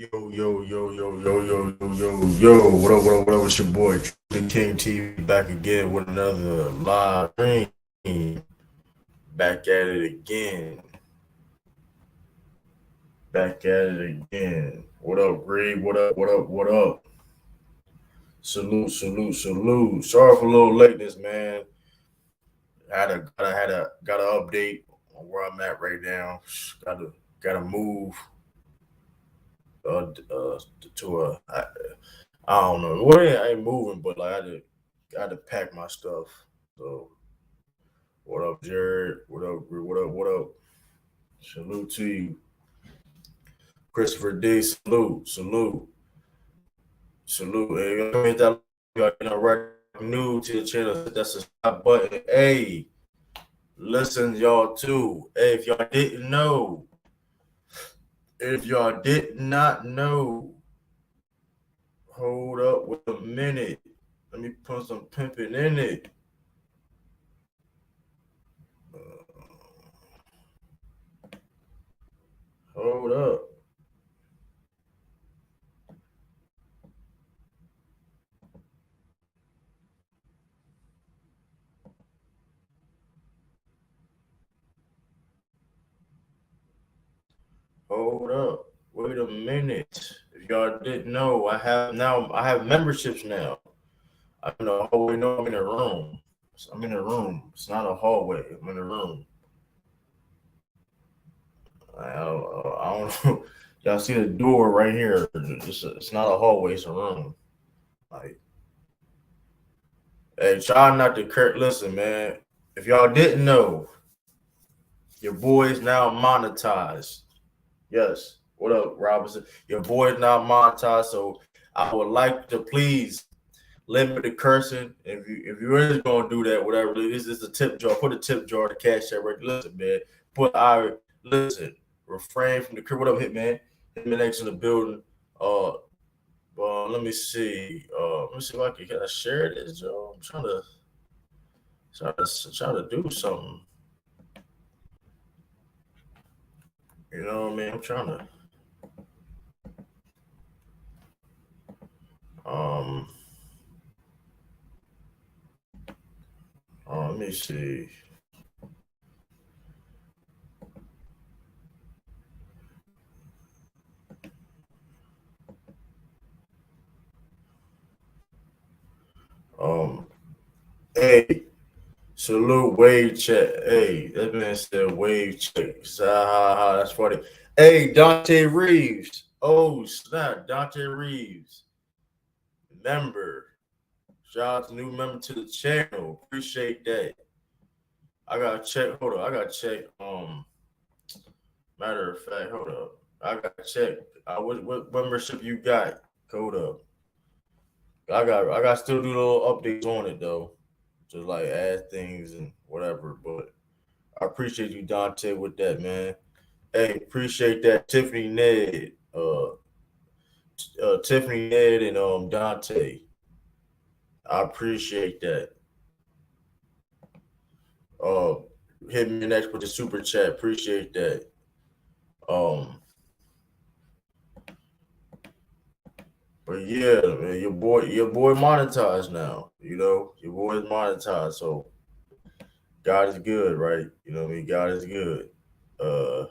Yo. What up? It's your boy, the King TV, back again with another live stream. Back at it again. Back at it again. What up, Greg? What up? Salute. Sorry for a little lateness, man. Got a update on where I'm at right now. Gotta move to I don't know. Well, yeah, I ain't moving, but like I had to pack my stuff. So what up, Jared? What up? What up? Salute to you, Christopher D. Salute. Hey, I mean that right new to the channel. That's a stop button. Hey, listen, y'all too. Hey, if y'all did not know, hold up with a minute. Let me put some pimping in it. Hold up. Hold up. Wait a minute. If y'all didn't know, I have memberships now. I'm in a hallway. No, I'm in a room. I'm in a room. It's not a hallway. I'm in a room. I don't know. Y'all see the door right here. It's not a hallway. It's a room. Like, hey, try not to listen, man. If y'all didn't know, your boy is now monetized. Yes. What up, Robinson? Your boy is now monetized. So I would like to please limit the cursing. If you really gonna do that, whatever, this is a tip jar. Put a tip jar to cash that right. Listen, man. Listen. Refrain from the curse. What up, Hitman? Hitman next in the building. Uh, let me see. Let me see if can I share this, Joe. I'm trying to do something. You know what I mean? I'm trying to. Um. Let me see. Um. Hey, salute wave check. Hey, that man said wave check. That's funny. Hey, Dante Reeves. Oh snap, Dante Reeves. Member. Shout out to new member to the channel. Appreciate that. I gotta check. Hold up. I gotta check. Matter of fact, hold up. I gotta check. What membership you got? Hold up. I got still do little updates on it though. Just like add things and whatever. But I appreciate you, Dante, with that, man. Hey, appreciate that, Tiffany Ned, Tiffany Ned, and Dante. I appreciate that. Uh, hit me next with the super chat. Appreciate that. Um, but yeah, man, your boy monetized now. You know, your boy is monetized. So God is good, right? You know what I mean? God is good. Uh,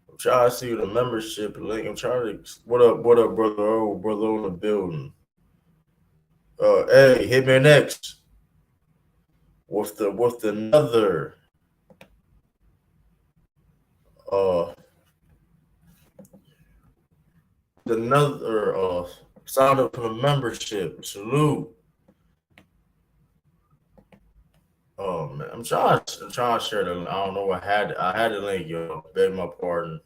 I'm trying to see the membership link. I'm trying to. What up, brother? Oh, brother on the building. Hey, hit me next with another uh sign up for the membership. Salute. Oh man, I'm trying to share the. I don't know. I had the link, yo. Beg my pardon.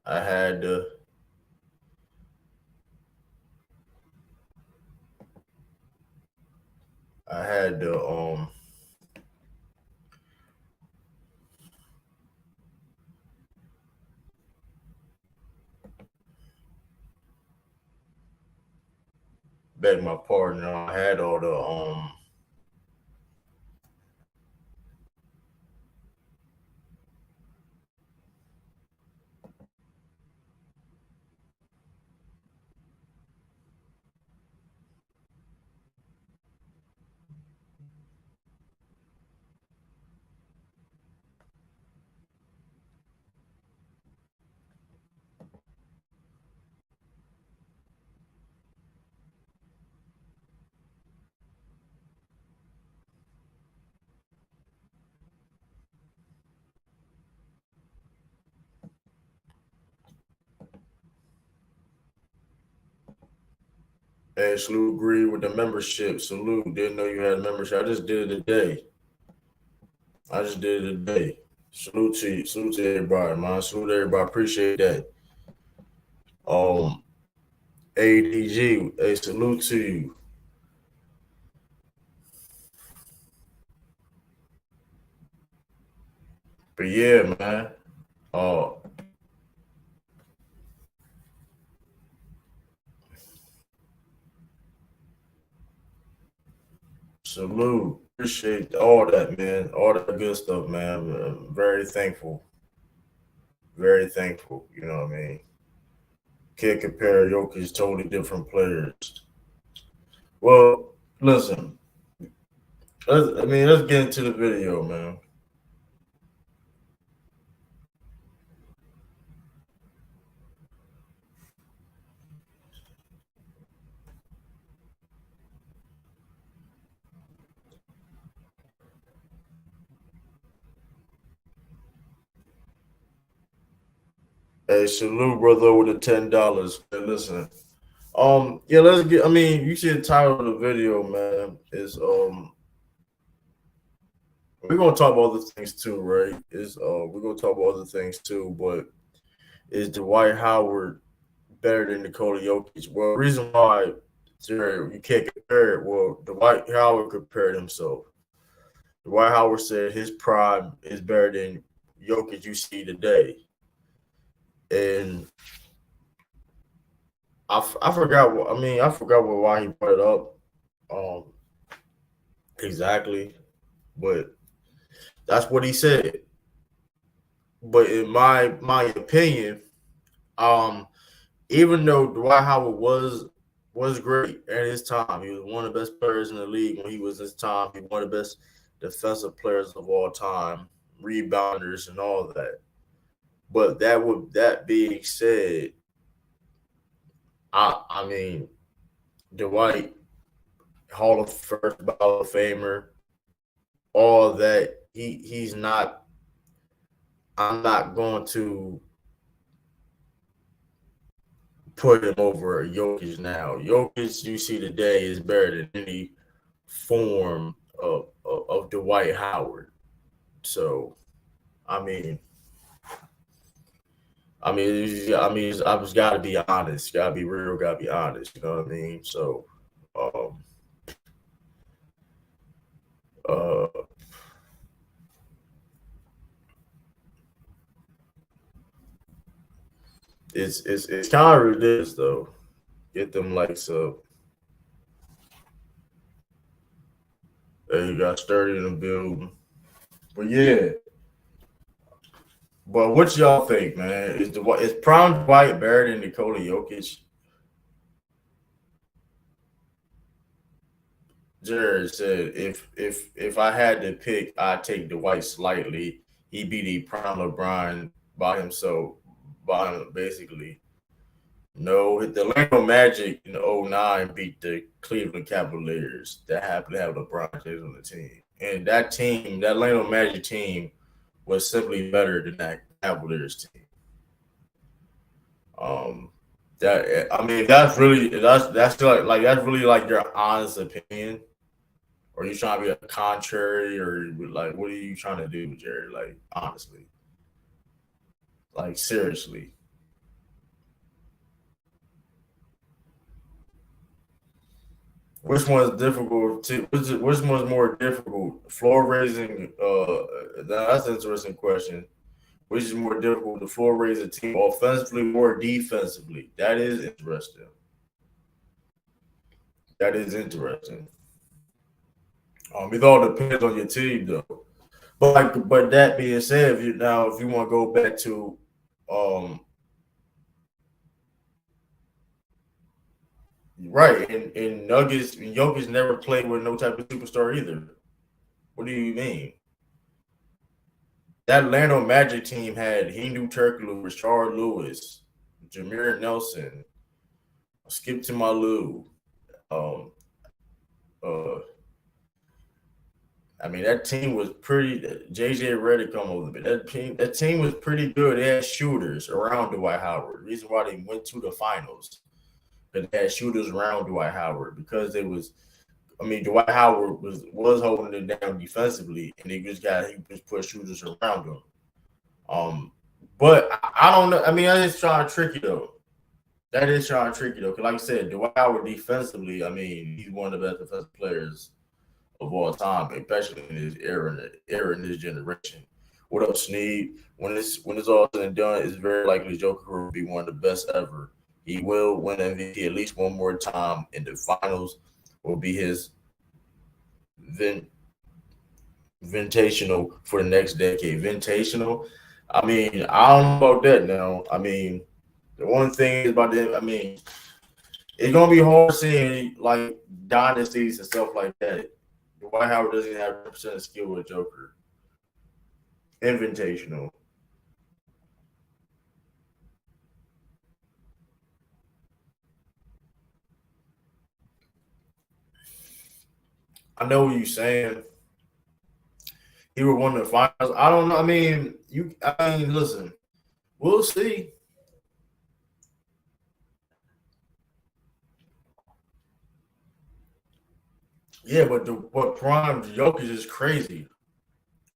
I had to. I had to. Beg my pardon. I had all the Hey, salute, agree with the membership. Salute, didn't know you had a membership. I just did it today. Salute to you. Salute to everybody, man. Salute to everybody. Appreciate that. Um, ADG, hey, salute to you. But yeah, man. Uh, salute. Appreciate all that, man. All that good stuff, man. Very thankful. Very thankful. You know what I mean? Can't compare Jokic, totally different players. Well, listen. Let's get into the video, man. Hey, salute, brother, with the $10. Hey, listen. Yeah, let's get. I mean, you see the title of the video, man. Is we're gonna talk about other things too, right? We're gonna talk about other things too, but is Dwight Howard better than Nikola Jokic? Well, the reason why Jerry, you can't compare it. Well, Dwight Howard compared himself. Dwight Howard said his prime is better than Jokic you see today, and I forgot what I mean. I forgot why he brought it up. Um, exactly, but that's what he said. But in my opinion, um, even though Dwight Howard was great at his time, he was one of the best players in the league when he was his time. He was one of the best defensive players of all time, rebounders and all that. But that being said, I mean Dwight Hall of Famer, all that he's not. I'm not going to put him over Jokic now. Jokic you see today is better than any form of Dwight Howard. So I mean, I just got to be honest. Got to be real. Got to be honest. You know what I mean? So, um, uh, it's kind of ridiculous though. Get them likes up. You got sturdy in the building. But yeah. But what y'all think, man? Is Prime Dwight better than Nikola Jokic? Jared said if I had to pick, I'd take Dwight slightly. He beat the prime LeBron by himself, basically. No, the Orlando Magic in '09 beat the Cleveland Cavaliers that happened to have LeBron James on the team. And that team, that Orlando Magic team, was simply better than that Cavaliers team. Um, that I mean, that's like that's really like your honest opinion. Or you trying to be a contrary, or like what are you trying to do, Jerry? Like honestly, like seriously. Which one's difficult? Which one's more difficult? Floor raising. That's an interesting question. Which is more difficult? The floor raising team offensively or defensively? That is interesting. That is interesting. It all depends on your team, though. But that being said, if you want to go back to, right, and Nuggets and Jokic never played with no type of superstar either. What do you mean? That Orlando Magic team had Hindu Turkoglu, Rashard Lewis, Jameer Nelson, Skip to Malou. Um, uh, I mean that team was pretty. JJ Redick come over, but that team was pretty good. They had shooters around Dwight Howard. Reason why they went to the finals. that had shooters around Dwight Howard because it was. I mean, Dwight Howard was holding it down defensively, and he just put shooters around him. But I don't know. I mean, that is trying to trick you though. That is trying to trick you though, because like I said, Dwight Howard defensively, I mean, he's one of the best defensive players of all time, especially in his era in this generation. What up, Sneed? When it's all said and done, it's very likely Joker will be one of the best ever. He will win MVP at least one more time, and the finals will be his invitational for the next decade. Invitational. I mean, I don't know about that now. I mean, the one thing is about that. I mean, it's gonna be hard seeing like dynasties and stuff like that. Dwight Howard doesn't have 100% skill with Joker. Invitational. I know what you're saying. He would win the finals. I don't know. I mean, listen. We'll see. Yeah, but prime Jokic is crazy.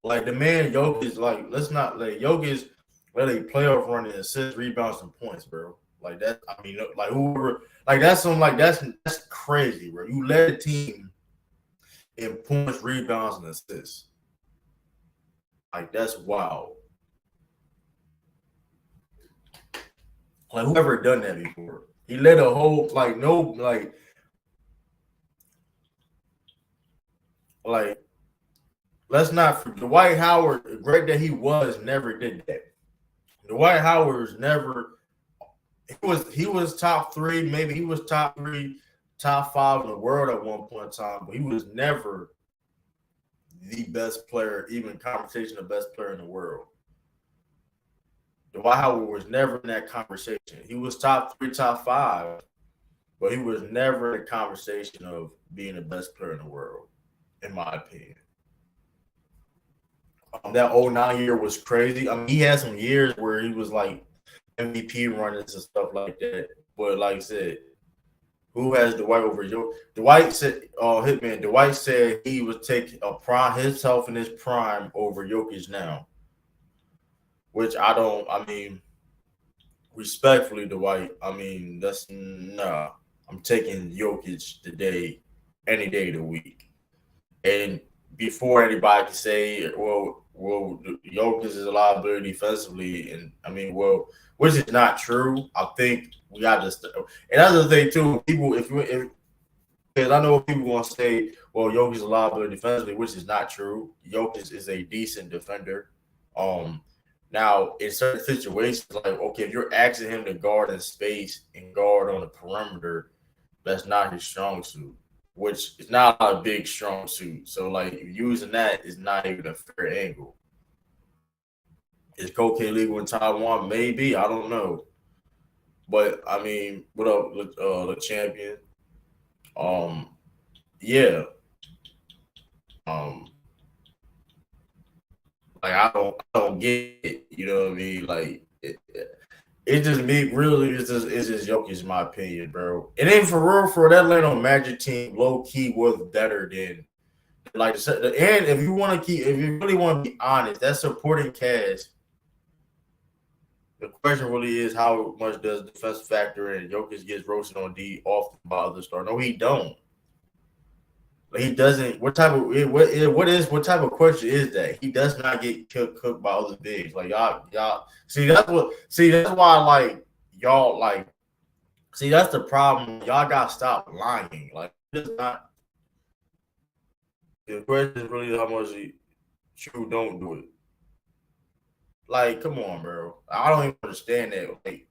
Like the man Jokic, like let's not like Jokic let a playoff run in assists, rebounds, and points, bro. Like that. I mean, like whoever, like that's crazy, bro. You led a team in points, rebounds, and assists. Like that's wild. Like whoever done that before. He led a whole like let's not Dwight Howard, great that he was, never did that. Dwight Howard's never he was top three, maybe he was top three, top five in the world at one point in time, but he was never the best player, even conversation of best player in the world. Dwight Howard was never in that conversation. He was top three, top five, but he was never in the conversation of being the best player in the world, in my opinion. That '09 year was crazy. I mean, he had some years where he was like MVP runners and stuff like that. But like I said, who has Dwight over you? Dwight said, Hitman, Dwight said he would take a prime himself in his prime over Jokic now. Which I don't, I mean, respectfully, Dwight, I mean, that's nah. I'm taking Jokic today, any day of the week. And before anybody can say, well, Jokic is a liability defensively, and I mean, well, which is not true. I think we got to, and that's the thing too. People, if because I know people want to say, well, Jokic is a liability defensively, which is not true. Jokic is a decent defender. Now in certain situations, like okay, if you're asking him to guard in space and guard on the perimeter, that's not his strong suit, which is not a big strong suit. So like using that is not even a fair angle. Is cocaine legal in Taiwan? Maybe, I don't know. But I mean, what up, the champion? Um, yeah. Um, like I don't get it. You know what I mean? Like it just me really it's just Jokic, in my opinion, bro. And then for real, for that Atlanta Magic team, low key was better than like and if you really want to be honest, that supporting cast. The question really is how much does defense factor in? Jokic gets roasted on D often by other stars. No, he don't. Like, he doesn't. What type of question is that? He does not get cooked by other bigs. Like y'all. See that's why like y'all like. See that's the problem. Y'all got to stop lying. Like it's not. The question is really how much you don't do it. Like, come on, bro. I don't even understand that. Like,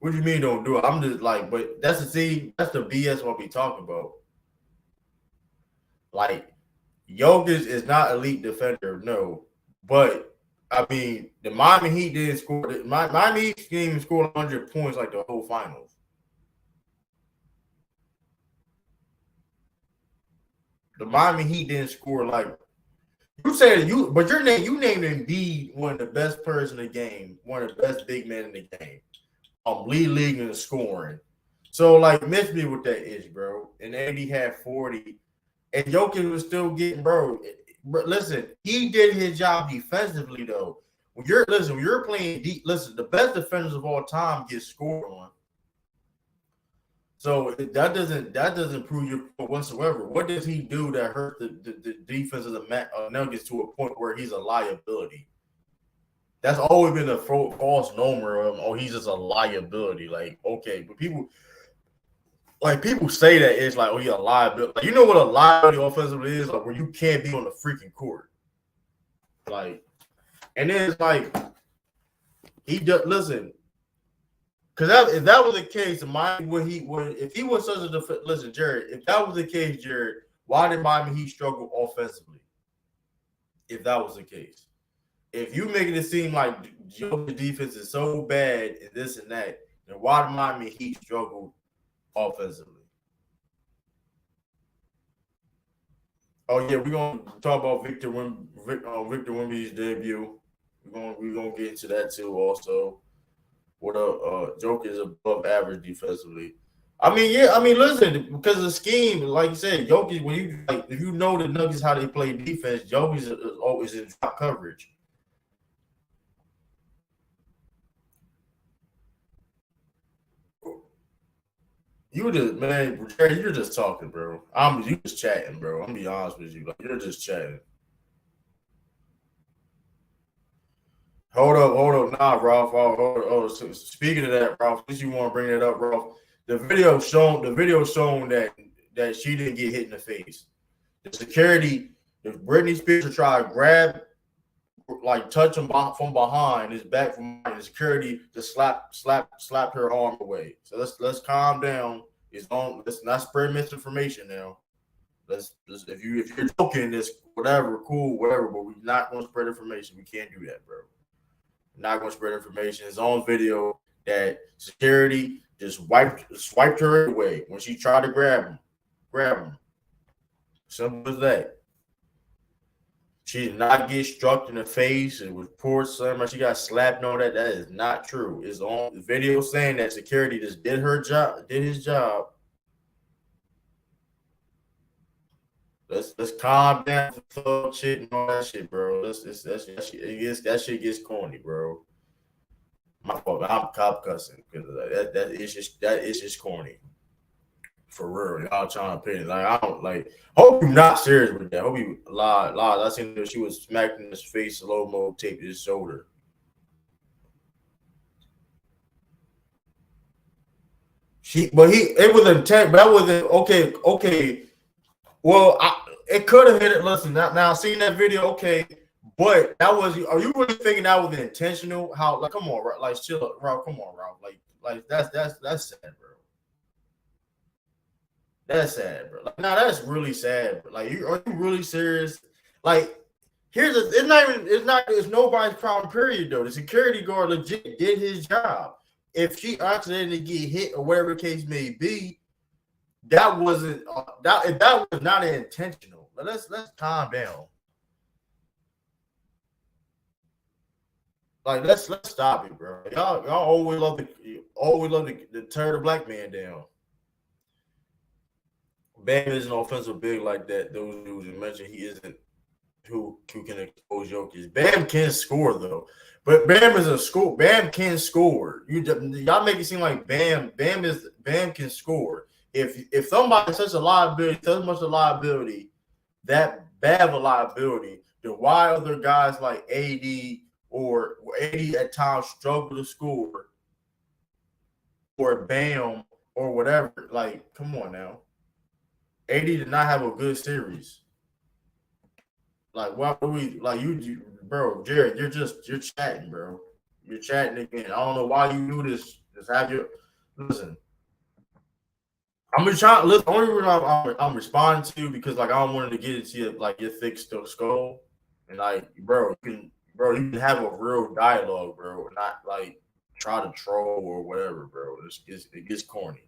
what do you mean don't do it? I'm just like, but that's the BS what we talking about. Like, Jokic is not elite defender, no. But I mean, the Miami Heat didn't score. Miami Heat didn't even score 100 points like the whole finals. The Miami Heat didn't score like you said but you named Embiid one of the best players in the game, one of the best big men in the game. Lead in the scoring. So like, miss me with that ish, bro. And AD had 40, and Jokic was still getting, bro. But listen, he did his job defensively though. When you're playing deep, listen, the best defenders of all time get scored on. So that doesn't prove your point whatsoever. What does he do that hurt the defense of the Nuggets to a point where he's a liability? That's always been a false nomer of, oh, he's just a liability. Like, okay, but people say that it's like, oh, he's a liability. Like, you know what a liability offensively is? Like, where you can't be on the freaking court. Like, and then it's like, he just, listen, because if that was the case, if he was such a listen, Jared, if that was the case, Jared, why did Miami Heat struggle offensively? If that was the case, if you making it seem like the defense is so bad and this and that, then why did Miami Heat struggle offensively? Oh yeah, we're gonna talk about Victor Wembany's debut. We're gonna get into that too. Also, what Joker is above average defensively. I mean, yeah, I mean, listen, because of the scheme, like you said, Jokic, when you like, if you know the Nuggets how they play defense, Jokic is always in top coverage. You just, man, Jerry, you're just talking, bro. You just chatting, bro. I'm gonna be honest with you, like, you're just chatting. Hold up, nah, Ralph. Speaking of that, Ralph, since you want to bring that up, Ralph, the video shown that she didn't get hit in the face. The security, if Britney Spears tried to grab, like touch him from behind, his back from behind, the security just slapped her arm away. So let's calm down. Let's not spread misinformation now. If you're joking, this whatever, cool, whatever, but we're not gonna spread information. We can't do that, bro. Not gonna spread information. It's on video that security just swiped her away when she tried to grab him. Simple as that. She did not get struck in the face and was poor something. She got slapped and all that. That is not true. It's on the video saying that security just did his job. Let's calm down for shit and all that shit, bro. That shit gets corny, bro. My fault. I'm cop cussing because that is just corny. For real, y'all trying to pay. Like, I don't like. Hope you're not serious with that. Hope you lied. I seen that she was smacked in his face, slow mo, taped his shoulder. It was intent, but that wasn't okay. Okay, well, it could have hit it. Listen, now seeing that video, okay, but that was. Are you really thinking that was intentional? How? Like, come on, like, chill, Ralph. Come on, Ralph. Like that's sad, bro. That's sad, bro. Like, nah, that's really sad, bro. Like, are you really serious? Like, it's nobody's problem, period, though. The security guard legit did his job. If she accidentally get hit or whatever the case may be, that wasn't that was not intentional. But let's calm down. Like, let's stop it, bro. Y'all always love to tear the black man down. Bam isn't offensive big like that. Those dudes you mentioned, he isn't who can expose Jokic. Bam can score though, but Bam is a score. Bam can score. Y'all make it seem like Bam can score. If somebody's such a liability, such much a liability, that bad of a liability, then why other guys like AD or AD at times struggle to score, or Bam or whatever? Like, come on now. AD did not have a good series. Like, why do we like you, bro? Jared, you're chatting, bro. You're chatting again. I don't know why you do this. Just have your listen. I'm just trying. Listen, the only reason I'm responding to you because like I don't want to get into your thick skull and like, bro, you can have a real dialogue, bro, not like try to troll or whatever, bro. It gets corny.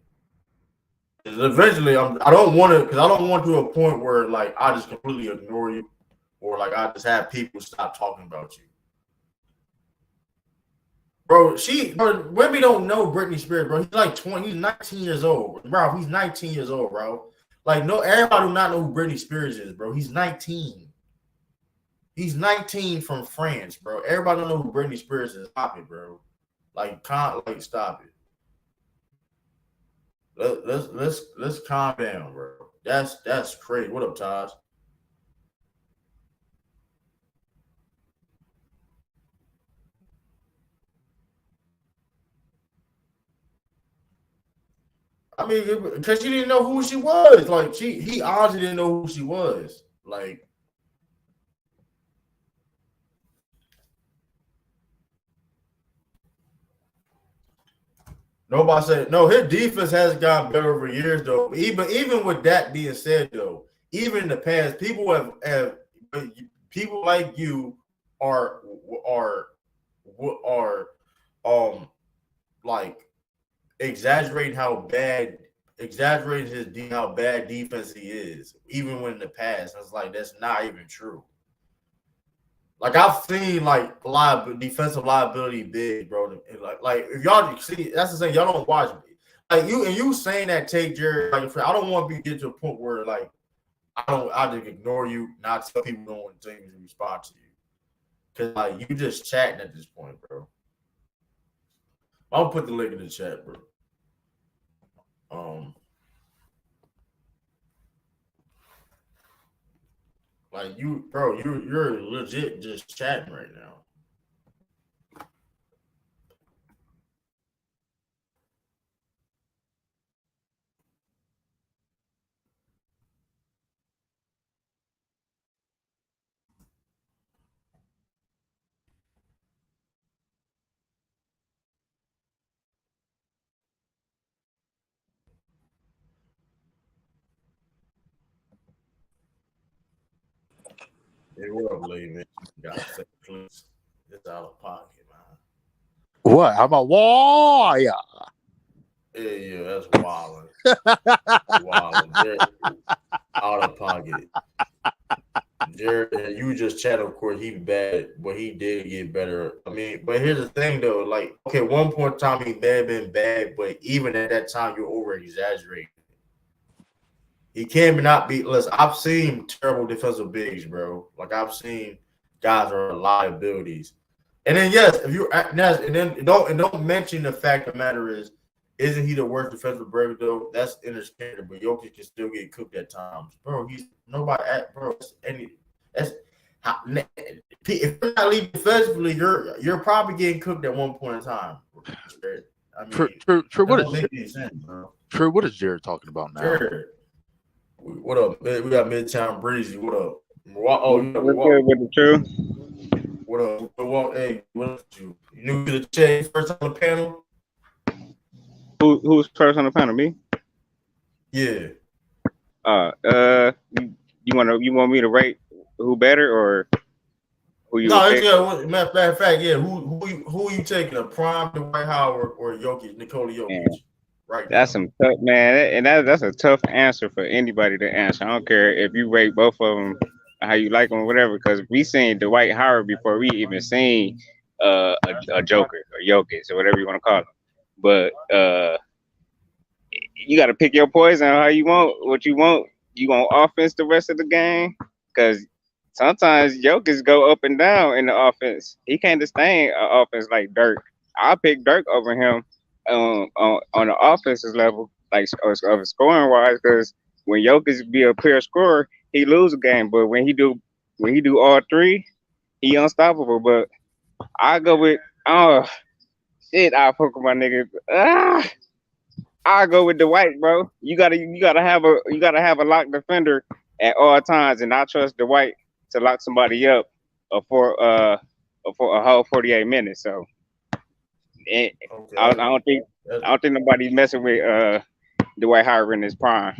Eventually, I don't want to because I don't want to a point where like I just completely ignore you or like I just have people stop talking about you. Bro, Wemby don't know Britney Spears, bro. He's like 20, he's 19 years old. Bro, he's 19 years old, bro. Like, no, everybody do not know who Britney Spears is, bro. He's 19. He's 19 from France, bro. Everybody don't know who Britney Spears is. Stop it, bro. Stop it. Let's calm down, bro. That's crazy. What up, Taj? I mean, because she didn't know who she was. Like he honestly didn't know who she was. Like nobody said no. His defense has gotten better over years, though. Even with that being said, though, even in the past, people have people like you are like exaggerating how bad defense he is, even when in the past. It's like that's not even true. Like I've seen like defensive liability big, bro. Like if y'all see, that's the thing. Y'all don't watch me. Like you saying that take Jared. Like I don't want to get to a point where like I just ignore you, not tell people don't want things to respond to you, because like you just chatting at this point, bro. I'll put the link in the chat, bro. Like you, bro, you're legit just chatting right now. Hey, what up, lady, man? You got to please. It's out of pocket, man. What? I'm a warrior. Yeah, that's wild. Wild. Out of pocket. Jared, you just chat, of course, he bad, but he did get better. I mean, but here's the thing, though. Like, okay, one point in time, he may have been bad, but even at that time, you're over-exaggerating. He can not be. Listen, I've seen terrible defensive bigs, bro. Like I've seen guys that are liabilities. And then yes, if you and then don't mention the fact of the matter is, isn't he the worst defensive break though? That's interstitial, but Jokic can still get cooked at times, bro. He's nobody at bro. That's how, if you're not leading defensively, you're probably getting cooked at one point in time. I mean, True. What is Jared talking about now? Jared. What up, man? We got Midtown Breezy. What up? What's good with the True? What up? Hey, what up? You new to the chat? First on the panel? Who's first on the panel? Me? Yeah. You want me to rate who better or who you? No, it's matter of fact, yeah. Who you taking? A prime Dwight Howard or Jokic, Nikola Jokic? Man, right. That's some tough, man, and that's a tough answer for anybody to answer. I don't care if you rate both of them how you like them or whatever, because we seen Dwight Howard before we even seen a Joker or Jokic or whatever you want to call him. But you got to pick your poison how you want, what you want. You want offense the rest of the game? Because sometimes Jokic go up and down in the offense. He can't sustain an offense like Dirk. I'll pick Dirk over him on the offensive level, like of scoring wise, because when Jokic be a pure scorer, he lose a game. But when he do all three, he unstoppable. But I go with I fuck with my nigga. I go with Dwight, bro. You gotta have a lock defender at all times, and I trust Dwight to lock somebody up for a whole 48 minutes. So I don't think nobody's messing with Dwight Howard in his prime.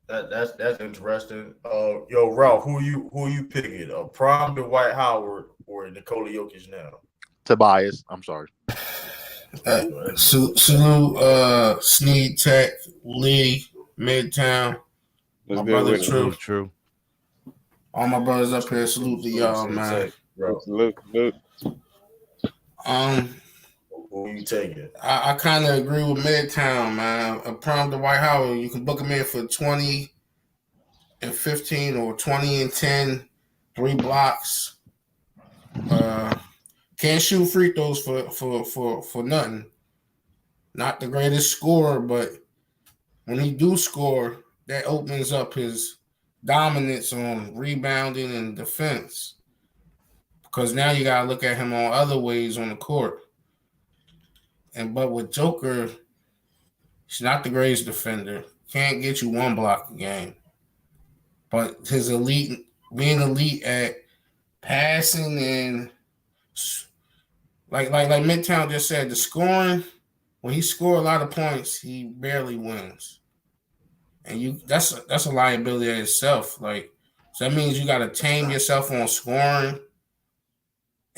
That's interesting. Yo, Ralph, who you picking? A prime Dwight Howard or Nikola Jokic now? Tobias, I'm sorry. Salute, Sneed Tech, Lee, Midtown. What's my good brother with True. All my brothers up here, salute to y'all, man. Salute. Who you taking? I kind of agree with Midtown, man. A prime Dwight Howard, you can book him in for 20 and 15 or 20 and 10, 3 blocks. Can't shoot free throws for nothing. Not the greatest scorer, but when he do score, that opens up his dominance on rebounding and defense. Because now you gotta look at him on other ways on the court. But with Joker, he's not the greatest defender. Can't get you 1 block a game. But his being elite at passing and like Midtown just said, the scoring, when he score a lot of points, he barely wins. And that's a liability in itself. Like, so that means you gotta tame yourself on scoring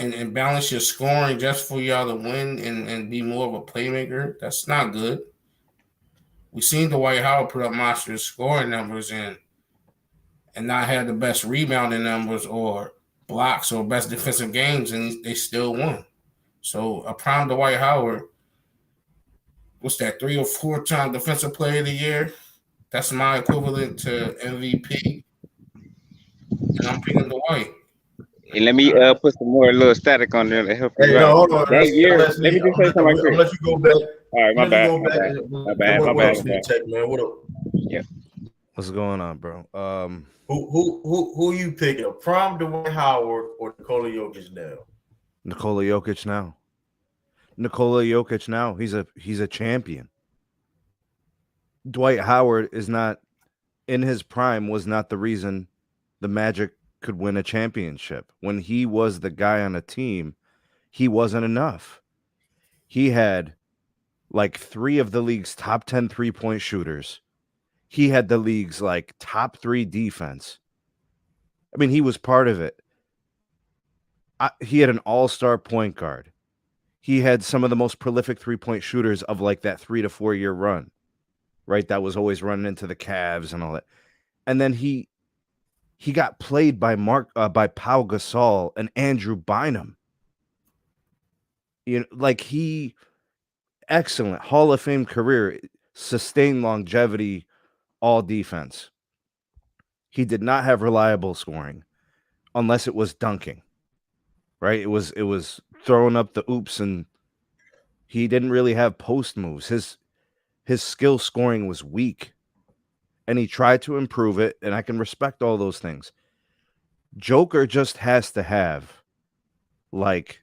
and balance your scoring just for y'all to win and be more of a playmaker. That's not good. We've seen Dwight Howard put up monstrous scoring numbers and not have the best rebounding numbers or blocks or best defensive games, and they still won. So a prime Dwight Howard, what's that, 3 or 4 time defensive player of the year? That's my equivalent to MVP. And I'm picking Dwight. And let me put some more little static on there to help you Hey, out. hold on. That year, let me just say something like I'll this. let you go back. All right, my bad. What else, Tech, man? What up? Yeah. What's going on, bro? Who you picking? Prime Dwight Howard or Nikola Jokic now? Nikola Jokic now. Nikola Jokic now. He's a champion. Dwight Howard is not in his prime, was not the reason the Magic could win a championship. When he was the guy on a team, he wasn't enough. He had like 3 of the league's top 10 3-point shooters. He had the league's like top 3 defense. I mean, he was part of it. He had an all-star point guard. He had some of the most prolific 3-point shooters of like that 3 to 4 year run, right? That was always running into the Cavs and all that. And then he got played by Pau Gasol and Andrew Bynum. You know, like excellent Hall of Fame career, sustained longevity, all defense. He did not have reliable scoring unless it was dunking, right? It was throwing up the oops, and he didn't really have post moves. His skill scoring was weak, and he tried to improve it, and I can respect all those things. Joker just has to have like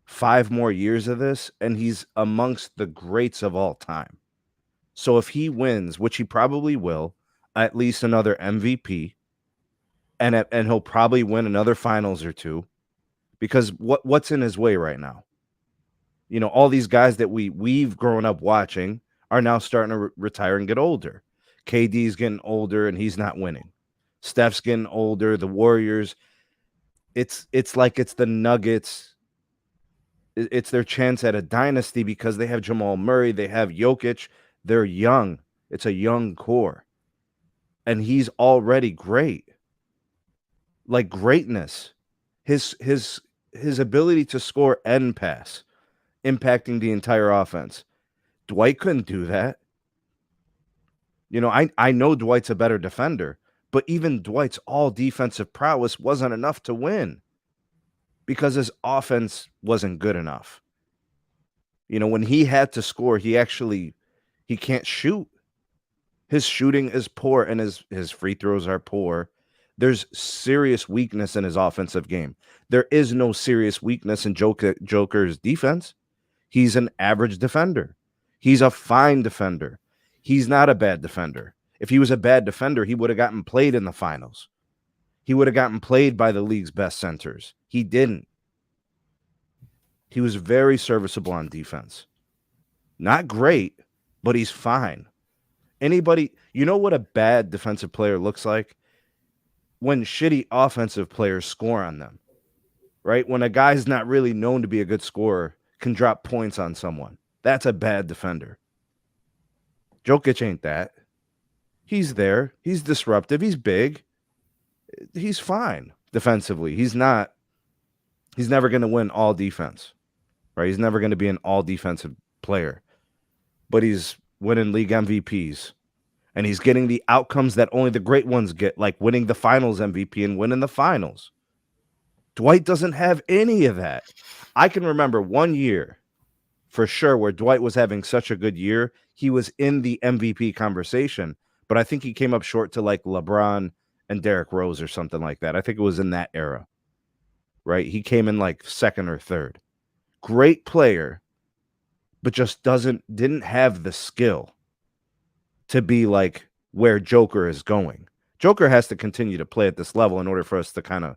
5 more years of this, and he's amongst the greats of all time. So if he wins, which he probably will, at least another MVP, and he'll probably win another finals or 2, because what's in his way right now? You know, all these guys that we've grown up watching are now starting to retire and get older. KD's getting older and he's not winning. Steph's getting older. The Warriors, it's like it's the Nuggets. It's their chance at a dynasty because they have Jamal Murray. They have Jokic. They're young. It's a young core. And he's already great. Like greatness. His ability to score and pass, impacting the entire offense. Dwight couldn't do that. You know, I know Dwight's a better defender, but even Dwight's all defensive prowess wasn't enough to win because his offense wasn't good enough. You know, when he had to score, he can't shoot. His shooting is poor and his free throws are poor. There's serious weakness in his offensive game. There is no serious weakness in Joker's defense. He's an average defender. He's a fine defender. He's not a bad defender. If he was a bad defender, he would have gotten played in the finals. He would have gotten played by the league's best centers. He didn't. He was very serviceable on defense. Not great, but he's fine. Anybody, you know what a bad defensive player looks like? When shitty offensive players score on them, right? When a guy's not really known to be a good scorer, can drop points on someone. That's a bad defender. Jokic ain't that. He's there. He's disruptive. He's big. He's fine defensively. He's never going to win all defense. right? He's never going to be an all defensive player, but he's winning league MVPs. And he's getting the outcomes that only the great ones get, like winning the finals MVP and winning the finals. Dwight doesn't have any of that. I can remember one year for sure where Dwight was having such a good year. He was in the MVP conversation, but I think he came up short to like LeBron and Derrick Rose or something like that. I think it was in that era, right? He came in like second or third. Great player, but just didn't have the skill to be like where Joker is going. Joker has to continue to play at this level in order for us to kind of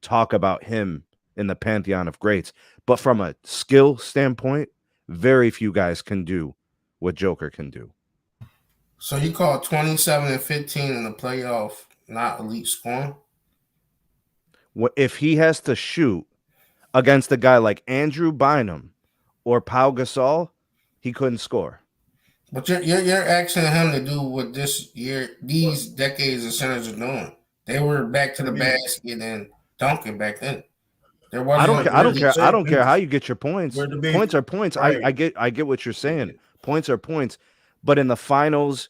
talk about him in the pantheon of greats. But from a skill standpoint, very few guys can do what Joker can do. So you call 27 and 15 in the playoff not elite scoring? If he has to shoot against a guy like Andrew Bynum or Pau Gasol, he couldn't score. But you're asking him to do what these decades of centers are doing. They were back to the basket and dunking back then. I don't care how you get your points. Points are points. Right. I get what you're saying. Points are points. But in the finals,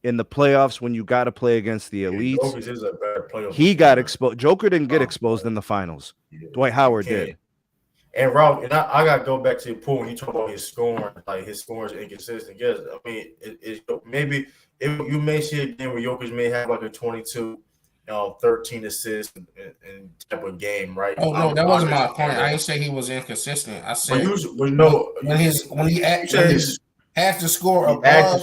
in the playoffs, when you got to play against the elites, he got exposed. Joker didn't get exposed in the finals. Yeah, Dwight Howard did. And Ralph, and I got to go back to your point when you talk about his scoring, like his scoring is inconsistent. Yes, I mean, you may see a game where Jokic may have like a 22, 13 assists and type of game, right? Oh no, that wasn't my point. I didn't say he was inconsistent. I said when he has to score above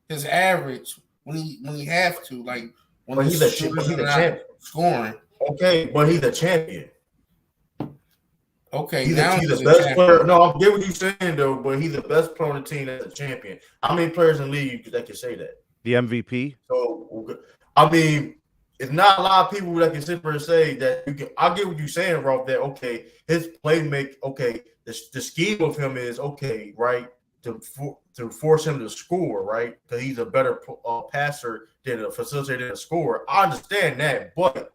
his average, when he have to, like when he's a champion scoring. Okay, but he's a champion. Okay, he's the best player. No, I get what you're saying though, but he's the best player on the team as a champion. How many players in the league that can say that? The MVP. So, I mean, it's not a lot of people that can sit there and say that you can. I get what you're saying, Ralph. That okay, his play make okay. The scheme of him is okay, right? To force him to score, right? Because he's a better passer than a facilitator than a scorer. I understand that, but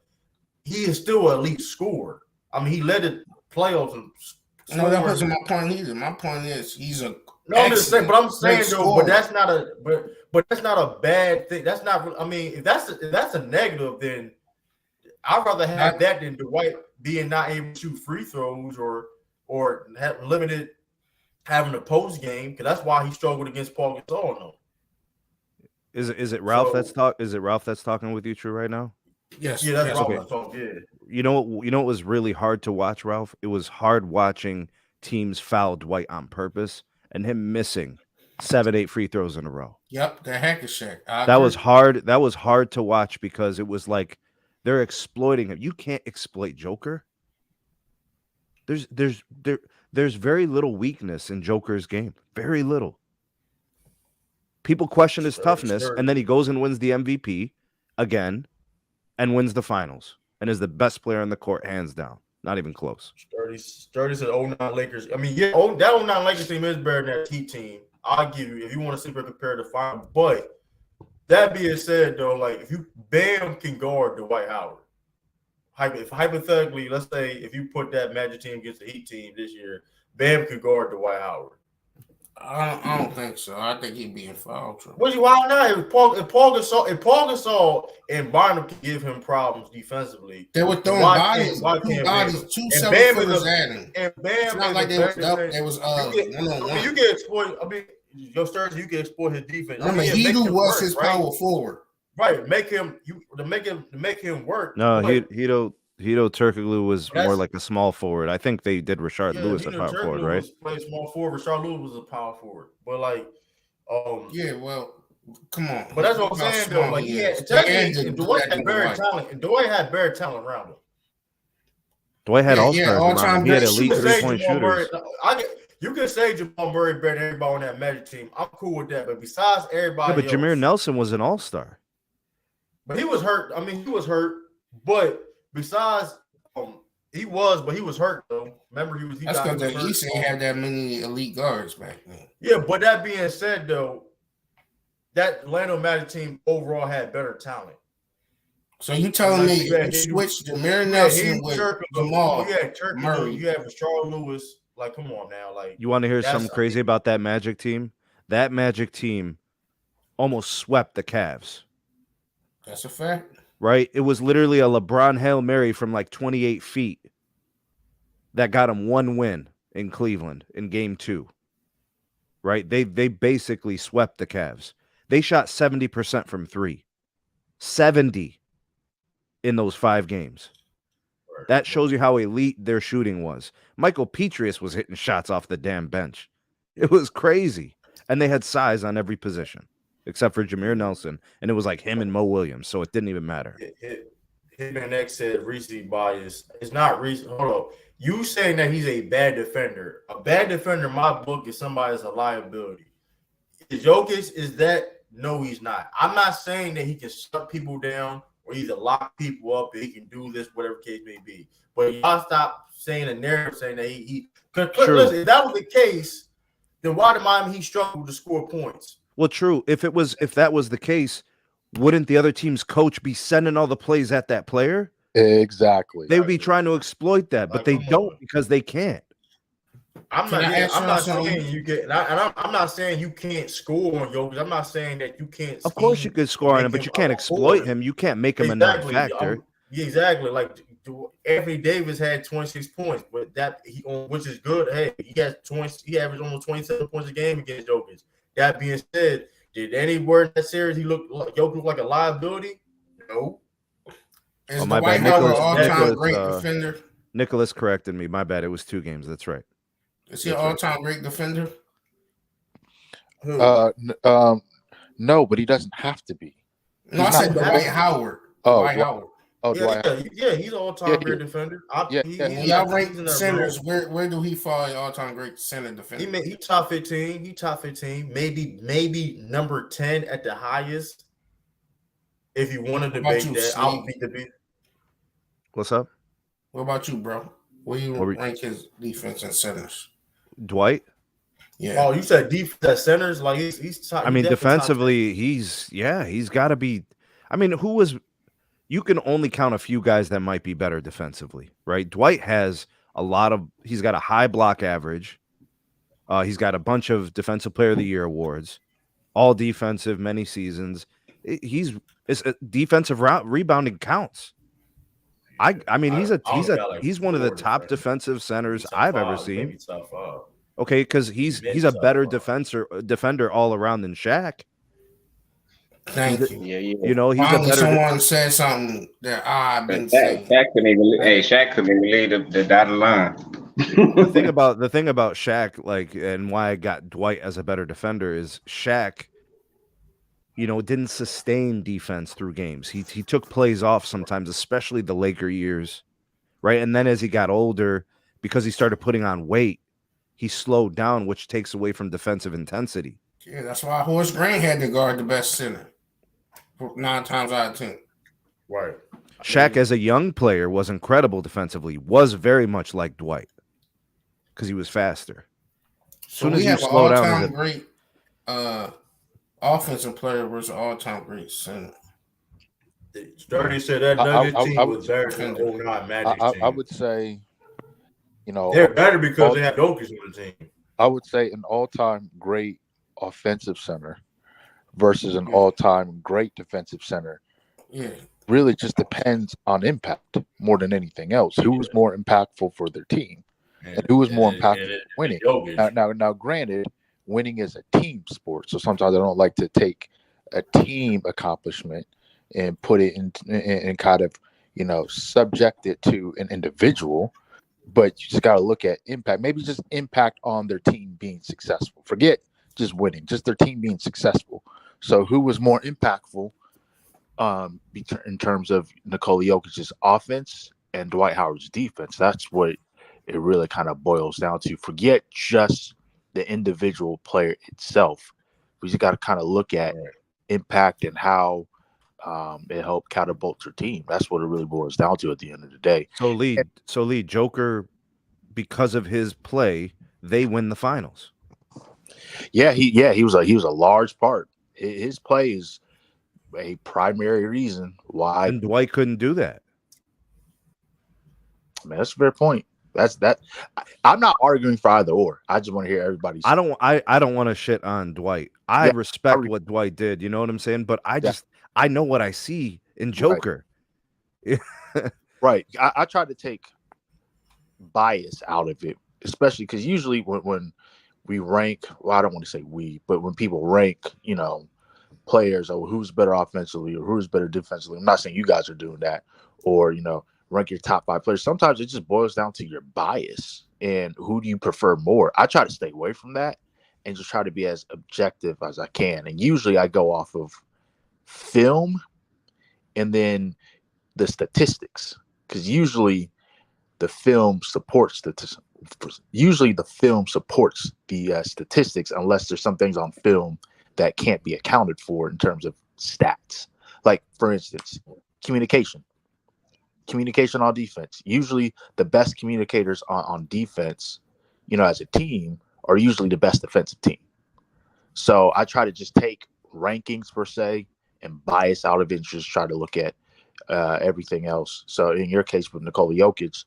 he is still an elite scorer. I mean, he led the playoffs. No, that wasn't my point either. My point is he's a I'm just saying, but I'm saying though, but that's not a bad thing. That's not. I mean, if that's a negative, then I'd rather have that than Dwight being not able to shoot free throws or have limited having a post game, because that's why he struggled against Paul Gasol. No. Is it Ralph that's talk? Is it Ralph that's talking with you true right now? Yes. Yeah, that's Ralph that's talking. Yeah. You know what was really hard to watch, Ralph? It was hard watching teams foul Dwight on purpose and him missing 7-8 free throws in a row. Yep, the hack-a-shack. That was hard. That was hard to watch because it was like they're exploiting him. You can't exploit Joker. There's very little weakness in Joker's game. Very little. People question his toughness, and then he goes and wins the MVP again and wins the finals and is the best player on the court, hands down. Not even close. Sturdy said 09 Lakers. I mean, yeah, that 09 Lakers team is better than that Heat team. I'll give you if you want to see if compare the final. But that being said, though, like if you Bam can guard Dwight Howard. If hypothetically, let's say if you put that Magic team against the Heat team this year, Bam could guard Dwight Howard. I don't think so. I think he'd be in foul trouble. Why not? If Paul Gasol and Bynum can give him problems defensively, they were throwing bodies 2 7-footers at him. And Bam, it's not like they was one-on-one. You can exploit. I mean, your stars, you can exploit his defense. I mean, he was his power forward. Right, make him work. No, Hito Turkoglu was more like a small forward. I think they did Rashard Lewis a power forward, right? Played small forward. Rashard Lewis was a power forward, but like, yeah, well, come on. But that's what I'm saying, though. Like, Dwight had better talent, and Dwight had better talent around him. Dwight had all-stars around him. He had elite three-point shooters. You can say Jamal Murray better than everybody on that Magic team. I'm cool with that, but besides everybody, but Jameer Nelson was an all-star. But he was hurt. I mean, he was hurt, but. Besides, he was hurt though. Remember, That's because the East ain't have that many elite guards back then. Yeah, but that being said, though, that Orlando Magic team overall had better talent. So you telling me you switched Jameer Nelson with Jamal Murray? You had Rashard Lewis. Like, come on now. Like, you want to hear something crazy about that Magic team? That Magic team almost swept the Cavs. That's a fact. Right? It was literally a LeBron Hail Mary from like 28 feet that got him one win in Cleveland in game 2. Right? They basically swept the Cavs. They shot 70% from 3. 70 in those 5 games. That shows you how elite their shooting was. Michael Petrius was hitting shots off the damn bench. It was crazy. And they had size on every position, except for Jameer Nelson. And it was like him and Mo Williams, so it didn't even matter. Hitman X said recency bias. It's not recent. Hold on. You saying that he's a bad defender. A bad defender in my book is somebody that's a liability. Jokic is that? No, he's not. I'm not saying that he can shut people down or either lock people up, or he can do this, whatever case may be. But y'all stop saying the narrative saying that he listen, if that was the case, then why did Miami Heat struggle to score points? Well, true. If that was the case, wouldn't the other team's coach be sending all the plays at that player? Exactly. They would be trying to exploit that, but they don't because they can't. I'm not saying you get, and I'm not saying you can't score on Jokic. I'm not saying that you can't. Of course, you could score on him, but you can't exploit him. You can't make him a non-factor. Exactly. Like Anthony Davis had 26 points, but which is good. Hey, he has 20. He averaged almost 27 points a game against Jokic. That being said, did anywhere in that series Jokic look like a liability? No. Is Dwight Howard all-time great defender? Nicholas corrected me. My bad. It was 2 games. That's right. Is he an all-time great defender? No, but he doesn't have to be. No, I said Dwight Howard. Dwight Howard. Oh, Dwight. Yeah, he's an all-time great defender. Y'all rank centers. Where do he fall in all-time great center defender? He top 15. He top 15. Maybe number 10 at the highest. If you want to debate that, I'll be debating. What's up? What about you, bro? Where you rank his defense and centers? Dwight? Yeah. Oh, you said defense centers? Like he's top. I mean, defensively, he's got to be. I mean, you can only count a few guys that might be better defensively, right? Dwight has he's got a high block average. He's got a bunch of Defensive Player of the Year awards, all defensive, many seasons. It's defensive rebounding counts. I mean, he's one of the top defensive centers I've ever seen. Okay, because he's a better defender all around than Shaq. Thank you. Yeah. You know, he's a better. Someone said something that I've been saying. Shaq couldn't even lead the dotted line. the thing about Shaq, like, and why I got Dwight as a better defender is Shaq, didn't sustain defense through games. He took plays off sometimes, especially the Laker years, right? And then as he got older, because he started putting on weight, he slowed down, which takes away from defensive intensity. Yeah, that's why Horace Grant had to guard the best center 9 times out of 10. Right. Shaq, as a young player, was incredible defensively, was very much like Dwight because he was faster. So we have an all-time great offensive player versus all-time great center. Sturdy said that Nuggets team was better than the 09 Magic team. I would say, they're better because they have Jokic on the team. I would say an all-time great offensive center versus an all-time great defensive center. Yeah. Really just depends on impact more than anything else. Who was more impactful for their team and who was more impactful winning. Now, granted, winning is a team sport. So sometimes I don't like to take a team accomplishment and put it in kind of, subject it to an individual. But you just got to look at impact, maybe just impact on their team being successful. Forget just winning, just their team being successful. So who was more impactful in terms of Nikola Jokic's offense and Dwight Howard's defense? That's what it really kind of boils down to. Forget just the individual player itself. We just got to kind of look at impact and how it helped catapult your team. That's what it really boils down to at the end of the day. So Lee, Joker, because of his play, they win the finals. Yeah, he was a large part. His play is a primary reason why. And Dwight couldn't do that. Man, that's a fair point. That's that. I'm not arguing for either or. I just want to hear everybody's. I don't want to shit on Dwight. I respect what Dwight did. You know what I'm saying? But I know what I see in Joker. Right. I try to take bias out of it, especially because usually when we rank, well, I don't want to say we, but when people rank, players or who's better offensively or who's better defensively, I'm not saying you guys are doing that, or rank your top 5 players. Sometimes it just boils down to your bias and who do you prefer more. I try to stay away from that and just try to be as objective as I can. And usually I go off of film and then the statistics, because usually the film supports the statistics, unless there's some things on film that can't be accounted for in terms of stats. Like, for instance, communication on defense. Usually the best communicators on defense, as a team, are usually the best defensive team. So I try to just take rankings per se and bias out of it and just try to look at everything else. So in your case with Nikola Jokic,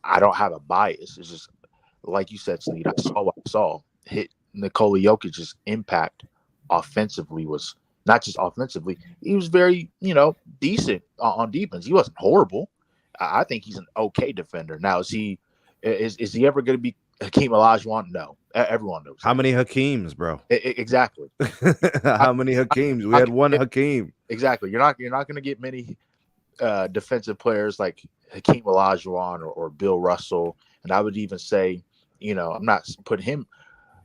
I don't have a bias. It's just like you said, Sleet. I saw what I saw. Hit Nikola Jokic's impact offensively was not just offensively. He was very, decent on defense. He wasn't horrible. I think he's an okay defender. Now, is he ever going to be Hakeem Olajuwon? No. Everyone knows. How many Hakeems, bro? Exactly. How many Hakeems? We had one Hakeem. Exactly. You're not going to get many defensive players like Hakeem Olajuwon or Bill Russell. And I would even say, I'm not putting him,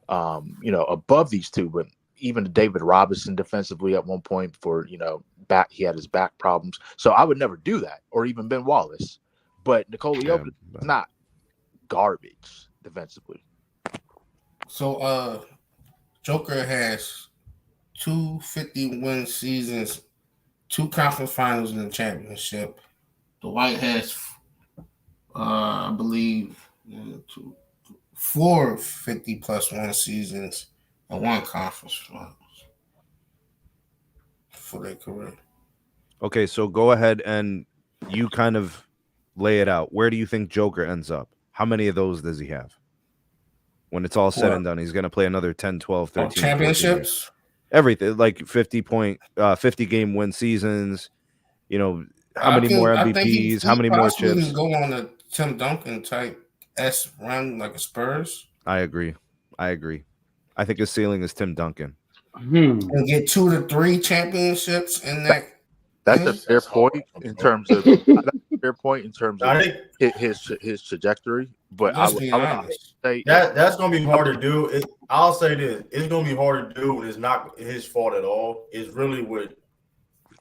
above these two, but even David Robinson defensively at one point for, he had his back problems. So I would never do that, or even Ben Wallace. But Nikola Jokic is not garbage defensively. So Joker has 2 50-win seasons, 2 conference finals in the championship. Dwight has, I believe, 4 50+ win seasons and 1 conference finals for their career. Okay, so go ahead and you kind of lay it out. Where do you think Joker ends up? How many of those does he have? When it's all said and done, he's going to play another 10, 12, 13 championships. Everything, like 50 game win seasons. How many more MVPs? How many more chips? Go on a Tim Duncan type run like a Spurs. I agree. I think his ceiling is Tim Duncan. And get 2 to 3 championships in that. That's a fair point in terms of his trajectory. But I would say that's gonna be hard to do. I'll say this: it's gonna be hard to do, and it's not his fault at all. It's really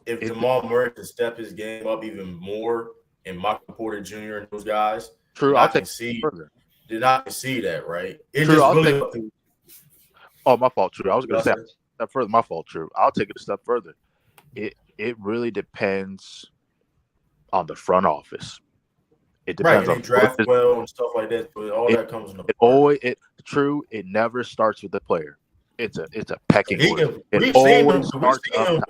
if Jamal Murray could step his game up even more, and Michael Porter Jr. and those guys. True, I can see that, right? It's true, just really. Oh, my fault. True, I was gonna say a step further. My fault. True, I'll take it a step further. It really depends on the front office. It depends on draft well and stuff like that. But all that comes in the it never starts with the player. It's a pecking order. It always starts up.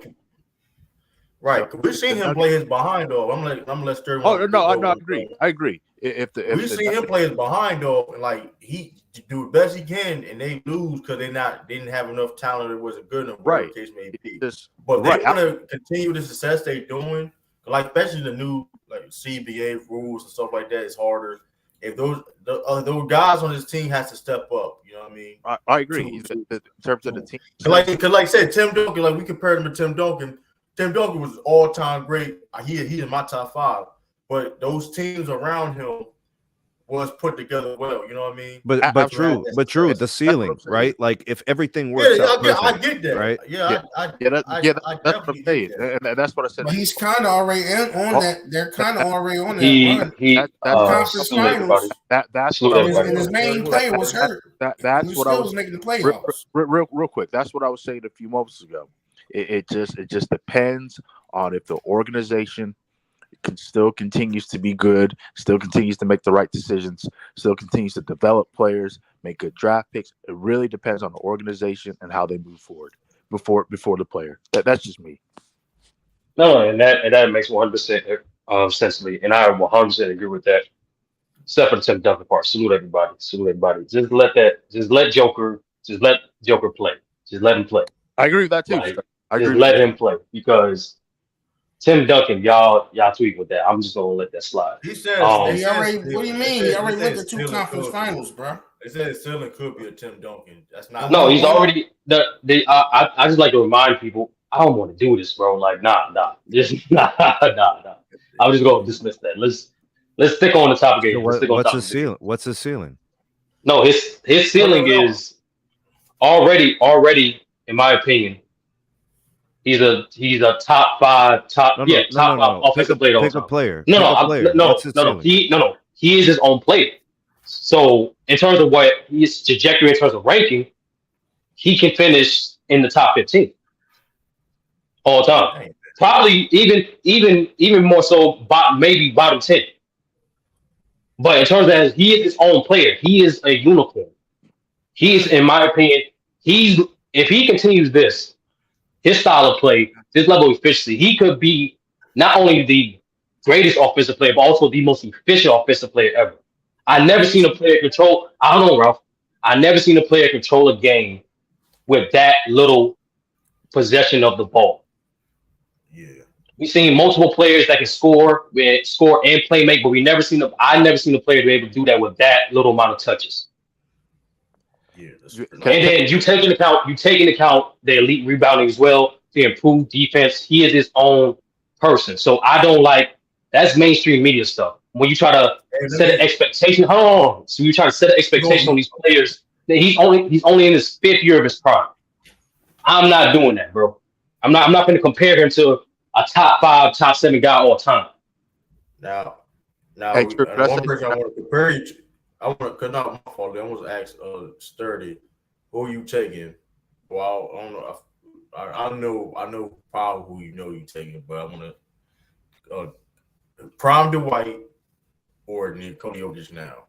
Right, we've seen him play his behind off. I'm gonna let Sterling. Oh no, I agree. We've seen him play his behind off, and like he do the best he can, and they lose because didn't have enough talent. It wasn't good enough. Right, case may be. But they want to continue the success they're doing, like especially the new CBA rules and stuff like that. It's harder. If those guys on this team has to step up, you know what I mean? I agree. In terms of the team, like I said, Tim Duncan, like we compared him to Tim Duncan. Tim Duncan was all-time great. He in my top 5. But those teams around him was put together well. You know what I mean? But true. The ceiling, right? Like if everything works out perfect, I get that, right? That's what I'm saying, and that's what I said. But he's kind of already on that. They're kind of already on that. Conference finals. That's what I was saying. And his main player was hurt. That's what I was making the playoffs. Real quick. That's what I was saying a few moments ago. It just depends on if the organization still continues to be good, still continues to make the right decisions, still continues to develop players, make good draft picks. It really depends on the organization and how they move forward before the player. That's just me. No, and that makes 100% sense to me, and I 100% agree with that. except for the Tim Duncan part. Salute everybody. Salute everybody. Just let Joker play. Just let him play. I agree with that too. Like, I agree just with let you. him play because Tim Duncan, y'all tweet with that. I'm just gonna let that slide. He said, what do you mean? He already went to 2 conference finals, bro. They said it still could be a Tim Duncan. That's not. No, he's already. I just like to remind people. I don't want to do this, bro. Like, nah. Just nah. I'm just gonna dismiss that. Let's stick on the topic. So what's his ceiling? What's his ceiling? No, his ceiling is already, in my opinion. He's a top five offensive player. Pick a player. No. He is his own player. So in terms of what his trajectory in terms of ranking, he can finish in the top 15 all time. Probably even more so, maybe bottom 10. But in terms of he is his own player, he is a unicorn. He is, in my opinion, if he continues this, his style of play, his level of efficiency, he could be not only the greatest offensive player, but also the most efficient offensive player ever. I never seen a player control. I don't know, Ralph. I never seen a player control a game with that little possession of the ball. Yeah, we've seen multiple players that can score and play make, but I never seen a player be able to do that with that little amount of touches. Yeah, and then you take into account the elite rebounding as well, the improved defense. He is his own person. So I don't like that's mainstream media stuff. When you try to set an expectation, so you try to set an expectation on these players that he's only in his 5th year of his prime. I'm not doing that, bro. I'm not going to compare him to a top 5, top 7 guy all time. Now, one person I want to compare you to. I want to not my fault. I almost asked Sturdy, who you taking? Well, I don't know. I know probably who you taking, but I want to prime Dwight or Nikola Jokic now,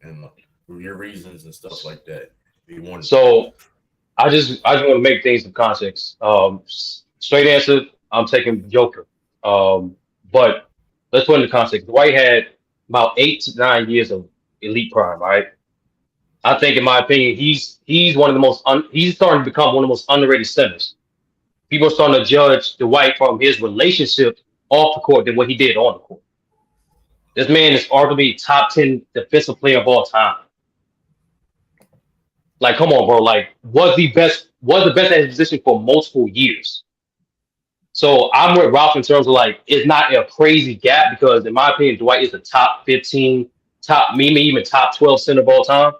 and your reasons and stuff like that. So I just want to make things in context. Straight answer, I'm taking Joker. But let's put it in context. Dwight had about 8 to 9 years of elite prime, right? I think, in my opinion, he's one of the most he's starting to become one of the most underrated centers. People are starting to judge Dwight from his relationship off the court than what he did on the court. This man is arguably top 10 defensive player of all time. Like, come on, bro. Like, was the best at his position for multiple years. So I'm with Ralph in terms of, like, it's not a crazy gap because, in my opinion, Dwight is the top 15, maybe even top 12 center of all time.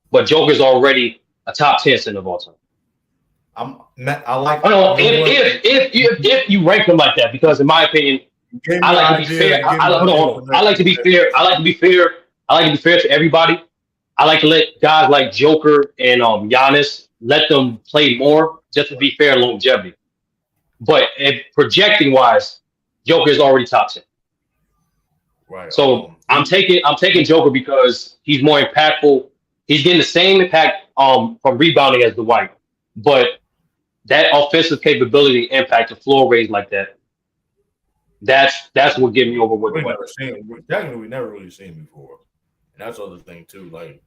But Joker's already a top 10 center of all time. I like. I don't know if you rank him like that, because in my opinion, I like to be fair. I like to be fair. I like to be fair. I like to be fair to everybody. I like to let guys like Joker and Giannis let them play more, just to be fair and longevity. But if projecting wise, Joker is already top 10. Right. So I'm taking Joker because he's more impactful. He's getting the same impact from rebounding as Dwight, but that offensive capability impact the floor raise like that. That's what getting me over with Dwight. We never really seen before, and that's the other thing too. Like,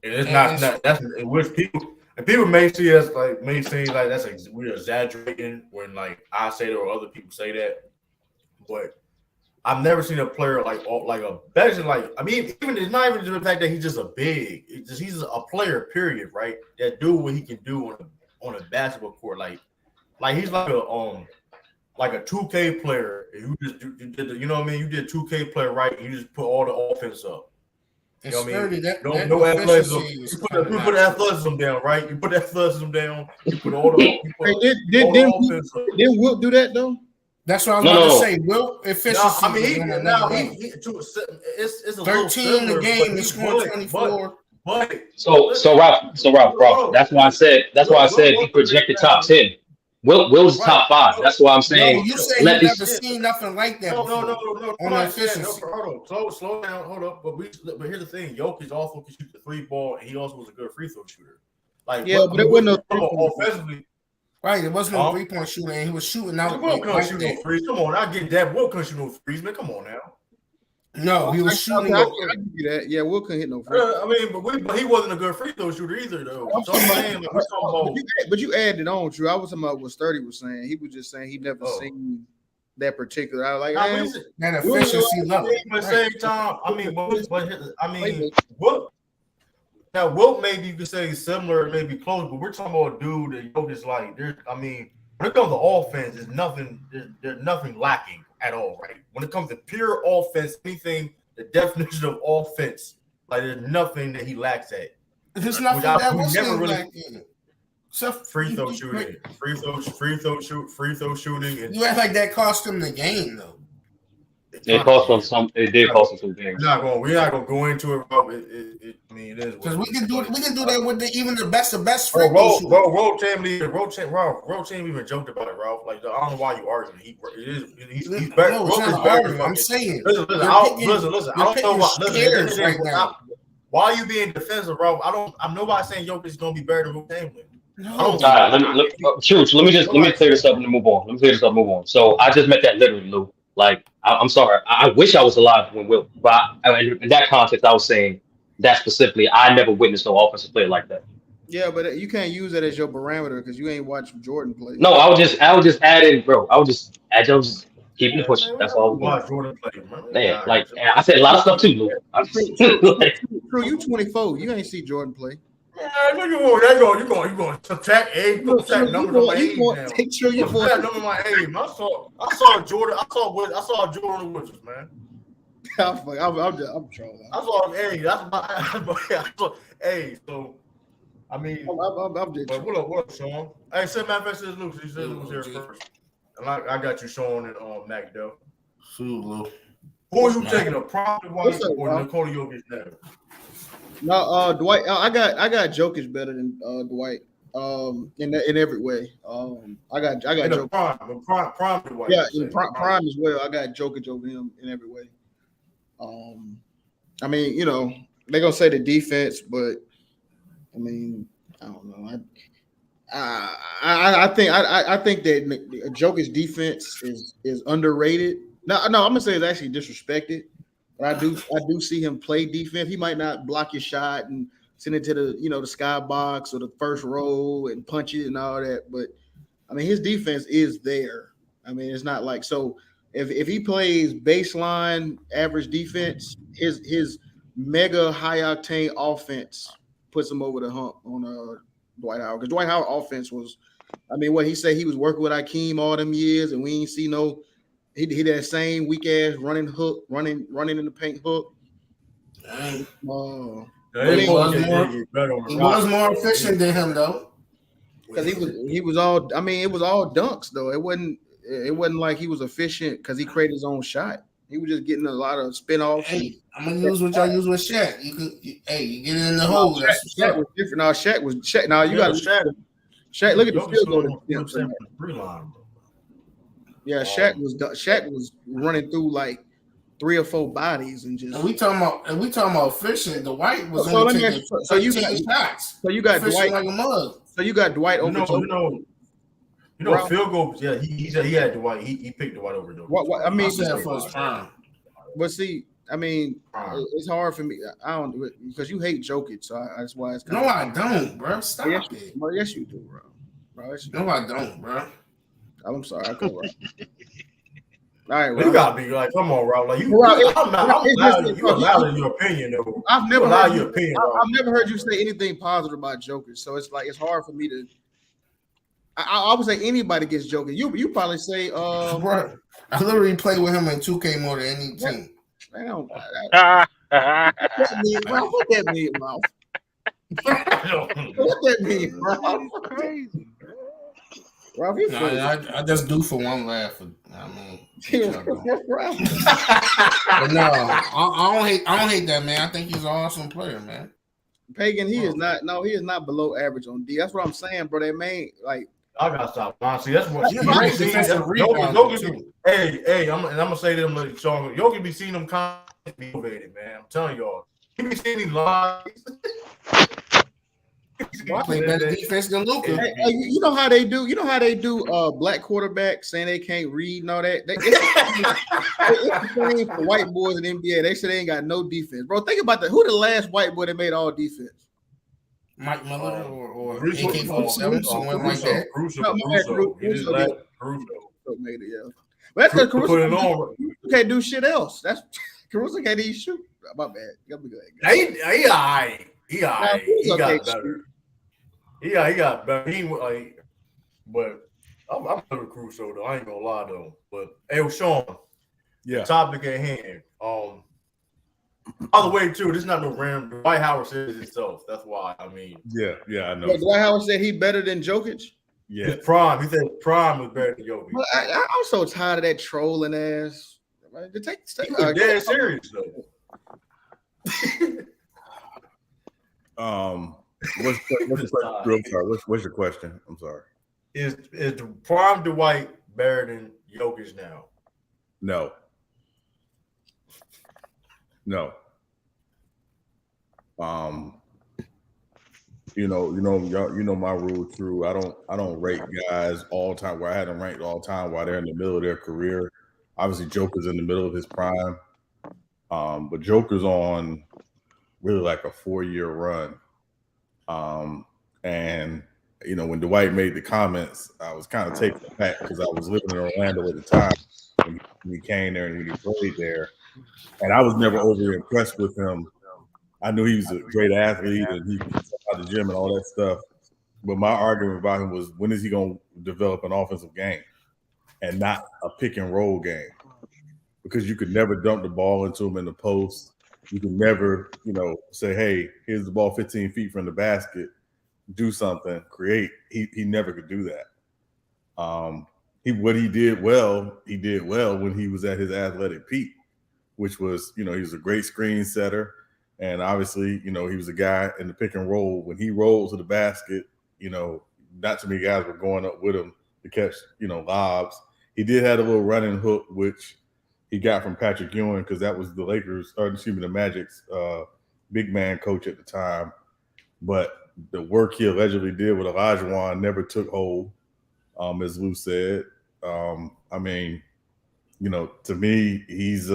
and it's not that's in which people may see us like that's we're exaggerating when like I say that or other people say that, but I've never seen a player like a better like I mean even it's not even just the fact that he's just a big he's a player period, right, that do what he can do on a basketball court, like he's like a 2K player. You just did you know what I mean, you did 2K player right and you just put all the offense up. You know what I mean? No athleticism. You put athleticism down, right? You put athleticism down. You put all the offense up. Didn't Wilt do that though? That's what I was about to say. Wilt efficiency. I mean, it's a 13 a game. He's scoring 24. So Ralph. That's why I said he projected top 10. Will's top 5. That's why I'm saying. No, you say you never seen nothing like that. No. On efficiency. Hold on. Slow down. Hold up. But here's the thing. Jokic also can shoot the 3 ball, and he also was a good free throw shooter. Like, yeah, but it wasn't offensively. Right, it wasn't no 3-point shooter, and he was shooting out. Will couldn't shoot no threes. Come on, I get that. Will couldn't shoot no threes, man. Come on now. No, he was shooting. I give you that. Yeah, Will couldn't hit no free. I mean, but he wasn't a good free throw shooter either, though. So I'm saying, like, we're talking about. But you added on, True. I was talking about what Sturdy was saying. He was just saying he never seen that particular. I was like, that efficiency level. But at the same time, I mean, what? Now, Wilt maybe you could say similar, maybe close, but we're talking about a dude that Jokic like. I mean, when it comes to offense, there's nothing lacking at all, right? When it comes to pure offense, anything, the definition of offense, like there's nothing that he lacks at. There's nothing that was never really lacking. Free throw shooting, and you act like that cost him the game, though. It cost him some. It did cost him some games. We're not gonna go into it, bro. I mean, it is because we can do that with even the best of best. Roll Champ even joked about it, Ralph. Like, I don't know why you arguing. He's better. No, it's not arguing. I'm saying. Listen. I don't know why. Listen, right now. Why are you being defensive, Ralph? I'm nobody saying Jokic is gonna be better than Will Chamberlain. No. All right, let me clear this up and move on. So I just meant that literally, Lou. Like, I'm sorry. I wish I was alive when Will, but in that context, I was saying that specifically. I never witnessed no offensive player like that. Yeah, but you can't use that as your parameter because you ain't watched Jordan play. No, I would just add in, bro. I was just keeping the push. That's all. Watch Jordan play, man. Like I said a lot of stuff too, Lou. True, you 24. You ain't see Jordan play. Yeah, you're going to subtract age, subtract numbers on my age now. Subtract numbers on my age. I saw Jordan. I saw Jordan on the Wizards, man. I'm trolling. I saw age. That's my age. So, I mean, I'm just. But what up, Sean? Hey, send manifest is Luke. He said it was here first, and I got you, Sean and Mac Dell. Shoot, Luke. Who are you taking, a prompt or Nikola Jokic now? No, Dwight. I got Jokic better than Dwight. In every way. I got Jokic. Prime Dwight. Yeah, in prime as well. I got Jokic over him in every way. I mean, you know, they're gonna say the defense, but I mean, I don't know. I think that Jokic's defense is underrated. No, I'm gonna say it's actually disrespected. But I do see him play defense. He might not block your shot and send it to the the skybox or the first row and punch it and all that. But I mean, his defense is there. I mean, it's not like so. If he plays baseline average defense, his mega high octane offense puts him over the hump on Dwight Howard. Because Dwight Howard offense was, I mean, what he said he was working with Hakeem all them years, and we ain't see no. He did that same weak ass running hook, running in the paint hook. He was more efficient than him though. Because he was all. I mean, it was all dunks though. It wasn't like he was efficient because he created his own shot. He was just getting a lot of spin-offs. Hey, I'm gonna use what y'all use with Shaq. You get it in the hole. Shaq was different. No, Shaq was Shaq. Now you got Shaq. Look at the field goal. Yeah, Shaq was running through like 3 or 4 bodies and just. And we talking about efficient. The White was only taking shots. So you got Dwight like a mug. So you got Dwight over. Field goals. Yeah, he had Dwight. He picked Dwight over though. What I mean, for his prime. But see, I mean, it's hard for me. I don't do it because you hate Jokic, so that's why it's. No, I don't, bro. Stop it. Well, yes, you do, bro. No, I don't, bro. I'm sorry. I go right. All right, Rob. You gotta be like, come on, Rob. Like you, you're allowed in your opinion, though. I've never heard you say anything positive about Jokic, so it's like it's hard for me to. I would say anybody gets Jokic. You probably say, bro. I literally play with him in 2K more than any team. What that mean, Ralph? What that mean, Ralph? Crazy. Ralph, I just do for one laugh. I mean, but no, I don't hate that, man. I think he's an awesome player, man. Pagan, he is not. No, he is not below average on D. That's what I'm saying, bro. That man, like, I gotta stop. Honestly, that's what. Hey, I'm gonna say to them, Sean, Jokic be seeing them constantly motivated, man. I'm telling y'all, he be seeing these lies. Play better defense than Luka. Hey, you know how they do. You know how they do. Black quarterbacks saying they can't read and all that. It's the same for white boys in the NBA. They say they ain't got no defense, bro. Think about that. Who the last white boy that made all defense? Mike Miller or AK-47, someone like that. Caruso made it, yeah. But that's because Caruso can't do shit else. That's Caruso can't even shoot. My bad. You gotta be good. He all right. He got better. He got better. He like, but I'm better Caruso though. I ain't gonna lie though. But hey, Sean, the topic at hand. By the way, too, this is not no random. Dwight Howard says himself. That's why. I mean, yeah, I know. Dwight Howard said he better than Jokic. Yeah, his prime. He said prime was better than Jokic. Well, I'm so tired of that trolling ass. Take dead serious though. What's your question? I'm sorry. Is the prime Dwight better than Jokic now? No. You know my rule true. I don't rate guys all time where I had them ranked all time while they're in the middle of their career. Obviously, Joker's in the middle of his prime, but Joker's on really like a 4-year run. And when Dwight made the comments, I was kind of taken aback because I was living in Orlando at the time when he came there and when he played there, and I was never overly impressed with him. I knew he was a great athlete and he could out the gym and all that stuff. But my argument about him was, when is he going to develop an offensive game and not a pick and roll game? Because you could never dump the ball into him in the post. You can never, say, hey, here's the ball 15 feet from the basket, do something, create. He never could do that. What he did well when he was at his athletic peak, which was, he was a great screen setter. And obviously, he was a guy in the pick and roll. When he rolled to the basket, not too many guys were going up with him to catch, lobs. He did have a little running hook, which he got from Patrick Ewing, because that was the Magic's big man coach at the time. But the work he allegedly did with Olajuwon never took hold, as Lou said. To me, he's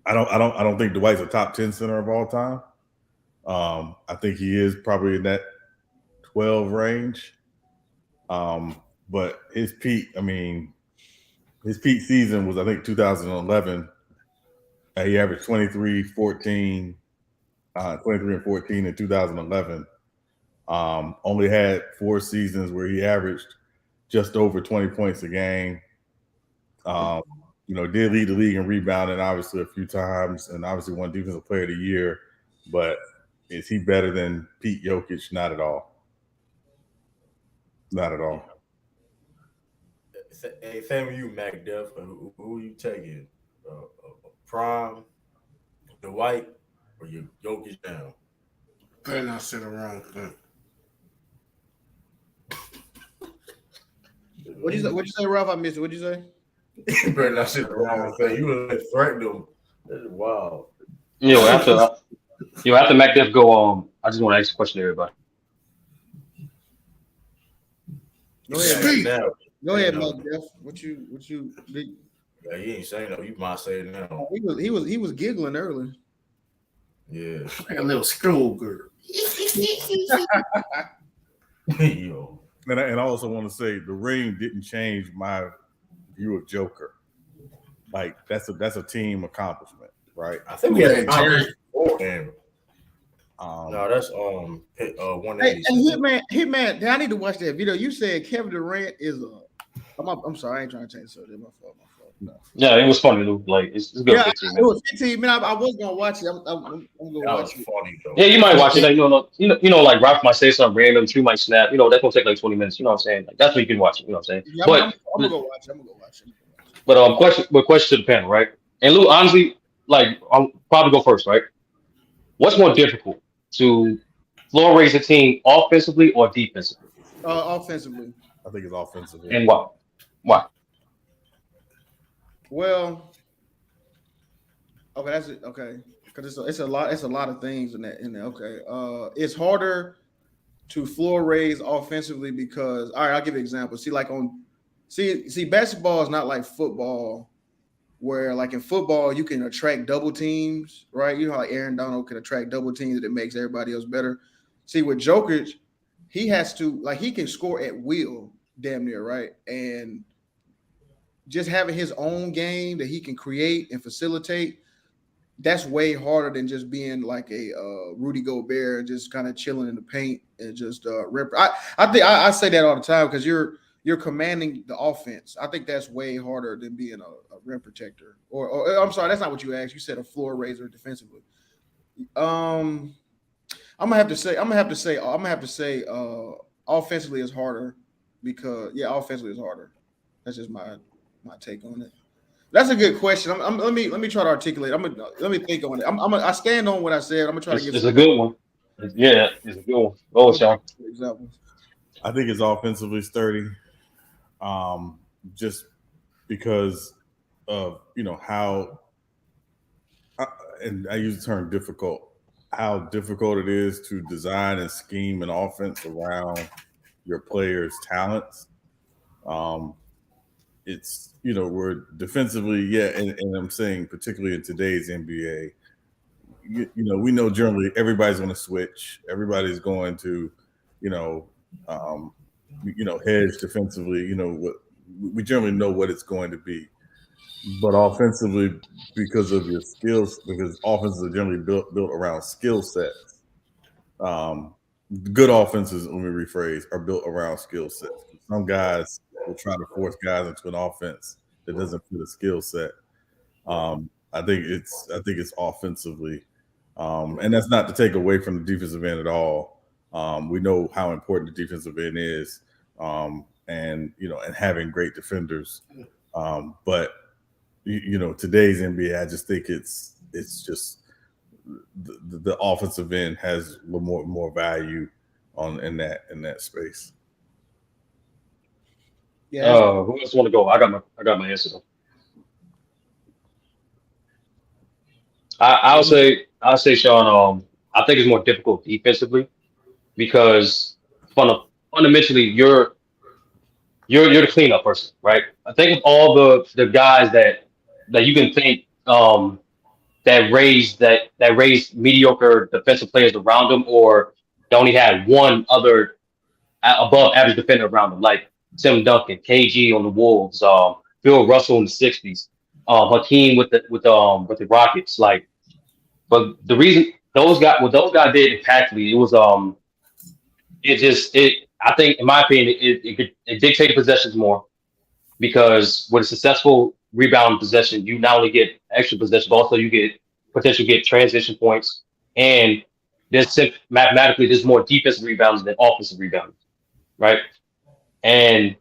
I don't think Dwight's a top 10 center of all time. I think he is probably in that 12 range. But his peak season was, I think, 2011. He averaged 23 and 14 in 2011. Only had 4 seasons where he averaged just over 20 points a game. Did lead the league in rebounding, obviously, a few times, and obviously won Defensive Player of the Year. But is he better than Pete Jokic? Not at all. Not at all. Hey, same with you, Mac Duff. Who are you taking? Prime, Dwight, or your Jokic down? Better not sit around. What'd you say, Ralph? I missed it. What'd you say? You better not sit around. You would threaten them. That's wild. After Mac Duff go, I just want to ask a question to everybody. Go ahead, Mac Duff. What you did? Yeah, he ain't saying no. You might say it now. He was giggling earlier. Yeah, like a little school girl. Yo. And I also want to say the ring didn't change my view of Joker. Like that's a team accomplishment, right? I think we had Terry before him. No, that's 180. Hey, Hitman, I need to watch that video. You said Kevin Durant is a. I'm sorry, I ain't trying to change the subject. My fault. No. Yeah, it was funny. Like it's good. Yeah, 15 minutes. it was 15 minutes. I was gonna watch it. I'm gonna watch it. Funny though. Yeah, you might watch it. Like, like Ralph might say something random. True might snap. That's gonna take like 20 minutes. You know what I'm saying? Like that's what you can watch it. You know what I'm saying? Yeah, but I'm gonna go watch it. But question to the panel, right? And Lou, honestly, like I'll probably go first, right? What's more difficult, to floor raise a team offensively or defensively? Offensively. I think it's offensively. And why? Why? Well, okay, that's it. Okay, because it's a lot of things in that. Okay, it's harder to floor raise offensively because all right, I'll give you an example. See, basketball is not like football, where like in football you can attract double teams, right? You know, like Aaron Donald can attract double teams that makes everybody else better. See, with Jokic, he has to like he can score at will, damn near, right? And just having his own game that he can create and facilitate, that's way harder than just being like a Rudy Gobert and just kind of chilling in the paint and just rip. I think I say that all the time because you're commanding the offense. I think that's way harder than being a rim protector. Or I'm sorry, that's not what you asked. You said a floor raiser defensively. I'm gonna have to say offensively is harder because offensively is harder. That's just my take on it. That's a good question. Let me try to articulate. Let me think on it. I stand on what I said. I'm gonna try to give. It's a good one. Yeah, it's a good one. Go, Sean. Examples. I think it's offensively sturdy, just because of how, and I use the term difficult. How difficult it is to design and scheme an offense around your players' talents. It's we're defensively, and I'm saying particularly in today's NBA, we know generally everybody's going to switch, everybody's going to, hedge defensively. We generally know what it's going to be, but offensively, because of your skills, because offenses are generally built around skill sets. Good offenses, let me rephrase, are built around skill sets. Some guys will try to force guys into an offense that doesn't fit a skill set. I think it's offensively, and that's not to take away from the defensive end at all. We know how important the defensive end is, and having great defenders. But today's NBA, I just think it's just the offensive end has a little more value in that space. Yeah. Who else want to go? I got my answer though. I'll say, Sean. I think it's more difficult defensively because fundamentally you're the cleanup person, right? I think of all the guys that you can think that raised mediocre defensive players around them, or they only had one other above average defender around them, like Tim Duncan, KG on the Wolves, Bill Russell in the '60s, Hakeem with the Rockets. Like, but the reason those guys did impactfully, it was I think in my opinion it dictated possessions more because with a successful rebound possession, you not only get extra possessions, but also you get potential get transition points, and mathematically there's more defensive rebounds than offensive rebounds, right? And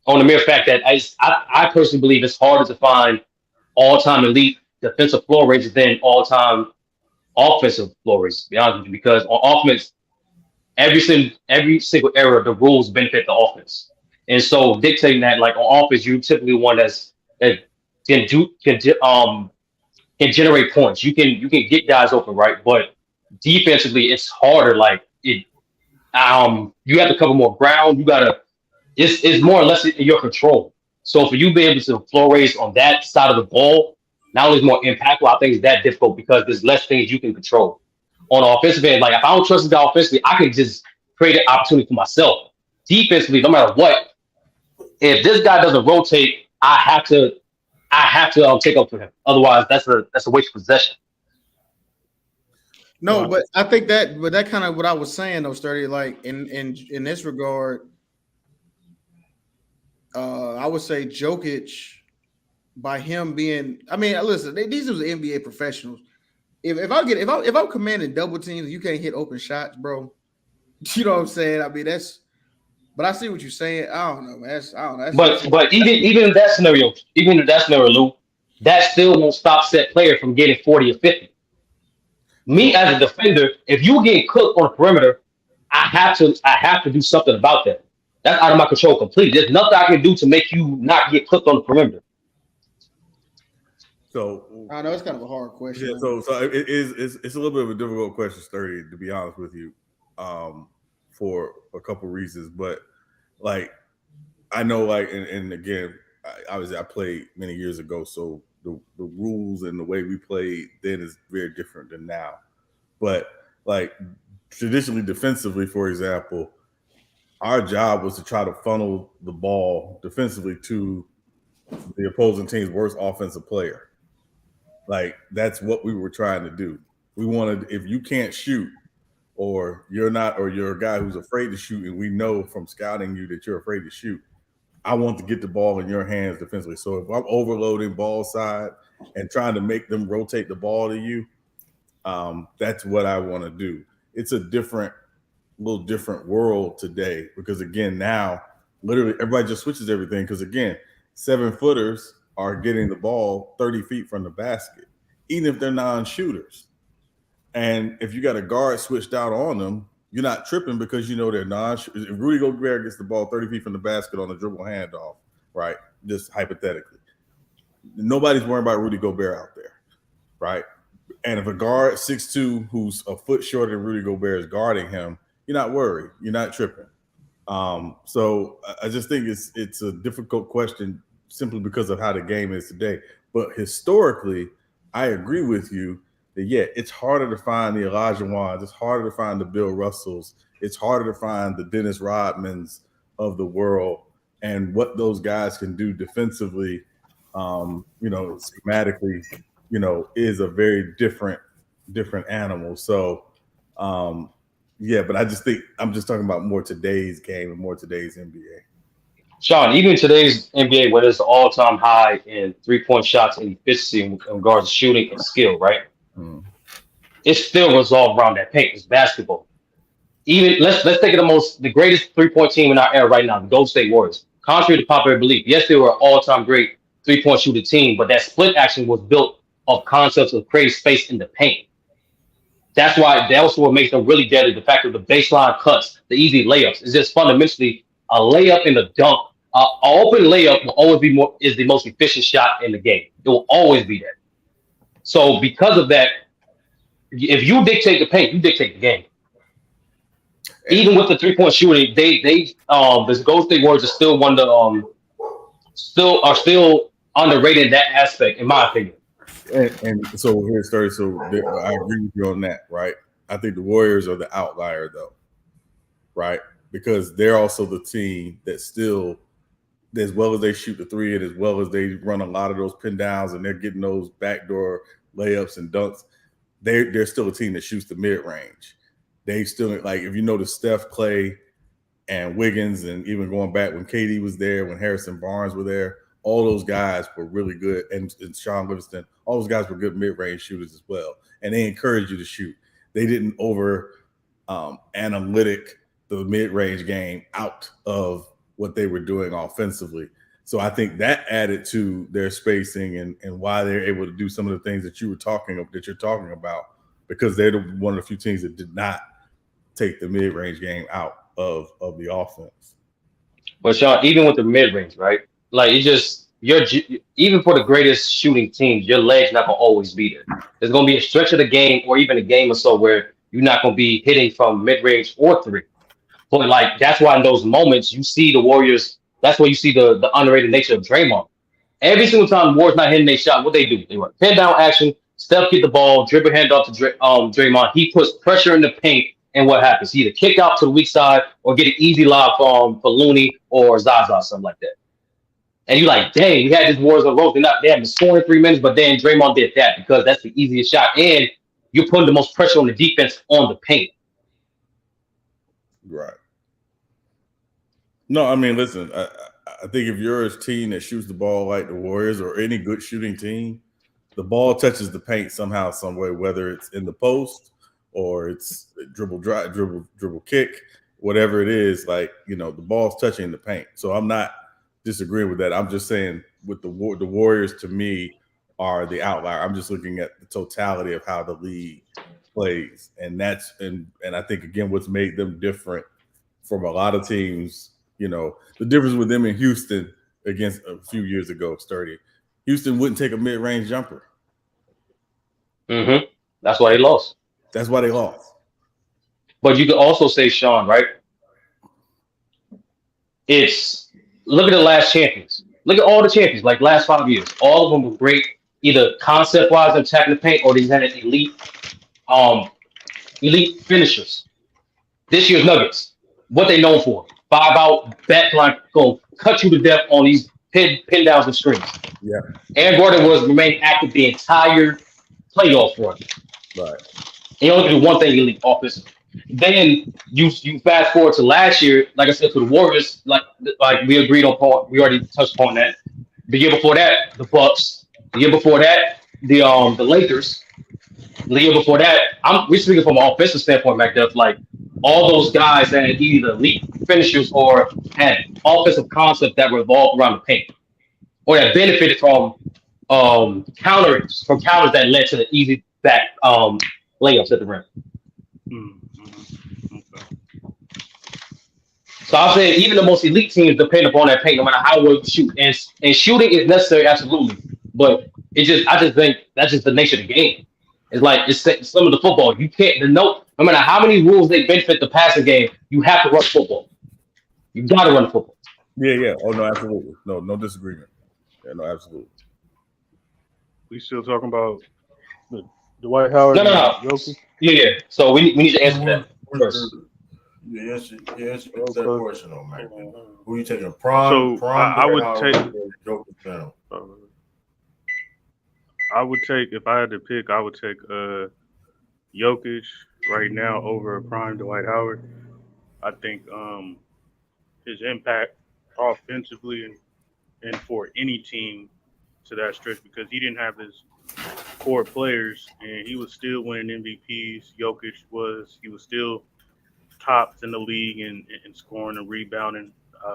on the mere fact that I personally believe it's harder to find all-time elite defensive floor raisers than all-time offensive floor raisers, to be honest with you, because on offense, every single era, the rules benefit the offense. And so dictating that, like on offense, you typically one that can generate points. You can get guys open, right? But defensively, it's harder. Like you have to cover more ground. It's more or less in your control. So for you to be able to floor raise on that side of the ball, not only is more impactful, I think it's that difficult because there's less things you can control. On the offensive end, like if I don't trust this guy offensively, I can just create an opportunity for myself. Defensively, no matter what, if this guy doesn't rotate, I have to take up for him. Otherwise, that's a waste of possession. No, but I think that kind of what I was saying though, Sturdy. Like in this regard, I would say Jokic, by him being, I mean, listen, these are NBA professionals. If I'm commanding double teams and you can't hit open shots, bro, you know what I'm saying? I mean, but I see what you're saying. I don't know, man. I don't know. But even in that scenario, Lou, that still won't stop set player from getting 40 or 50. Me as a defender, if you get cooked on the perimeter, I have to do something about that. That's out of my control completely. There's nothing I can do to make you not get cooked on the perimeter. So I know it's kind of a hard question. Yeah, so it's a little bit of a difficult question, Sturdy, to be honest with you. for a couple reasons, but like I know, like, and again, obviously I played many years ago, so the rules and the way we played then is very different than now. But like traditionally defensively, for example, our job was to try to funnel the ball defensively to the opposing team's worst offensive player. Like that's what we were trying to do. We wanted, if you can't shoot, or you're not, or you're a guy who's afraid to shoot, and we know from scouting you that you're afraid to shoot, I want to get the ball in your hands defensively. So if I'm overloading ball side and trying to make them rotate the ball to you, that's what I want to do. It's a little different world today because again, now literally everybody just switches everything because again, 7-footers are getting the ball 30 feet from the basket, even if they're non-shooters. And if you got a guard switched out on them, you're not tripping because you know they're non-shooters. If Rudy Gobert gets the ball 30 feet from the basket on a dribble handoff, right? Just hypothetically, nobody's worrying about Rudy Gobert out there, right? And if a guard 6'2", who's a foot shorter than Rudy Gobert is guarding him, you're not worried. You're not tripping. So I just think it's a difficult question simply because of how the game is today. But historically, I agree with you that, yeah, it's harder to find the Elijah Wans. It's harder to find the Bill Russells. It's harder to find the Dennis Rodmans of the world and what those guys can do defensively, schematically, is a very different animal. So, yeah, but I just think I'm just talking about more today's game and more today's NBA. Sean, even today's NBA, where it's the all-time high in three-point shots and efficiency in regards to shooting and skill, right? It's still resolved around that paint. It's basketball. Even let's take it the greatest three-point team in our era right now, the Golden State Warriors. Contrary to popular belief, yes, they were an all-time great three-point shooting team, but that split action was built of concepts of creating space in the paint. That's also what makes them really deadly. The fact of the baseline cuts, the easy layups, is just fundamentally a layup in the dunk. An open layup will always be is the most efficient shot in the game. It will always be that. So because of that, if you dictate the paint, you dictate the game. Even with the three-point shooting, the Golden State Warriors are still one of the still underrated in that aspect, in my opinion. And so here's 30. So I agree with you on that, right? I think the Warriors are the outlier, though, right? Because they're also the team that still, as well as they shoot the three and as well as they run a lot of those pin downs and they're getting those backdoor layups and dunks, they're still a team that shoots the mid range. They still, like, if you notice Steph, Clay, and Wiggins, and even going back when KD was there, when Harrison Barnes were there, all those guys were really good, and Sean Livingston, all those guys were good mid-range shooters as well, and they encouraged you to shoot. They didn't analytic the mid-range game out of what they were doing offensively. So I think that added to their spacing and why they're able to do some of the things that you're talking about, because they're one of the few teams that did not take the mid-range game out of the offense. But Sean, even with the mid-range, right? Like even for the greatest shooting teams, your legs not gonna always be there. There's gonna be a stretch of the game, or even a game or so, where you're not gonna be hitting from mid-range or three. But like that's why in those moments you see the Warriors. That's where you see the underrated nature of Draymond. Every single time the Warriors not hitting their shot, what they do? They run pin down action. Steph get the ball, dribble hand off to Draymond. He puts pressure in the paint, and what happens? He either kick out to the weak side or get an easy lob for Looney or Zaza, something like that. And you're like, dang, we had this Warriors on road. They haven't scored in 3 minutes, but then Draymond did that because that's the easiest shot. And you're putting the most pressure on the defense on the paint. Right. No, I mean, listen, I think if you're a team that shoots the ball like the Warriors or any good shooting team, the ball touches the paint somehow, some way, whether it's in the post or it's dribble kick, whatever it is, like, the ball's touching the paint. So I'm not disagreeing with that. I'm just saying with the Warriors, to me, are the outlier. I'm just looking at the totality of how the league plays. And and I think, again, what's made them different from a lot of teams, the difference with them in Houston against a few years ago, Sturdy. Houston wouldn't take a mid-range jumper. That's why they lost. That's why they lost. But you could also say, Sean, right? it's look at the last champions. Look at all the champions, like last 5 years. All of them were great, either concept wise and attacking the paint, or they had elite finishers. This year's Nuggets, what they known for: 5-out, backline, go cut you to death on these pin downs and screens. Yeah. Aaron Gordon was remained active the entire playoff run. Right. He only could do one thing: elite offensively. Then you fast forward to last year, like I said, to the Warriors, like we agreed on. We already touched upon that. The year before that, the Bucks. The year before that, the Lakers. The year before that, we're speaking from an offensive standpoint, McDuff. Like all those guys that had either elite finishers or had offensive concepts that revolved around the paint, or that benefited from counters that led to the easy back layups at the rim. So I'm saying even the most elite teams depend upon that paint, no matter how well you shoot. And shooting is necessary, absolutely. But I just think that's just the nature of the game. It's like it's some of the football. You can't no matter how many rules they benefit the passing game, you have to run football. You gotta run football. Yeah. Oh no, absolutely. No disagreement. Yeah, no, absolutely. We still talking about the Dwight Howard? No. Jokic? Yeah. So we need to answer that first. Yes, that question on man. Who you taking? Prime? I would take. Jokic. I would take, if I had to pick, I would take Jokic right now over prime Dwight Howard. I think his impact offensively and for any team to that stretch, because he didn't have his core players and he was still winning MVPs. Jokic was still tops in the league in scoring and rebounding,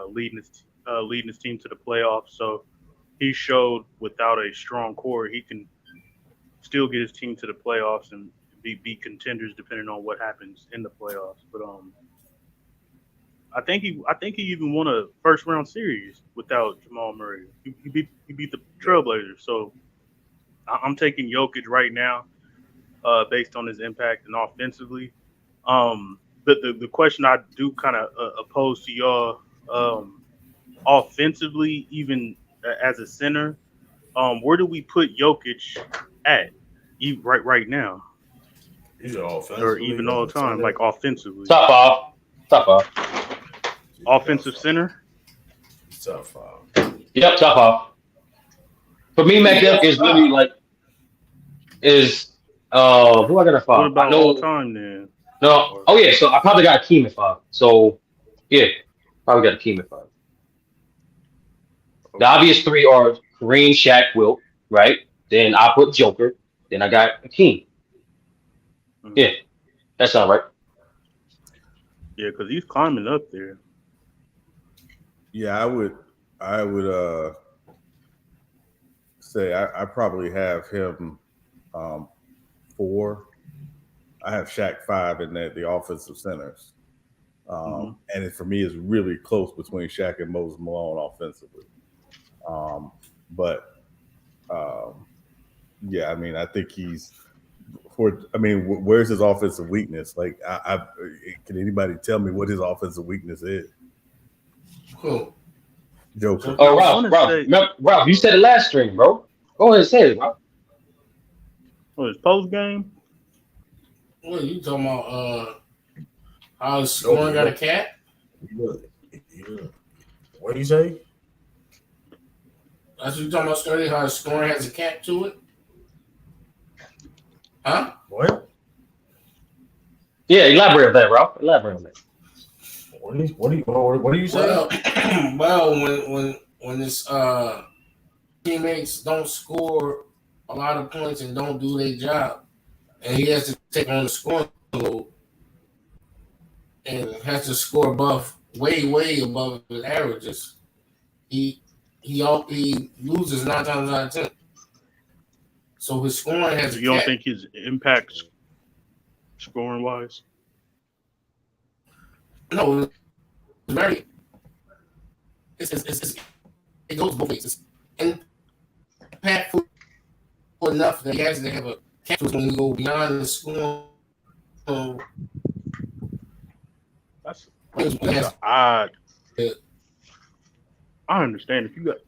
leading his team to the playoffs. So he showed without a strong core, he can still get his team to the playoffs and be contenders depending on what happens in the playoffs. But I think he even won a first round series without Jamal Murray. He beat the Trailblazers. So I'm taking Jokic right now, based on his impact and offensively. The question I do kind of oppose to y'all, offensively, even as a center, where do we put Jokic at right now? He's offensive, or even all the time, like offensively. Top five. Offensive center. Top five. Yep, top five. For me, McDuff is really like who I got at 5? What about all time then? No. Oh yeah, so I probably got Akeem at 5. So yeah, probably got Akeem at 5. The obvious 3 are Kareem, Shaq, Wilt, right? Then I put Joker. Then I got Akeem. Yeah, that sounds right. Yeah, because he's climbing up there. Yeah, I would say I probably have him 4. I have Shaq 5 in the offensive centers. And for me, it's really close between Shaq and Moses Malone offensively. Yeah, I mean, I think where's his offensive weakness? Like, can anybody tell me what his offensive weakness is? Cool. Joker. Oh, Rob, you said it last stream, bro. Go ahead and say it, Rob. What, his post game? What are you talking about? How his scoring got a cap? Yeah. What do you say? That's what you're talking about, Scotty? How his scoring has a cap to it? Huh? What? Yeah, elaborate on that, Rob. Elaborate on that. What do you say? Well, when his teammates don't score a lot of points and don't do their job, and he has to take on the scoring load and has to score way above his averages, he loses 9 times out of 10. So his scoring has. You don't think his impact scoring wise? No, it's very. It goes both ways. It's impactful enough that he has to have a catch when you go beyond the score. That's odd. I understand if you got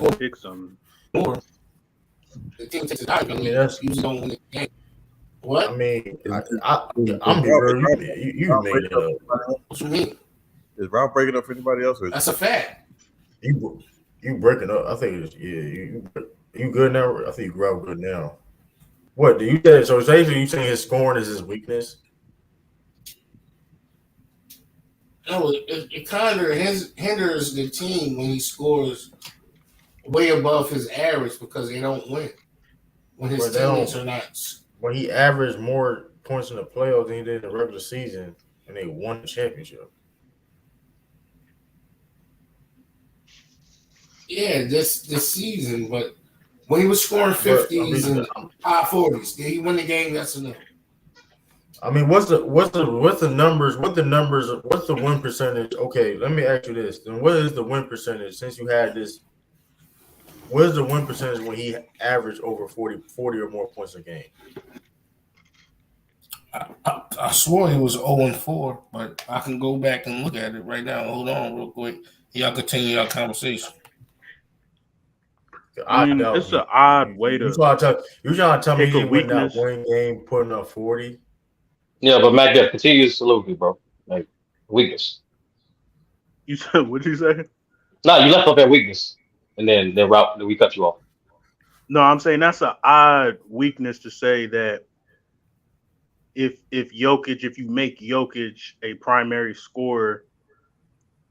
to pick something. Or the team takes it out. I mean, that's you don't win the game. What? I mean, I'm be real. You made it up. What you mean? Is Ralph breaking up for anybody else? Or That's a fact. You breaking up. I think it's you good now? I think you grow good now. What do you say? So basically you saying his scoring is his weakness? No, it kind of hinders the team when he scores way above his average because they don't win. When his teammates are not. When he averaged more points in the playoffs than he did in the regular season, and they won the championship. Yeah, this season, but when he was scoring 50s and high 40s, did he win the game? That's enough. I mean, what's the numbers? What's the win percentage? Okay, let me ask you this. Then what is the win percentage since you had this? What is the win percentage when he averaged over 40 or more points a game? I swore he was 0-4, but I can go back and look at it right now. Hold on real quick. Y'all continue your conversation. I mean, it's an odd way to. You trying to tell me he win that one game putting up 40? Yeah, but Mac, Depp continues to lose, bro. Like weakness. You said what you say? No, you left off at weakness, and then we cut you off. No, I'm saying that's an odd weakness to say that if you make Jokic a primary scorer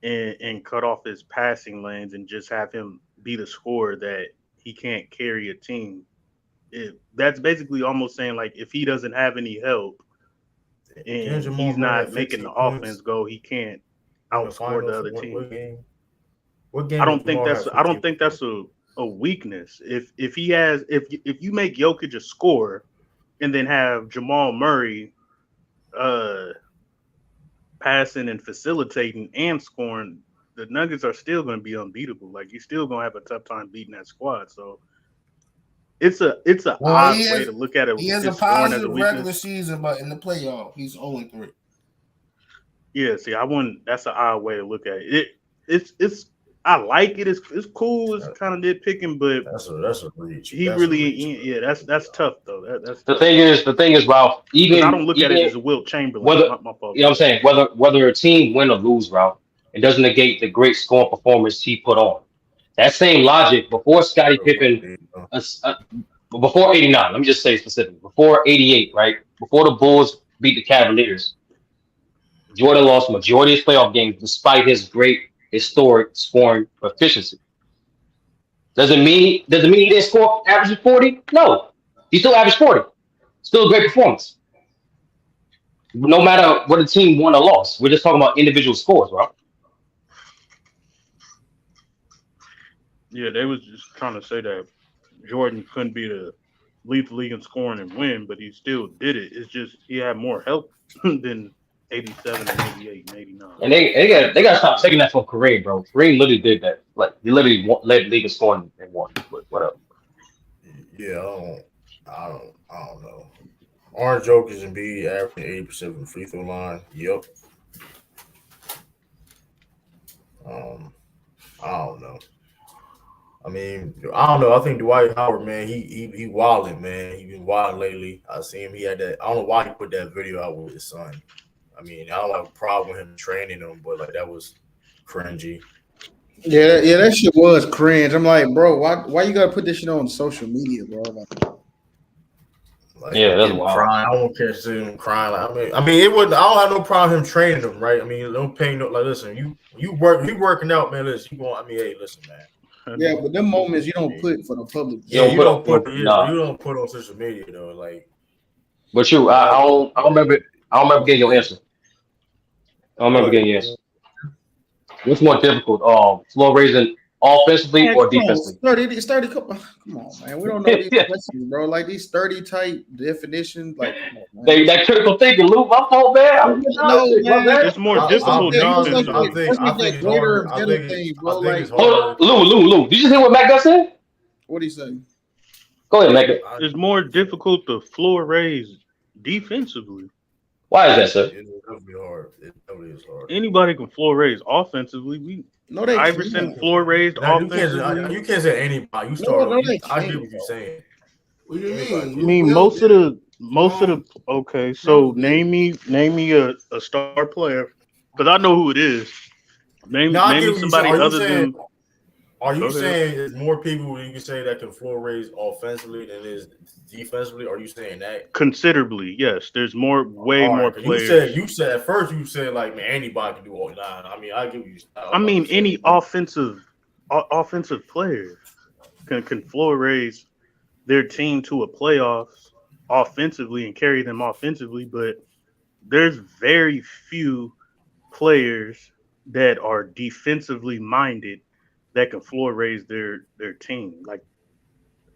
and cut off his passing lanes and just have him be the scorer, that he can't carry a team. That's basically almost saying like if he doesn't have any help and he's not making the offense go, he can't outscore the other team. What game? I don't think that's a weakness. If you make Jokic a scorer and then have Jamal Murray passing and facilitating and scoring, the Nuggets are still going to be unbeatable. Like you're still going to have a tough time beating that squad. So it's an odd way to look at it. He has a positive regular season, but in the playoff, he's 0-3. Yeah, see, that's an odd way to look at it. It's I like it. It's cool. It's kind of nitpicking, but that's a reach. That's tough though. That's the thing is, Ralph. Even I don't look at it as a Wilt Chamberlain. Whether, you know what I'm saying, whether a team win or lose, Ralph, it doesn't negate the great scoring performance he put on. That same logic before Scottie Pippen, before '89. Let me just say specifically before '88, right? Before the Bulls beat the Cavaliers, Jordan lost majority of his playoff games despite his great historic scoring efficiency. Doesn't mean he didn't score average 40? No. He still averaged 40. Still a great performance. No matter what the team won or lost. We're just talking about individual scores, right? Yeah, they was just trying to say that Jordan couldn't lead the league in scoring and win, but he still did it. It's just he had more help than 87 and 88 and 89. And they got to stop taking that from Kareem, bro. Kareem literally did that. Like he literally led the league in scoring and won. But whatever. Yeah, I don't know. Orange Jokic and B averaging 80% from the free throw line. Yep. I don't know. I mean, I don't know. I think Dwight Howard, man, he wilding, man. He been wilding lately. I see him. He had that. I don't know why he put that video out with his son. I mean, I don't have a problem with him training him, but like that was cringy. Yeah, that shit was cringe. I'm like, bro, why you gotta put this shit on social media, bro? Like, yeah, that's wild. Crying. I don't care to see him crying. Like, I mean, it wouldn't. I don't have no problem him training him, right? I mean, don't pay no. Like, listen, you working out, man. Listen, you going. I mean, hey, listen, man. Yeah, but them moments you don't put for the public. Yeah, you don't put on social media though. Like, but I don't remember. I don't remember getting your answer. What's more difficult? Floor raising offensively or defensively? 30, come on, man. We don't know these questions, bro. Like these 30 type definitions. Like, come on, man. That critical thinking, Luke. My fault, man. It's more difficult. Lou. Did you just hear what Mac got said? What did he say? Go ahead, Mac. It's more difficult to floor raise defensively. Why is that, sir? It's definitely hard. It definitely is hard. Anybody can floor raise offensively. Iverson floor raised offensively. You can't say anybody. You start. I get what you're saying. What do you mean? I mean, most of the. Okay, so name me a star player, because I know who it is. Name me somebody other than. Are you saying there's more people you can say that can floor raise offensively than is defensively? Are you saying that? Considerably, yes. There's more players. You said at first you said like, man, anybody can do all that. I mean, I give you. I mean, any offensive player can floor raise their team to a playoffs offensively and carry them offensively, but there's very few players that are defensively minded that can floor raise their team. Like,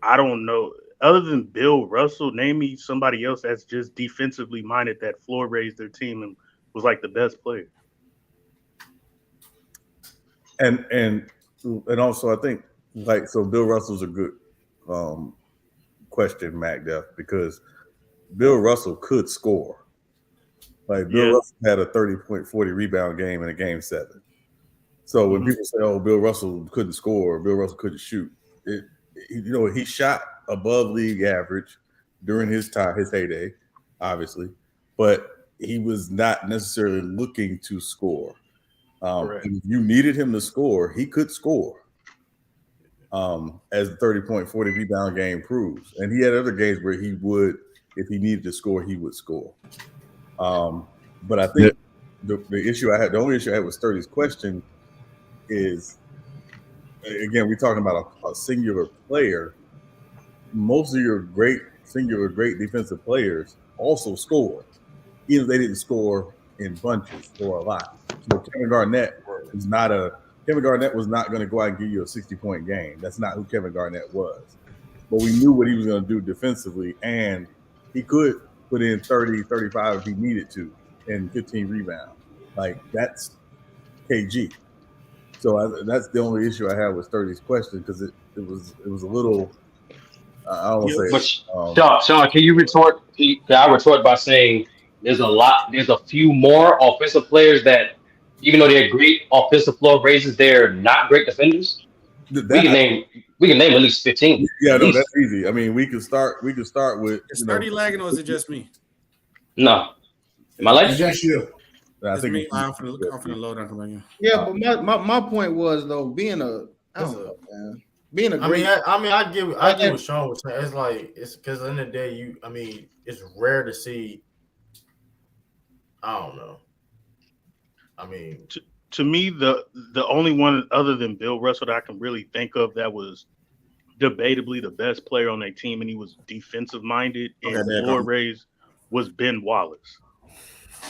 I don't know. Other than Bill Russell, name me somebody else that's just defensively minded that floor raised their team and was like the best player. And also I think so Bill Russell's a good question, Mac Def, because Bill Russell could score. Like Bill Russell had a 30-40 rebound game in a game 7. So when people say, "Oh, Bill Russell couldn't score, Bill Russell couldn't shoot," he shot above league average during his heyday, obviously, but he was not necessarily looking to score. And if you needed him to score, he could score. As the 30-40 rebound game proves, and he had other games where he would, if he needed to score, he would score. But I think the only issue I had with Sturdy's question is, again, we're talking about a singular player. Most of your great defensive players also score, even if they didn't score in bunches or a lot. So Kevin Garnett was not going to go out and give you a 60-point game. That's not who Kevin Garnett was. But we knew what he was going to do defensively, and he could put in 30, 35 if he needed to, and 15 rebounds. Like, that's KG. So that's the only issue I have with Sturdy's question, because it was a little. I don't want to say. Sean, can you retort? Can I retort by saying there's a few more offensive players that, even though they're great offensive floor raises, they're not great defenders. We can name at least 15. Yeah, no, that's easy. I mean, we can start with. Is Sturdy lagging, or is it just me? No, am I lagging? It's just you. I think me. I'm finna load on again. Yeah, but my point was, though, being a great. I get what Sean was saying. It's like, it's because at the end of the day, it's rare to see. I don't know. I mean, to me, the only one other than Bill Russell that I can really think of that was debatably the best player on their team, and he was defensive minded and floor raised, was Ben Wallace.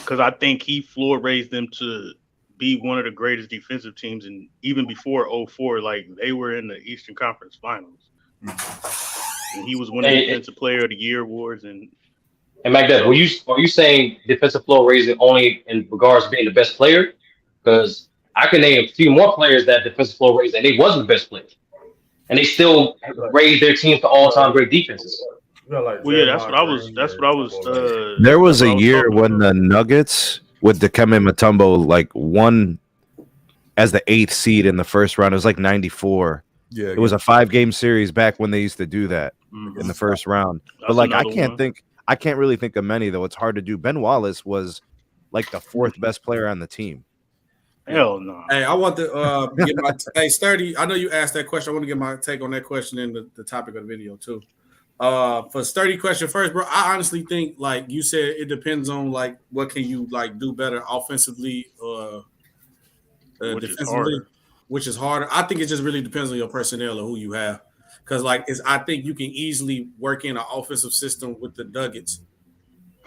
Because I think he floor raised them to be one of the greatest defensive teams, and even before 2004, like, they were in the Eastern Conference Finals, and he was winning Defensive Player of the Year awards. And Macbeth, are you saying defensive floor raising only in regards to being the best player? Because I can name a few more players that defensive floor raised and they wasn't the best player, and they still raised their team to all-time great defenses. That's what I was. There was a year when the Nuggets with Dikembe Mutombo won as the 8th seed in the first round. It was like 94. Yeah, it was a 5-game series back when they used to do that in the first round. But I can't really think of many, though. It's hard to do. Ben Wallace was like the 4th best player on the team. Hell no. Hey, I want to get my Sturdy. I know you asked that question. I want to get my take on that question in the topic of the video too. For Sturdy question first, bro. I honestly think, like you said, it depends on what can you do better offensively or defensively, which is harder. I think it just really depends on your personnel or who you have. Because I think you can easily work in an offensive system with the Nuggets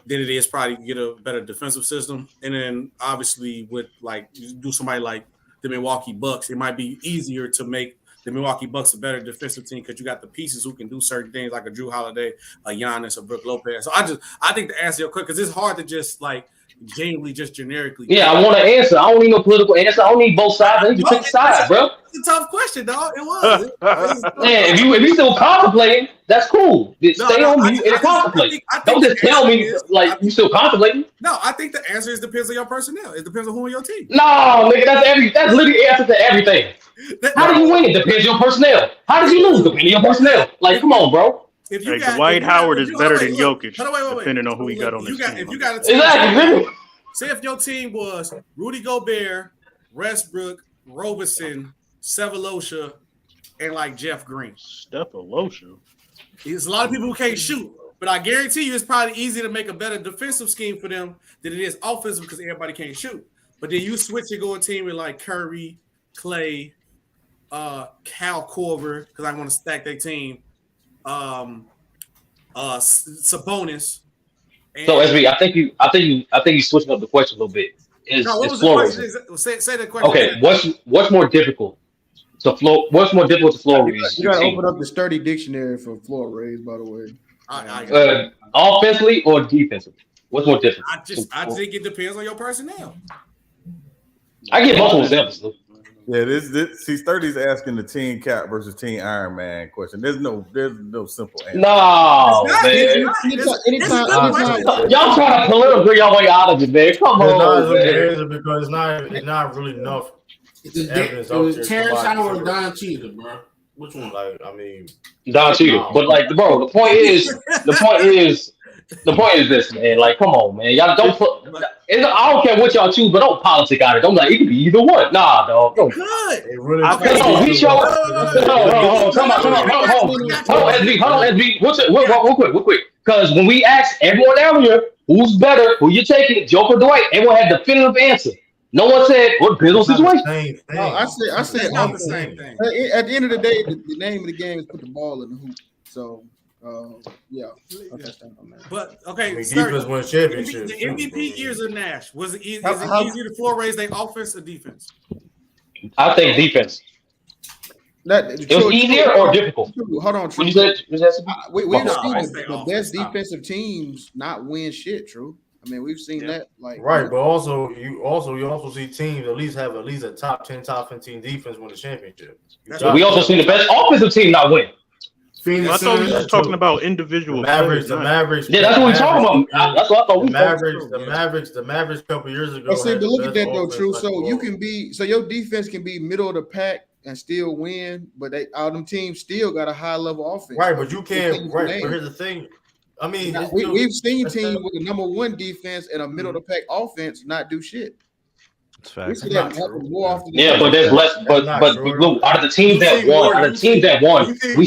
than it is probably get a better defensive system. And then obviously with you do somebody like the Milwaukee Bucks, it might be easier to make the Milwaukee Bucks a better defensive team because you got the pieces who can do certain things like a Drew Holiday, a Giannis, a Brook Lopez. So I think to answer your question, because it's hard to just genuinely just generically. Yeah, I want an answer. I don't need no political answer. I don't need both sides. I need to pick a side, bro. It's a tough question, dog. It was. Man, if you still contemplating, that's cool. Stay on mute and contemplate. Don't just tell me like you still contemplating. No, I think the answer is depends on your personnel. It depends on who on your team. No, nigga, that's literally the answer to everything. How do you win? It depends on your personnel. How did you lose? Depending on your personnel. Like, come on, bro. If you got, Dwight Howard is better than Jokic, depending on who he got on his team. If you got a team, exactly. Say if your team was Rudy Gobert, Westbrook, Roberson, Sevalosha, and like Jeff Green. Sevalosha. There's a lot of people who can't shoot, but I guarantee you it's probably easier to make a better defensive scheme for them than it is offensive because everybody can't shoot. But then you switch and go a team with like Curry, Clay, Cal Korver, because I want to stack their team. Sabonis. So SB, I think you switching up the question a little bit. What was the question? Say the question. Okay, what's more difficult to floor? What's more difficult to floor raise? You gotta open up the sturdy dictionary for floor raise, by the way. Offensively or defensively? What's more difficult? I think it depends on your personnel. I get multiple examples. Yeah, this see, 30's asking the team cap versus team Iron Man question. There's no simple answer. No, man. Y'all trying to political your way out of it, man. Come on, man. Because it's not really enough evidence. It was Terrence Howard or Don Cheadle, bro. Which one? Like, I mean, Don Cheadle. But like, bro, the point is this, man. Like, come on, man. Y'all don't put. I don't care what y'all choose, but don't politic out it. Don't like it could be either one. Nah, dog. Good. It really Hold on, SB. Real quick. Because when we asked everyone earlier, who's better, who you taking, Joke or Dwight, everyone had definitive answer. No one said what Bizzle's situation. No, I said not the same thing. At the end of the day, the name of the game is put the ball in the hoop. So. Yeah. But okay, I mean, defense wins championships. The MVP years of Nash was it easier to floor raise their offense or defense? I think defense. It was easier or difficult? Hold on, True. We've seen the best defensive teams not win shit. True. I mean, we've seen that. Like right, but you also see teams have a top 10, top 15 defense win the championship. We also seen the best offensive team not win. I thought we were talking about individual. The Mavericks. Yeah, that's what we're talking about. That's what I thought. The Mavericks a couple years ago. But look at that though, True. So you can be, your defense can be middle of the pack and still win, but all them teams still got a high level offense. Right, but you can't. Right, but here's the thing. I mean, we've seen teams with a number one defense and a middle of the pack offense not do shit. Yeah, but there's less. But out of the teams that won, we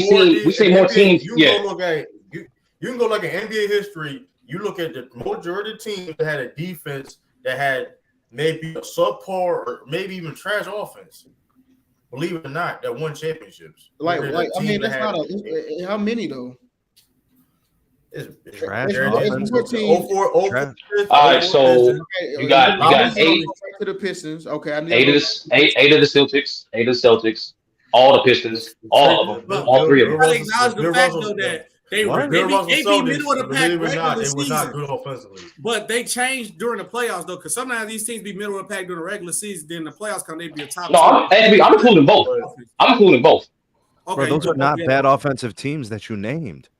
see more teams. You can go like an NBA history. You look at the majority of teams that had a defense that had maybe a subpar or maybe even trash offense. Believe it or not, that won championships. I mean, that's not how many though. Trash. All right, so you got 8 to the Pistons. Okay, 8 of the Celtics, all the Pistons, all of them, all 3 of them. I acknowledge the fact though that they be middle of the pack regular season. Was not good offensively. But they changed during the playoffs though, because sometimes these teams be middle of the pack during the regular season. Then the playoffs come, they be a top. No, I'm including both. Okay, bro, those are not bad offensive teams that you named.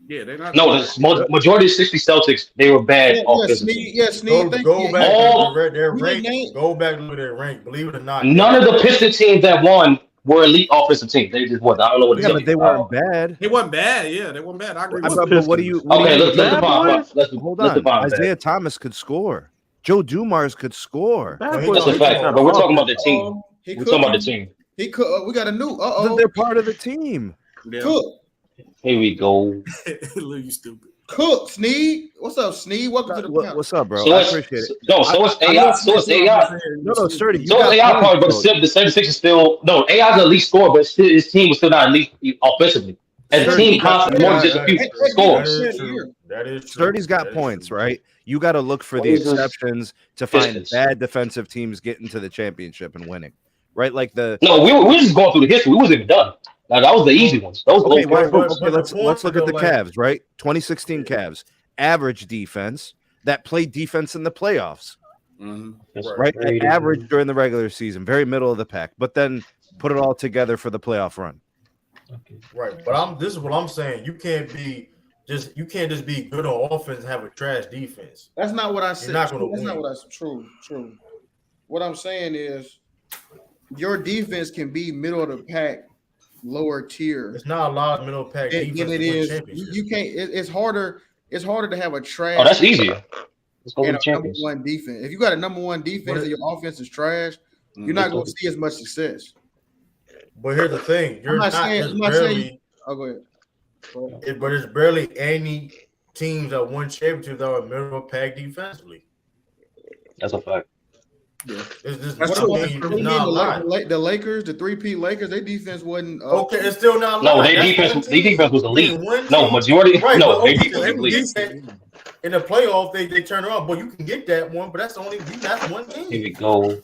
Yeah, they're not. No, the majority of 60 Celtics, they were bad offensively. Go back their rank. Go back and look at their rank. Believe it or not, none of the Piston teams that won were elite offensive teams. They just won. I don't know what. Yeah, but they weren't bad. They weren't bad. Yeah, they weren't bad. I agree. But what do you? Let's define. Hold on. Isaiah Thomas could score. Joe Dumars could score. That's a fact. But we're talking about the team. We're talking about the team. He could. We got a new. They're part of the team. Cook. Here we go. Look, you stupid. Cook, Sneed. What's up, Sneed? Welcome to the panel. What's up, bro? So I appreciate it. No, so it's AI. No, Sturdy. So it's AI part, but the 76 is still AI is the elite scorer, but his team was still not elite offensively. And the team constantly more than just a few scores. That is true. Sturdy's got points, right? You got to look for the exceptions to find bad defensive teams getting to the championship and winning, right? Like no, we were just going through the history. We wasn't even done. Now, that was the easy ones. Let's look at the Cavs, right? 2016 Cavs, average defense, that play defense in the playoffs. Mm-hmm. Right, average during the regular season, very middle of the pack, but then put it all together for the playoff run. Right, but this is what I'm saying. You can't just be good on offense and have a trash defense. That's not what I said. You're not going to That's win. not what I said. True. What I'm saying is your defense can be middle of the pack, lower tier. It's not a lot of middle of the pack defense. It is. You can't. It's harder. It's harder to have a trash. Oh, that's easier. Let's go and with a number one defense. If you got a number one defense and your offense is trash, you're not going to see as much success. But here's the thing: I'm not saying. Oh, go ahead. But it's barely any teams that won championships that are middle of the pack defensively. That's a fact. Yeah. It's That's true. The Lakers, the 3P Lakers, their defense wasn't okay. It's still not. No, their defense was elite. No, majority. Right, no, their defense was elite. In the playoff, they turn around, but you can get that one. But that's one team. Here we go.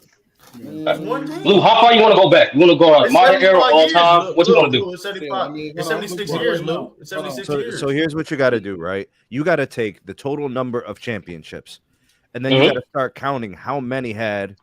That's one team. Lou, how far you want to go back? You want to go modern era, all time? What you want to do? It's 75. It's 76 years, Lou. It's 76 years. So here's what you got to do, right? You got to take the total number of championships, and then you got to start counting how many had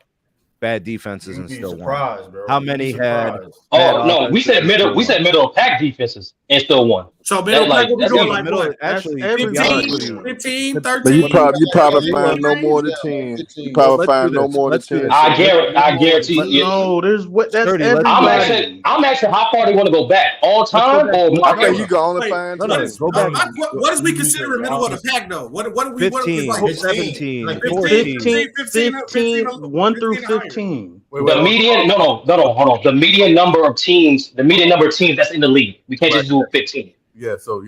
bad defenses and still won. Bro. How many had? Oh no, we said middle of pack defenses and still won. So middle pack will be doing like what? Actually, 15, 13. But you probably find no more than 10. You probably find no more than 10. I guarantee you. No, there's what that's 30, everybody. I'm asking how far they want to go back. All time or I think you can only find 10. What is we consider middle of the pack though? What do we 15, what is like 17, like 15, 1 through 15. The median, hold on. The median number of teams that's in the league. We can't just do 15. Yeah, so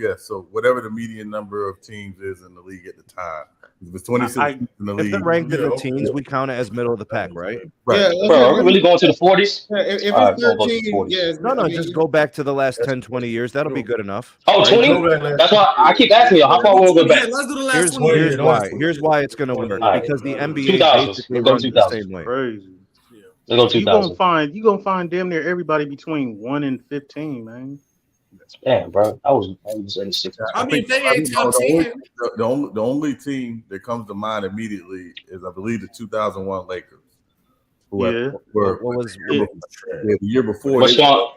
whatever the median number of teams is in the league at the time. If it's 26 in the league. If they're ranked in the teens, we count it as middle of the pack, right? Yeah, bro, are we really going to the 40s? Yeah, if it's 13, yeah. Just go back to the last 10, 20 years. That'll be good enough. Oh, 20? That's why I keep asking you, how far will we go back? Let's do the last 20 years. Here's why it's going to work. Because the NBA 2000s. basically Let's go runs the 2000s. same way. Crazy. Let's go 2000. You gonna find damn near everybody between 1 and 15, man. Damn, bro, I was in 6. I mean, they ain't top 10. The only team that comes to mind immediately is, I believe, the 2001 Lakers. Who was the year before. But Sean,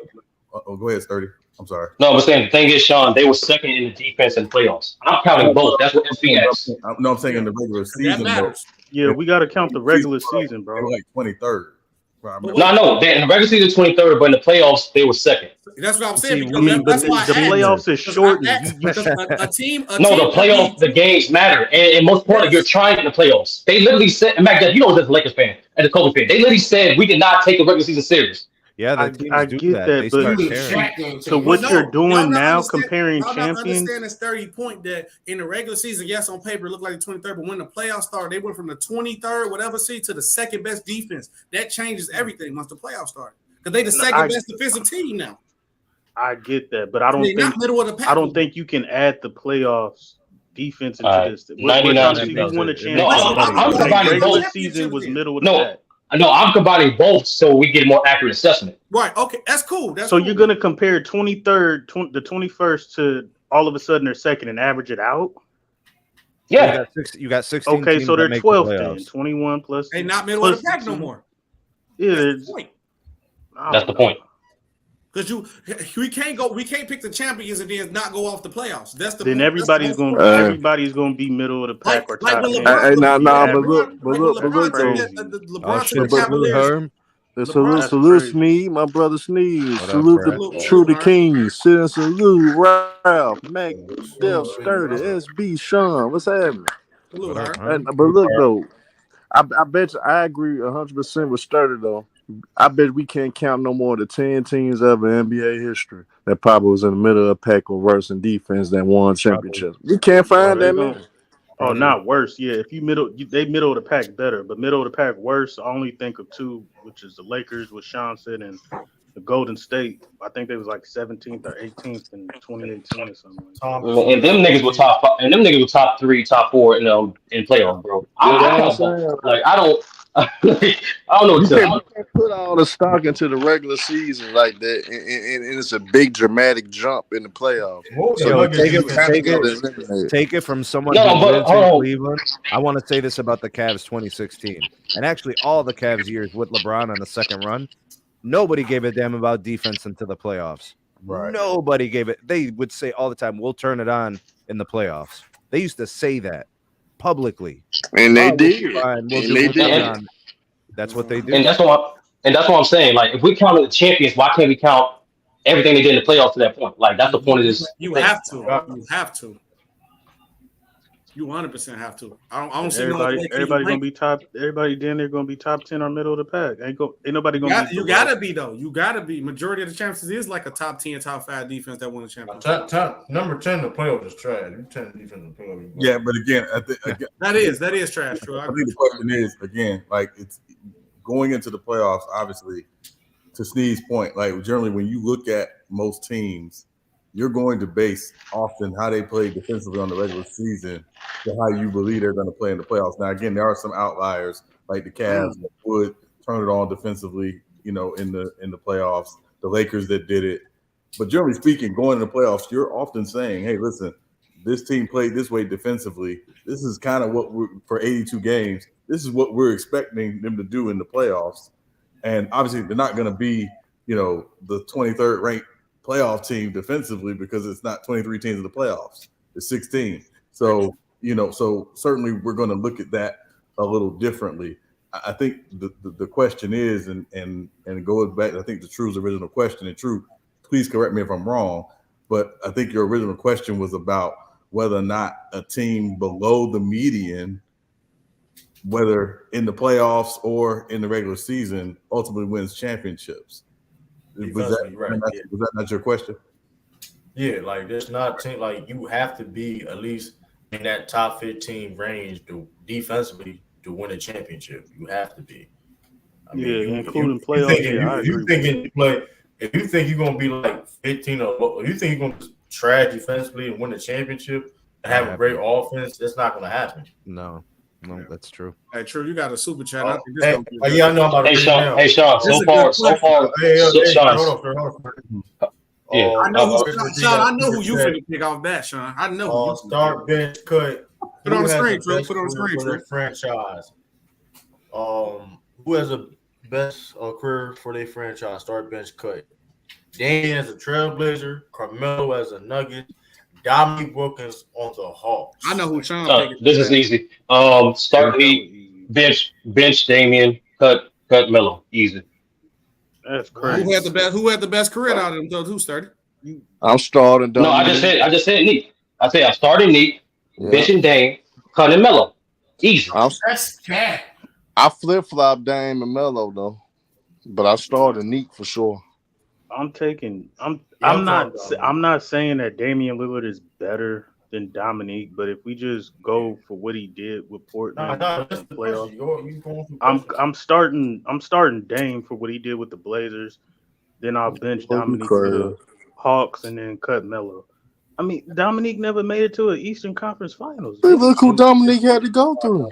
go ahead, Sturdy. I'm sorry. No, but saying the thing is, Sean, they were second in the defense in playoffs. I'm counting both. That's what FB asks. No, I'm saying in the regular season. Yeah, we got to count the regular season, bro. They were like 23rd. No, in the regular season 23rd, but in the playoffs they were second. That's what I'm saying. That's why the playoffs is shortened. A team. The playoffs, the games matter, and most importantly, you're trying in the playoffs. They literally said, and Mac, you know, as a Lakers fan and a Kobe fan, they literally said we did not take a regular season serious. Yeah, I get that, but so what you're doing now, comparing champions. I understand this 30 point that in the regular season, yes, on paper it looked like the 23rd, but when the playoffs started, they went from the 23rd, whatever seed, to the second best defense. That changes everything once the playoffs start because they the second best defensive team now. I get that, but I don't think you can add the playoffs defense into this. 99. Won a championship. No, I'm combining both. Season was middle of the pack. No, I'm combining both so we get a more accurate assessment. Right. Okay. That's cool. So you're going to compare 23rd, the 21st to all of a sudden they're second and average it out? Yeah. You got 16. Okay, so they're 12th then. 21 plus. They not middle of the pack no more. Yeah. That's the point. Because we can't pick the champions and then not go off the playoffs. That's the then everybody's going to be middle of the pack or top. But look, salute Sneed, my brother Sneed. Salute the True the King. Salute Ralph, Mac, Def, Sturdy, SB, Sean. What's happening? But look though, I bet you I agree 100% with Sturdy though. I bet we can't count no more than 10 teams ever in NBA history that probably was in the middle of the pack or worse in defense than won championships. We can't find that many. Oh, not worse. Yeah, if they middle of the pack better, but middle of the pack worse. I only think of two, which is the Lakers, what Sean said, and the Golden State. I think they was like 17th or 18th in 2018 or something. And them niggas were top 3, top 4, in playoff, bro. I don't know what You to can't put all the stock into the regular season like that, and it's a big dramatic jump in the playoffs. Yo, take it from someone who lives in Cleveland. I want to say this about the Cavs 2016, and actually all the Cavs years with LeBron on the second run. Nobody gave a damn about defense until the playoffs. Right. Nobody gave it. They would say all the time, "We'll turn it on in the playoffs." They used to say that publicly, and they did. We'll turn it on. That's what they do, and that's what I'm saying. Like, if we counted the champions, why can't we count everything they did in the playoffs to that point? Like, that's the point of this. You have to. You have to. You 100% have to. I don't see everybody gonna be top. Everybody then they're gonna be top 10 or middle of the pack. Ain't nobody gonna. You gotta be though. You gotta be. Majority of the champions is like a top 10, top 5 defense that won the championship. Number 10 the playoff is trash. You 10 defense in the playoff. Yeah, but again, that is trash. True. I think the question is again, like, it's going into the playoffs. Obviously, to Sneed's point, like, generally when you look at most teams, you're going to base often how they play defensively on the regular season to how you believe they're going to play in the playoffs. Now, again, there are some outliers like the Cavs that would turn it on defensively, in the playoffs. The Lakers that did it, but generally speaking, going to the playoffs, you're often saying, "Hey, listen, this team played this way defensively. This is kind of what for 82 games. This is what we're expecting them to do in the playoffs." And obviously, they're not going to be, the 23rd ranked playoff team defensively because it's not 23 teams in the playoffs. It's 16. So, so certainly we're going to look at that a little differently. I think the question is, and going back, I think to True's original question, and True, please correct me if I'm wrong, but I think your original question was about whether or not a team below the median, whether in the playoffs or in the regular season, ultimately wins championships. Was that not your question? Yeah, like there's not team, like you have to be at least in that top 15 range defensively to win a championship. You have to be. Including playoffs. If you think you're gonna be like 15 or if you think you're gonna be trash defensively and win a championship and have a great offense, that's not gonna happen. No, that's true. Hey, True, you got a super chat. I know about Hey, Sean. So far. Sean. Yeah. I know who you finna pick off that, Sean. I know. Start, bench, cut. Put it on the screen, True. Put it on the screen, True. Franchise. Who has the best career for their franchise? Start, bench, cut. Damian as a Trailblazer, Carmelo as a Nugget, Dominique Wilkins on the Hawks. I know who Sean. This is easy. Start me, bench Damian, cut Melo, easy. That's crazy. Who had the best career out of them? Though, who started? I'm starting. No, I just said Neat. I say I'm starting Neat, benching Dame, cutting Melo, easy. That's cat. I flip-flop Dame and Melo though, but I started Neat for sure. I'm not saying that Damian Lillard is better than Dominique, but if we just go for what he did with Portland in the playoffs, I'm starting Dame for what he did with the Blazers. Then I'll bench Dominique for the Hawks and then cut Melo. I mean, Dominique never made it to an Eastern Conference Finals. Look who Dominique had to go through.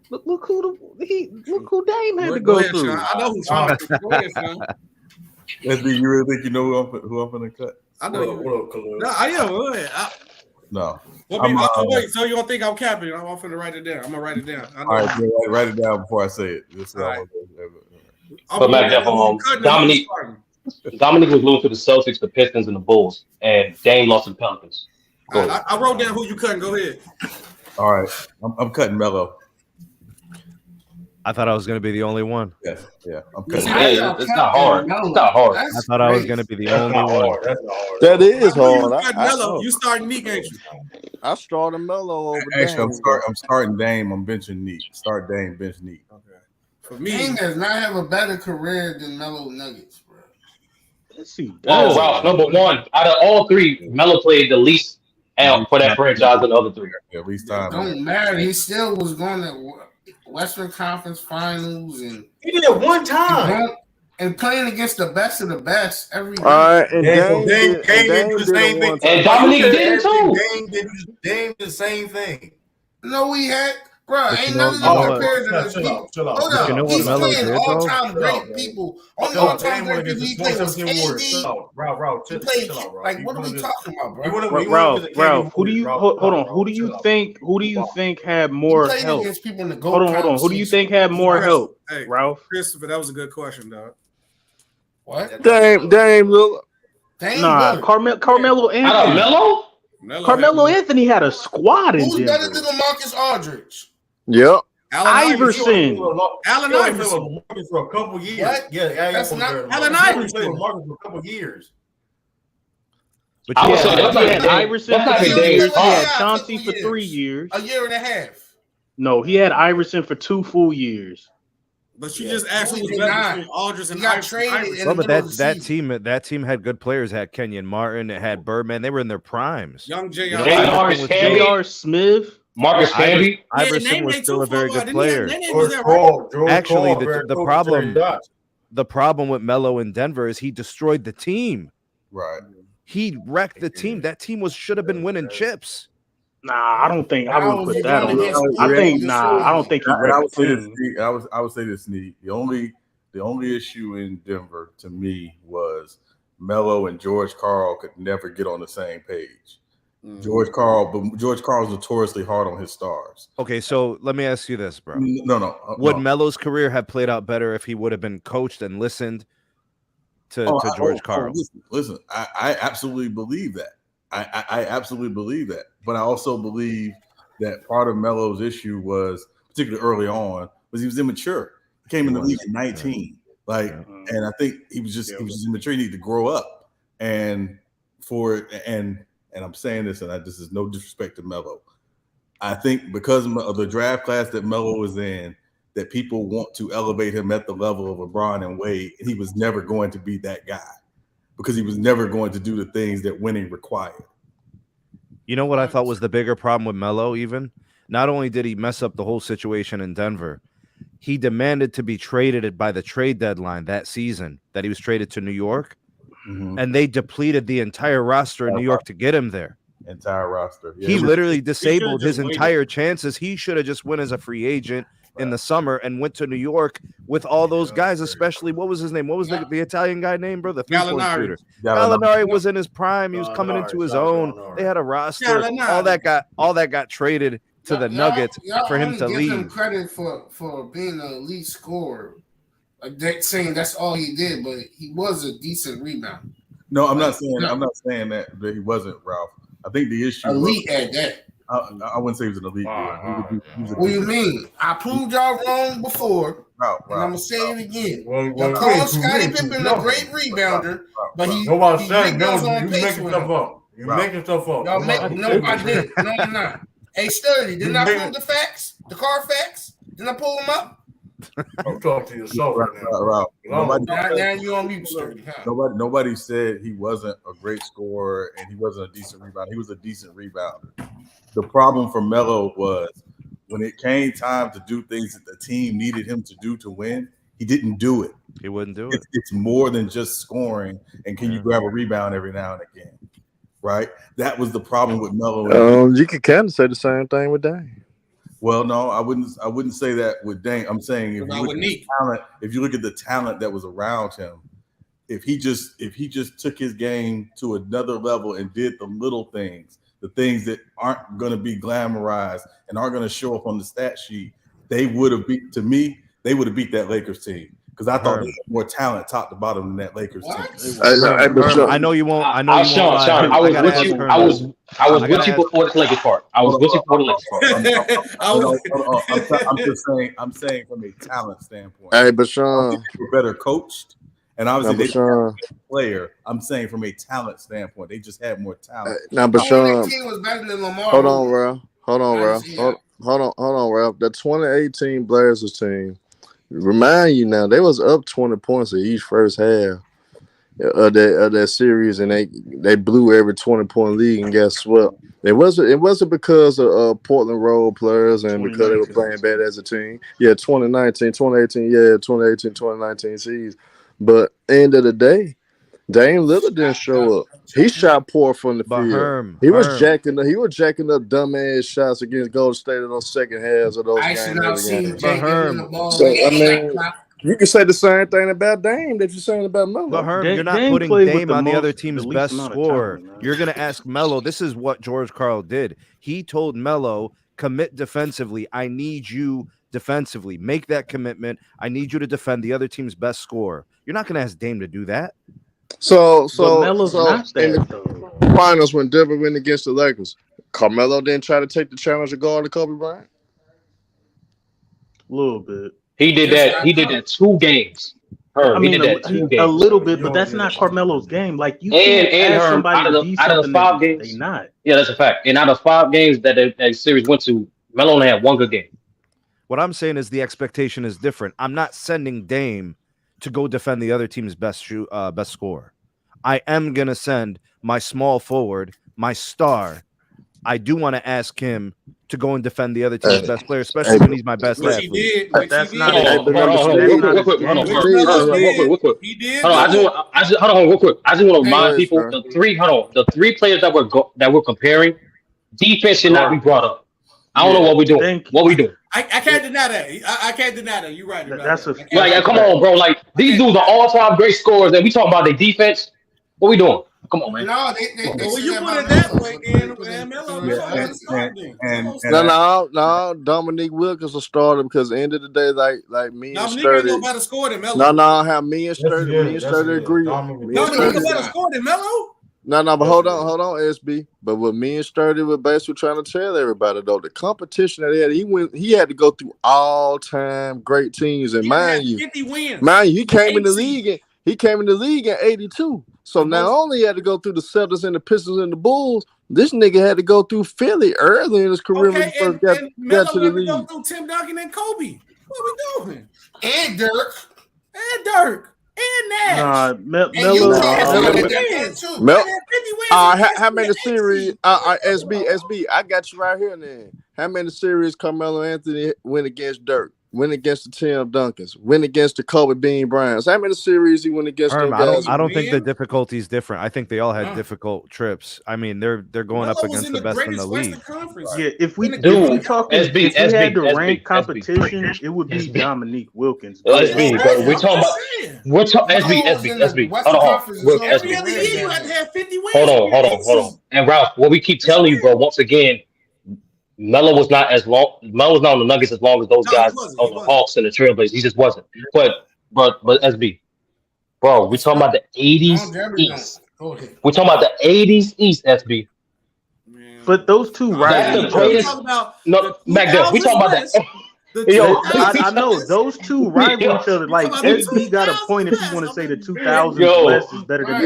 Look who Dame had to go through. Sean. I know who Sean. Go ahead, Sean. You really think you know who I'm gonna cut? I know you. No, I am. Go ahead. No. Wait, so you don't think I'm capping? I'm going to write it down. I'm going to write it down. All right, write it down before I say it. But back up, Dominique was losing to the Celtics, the Pistons, and the Bulls, and Dame lost to the Pelicans. I wrote down who you cutting. Go ahead. All right, I'm cutting Melo. I thought I was going to be the only one. Yeah. I'm cutting. It's not hard. It's not hard. I thought I was going to be the only one. That is hard. Melo, you starting Neek, ain't you? I started Melo over Actually, I'm starting Dame. I'm benching Neek. Start Dame, bench Neek. Okay. For me, Dame does not have a better career than Melo Nuggets, bro. Let's see. Oh, wow. Number one, out of all three, Melo played the least for that franchise than the other three. At least time. Don't matter. He still was going to Western Conference Finals, and he did it one time. And playing against the best of the best every all right, and Dame did the same thing. And Dominique did it too. Dame did the same thing. No, he had Bro, ain't none of them compared to those people. Chill out. Hold up. You know what He's Melo playing did, all-time though? great people. Only Chill out. all-time great people he played was KD. Ralph, He played, like, what are we talking about, bro? Ralph, who do you hold on? Who do you think had more help? Against people in the Hold on. Who do you think had more help, Ralph? Christopher, that was a good question, dog. What? Dame, look. Nah, Carmelo Anthony. Carmelo Anthony had a squad in Who's Denver. better than LaMarcus Aldridge? Yep. Iverson. Allen Iverson for a couple years. What? Yeah, that's not Allen Iverson for a couple years. But I would say He that's had not Iverson for 2 years. He had Chauncey for 3 years. A year and a half. No, he had Iverson for 2 full years. But you just asked who was better between Aldridge and Iverson. Well, but that team had good players. It had Kenyon Martin. It had Birdman. They were in their primes. Young J.R. Smith. Marcus Camby. Iverson was still a very good player. Actually, the problem with Melo in Denver is he destroyed the team. Right. He wrecked the team. That team should have been winning chips. Nah, I don't think I would put that on. I don't think he wrecked the team. I would say this, Sneak. The only issue in Denver to me was Melo and George Karl could never get on the same page. George Karl's notoriously hard on his stars. Okay, so let me ask you this, bro. No. Would Melo's career have played out better if he would have been coached and listened to George Karl? Listen, I absolutely believe that. I absolutely believe that. But I also believe that part of Melo's issue was, particularly early on, was he was immature. He came in the league at 19. And I think he was just immature. He needed to grow up. And I'm saying this, and this is no disrespect to Melo. I think because of the draft class that Melo was in, that people want to elevate him at the level of LeBron and Wade, and he was never going to be that guy because he was never going to do the things that winning required. You know what I thought was the bigger problem with Melo even? Not only did he mess up the whole situation in Denver, he demanded to be traded by the trade deadline that season that he was traded to New York. Mm-hmm. And they depleted the entire roster in New York to get him there. Entire roster. Yeah. He literally disabled his entire chances. He should have just went as a free agent in the summer and went to New York with all those guys, especially what was his name? What was the Italian guy name, bro? The three-point shooter. Gallinari was in his prime. He was coming into his own. They had a roster. All that got traded to the Nuggets for him to leave. Give him credit for being an elite scorer. Like saying that's all he did, but he was a decent rebounder. No, I'm not saying that he wasn't, Ralph. I think the issue elite at that. I wouldn't say he was an elite. What do you mean? I proved y'all wrong before, and I'm gonna say it again. Y'all call Scottie Pippen a great rebounder, but he goes on pace with him. You making stuff up. No, I didn't. No, I'm not. Hey, Sturdy, didn't I prove the facts? The car facts? Didn't I pull them up? I'm talking to yourself now you on mute, Sturdy. Nobody said he wasn't a great scorer and he wasn't a decent rebounder. He was a decent rebounder. The problem for Melo was when it came time to do things that the team needed him to do to win, he didn't do it. He wouldn't do it. It's more than just scoring and can you grab a rebound every now and again, right? That was the problem with Melo. You could kind of say the same thing with Dame. Well, no, I wouldn't say that with Dame. I'm saying if you look at the talent that was around him, if he just took his game to another level and did the little things, the things that aren't going to be glamorized and aren't going to show up on the stat sheet, they would have beat that Lakers team. Because I thought they had more talent top to bottom than that Lakers team. I know you won't. I know you won't. Sean, I was with you. I was with you before the Lakers part. I was with you before the Lakers part. I'm saying from a talent standpoint. Hey, but Sean, they were better coached, and obviously they were a player. I'm saying from a talent standpoint, they just had more talent. But Sean, that team was better than Lamar. Hold on, Ralph. Hold on, Ralph. The 2018 Blazers team. Remind you now, they was up 20 points in each first half of that series, and they blew every 20-point lead and got swept. It wasn't because of Portland role players and because they were playing bad as a team. Yeah, 2018, 2019 season. But end of the day, Dame Lillard didn't show up. He shot poor from the field. He was jacking up dumbass shots against Golden State in those second halves of those games. So I mean, you can say the same thing about Dame that you're saying about Melo. But Herm, you're not putting Dame on the other team's best scorer. You're going to ask Melo. This is what George Karl did. He told Melo, commit defensively. I need you defensively. Make that commitment. I need you to defend the other team's best scorer. You're not going to ask Dame to do that. So in the finals when Denver went against the Lakers, Carmelo didn't try to take the challenge of guard to Kobe Bryant? A little bit. He did that. He did that 2 games. I mean, a little bit, but that's not Carmelo's game. Like you can't ask somebody to be out of the 5 games, they not. Yeah, that's a fact. And out of 5 games that series went to, Melo only had 1 good game. What I'm saying is the expectation is different. I'm not sending Dame to go defend the other team's best scorer. I am gonna send my small forward, my star. I do want to ask him to go and defend the other team's best player, especially when he's my best athlete. He did. But that's not. Hold on, real quick. Hold on, real quick. I just want to remind people the 3 players that we're comparing, defense should not be brought up. I don't know what we're doing. What we doing? I can't deny that. I can't deny that. You're right. That's like, come on, bro. Like these dudes are all-time great scorers, and we talking about their defense. What we doing? Come on, man. No, when you put it that way, No. Dominique Wilkins will start him because at the end of the day, like me and Sturdy. Dominique better score than Melo. No, how me and Sturdy agree. Dominique better score than Melo. No, but hold on, SB. But what me and Sturdy were basically trying to tell everybody though, the competition that he had to go through all-time great teams, and mind you, 50 wins. he came in the league. He came in the league in '82. So not only had to go through the Celtics and the Pistons and the Bulls, this nigga had to go through Philly early in his career when he first got to the league. Go through Tim Duncan and Kobe. What are we doing? And Dirk. And Nash. Melo. How many series? SB, I got you right here. Then how many series Carmelo Anthony went against Dirk? Went against the Tim Duncans, went against the Kobe Bean Bryants. How many series he went against them guys? I don't think the difficulty is different. I think they all had difficult trips. I mean, they're going up against the best in the league. Yeah, if we had to rank competition, it would be Dominique Wilkins. SB, we're talking about SB. Hold on. And Ralph, what we keep telling you, bro, once again, Melo was not on the Nuggets as long as those guys on the Hawks and the Trailblazers. He just wasn't. But SB, bro, we talking about the 80s East. We're talking about the 80s East, SB. But those two rivals. Back then, we talking about that. I know those two rival each other. Like SB got a point if you want to say the 2000s West is better than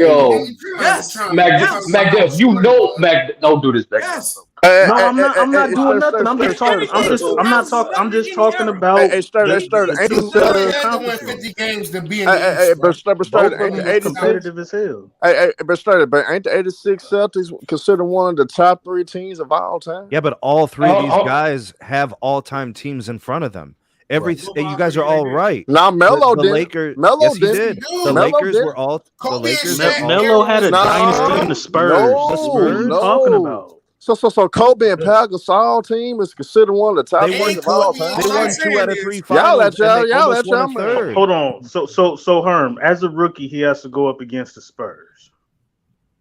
Yes, Mac, you know, Mac, don't do this, Mac. Yes. No, I'm not doing nothing. I'm just talking. I'm just talking about. Win 50 games to be in the competitive as hell. But ain't the 86 Celtics considered one of the top 3 teams of all time? Yeah, but all 3 of these guys have all-time teams in front of them. You guys are all right. Now Melo did. Lakers, Melo did. The Lakers were all. The Lakers. Melo had a dynasty in the Spurs. The Spurs talking about. So Kobe and Pau Gasol team is considered one of the top ones of all time. They won 2 out of 3 finals. Y'all let y'all. Hold on. So Herm, as a rookie, he has to go up against the Spurs.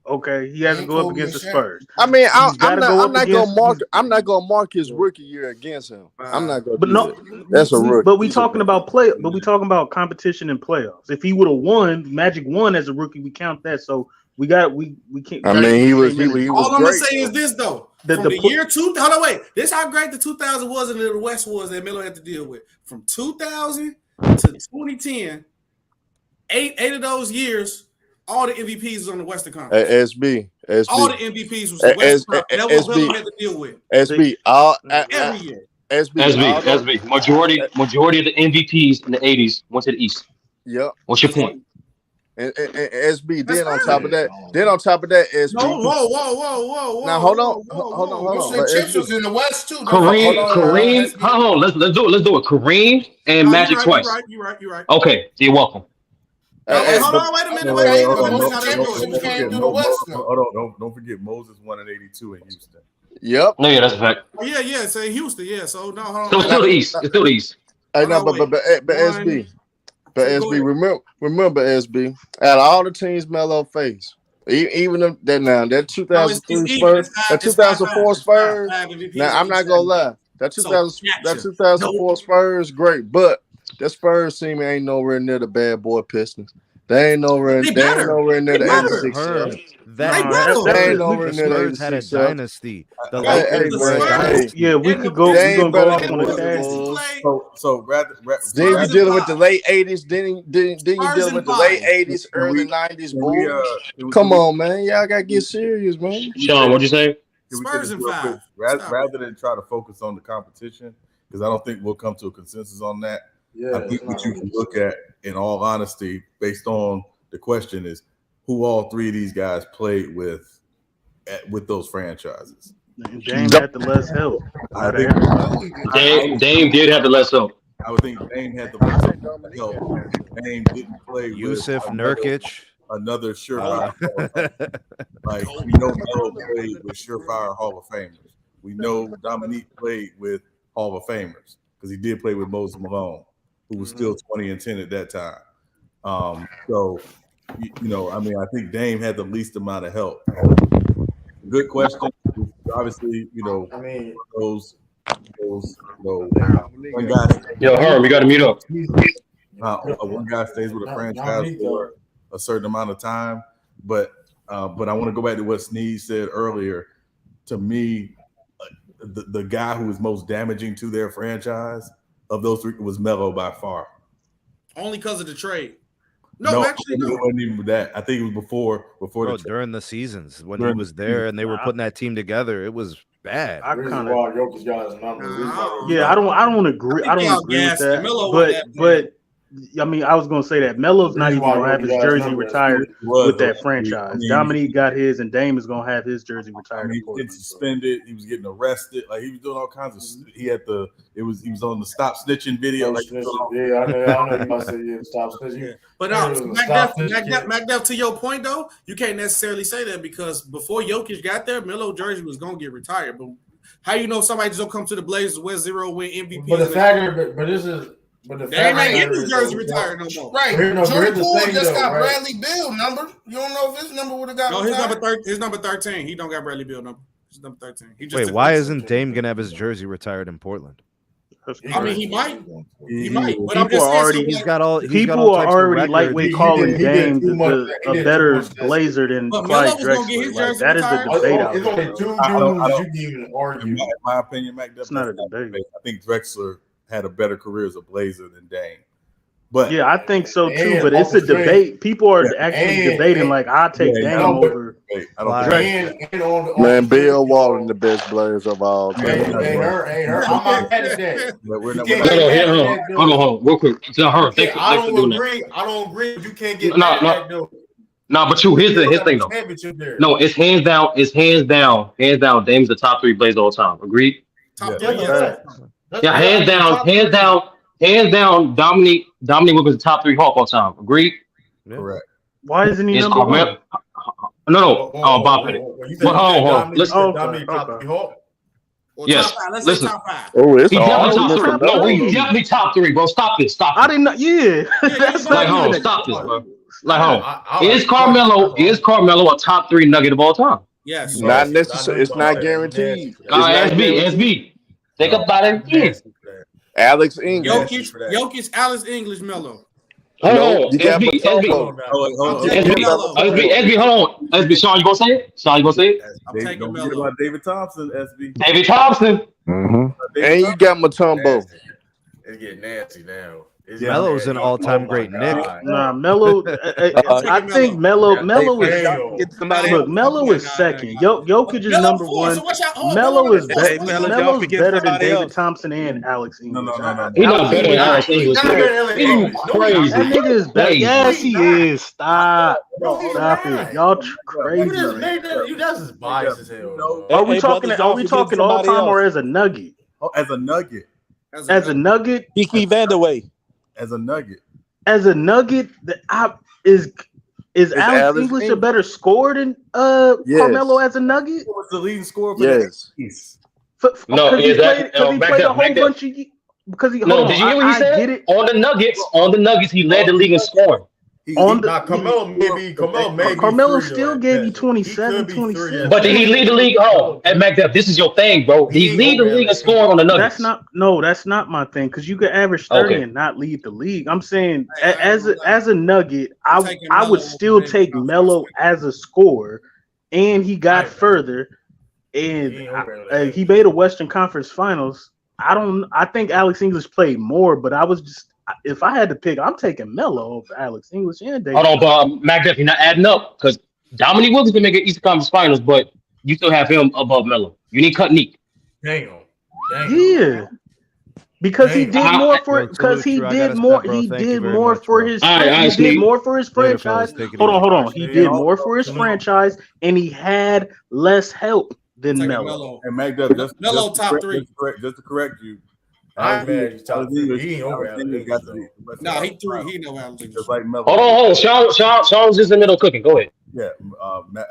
Okay, he has to go up against the Spurs. I mean, I'm not gonna mark his rookie year against him. I'm not gonna. But no, that's a rookie. But we talking about about competition in playoffs. If he would have won, Magic won as a rookie, we count that. So we can't. I mean, he was. All I'm gonna say is this though: from the year 2000. Hold on, wait. This is how great the 2000 was and the West was that Melo had to deal with. From 2000 to 2010, eight of those years. All the MVPs was on the Western Conference. SB. All the MVPs was the Western Conference. That was what we had to deal with. SB. Every year. SB. Majority of the MVPs in the 80s went to the East. Yep. What's your point? And SB. Then on top of that, SB. No, whoa. Now hold on. Chips was in the West too. Kareem. Hold on. Let's do it. Kareem and Magic twice. You're right. Okay. So you're welcome. Hold on, wait a minute. Wait a minute. Don't forget Moses won in '82 in Houston. Yep. No, yeah, that's a fact. Oh, yeah. Say Houston. Yeah. So no, hold on. So still the East. It's still the East. Hey, no, but SB. But SB, remember SB. Out of all the teams Melo faced, even that 2003 Spurs, that 2004 Spurs. Now I'm not gonna lie, that 2004 Spurs great, but that Spurs team ain't nowhere near the bad boy Pistons. They ain't nowhere near the 86. They ain't nowhere near the 86. Had a dynasty. The Lakers were a dynasty. Yeah, we could go. We're gonna go off on the cast. So rather then you dealing with the late 80s. Then you dealing with the late 80s, early 90s. Come on, man. Y'all gotta get serious, man. Sean, what'd you say? Spurs and 5. Rather than try to focus on the competition, because I don't think we'll come to a consensus on that. Yeah, I think what you can look at, in all honesty, based on the question, is who all three of these guys played with those franchises. Dame had the less help. I think Dame did have the less help. I would think Dame had the less help. Dame didn't play Yusuf Nurkic. Another surefire. Like, we know Melo played with surefire Hall of Famers. We know Dominique played with Hall of Famers because he did play with Moses Malone, who was still 20-10 at that time. So, I think Dame had the least amount of help. Good question. Obviously, those one guy. Yo, Herm, you got to mute up. One guy stays with a franchise for a certain amount of time, but I want to go back to what Sneeze said earlier. To me, the guy who was most damaging to their franchise of those three was Melo by far. Only because of the trade. No, actually, it wasn't even that. I think it was before during the seasons when he was there and they were putting that team together. It was bad. I don't agree. I don't agree with that. But I mean, I was going to say that Melo's not even going to have his jersey retired with that franchise. Dominique got his, and Dame is going to have his jersey retired. He was getting suspended. He was getting arrested. Like, he was doing all kinds of. He was on the Stop Snitching video. Like, I know you must say stop snitching. But MacDuff, to your point though, you can't necessarily say that because before Jokic got there, Melo jersey was going to get retired. But how you know somebody just don't come to the Blazers, win 0, win MVP? But the fact, but this is. They ain't getting his jersey retired no more. Right. Jordan Poole just got Bradley Beal number. You don't know if his number would have got retired. His number 13. He don't got Bradley Beal number. His number 13. Wait, why isn't Dame gonna have his jersey retired in Portland? I mean, he might. But people are already lightweight calling Dame a better Blazer than Clyde Drexler. Like, that is the debate out there. It's only two dudes you can even argue. In my opinion, MacDuff, it's not a debate. I think Drexler had a better career as a Blazer than Dame. But yeah, I think so too. But it's a debate. People are actually debating. Like, I'll take Dame over. Man, Bill Walton, the best Blazer of all time. I'm not mad at that. Hold on, real quick. I don't agree. You can't get No, but here's the thing though. No, it's hands down. Dame's the top 3 Blazer all time. Agreed? Top 3. Yeah, hands down. Dominique was the top 3 Hawk all time. Agreed? Correct. Why isn't he number 1? No. Bob Pettit. But hold on. Listen. Yes. Listen. Oh, it's he's definitely top 3, bro. Stop this. I didn't know. Yeah. That's like, stop this, bro. Like, is Carmelo a top 3 Nugget of all time? Yes. Not necessarily. It's not guaranteed. SB. Think about it again. Alex English. Jokic, Alex English, Melo. Hold on. SB, hold on. SB, Sean, you gonna say it? I'm taking Melo. About David Thompson, SB. David Thompson. Mm-hmm. And you got Mutombo. It's getting nasty now. Melo's an all-time great Nick. Nah, Melo. I think Melo is. Look, Melo is second. Jokic is number 1. Melo is better than David Thompson and Alex English. No. He's not better than Alex English. He's crazy. That nigga is better. Yes, he is. Stop it. Y'all crazy. That's just biased as hell. Are we talking all time or as a nugget? Oh, as a nugget. As a nugget. Kiki Vandeweghe. As a nugget. as a Nugget, is Alex English a better scorer than Carmelo as a Nugget? Who was the leading scorer for the East? No, because he played a whole bunch of. Because he did you hear what he said? Get it. On the Nuggets, he led the league in scoring. Carmelo still gave you 27, 26. But did he lead the league? Oh, at MacDuff, this is your thing, bro. Did he lead the league in scoring on the Nuggets? That's not my thing. Because you could average 30 and not lead the league. I'm saying as a Nugget, I would still take Melo as a scorer, and he got further, and he made a Western Conference Finals. I think Alex English played more, but I was just. If I had to pick, I'm taking Melo over Alex English and David. Hold on, but MacDuff, you're not adding up because Dominique Wilkins can make an Eastern Conference Finals, but you still have him above Melo. You need Kutnik. Damn. Yeah, because he did more for because he did more. He did more for his. He did more for his franchise. Hold on. He did more for his franchise, and he had less help than Melo. And MacDuff, Melo top 3. Just to correct you. I'm mad he's top 3. He ain't over Alex English. No, he 3. He know Alex English. Like Melo. Hold on. Sean's just in the middle cooking. Go ahead. Yeah,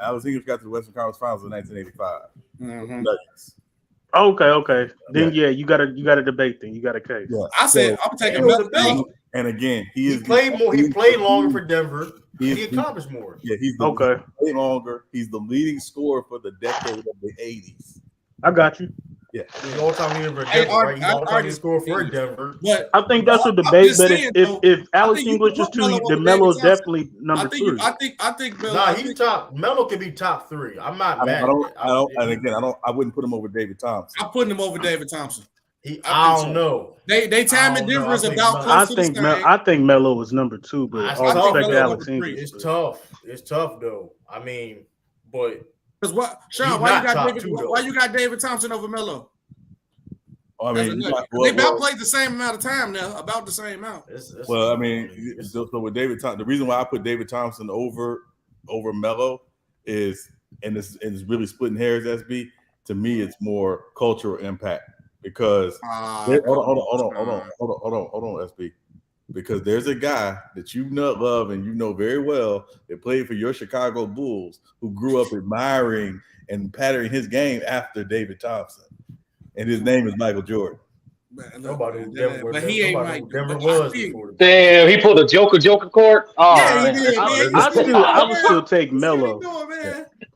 Alex English got to the Western Conference Finals in 1985. Mm-hmm. Okay. Then you got a debate. Then you got a case. Yeah. I said I'm taking Melo. And again, he played more. He played longer for Denver. He accomplished more. Yeah, he played longer. He's the leading scorer for the decade of the 80s. I got you. Yeah, he's all time leading for Denver. Right? He's all time scorer for Denver. But I think that's a debate. But if Alex English is 2, then Melo's definitely number 3. I think Melo. Nah, he's top. Melo could be top 3. I'm not mad. I wouldn't put him over David Thompson. I'm putting him over David Thompson. I don't know. They time in Denver is about close to the same. I think Melo was number 2, but I'll respect Alex English. It's tough. It's tough though. I mean, but because what, Sean? Why you got David Thompson over Melo? I mean, they about played the same amount of time now, about the same amount. Well, I mean, so with David Thompson, the reason why I put David Thompson over Melo is, and it's really splitting hairs. SB, to me, it's more cultural impact because hold on, SB, because there's a guy that you love and you know very well that played for your Chicago Bulls who grew up admiring and patterning his game after David Thompson. And his name is Michael Jordan. Nobody, but he ain't Mike. Damn, he pulled a Joker card. Oh, yeah, he did. I would still take Melo.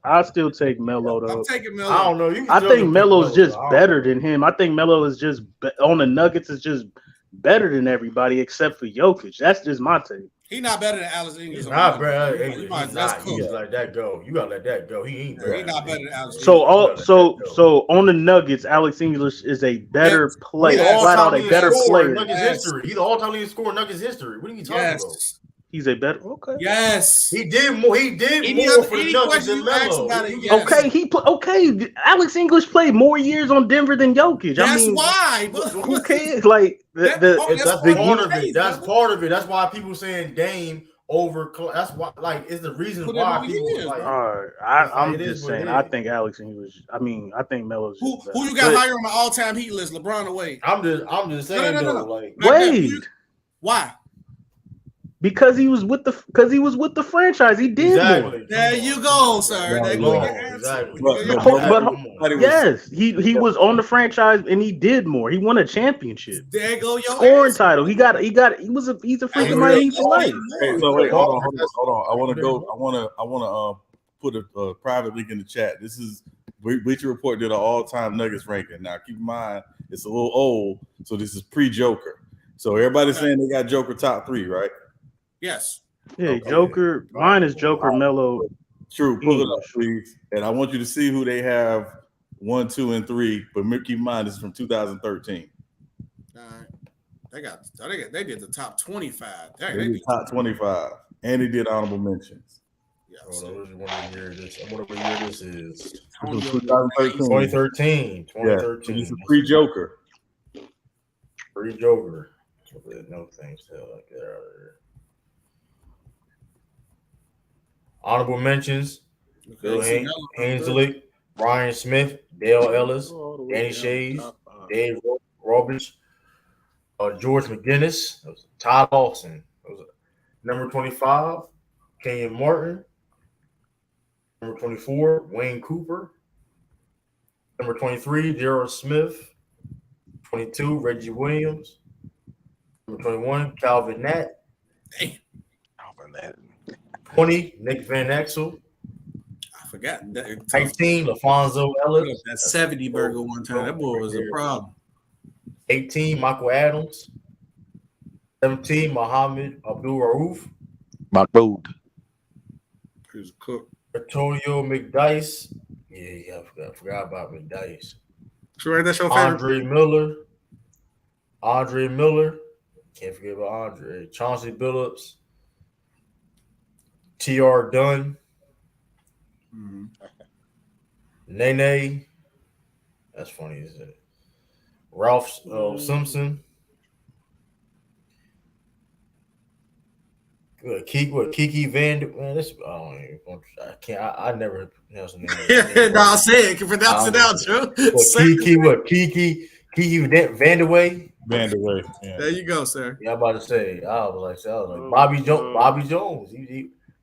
I'll still take Melo though. I'm taking Melo. I don't know. I think Melo's just better than him. I think Melo is just on the Nuggets is just better than everybody except for Jokic. That's just my take. He's not better than Alex English. He's not better. He's not. You gotta let that go. You gotta let that go. He ain't better. He's not better than Alex. So on the Nuggets, Alex English is a better player. Flat out a better player. Nuggets history. He's the all-time leading scorer in Nuggets history. What are you talking about? He's a better. Okay. Yes. He did more. He did more for the Nuggets than Melo. Okay. Alex English played more years on Denver than Jokic. That's why. Who cares? Like that's part of it. That's part of it. That's why people saying Dame over. That's why. Like, it's the reason why people like. All right. I'm just saying. I think Alex English. I think Melo's. Who you got higher on the all-time Heat list? LeBron or Wade? I'm just saying though. Like Wade. Why? Because he was with the franchise. He did more. There you go, sir. Exactly. But yes, he was on the franchise and he did more. He won a championship. There you go, scoring title. He's a freaking Miami for life. Okay, so wait, hold on. I want to put a private link in the chat. This is Bleacher Report did an all-time Nuggets ranking. Now keep in mind it's a little old, so this is pre-Joker. So everybody's saying they got Joker top 3, right? Yes. Yeah, okay. Joker. Mine is Joker, Melo. True. Pull it up, please. And I want you to see who they have 1, 2, and 3. But keep in mind, this is from 2013. All right. They did the top 25. They did top 25, and they did honorable mentions. Hold on, I wonder what year this is. 2013. 2013. Yeah, this is pre-Joker. Pre-Joker. No thanks. Get out of here. Honorable mentions: Bill Ainsley, Brian Smith, Dale Ellis, Danny Shays, Dave Roberts, George McGinnis, Todd Lawson, Number 25, Kenyon Martin. Number 24, Wayne Cooper. Number 23, Gerald Smith. 22, Reggie Williams. Number 21, Calvin Nat. Damn. 20, Nick Van Exel. I forgot that. 19, LaFonso Ellis. That 70 burger one time. That boy was a problem. 18, Michael Adams. 17, Muhammad Abdul Rauf. Mahmoud. He was a cook. Antonio McDice. Yeah, I forgot about McDice. Sure, that's your favorite. Andre Miller. Can't forget about Andre. Chauncey Billups. T.R. Dunn. Mm-hmm. Nene. That's funny, isn't it? Ralph Simpson. Kiki Van? Man, this I can't. I never pronounce the name. No, I said it. Can pronounce it out, Joe. Kiki Vandewey. Vandewey. Yeah. There you go, sir. Yeah, I'm about to say. I was like Bobby Jones. Bobby Jones.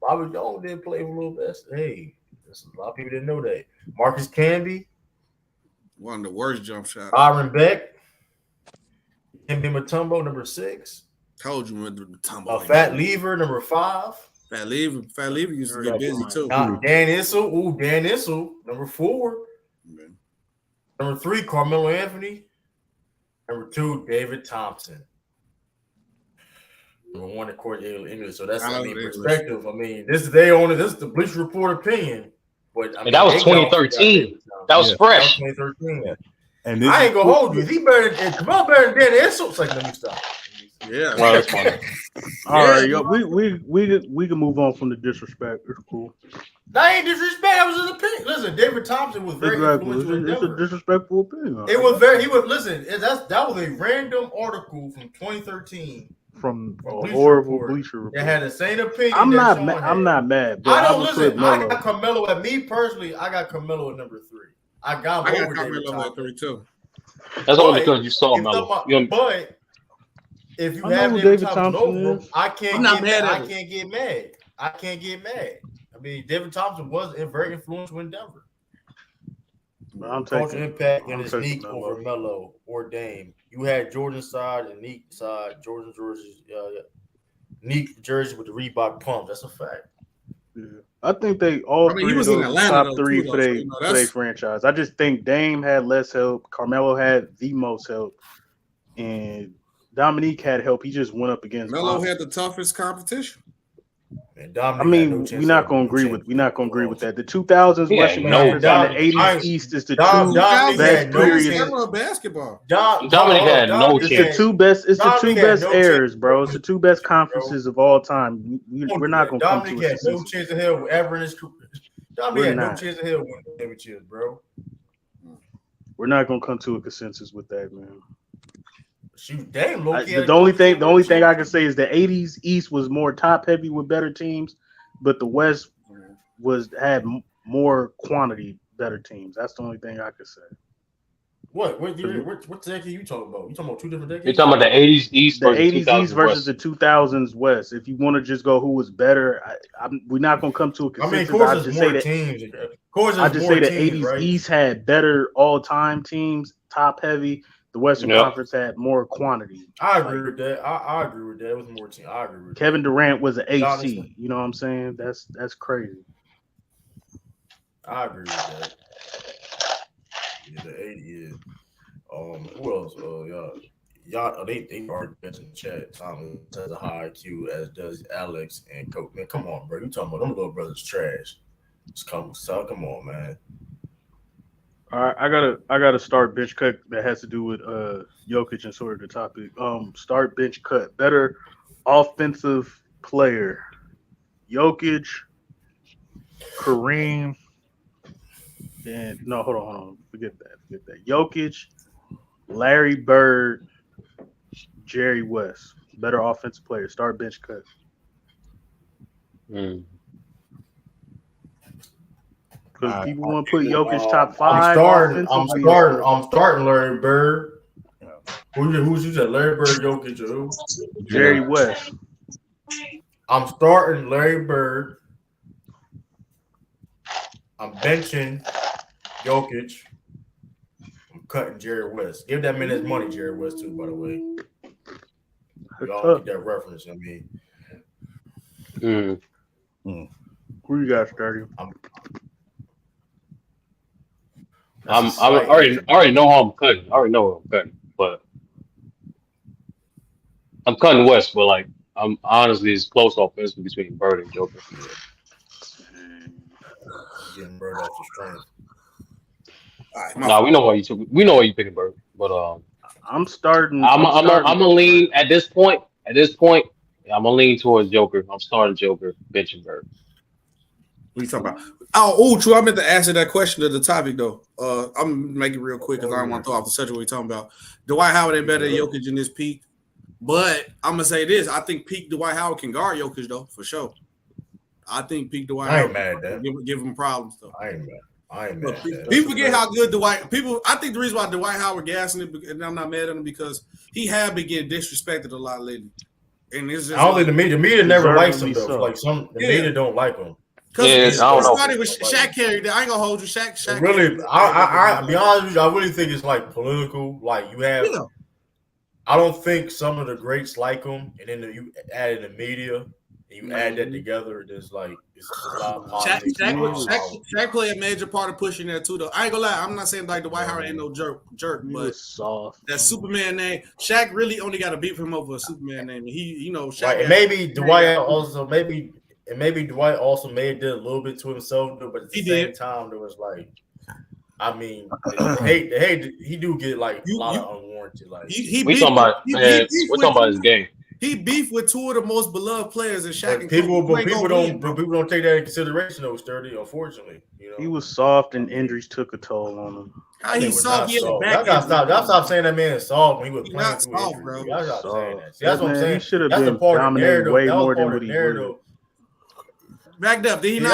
Bobby Jones did play for a little bit. Hey, a lot of people didn't know that. Marcus Camby. One of the worst jump shots. Byron Beck. Kimby Mutombo, number 6. Told you with the Mutombo. Fat Lever, number 5. Fat Lever used to get busy too. Dan Issel. Ooh, Dan Issel, number 4. Okay. Number 3, Carmelo Anthony. Number 2, David Thompson. Number 1, of course, English. So that's perspective. I mean, this is the Bleacher Report opinion. But I mean, that was 2013. That was fresh. 2013. Yeah. And I ain't gonna hold you. He better than Dan Issel. It's like, let me stop. Yeah. Well, that's funny. All right, yo, we can move on from the disrespect. It's cool. That ain't disrespect. That was his opinion. Listen, David Thompson was very influential. It's a disrespectful opinion. It was very. He was listen. That was a random article from 2013 from a Bleacher horrible Report. Bleacher Report. It had the same opinion. I'm not mad. I don't listen. I got Carmelo at me personally. I got Carmelo at number 3. I got Carmelo at 3 too. That's only because you saw Melo. But if you have David Thompson over, I can't get mad. I can't get mad. I mean, David Thompson was very influential in Denver. Cultural impact and his Neek over Melo or Dame. You had Jordan's side and Neek side. Jordan's jersey, Neek jersey with the Reebok pump. That's a fact. Yeah. I think they all three was in Atlanta, top 3 for their franchise. I just think Dame had less help. Carmelo had the most help, and Dominique had help. He just went up against Melo had the toughest competition. I mean, we're not going to agree with that. The 2000s Western Conference and the 80s East is the two best periods. Basketball. Dominic had no chance. It's the two best eras, bro. It's the 2 best conferences of all time. We're not going to come to Dominic had no chance in hell ever in his career. Dominic had no chance in hell winning championships, bro. We're not going to come to a consensus with that, man. Shoot, damn, the only thing I can say is the 80s East was more top heavy with better teams, but the West had more quantity better teams. That's the only thing I could say. What decade are you talking about? You talking about 2 different decades? You're talking about the 80s East, the 80s East versus the 2000s West. If you want to just go who was better, we're not going to come to a consensus. I mean, of course, there's more teams. I just say the 80s right? East had better all-time teams, top heavy. The Western Conference had more quantity. I agree with that. I agree with that. It was more team. I agree with Kevin Durant was an AC. You know what I'm saying? That's crazy. I agree with that. Yeah, the 80s. Who else? Y'all, they already mentioned in the chat. Thomas has a high IQ, as does Alex and Coach. Man, come on, bro. You talking about them little brothers trash? Come on, man. All right, I gotta start bench cut that has to do with Jokic and sort of the topic. Start bench cut. Better offensive player. Jokic, Kareem, and no, hold on. Forget that. Jokic, Larry Bird, Jerry West. Better offensive player. Start bench cut. Because people want to put Jokic top 5. I'm starting Larry Bird. Who's you said? Larry Bird, Jokic, or who? Jerry West. I'm starting Larry Bird. I'm benching Jokic. I'm cutting Jerry West. Give that man his money, Jerry West, too, by the way. Y'all get that reference. I mean, Who you got, Sturdy? I already know how I'm cutting. I already know what I'm cutting, but I'm cutting West. But like, I'm honestly, it's close offensively between Bird and Joker. Getting Bird off the strength. Nah, we know why you took. We know why you picking Bird, but I'm starting. I'm gonna lean at this point. At this point, I'm gonna lean towards Joker. I'm starting Joker, benching Bird. What are you talking about? Oh, true. I meant to answer that question to the topic though. I'm gonna make it real quick because I don't want to throw off the subject. What we talking about? Dwight Howard ain't better than Jokic in this peak, but I'm gonna say this: I think peak Dwight Howard can guard Jokic though for sure. I think peak Dwight Howard give him problems though. I ain't mad. People forget how good Dwight. I think the reason why Dwight Howard gassing it, and I'm not mad at him because he have been getting disrespected a lot lately. And it's just I don't think the media never likes him though. So. Like the media don't like him. Because I started with Shaq carried that. I ain't gonna hold you, Shaq. Really, I be honest with you. I really think it's like political. Like you have, I don't think some of the greats like him, and then you add in the media, and you add that together. There's like it's a lot of politics. Shaq played a major part of pushing that too, though. I ain't gonna lie. I'm not saying like Dwight Howard ain't no jerk, but soft. That Superman name, Shaq really only got to beat him over a Superman name. He, Shaq. Right. Maybe Dwight also maybe Dwight also did a little bit to himself, but at the same time, there was like, I mean, the hate, he do get like a lot of unwarranted. Like we're talking about his game. He beefed with two of the most beloved players in Shaq. People don't take that into consideration though, Sturdy. Unfortunately, he was soft and injuries took a toll on him. How he soft? Y'all gotta stop saying that man is soft when he was playing. Soft, bro. Y'all stop saying that. See, that's what I'm saying. He should have been dominating way more than what he did. Backed up. Did he not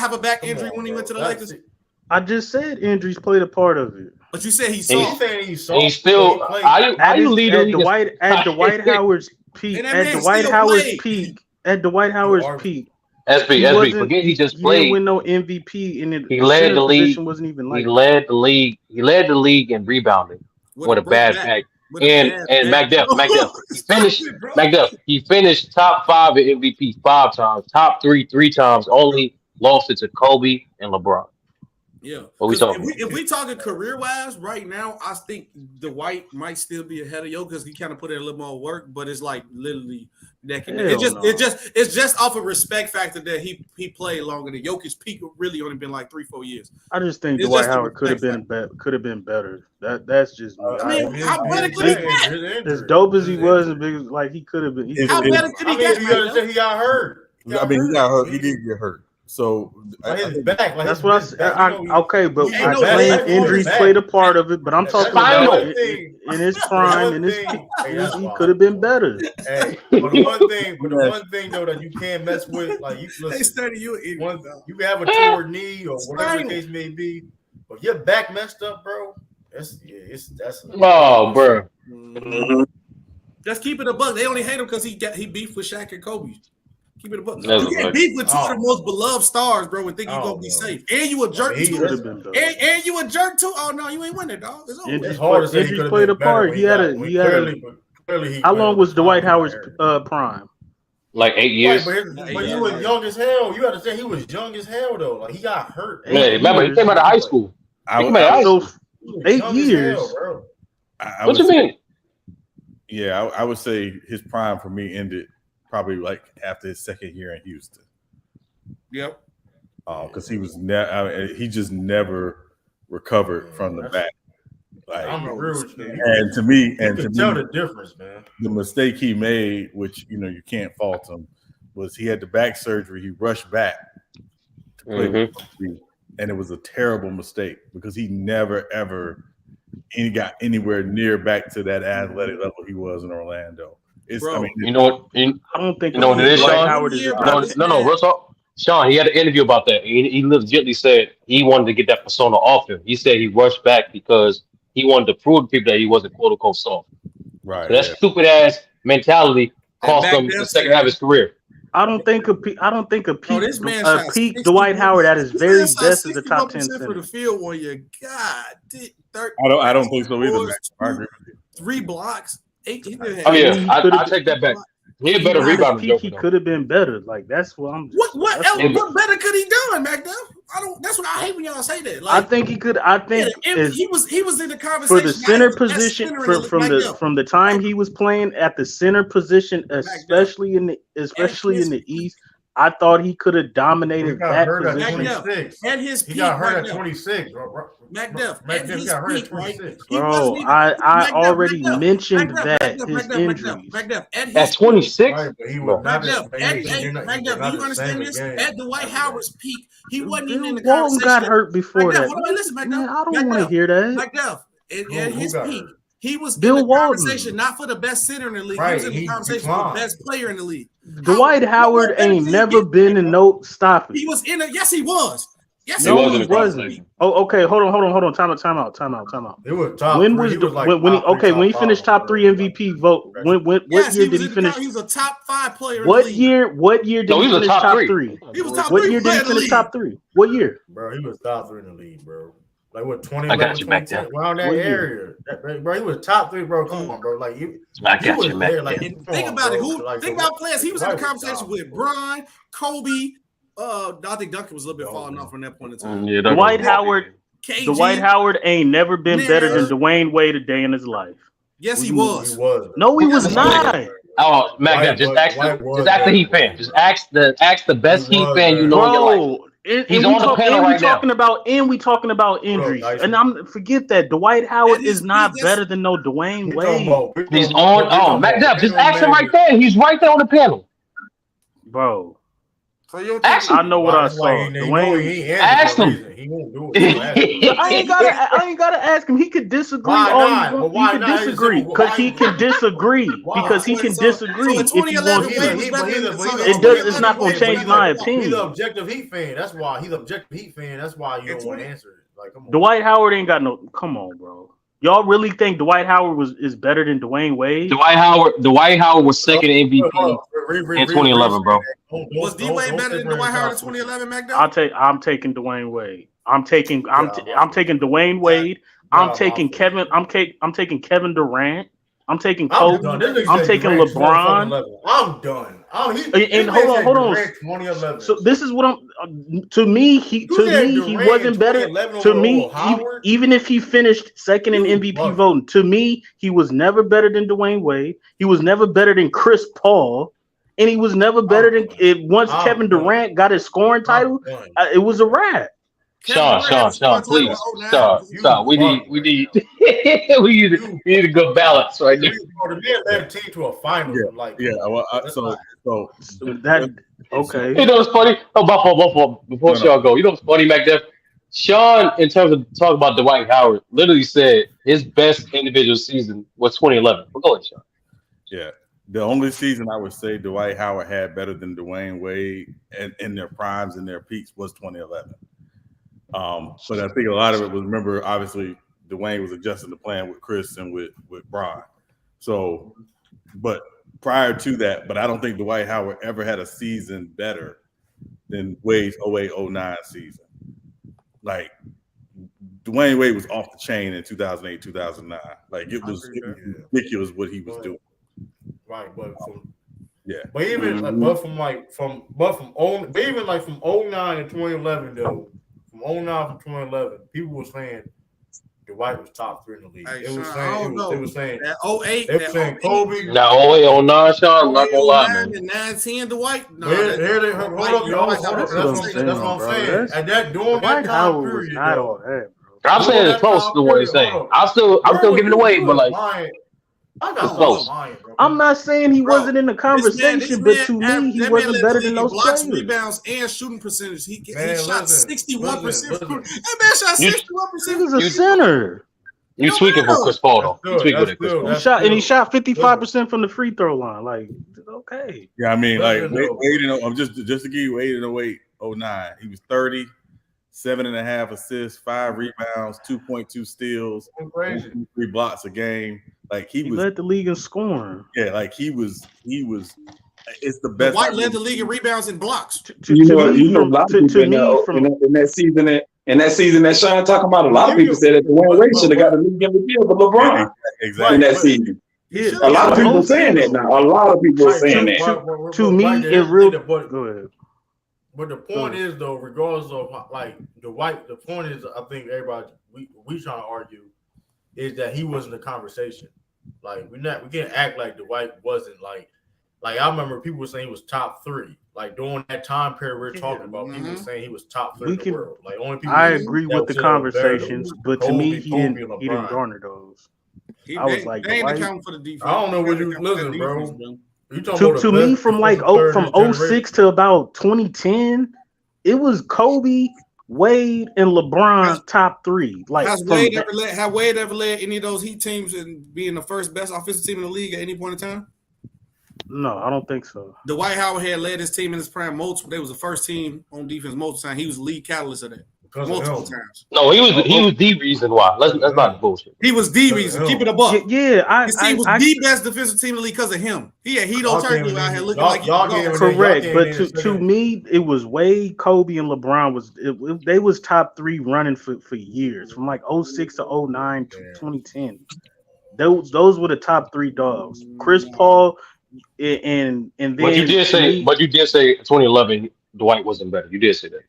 have a back injury when he went to the Lakers? I just said injuries played a part of it. But you said he's soft. He's still at Dwight Howard's peak. At Dwight Howard's peak. SB, forget he just played. He didn't win no MVP, and he led the league. Wasn't even like he led the league. He led the league in rebounding with a bad back. And McDuff, he finished top 5 in MVP 5 times, top 3 times. Only lost it to Kobe and LeBron. Yeah. What we talking? If we talking career wise, right now, I think Dwight might still be ahead of Jokic because he kind of put in a little more work, but it's like literally neck and neck. It's just off a respect factor that he played longer than Jokic's peak. Really only been like 3-4 years. I just think Dwight Howard could have been better. That's just me. I mean, how better could he get? As dope as he was, like he could have been. How better could he get? He got hurt. He got hurt. He did get hurt. So that's what I said. Okay, but playing injuries played a part of it. But I'm talking about in his prime, in his peak, he could have been better. Hey, but the one thing though that you can't mess with, like you listen, you can have a torn knee or whatever the case may be, but your back messed up, bro. Bro. Just keep it a buck. They only hate him because he beefed with Shaq and Kobe. Keep it a buck. You can't beef with two of the most beloved stars, bro, and think you're gonna be safe. And you a jerk too. And you a jerk too. Oh no, you ain't winning, dog. It's hard to say. Injuries played a part. He had a. How long was Dwight Howard's prime? Like 8 years. But he was young as hell. You got to say he was young as hell though. Like he got hurt. Yeah, remember he came out of high school. 8 years. What you mean? Yeah, I would say his prime for me ended probably like after his second year in Houston. Yep. Because he just never recovered from the back. Like, and to me, tell the difference, man. The mistake he made, which you can't fault him, was he had the back surgery. He rushed back to play, and it was a terrible mistake because he never ever got anywhere near back to that athletic level he was in Orlando. I don't think what it is, Sean. Howard is no, real talk. Sean, he had an interview about that. He legitimately said he wanted to get that persona off him. He said he rushed back because he wanted to prove to people that he wasn't quote unquote soft. Right. So that stupid ass mentality cost him the second half of his career. I don't think a peak this man shot peak Dwight Howard at his very best is a top 10 for center. the field 1 year. God, 30, I don't think so either. I agree with you. 3 blocks. 8. Oh yeah, I take that back. He a better rebounder. He could have been better. Like that's what I'm. What better could he done, McDuff? That's what I hate when y'all say that. Like, I think he could. I think he was in the conversation for the center position from the time he was playing at the center position, especially in the East. I thought he could have dominated that position. At his peak, he got hurt at 26. McDuff got hurt at 26. Bro, I already mentioned that his injuries. At 26, McDuff, do you understand this? At Dwight Howard's peak, he wasn't even in the Walton conversation. got hurt before that. Hold on, listen, McDuff. Man, I don't want to hear that. McDuff, at his peak, he was Bill in the Walton. conversation not for the best center in the league. He was in the conversation for the best player in the league. Dwight Howard ain't never been in no stop it. He was in a yes, he was. Yes, no, he wasn't. Oh, okay. Hold on. Time out. It was top. When was when he finished top 3 MVP vote? What year did he finish? He was a top 5 player. What year did he finish top 3? He was top 3. What year did he finish top 3? What year? Bro, he was top 3 in the league, bro. Like what 2011, 2010, around that area. Bro, he was top 3, bro. Come on, bro. Like you, I got you, man. Like, think about it. Think about players. He was in the conversation with Bron, Kobe. I think Duncan was a little bit falling off from that point in time. Dwight Howard ain't never been better than Dwayne Wade a day in his life. Yes, he was. No, he was not. Oh, Mac, just ask the Heat fan. Just ask the best Heat fan you know in your life. He's on the panel right now. We talking about injuries, and I'm forget that Dwight Howard is not better than no Dwayne Wade. He's on. Oh, Mac, just ask him right there. He's right there on the panel, bro. So you I know what I saw. Dwayne, ask him. He won't do it. I ain't gotta ask him. He could disagree. He can disagree because he can disagree. Because he can disagree. If he wants to, it's not gonna change my opinion. He's an objective Heat fan. That's why you don't want to answer it. Like, come on. Dwight Howard ain't got no. Come on, bro. Y'all really think Dwight Howard is better than Dwayne Wade? Dwight Howard was second MVP in 2011, bro. Was D Wade better than Dwight Howard in 2011, McDowell? I'm taking Dwayne Wade. I'm taking Dwayne Wade. I'm taking Kevin Durant. I'm taking Kobe. I'm taking LeBron. I'm done. And hold on. So this is what to me he wasn't better. To me, even if he finished second in MVP voting, to me he was never better than Dwayne Wade. He was never better than Chris Paul, and he was never better than once Kevin Durant got his scoring title. It was a wrap. Sean, please stop. We need a good balance right now. The man led the team to a final. So that okay. You know what's funny? Before Sean go, you know what's funny, McDuff? Sean, in terms of talking about Dwight Howard, literally said his best individual season was 2011. But go ahead, Sean. Yeah. The only season I would say Dwight Howard had better than Dwayne Wade and in their primes and their peaks was 2011. But I think a lot of it was, remember, obviously Dwayne was adjusting the plan with Chris and with Bron. So, but prior to that, but I don't think Dwight Howard ever had a season better than Wade's 08-09 season. Like Dwayne Wade was off the chain in 2008, 2009. Like it was ridiculous what he was doing. Right, but yeah. But even from 09 to 2011 though. From 09 to 2011, people were saying Dwight was top 3 in the league. They were saying that 08. They were saying Kobe. Now 08, 09, Sean, I'm not gonna lie, man. 9-10 Dwight. Hold up, y'all. That's what I'm saying. And that during that time period, I'm saying it's close to what he's saying. I'm still giving it away, but like. I'm not saying he wasn't in the conversation, but to me, he wasn't better than those blocks, players. Rebounds, and shooting percentage. He shot 61%. That man shot 61%. He was a center. You tweaking for Chris Paul though. You tweaking with Chris Paul. He shot 55% from the free throw line. Like, okay. Yeah, I mean, like Wade, just to give you Wade in 08, 09, he was 30. 7.5 assists, 5 rebounds, 2.2 steals, 3 blocks a game. Like he was led the league in scoring. Yeah, like he was it's the best. Dwight led the league in rebounds and blocks. A lot of people in that season that Sean talking about, a lot of people said that Dwayne Wade should have got a league MVP for LeBron in that season. A lot of people saying that now. A lot of people are saying that. To me, it real. Go ahead. But the point is, though, regardless of like Dwight, the point is, I think everybody we trying to argue is that he wasn't the conversation. Like we can't act like Dwight wasn't like I remember people were saying he was top 3. Like during that time period we're talking about, people were saying he was top 3 in the world. Like only people. I agree with the conversations, but to me, he didn't garner those. I was like, they ain't accounting for the defense. I don't know what you listen, bro. To me, from like from 06 to about 2010, it was Kobe, Wade, and LeBron top 3. Like have Wade ever led any of those Heat teams and being the first best offensive team in the league at any point in time? No, I don't think so. Dwight Howard had led his team in his prime multiple. They was the first team on defense multiple times. He was the lead catalyst of that. Multiple times. No, he was the reason why. Let's not bullshit. He was the reason. Keep it a buck. Yeah, his team was the best defensive team in the league because of him. He had Hito Turkey out here looking like correct. But to me, it was Wade, Kobe, and LeBron they was top 3 running for years from like 06 to 09 to 2010. Those were the top 3 dogs. Chris Paul and then. But you did say 2011 Dwight wasn't better. You did say that.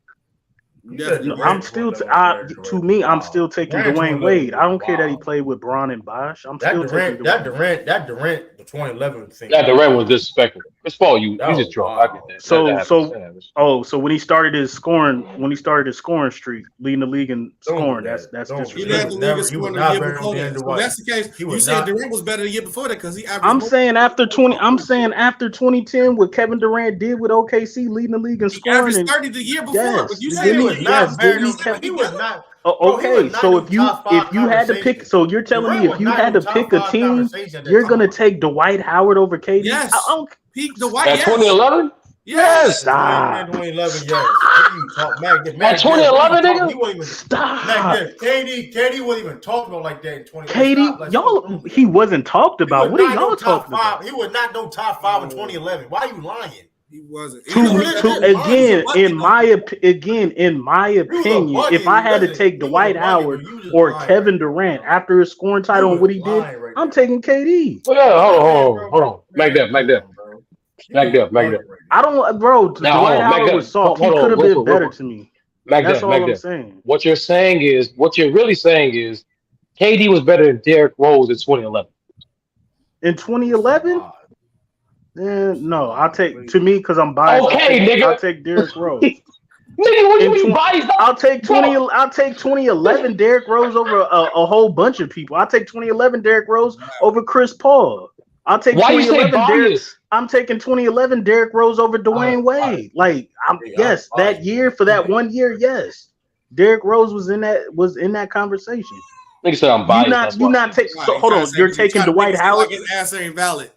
I'm still I'm still taking Dwayne Wade. I don't care that he played with Braun and Bosh. I'm still taking that Durant, the 2011 thing. That Durant was disrespectful. Chris Paul, you just drunk. I get that. So when he started his scoring streak, leading the league in scoring, that's disrespectful. He led the league in scoring the year before that. If that's the case, you said Durant was better the year before that because he averaged. I'm saying after 2010, what Kevin Durant did with OKC, leading the league in scoring, he averaged 30 the year before. Yes, But you said he was not. Okay, so if you had to pick, so you're telling me if you had to pick a team, you're gonna take Dwight Howard over KD? Yes. Dwight. At 2011. Yes. Stop. 2011. Yes. At 2011, nigga. Stop. KD wasn't even talked about like that in 2011. KD, y'all, he wasn't talked about. What are y'all talking about? He was not no top 5 in 2011. Why are you lying? He wasn't. In my opinion, if I had to take Dwight Howard or Kevin Durant after his scoring title and what he did, I'm taking KD. Well, yeah, hold on. Back up. I don't, bro. Dwight Howard was soft. He could have been better to me. That's all I'm saying. What you're really saying is, KD was better than Derrick Rose in 2011. In 2011. No, I'll take because I'm biased. Okay, nigga. I'll take Derrick Rose. Nigga, what you mean biased? I'll take 2011 Derrick Rose over a whole bunch of people. I'll take 2011 Derrick Rose over Chris Paul. I'll take 2011 I'm taking 2011 Derrick Rose over Dwayne Wade. That year for that 1 year, yes. Derrick Rose was in that conversation. Nigga said I'm biased. You're not taking. So hold on, you're taking Dwight Howard. His answer ain't valid.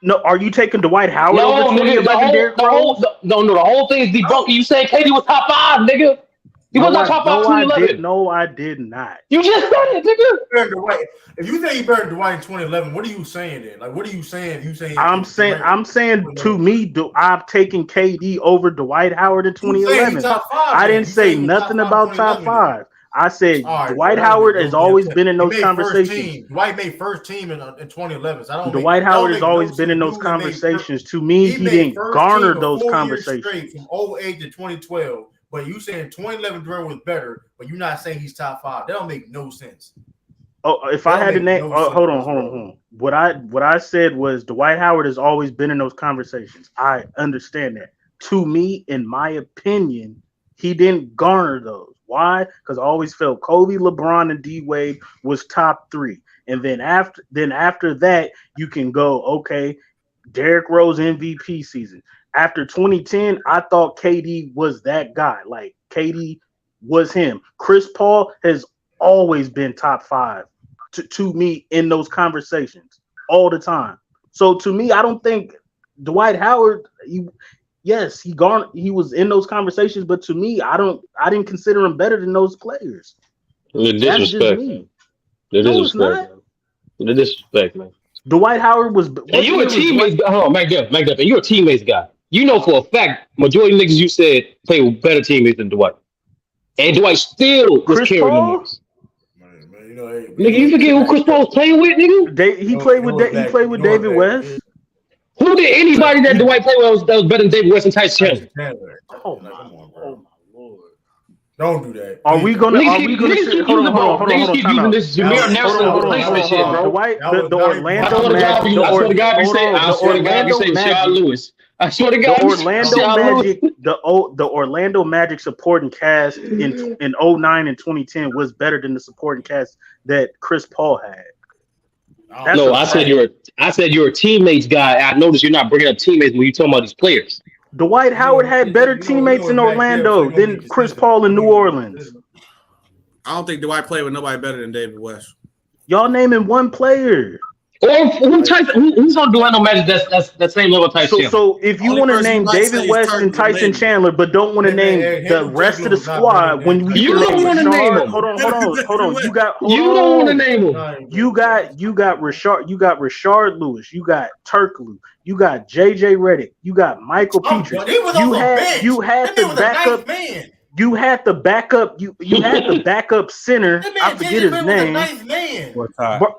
No, are you taking Dwight Howard over 2011 Derrick Rose? No, the whole thing is debunking. You saying KD was top 5, nigga. He was not top 5 2011. No, I did not. You just said it, nigga. If you say you better than Dwight in 2011, what are you saying then? Like, what are you saying? I'm saying to me, I've taken KD over Dwight Howard in 2011. I didn't say nothing about top 5. I said Dwight Howard has always been in those conversations. Dwight made first team in 2011. So Dwight Howard has always been in those conversations. To me, he didn't garner those conversations. From 08 to 2012. But you saying 2011 Durant was better, but you're not saying he's top 5. That don't make no sense. Oh, if I had to name, hold on. What I said was Dwight Howard has always been in those conversations. I understand that. To me, in my opinion, he didn't garner those. Why? Because I always felt Kobe, LeBron, and D Wade was top 3, and then after that, you can go okay. Derrick Rose MVP season. After 2010, I thought KD was that guy. Like KD was him. Chris Paul has always been top 5 to me in those conversations all the time. So to me, I don't think Dwight Howard. Yes, he was in those conversations, but to me, I didn't consider him better than those players. The disrespect. That's just me. The disrespect, man. Dwight Howard was. And you a teammates. Hold on, Mike Duff. And you're a teammates guy. You know for a fact, majority of niggas you said play with better teammates than Dwight. And Dwight still was carrying the marks. Nigga, you forget who Chris Paul was playing with, nigga? He played with David West. Who did anybody that Dwight played with that was better than David West and Tyson Chandler? Oh my lord! Don't do that. Are we gonna? Hold on. Keep using this Jameer Nelson replacement shit, bro. The Orlando Magic. I swear to God, you say Rashard Lewis. I swear to God, the Orlando Magic supporting cast in 09 and 2010 was better than the supporting cast that Chris Paul had. No, I said you're a teammates guy. I noticed you're not bringing up teammates when you're talking about these players. Dwight Howard had better teammates in Orlando than Chris Paul in New Orleans. I don't think Dwight played with nobody better than David West. Y'all naming one player. Or who's on the Orlando Magic that's that same level of Tyson? So if you want to name David West and Tyson Chandler, but don't want to name the rest of the squad, when you don't want to name them. Hold on. You don't want to name them. You got Rashard Lewis. You got Turkoglu. You got JJ Redick. You got Michael Petrie. You had the backup. You had the backup. You had the backup center. I forget his name.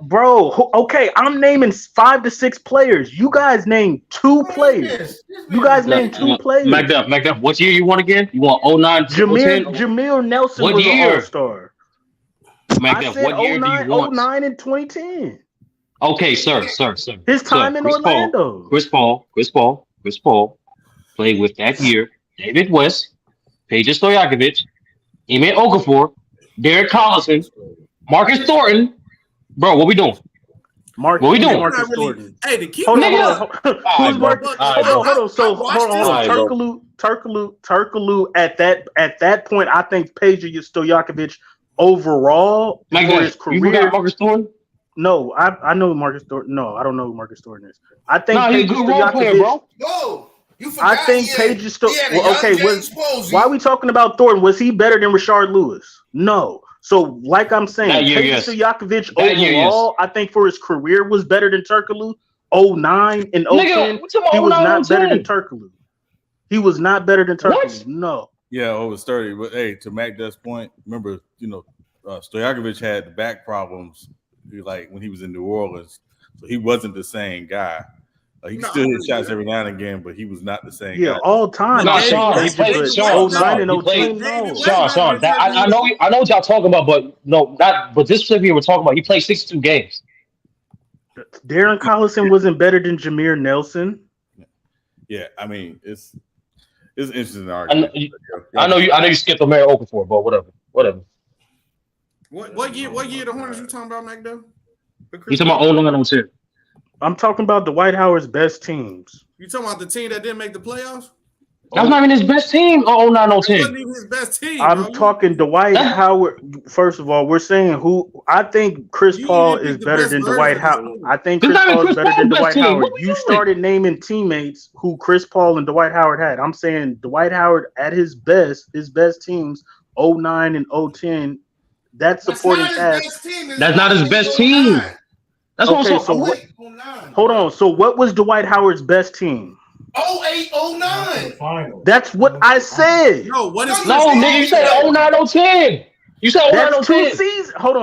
Bro, okay, I'm naming 5 to 6 players. You guys named 2 players. Mike Duff, what year you want again? You want 09? Jameer Nelson was an all-star. Mike Duff, what year do you want? 09 and 2010. Okay, sir. His time in Orlando. Chris Paul played with that year David West, Peja Stojakovic, Ime Okafor, Derek Collison, Marcus Thornton. Bro, what we doing? Marcus Thornton. Hey, the key. Hold on. So Turkoglu at that point, I think Peja Stojakovic overall for his career. You got Marcus Thornton? No, I know Marcus Thornton. No, I don't know who Marcus Thornton is. I think he's a good role player, bro. No. You forgot I think Peja why are we talking about Thornton? Was he better than Rashard Lewis? No. So, like I'm saying, Peja Stojakovic overall, I think for his career was better than Turkoglu. 09 and 010, he was not better than Turkoglu. He was not better than Turkoglu. No. Yeah, over 30. But hey, to Mac Duff's point, remember, Stojakovic had the back problems like when he was in New Orleans, so he wasn't the same guy. He still hit shots every now and again, but he was not the same guy. All time. Sean. I know what y'all talking about, but no, not. But this specifically we're talking about. He played 62 games. Darren Collison wasn't better than Jameer Nelson. Yeah, I mean it's an interesting argument. I know you skipped Amir Okafor, but whatever. What year the Hornets you talking about, McDuff? You talking about 09 and 02? I'm talking about Dwight Howard's best teams. You talking about the team that didn't make the playoffs? That's not even his best team. 09, 010. It wasn't even his best team. I'm talking Dwight Howard. First of all, we're saying I think Chris Paul is better than Dwight Howard. I think Chris Paul is better than Dwight Howard. You started naming teammates who Chris Paul and Dwight Howard had. I'm saying Dwight Howard at his best teams, 09 and 010. That's supporting cast. That's not his best team. That's okay, hold on. So what was Dwight Howard's best team? 08, 09. That's what I said. No, what is nigga, you said 09, 010. You said 09, 010. Hold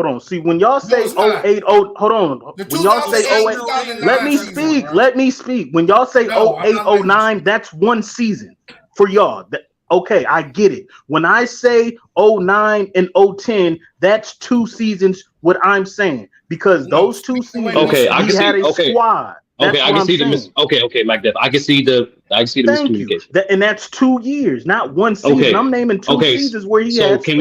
on. See, when y'all say 08, hold on. When y'all say 08, let me speak. When y'all say 08, 09, that's one season for y'all. Okay, I get it. When I say 09 and 010, that's 2 seasons. What I'm saying, because those 2 seasons, we had a squad. I can see the Okay, Mike Depp. I can see the miscommunication. And that's 2 years, not 1 season. Okay. I'm naming 2 seasons where he had squads. Can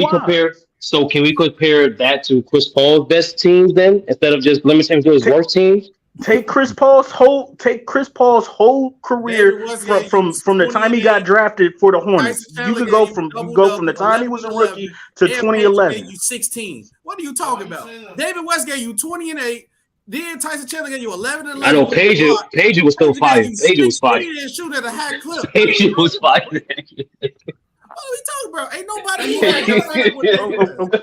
we compare that to Chris Paul's best teams then, instead of just limiting him to his worst teams? Take Chris Paul's whole career from the time he got drafted for the Hornets. You could go from the time he was a rookie to 2011. You 16. What are you talking about? David West gave you 20 and 8. Then Tyson Chandler gave you 11 and 11. I know Peja was still fire. Peja was fire. Shoot at a high clip. Peja was fire. What are we talking about? Ain't nobody.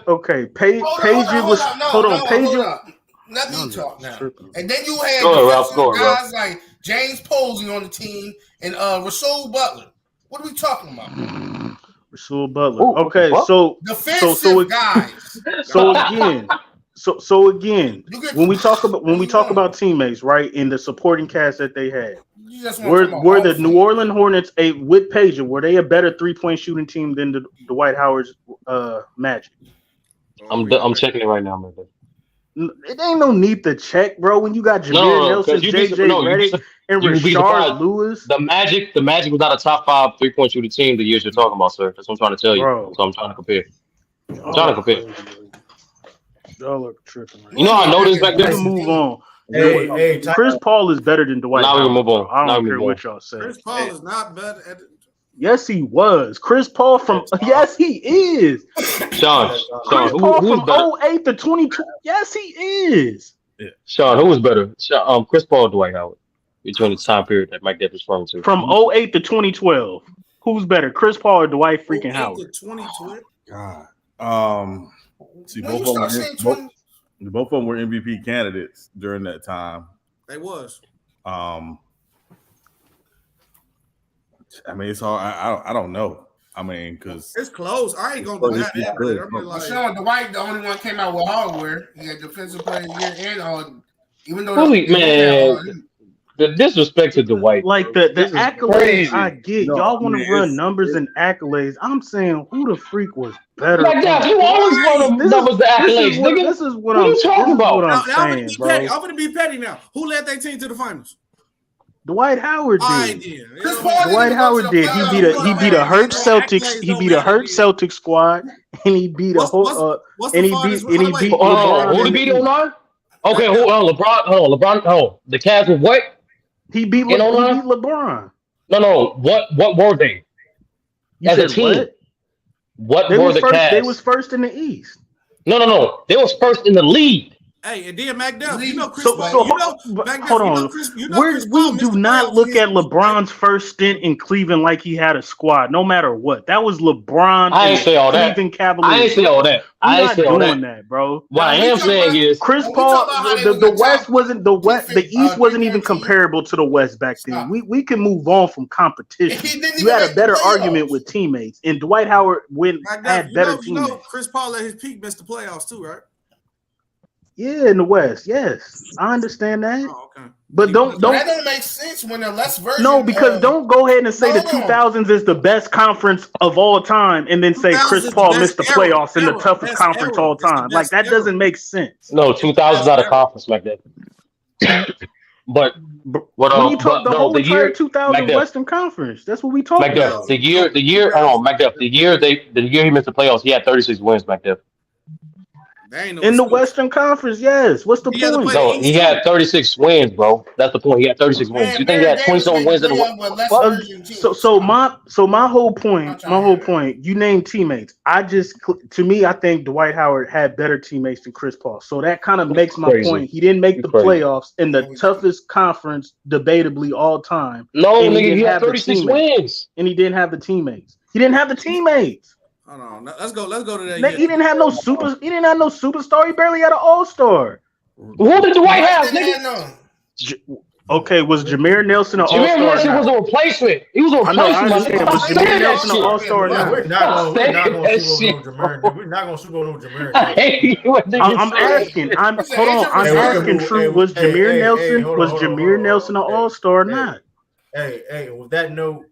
Okay, Peja was. Hold on, Peja. Let me talk now. And then you had guys like James Posey on the team and Rasul Butler. What are we talking about? Rasul Butler. Okay, so defensive guys. So again, when we talk about teammates, right, in the supporting cast that they had, were the New Orleans Hornets with Pager, were they a better 3-point shooting team than the Dwight Howard's Magic? I'm checking it right now, man. It ain't no need to check, bro. When you got Jameer Nelson, JJ Redick, and Rashard Lewis, the Magic was not a top 5 3-point shooting team the years you're talking about, sir. That's what I'm trying to tell you. Bro. So I'm trying to compare. Y'all look tripping. You know, I noticed back there. Move on. Hey, Chris Paul is better than Dwight. Now we move on. I don't care what y'all say. Chris Paul is not better at it. Yes, he was. Chris Paul from yes, he is. Sean, Chris Paul from 08 to 22. Yes, he is. Yeah. Sean, who was better? Chris Paul or Dwight Howard? Between the time period that Mike Depp is referring to. From 08 to 2012. Who's better? Chris Paul or Dwight freaking Howard? 2012. God. See, both of them were MVP candidates during that time. They was. I mean, it's hard. I don't know. I mean, because it's close. I ain't gonna do that. Sean Dwight, the only one came out with hardware. He had defensive player of the year and even though the disrespect to Dwight, like the accolades crazy. I get, y'all want to run numbers and accolades. I'm saying, who the freak was better? Like that, you always run the numbers, the accolades, nigga. This is what I'm talking about. I'm gonna be petty now. Who led their team to the finals? Dwight Howard did. Dwight Howard did. He beat a hurt Celtics. He beat a hurt Celtics squad, and he beat a whole. And he beat. Who did he beat online? Okay, hold on, LeBron. The Cavs were what? He beat LeBron. No. What were they? As a team. What were the Cavs? They was first in the East. No. They was first in the league. Hey, and then McDuff, you know Chris Paul. Hold on. We do not look at LeBron's first stint in Cleveland like he had a squad, no matter what. That was LeBron. I ain't say all that. Cavaliers. I ain't say all that. I ain't doing that, bro. What I am saying is Chris Paul. The West wasn't the West. The East wasn't even comparable to the West back then. We can move on from competition. You had a better argument with teammates, and Dwight Howard had better teammates. You know, Chris Paul at his peak missed the playoffs too, right? Yeah, in the West, yes, I understand that. Oh, okay. But don't that don't make sense when they're less version. No, because don't go ahead and say the 2000s is the best conference of all time, and then say Chris Paul missed the playoffs in the toughest conference all time. Like that doesn't make sense. No, 2000 is not a conference like that. But when you talk the whole entire 2000 Western Conference, that's what we talk about. The year he missed the playoffs, he had 36 wins back there. In the Western Conference, yes. What's the point? No, he had 36 wins, bro. That's the point. He had 36 wins. You think he had 20-something wins in the So my whole point. You named teammates. I think Dwight Howard had better teammates than Chris Paul. So that kind of makes my point. He didn't make the playoffs in the toughest conference, debatably all time. No, nigga, he had 36 wins, and he didn't have the teammates. He didn't have the teammates. Hold on, let's go to that. He didn't have no superstar. He barely had an all-star. Who did Dwight have, nigga? Okay, was Jameer Nelson an all-star? Jameer Nelson was a replacement. He was a replacement. I understand. Was Jameer Nelson an all-star? We're not going to super over Jameer. I'm asking. I'm asking. True. Was Jameer Nelson an all-star or not? Hey, with that note,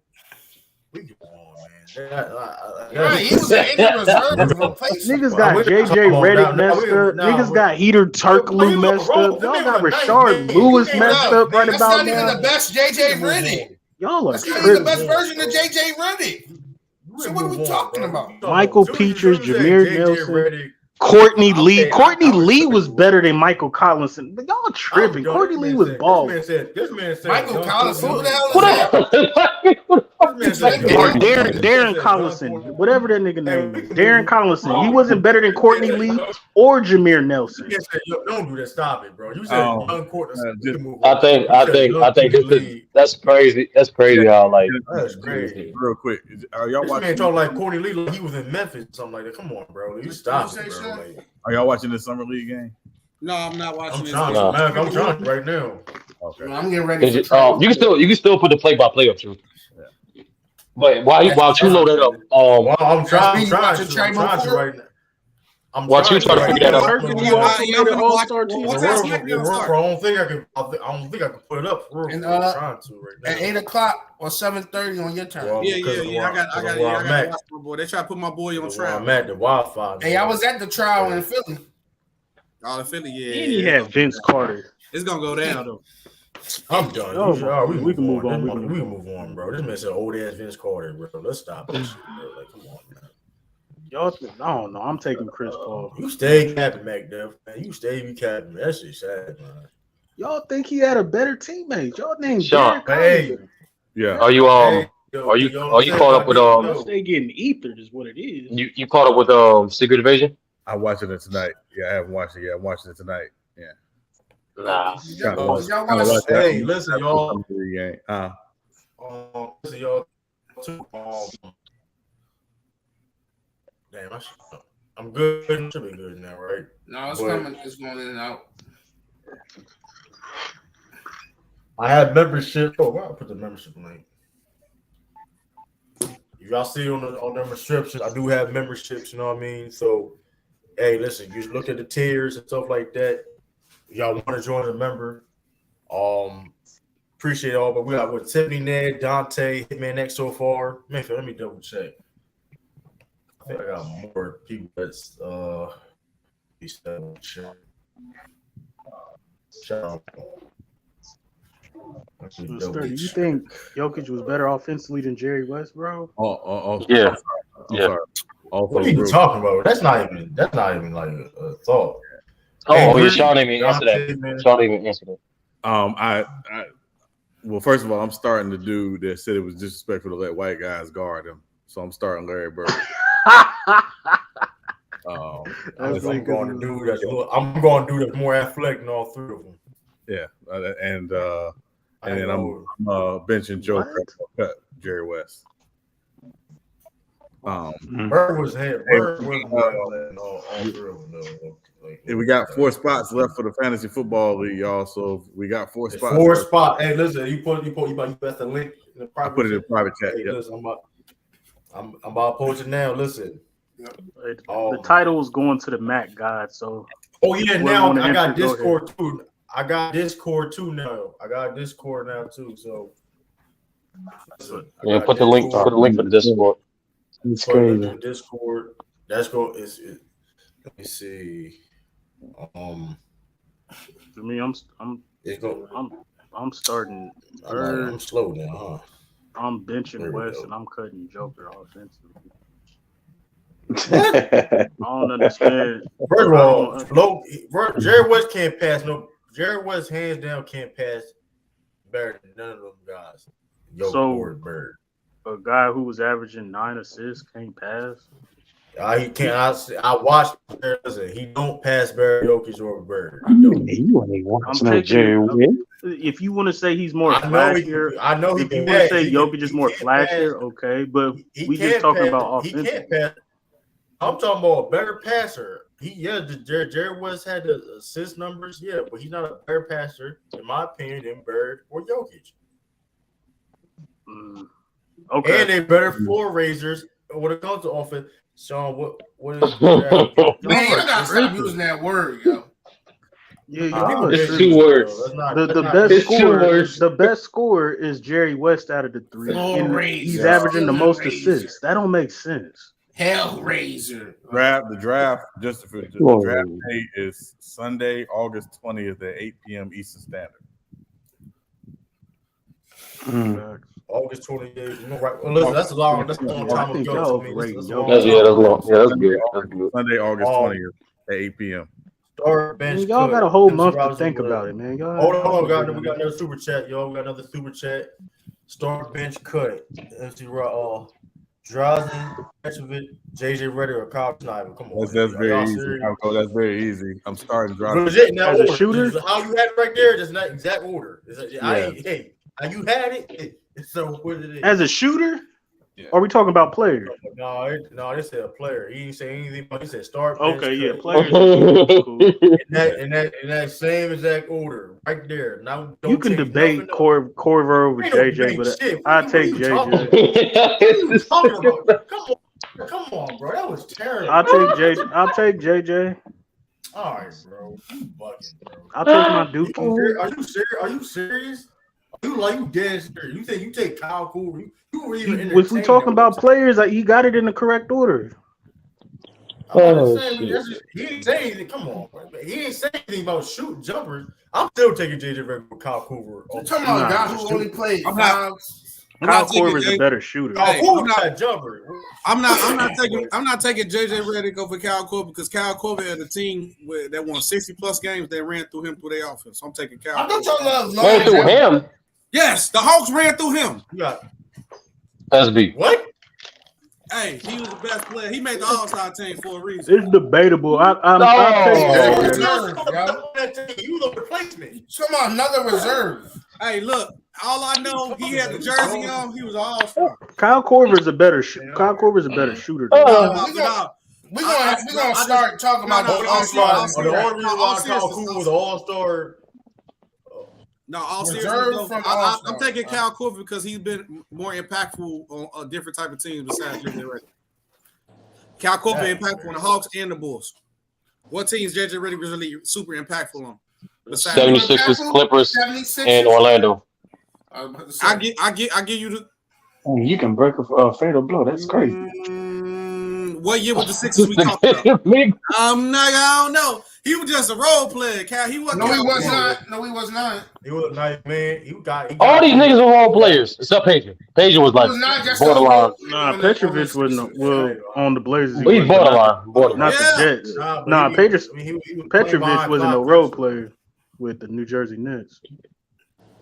we go on, man. Niggas got JJ Redick messed up. Niggas got Heater Turkoglu messed up. Y'all got Rashard Lewis messed up right about now. That's not even the best JJ Redick. Y'all are That's not even the best version of JJ Redick. So what are we talking about? Michael Peters, Jameer Nelson, Courtney Lee. Courtney Lee was better than Michael Collinson. Y'all tripping. Courtney Lee was bald. This man said Michael Collinson. Who the hell is that? Darren Collison, whatever that nigga name is, Darren Collison. He wasn't better than Courtney Lee or Jameer Nelson. Don't do that. Stop it, bro. You said young Courtney. I think that's crazy. That's crazy. That's crazy. Real quick, are y'all watching? Man talking like Courtney Lee like he was in Memphis or something like that. Come on, bro. You stop it, bro. Are y'all watching the summer league game? No, I'm not watching I'm this. trying No. to, man. I'm trying to right now. Okay. I'm getting ready for You trial. can still put the play-by-play up too. But while you load it up, Well, I'm trying to right now. While you try to figure that out. Turk, didn't you also make an All-Star team? I don't think I can put it up. For real. I'm trying to right now. At 8:00 or 7:30 on your time. Well, I got to watch my boy. They try to put my boy on trial. I'm at the Wi-Fi. Hey, I was at the trial in Philly. Oh, in Philly, yeah. And he had Vince Carter. It's gonna go down though. I'm done. Oh, we can move on. We can move on, bro. This man said old ass Vince Carter, bro. Let's stop this shit, bro. Like, come on, man. Y'all, I don't know. I'm taking Chris Paul. You stay capping, McDuff, man. You stay be capping. That shit sad, man. Y'all think he had a better teammate? Y'all named Sean, hey, yeah. Are you caught up with They getting ethered is what it is. You caught up with Secret Invasion? I'm watching it tonight. Yeah, I haven't watched it yet. I'm watching it tonight. Yeah. Nah. Hey, listen, y'all. Listen, y'all. Damn, I'm good. It should be good now, right? No, it's coming. It's going in and out. I have membership. Oh, wow, I put the membership link. If y'all see on the restrictions, I do have memberships. You know what I mean? So, hey, listen, you look at the tiers and stuff like that. If y'all want to join a member, appreciate it all. But we got with Tiffany, Ned, Dante, Hitman X so far. Man, let me double check. I think I got more people that's You think Jokic was better offensively than Jerry West, bro? Yeah. Sorry. What are you talking about? That's not even like a thought. Yeah, Sean didn't even answer that. Sean didn't even answer that. Well, first of all, I'm starting the dude that said it was disrespectful to let white guys guard him. So I'm starting Larry Bird. I'm going to do that's more athletic than all three of them. Yeah, and then I'm benching Joe cut Jerry West. Bird was all three of them. We got 4 spots left for the fantasy football league, y'all. So we got 4 spots. 4 spots. Hey, listen, you put the link in the private. I put it in private chat. Hey, listen, I'm about to post it now. Listen, the title is going to the Mac God. So. Oh yeah, now I got Discord too. I got Discord too now. I got Discord now too. So. Yeah, put the link for the Discord. It's crazy. Discord. That's go. Let me see. To me, I'm starting. I'm slow now, huh? I'm benching West and I'm cutting Joker offensively. I don't understand. First of all, Jerry West can't pass. No, Jerry West hands down can't pass better than none of them guys. Bird. A guy who was averaging 9 assists can't pass. He can't. I watched. He don't pass Barry Jokic or Bird. If you want to say he's more flashier, I know. If you want to say Jokic is more flashier, okay. But we just talking about offense. He can't pass. I'm talking about a better passer. Jerry West had the assist numbers, but he's not a better passer, in my opinion, than Bird or Jokic. Okay. And they better floor raisers when it comes to offense. Sean, what is man, you gotta stop using that word, yo. It's 2 words. The best scorer is Jerry West out of the 3. And he's averaging the most assists. That don't make sense. Hellraiser. The draft date is Sunday, August 20th at 8 p.m. Eastern Standard. August 28th. Right. Well, listen, that's a long time ago. That's long. Yeah, that's good. Sunday, August 20th at 8 p.m. Start bench. Y'all got a whole month to think about it, man. Hold on, we got another super chat, y'all. We got another super chat. Start bench cut. MC Drazen, Petrovic, JJ Redick, or Kyle Snyder. Come on. That's very easy. That's very easy. I'm starting Drazen. As a shooter? How you had it right there, just not exact order. You had it. So what it is. As a shooter? Yeah. Are we talking about players? No, they said a player. He didn't say anything. He said start. Okay, yeah, cut. players. Cool. in that same exact order, right there. Now you can debate Corver over JJ, but I take JJ. What are you talking about? Come on, bro. That was terrible. I'll take JJ. All right, bro. You bugging, bro. I'll take my Dookie. Are you serious? Are you serious? You dead serious? You think you take Kyle Kuzma? If we talking about players, he got it in the correct order. He ain't saying anything. Come on, bro. He ain't saying anything about shooting jumpers. I'm still taking JJ Redick with Kyle Kuzma. You're talking about a guy who only played five. Kyle Korver is a better shooter. I'm not taking JJ Redick over Kyle Korver because Kyle Korver had a team that won 60+ games. They ran through him through their offense. So I'm taking Kyle. I thought y'all ran through him. Yes, the Hawks ran through him. SB. What? Hey, he was the best player. He made the All-Star team for a reason. It's debatable. You the replacement. Come on, another reserve. Hey, look. All I know, he had the jersey on. He was an All-Star. Kyle Korver is a better shooter. We're gonna start talking about the All-Star. The only reason why Kyle Kuzma was an All-Star. No, all seriousness, I'm taking Kyle Korver because he's been more impactful on a different type of teams besides JJ Redick. Kyle Korver impactful on the Hawks and the Bulls. What teams JJ Redick was really super impactful on? 76ers, Clippers, and Orlando. I give you the. You can break a fatal blow. That's crazy. What year was the Sixers we talked about? I don't know. He was just a role player, Cal. He wasn't. No, he was not. He was not, man. He got all these niggas were role players except Paige. Paige was like borderline. Nah, Petrovic wasn't on the Blazers. He's borderline. Not the Jets. Nah, Petrovic wasn't a role player with the New Jersey Nets.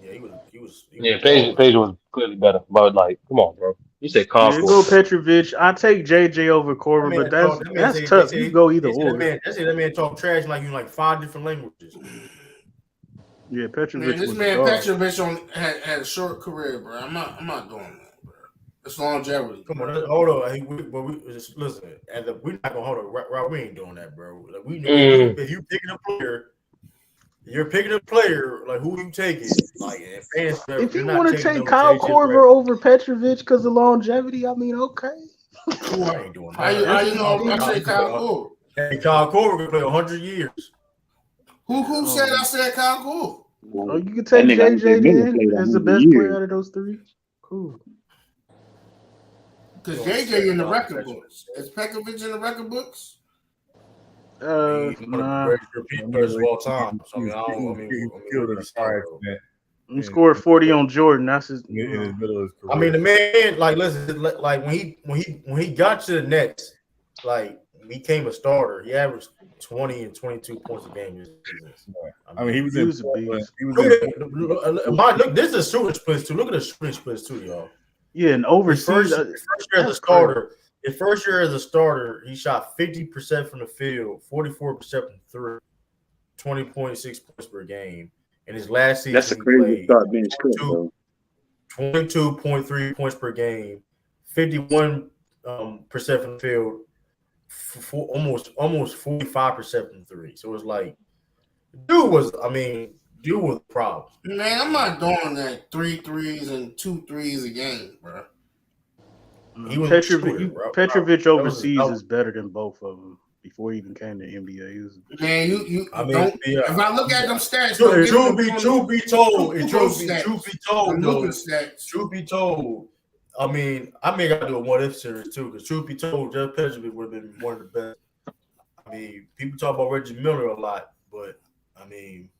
Yeah, he was. Paige was clearly better, but like, come on, bro. You said Kyle. You go Petrovic. I take JJ over Korver, but that's tough. You go either or. That man talk trash like you like 5 different languages. Yeah, Petrovic. Man, this man Petrovic had a short career, bro. I'm not doing that, bro. It's longevity. Come on, hold on. Listen, we're not gonna hold on. We ain't doing that, bro. Like, we know if you picking a player. You're picking a player, like who you taking? Like, if you want to take Kyle Korver over Petrovic because of longevity, I mean, okay. I ain't doing that. How you know I say Kyle Korver? Hey, Kyle Korver can play 100 years. Who said I said Kyle Korver? Oh, you can take JJ then as the best player out of those three. Cool. Because JJ in the record books. Is Petrovic in the record books? He's one of the greatest players of all time. So, he scored 40 on Jordan. That's his. In his middle of his career. I mean, the man, like, listen, like when he got to the Nets, like, became a starter. He averaged 20 and 22 points a game. I mean, he was a beast. Look, this is a shooting splits too. Look at the shooting splits too, y'all. Yeah, and overseas. First year as a starter. His first year as a starter, he shot 50% from the field, 44% from three, 20.6 points per game. In his last season, that's a crazy start being scored, bro. 22.3 points per game, 51% from the field, almost 45% from three. So it's like, dude was a problem. Man, I'm not doing that 3 threes and 2 threes a game, bro. Petrovic overseas is better than both of them before he even came to the NBA. If I look at them stats, truth be told, I mean, I may gotta do a what if series too, because truth be told, Jeff Petrovic would have been one of the best. I mean, people talk about Reggie Miller a lot, but I mean,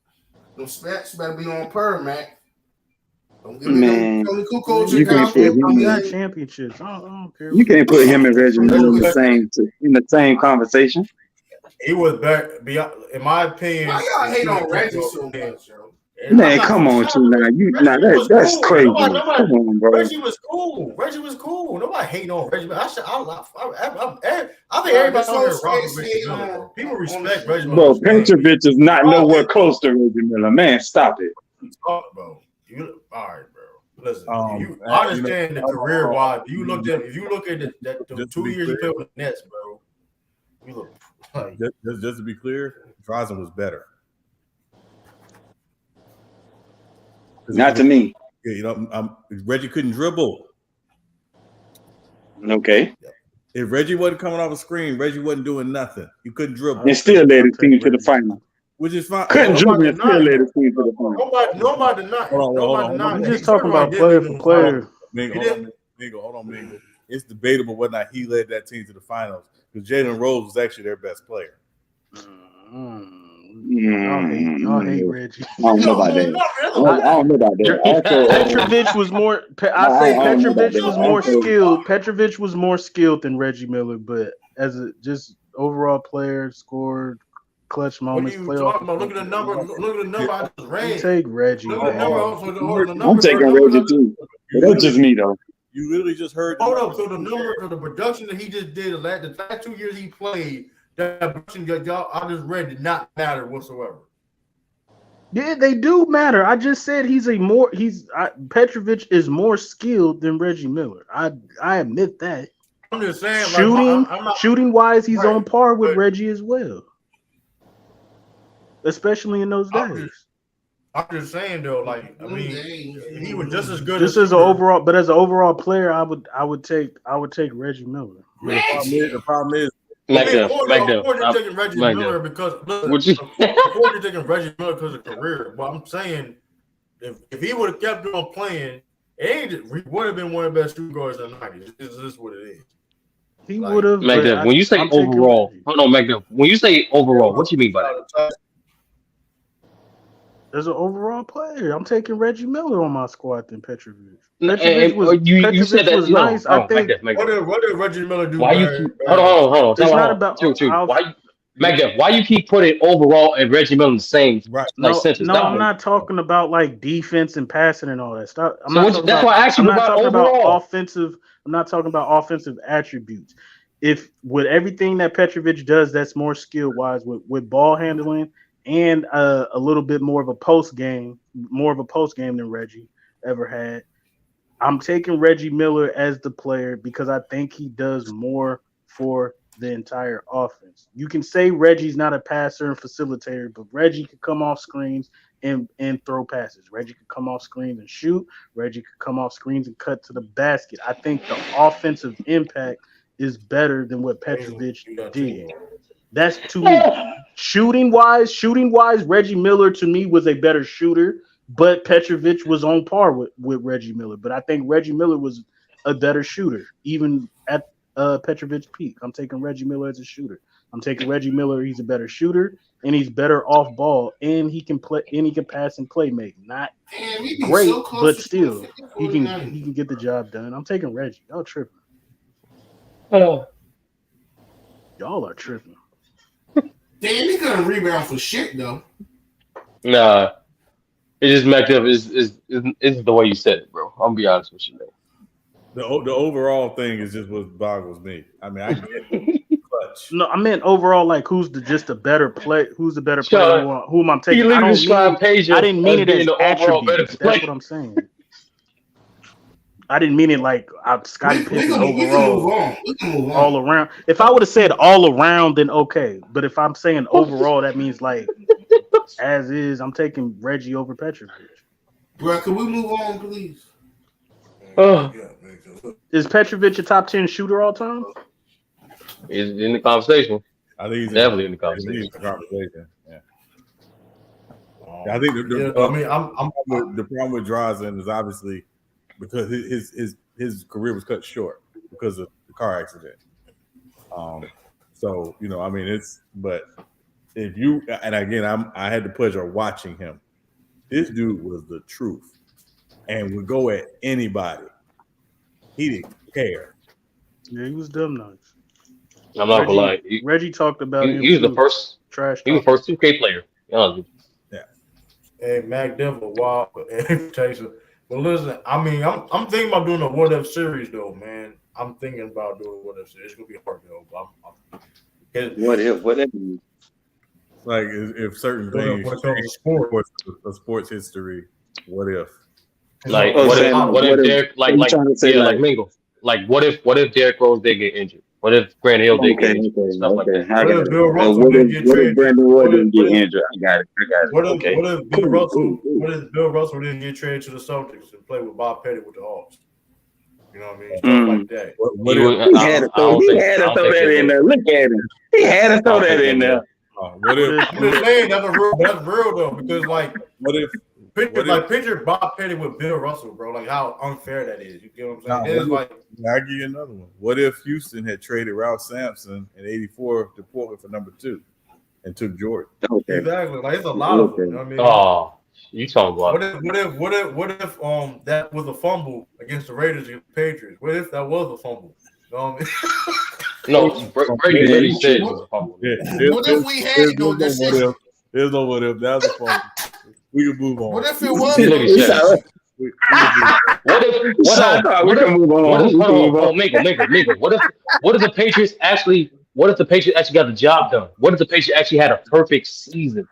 those stats better be on per, Mac. Man, you can't put championships. I don't care. You can't put him and Reggie Miller in the same conversation. He was better, in my opinion. Why y'all hate on Reggie so much, yo? Man, come on, that's crazy. Come on, bro. Reggie was cool. Nobody hating on Reggie. I think everybody on Reggie Miller. People respect Reggie Miller. Bro, Petrovic is not nowhere close to Reggie Miller. Man, stop it. Bro. All right, bro. Listen, I understand the career wise. If you look at the 2 years he played with the Nets, bro. You look like, just to be clear, Drazen was better. Not to me. Reggie couldn't dribble. Okay. If Reggie wasn't coming off a screen, Reggie wasn't doing nothing. He couldn't dribble. And still led his team to the final. Which is fine. Couldn't dribble and still led his team to the final. Nobody denied. Hold on. We're just talking about player for player. Hold on, Mingo. It's debatable whether or not he led that team to the finals because Jalen Rose was actually their best player. Y'all hate Reggie. I don't know about that. I don't know about that. Petrovic was more. I say Petrovic was more skilled. Petrovic was more skilled than Reggie Miller, but as a just overall player, scored clutch moments. What are you talking about? Look at the number. Look at the number I just ran. Take Reggie. I'm taking Reggie too. That's just me though. You literally just heard. Hold up. So the number of the production that he just did the last 2 years he played, that production y'all I just read did not matter whatsoever. Yeah, they do matter. I just said Petrovic is more skilled than Reggie Miller. I admit that. I'm just saying, shooting wise, he's on par with Reggie as well, especially in those days. I'm just saying though, like I mean, he was just as good. Just as an overall, but as an overall player, I would take Reggie Miller. The problem is. Taking Reggie Miller because you're taking Reggie Miller because of career. But I'm saying if he would have kept on playing, he would have been one of the best shooting guards in the 90s. This is what it is. He would have. Magda, when you say overall, hold on, Magda. When you say overall, what do you mean by that? As an overall player, I'm taking Reggie Miller on my squad than Petrovic. You said that was nice. I think. What did Reggie Miller do? Why you keep, hold on. It's not about why you keep putting overall and Reggie Miller in the same sentence? No, I'm not talking about like defense and passing and all that stuff. That's why I asked you about overall. I'm not talking about offensive attributes. If with everything that Petrovic does, that's more skill wise with ball handling and a little bit more of a post game than Reggie ever had. I'm taking Reggie Miller as the player because I think he does more for the entire offense. You can say Reggie's not a passer and facilitator, but Reggie could come off screens and throw passes. Reggie could come off screens and shoot. Reggie could come off screens and cut to the basket. I think the offensive impact is better than what Petrovic did. That's to me. Shooting wise, Reggie Miller to me was a better shooter, but Petrovic was on par with Reggie Miller. But I think Reggie Miller was a better shooter, even at Petrovic's peak. I'm taking Reggie Miller as a shooter. I'm taking Reggie Miller. He's a better shooter, and he's better off ball, and he can play, and he can pass and play make. Not great, but still, he can get the job done. I'm taking Reggie. Y'all tripping. Hello. Y'all are tripping. Damn, he couldn't rebound for shit though. Nah, it just messed up. Is the way you said it, bro. I'm gonna be honest with you, man. The overall thing is just what boggles me. I mean, I get clutch. No, I meant overall, like who's the better player? Who's the better player? Who am I taking? I didn't mean it as attributes. That's what I'm saying. I didn't mean it like Scottie Pippen overall, all around. If I would have said all around, then okay. But if I'm saying overall, that means like as is. I'm taking Reggie over Petrovic. Bro, can we move on, please? Is Petrovic a top 10 shooter all time? He's in the conversation. I think he's definitely in the conversation. Yeah. I think the problem with Drazen is obviously because his career was cut short because of the car accident. So I mean but if you and again I had the pleasure of watching him. This dude was the truth and would go at anybody. He didn't care. Yeah, he was dumb nice. I'm not gonna lie. Reggie talked about him. He was the first trash. He was the first 2K player. Yeah. Hey, Mac Denver, wild invitation. But listen, I mean, I'm thinking about doing a what if series though, man. I'm thinking about doing a what if series. It's gonna be hard though. But what if? Like if certain things, sports history. What if? Like what if Derek like Mingle? Like what if Derrick Rose did get injured? What if Grant Hill did get injured? Stuff like that. I got it. What if Brandon Roy didn't get injured? I got it. What if Bill Russell didn't get traded to the Celtics and play with Bob Pettit with the Hawks? You know what I mean? Stuff like that. He had to throw that in there. Look at him. He had to throw that in there. What if? I'm just saying that's real though, because like picture Bob Pettit with Bill Russell, bro. Like how unfair that is. You get what I'm saying? I'll give you another one. What if Houston had traded Ralph Sampson in '84 to Portland for number 2 and took Jordan? Okay. Exactly. Like it's a lot of them. You know what I mean? Oh, you talking about? What if that was a fumble against the Raiders and the Patriots? What if that was a fumble? You know what I mean? No, Brady literally said it was a fumble. What if we had no decision? There's no what if. That was a fumble. We can move on. What if it was? What if the Patriots actually got the job done? What if the Patriots actually had a perfect season?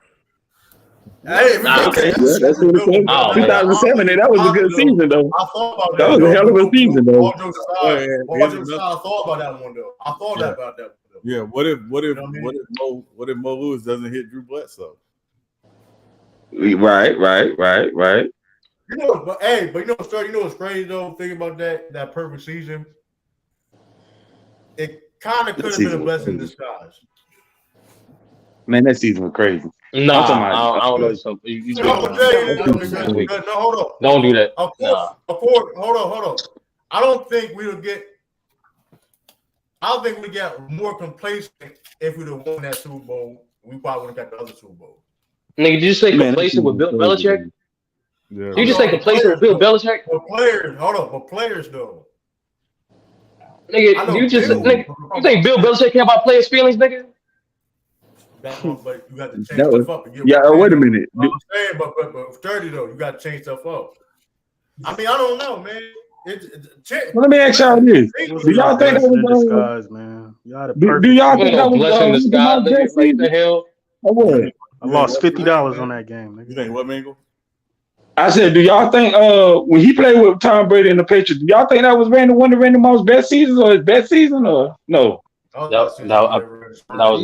That's what it said. 2007, and that was a good season, though. I thought about that. That was a hell of a season, though. I thought about that one, though. I thought about that one, though. Yeah. What if Mo Lewis doesn't hit Drew Bledsoe? Right. You know, but you know what's crazy though? Thinking about that perfect season, it kind of could have been a blessing in disguise. Man, that season was crazy. No, I don't know something. No, hold on. Don't do that. Of course. Hold on. I don't think we get more complacent if we'd have won that Super Bowl. We probably would have got the other Super Bowl. Nigga, did you say complacent with Bill Belichick? Yeah. You just say complacent with Bill Belichick? But players though. Nigga, you think Bill Belichick care about players' feelings, nigga? But you got to change stuff up. Wait a minute. I'm saying, but 30 though, you got to change stuff up. I mean, I don't know, man. Let me ask y'all this: do y'all think that was disguise, man? Do y'all think that was blessing in disguise? Like the hell? I lost $50 on that game. Nigga. You think what, Mingle? I said, do y'all think when he played with Tom Brady in the Patriots, do y'all think that was one of Randy Moss's best seasons or his best season or no? That was the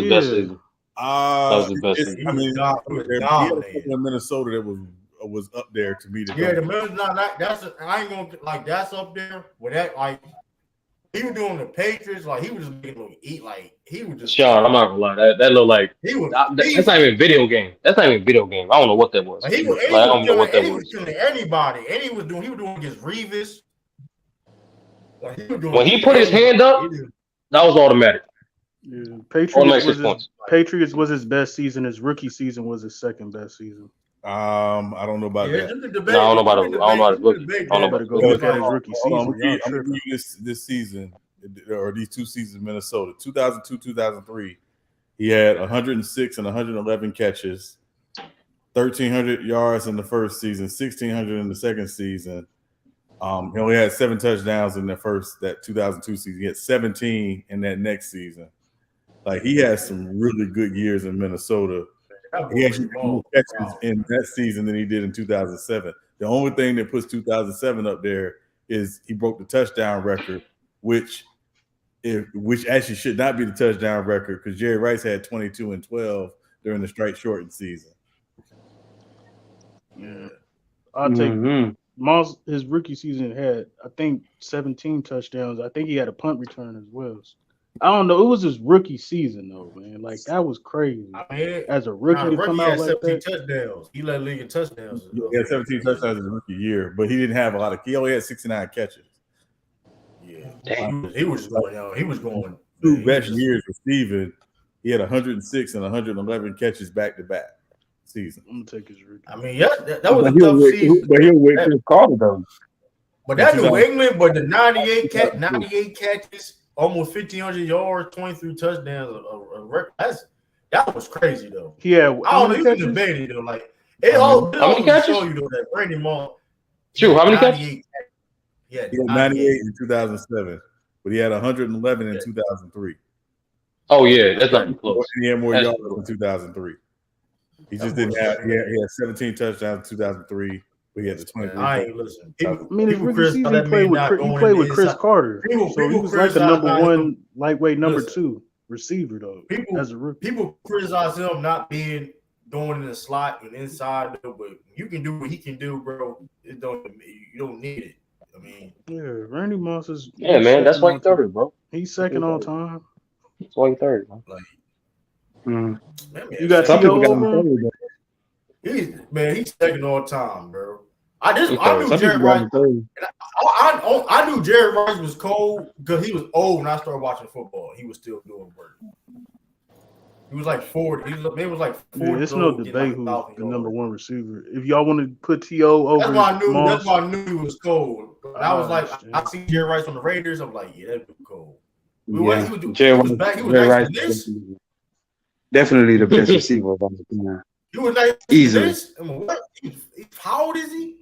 best season. That was the best season. I mean, he had a couple in Minnesota that was up there to me. Yeah, the Minnesota, I ain't gonna like that's up there with that. Like he was doing the Patriots, like he was just making look eat like he was just. Sean, I'm not gonna lie, that looked like that's not even a video game. That's not even a video game. I don't know what that was. Like, I don't know what that was. He was killing anybody, and he was doing against Revis. Like, when he put his hand up, that was automatic. Yeah. Patriots was his best season. His rookie season was his second best season. I don't know about that. No, I don't know about his rookie. I don't know about go look at his rookie season. I'm gonna give you this season or these 2 seasons in Minnesota. 2002, 2003. He had 106 and 111 catches, 1,300 yards in the first season, 1,600 in the second season. He only had 7 touchdowns in that 2002 season. He had 17 in that next season. Like he had some really good years in Minnesota. He actually had more catches in that season than he did in 2007. The only thing that puts 2007 up there is he broke the touchdown record, which actually should not be the touchdown record because Jerry Rice had 22 and 12 during the strike shortened season. Yeah, I'll take Moss. His rookie season had, I think, 17 touchdowns. I think he had a punt return as well. I don't know. It was his rookie season though, man. Like that was crazy. I mean, as a rookie to come out like that. Touchdowns. He led league in touchdowns. He had 17 touchdowns in his rookie year, but he didn't have a lot of. He only had 69 catches. Yeah, he was going. He was going. 2 best years receiving. He had 106 and 111 catches back to back season. I'm gonna take his rookie. I mean, yeah, that was a tough season. But he'll wait for his call though. But that New England, but the 98 catches. Almost 1,500 yards, 23 touchdowns. That was crazy though. Yeah, I don't know. You can debate it though. Like it all show you though that Randy Moss. True. How many catches? He had 98 in 2007, but he had 111 in 2003. Oh yeah, that's not close. He had more yards in 2003. He just didn't have. He had 17 touchdowns in 2003, But he had the 23. I ain't listen. I mean, his rookie season, he played with Chris Carter, so he was like the number one lightweight number 2 receiver though. As a rookie, people criticize him not being going in the slot and inside, though, but you can do what he can do, bro. You don't need it. I mean, yeah, Randy Moss is. Yeah, man, that's why he's third, bro. He's second all time. That's why he's third, man. Man, You got some people got him T.O. third. He's second all time, bro. I knew Some Jerry people got Rice. him third. I knew Jerry Rice was cold because he was old when I started watching football. He was still doing work. He was like 40. He was like 40. Yeah, it's no debate who's the number 1 receiver. If y'all want to put T.O. over, that's why I knew. Moss, That's why I knew he was cold. But I was like, I see Jerry Rice on the Raiders. I'm like, yeah, that was cold. Jerry Rice, definitely the best receiver of all time. he was nice. Easily. How old is he?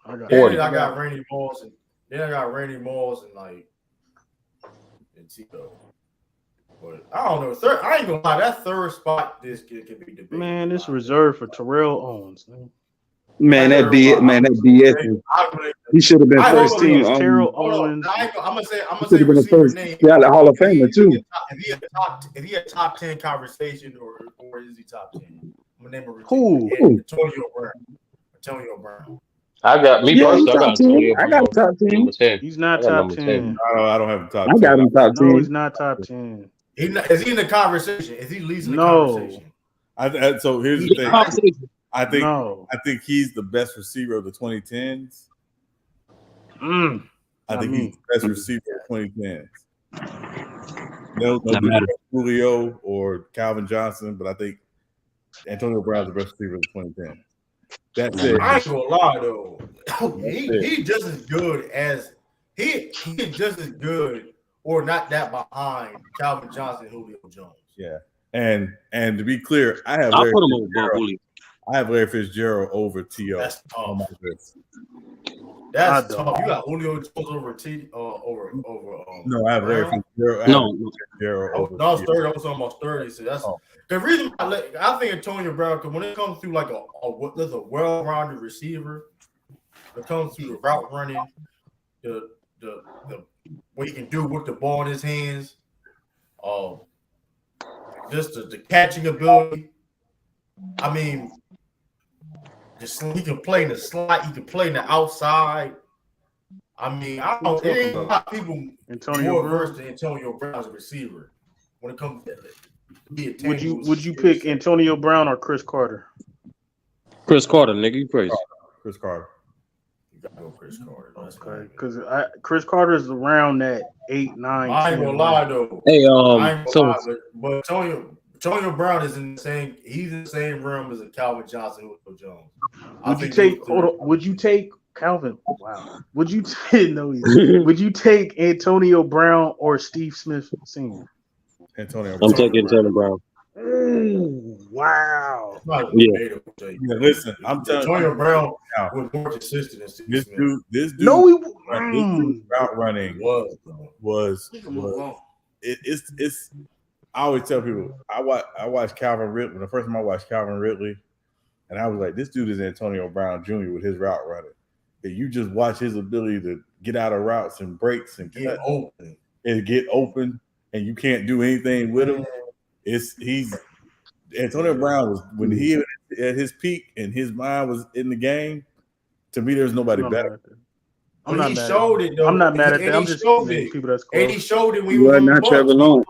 I got Randy Moss, and then I got Randy Moss and T.O. But I don't know. I ain't gonna lie. That third spot, this kid can be debated. Man, this reserved for Terrell Owens. Man, that BS. He should have been first team. Terrell Owens. I'm gonna say been the first. Yeah, the Hall of Famer too. If he had top 10 conversation, or is he top 10? I'm gonna name a Who? Antonio Brown. I got me first. I got top 10. He's not top 10. I don't have the top 10. I got him top 10. No, he's not top 10. Is he in the conversation? Is he leading the conversation? So here's the thing. I think he's the best receiver of the 2010s. I think he's the best receiver of the 2010s. No Julio or Calvin Johnson, but I think Antonio Brown's the best receiver of the 2010s. That's it. I ain't gonna lie though. He just as good as he just as good, or not that behind Calvin Johnson and Julio Jones. Yeah, and to be clear, I have Larry Fitzgerald over T.O. That's tough. That's tough. You got Julio Jones over No, I have Larry Fitzgerald. Fitzgerald over. No, I was 30. I was almost 30. So that's the reason I think Antonio Brown, because when it comes through like there's a well-rounded receiver, it comes through the route running, the what he can do with the ball in his hands, just the catching ability. I mean, he can play in the slot, he can play in the outside. I mean, I don't think a lot of people more versed than Antonio Brown as a receiver when it comes to that. Would you pick Antonio Brown or Chris Carter? Chris Carter, nigga, you crazy. Chris Carter. You gotta go Chris Carter. Okay, because Chris Carter is around that 8, 9. I ain't gonna lie though. Hey, but Antonio Brown is in the same. He's in the same realm as a Calvin Johnson, Julio Jones. Would you take Calvin? Wow. Would you take? No, would you take Antonio Brown or Steve Smith Sr.? I'm taking Antonio Brown. Ooh, wow. Yeah. Listen, I'm telling Antonio Brown was more consistent than Steve Smith. This dude, route running was it's. I always tell people I watched Calvin Ridley. The first time I watched Calvin Ridley, and I was like, this dude is Antonio Brown Jr. with his route running. And you just watch his ability to get out of routes and breaks and get open, and you can't do anything with him. Antonio Brown was when he at his peak and his mind was in the game. To me, there's nobody better. He showed it though. I'm not mad at that. I'm just saying people that's close. And he showed it when he was not Trevor Lawrence.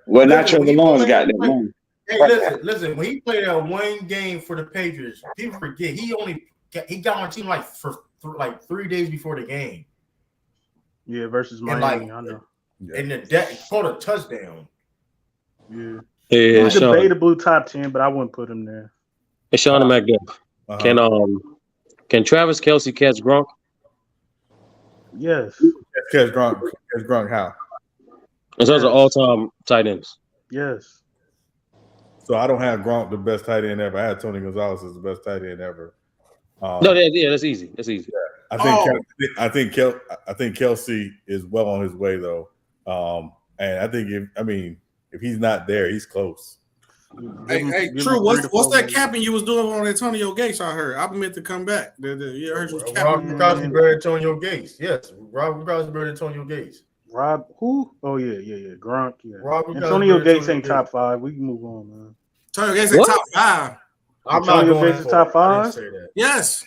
Well, not Trevor Lawrence got that money. Hey, listen. When he played that one game for the Patriots, people forget he got on team like for 3 days before the game. Yeah, versus Miami. I know. And he caught a touchdown. Yeah. Hey, he's debatable top 10, but I wouldn't put him there. Hey, Sean and McDuff. Can Travis Kelce catch Gronk? Yes. Catch Gronk how? In terms of all-time tight ends. Yes. So I don't have Gronk the best tight end ever. I had Tony Gonzalez as the best tight end ever. That's easy. That's easy. Yeah. I think Kelce is well on his way though. And I think if he's not there, he's close. Hey, True. What's that capping you was doing on Antonio Gates? I heard. I meant to come back. You heard you was capping. Rob Gronkowski, Antonio Gates. Yes, Rob Gronkowski, Antonio Gates. Rob who? Oh yeah. Gronk. Yeah. Rob Antonio Gates ain't top 5. We can move on, man. Antonio Gates ain't top 5. Antonio Gates is top 5. Yes,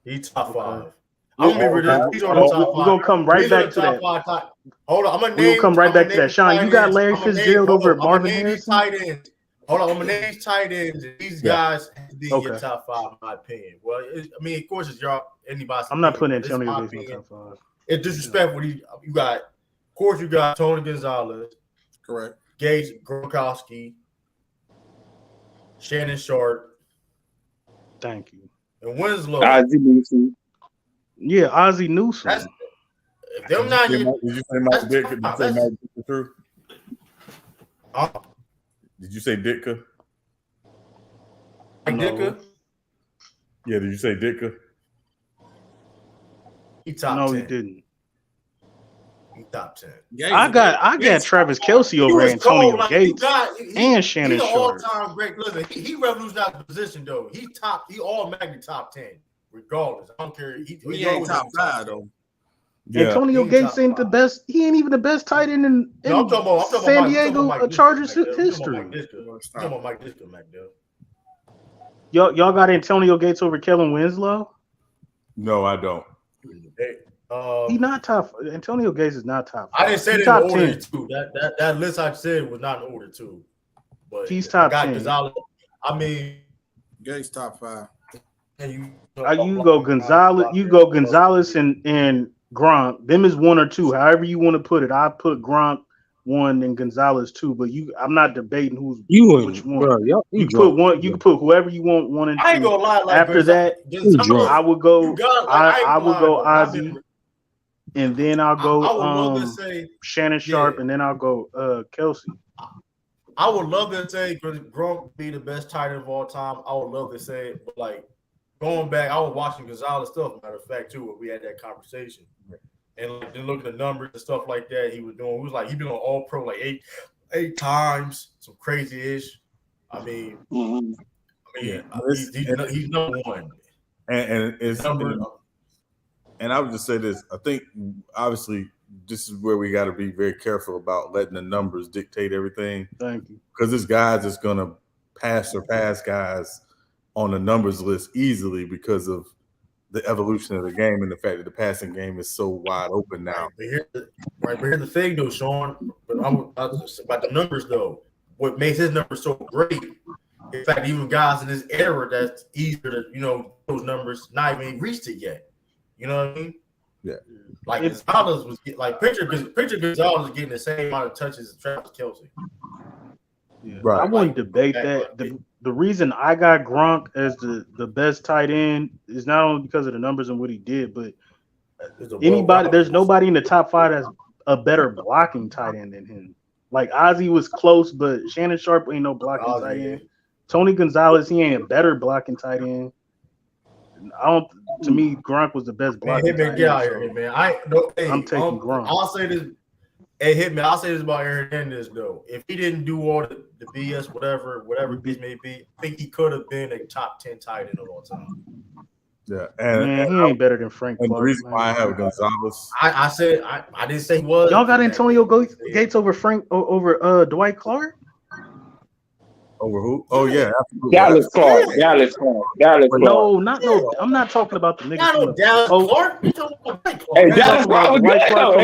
he's top 5. I'm gonna be real. He's on the top 5. We're gonna come right back to that. Hold on, I'm gonna name. We're gonna come right back to that. Sean, you got Larry Fitzgerald over at Marvin Harrison. Hold on, I'm gonna name these tight ends. These guys have to be in your top 5, in my opinion. Well, I mean, of course, it's anybody's. I'm not putting Antonio Gates in top 5. It's disrespectful. You got, of course, you got Tony Gonzalez, correct. Gates, Gronkowski, Shannon Sharp. Thank you. And Winslow. Ozzie Newsome. Yeah, Ozzie Newsome. If they're not here, did you say Mike Ditka? Did you say Mike Ditka through? Did you say Ditka? Mike Ditka? Yeah, did you say Ditka? He top 10. No, he didn't. He top 10. I got Travis Kelce over Antonio Gates and Shannon Sharp. All-time great. Listen, he revolutionized the position though. He automatically top 10, regardless. I don't care. He ain't top 5 though. Yeah. Antonio Gates ain't the best. He ain't even the best tight end in I'm talking about San Diego Chargers history. I'm talking about Mike Ditka, Mac. Y'all got Antonio Gates over Kellen Winslow? No, I don't. He's not top. Antonio Gates is not top 5. I didn't say that in order too. That list I said was not in order too. But he's top 10. Gonzalez, I mean, Gates top 5. And you go Gonzalez and Gronk. Them is 1 or 2. However you want to put it. I put Gronk 1 and Gonzalez 2. But I'm not debating which one. Bro, you put one. You can put whoever you want 1 and 2. I ain't gonna lie. Like after that, I would go. I would go Ozzie, and then I'll go Shannon Sharp, and then I'll go Kelce. I would love to say Gronk be the best tight end of all time. I would love to say it, but like going back, I was watching Gonzalez stuff. Matter of fact, too, when we had that conversation, and like, then looking at the numbers and stuff like that, he was doing. He was like he been on All Pro like eight times, some crazy ish. I mean, he's number 1, and it's number. And I would just say this: I think obviously this is where we got to be very careful about letting the numbers dictate everything. Thank you. Because this guys is going to surpass guys on the numbers list easily because of the evolution of the game and the fact that the passing game is so wide open now. But here's the thing, though, Sean. But about the numbers, though. What makes his numbers so great? In fact, even guys in this era, that's easier to, those numbers not even reached it yet. You know what I mean? Yeah. Like Gonzalez was like picture Gonzalez getting the same amount of touches as Travis Kelce. Yeah. Right. I wouldn't debate that. The reason I got Gronk as the best tight end is not only because of the numbers and what he did, but there's nobody in the top 5 that's a better blocking tight end than him. Like Ozzie was close, but Shannon Sharp ain't no blocking tight end. Tony Gonzalez, he ain't a better blocking tight end. To me, Gronk was the best blocking tight end. Get out here, man. I'm taking Gronk. I'll say this. Hey, I'll say this about Aaron Hernandez though. If he didn't do all the BS, whatever this may be, I think he could have been a top 10 tight end of all time. Yeah, and he ain't better than Frank Clark. And the reason why I have Gonzalez, I said I didn't say he was. Y'all got Antonio Gates over Dwight Clark. Over who? Oh yeah, Dallas Clark. No. I'm not talking about the nigga. Not Dallas Clark. Hey, Dallas Clark.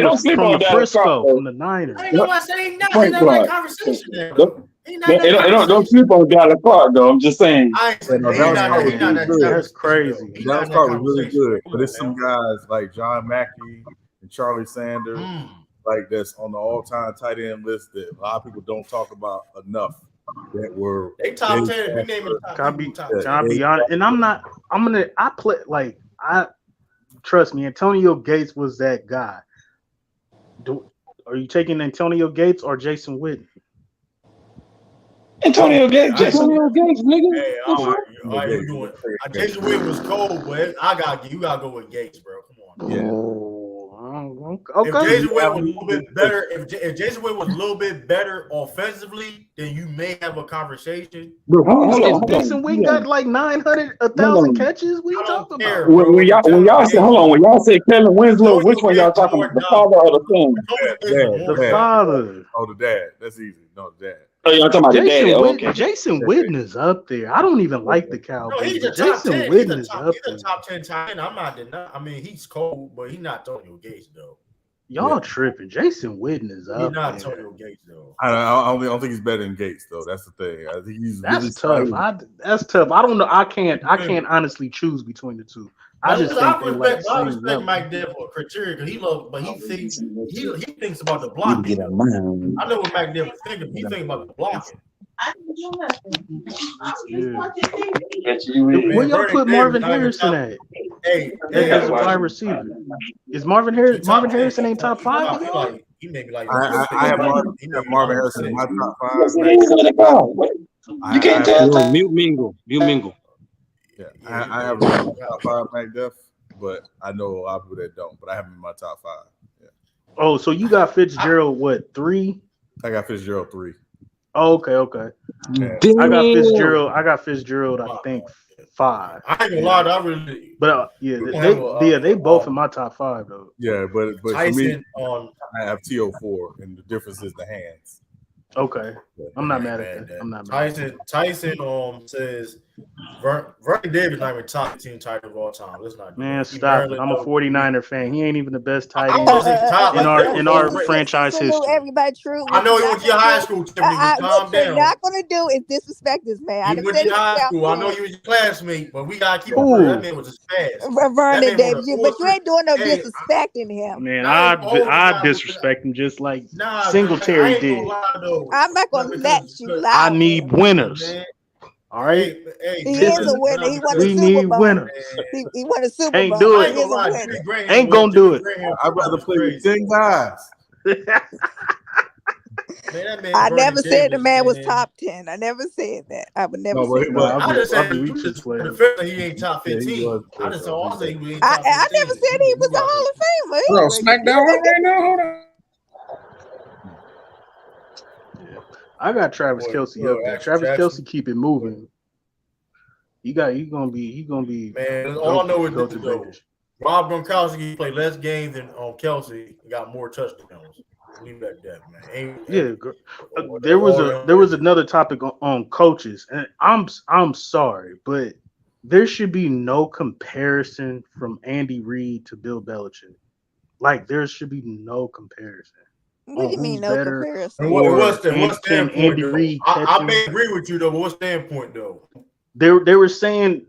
Don't sleep on Dallas Clark from the Niners. I ain't know I saying nothing in that conversation there. Don't sleep on Dallas Clark though. I'm just saying. That's crazy. Dallas Clark was really good, but it's some guys like John Mackey and Charlie Sanders, like that's on the all-time tight end list that a lot of people don't talk about enough. That were they top 10. We name it top 10. Can I be honest? And I trust me, Antonio Gates was that guy. Are you taking Antonio Gates or Jason Witten? Antonio Gates, nigga. Hey, all right, you doing? Jason Witten was cold, but you gotta go with Gates, bro. Come on. Yeah. Okay. If Jason Witten was a little bit better, if Jason Witten was a little bit better offensively, then you may have a conversation. Bro, hold on. Jason Witten got like 900, 1,000 catches. What are you talking about? When y'all say, hold on, when y'all say Kevin Winslow, which one y'all talking about? The father or the son? The father. Oh, the dad. That's easy. No, the dad. Oh, y'all talking about the daddy? Okay. Jason Witten is up there. I don't even like the Cowboys. No, he's a Jason top 10. Witten is up He's a top 10 tight end. I'm not denying. I mean, he's cold, but he's not Antonio Gates though. Y'all tripping. Jason Witten is up. He's not there. Antonio Gates though. I don't think he's better than Gates though. That's the thing. I think he's That's really tough. That's tough. I don't know. I can't honestly choose between the two. I just think they like the I same respect level. Mike Dell for criteria because he loves, but he thinks about the blocking. I know what Mike Dell was thinking. He thinks about the blocking. Where y'all put Marvin Harrison at? Hey, as a wide receiver. Is Marvin Harrison ain't top 5? He may be like. I have Marvin Harrison in my top 5. You can't tell. Mute mingle. Yeah, I have him in my top 5 McDuff, but I know a lot of people that don't. But I have him in my top 5. Yeah. Oh, so you got Fitzgerald 3? I got Fitzgerald 3. Oh, okay. Yeah. I got Fitzgerald. I think 5. I ain't gonna lie, I really. But they both in my top 5 though. Yeah, but Tyson, for me, I have TO4, and the difference is the hands. Okay, I'm not mad at that. I'm not mad. Tyson says Vernon Davis not even top 10 tight end of all time. Let's not. Man, stop it. I'm a 49er fan. He ain't even the best tight end in our franchise history. Everybody true. I know he went to your high school. What you're not gonna do is disrespect this man. He went to your high school. I know you was your classmate, but we gotta keep it. That man was just fast. Vernon Davis, but you ain't doing no disrespecting him. Man, I disrespect him just like Singletary did. I'm not gonna let you lie. I need winners. All right. He is a winner. He won a Super Bowl. Winners. He won a Super Bowl. Ain't do it. He is a winner. Ain't gonna do it. I'd rather play with 10 guys. I never said the man was top 10. I never said that. I would never say that. I just said he ain't top 15. I just saw he was top 15. I never said he was a Hall of Famer. Bro, SmackDown right now. Hold on. I got Travis Kelce up there. Travis Kelce keep it moving. He gonna be. Man, all I know is that Rob Gronkowski played less games than Kelce and got more touchdowns. Leave that man. There was another topic on coaches, and I'm sorry, but there should be no comparison from Andy Reid to Bill Belichick. Like there should be no comparison. What do you mean no comparison? What's standpoint? Andy Reid. I may agree with you though. But what standpoint though? They were saying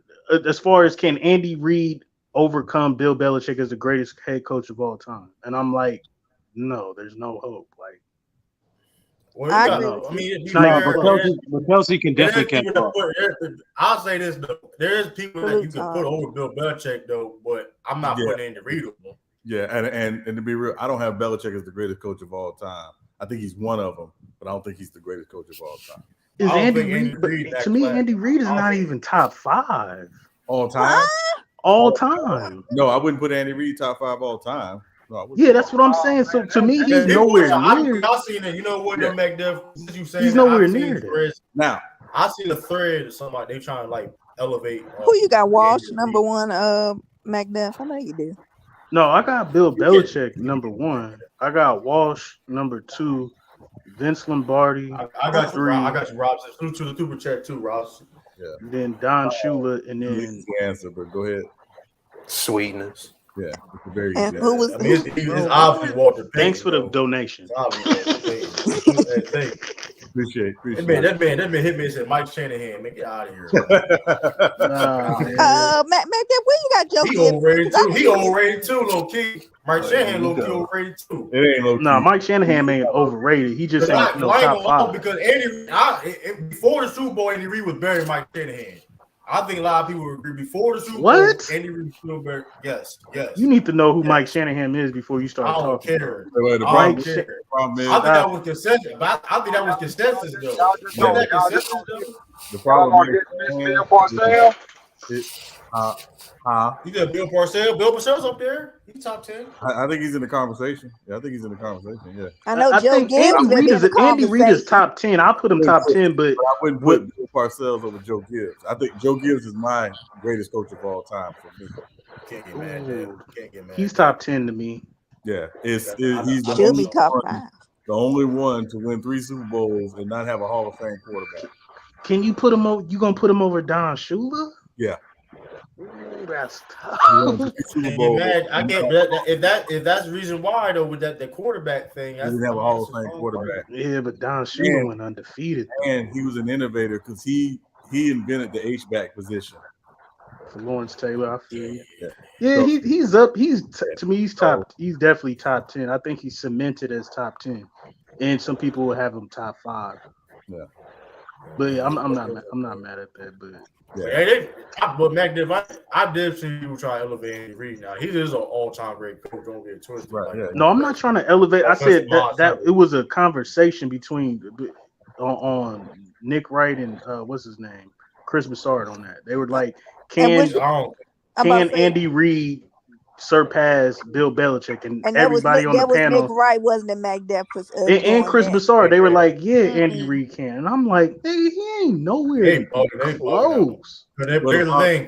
as far as can Andy Reid overcome Bill Belichick as the greatest head coach of all time, and I'm like, no, there's no hope. Like, but Kelsey can definitely catch up. I'll say this though: there's people that you can put over Bill Belichick though, but I'm not putting Andy Reid over. Yeah, and to be real, I don't have Belichick as the greatest coach of all time. I think he's one of them, but I don't think he's the greatest coach of all time. Is Andy Reid? To me, Andy Reid is not even top 5 all time. All time. No, I wouldn't put Andy Reid top 5 all time. No, yeah, that's what I'm saying. So to me, he's nowhere near. Y'all seen it? You know what? He's nowhere near that. Now, I seen a thread of somebody they trying to like elevate. Who you got? Walsh number 1. McDuff. I know you do. No, I got Bill Belichick number 1. I got Walsh number 2. Vince Lombardi. I got 3. I got you, Rob. Salute to the super chat too, Ross. Yeah. Then Don Shula, and then the answer, but go ahead. Sweetness. Yeah, it's a very and good. Who was? It's obviously Walter. Thanks for the donation. Appreciate. That man hit me and said, "Mike Shanahan, make it out of here." Mac, where you got Joe? He overrated too. He overrated too, low key. Mike Shanahan low key overrated too. It ain't low key. No, Mike Shanahan ain't overrated. He just ain't top 5. Because before the Super Bowl, Andy Reid was better than Mike Shanahan. I think a lot of people would agree. Before the Super Bowl, Andy Reid was still better. Yes. You need to know who Mike Shanahan is before you start talking. I don't care. The problem is, I think that was consensus. But I think that was consensus, though. The problem You got Bill Parcells. Bill Parcells up there. He's top 10. I think he's in the conversation. Yeah, I think he's in the conversation. Yeah. I know I Joe think Gibbs Andy gonna Reid be in is the Andy Reid is conversation. top 10. I'll put him top 10, but I wouldn't put Bill Parcells over Joe Gibbs. I think Joe Gibbs is my greatest coach of all time for me. Can't get mad at that. Can't get mad. He's top 10 to me. Yeah, he's the Should only be top one, 5. the only one to win 3 Super Bowls and not have a Hall of Fame quarterback. Can you put him over? You gonna put him over Don Shula? Yeah. Ooh, that's tough. Super Bowl. I can't. If that's the reason why though, with the quarterback thing, He didn't have a Hall of Fame quarterback. Yeah, but Don Shula went undefeated. And he was an innovator because he invented the H-back position. For Lawrence Taylor, I feel. Yeah, so, he's up. To me, he's top. He's definitely top 10. I think he's cemented as top 10, and some people will have him top 5. Yeah. But yeah, I'm not mad at that. But but Mac Div, I did see people try to elevate Andy Reid. Now he is an all-time great coach. Don't get twisted. Right, no, I'm not trying to elevate. I said that it was a conversation between on Nick Wright and what's his name, Chris Broussard on that. They were like, can Andy Reid surpass Bill Belichick? And everybody on the panel, Nick Wright, wasn't it? Mac Def was and Chris Broussard. They were like, Andy Reid can. And I'm like, hey, he ain't nowhere close. Here's the thing,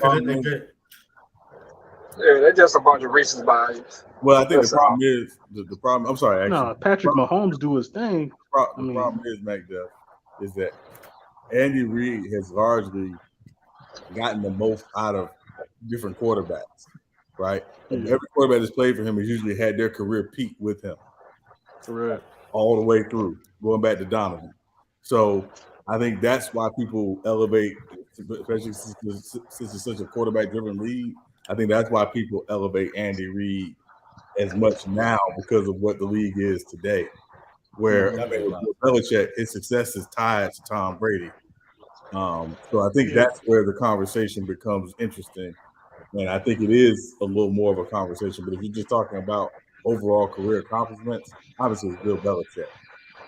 they're just a bunch of racist bias. Well, I think the problem is the problem. I'm sorry, actually. No, Patrick Mahomes do his thing. The problem is, Mac Def, is that Andy Reid has largely gotten the most out of different quarterbacks, right? And every quarterback that's played for him has usually had their career peak with him. Correct. All the way through, going back to Donovan. So I think that's why people elevate, especially since it's such a quarterback-driven league. I think that's why people elevate Andy Reid as much now because of what the league is today. Where Belichick, his success is tied to Tom Brady. So I think that's where the conversation becomes interesting. And I think it is a little more of a conversation. But if you're just talking about overall career accomplishments, obviously it's Bill Belichick.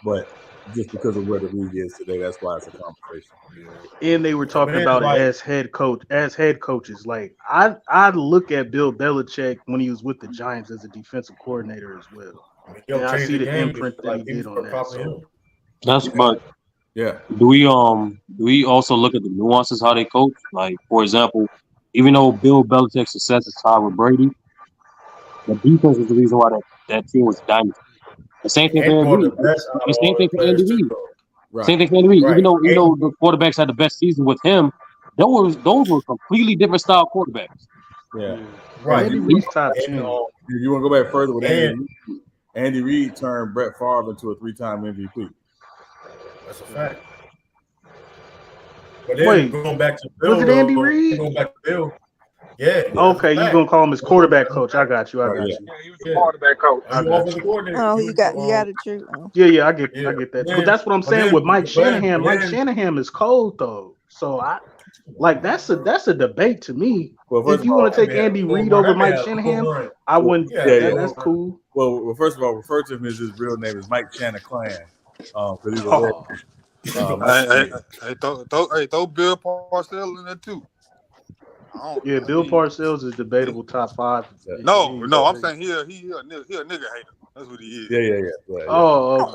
But just because of where the league is today, that's why it's a conversation. And they were talking about it as head coaches. Like I look at Bill Belichick when he was with the Giants as a defensive coordinator as well. And I see the imprint that he did on that. So. That's but yeah. Do we also look at the nuances how they coach? Like, for example, even though Bill Belichick's success is tied with Brady, the defense is the reason why that team was a dynasty. The same thing for Andy Reid. The same thing for Andy Reid. Right. Same thing for Andy Reid. Right. Even though the quarterbacks had the best season with him, those were completely different style quarterbacks. Yeah. Right. Andy Reid's top 10. If you want to go back further with Andy Reid turned Brett Favre into a 3-time MVP. That's a fact. But then going back to Bill, was it Andy Reid? Going back to Bill. Yeah. Okay, you're gonna call him his quarterback coach. I got you. Yeah, he was the quarterback coach. Oh, you got a true. Yeah, I get that. But that's what I'm saying with Mike Shanahan. Mike Shanahan is cold though. So that's a debate to me. Well, if you want to take Andy Reid over Mike Shanahan, I wouldn't. That's cool. Well, first of all, refer to him as his real name is Mike Shanaclan. Because he's throw Bill Parcells in there too. Yeah, Bill Parcells is debatable top 5. No, I'm saying he a nigga hater. That's what he is. Yeah. Oh,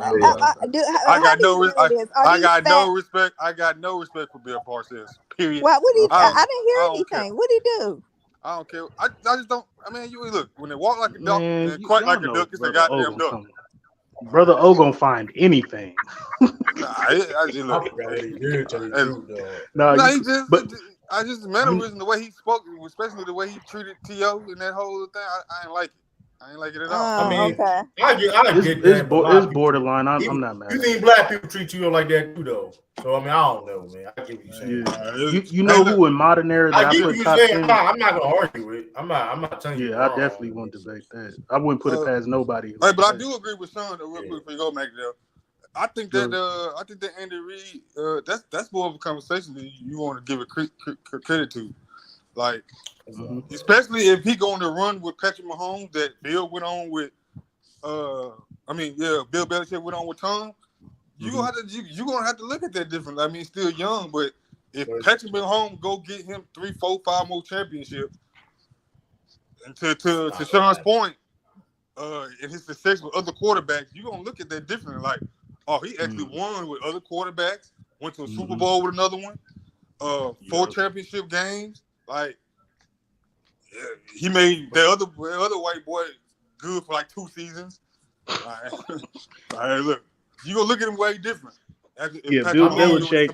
I got no respect. I got no respect for Bill Parcells. Period. What did he? I didn't hear anything. What did he do? I don't care. I just don't. I mean, you look when they walk like a duck and quack like a duck. It's a goddamn duck. Brother O gonna find anything. I just look. I just mannerism, the way he spoke, especially the way he treated T.O. and that whole thing. I ain't like it. I ain't like it at all. I mean, okay. I get that. It's borderline. I'm not mad. You think black people treat you like that too, though? So I mean, I don't know, man. I get what you're saying. Yeah. You know who in modern era that I put get top what you're 10? saying. I'm not gonna argue it. I'm not telling you. Yeah, I definitely won't debate that. I wouldn't put it past nobody. But I do agree with Sean. Real quick before you go, McDowell. I think that Andy Reid, that's more of a conversation that you want to give it credit to. Like, especially if he going to run with Patrick Mahomes that Bill went on with, Bill Belichick went on with Tom. You're gonna have to look at that differently. I mean, still young, but if Patrick Mahomes go get him 3, 4, 5 more championships, and to Sean's point, in his success with other quarterbacks, you're gonna look at that differently. Like, oh, he actually won with other quarterbacks, went to a Super Bowl with another one, 4 championship games. Like, he made the other white boy good for like 2 seasons. All right, look, you gonna look at him way different. Bill Belichick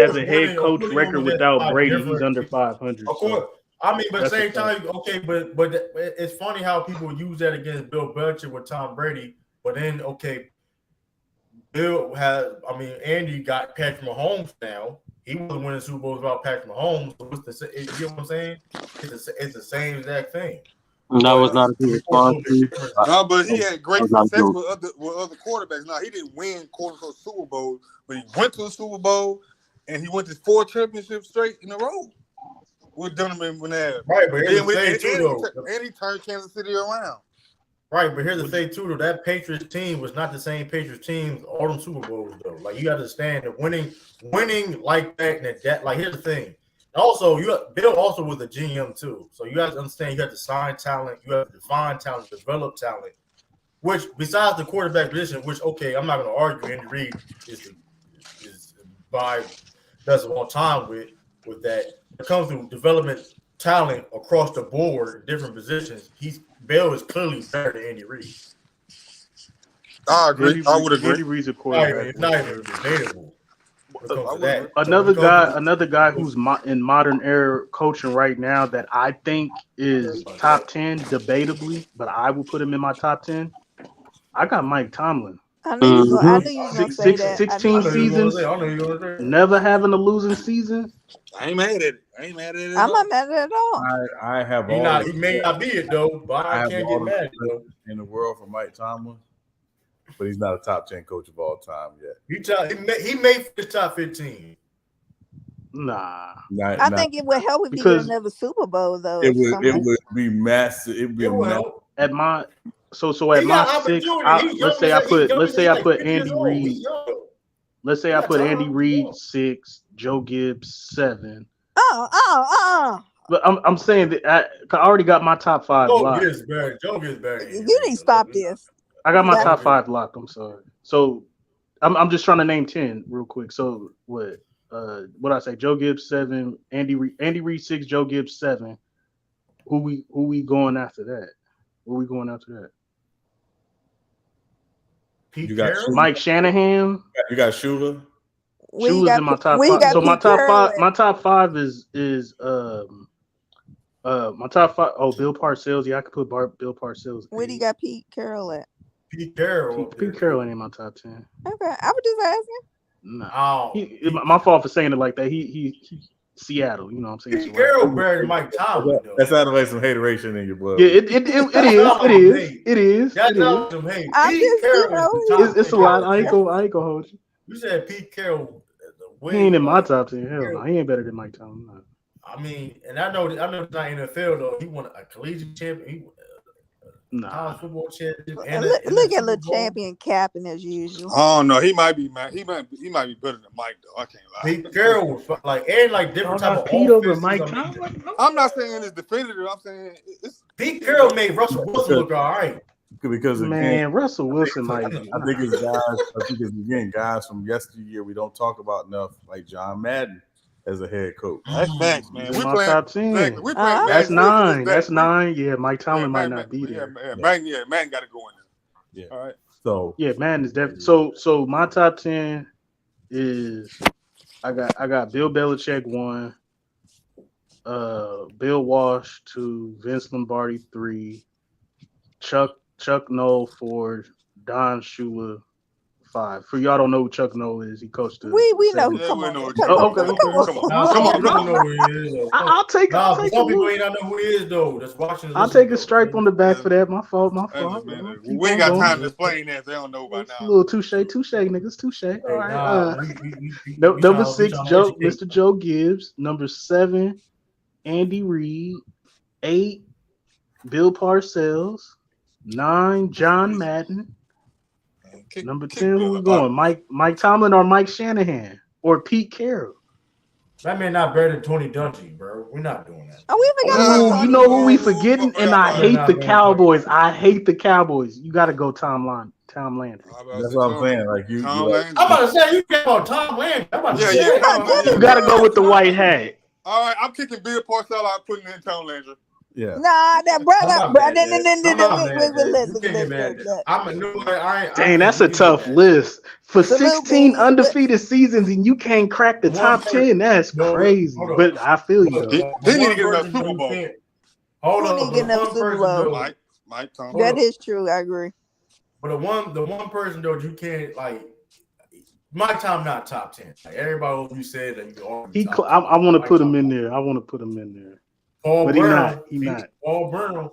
as a head coach record without Brady, he's under 500. Of course. I mean, but at the same time, okay, but it's funny how people use that against Bill Belichick with Tom Brady. But then, okay, Andy got Patrick Mahomes now. He wasn't winning Super Bowls without Patrick Mahomes. So you know what I'm saying? It's the same exact thing. That was not a good response. No, but he had great success with other quarterbacks. Now, he didn't win quote-unquote Super Bowl, but he went to a Super Bowl, and he went to 4 championships straight in a row with Donovan McNabb. Right, but here's the thing, too, though. And he turned Kansas City around. Right, but here's the thing, too, though. That Patriots team was not the same Patriots teams all them Super Bowls, though. Like, you got to understand that winning like that, like, here's the thing. Also, Bill also was a GM too, so you have to understand you have to sign talent, you have to define talent, develop talent. Which, besides the quarterback position, which I'm not going to argue, Andy Reid is by best of all time with that. It comes to development talent across the board, different positions. Bill is clearly better than Andy Reid. I agree. I would agree. Andy Reid's a quarterback. It's not even debatable. Another guy who's in modern era coaching right now that I think is top 10 debatably, but I will put him in my top 10. I got Mike Tomlin. I knew you were going to say that. 16 seasons, never having a losing season. I ain't mad at it. I'm not mad at it at all. I have he may not be it though, but I can't get mad at it though. In the world for Mike Tomlin, but he's not a top 10 coach of all time yet. He made his top 15. Nah. I think it would help if he get another Super Bowl though. It would be massive. It would be massive. At my at my 6, let's say I put Andy Reid. Let's say I put Andy Reid 6, Joe Gibbs 7. But I'm saying that I already got my top 5 locked. Joe Gibbs better. You need to stop this. I got my top 5 locked. I'm sorry. So I'm just trying to name 10 real quick. So what I say? Joe Gibbs 7, Andy Reid 6, Joe Gibbs 7. Who we going after that? Who we going after that? You got Mike Shanahan. You got Shula. Shula's in my top 5. So my top 5 is my top 5. Oh, Bill Parcells. Yeah, I could put Bill Parcells. Where do you got Pete Carroll at? Pete Carroll ain't in my top 10. Okay, I was just asking. No, my fault for saying it like that. He Seattle. You know what I'm saying? Pete Carroll better than Mike Tomlin. That sounded like some hateration in your blood. Yeah, it is. That's not some hate. Pete Carroll. It's a lot. I ain't gonna hold you. You said Pete Carroll. He ain't in my top 10. Hell no, he ain't better than Mike Tomlin. No. I mean, and I know it's not NFL though. He won a collegiate champion. College football championship. Look at the champion capping as usual. Oh no, he might be mad. He might be better than Mike though. I can't lie. Pete Carroll was like different type of Pete over Mike Tomlin. I'm not saying it's definitive. I'm saying Pete Carroll made Russell Wilson look all right. Because Russell Wilson might. I think it's guys from yesteryear we don't talk about enough, like John Madden as a head coach. That's facts, man. We playing top 10. That's 9. That's 9. Yeah, Mike Tomlin might not be there. Man got to go in there. Yeah. All right. So Madden is definitely. So my top 10 is I got Bill Belichick 1, Bill Walsh 2, Vince Lombardi 3, Chuck Noll 4, Don Shula 5. For y'all don't know who Chuck Noll is, he coached the. We know. Come on. I'll take. Some people ain't know who he is though. That's watching. I'll take a stripe on the back for that. My fault. We ain't got time to explain that. They don't know by now. A little touche, niggas, touche. All right. Number 6, Mr. Joe Gibbs. Number 7, Andy Reid. 8, Bill Parcells. 9, John Madden. Number 10, who we going? Mike Tomlin or Mike Shanahan or Pete Carroll? That man not better than Tony Dungy, bro. We're not doing that. Oh, we forgot about Tony. You know who we forgetting? And I hate the Cowboys. I hate the Cowboys. You got to go Tom Landry. That's what I'm saying. Like you, I'm about to say you get on Tom Landry. I'm about to say You got to go with the white hat. All right, I'm kicking Bill Parcells out, putting in Tom Landry. Yeah. Nah, that brother. Dang, that's a tough list. For 16 undefeated seasons and you can't crack the top 10, that's crazy. But I feel you. He need to get another Super Bowl. Hold on. Mike Thomas. That is true. I agree. But the one person though you can't like. Mike Tom not top 10. Like everybody else you said that I want to put him in there. Paul but Brown, he's not. Paul Brown.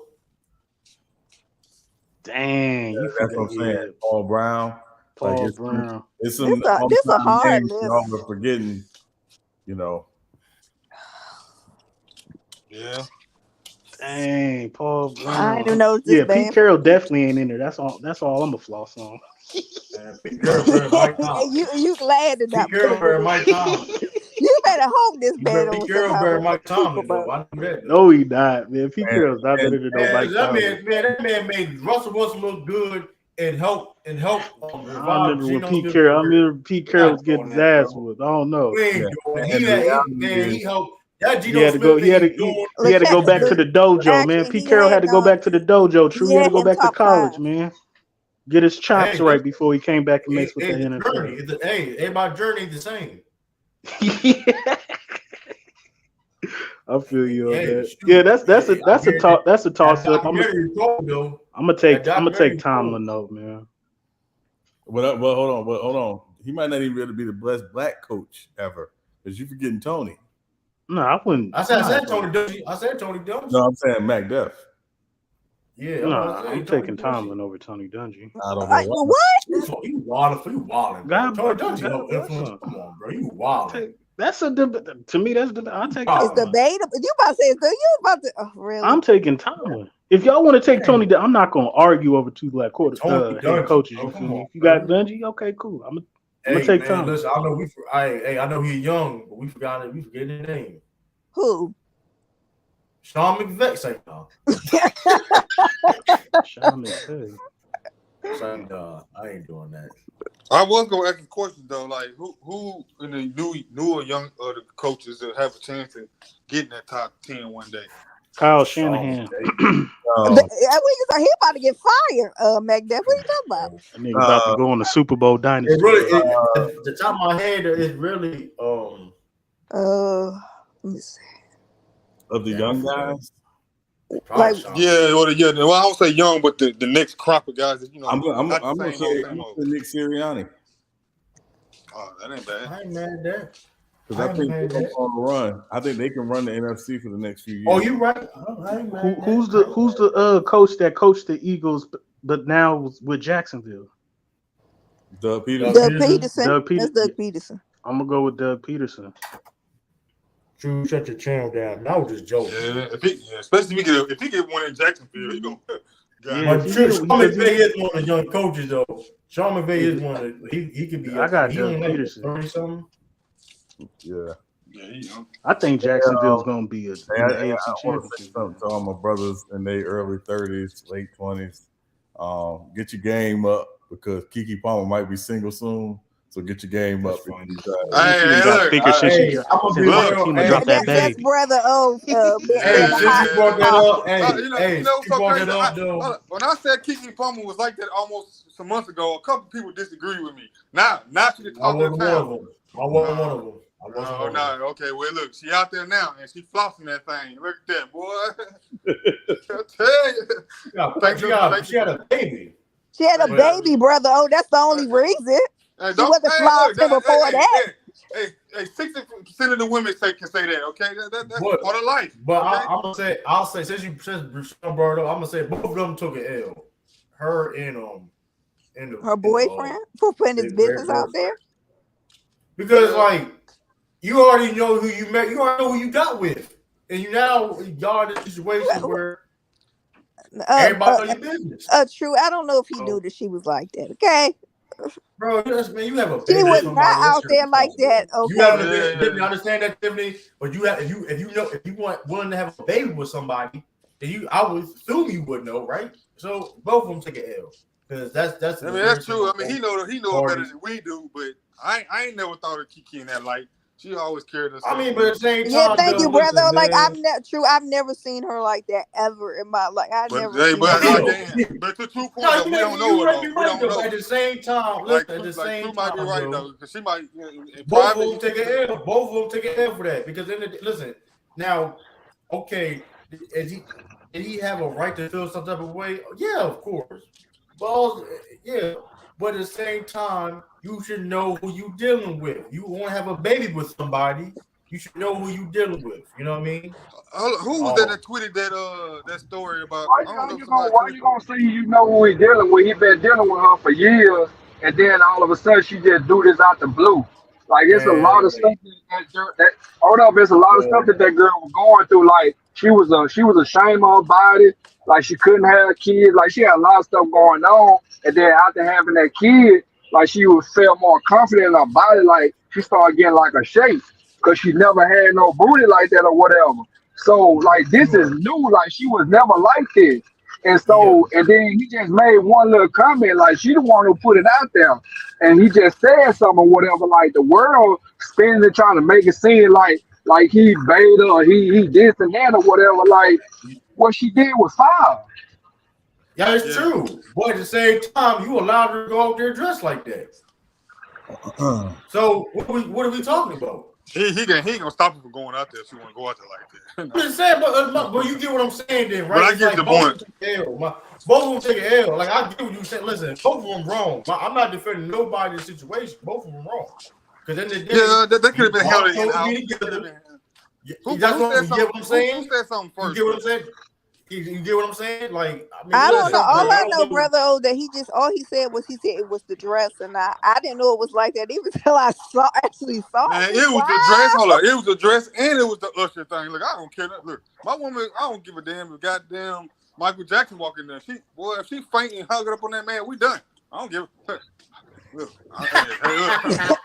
Dang, that's what I'm saying. Paul Brown. Paul Brown. It's a hard list. Y'all were forgetting, you know. Yeah. Dang, Paul Brown. I didn't even know this. Yeah, Pete Carroll definitely ain't in there. That's all I'm a floss on. You glad to not put Mike Tom. You better hope this man Pete Carroll better Mike Thomas. No, he not, man. Pete Carroll's not better than no Mike Thomas. That man made Russell Wilson look good and help. I remember when Pete Carroll was getting his ass whooped. I don't know. He helped. He had to go back to the dojo, man. Pete Carroll had to go back to the dojo. True, he had to go back to college, man. Get his chops right before he came back and mixed with the NFL. Everybody's journey the same. I feel you on that. Yeah, that's a toss up. I'm gonna take Tomlin though, man. Well, hold on. He might not even really be the best black coach ever, because you're forgetting Tony. No, I wouldn't. I said Tony Dungy. No, I'm saying McDuff. Yeah, I'm taking Tomlin over Tony Dungy. I don't know what. You wilding. Tony Dungy no influence. Come on, bro. You wilding. That's a to me. That's I'll take. It's debatable. You about to say you about to? Oh, really? I'm taking Tomlin. If y'all want to take Tony, I'm not going to argue over two black head coaches. If you got Dungy, okay, cool. I'm gonna take Tomlin. Listen, I know he's young, but we forgetting his name. Who? Sean McVay. Say no. Sean McVay. I ain't doing that. I was gonna ask a question though, like who in the new or young the coaches that have a chance of getting that top 10 one day? Kyle Shanahan. He about to get fired, McDuff. What are you talking about? That nigga about to go on the Super Bowl dynasty. The top of my head is really let me see. Of the young guys? Like, well, I don't say young, but the next crop of guys that I'm gonna say Nick Sirianni. Oh, that ain't bad. I ain't mad at that. Because I think they're on the run. I think they can run the NFC for the next few years. Oh, you right. Who's the coach that coached the Eagles, but now with Jacksonville? Doug Peterson. That's Doug Peterson. I'm gonna go with Doug Peterson. Drew, shut your channel down. That was just joking. Yeah, especially if he get one in Jacksonville, he gonna. Sean McVay is one of the young coaches though. Sean McVay is one of he could be. I got Doug Peterson. Yeah. I think Jacksonville's gonna be a I want to say something to all my brothers in their early 30s, late 20s. Get your game up because Kiki Palmer might be single soon. So get your game up. I'm gonna be that's brother. Since you brought that up, when I said Kiki Palmer was like that almost some months ago, a couple people disagree with me. Now she the talk of the town. I wasn't one of them. No. Okay, well, look, she out there now, and she flossing that thing. Look at that, boy. I tell you. She had a baby. She had a baby, brother. Oh, that's the only reason. She wasn't flossing before that. Hey, 60% of the women can say that, okay? That's part of life. But okay? I'll say, since Bruce brought it up, I'm gonna say both of them took an L. Her and her boyfriend for putting his business out there. Because you already know who you met, you already know who you got with, and y'all in a situation where everybody know your business. True. I don't know if he knew that she was like that. Okay. Bro, man, you have a She baby was with not somebody. out there like that. You have Okay. Tiffany, understand that, Tiffany. But you have if you want willing to have a baby with somebody, then I would assume you would know, right? So both of them take an L because that's. I mean, that's true. I mean, he know it better than we do, but I ain't never thought of Kiki in that light. She always carried herself. I mean, but at the same time, Yeah, thank you, brother. listen, like man. I've never seen her like that ever in my life. But to 2 points, we don't know her though. We don't know. At the same time, Like, at the same True might be time, right though, though, because she might. Both of them take an L. Both of them take an L for that because listen now. Okay, did he have a right to feel some type of way? Yeah, of course. Well, yeah, but at the same time, you should know who you dealing with. You want to have a baby with somebody, you should know who you dealing with. You know what I mean? Who was that tweeted that story about? Why you gonna say you know who he dealing with? He been dealing with her for years, and then all of a sudden she just do this out the blue. Like it's a lot of stuff that hold up, it's a lot of stuff that girl was going through. Like she was ashamed of her body. Like she couldn't have kids. Like she had a lot of stuff going on, and then after having that kid, like she felt more confident in her body. Like she started getting like a shape because she never had no booty like that or whatever. So like this is new. Like she was never like this. And so and then he just made one little comment, like she the one who put it out there. And he just said something or whatever, like the world spinning and trying to make it seem like he beta or he this and that or whatever. Like what she did was foul. Yeah, it's true. But at the same time, you allowed her to go out there dressed like that. So what are we talking about? He ain't gonna stop her from going out there if she want to go out there like that. I'm just saying, but you get what I'm saying, then, right? But I get the point. Both of them take an L. Like I get what you said. Listen, both of them wrong. I'm not defending nobody in the situation. Both of them wrong. Because then the day, that could have been held in That's what you get what I'm saying. Who said something first? You get what I'm saying? You get what I'm saying? Like I don't know. All I know, brother, that all he said was it was the dress, and I didn't know it was like that even until I actually saw Man, it. It was the dress. Hold on, it was the dress and it was the Usher thing. Look, I don't care. Look, my woman, I don't give a damn if goddamn Michael Jackson walk in there. If she faint and hug it up on that man, we done. I don't give a look.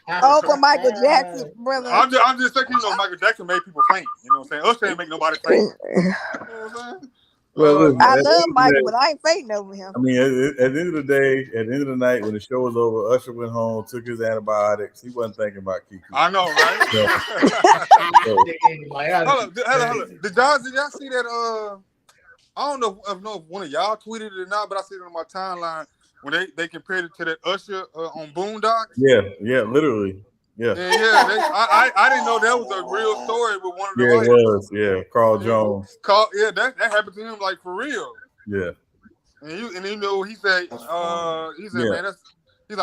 Oh, for Michael Jackson, brother. I'm just thinking, Michael Jackson made people faint. You know what I'm saying? Usher ain't make nobody faint. You know what I'm saying? Well, listen, I love Michael, but I ain't fainting over him. I mean, at the end of the day, at the end of the night, when the show was over, Usher went home, took his antibiotics. He wasn't thinking about Kiki. I know, right? Hold on. Did y'all see that? I don't know if one of y'all tweeted it or not, but I see it on my timeline when they compared it to that Usher on Boondocks. Yeah, literally. Yeah. I didn't know that was a real story with one of the writers. It was. Yeah, Carl Jones. That happened to him like for real. Yeah. And he said, man, he's like,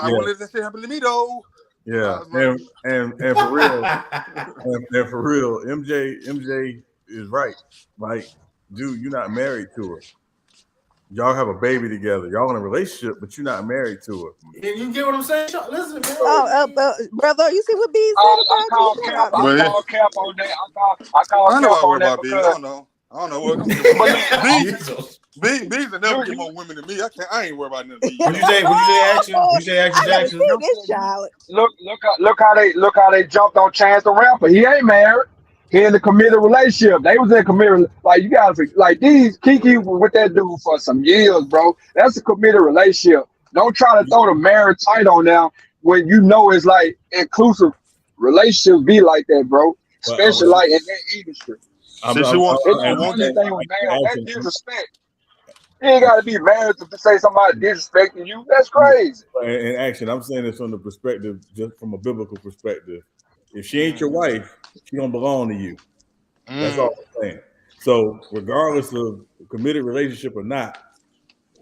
I wouldn't let that shit happen to me though. Yeah, and for real, and for real, MJ is right. Like, dude, you're not married to her. Y'all have a baby together. Y'all in a relationship, but you're not married to her. And you get what I'm saying? Listen, man. Brother, you see what B said? I call Cap on that. I call Cap on that because I don't know what. B's will never get more women than me. I ain't worried about none of these. Would you say Action? Would you say Action Jackson? Look how they jumped on Chance the Rapper. He ain't married. He in a committed relationship. They was in a committed, like you gotta like these Kiki was with that dude for some years, bro. That's a committed relationship. Don't try to throw the marriage title on now when you know it's like inclusive relationships be like that, bro. Especially like in that industry. That's disrespect. You ain't gotta be married to say somebody disrespecting you. That's crazy. In Action, I'm saying this from the perspective, just from a biblical perspective. If she ain't your wife, she don't belong to you. That's all I'm saying. So regardless of committed relationship or not,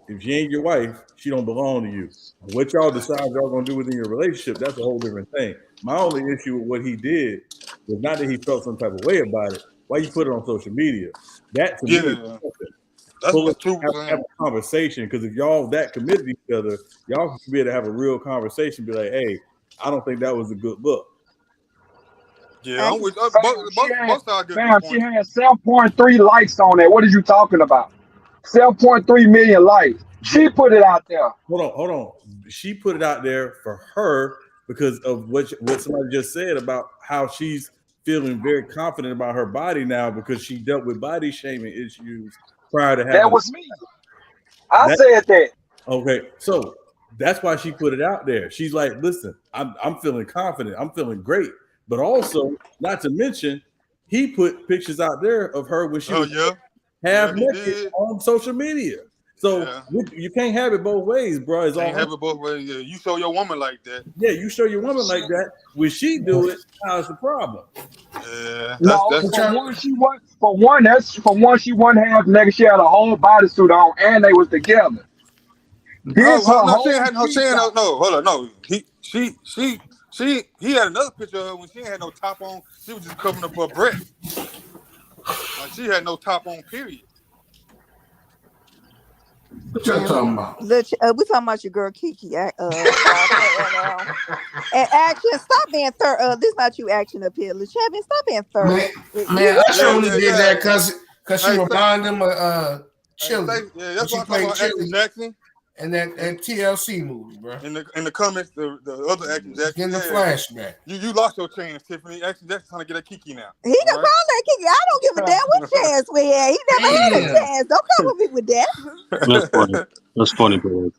if she ain't your wife, she don't belong to you. What y'all decide y'all gonna do within your relationship, that's a whole different thing. My only issue with what he did was not that he felt some type of way about it. Why you put it on social media? That to me is that's what true. Have a conversation, because if y'all that committed to each other, y'all should be able to have a real conversation. Be like, hey, I don't think that was a good look. Yeah, I'm with both sides. She had 7.3 likes on that. What are you talking about? 7.3 million likes. She put it out there. Hold on. She put it out there for her because of what somebody just said about how she's feeling very confident about her body now because she dealt with body shaming issues prior to having. That was me. I said that. Okay, so that's why she put it out there. She's like, listen, I'm feeling confident. I'm feeling great. But also, not to mention, he put pictures out there of her when she was half naked on social media. So you can't have it both ways, bro. You can't have it both ways. Yeah, you show your woman like that. Yeah, you show your woman like that. When she do it, how's the problem? Yeah, for one, she wasn't half naked. She had a whole bodysuit on, and they was together. Hold on, no. He had another picture of her when she ain't had no top on. She was just covering up her breast. Like she had no top on, period. What y'all talking about? We talking about your girl Kiki. And Action, stop being third. This not you, Action up here. LeChavin, stop being third. Man, I only did that because she reminded him of Chili. Yeah, that's what I'm talking about. Action Jackson. And that TLC movie, bro. In the comments, the other Action Jackson. In the flashback. You lost your chance, Tiffany. Action Jackson trying to get that Kiki now. He can call that Kiki. I don't give a damn what chance we had. He never had a chance. Don't come with me with that. That's funny, bro.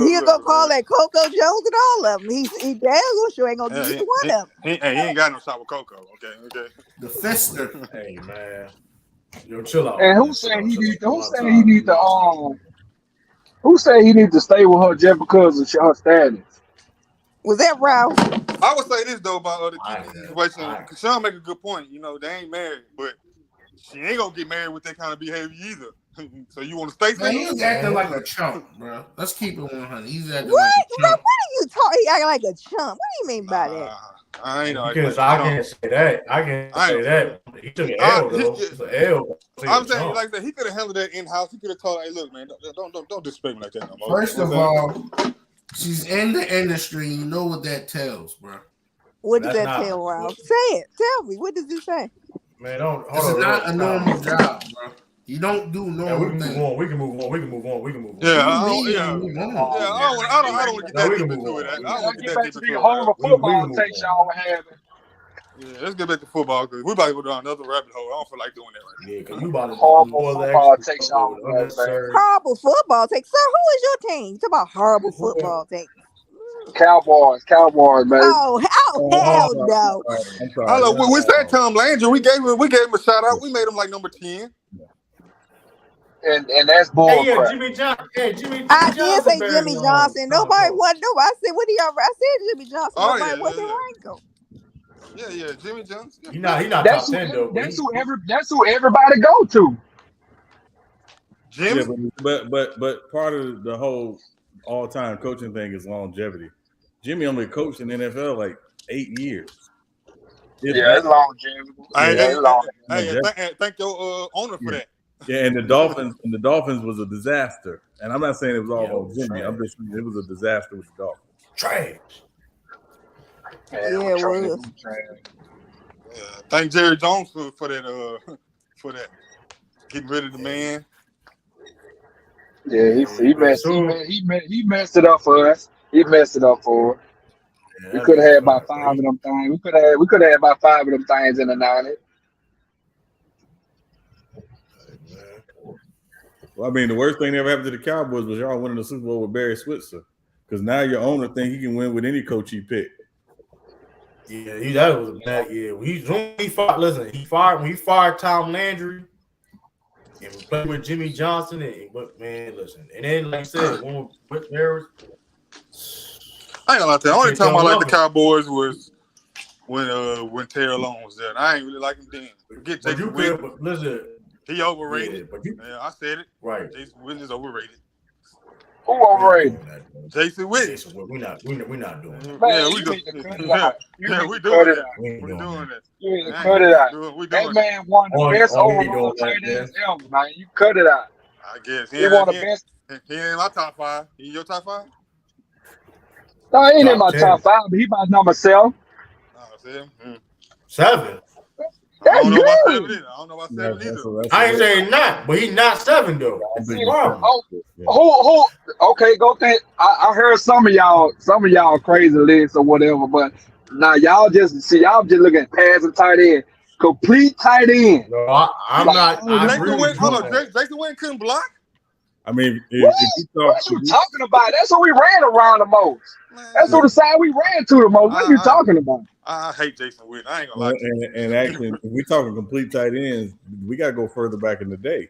He'll go call that Coco Jones and all of them. He damn sure ain't gonna get one of them. He ain't got no shot with Coco. Okay. The Fester. Hey man. Yo, chill out. And who said he need to stay with her just because of her status? Was that Ralph? I would say this though about other situation. Sean make a good point. You know, they ain't married, but she ain't gonna get married with that kind of behavior either. So you want to stay single? He's acting like a chump, bro. Let's keep it 100. He's acting What? like a chump. What are you talking? He acting like a chump. What do you mean by that? I ain't know. I can't say that. I can't say that. He took an L though. It's an L. I'm saying like that. He could have handled that in house. He could have told, "Hey, look, man, don't disrespect me like that no more." First of all, she's in the industry. You know what that tells, bro. What does that tell, Ralph? Say it. Tell me. What does it say? Man, don't. This is not a normal job, bro. You don't do normal things. We can move on. Yeah, I don't want to get that deep into it. I don't want to get that deep into it. Horrible football takes y'all having. Yeah, let's get back to football because we about to go down another rabbit hole. I don't feel like doing that right now. Yeah, because you about to horrible football takes y'all. Horrible football takes. Sir, who is your team? You talk about horrible football takes. Cowboys, baby. Oh hell no! Hello, we said Tom Landry. We gave him a shout out. We made him like number 10. And that's bull crap. Jimmy Johnson. I did say Jimmy Johnson. Nobody wanted to. I said, what do y'all? I said Jimmy Johnson. Nobody wanted to rank him. Yeah, Jimmy Johnson. He not top 10 though. That's who everybody go to. Jimmy. Yeah, but part of the whole all-time coaching thing is longevity. Jimmy only coached in the NFL like 8 years. It's longevity. Thank your owner for that. Yeah, and the Dolphins was a disaster. And I'm not saying it was all on Jimmy. It was a disaster with the Dolphins. Trash. Yeah, it was. Thank Jerry Jones for that. Getting rid of the man. Yeah, he messed it up for us. He messed it up for us. We could have had about 5 of them things. We could have had about 5 of them things in the 90s. Well, I mean, the worst thing that ever happened to the Cowboys was y'all winning the Super Bowl with Barry Switzer. Because now your owner think he can win with any coach he picked. Yeah, that was a bad year. He fired Tom Landry and played with Jimmy Johnson. But man, listen. And then, like I said, when with Harris, I ain't gonna lie to you. The only time I liked the Cowboys was when Terrell Long was there. I ain't really like him then. Forget Jason Witten. Listen. He overrated. Yeah, I said it. Right. Jason Witten is overrated. Who overrated? Jason Witten. We're not doing that. Man, we doing that. We're doing that. You need to cut it out. That man won the best overall tight ends ever, man. You cut it out. I guess. He won the best. He ain't in my top 5. He in your top 5? No, he ain't in my top 5, but he about number 7. Oh, 7? 7? I don't know about 7 either. I don't know about 7 either. I ain't saying not, but he's not 7 though. That's the problem. Who? Okay, go think. I heard some of y'all crazy lists or whatever, but now y'all just looking at passing tight end, complete tight end. No, I'm not. I agree with you. Jason Witten couldn't block. I mean, what you talking about? That's who we ran around the most. That's who the side we ran to the most. What are you talking about? I hate Jason Witten. I ain't gonna lie to you. And actually, if we're talking complete tight ends, we got to go further back in the day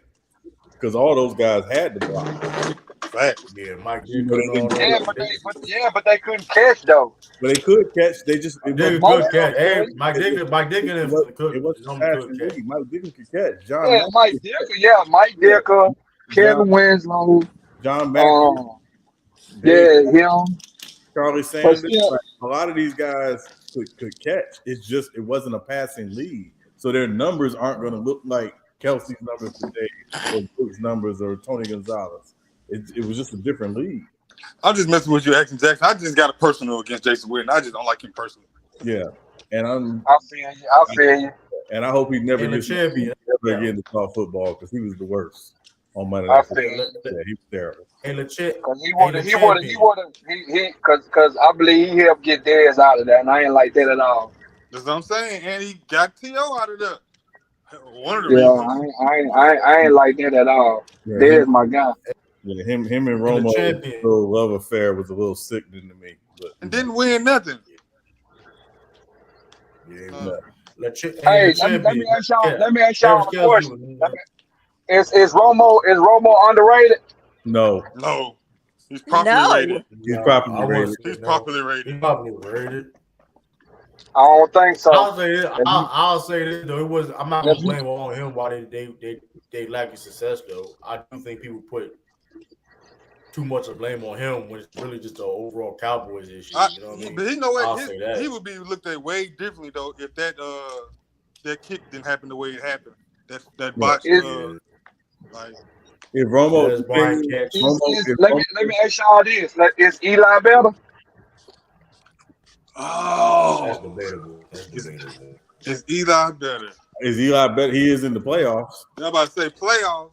because all those guys had to block. Right. Yeah, Mike. But they couldn't catch though. But they could catch. They just could catch. Hey, Mike Dickens could catch. Mike Dickens could catch. Mike Dicker. Mike Dicker, Kevin Winslow, John Mack. him. Charlie Sanders. Like, a lot of these guys could catch. It's just it wasn't a passing league, so their numbers aren't going to look like Kelsey's numbers today, or Brooks' numbers, or Tony Gonzalez. It was just a different league. I'm just messing with you, Action Jackson. I just got a personal against Jason Witten. I just don't like him personally. Yeah, and I feel you. And I hope he never gets champion again to talk football because he was the worst on Monday Night Football. Yeah, he was terrible. And legit, because I believe he helped get Dez out of that, and I ain't like that at all. That's what I'm saying, and he got T.O. out of there. One of the reasons. I ain't like that at all. Yeah, Dez my guy. Yeah, him and Romo, little love affair was a little sickening to me, but and didn't win nothing. Yeah, hey, let me ask y'all a question. Is Romo underrated? No. He's properly rated. He's properly rated. He's properly rated. He's properly rated. I don't think so. I'll say this though. I'm not gonna blame on him why they lacking success though. I do think people put too much of blame on him when it's really just the overall Cowboys issue. You know what I mean? But you know what? He would be looked at way differently though if that kick didn't happen the way it happened. That botch. Like if Romo, let me ask y'all this: is Eli better? Oh, that's debatable. Is Eli better? Is Eli better? He is in the playoffs. I'm about to say playoffs.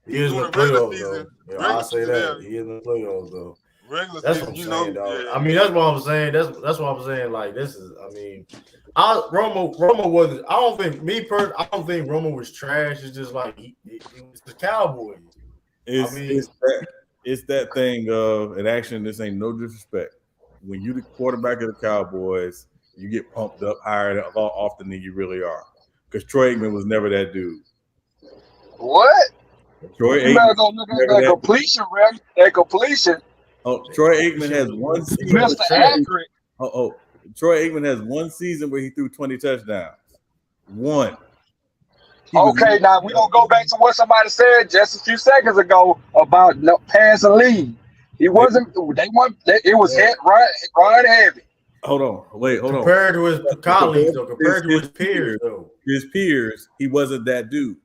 He is in the playoffs though. Yeah, I'll say that. He is in the playoffs though. That's what I'm saying, dog. Yeah. I mean, that's what I'm saying. That's what I'm saying. Like this is. I mean, Romo wasn't. I don't think Romo was trash. It's just like he was the Cowboys. It's that thing of an action. This ain't no disrespect. When you the quarterback of the Cowboys, you get pumped up higher a lot often than you really are. Because Troy Aikman was never that dude. What? Troy Aikman. You better go look at that completion, Rick. That completion. Oh, Troy Aikman has one season. Mr. Accurate. Troy Aikman has one season where he threw 20 touchdowns. One. Okay, now we're going to go back to what somebody said just a few seconds ago about passing lead. He wasn't. It was right heavy. Hold on. Compared to his colleagues, though, compared to his peers, though. His peers, he wasn't that dude.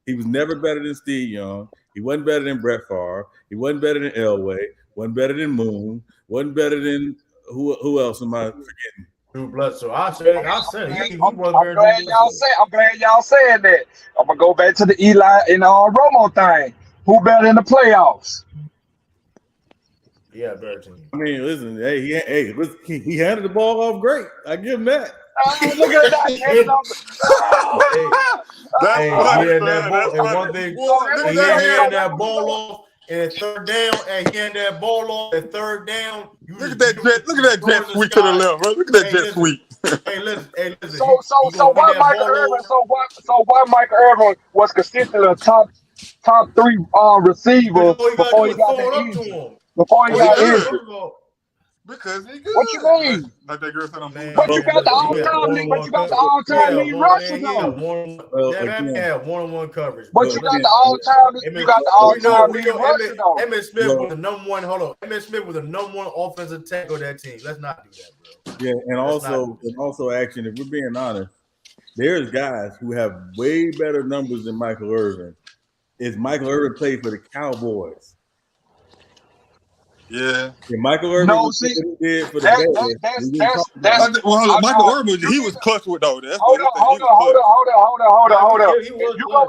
He was never better than Steve Young. He wasn't better than Brett Favre. He wasn't better than Elway. Wasn't better than Moon. Wasn't better than who else am I forgetting? Drew Bledsoe. I said I'm glad y'all saying that. I'm gonna go back to the Eli and Romo thing. Who better in the playoffs? Yeah, better team. I mean, listen, he handed the ball off great. I give him that. Look at that. He had that ball off and third down, and he had that ball off at third down. Look at that jet sweep to the left, right? Look at that jet sweep. Hey, listen. So why Michael Irvin was consistently a top 3 receiver before he got injured? Before he got injured. Because he good. What you mean? Like that girl said, I'm good. But you got the all-time lead rusher though. That had one-on-one coverage. But you got the all-time lead rusher though. Emmitt Smith was the number one. Hold on. Emmitt Smith was the number one offensive tackle of that team. Let's not do that, bro. Yeah, and also, action. If we're being honest, there's guys who have way better numbers than Michael Irvin. Is Michael Irvin played for the Cowboys? Yeah. Michael Irvin No, see, did for the that's well, hold on. Michael no, Irvin, he was clutch with though. That's hold what on.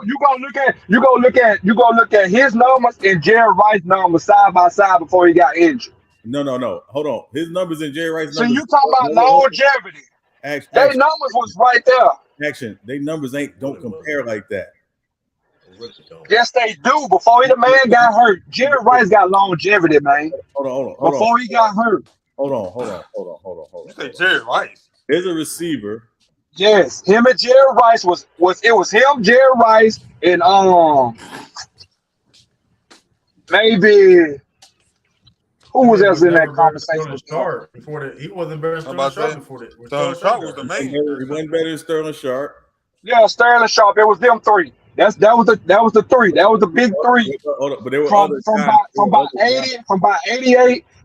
You go look at his numbers and Jerry Rice's numbers side by side before he got injured. No. Hold on. His numbers and Jerry Rice's So numbers. you talking about longevity? Their numbers was right there. Action. They numbers don't compare like that. Yes, they do. Before the man got hurt, Jerry Rice got longevity, man. Hold on. Before he got hurt. Hold on. You say Jerry Rice? There's a receiver. Yes, him and Jerry Rice was him, Jerry Rice, and maybe who was else in that conversation? He wasn't better than Sterling Sharp before that. Sterling Sharp was the main. He wasn't better than Sterling Sharp. Yeah, Sterling Sharp. It was them three. That was the three. That was the big three. But there were from about 88 to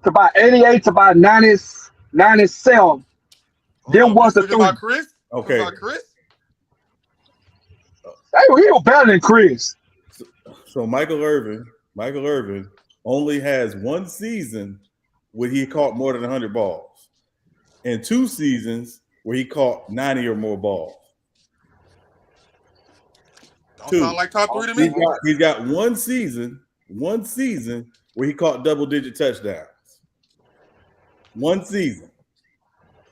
about 88 to about 97. Them was the three. Chris? Okay. Chris? Hey, he was better than Chris. So Michael Irvin only has one season where he caught more than 100 balls, and 2 seasons where he caught 90 or more balls. Don't sound like top 3 to me. He's got one season where he caught double-digit touchdowns. One season.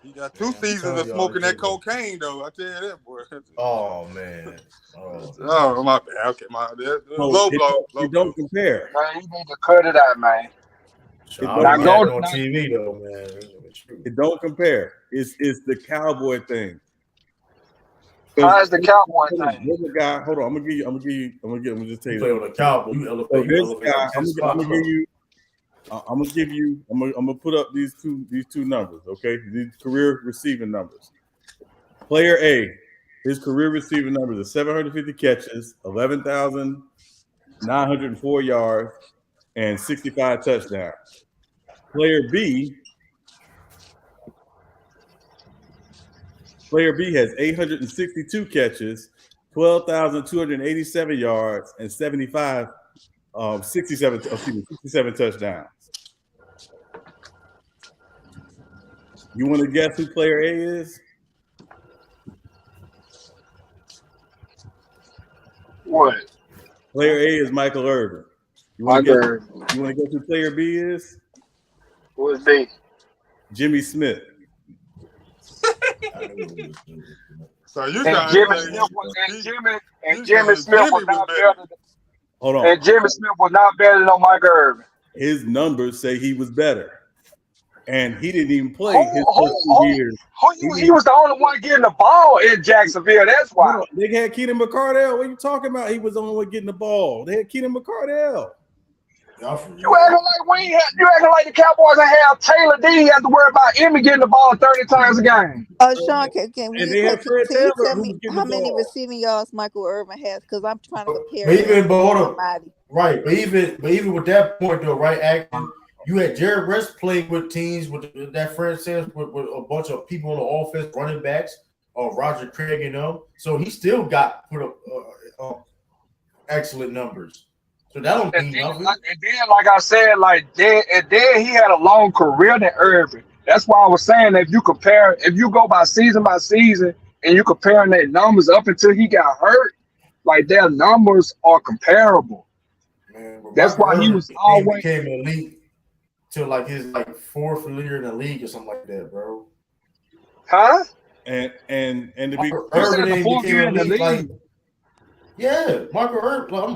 He got 2 seasons of smoking that cocaine, though. I tell you that, boy. Oh man. Oh my bad. Okay, my bad. Low blow. It don't compare. Man, you need to cut it out, man. On TV though, man. It don't compare. It's the cowboy thing. How's the cowboy thing? There's a guy. Hold on. I'm gonna just tell you. Play with a cowboy. You elevate. I'm gonna put up these two numbers, okay? These career receiving numbers. Player A, his career receiving numbers are 750 catches, 11,904 yards, and 65 touchdowns. Player B has 862 catches, 12,287 yards, and 67 touchdowns. You want to guess who player A is? What? Player A is Michael Irvin. You want to guess who player B is? Who is B? Jimmy Smith. So you Jimmy Smith was not better. Hold on. And Jimmy Smith was not better than Mike Irvin. His numbers say he was better. And he didn't even play his first 2 years. He was the only one getting the ball in Jacksonville. That's why. They had Keenan McCardell. What are you talking about? He was the only one getting the ball. They had Keenan McCardell. You acting like the Cowboys that have Taylor D. You have to worry about Emmy getting the ball 30 times a game. Sean, can you tell me how many receiving yards Michael Irvin has? Because I'm trying to compare. But even with that point though, right? Acting, you had Jared Rice playing with teams with that franchise with a bunch of people on the offense, running backs, Roger Craig and them. So he still got put up excellent numbers. So that don't mean nothing. And then, like I said, then he had a long career than Irvin. That's why I was saying that if you go by season, and you comparing their numbers up until he got hurt, like their numbers are comparable. Man, that's why he was always became elite till like his fourth year in the league or something like that, bro. Huh? And to be Irvin became elite. Yeah, Michael Irvin. Let me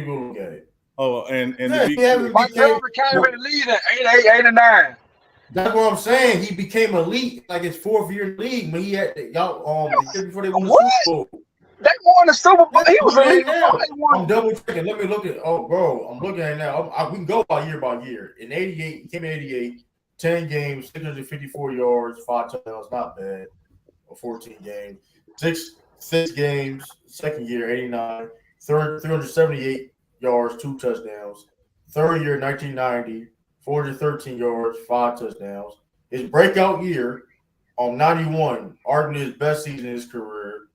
go look at it. Oh, and Michael Irvin came in the league at 8 and 9. That's what I'm saying. He became elite like his fourth year in the league when he had the year before they won the Super Bowl. They won the Super Bowl. He was elite before they won. I'm double checking. Let me look at. Oh, bro, I'm looking at it now. We can go by year. In '88, he came in '88, 10 games, 654 yards, 5 touchdowns, not bad. 14 games, six games. Second year, 89, 378 yards, 2 touchdowns. Third year, 1990, 413 yards, 5 touchdowns. His breakout year, 91, arguably his best season in his career.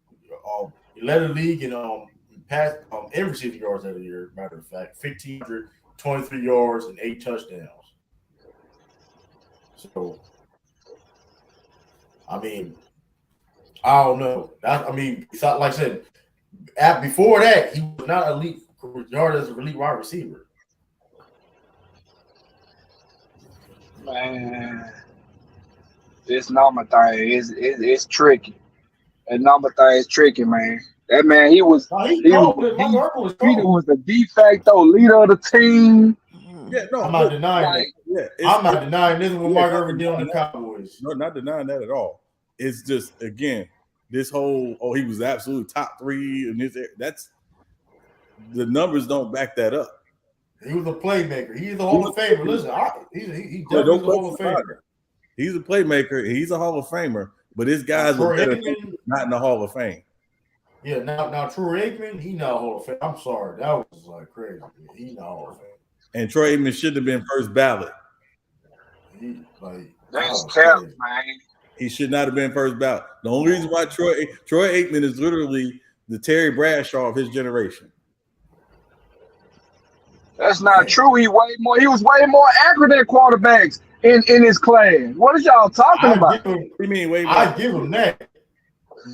He led the league in in receiving yards that year. Matter of fact, 1,523 yards and 8 touchdowns. So, I mean, I don't know. Like I said, before that, he was not elite regarded as an elite wide receiver. Man, this number thing is tricky. That number thing is tricky, man. That man, he was the de facto leader of the team. Yeah, no, I'm not denying that. Yeah, I'm not denying this when Mark Irvin did on the Cowboys. No, not denying that at all. It's just again this whole he was absolute top 3 and that's the numbers don't back that up. He was a playmaker. He's a Hall of Famer. Listen, he definitely a Hall of Famer. He's a playmaker. He's a Hall of Famer. But this guy's not in the Hall of Fame. Yeah, now Troy Aikman, he not Hall of Fame. I'm sorry, that was like crazy. He not Hall of Fame. And Troy Aikman should have been first ballot. That's cap, man. He should not have been first ballot. The only reason why Troy Aikman is literally the Terry Bradshaw of his generation. That's not true. He was way more accurate than quarterbacks in his class. What is y'all talking about? I give him that.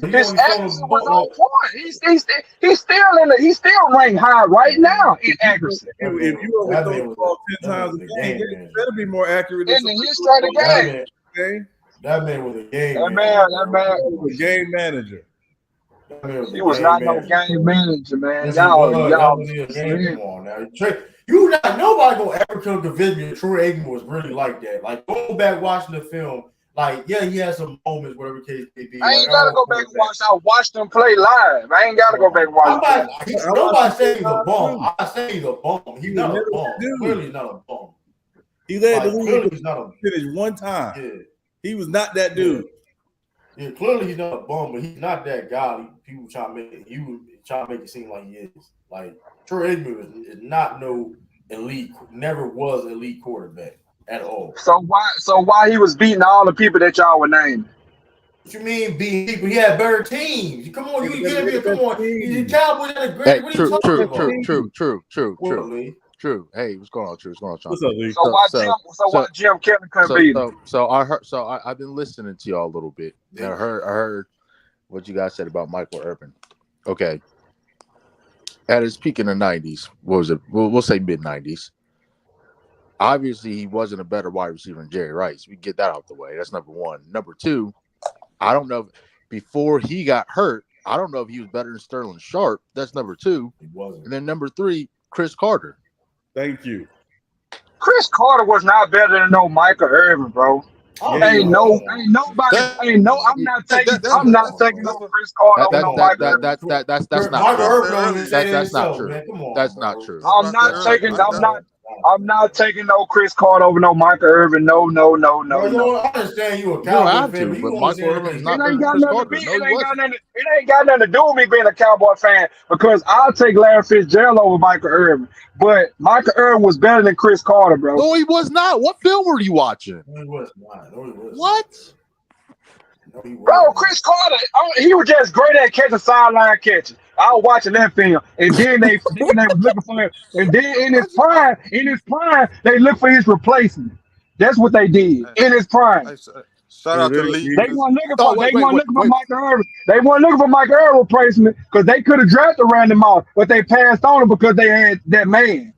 His accuracy was on point. He's still ranked high right now in accuracy. If you only throw the ball 10 times a game, you better be more accurate in the history of the game. That man was a game. That man was a game manager. He was not no game manager, man. You not nobody gonna ever come convince me that Troy Aikman was really like that. Like, go back watching the film. Like, yeah, he had some moments, whatever case may be. I ain't gotta go back and watch. I watched him play live. I ain't gotta go back and watch. Nobody saying he's a bum. I say he's a bum. He's not a bum. Clearly, he's not a bum. He led the league finish one time. Yeah. He was not that dude. Yeah, clearly he's not a bum, but he's not that guy. People try to make it seem like he is. Like, Troy Aikman is not no elite, never was elite quarterback at all. So why he was beating all the people that y'all were naming? What you mean beating people? He had better teams. Come on, you get me. Come on, the Cowboys had a great. Hey, what are you talking about? True. Hey, what's going on? True. What's going on, Sean? What's up, Lee? So why Jim Kelly couldn't beat him? So I've been listening to y'all a little bit. I heard what you guys said about Michael Irvin. Okay. At his peak in the 90s, what was it? We'll say mid-90s. Obviously, he wasn't a better wide receiver than Jerry Rice. We get that out the way. That's number one. Number two, I don't know. Before he got hurt, I don't know if he was better than Sterling Sharp. That's number two. He wasn't. And then number three, Chris Carter. Thank you. Chris Carter was not better than no Michael Irvin, bro. I'm not taking no Chris Carter over no Michael Irvin. That's not true. That's not true. That's not true. I'm not taking no Chris Carter over no Michael Irvin. No. I understand you a Cowboy fan, but Michael Irvin is not Chris Carter. It ain't got nothing to do with me being a Cowboy fan because I'll take Larry Fitzgerald over Michael Irvin. But Michael Irvin was better than Chris Carter, bro. No, he was not. What film were you watching? No, he was not. What? Bro, Chris Carter, he was just great at catching sideline catches. I was watching that film, and then they was looking for him. And then in his prime, they looked for his replacement. That's what they did in his prime. Shout out to Lee. They weren't looking for Michael Irvin. They weren't looking for Michael Irvin replacement because they could have drafted Randy Moss, but they passed on him because they had that man.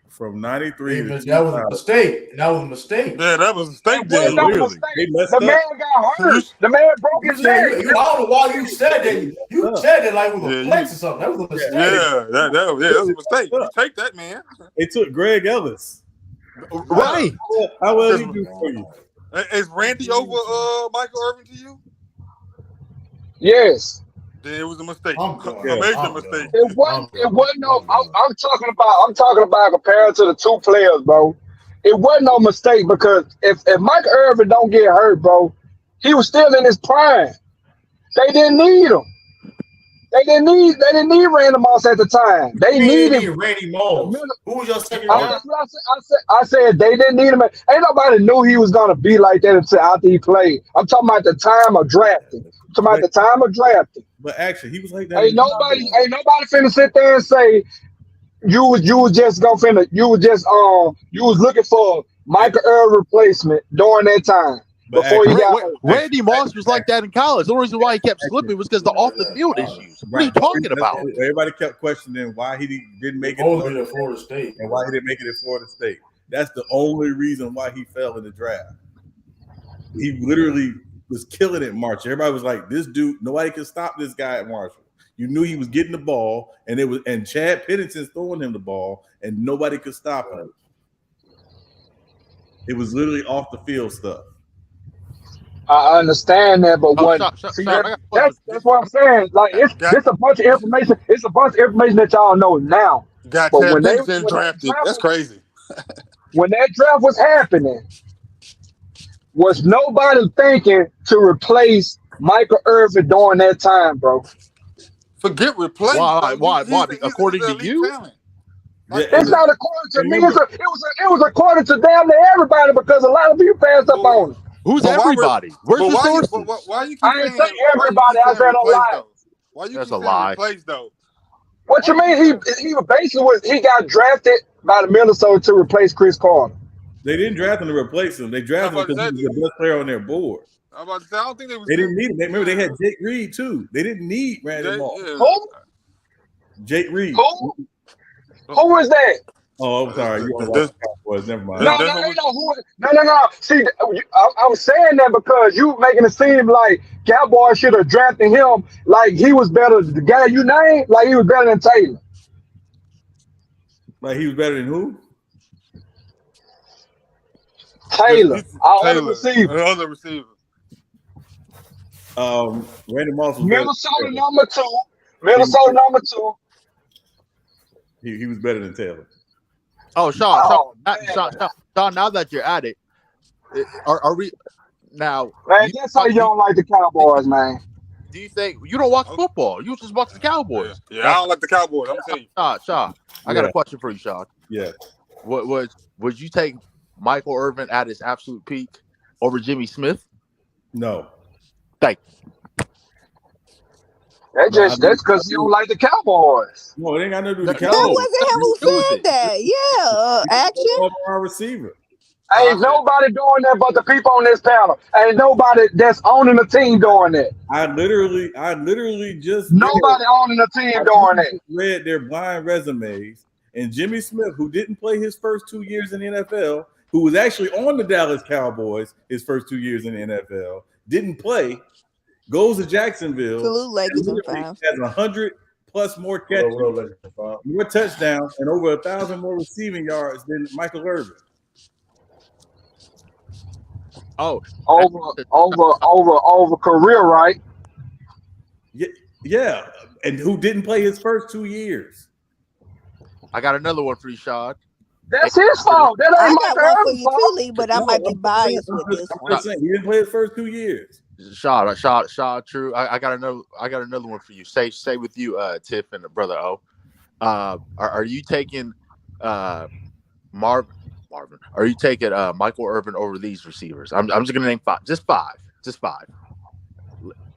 From 93 to that was a mistake. Yeah, that was a mistake. The man got hurt. The man broke his leg. I don't know why you said that. You said it like it was a flex or something. That was a mistake. Yeah, that was a mistake. You take that, man. They took Greg Ellis. Right. How well he do for you? Is Randy over Michael Irvin to you? Yes. Then it was a mistake. A major mistake. It wasn't no. I'm talking about compared to the two players, bro. It wasn't no mistake because if Michael Irvin don't get hurt, bro, he was still in his prime. They didn't need him. They didn't need Randy Moss at the time. They needed Randy Moss. Who was your second guy? I said they didn't need him. Ain't nobody knew he was gonna be like that until after he played. I'm talking about the time of drafting. But actually, he was like that. Ain't nobody finna sit there and say you was just looking for Michael Irvin replacement during that time. Before he got hurt. Randy Moss was like that in college. The only reason why he kept slipping was because the off the field issues. What are you talking about? Everybody kept questioning why he didn't make it at Florida State and why he didn't make it at Florida State. That's the only reason why he fell in the draft. He literally was killing it in March. Everybody was like, "This dude, nobody can stop this guy at Marshall." You knew he was getting the ball, and Chad Pennington's throwing him the ball, and nobody could stop him. It was literally off the field stuff. I understand that, but that's what I'm saying. Like it's a bunch of information. It's a bunch of information that y'all know now. Got but Chad when Pennington drafted. That's crazy. When that draft was happening, was nobody thinking to replace Michael Irvin during that time, bro? Forget replace. Why? According to you? It's not according to me. It was according to damn near everybody because a lot of people passed up on it. Who's everybody? Where's the sources? Why you keep I ain't saying everybody. I said a lie. Why you That's keep a lie. replace though? What you mean? He got drafted by the Minnesota to replace Chris Carter. They didn't draft him to replace him. They drafted him because he was the best player on their board. I'm about to say I don't think they was. They didn't need him. Remember, they had Jake Reed too. They didn't need Randy Moss. Who? Jake Reed. Who was that? Oh, I'm sorry. You don't watch the Cowboys. Never mind. No. See, I was saying that because you making it seem like Cowboys should have drafted him like he was better. The guy you named, like he was better than Taylor. Like he was better than who? Taylor. Our other receiver. Randy Moss was Minnesota number two. Minnesota number two. He was better than Taylor. Oh, Sean, now that you're at it, are we now? Man, that's how you don't like the Cowboys, man. Do you think you don't watch football? You just watch the Cowboys. Yeah, I don't like the Cowboys. I'm telling you. Sean, I got a question for you, Sean. Yeah. Would you take Michael Irvin at his absolute peak over Jimmy Smith? No. Thank you. That's because you don't like the Cowboys. No, it ain't got nothing to do with the That Cowboys. wasn't him who said that. Yeah, action. Our receiver. Ain't nobody doing that but the people on this panel. Ain't nobody that's owning the team doing that. I literally just nobody owning the team doing that. Read their blind resumes, and Jimmy Smith, who didn't play his first 2 years in the NFL, who was actually on the Dallas Cowboys his first 2 years in the NFL, didn't play. Goes to Jacksonville. Salute Lakers and Fives. Has 100 plus more catches, more touchdowns, and over 1,000 more receiving yards than Michael Irvin. Oh, over career, right? Yeah, and who didn't play his first 2 years? I got another one for you, Sean. That's his fault. That ain't I got one for you too, Lee, but I might be biased with this one. He didn't play his first 2 years. Sean, true. I got another one for you. Stay with you, Tiff and the brother O. Are you taking Marvin? Are you taking Michael Irvin over these receivers? I'm just gonna name five. Just five.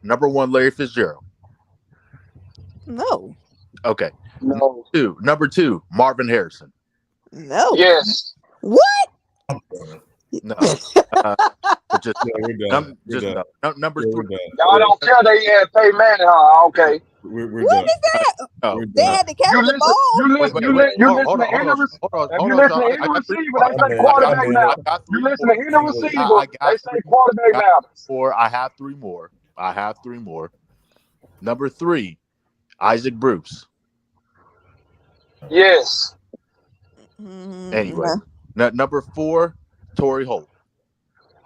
Number 1, Larry Fitzgerald. No. Okay. No. Number 2, Marvin Harrison. No. Yes. What? No. Number 3. Y'all don't care they had Pay Manning, huh? Okay. We're what done. is that? They had to catch the ball. You listen to any receiver, they say quarterback matters. You listen to any receiver, they say quarterback matters. I have three more. Number 3, Isaac Bruce. Yes. Anyway, number 4, Torrey Holt.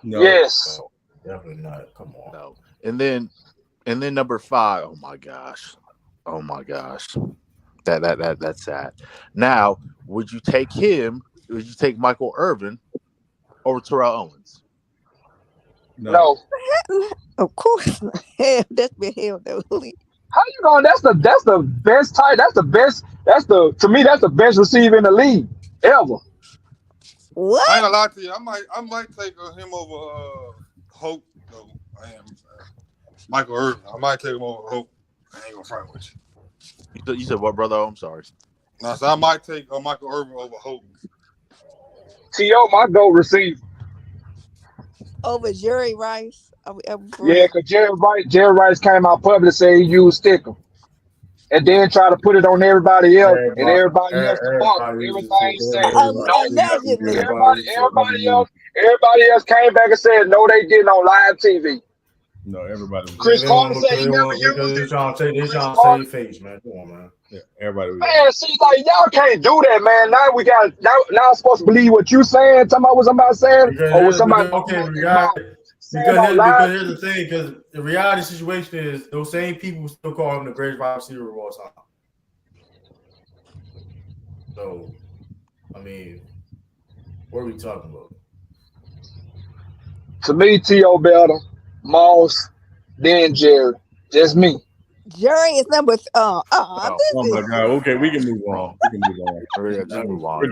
No. Yes. No, definitely not. Come on. No. And then number 5. Oh my gosh. That's sad. Now, would you take him? Would you take Michael Irvin over Terrell Owens? No. Of course not. Hell, that's been hell no. How you going? That's the best type. To me, that's the best receiver in the league ever. What? I ain't gonna lie to you. I might take him over Hope though. I am Michael Irvin. I might take him over Hope. I ain't gonna front with you. You said what, brother? I'm sorry. No, so I might take Michael Irvin over Hope. T.O. my GOAT receiver. Over Jerry Rice. Yeah, because Jerry Rice came out public and said he used sticker. And then try to put it on everybody else, and everybody else to fuck everything he said. Allegedly. Everybody else came back and said no, they didn't on live TV. No, everybody. Chris Carter said he never used it. They trying to save face, man. Come on, man. Yeah, everybody. Man, see, like y'all can't do that, man. Now we got now I'm supposed to believe what you saying. Talking about what somebody saying, or what somebody. Because here's the thing, because the reality situation is those same people still call him the greatest wide receiver of all time. So, I mean, what are we talking about? To me, T.O. better, Moss, then Jerry. Just me. Jerry is number. Oh my God! Okay, we can move on. Just move on.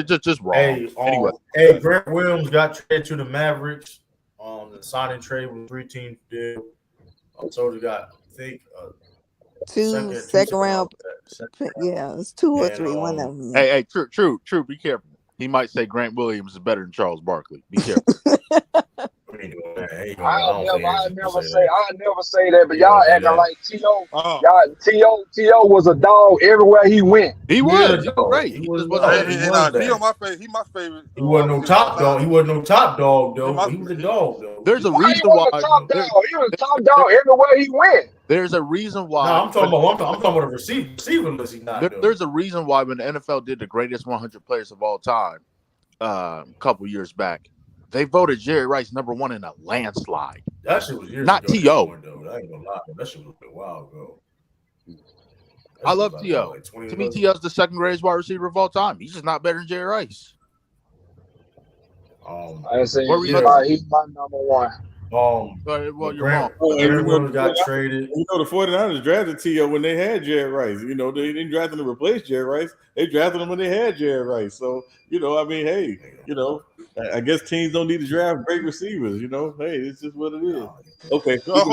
Just wrong. Anyway, Grant Williams got traded to the Mavericks. The signing trade was 3-team deal. So they got, I think, two second round. Yeah, it's 2 or 3. One of them. Hey, true. Be careful. He might say Grant Williams is better than Charles Barkley. Be careful. I never say that, but y'all acting like T.O. was a dog everywhere he went. He was great. He was my favorite. He wasn't no top dog. He wasn't no top dog though. He was a dog though. There's a reason why he was a top dog everywhere he went. There's a reason why. No, I'm talking about a receiver list. He's not. There's a reason why when the NFL did the greatest 100 players of all time, a couple years back, they voted Jerry Rice number 1 in a landslide. That shit was years not ago. T.O. I ain't gonna lie, that shit was a while ago. I love T.O. Like to me, T.O.'s the second greatest wide receiver of all time. He's just not better than Jerry Rice. I say he's my number 1. Well, you're wrong. Everyone got traded. You know, the 49ers drafted T.O. when they had Jerry Rice. You know, they didn't draft him to replace Jerry Rice. They drafted him when they had Jerry Rice. So, you know, I mean, hey, you know, I guess teams don't need to draft great receivers. You know, hey, it's just what it is. Okay. That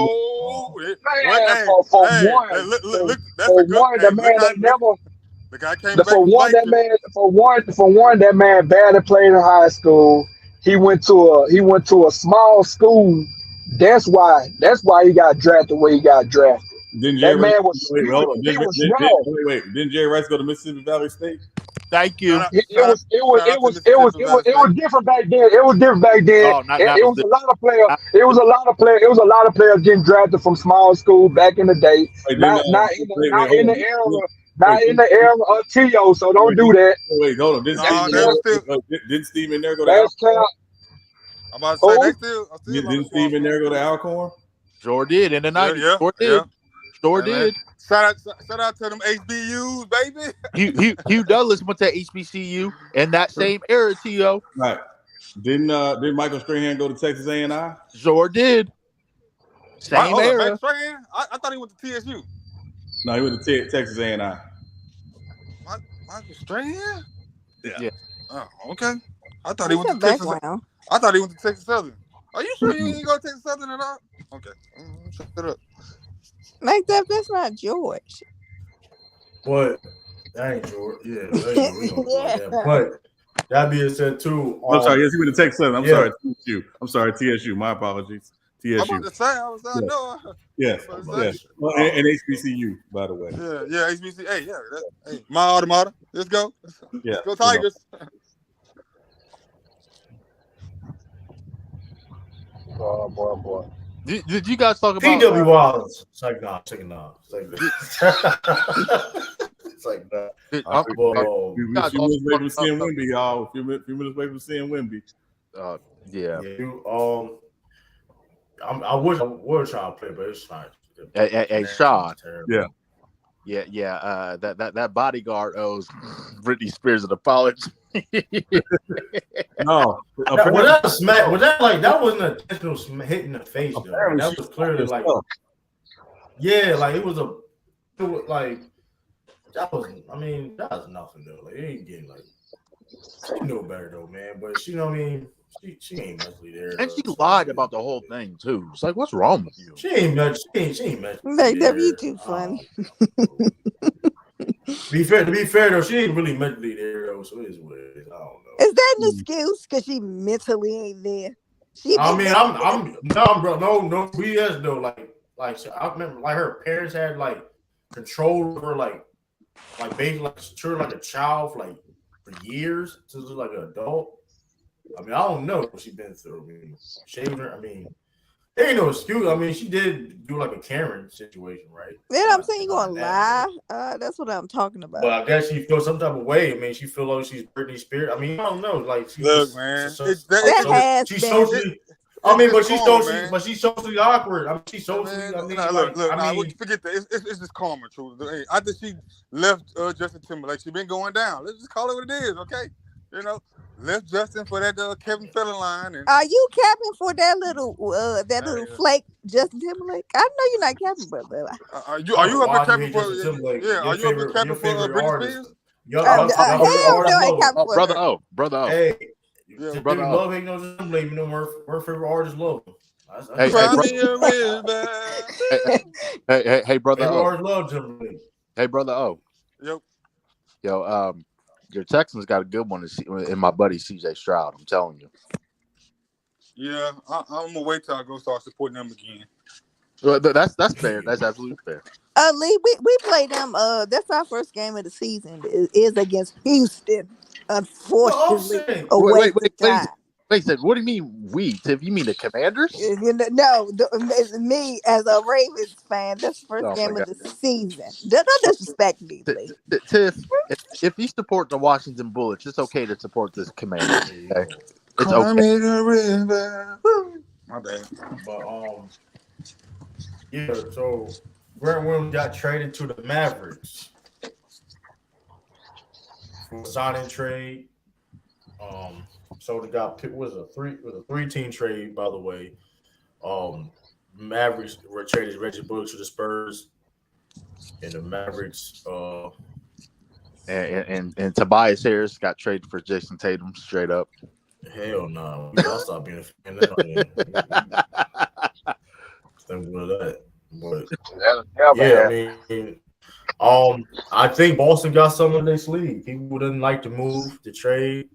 man barely played in high school. He went to a small school. That's why he got drafted where he got drafted. Didn't Jerry Rice go to Mississippi Valley State? Thank you. It was different back then. It was a lot of players. It was a lot of players getting drafted from small school back in the day. Not in the era of T.O. So don't do that. Wait, hold on. Didn't Steve in there go to Alcorn? I'm about to say didn't Steve in there go to Alcorn? Sure did in the 90s. Sure did. Shout out to them HBUs, baby. Hugh Douglas went to HBCU in that same era, T.O. Right. Didn't Michael Strahan go to Texas A&I? Sure did. Same era. I thought he went to TSU. No, he went to Texas A&I. Michael Strahan? Yeah. Oh, okay. I thought he went to Texas. I thought he went to Texas Southern. Are you sure you didn't go to Texas Southern at all? Okay. Shut it up. Like that's not George. What? That ain't George. Yeah. That. But that being said, too. I'm sorry. Yes, he went to Texas Southern. I'm sorry, TSU. My apologies. TSU. I'm about to say, I know. Yes. Well, and HBCU, by the way. Yeah, HBCU. Hey, my automata. Let's go. Yeah. Let's go Tigers. Boy. Did you guys talk about PW Wallace? It's like nah. It's like that. A few minutes away from seeing Wemby, y'all. A few minutes away from seeing Wemby. Yeah. I wish I would try to play, but it's fine. Hey, Sean. Yeah. That bodyguard owes Britney Spears an apology. No. That wasn't an intentional hit in the face, though. That was clearly like, that was nothing though. Like, it ain't getting like, she knew better though, man. But she, you know what I mean? She ain't mentally there. And she lied about the whole thing too. It's like, what's wrong with you? She ain't mentally. Like, you too funny. To be fair though, she ain't really mentally there though, so it is what it is. I don't know. Is that an excuse? Because she mentally ain't there. I mean, I'm no, bro, no BS though. Like I remember, like her parents had like control over like basically like treated her like a child for years to like an adult. I mean, I don't know what she's been through. I mean, shaving her. I mean, there ain't no excuse. I mean, she did do like a Karen situation, right? Then I'm saying you gonna lie. That's what I'm talking about. But I guess she feels some type of way. I mean, she feel like she's Britney Spears. I mean, I don't know. Like she look, man, she's socially. I mean, but she's socially awkward. I mean, she's socially. Man, I mean, forget that. It's just karma, truth. I think she left Justin Timberlake. She been going down. Let's just call it what it is, okay? You know, left Justin for that Kevin Federline. And are you capping for that little flake Justin Timberlake? I know you're not capping, brother. Are you up here capping for? Yeah, are you up here capping for Britney Spears? Brother O. Hey. Yeah, brother, love ain't no Timberlake. You know, her favorite artist love him. Hey, brother O. Love Timberlake. Hey, brother O. Yep. Yo, your Texans got a good one in my buddy CJ Stroud. I'm telling you. Yeah, I'm gonna wait till I go start supporting them again. Well, that's fair. That's absolutely fair. Lee, we play them. That's our first game of the season. It is against Houston. Unfortunately, wait. What do you mean we? Tiff, you mean the Commanders? No, me as a Ravens fan. That's the first game of the season. Don't disrespect me, please. Tiff, if you support the Washington Bullets, it's okay to support this Commanders. Okay? It's okay. My bad. But yeah. So Grant Williams got traded to the Mavericks. Signing trade. So the guy was a 3-team trade, by the way. Mavericks were traded Reggie Bullock to the Spurs, and the Mavericks and Tobias Harris got traded for Jason Tatum straight up. Hell no. I'll stop being a fan of that. But yeah, I mean, I think Boston got something in their sleeve. People didn't like to move, to trade.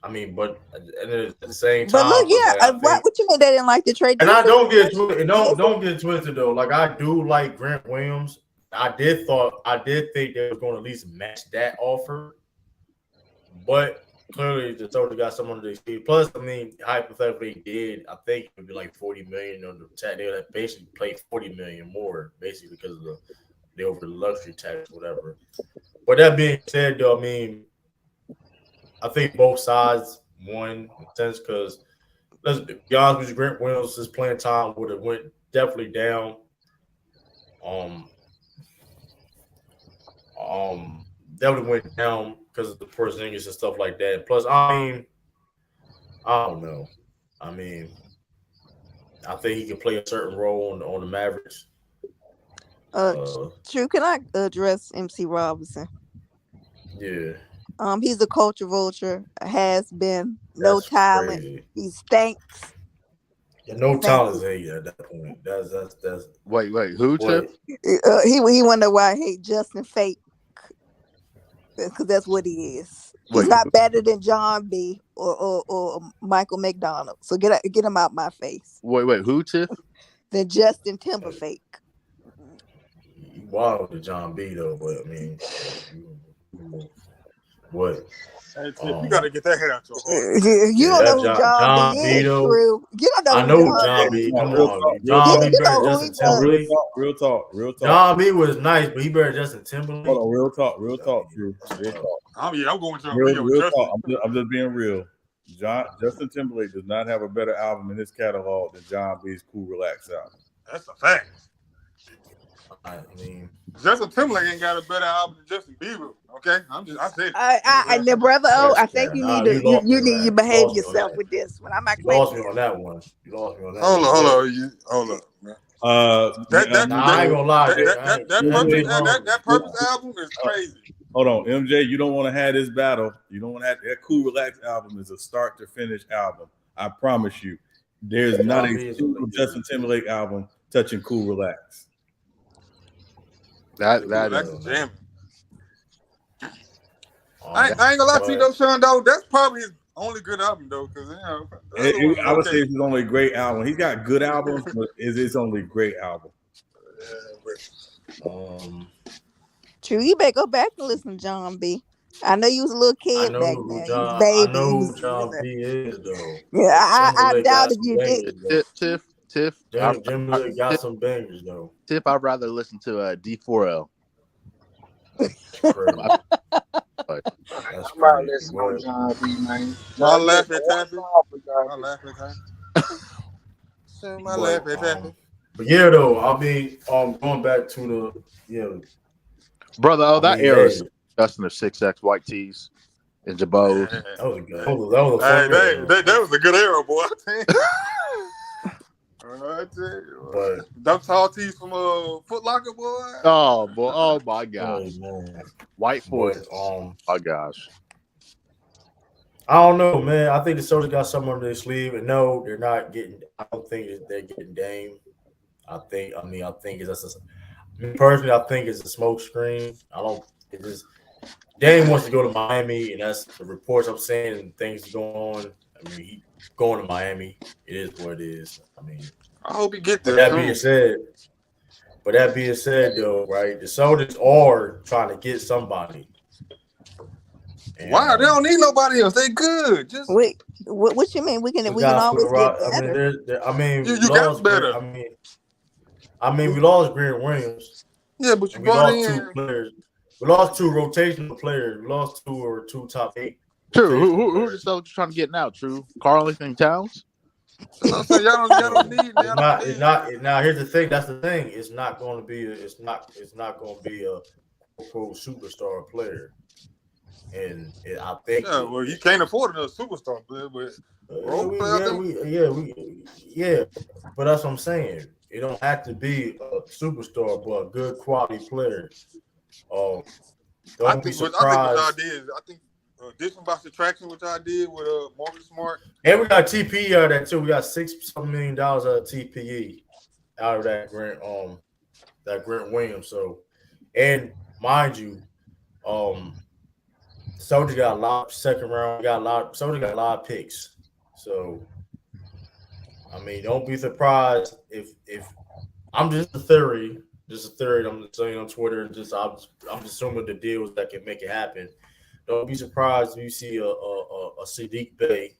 I mean, but at the same time, but look, what you mean they didn't like the trade? And I don't get it twisted though. Like I do like Grant Williams. I did think they was going to at least match that offer, but clearly the Celtics got someone to their sleeve. Plus, I mean, hypothetically, did I think it would be like $40 million on the tax? They would basically play $40 million more, basically because of the over the luxury tax, whatever. But that being said, though, I mean, I think both sides won in a sense because let's be honest with you, Grant Williams' playing time would have went definitely down. Definitely went down because of the Porzingis and stuff like that. Plus, I mean, I don't know. I mean, I think he can play a certain role on the Mavericks. True. Can I address MC Robinson? Yeah. He's a culture vulture. Has been no talent. Crazy. He stinks. Yeah, no talent at that point. That's. Wait. Who? He wonder why I hate Justin Fake. Because that's what he is. He's not better than John B. or Michael McDonald. So get him out my face. Wait. Who, Tiff? Than Justin Timberlake. Wow, to John B. though, but I mean, what? Hey, Tiff, you got to get that head out your heart. You don't know who John B. is, True. You don't know. I know John B. Come on, John B. better Justin Timberlake. Real talk. John B. was nice, but he better Justin Timberlake. Hold on, real talk, Drew. Real talk. I'm going to real talk. I'm just being real. Justin Timberlake does not have a better album in his catalog than John B.'s Cool Relax album. That's a fact. I mean, Justin Timberlake ain't got a better album than Justin Bieber. Okay, I said. The brother. I think you need to behave yourself with this one. I'm not. You lost me on that one. Hold on, man. I ain't gonna lie. That Purpose album is crazy. Hold on, MJ. You don't want to have this battle. You don't want to have that Cool Relax album is a start to finish album. I promise you. There's not a single Justin Timberlake album touching Cool Relax. That is jamming. I ain't gonna lie to you though, Sean. Though that's probably his only good album though, because I would say it's his only great album. He's got good albums, but it's his only great album. True, you better go back and listen to John B. I know you was a little kid back then. You was baby. I know who John B is though. Yeah, I doubt if you did. Tiff. Jim got some bangers though. Tiff, I'd rather listen to D4L. That's about listening to John B, man. My laugh at Taffy. My laugh at Taffy. My laugh at Taffy. But yeah, though, I mean, going back to the brother. That era is disgusting. The 6X white tees and Jabos. That was a good. That was a good era, boy. I tell you, them tall tees from Foot Locker, boy. Oh boy! Oh my gosh! White force. My gosh. I don't know, man. I think the Celtics got something under their sleeve, and no, they're not getting. I don't think they're getting Dame. I think it's just me personally. I think it's a smoke screen. I don't. It just Dame wants to go to Miami, and that's the reports I'm saying and things going on. I mean, he going to Miami. It is what it is. I mean, I hope he get there. That being said, though, right? The Celtics are trying to get somebody. And, wow, they don't need nobody else. They good. Just wait. What you mean? We can always get better. You got better. I mean, we lost Grant Williams. Yeah, but you brought in 2 players. We lost 2 rotational players. We lost 2 top 8. True. Who are the Celtics trying to get now? True. Carl-Anthony Towns. Y'all don't need. Now here's the thing. That's the thing. It's not going to be. It's not going to be a pro superstar player. And I think. Yeah, well, you can't afford another superstar player, but But that's what I'm saying. It don't have to be a superstar, but a good quality player. Don't be surprised. I think addition by subtraction, which I did with Marcus Smart. And we got TPE out of that too. We got $6 million out of TPE out of that Grant Williams. So, and mind you, Soldier got a lot of second round. Soldier got a lot of picks. So, I mean, don't be surprised if I'm just a theory. Just a theory. I'm just saying on Twitter. I'm assuming the deals that can make it happen. Don't be surprised if you see a Sadiq Bey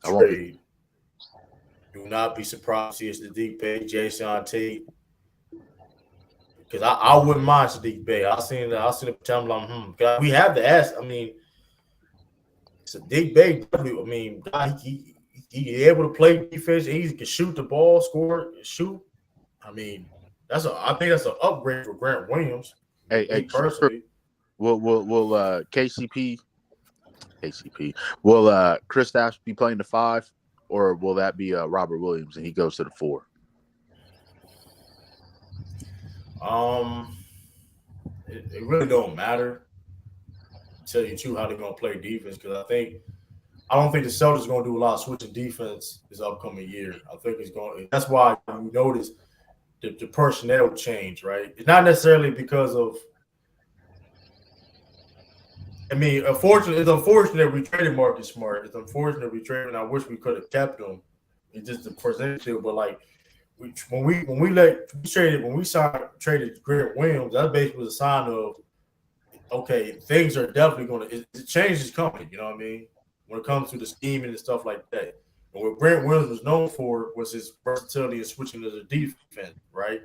trade. Do not be surprised to see a Sadiq Bey, Jason Tate. Because I wouldn't mind Sadiq Bey. I seen the time like, we have to ask. I mean, Sadiq Bey. I mean, he able to play defense. He can shoot the ball, score, shoot. I mean, I think that's an upgrade for Grant Williams. Hey, personally. Will KCP? Will Kristaps be playing the 5, or will that be Robert Williams and he goes to the 4? It really don't matter. Tell you too how they're gonna play defense, because I don't think the Celtics are gonna do a lot of switching defense this upcoming year. I think it's going. That's why you notice the personnel change, right? It's not necessarily because of. I mean, it's unfortunate we traded Marcus Smart. It's unfortunate we traded, and I wish we could have kept him. It's just the percentage, but like when we traded Grant Williams, that basically was a sign of okay, things are definitely going to. The change is coming. You know what I mean? When it comes to the scheming and stuff like that. And what Grant Williams was known for was his versatility and switching to the defense, right?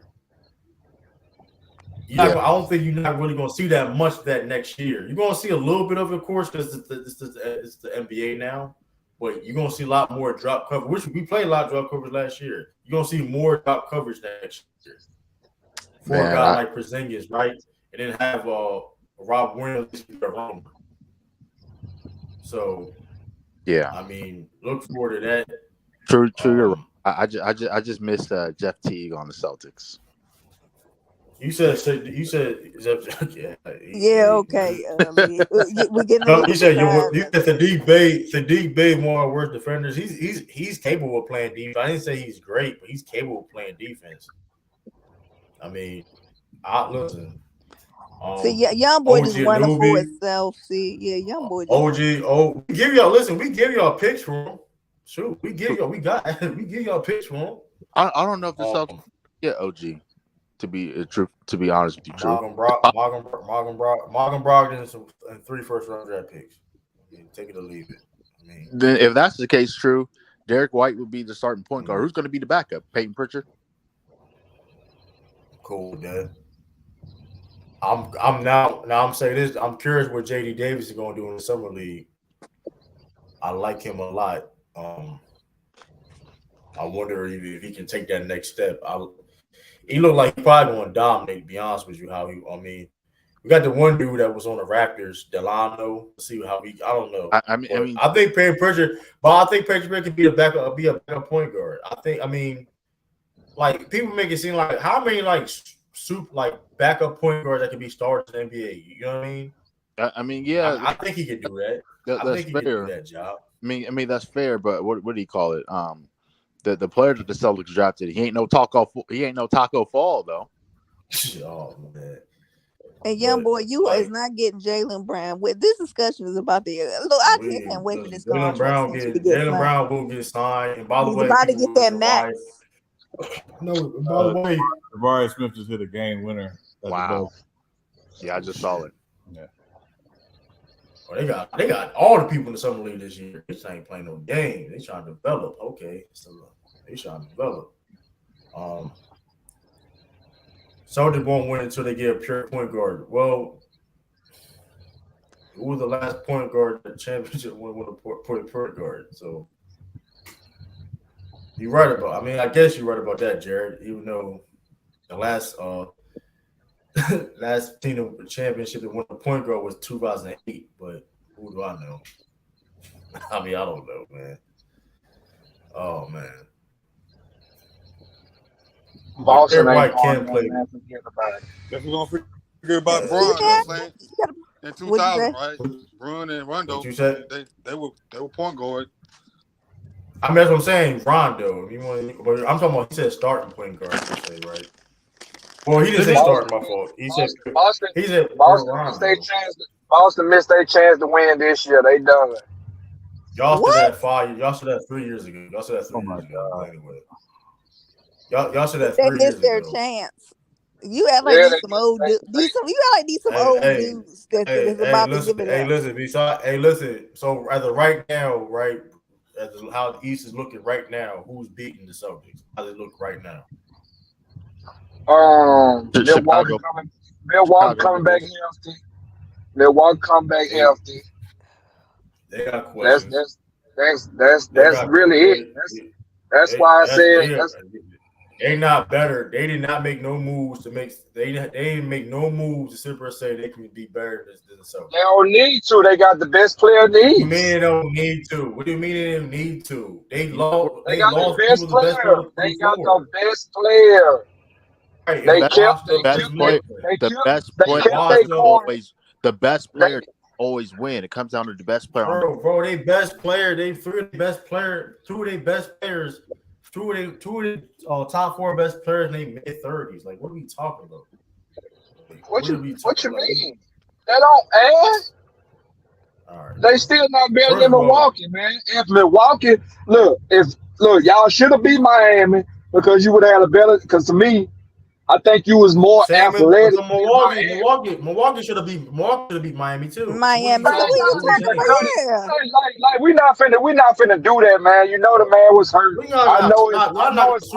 I don't think you're not really going to see that much that next year. You're going to see a little bit of it, of course, because it's the NBA now. But you're going to see a lot more drop coverage, which we played a lot of drop coverage last year. You're going to see more drop coverage next year. For a guy like Porzingis, right? And then have Rob Williams around. So, yeah. I mean, look forward to that. True. You're right. I just missed Jeff Teague on the Celtics. You said yeah, okay. We getting. No, you said Sadiq Bey more worse defenders. He's capable of playing defense. I didn't say he's great, but he's capable of playing defense. I mean, listen. See, yeah, young boy OG just running for Anunoby, itself. See, yeah, young boy just. OG. Oh, we give y'all picks for him. Shoot, we give y'all picks for him. I don't know if the Celtics get OG. To be honest with you, Morgan Brogdon and 3 first-round draft picks. I mean, take it or leave it. I mean, then if that's the case, true, Derek White would be the starting point guard. Who's going to be the backup? Peyton Pritchard. Cool with that. I'm saying this. I'm curious what JD Davis is going to do in the summer league. I like him a lot. I wonder if he can take that next step. He looked like he probably going to dominate. To be honest with you, we got the one dude that was on the Raptors, Delano. Let's see how I don't know. I think Peyton Pritchard, but I think Peyton Pritchard can be a backup point guard. Like people make it seem like how many backup point guards that can be starters in the NBA. You know what I mean? Yeah. I think he could do that. That's I think he fair. could do that job. I mean that's fair, but what do you call it? The player that the Celtics drafted, he ain't no Taco Fall though. Oh man. And young boy, you is not getting Jaylen Brown. With this discussion is about the look. I can't wait for this Jaylen Brown will get signed. And by the way, about to get that max. No, by the way, Jabari Smith just hit a game winner. Wow. Yeah, I just saw it. Yeah. Well, they got all the people in the summer league this year. They ain't playing no game. They trying to develop. Okay, so they trying to develop. Celtics won't win until they get a pure point guard. Well, who was the last point guard that the championship won with a point guard? So you're right about. I guess you're right about that, Jared. Even though the last team of the championship that won the point guard was 2008, but who do I know? I don't know, man. Oh man. Boston White can play. If we're gonna forget about Bron, in 2000, right? Bron and Rondo, they were point guard. That's what I'm saying. Rondo. But I'm talking about. He said starting point guard. Right? Well, he didn't say starting. My fault. He said Boston missed their chance to win this year. They done it. Y'all still had 5 years. Y'all still had 3 years ago. Y'all still had 3 years ago. Anyway. Y'all should have 3 years ago. They missed their chance. You act like these some old dudes. You act like these some old dudes that's about to give it up. Listen. So as of right now, right, as how the East is looking right now, who's beating the Celtics? How does it look right now? Milwaukee coming back healthy. Milwaukee come back healthy. They got questions. That's really it. That's why I said they not better. They did not make no moves to make. They didn't make no moves to simply say they can be better than the Celtics. They don't need to. They got the best player in the East. You mean they don't need to? What do you mean they didn't need to? They lost. They got the best player. They got the best player. Right, the best player always win. It comes down to the best player. Bro, they best player. They three of the best player. Two of their best players. Two of the top 4 best players in their mid-30s. Like, what are we talking about? What you mean? They don't add. Right. They still not better than Milwaukee, man. If Milwaukee, look, y'all should have beat Miami because you would have had a better. Because to me, I think you was more athletic. Milwaukee should have beat Miami too. Miami. Like we not finna do that, man. You know the man was hurt. I know it's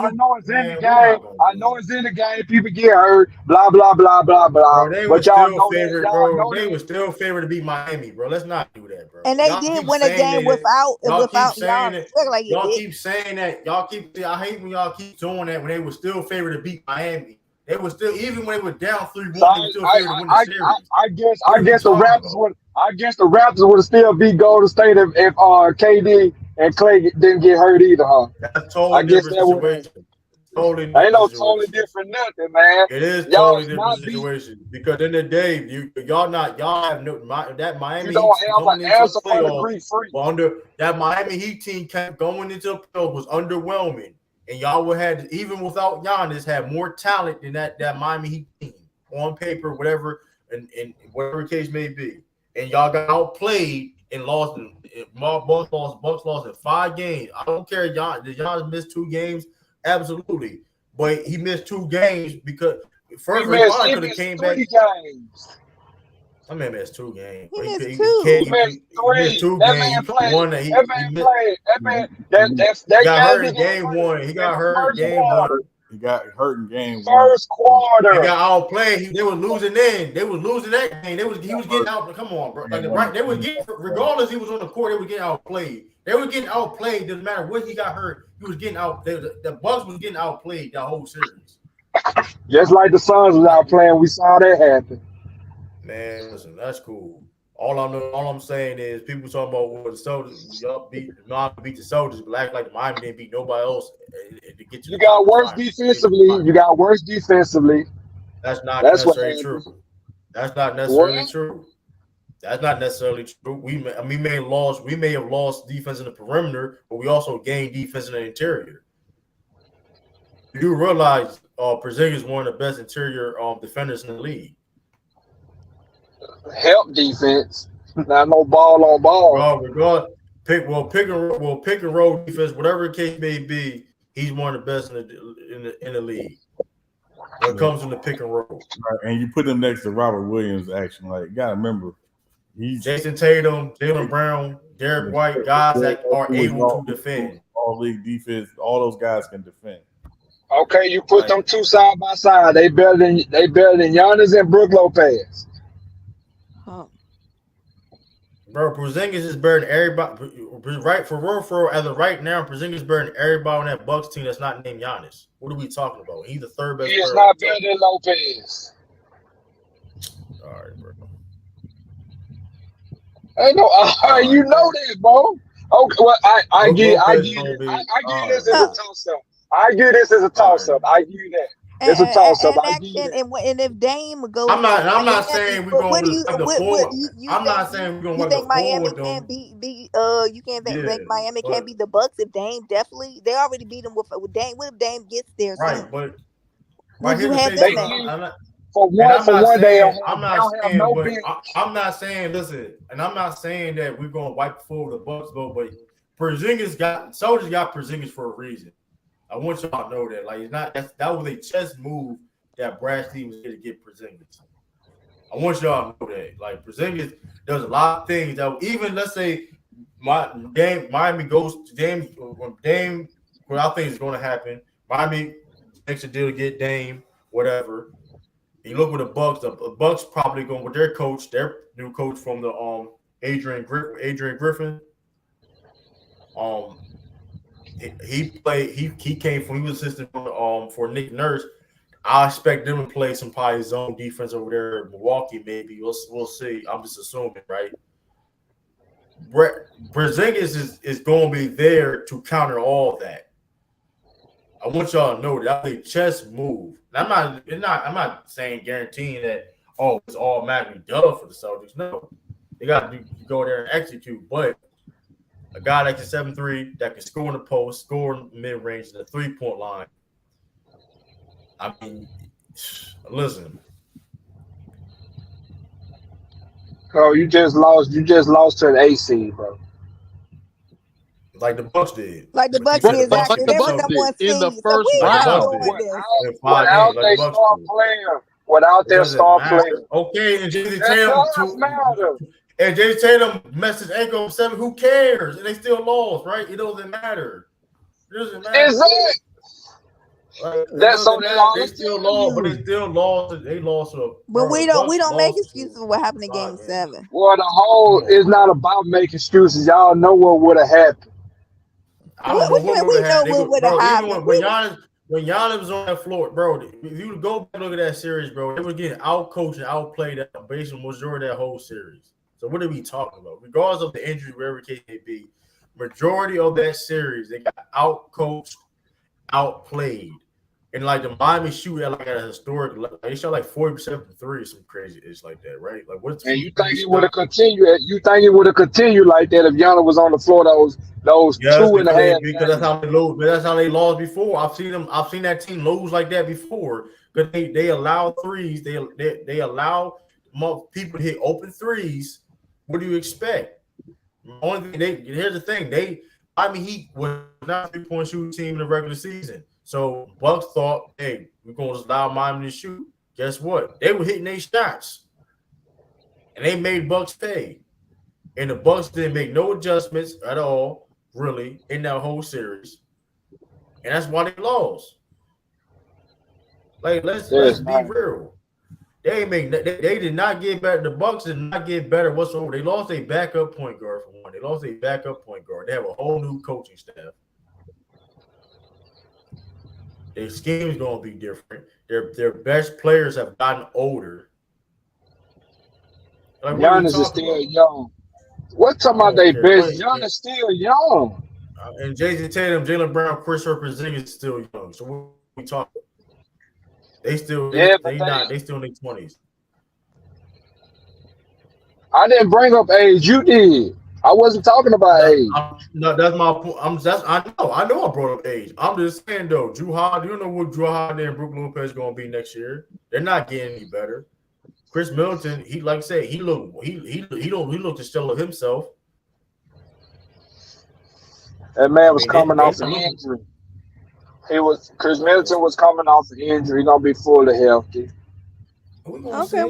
in the game. I know it's in the game. People get hurt. Blah blah blah blah blah. Bro, they were still favored, bro. They were still favored to beat Miami, bro. Let's not do that, bro. And they did win a game without Giannis. Y'all keep saying that. I hate when y'all keep doing that when they were still favored to beat Miami. They were still, even when they were down 3-1, they were still favored to win the series. I guess the Raptors would still beat Golden State if KD and Clay didn't get hurt either, huh? That's totally different situation. Totally different nothing, man. It is totally different situation because in the day, that Miami Heat going into the playoffs that Miami Heat team kept going into the playoffs was underwhelming. And y'all would have, even without Giannis, have more talent than that Miami Heat team on paper, whatever. and whatever the case may be, and y'all got outplayed and lost. Bucks lost in 5 games. I don't care. Did Giannis miss 2 games? Absolutely, but he missed 2 games because first he probably could have came back. Games. I mean, missed 2 games. He missed 2. He missed 3. That man played. That got hurt in game game 1. He got hurt in game 1. He got hurt in game first quarter. They got outplayed. They was losing in. They was losing that game. He was getting out. Come on, bro. They was getting, regardless he was on the court, they were getting outplayed. They were getting outplayed. Doesn't matter when he got hurt. He was getting out. The Bucks was getting outplayed the whole series. Just like the Suns was outplaying. We saw that happen. Man, listen, that's cool. All I'm saying is people talking about what the Soldiers y'all beat the Soldiers, but act like the Miami didn't beat nobody else to get you got worse defensively. That's not necessarily true. That's not necessarily true. That's not necessarily true. We may have lost defense in the perimeter, but we also gained defense in the interior. You do realize Porzingis is one of the best interior defenders in the league. Help defense, not no ball on ball. Pick and roll defense, whatever the case may be. He's one of the best in the league when it comes to the pick and roll. Right. And you put him next to Robert Williams. Action, like you gotta remember, he's Jason Tatum, Jaylen Brown, Derek White, guys that are able to defend. All league defense, all those guys can defend. Okay, you put them 2 side by side. They better than Giannis and Brook Lopez. Bro, Porzingis is better than everybody. Right for real, as of right now, Porzingis is better than everybody on that Bucks team that's not named Giannis. What are we talking about? He's the 3rd best. He is not better than Lopez. All right, bro. Ain't no, you know that, bro. Okay, well, I give this as a toss-up. I give this as a toss-up. I give you that. It's a toss-up. And if Dame goes, I'm not saying we're going to the four. I'm not saying we're going to. You think Miami can't beat? You can't think Miami can't beat the Bucks if Dame definitely? They already beat them with Dame. What if Dame gets there? Right, but would you have that? I'm not saying. Listen, and I'm not saying that we're going to wipe the floor with the Bucks, but Soldiers got Porzingis for a reason. I want y'all to know that. Like, it's not that was a chess move that Brad Stevens did to get Porzingis. I want y'all to know that. Like, Porzingis does a lot of things that even, let's say, Miami goes to Dame, what I think is going to happen. Miami makes a deal to get Dame, whatever. You look with the Bucks probably going with their coach, their new coach from the Adrian Griffin. He came from, he was assistant for Nick Nurse. I expect them to play some probably zone defense over there in Milwaukee, maybe. We'll see. I'm just assuming, right? Porzingis is going to be there to counter all that. I want y'all to know that that's a chess move. I'm not saying guaranteeing that it's automatically done for the Celtics. No, they got to go there and execute. But a guy that can 7-3, that can score in the post, score in the mid-range, and the 3-point line. I mean, listen. Oh, you just lost to an AC, bro. Like the Bucks did. Like the Bucks did, exactly. They were number 1 seed in the first round. Without their star player. Okay, and Jason Tatum messed his ankle 7. Who cares? And they still lost, right? It doesn't matter. Exactly. Like, That's so they still lost, but they still lost. They lost. But we don't make excuses for what happened in Game 7. Well, the whole is not about making excuses. Y'all know what would have happened. We know what would have happened. When Giannis was on that floor, bro, if you go back and look at that series, bro, they were getting out-coached and outplayed based on the majority of that whole series. So what are we talking about? Regardless of the injury, wherever the case may be, majority of that series, they got out-coached, outplayed. And like the Miami shoot at like a historic level. They shot like 40% from 3 or some crazy ish like that, right? Like what's and you think it would have continued? You think it would have continued like that if Giannis was on the floor those 2.5? Because that's how they lose. But that's how they lost before. I've seen that team lose like that before. Because they allow threes. They allow people hit open threes, what do you expect? Only thing here's the thing. Miami Heat was not a 3-point shooting team in the regular season. So Bucks thought, hey, we're gonna allow Miami to shoot. Guess what? They were hitting their shots. And they made Bucks pay. And the Bucks didn't make no adjustments at all, really, in that whole series. And that's why they lost. Like, let's be real. They did not get better. The Bucks did not get better whatsoever. They lost a backup point guard for one. They lost a backup point guard. They have a whole new coaching staff. Their scheme is going to be different. Their best players have gotten older. Like, Giannis is still young. What's talking about their best? Giannis is still young. And Jason Tatum, Jaylen Brown, Chris Porzingis is still young. So what we talking? They still in their 20s. I didn't bring up age. You did. I wasn't talking about age. No, that's my point. I know I brought up age. I'm just saying though, Drew Holiday, you know what Drew Holiday and Brook Lopez is gonna be next year. They're not getting any better. Chris Middleton, he like I said, he looked the still of himself. That man was coming off an injury. Chris Middleton was coming off an injury. He's gonna be fully healthy. We're gonna see it.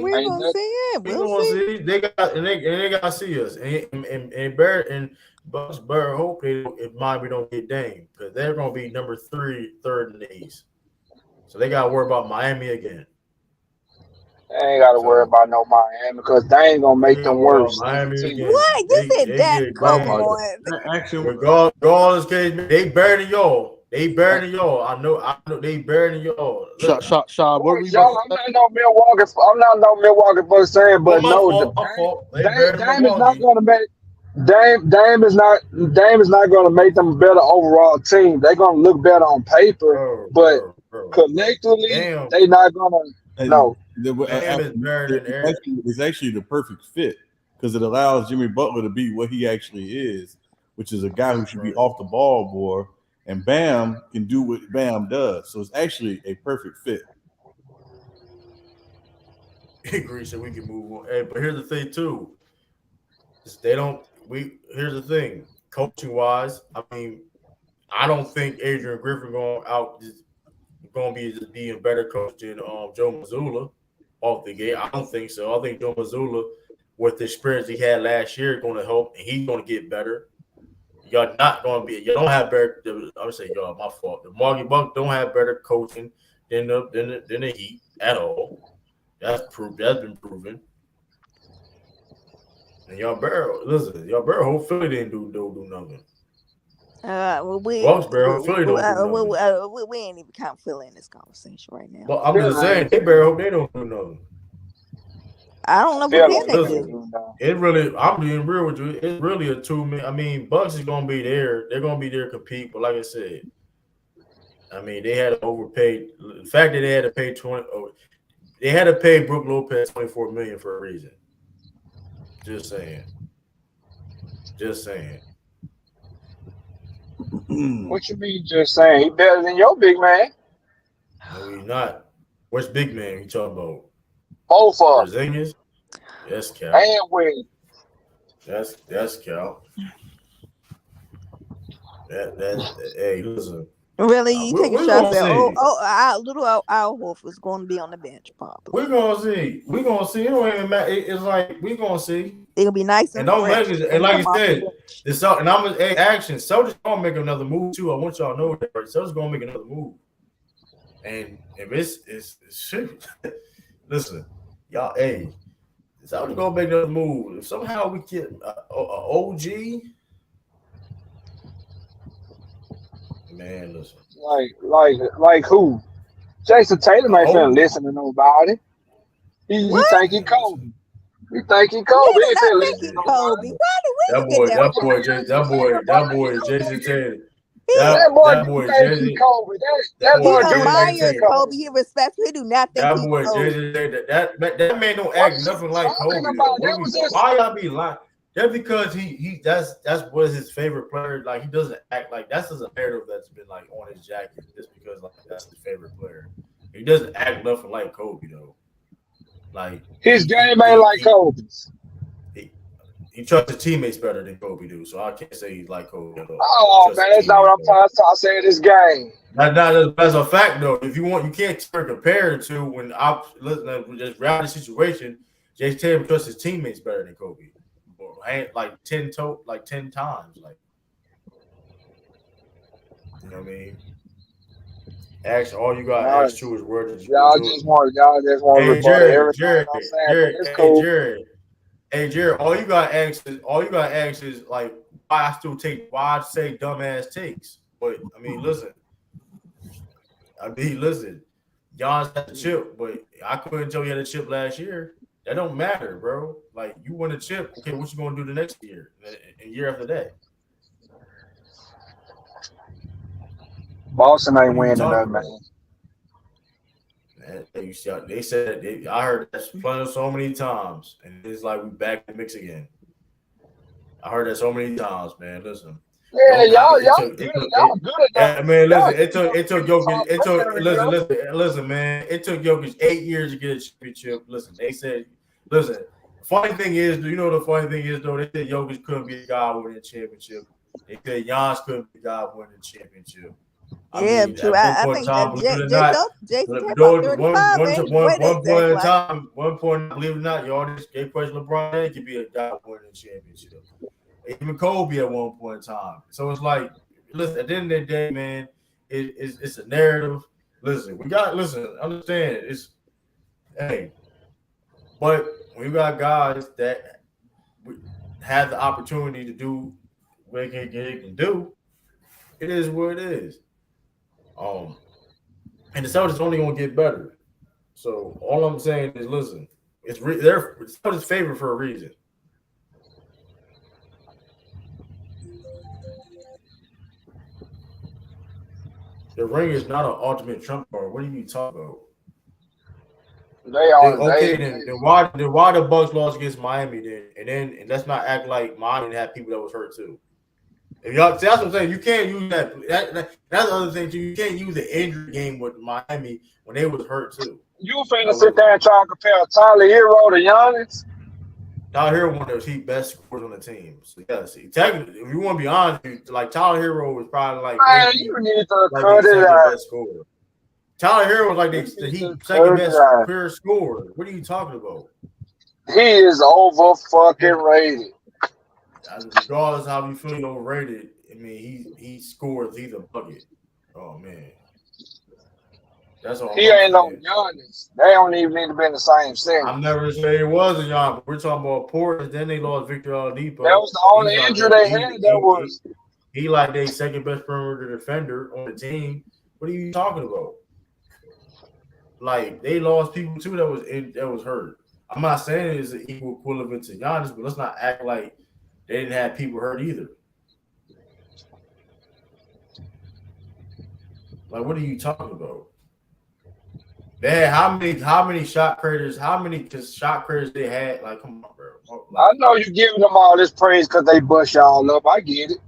We'll see. They got to see us. And Barrett and Bucks Barrett hope if Miami don't get Dame, because they're gonna be number 3, third in the East. So they gotta worry about Miami again. They ain't got to worry about no Miami because they ain't gonna make them worse. What? You said that? Come on. Regardless case, they better than y'all. They better than y'all. I know they better than y'all. Shot. What were you I'm not no Milwaukee Bucks fan, but Dame is not gonna make Dame is not gonna make them a better overall team. They're gonna look better on paper, but collectively, they not gonna. No. It's actually the perfect fit because it allows Jimmy Butler to be what he actually is, which is a guy who should be off the ball more, and Bam can do what Bam does. So it's actually a perfect fit. Agree, so we can move on. Hey, but here's the thing too. Here's the thing. Coaching wise, I mean, I don't think Adrian Griffin going to be a better coach than Joe Mazzulla off the gate. I don't think so. I think Joe Mazzulla, with the experience he had last year, is going to help, and he's going to get better. Y'all not going to be. You don't have better. I'm gonna say y'all. My fault. The Milwaukee Bucks don't have better coaching than the Heat at all. That's been proven. And y'all better hope Philly didn't do nothing. We ain't even count Philly in this conversation right now. Well, I'm just saying they better hope they don't do nothing. I don't know what they do. It really, I'm being real with you. It's really a 2-man. I mean, Bucks is gonna be there. They're gonna be there to compete. But like I said, I mean, they had to overpay. The fact that they had to pay they had to pay Brook Lopez $24 million for a reason. Just saying. What you mean? Just saying he better than your big man? No, he's not. What's big man you talking about? Both of them. Porzingis? That's Cal. And Wade. That's Cal. Hey, listen. Really, you take a shot at little Al Horford is going to be on the bench, probably. We're gonna see. It don't even matter. It's like we're gonna see. It'll be nice and fresh. And like I said, and I'm gonna action. Celtics gonna make another move too. I want y'all to know that. Celtics gonna make another move. And if it's shit, listen, y'all. Hey, Celtics gonna make another move. If somehow we get a OG. Man, listen. Like who? Jason Tatum ain't finna listen to nobody. He think he Kobe. He think he Kobe. He ain't finna listen to nobody. That boy, Jason Tatum. That boy think he Kobe. That boy admires Kobe. He respects. He do not think he's Kobe. That man don't act nothing like Kobe. Why y'all be lying? Just because that's what his favorite player. Like he doesn't act like that's just a narrative that's been like on his jacket. Just because like that's his favorite player. He doesn't act nothing like Kobe though. Like his game ain't like Kobe's. He trusts his teammates better than Kobe do, so I can't say he's like Kobe at all. Oh man, that's not what I'm trying to say. This game. That's a fact though. If you want, you can't compare it to when I listen just reality situation. Jay Tatum trusts his teammates better than Kobe, like 10 times. Like, you know what I mean? Ask all you got. Ask true is words. Y'all just want to rebut everything I'm saying. It's cool. Jared, all you got to ask is like why I say dumbass takes. But I mean, listen. Giannis had the chip, but I couldn't tell you had a chip last year. That don't matter, bro. Like you won a chip. Okay, what you gonna do the next year and year after that? Boston ain't winning that, man. They said I heard that so many times, and it's like we back in the mix again. I heard that so many times, man. Listen. Yeah, y'all good enough. Man, listen, it took Jokic. Listen, man. It took Jokic 8 years to get a championship. Listen, they said, listen. Funny thing is, do you know the funny thing is though? They said Jokic couldn't be the guy winning the championship. They said Giannis couldn't be the guy winning the championship. I think Jason Tatum about 35, one point, believe it or not, y'all just gave question LeBron could be a guy winning the championship. Even Kobe at one point in time. So it's like, listen, at the end of the day, man, it's a narrative. Listen, understand but when you got guys that have the opportunity to do what they can do, it is what it is. And the Celtics only gonna get better. So all I'm saying is, listen, they're Celtics favored for a reason. The ring is not an ultimate trump card. What are you talking about? Then why the Bucks lost against Miami then? And let's not act like Miami had people that was hurt too. If y'all, that's what I'm saying. You can't use that. That's the other thing too. You can't use the injury game with Miami when they was hurt too. You finna sit there and try to compare Tyler Hero to Giannis? Tyler Hero one of the best scorers on the team. So yes, technically, if you want to be honest, like Tyler Hero was probably like you need to cut it out. Tyler Hero was like the second best career scorer. What are you talking about? He is over fucking rated. Regardless of how you feel overrated, I mean he scores. He's a bucket. Oh man, that's all. He ain't no Giannis. They don't even need to be in the same city. I'm never saying it was a Giannis, but we're talking about Portland. Then they lost Victor Oladipo. That was the only injury they had. He like their second best perimeter defender on the team. What are you talking about? Like they lost people too that was hurt. I'm not saying it's an equal equivalent to Giannis, but let's not act like they didn't have people hurt either. Like, what are you talking about? They had how many shot creators? How many shot creators they had? Like, come on, bro. I know you're giving them all this praise because they bust y'all up. I get it.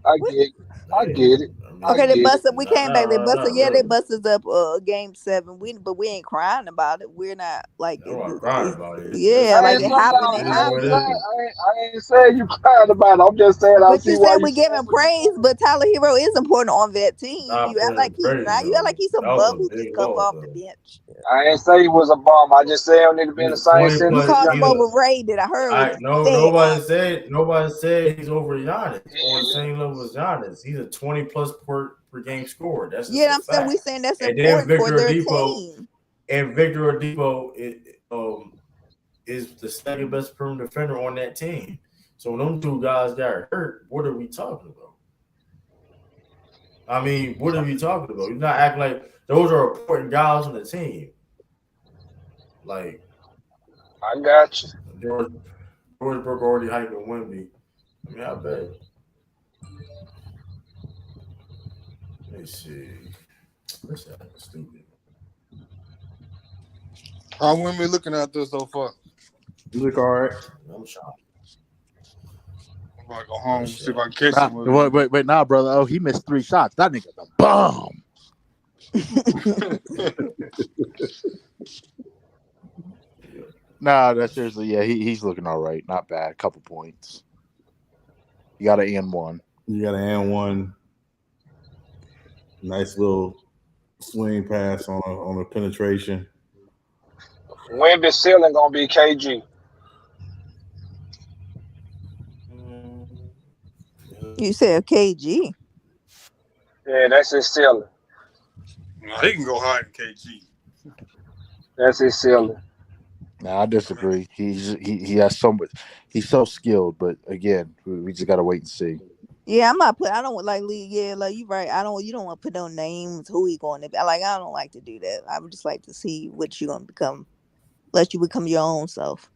I get it. Okay, they busted. We came back. They busted. Yeah, they busted up game 7. But we ain't crying about it. We're not like crying about it. Yeah, like it happened. I ain't saying you crying about it. I'm just saying. But you said we giving praise. But Tyler Hero is important on that team. You act like he's not. You act like he's a bum who just comes off the bench. I ain't say he was a bum. I just say he don't need to be in the same city. You called him overrated. I heard. Nobody said he's over Giannis on the same level as Giannis. He's a 20+ per game scorer. That's I'm saying we saying that's important for their team. And Victor Oladipo is the second best perimeter defender on that team. So when them two guys got hurt, what are we talking about? I mean, what are we talking about? You're not acting like those are important guys on the team. Like, I got you. George Brook already hyped with Wemby. I mean, I bet. Let me see. What's that? Stupid. How Wemby looking out there so far? You look all right. I'm shocked. I'm about to go home and see if I can catch him. Wait, nah, brother. Oh, he missed 3 shots. That nigga's a bum. Nah, that's seriously, yeah, he's looking all right. Not bad. Couple points. You got an and one. You got an and one. Nice little swing pass on a penetration. Wemby ceiling gonna be KG. You said KG. Yeah, that's his ceiling. No, he can go higher than KG. That's his ceiling. Nah, I disagree. He has so much. He's so skilled, but again, we just gotta wait and see. Yeah, I'm not put. I don't like league. Yeah, like you right. You don't want to put no names. Who he going to be? Like I don't like to do that. I would just like to see what you're gonna become. Let you become your own self.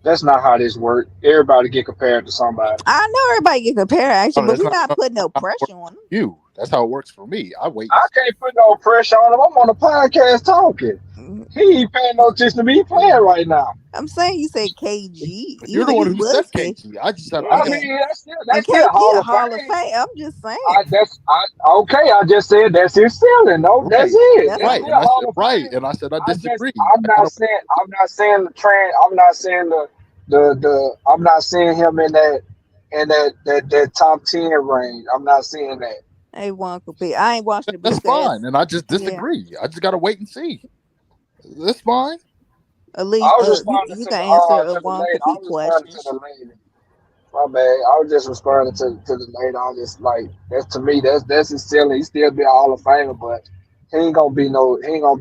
That's not how this works. Everybody get compared to somebody. I know everybody get compared, actually, but we're not putting no pressure on them. That's how it works for me. I wait. I can't put no pressure on him. I'm on a podcast talking. He ain't paying no attention to me. He playing right now. I'm saying you say KG. You're the one who said KG. I just said. I mean, that's still Hall of Fame. I'm just saying. Okay. I just said that's his ceiling. No, that's it. That's right. And I said, right. And I said I disagree. I'm not saying the trend. I'm not saying the. I'm not saying him in that top 10 range. I'm not saying that. Hey, Juan Capri. I ain't watching the. That's fine, and I just disagree. Yeah. I just gotta wait and see. That's fine. At least you can answer Juan Capri questions. My bad. I was just responding to the lady on this. Like that's to me. That's his ceiling. He still be a Hall of Famer, but he ain't gonna be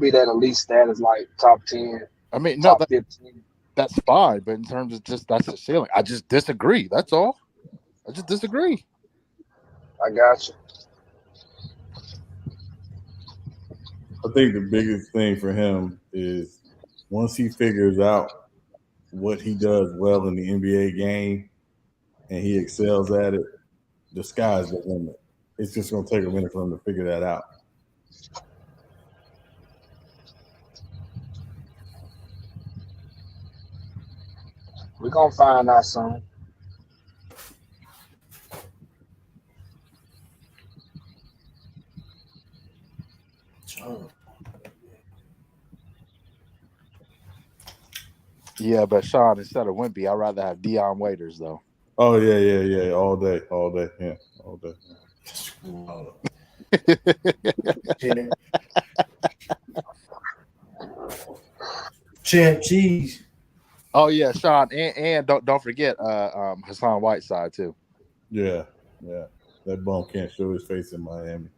that elite status like top 10. I mean, top 15. That's fine. But in terms of just that's the ceiling, I just disagree. That's all. I just disagree. I got you. I think the biggest thing for him is once he figures out what he does well in the NBA game and he excels at it, the sky's the limit. It's just going to take a minute for him to figure that out. We're going to find out soon. Yeah, but Sean, instead of Wimpy, I'd rather have Dion Waiters though. Oh yeah, all day, yeah, all day. Champ cheese. Oh yeah, Sean, and don't forget Hassan Whiteside too. Yeah, that bum can't show his face in Miami.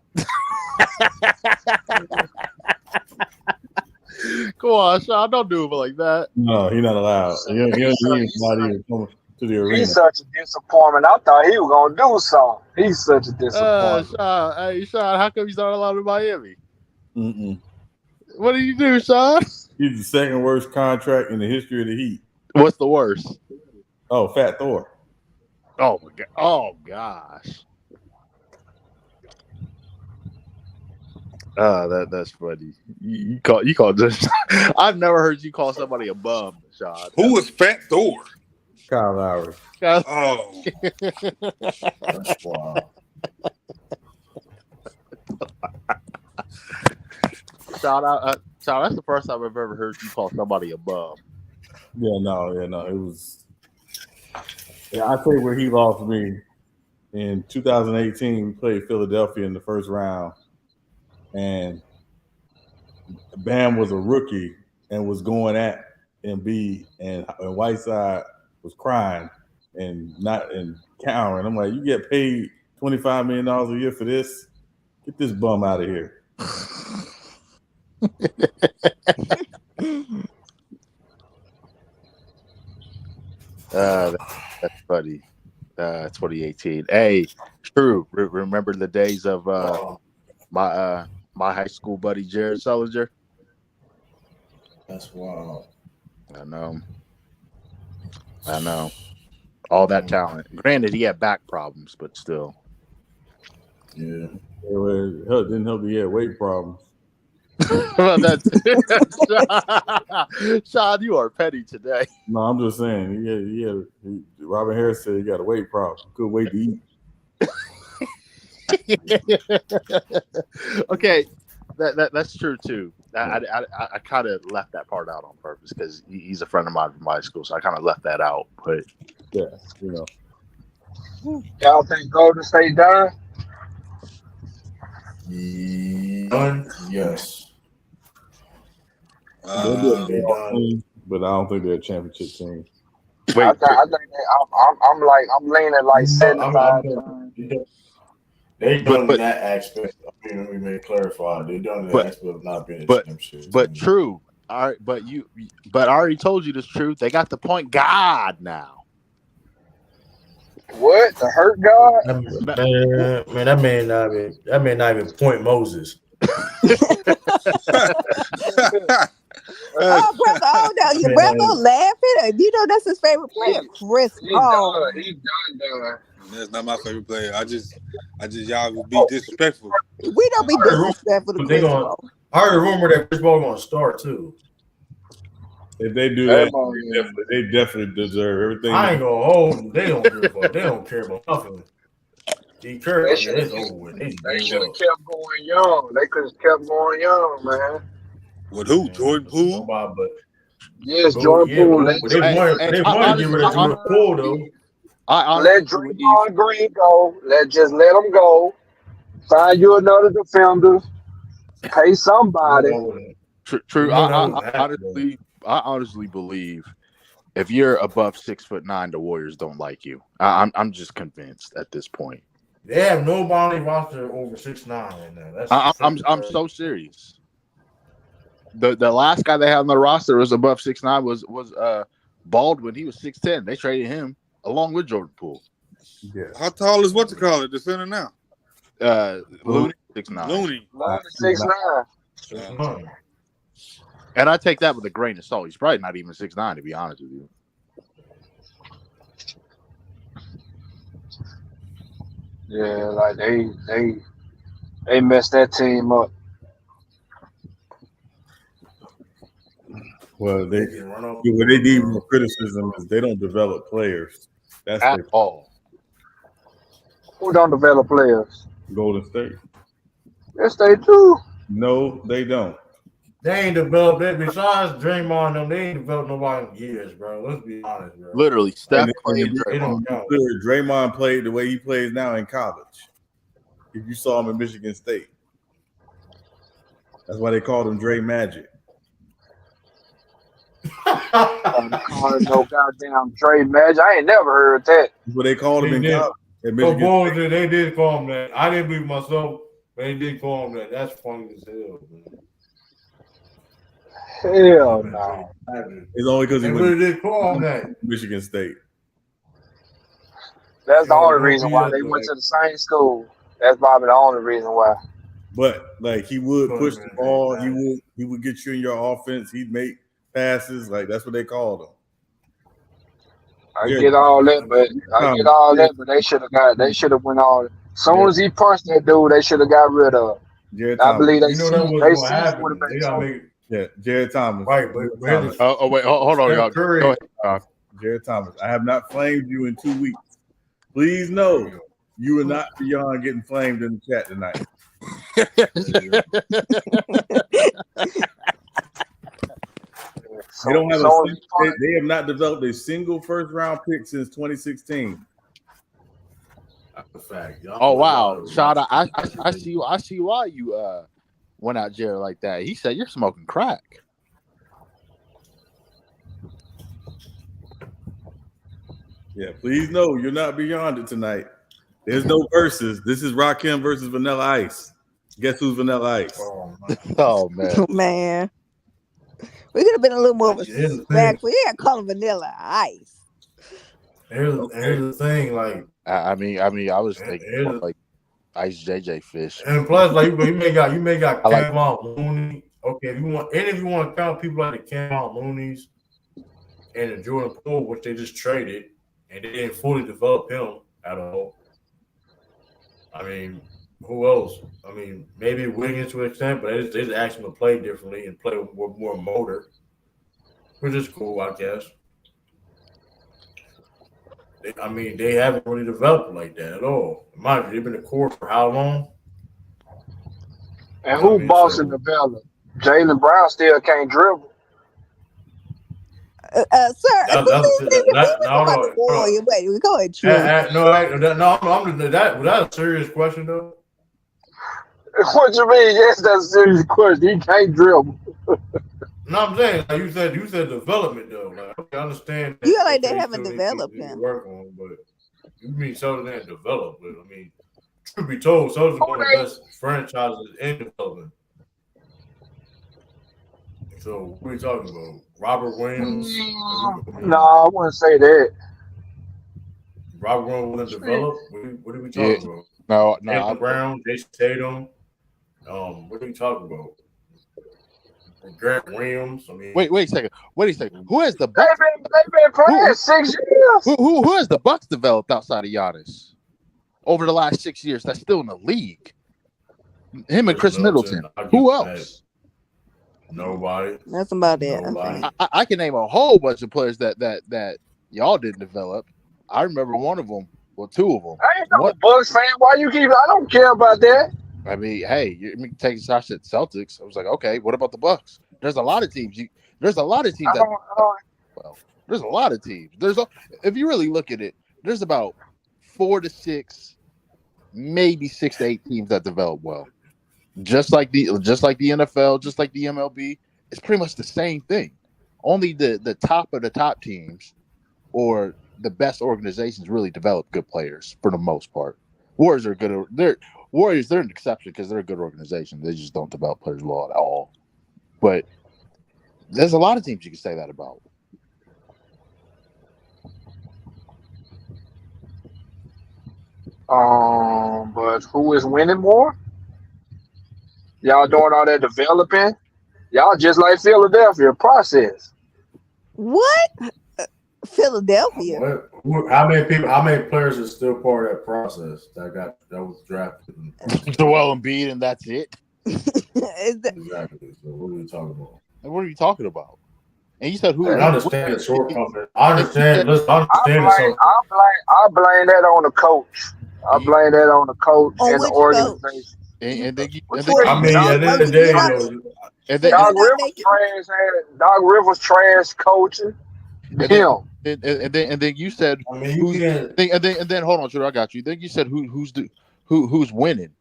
Come on, Sean, don't do it like that. No, he's not allowed. He's not even coming to the arena. He's such a disappointment. I thought he was gonna do something. He's such a disappointment. Sean, how come he's not allowed in Miami? Mm-mm. What did you do, Sean? He's the second worst contract in the history of the Heat. What's the worst? Oh, Fat Thor. Oh my god! Oh gosh! That's funny. You call this. I've never heard you call somebody a bum, Sean. Who was Fat Thor? Kyle Lowry. Oh, That's wild. Sean, that's the first time I've ever heard you call somebody a bum. Yeah, no. It was. Yeah, I tell you where he lost me. In 2018, we played Philadelphia in the first round, and Bam was a rookie and was going at Embiid, and Whiteside was crying and cowering. I'm like, you get paid $25 million a year for this? Get this bum out of here. That's funny. 2018. Hey, true. Remember the days of my high school buddy Jared Sullinger? That's wild. I know. All that talent. Granted, he had back problems, but still. Yeah. It didn't help he had weight problems. Well, Sean, you are petty today. No, I'm just saying. Robin Harris said he got a weight problem. Good way to eat. Okay, That's true too. I kind of left that part out on purpose because he's a friend of mine from high school, so I kind of left that out. But yeah, you know. Y'all think Golden State done? Yes. They done, but I don't think they're a championship team. I think I'm leaning like 75. They done in that aspect. I mean, let me clarify. They done in the aspect of not being a championship. But true. All right, but I already told you this truth. They got the point guard now. What? The hurt God? Man, that man not even point Moses. Oh, brother, your brother laughing. You know that's his favorite player, Chris Paul. He done. That's not my favorite player. I just y'all would be disrespectful. We don't be disrespectful to Chris Paul. I heard a rumor that Chris Paul going to start too. If they do that, they definitely deserve everything. I ain't gonna hold them. They don't give a fuck. They don't care about nothing. They should have kept going young. They could have kept going young, man. With who? Jordan Poole? Yes, Jordan Poole. They want to get rid of Jordan Poole though. Let Draymond Green go. Let him go. Find you another defender. Pay somebody. True. I honestly believe if you're above 6'9", the Warriors don't like you. I'm just convinced at this point. They have nobody roster over 6'9" right now. I'm so serious. The last guy they had on the roster was above 6'9" was Baldwin. He was 6'10". They traded him along with Jordan Poole. Yeah. How tall is what you call it? The center now. Looney 6'9". Looney 6'9". And I take that with a grain of salt. He's probably not even 6'9", to be honest with you. Yeah, like they messed that team up. Well, what they need more criticism is they don't develop players. That's at all. Who don't develop players? Golden State. Yes, they do. No, they don't. They ain't developed it. Besides Draymond, them, they ain't developed nobody in years, bro. Let's be honest, bro. Literally, Steph played. Draymond played the way he plays now in college. If you saw him in Michigan State, that's why they called him Dre Magic. No goddamn Dre Magic. I ain't never heard that. That's what they called him in college. They did call him that. I didn't believe myself, but they did call him that. That's funny as hell, man. Hell no. It's only because he did call him that. Michigan State. That's the only reason why they went to the same school. That's probably the only reason why. But like he would push the ball, he would get you in your offense. He'd make passes. Like that's what they called him. I get all that, but they should have went on. As soon as he punched that dude, they should have got rid of him. I believe they would have been. Yeah, Jared Thomas. Right, but wait, hold on, y'all. Go ahead. Jared Thomas. I have not flamed you in 2 weeks. Please know you are not beyond getting flamed in the chat tonight. They don't have they have not developed a single first round pick since 2016. That's a fact. Oh wow, Shada, I see why you went out Jared like that. He said you're smoking crack. Yeah, please know you're not beyond it tonight. There's no verses. This is Rakim versus Vanilla Ice. Guess who's Vanilla Ice? Oh man. Man. We could have been a little more respectful. You gotta call him Vanilla Ice. Here's the thing, like I was thinking like Ice JJ Fish. And plus, like you may got Kevon Looney. Okay, if you want to count people like the Kevon Looney's and the Jordan Poole, which they just traded, and they didn't fully develop him at all. I mean, who else? I mean, maybe Wiggins to an extent, but they just asked him to play differently and play with more motor, which is cool, I guess. They haven't really developed like that at all. Mind you, they've been in the core for how long? And who Boston developed? Jaylen Brown still can't dribble. Sir, wait, we go ahead, True. That's a serious question though. What you mean? Yes, that's a serious question. He can't dribble. No, I'm saying like you said development though. Like okay, I understand. You like they haven't developed him. Work on, but you mean Southern didn't develop? But I mean, truth be told, Southern's one of the best franchises in development. So what are you talking about? Robert Williams? No, I wouldn't say that. Robert Williams wasn't developed? What are we talking about? No. Jaylen Brown, Jason Tatum. What are you talking about? Grant Williams. I mean, wait a second. Who has the Bucks? They've been playing 6 years. Who has the Bucks developed outside of Giannis over the last 6 years? That's still in the league. Him and Chris Middleton. Who else? Nobody. That's about it. I can name a whole bunch of players that y'all didn't develop. I remember one of them. Well, two of them. I ain't no Bucks fan. Why you keep? I don't care about that. I mean, hey, you take shots at Celtics. I was like, okay, what about the Bucks? There's a lot of teams. There's a lot of teams. There's a lot of teams. If you really look at it, there's about 4 to 6, maybe 6 to 8 teams that develop well. Just like the NFL, just like the MLB, it's pretty much the same thing. Only the top of the top teams or the best organizations really develop good players for the most part. Warriors are good. They're an exception because they're a good organization. They just don't develop players well at all. But there's a lot of teams you can say that about. But who is winning more? Y'all doing all that developing? Y'all just like Philadelphia process. What? Philadelphia. How many players are still part of that process that was drafted? Joel Embiid, and that's it. Exactly. So what are we talking about? And what are you talking about? And you said who? I understand the shortcoming. I understand. Listen, I understand. I blame that on the coach. I blame that on the coach and the organization. And then I mean, at the end of the day, Doc Rivers trash coaching. And then you said, I mean, and then hold on, Drew, I got you. Then you said who's winning?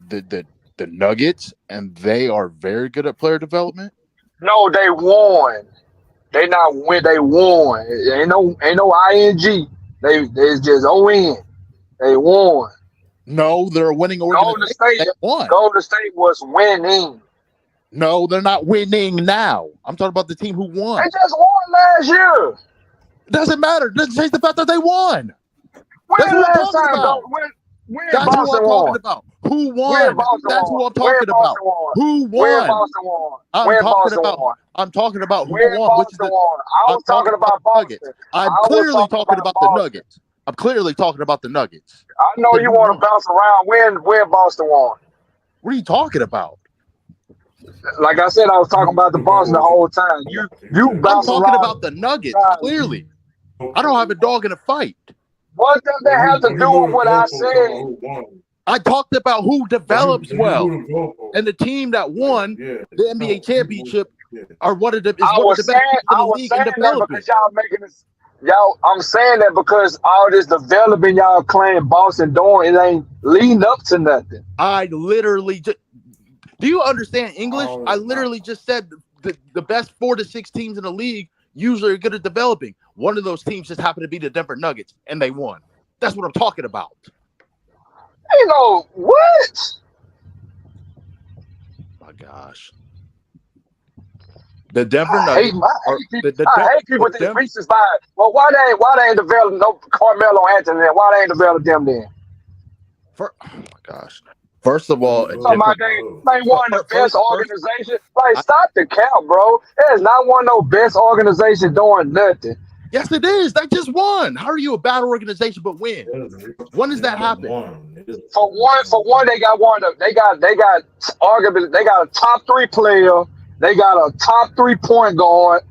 The Nuggets, and they are very good at player development. No, they won. They not win. They won. Ain't no ing. They just win. They won. No, they're a winning organization. Golden State was winning. No, they're not winning now. I'm talking about the team who won. They just won last year. Doesn't matter. Doesn't change the fact that they won. That's what I'm talking about. That's who I'm talking about. Who won? That's who I'm talking about. Who won? I'm talking about who won. Which is I was talking about Boston. I'm clearly talking about the Nuggets. I'm clearly talking about the Nuggets. I know you want to bounce around. When Boston won? What are you talking about? Like I said, I was talking about the Boston the whole time. You bounce around. I'm talking about the Nuggets. Clearly, I don't have a dog in a fight. What does that have to do with what I said? I talked about who develops well, and the team that won the NBA championship are one of the best teams in the league in developing. Y'all making this. I'm saying that because all this developing y'all claim Boston doing, it ain't leading up to nothing. I literally just. Do you understand English? I literally just said the best 4 to 6 teams in the league usually are good at developing. One of those teams just happened to be the Denver Nuggets, and they won. That's what I'm talking about. You know what? My gosh. The Denver Nuggets. I hate people with these reasons by. Well, why they ain't developed no Carmelo Anthony? Why they ain't developed them then? Oh my gosh. First of all, they one of the best organizations. Like, stop the count, bro. There's not one no best organization doing nothing. Yes, it is. They just won. How are you a bad organization but win? When does that happen? For one, they got one. They got arguably they got a top 3 player. They got a top 3 point guard.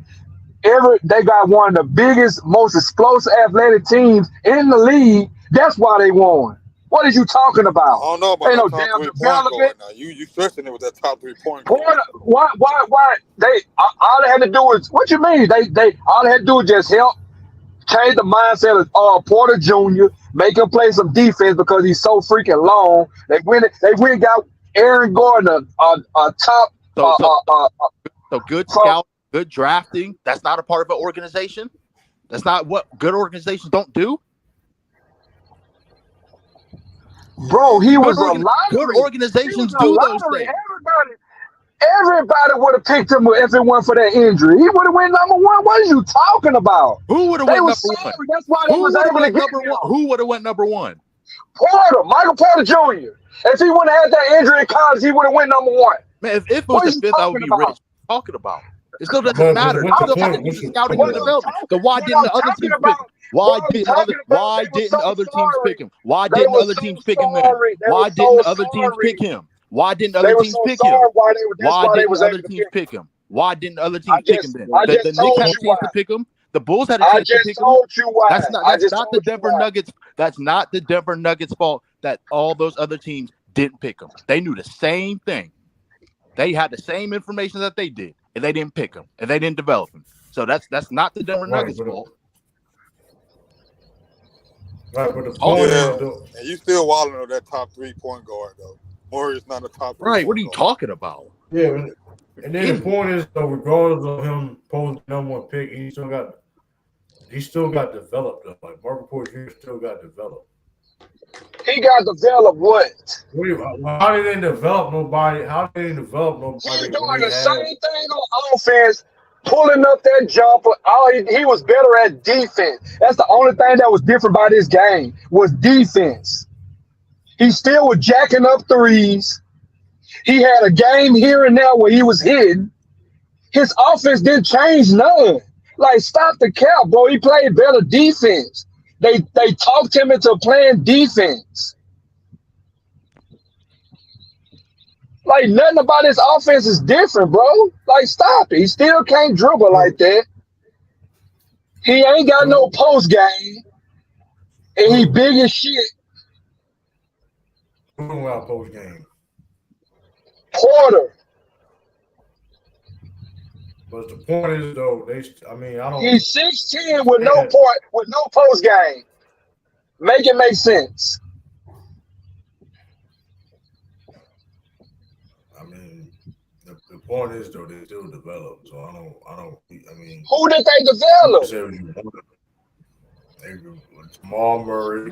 They got one of the biggest, most explosive athletic teams in the league. That's why they won. What are you talking about? I don't know about Ain't no that top damn 3 point development. guard now. You stressing it with that top 3 point guard. Porter, why they all they had to do is what you mean? They all they had to do is just help change the mindset of Porter Jr., make him play some defense because he's so freaking long. They went and got Aaron Gordon, a top So good scout, good drafting. That's not a part of an organization. That's not what good organizations don't do. Bro, he was a lottery. Good organizations do those things. Everybody would have picked him if it weren't for that injury. He would have went number 1. What are you talking about? Who would have went number 1? That's why they was able to get him. Who would have went number 1? Porter, Michael Porter Jr. If he wouldn't have had that injury in college, he would have went number 1. Man, if it was the 5th, I would be rich. Talking about it still doesn't matter. It still has to do with scouting and development. So why didn't the other teams pick him? Why didn't other teams pick him? Why didn't other teams pick him then? Why didn't other teams pick him? Why didn't other teams pick him? Why didn't other teams pick him? Why didn't other teams pick him then? The Knicks had a chance to pick him. The Bulls had a chance to pick him. That's not the Denver Nuggets. That's not the Denver Nuggets' fault that all those other teams didn't pick him. They knew the same thing. They had the same information that they did, and they didn't pick him, and they didn't develop him. So that's not the Denver Nuggets' fault. Right, but the point is, and you still wilding on that top 3 point guard though. Murray's not a top 3. Right, what are you talking about? Yeah, and then the point is though, regardless of him posing number 1 pick, he still got developed though. Like Marvin Porter Jr. still got developed. He got developed what? How did they develop nobody? He's doing the same thing on offense, pulling up that jumper. He was better at defense. That's the only thing that was different about this game was defense. He still was jacking up threes. He had a game here and there where he was hitting. His offense didn't change none. Like, stop the cap, bro. He played better defense. They talked him into playing defense. Like, nothing about his offense is different, bro. Like, stop it. He still can't dribble like that. He ain't got no post game. And he big as shit. Who out post game? Porter. But the point is though, I don't. He's 6'10" with no post game. Make it make sense. I mean, the point is though, they still develop. So I mean, who did they develop? Jamal Murray.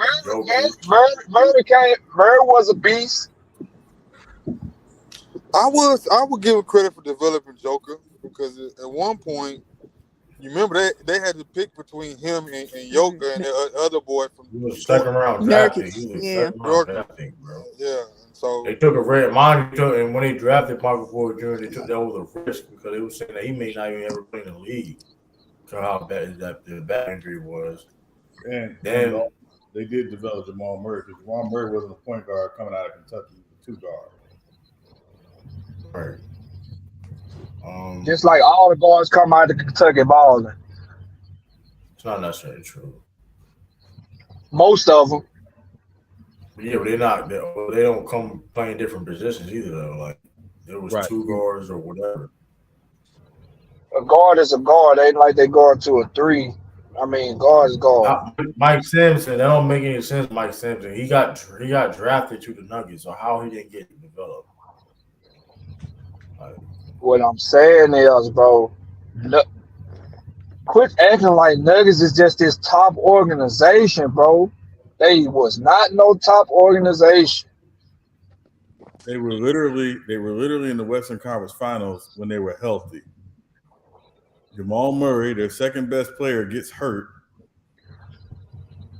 Murray was a beast. I would give him credit for developing Joker because at one point, you remember they had to pick between him and Joker and the other boy from the second round drafting. Bro. Yeah. So they took a red mind, and when they drafted Michael Porter Jr., they took that was a risk because they were saying that he may not even ever play in the league. So how bad the back injury was. And then they did develop Jamal Murray because Jamal Murray wasn't a point guard coming out of Kentucky. He was a 2 guard. Right. Just like all the guards come out of Kentucky balling. It's not necessarily true. Most of them. Yeah, but they're not. They don't come playing different positions either, though. Like there was 2 guards or whatever. A guard is a guard. Ain't like they go to a 3. I mean, guard is guard. Mike Simpson. That don't make any sense. Mike Simpson. He got drafted to the Nuggets. So how he didn't get developed? What I'm saying is, bro, quit acting like Nuggets is just this top organization, bro. They was not no top organization. They were literally in the Western Conference Finals when they were healthy. Jamal Murray, their second best player, gets hurt.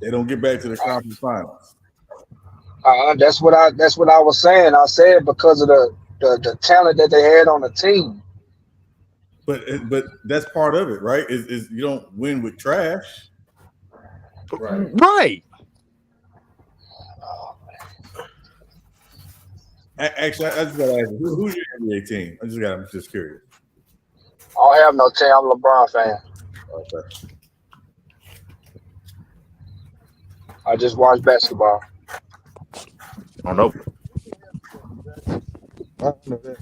They don't get back to the conference finals. That's what I was saying. I said because of the talent that they had on the team. But that's part of it, right? Is you don't win with trash. Right. Actually, I just gotta ask you, who's your NBA team? I'm just curious. I don't have no team. I'm a LeBron fan. Okay. I just watch basketball. I don't know. I don't know that.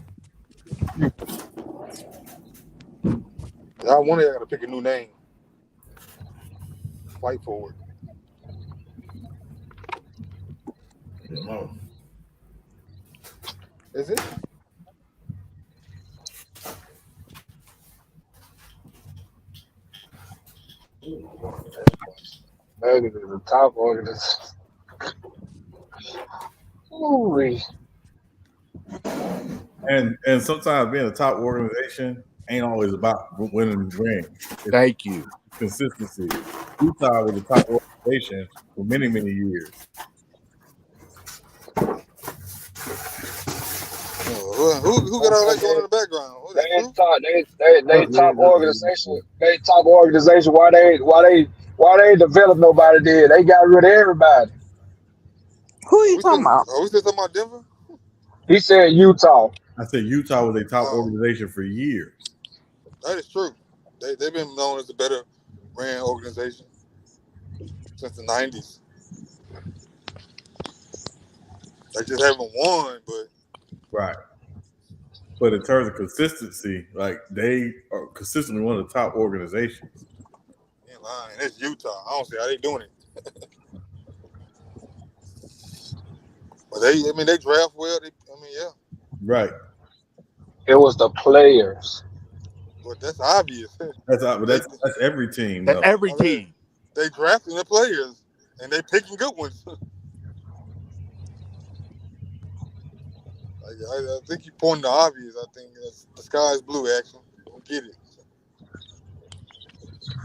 Y'all one of y'all got to pick a new name. Fight forward. Is it? That is the top organization. Ooh. And sometimes being a top organization ain't always about winning rings. Thank you. Consistency. Utah was a top organization for many, many years. Who got all that going in the background? They top organization. They top organization. Why they develop nobody there? They got rid of everybody. Who are you talking about? Are we still talking about Denver? He said Utah. I said Utah was a top organization for years. That is true. They've been known as a better ran organization since the 90s. They just haven't won, but right. But in terms of consistency, like they are consistently one of the top organizations. You ain't lying. It's Utah. I don't see how they doing it. But they draft well. Yeah. Right. It was the players. But that's obvious. That's every team. That's every team. They drafting the players and they picking good ones. I think you pointing the obvious. I think the sky is blue. Action. Don't get it.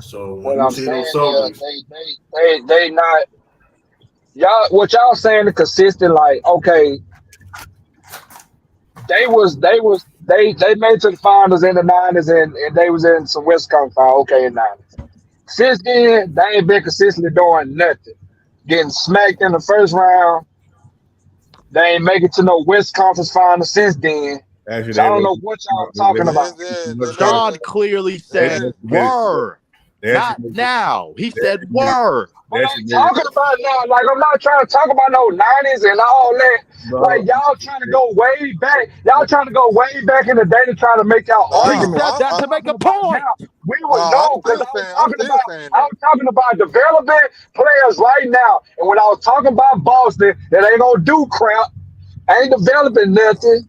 So what I'm saying is they not y'all. What y'all saying the consistent? Like okay, they made it to the finals in the 90s and they was in some West Coast finals. Okay, in 90s. Since then, they ain't been consistently doing nothing. Getting smacked in the first round. They ain't make it to no West Conference finals since then. Actually, so I don't know what y'all talking about. Sean clearly said were. Not now. He said were. What I'm talking about now, like I'm not trying to talk about no 90s and all that. No. Like y'all trying to go way back. Y'all trying to go way back in the day to try to make y'all argument. He said that to make a point. We would know because I was talking about developing players right now. And when I was talking about Boston, that ain't gonna do crap. Ain't developing nothing.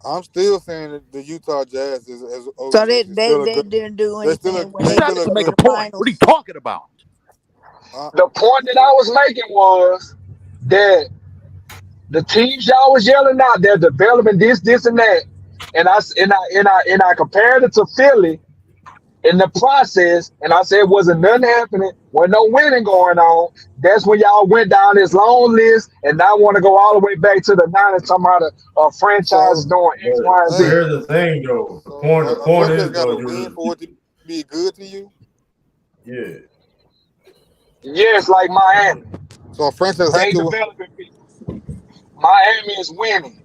I'm still saying that the Utah Jazz is so they didn't do anything. He said to make a point. What are you talking about? The point that I was making was that the teams y'all was yelling out, they're developing this, and that, and I compared it to Philly in the process, and I said wasn't nothing happening, wasn't no winning going on. That's when y'all went down this long list, and now want to go all the way back to the 90s talking about a franchise doing X, Y, and Z. Here's the thing, though. The point is, though, win for it to be good to you. Yeah. Yes, like Miami. So a franchise they developing people. Miami is winning.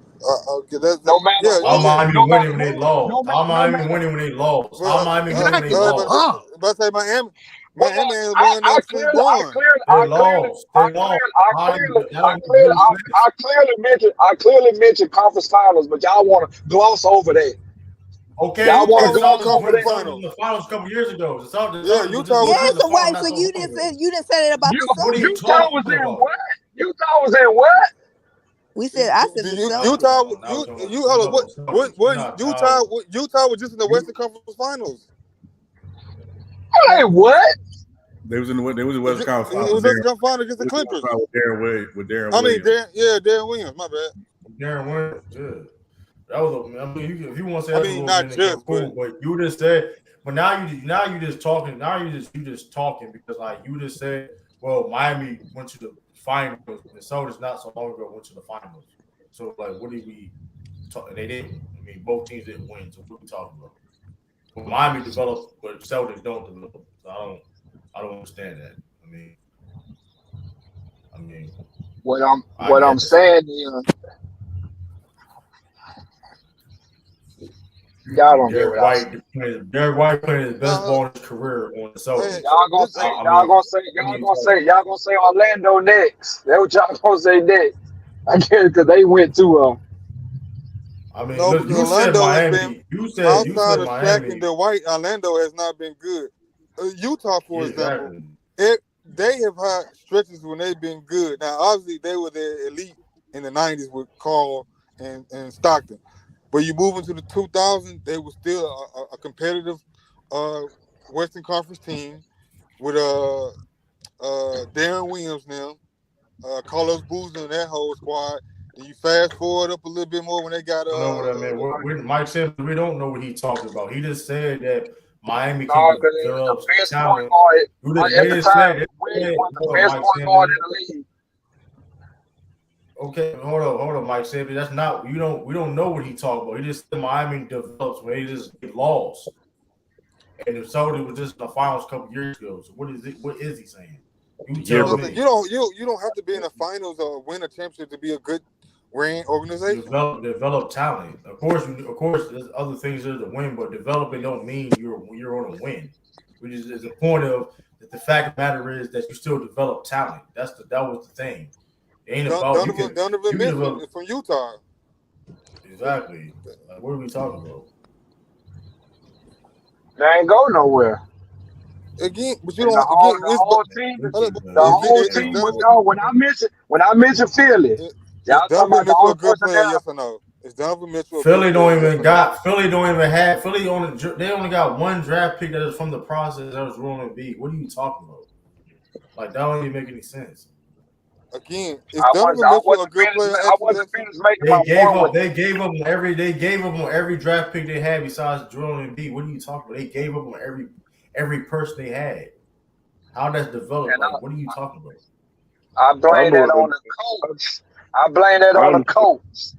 Okay, no matter what. Miami winning when they lost. Miami winning when they lost. Miami winning when they lost. But I say Miami ain't won that since Braun. I clearly mentioned conference finals, but y'all want to gloss over that. Okay, y'all want to gloss over the finals a couple years ago. Utah. Yeah, so why? So you didn't say that about the Celtics. Utah was in what? Utah was in what? We said I said the Utah was just in the Western Conference Finals. Hey, what? They was in the Western Conference Finals. It was Western Conference Finals against the Clippers. With Darren Williams. Darren Williams. My bad. Darren Williams. Yeah. That was. If you want to say, not just, cool, but you just said. But now you just talking. Now you just talking because like you just said, well, Miami went to the finals, and Celtics not so long ago went to the finals. So like, what did we talk? They didn't. I mean, both teams didn't win. So what are we talking about? Well, Miami developed, but Celtics don't develop. So I don't understand that. I mean, what I'm saying is. Y'all don't get what I'm saying. Derek White playing his best ball in his career on the Celtics. Y'all gonna say Orlando next. That's what y'all gonna say next. I get it because they went to I mean, No, look, because you said Orlando has Miami. been You said outside of Shaq Miami. and Dwight. Orlando has not been good. Utah, for example, they have had stretches when they've been good. Now, obviously, they were the elite in the '90s with Carl and Stockton, but you move into the 2000s, they were still a competitive Western Conference team with Darren Williams now, Carlos Boozer and that whole squad. And you fast forward up a little bit more when they got I don't know what I mean. Mike said we don't know what he talked about. He just said that Miami can develop the best talent. point guard at the time. Williams was the best point guard in the league. Okay, hold on, Mike said that's not we don't know what he talked about. He just said Miami develops when they just get lost. And if Saudi was just in the finals a couple years ago. So what is he saying? You tell me. You don't have to be in the finals or win a championship to be a good ran organization. Develop talent. Of course, there's other things there to win, but developing don't mean you're on a win. Which is the point of that. The fact of the matter is that you still develop talent. That was the thing. It ain't about Donovan Mitchell from Utah. Exactly. Like, what are we talking about? They ain't go nowhere. Again, but you and don't. The whole team was gone. When I mentioned Philly, y'all talking about the whole person down. Yes or no? Is Donovan Mitchell? Philly don't even have. They only got one draft pick that is from the process that was Roland B. What are you talking about? Like that don't even make any sense. Again, is Donovan Mitchell a good player? I wasn't finished making my point. They gave up on every draft pick they had besides Joel Embiid. What are you talking about? They gave up on every person they had. How that's developed? Like, what are you talking about? I blame that on the coach. I blame that on the coach.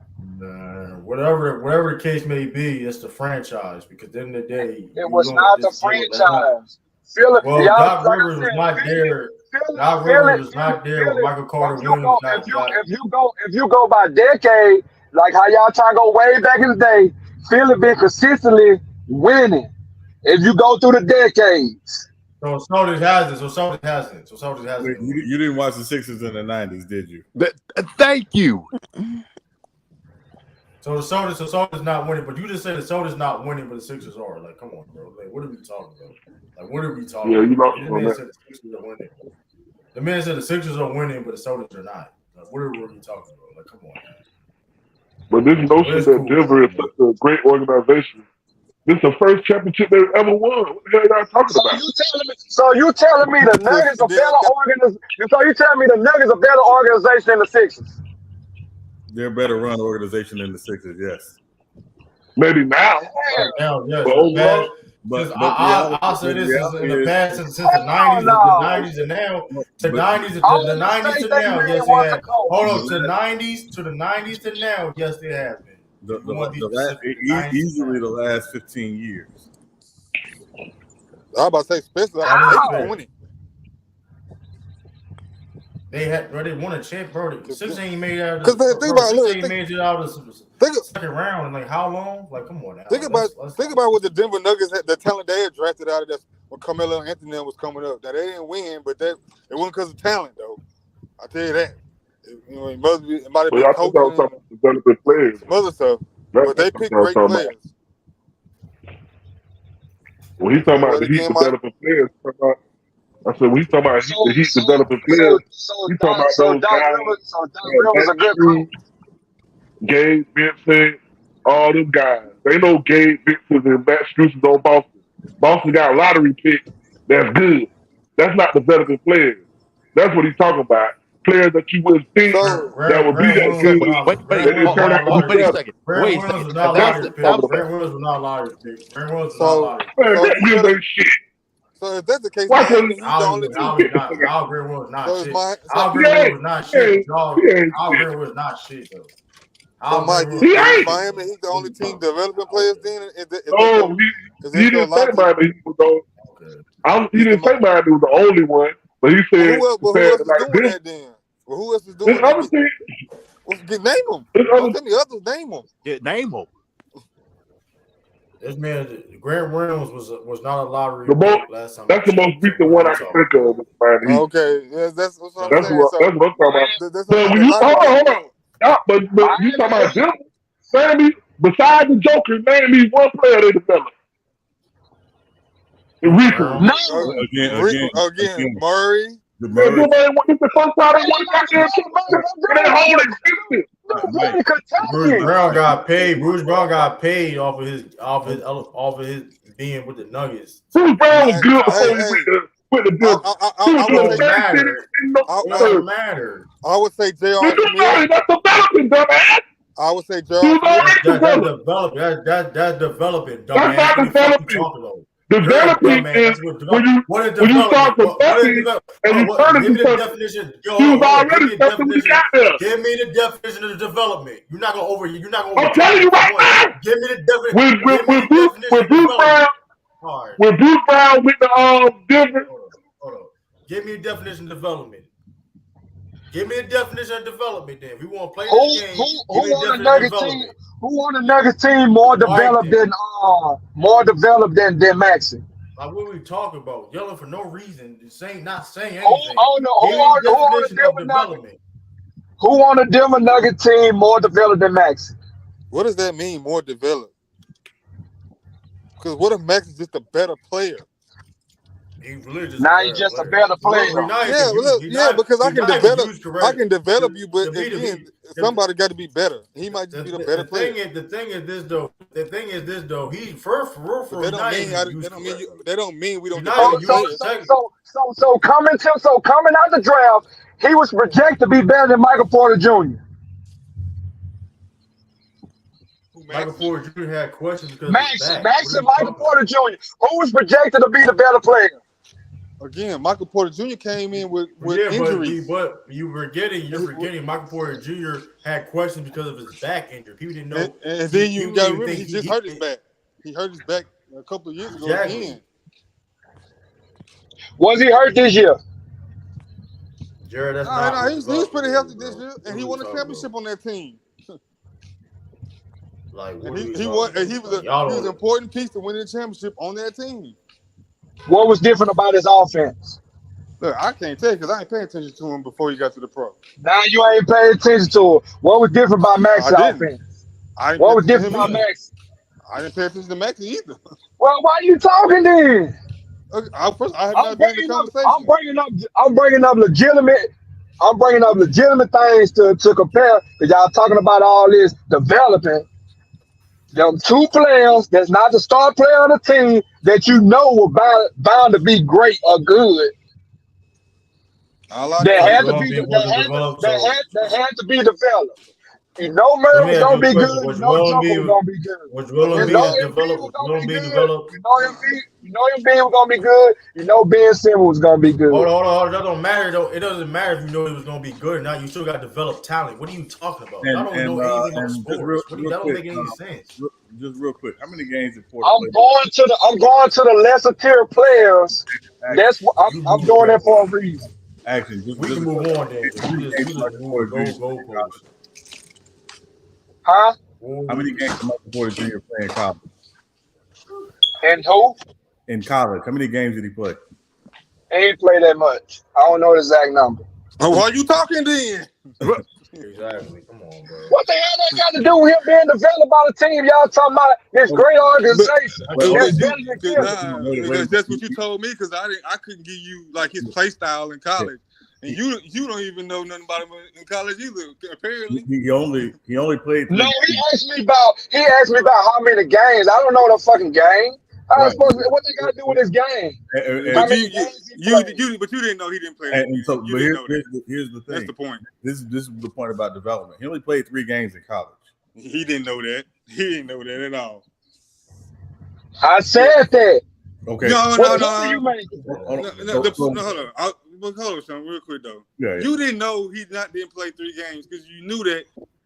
Whatever the case may be, it's the franchise. Because at the end of the day, it was not the franchise. Doc Rivers was not there. Doc Rivers was not there when Michael Carter Williams If you go by decade, like how y'all trying to go way back in the day, Philly been consistently winning. If you go through the decades. So Celtics hasn't. Wait, you didn't watch the Sixers in the 90s, did you? Thank you. So the Celtics not winning, but you just said the Celtics not winning, but the Sixers are. Like, come on, bro. Like, what are we talking about? Like, what are we talking about? The man said the Sixers are winning. The man said the Sixers are winning, but the Celtics are not. Like, what are we talking about? Like, come on, man. But this notion that Denver is such a great organization, this is the first championship they've ever won. What the hell are y'all talking about? So you telling me the Nuggets are better organization? So you telling me the Nuggets are better organization than the Sixers? They're a better run organization than the Sixers, yes. Maybe now. Right now, yes. But overall, I'll say this in the past since the 90s, the 90s and now to 90s to now, yes, they have. Hold on, to the 90s to now, yes, they have been. Easily the last 15 years. I was about to say, especially like 20. They won a champ, bro. Six ain't made out of the second round in like how long? Like, come on now. Think about what the Denver Nuggets had, the talent they had drafted out of that when Carmelo Anthony was coming up. Now they didn't win, but it wasn't because of talent though. I tell you that. It might have been coaching, developing players. some other stuff, but they picked great players. When he's talking about the Heat developing players, I said, when he's talking about the Heat developing players, he's talking about those guys. Rivers a good coach. Gabe Vincent, all them guys. They know Gabe Vincent and Matt Strus on Boston. Boston got lottery picks. That's good. That's not developing players. That's what he's talking about. Players that you wouldn't think that would be that good. Wait a second. Grant Williams was not lottery pick. Grant Williams was not lottery pick. Grant Williams was not lottery pick. Man, Grant Williams ain't shit. So if that's the case, Why he's the only team. Al Grant was not shit. Al Grant was not shit. Al Grant was not shit though. So Mike, Miami, he's the only team developing players. Then no, he didn't say Miami. He didn't say Miami was the only one, but he said. Who else is doing that then? Well, who else is doing that? Name them. Don't tell me others. Name them. Yeah, name them. This man, Grant Williams was not a lottery last time. That's the most recent one I can think of. Okay, yes, that's what I'm saying. That's what I'm talking about. Hold on. But you talking about Denver? Name me, besides the Joker, name me one player they developed. Recently. No. Again, Murray. This is the first time they won the goddamn championship in their whole existence. Bruce Brown got paid. Bruce Brown got paid off of his being with the Nuggets. Bruce Brown was good before he went to Denver. It doesn't matter. I would say J.R. Smith. That's developing, dumbass. I would say J.R. Smith. That's developing, dumbass. That's not developing. Developing is when you start developing and you turn give me into the definition. he was already something when he got there. Give me the definition of development. You're not gonna over. I'm telling you right now. Give me the definition. When Bruce Brown went to Denver. Hold on. Give me a definition of development. Give me a definition of development. Then we want to play this game. Who on the Nuggets team more developed than Maxey? Like what are we talking about? Yelling for no reason, not saying anything. Who on the Denver Nuggets team more developed than Maxey? What does that mean, more developed? Because what if Max is just a better player? Now he's just a better player. Because I can develop you, but again, somebody got to be better. He might just be the better player. The thing is this though. He for they don't mean we don't. So coming out the draft, he was projected to be better than Michael Porter Jr. Michael Porter Jr. had questions because Max and Michael Porter Jr. Who was projected to be the better player? Again, Michael Porter Jr. came in with injuries. But you're forgetting Michael Porter Jr. had questions because of his back injury. People didn't know. And then you got to remember, he just hurt his back. He hurt his back a couple of years ago again. Was he hurt this year? Jared, that's he was pretty healthy this year, and he won a championship on that team. Like he was an important piece to winning the championship on that team. What was different about his offense? Look, I can't tell you because I ain't paying attention to him before he got to the pro. Now you ain't paying attention to him. What was different about Max's offense? What was different about Max? I didn't pay attention to Max either. Well, why are you talking then? I have not been in the conversation. I'm bringing up legitimate things to compare because y'all talking about all this developing. Them two players that's not the star player on the team that you know were bound to be great or good. That had to be developed. You know Murray was gonna be good. You know Joker was gonna be good. You know Embiid was gonna be good. You know Embiid was gonna be good. You know Ben Simmons was gonna be good. Hold on. That don't matter though. It doesn't matter if you know it was gonna be good or not. You still got to develop talent. What are you talking about? I don't know anything about sports. That don't make any sense. Just real quick, how many games in I'm going to the lesser tier players. That's what I'm doing that for a reason. Actually, we can move on then. Goalposts. Huh? How many games did Michael Porter Jr. play in college? And who? In college. How many games did he play? He ain't play that much. I don't know the exact number. Why are you talking then? Exactly. Come on, bro. What the hell that got to do with him being developed by the team? Y'all talking about this great organization. That's what you told me because I couldn't give you like his play style in college. And you don't even know nothing about him in college either. Apparently, he only played. No, he asked me about how many games. I don't know the fucking game. What they got to do with this game? But you didn't know he didn't play. And so, but here's the thing. That's the point. This is the point about development. He only played 3 games in college. He didn't know that. He didn't know that at all. I said that. Okay. No. What are you making? Hold on. Hold on, son, real quick though. Yeah. You didn't know he didn't play 3 games because you knew that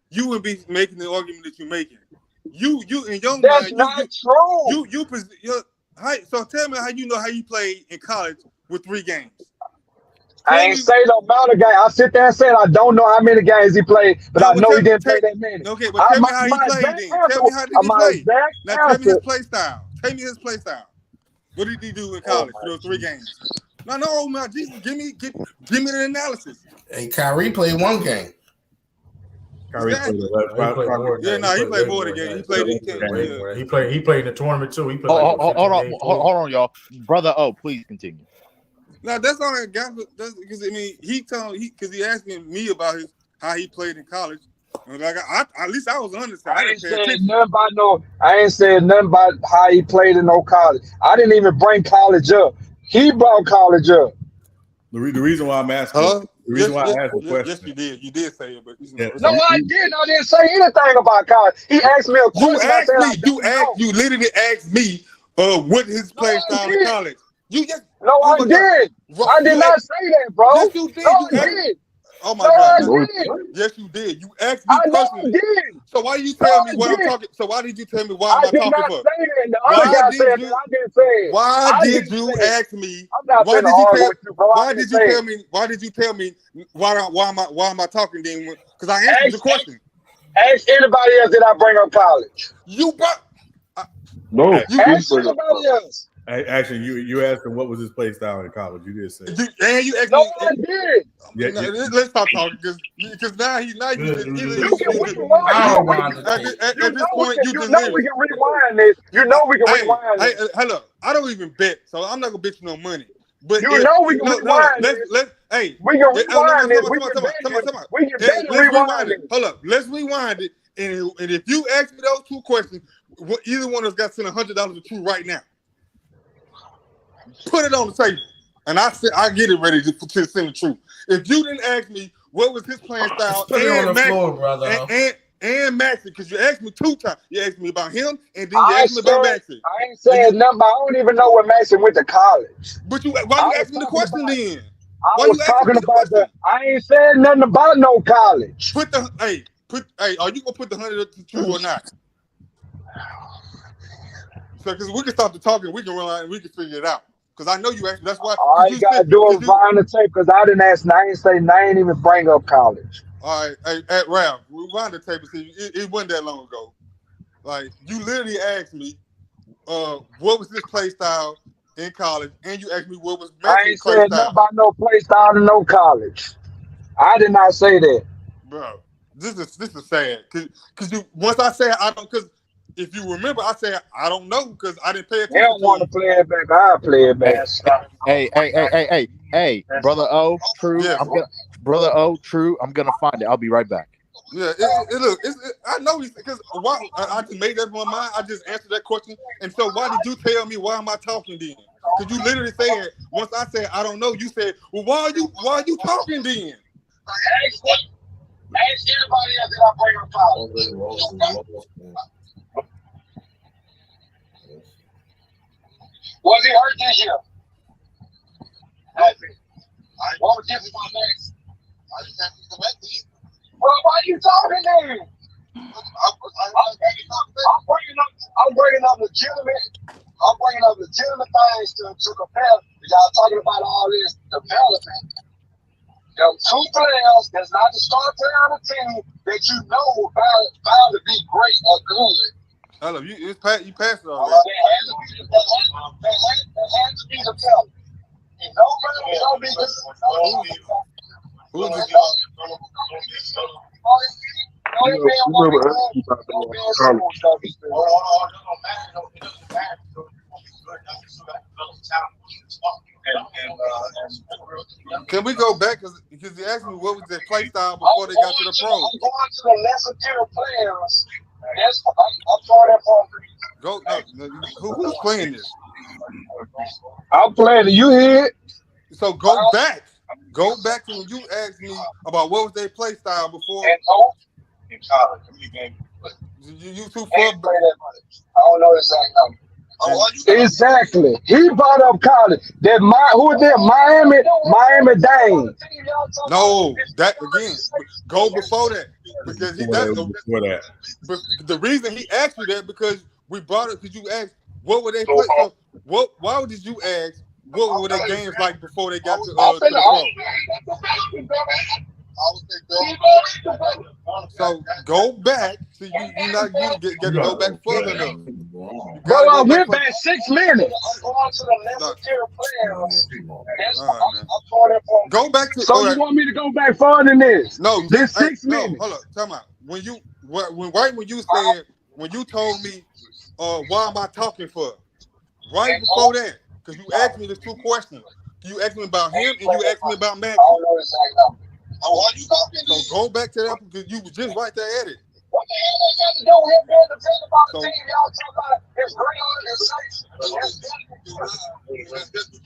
you wouldn't be making the argument that you're making. You in your That's mind, not true. So tell me how you know how you played in college with 3 games. I ain't say the amount of games. I sit there and said I don't know how many games he played, but I know he didn't play that many. Okay, but tell me how he played then. Tell me how did he play. Now tell me his play style. Tell me his play style. What did he do in college for those 3 games? No, man, Jesus, give me the analysis. Hey, Kyrie played 1 game. Kyrie played the left. He played more than game. He played He played in the tournament too. He played hold on, y'all. Brother O, please continue. No, that's all I got. Because I mean, because he asked me about how he played in college. And like at least I was honest. I ain't said nothing about how he played in no college. I didn't even bring college up. He brought college up. The reason why I'm asking, the reason why I asked the question. Yes, you did. You did say it, but no, I didn't. I didn't say anything about college. He asked me a question. You literally asked me what his play style in college. You just I did. I did not say that, bro. Yes, you did. No, I did. Oh my God! I did. Yes, you did. You asked me personally. So why you tell me what I'm talking? So why did you tell me why am I talking for? I did not say that. The other guy said that. I didn't say it. Why did you ask me? I'm not why did you tell? Why did you tell me? Why did you tell me? Why am I talking then? Because I answered the question. Ask anybody else that I bring up college. You brought. No. Ask anybody else. Actually, you asked him what was his play style in college. You did say. You asked me. I did. Let's stop talking because now you at this point you know we can rewind this. You know we can rewind this. Hey, hello. I don't even bet, so I'm not gonna bet you no money. But we can rewind this. We can rewind this. We can rewind it. Hold up. Let's rewind it. And if you ask me those two questions, either one of us got to send $100 to True right now. Put it on the table, and I get it ready to send the truth. If you didn't ask me what was his playing style, put it on the floor, brother, and Maxie, because you asked me 2 times. You asked me about him, and then you asked me about Maxie. I ain't saying nothing. I don't even know where Maxie went to college. But why you asking me the question then? I was talking about I ain't saying nothing about no college. Are you gonna put the 100 to True or not? So, because we can stop the talking, we can run out and we can figure it out. Because I know you actually, that's why. All you gotta do is find the tape. Because I didn't ask. I ain't say. I ain't even bring up college. All right, at Ralph, rewind the tape and see. It wasn't that long ago. Like you literally asked me, what was this play style in college, and you asked me what was. I ain't said nothing about no play style in no college. I did not say that, bro. This is sad. Cause you once I said I don't because. If you remember, I said I don't know because I didn't pay attention. They don't want to play it back. I'll play it back. Hey, brother O, True. Yeah. Brother O, True. I'm gonna find it. I'll be right back. Yeah, I know because why I just made that in my mind. I just answered that question. And so why did you tell me why am I talking then? Because you literally said once I said I don't know, you said, well, why are you talking then? Ask anybody else that I bring up college. Was he hurt this year? What was different about next? Well, why are you talking then? I'm bringing up legitimate things to compare. Y'all talking about all this development. There are 2 players that's not the star player on the team that you know bound to be great or good. Hello, you passed it already. There has to be the talent. And no man don't be good. Can we go back because you asked me what was their play style before they got to the pros? I'm going to the lesser tier players. I'm sorry that part. Go. Who's playing this? I'm playing it. You hear it? So go back. Go back to when you asked me about what was their play style before. In college, you too far. I don't know exactly. Exactly. He brought up college. Who is that? Miami Dane. No, that again. Go before that because before that. But the reason he asked you that because we brought it because you asked what were they play. So why did you ask what were their games like before they got to the pro? So go back. So you get to go back further enough. Bro, I went back 6 minutes. I'm going to the lesser tier players. Go back to. So you want me to go back further than this? No, this 6 minutes. Hold up, time out. when you said when you told me, why am I talking for? Right before that, because you asked me the two questions. You asked me about him and you asked me about Max. So go back to that because you was just right there at it. What the hell they got to do with him being the team about the team? Y'all talking about his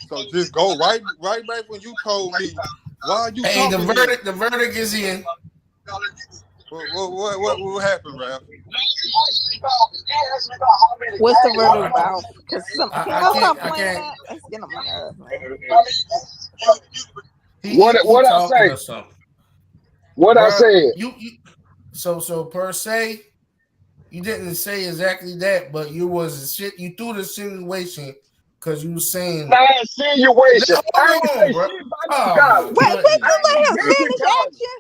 So just go right back when you told me why you. Hey, the verdict is in. What happened, Ralph? What's the verdict about? Because I stop can't. playing that. Let's get on my nerves, man. What I say? What I said? So per se, you didn't say exactly that, but you was shit. You threw the insinuation because you were saying. Not insinuation. I ain't say bro. shit about college. Wait, you let him finish action.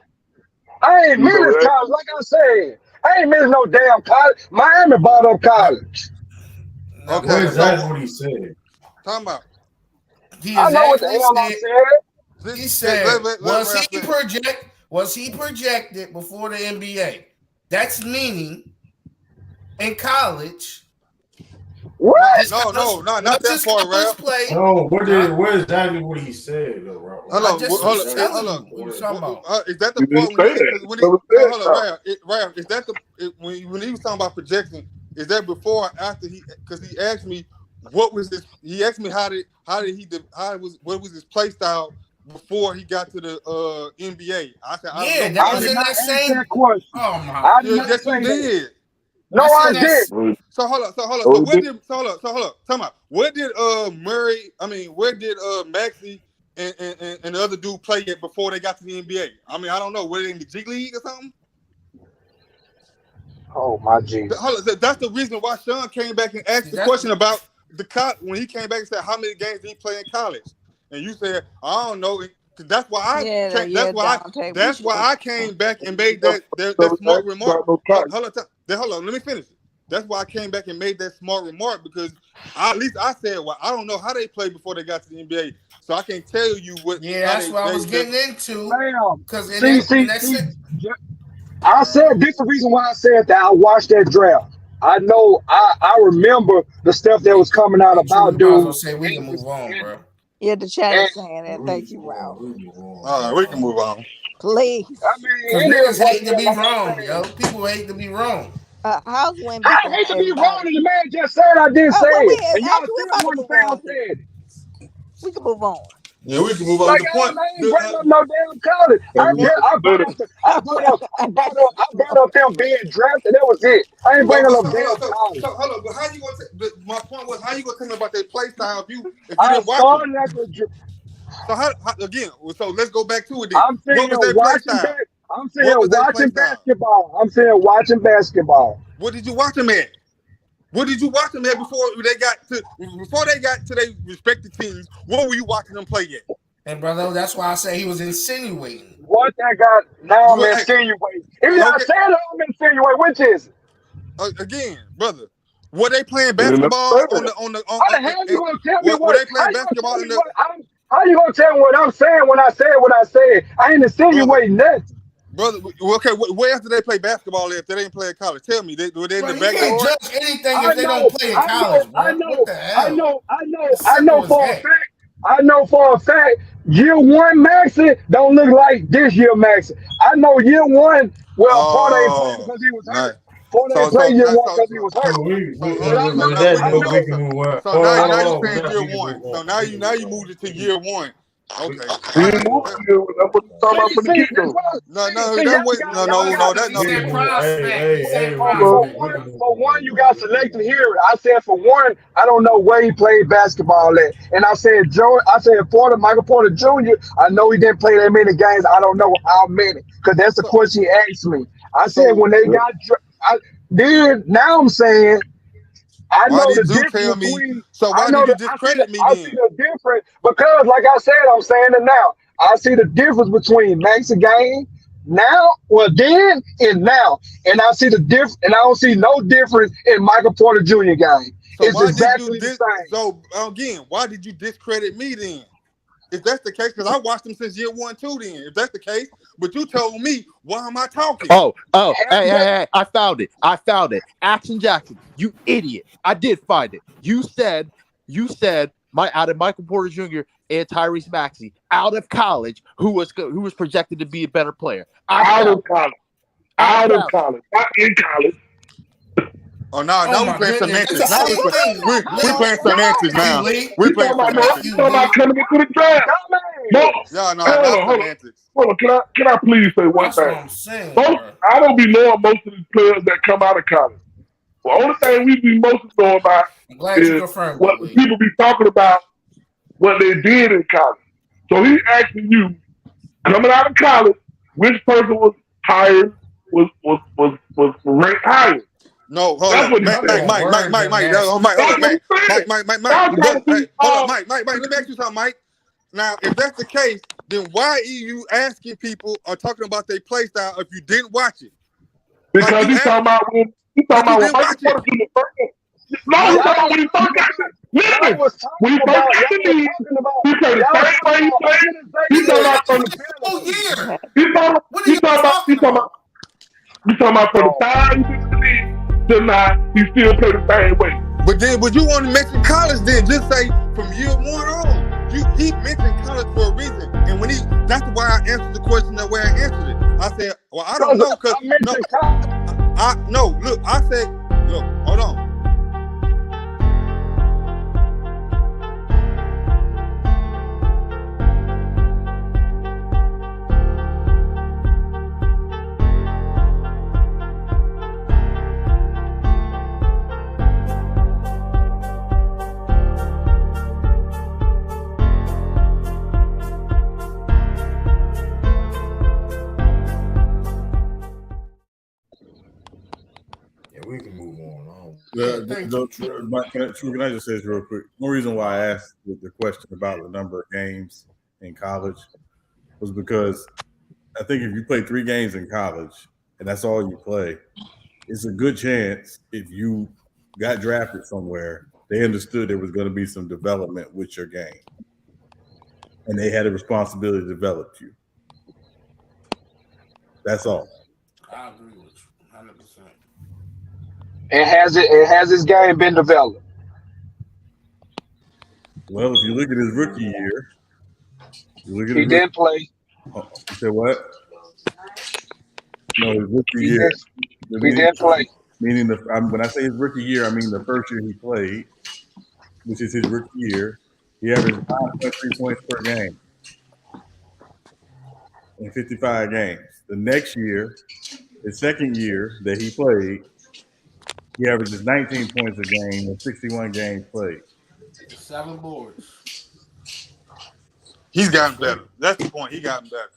I ain't miss college, like I said. I ain't miss no damn college. Miami bought up college. Okay, that's exactly what he said. Talking about. I know what the hell I said. He said, was he projected before the NBA? That's meaning in college. What? No, not that part, Ralph. No, where exactly what he said, though, Ralph? Hold on. Is that the part Ralph, is that when he was talking about projection, is that before or after because he asked me what was this? He asked me what was his play style before he got to the NBA. I said, I was in that same question. Oh my! Yes, you did. No, I did. So hold on. So where did Talking about where did Murray? I mean, where did Maxey and the other dude play it before they got to the NBA? I mean, I don't know. Were they in the G League or something? Oh my Jesus! That's the reason why Sean came back and asked the question about when he came back and said how many games did he play in college, and you said I don't know. That's why I came back and made that smart remark. Hold on, let me finish it. That's why I came back and made that smart remark because at least I said, well, I don't know how they played before they got to the NBA, so I can't tell you what. Yeah, that's what I was getting into. Because I said this is the reason why I said that I watched that draft. I know I remember the stuff that was coming out about dude. Say we can move on, bro. Yeah, the chat is saying that. Thank you, Ralph. All right, we can move on. Please. I mean, niggas hate to be wrong, yo. People hate to be wrong. How's Wemby? I hate to be wrong, and the man just said I didn't say it. And y'all still want to say I said it. We can move on. Yeah, we can move on. Like, I ain't bring up no damn college. I brought up them being drafted. That was it. I ain't bringing up damn college. So hold on, but how you going to? My point was, how you going to tell me about their play style if you I didn't watch started them? at the. So how again? So let's go back to it. Then. I'm saying what was their play style? I'm saying watching basketball. I'm saying watching basketball. What did you watch them at? What did you watch them at before they got to their respective teams? What were you watching them play at? And brother, that's why I say he was insinuating. What that got now? I'm insinuating. If y'all said I'm insinuating, which is it? Again, brother. Were they playing basketball on the How the hell you gonna tell me were they playing basketball in the? How you gonna tell me what I'm saying when I said what I said? I ain't insinuating nothing. Brother, okay, where else do they play basketball if they didn't play in college? Tell me, were they in the back door? You can't judge anything if they don't play in college, bro. I know. What the hell? I know for a fact. I know for a fact. Year one Maxey don't look like this year Maxey. I know year one. Well, Porter ain't playing because he was hurt. Porter ain't playing year one because he was hurt. So now you saying year one. So now you moved it to year one. Okay. No. For one, you got selective hearing. I said for one, I don't know where he played basketball at, and I said Michael Porter Jr. I know he didn't play that many games. I don't know how many because that's the question he asked me. I said when they got, now I'm saying. I know the difference between. So why did you discredit me? I see the difference because, like I said, I'm saying it now. I see the difference between Maxey game now, then and now, and I see the difference, and I don't see no difference in Michael Porter Jr. game. So it's exactly the same. So again, why did you discredit me then? If that's the case, because I watched him since year 1, 2 then. If that's the case, but you told me, why am I talking? Hey, I found it. Action Jackson, you idiot. I did find it. You said out of Michael Porter Jr. and Tyrese Maxey out of college, who was projected to be a better player. Out of college, not in college. Oh no, now we playing semantics. Now we playing semantics now. We playing semantics. You talking about coming into the draft? Yeah, no, that's semantics. Hold on, can I please say one thing? I'm saying, I don't be knowing most of these players that come out of college. The only thing we be mostly knowing about is what the people be talking about, what they did in college. So he's asking you, coming out of college, which person was hired, was ranked higher. No, hold on, Mike. Let me ask you something, Mike. Now, if that's the case, then why are you asking people or talking about their play style if you didn't watch it? Because he's talking about when Michael Porter Jr. No, he's talking about when he first got the league. When he first got the league, he played the same way he played. He's talking about from the whole year. He's talking about from the time he did the league till now, he still played the same way. But then, would you want to mention college? Then just say from year 1 on. He mentioned college for a reason, and that's why I answered the question the way I answered it. I said, "Well, I don't know, because I said, look, hold on." We can move on. Can I just say this real quick? One reason why I asked the question about the number of games in college was because I think if you play 3 games in college and that's all you play, it's a good chance if you got drafted somewhere, they understood there was going to be some development with your game. And they had a responsibility to develop you. That's all. I agree with you 100%. And has his game been developed? Well, if you look at his rookie year, he didn't play. You said what? No, his rookie year. He didn't play. Meaning, when I say his rookie year, I mean the first year he played, which is his rookie year. He averaged 9.3 points per game in 55 games. The next year, his second year that he played, he averages 19 points a game in 61 games played. 7 boards. He's gotten better. That's the point. He gotten better.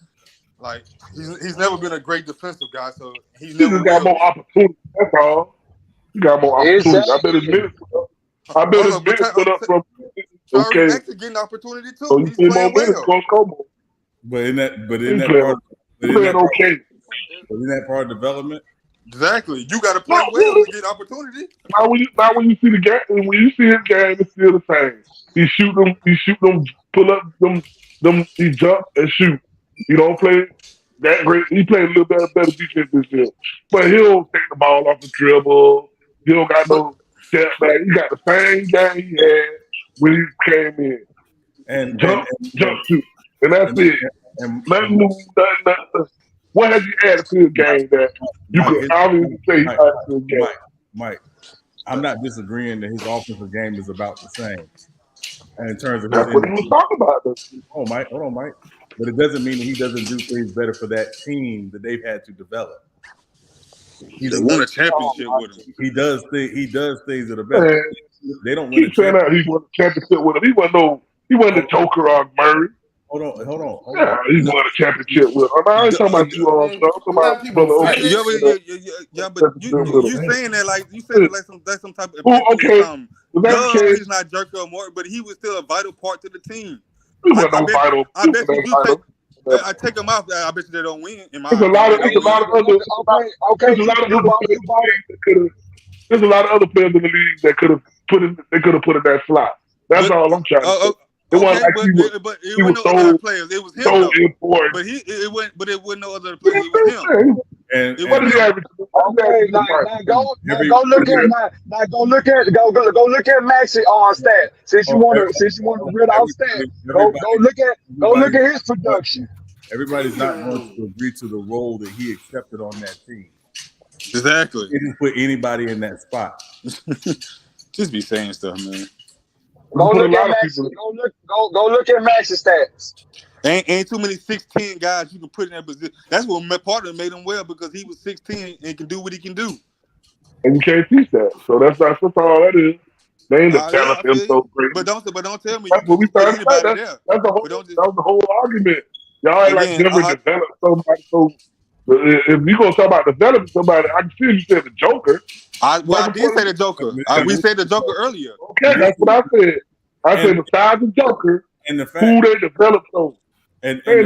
Like he's never been a great defensive guy, so he never got more opportunity. That's all. He got more opportunity. I bet his minutes put up from. Okay. He's actually getting opportunity too. So he's playing well. But in that part of development. Exactly. You got to play well to get opportunity. Now when you see the game, when you see his game, it's still the same. He shoot them, pull up them, he jump and shoot. He don't play that great. He played a little better defense this year. But he'll take the ball off the dribble. He don't got no step back. He got the same game he had when he came in. And jump shoot. And that's it. And nothing new, nothing. What have you added to the game that you could obviously say he added to the game? Mike, I'm not disagreeing that his offensive game is about the same. And in terms of his what he was talking about. Hold on, Mike. But it doesn't mean that he doesn't do things better for that team that they've had to develop. He's won a championship with him. He does things that are better. They don't win. He's saying that he won a championship with him. He wasn't the Joker or Murray. Hold on. He won a championship with him. I ain't talking about you all. I'm talking about but you saying that like you said like that's some type of he's not Jerk or more, but he was still a vital part to the team. I bet you I take them off. I bet you they don't win. There's a lot of other players in the league that could have put in that slot. That's all I'm trying to say. It wasn't like but it he was wasn't no other players. It was him though. Important. But it wasn't no other players. It was him. And what is the average? Okay, now go look at Maxie on stat. Since you want to read out stat, go look at his production. Everybody's not going to agree to the role that he accepted on that team. Exactly. He didn't put anybody in that spot. Just be saying stuff, man. Go look at Max's stats. Ain't too many 6'10" guys you can put in that position. That's what partner made him well because he was 6'10" and can do what he can do. And you can't teach that. So that's all that is. They ain't developed him so great. But don't tell me that's what we started anybody saying. there. That was the whole argument. Y'all ain't like never developed somebody. So if you gonna talk about developing somebody, I can see you said the Joker. I did say the Joker. We said the Joker earlier. Okay, that's what I said. I said besides the Joker, and the fact who they developed so. And they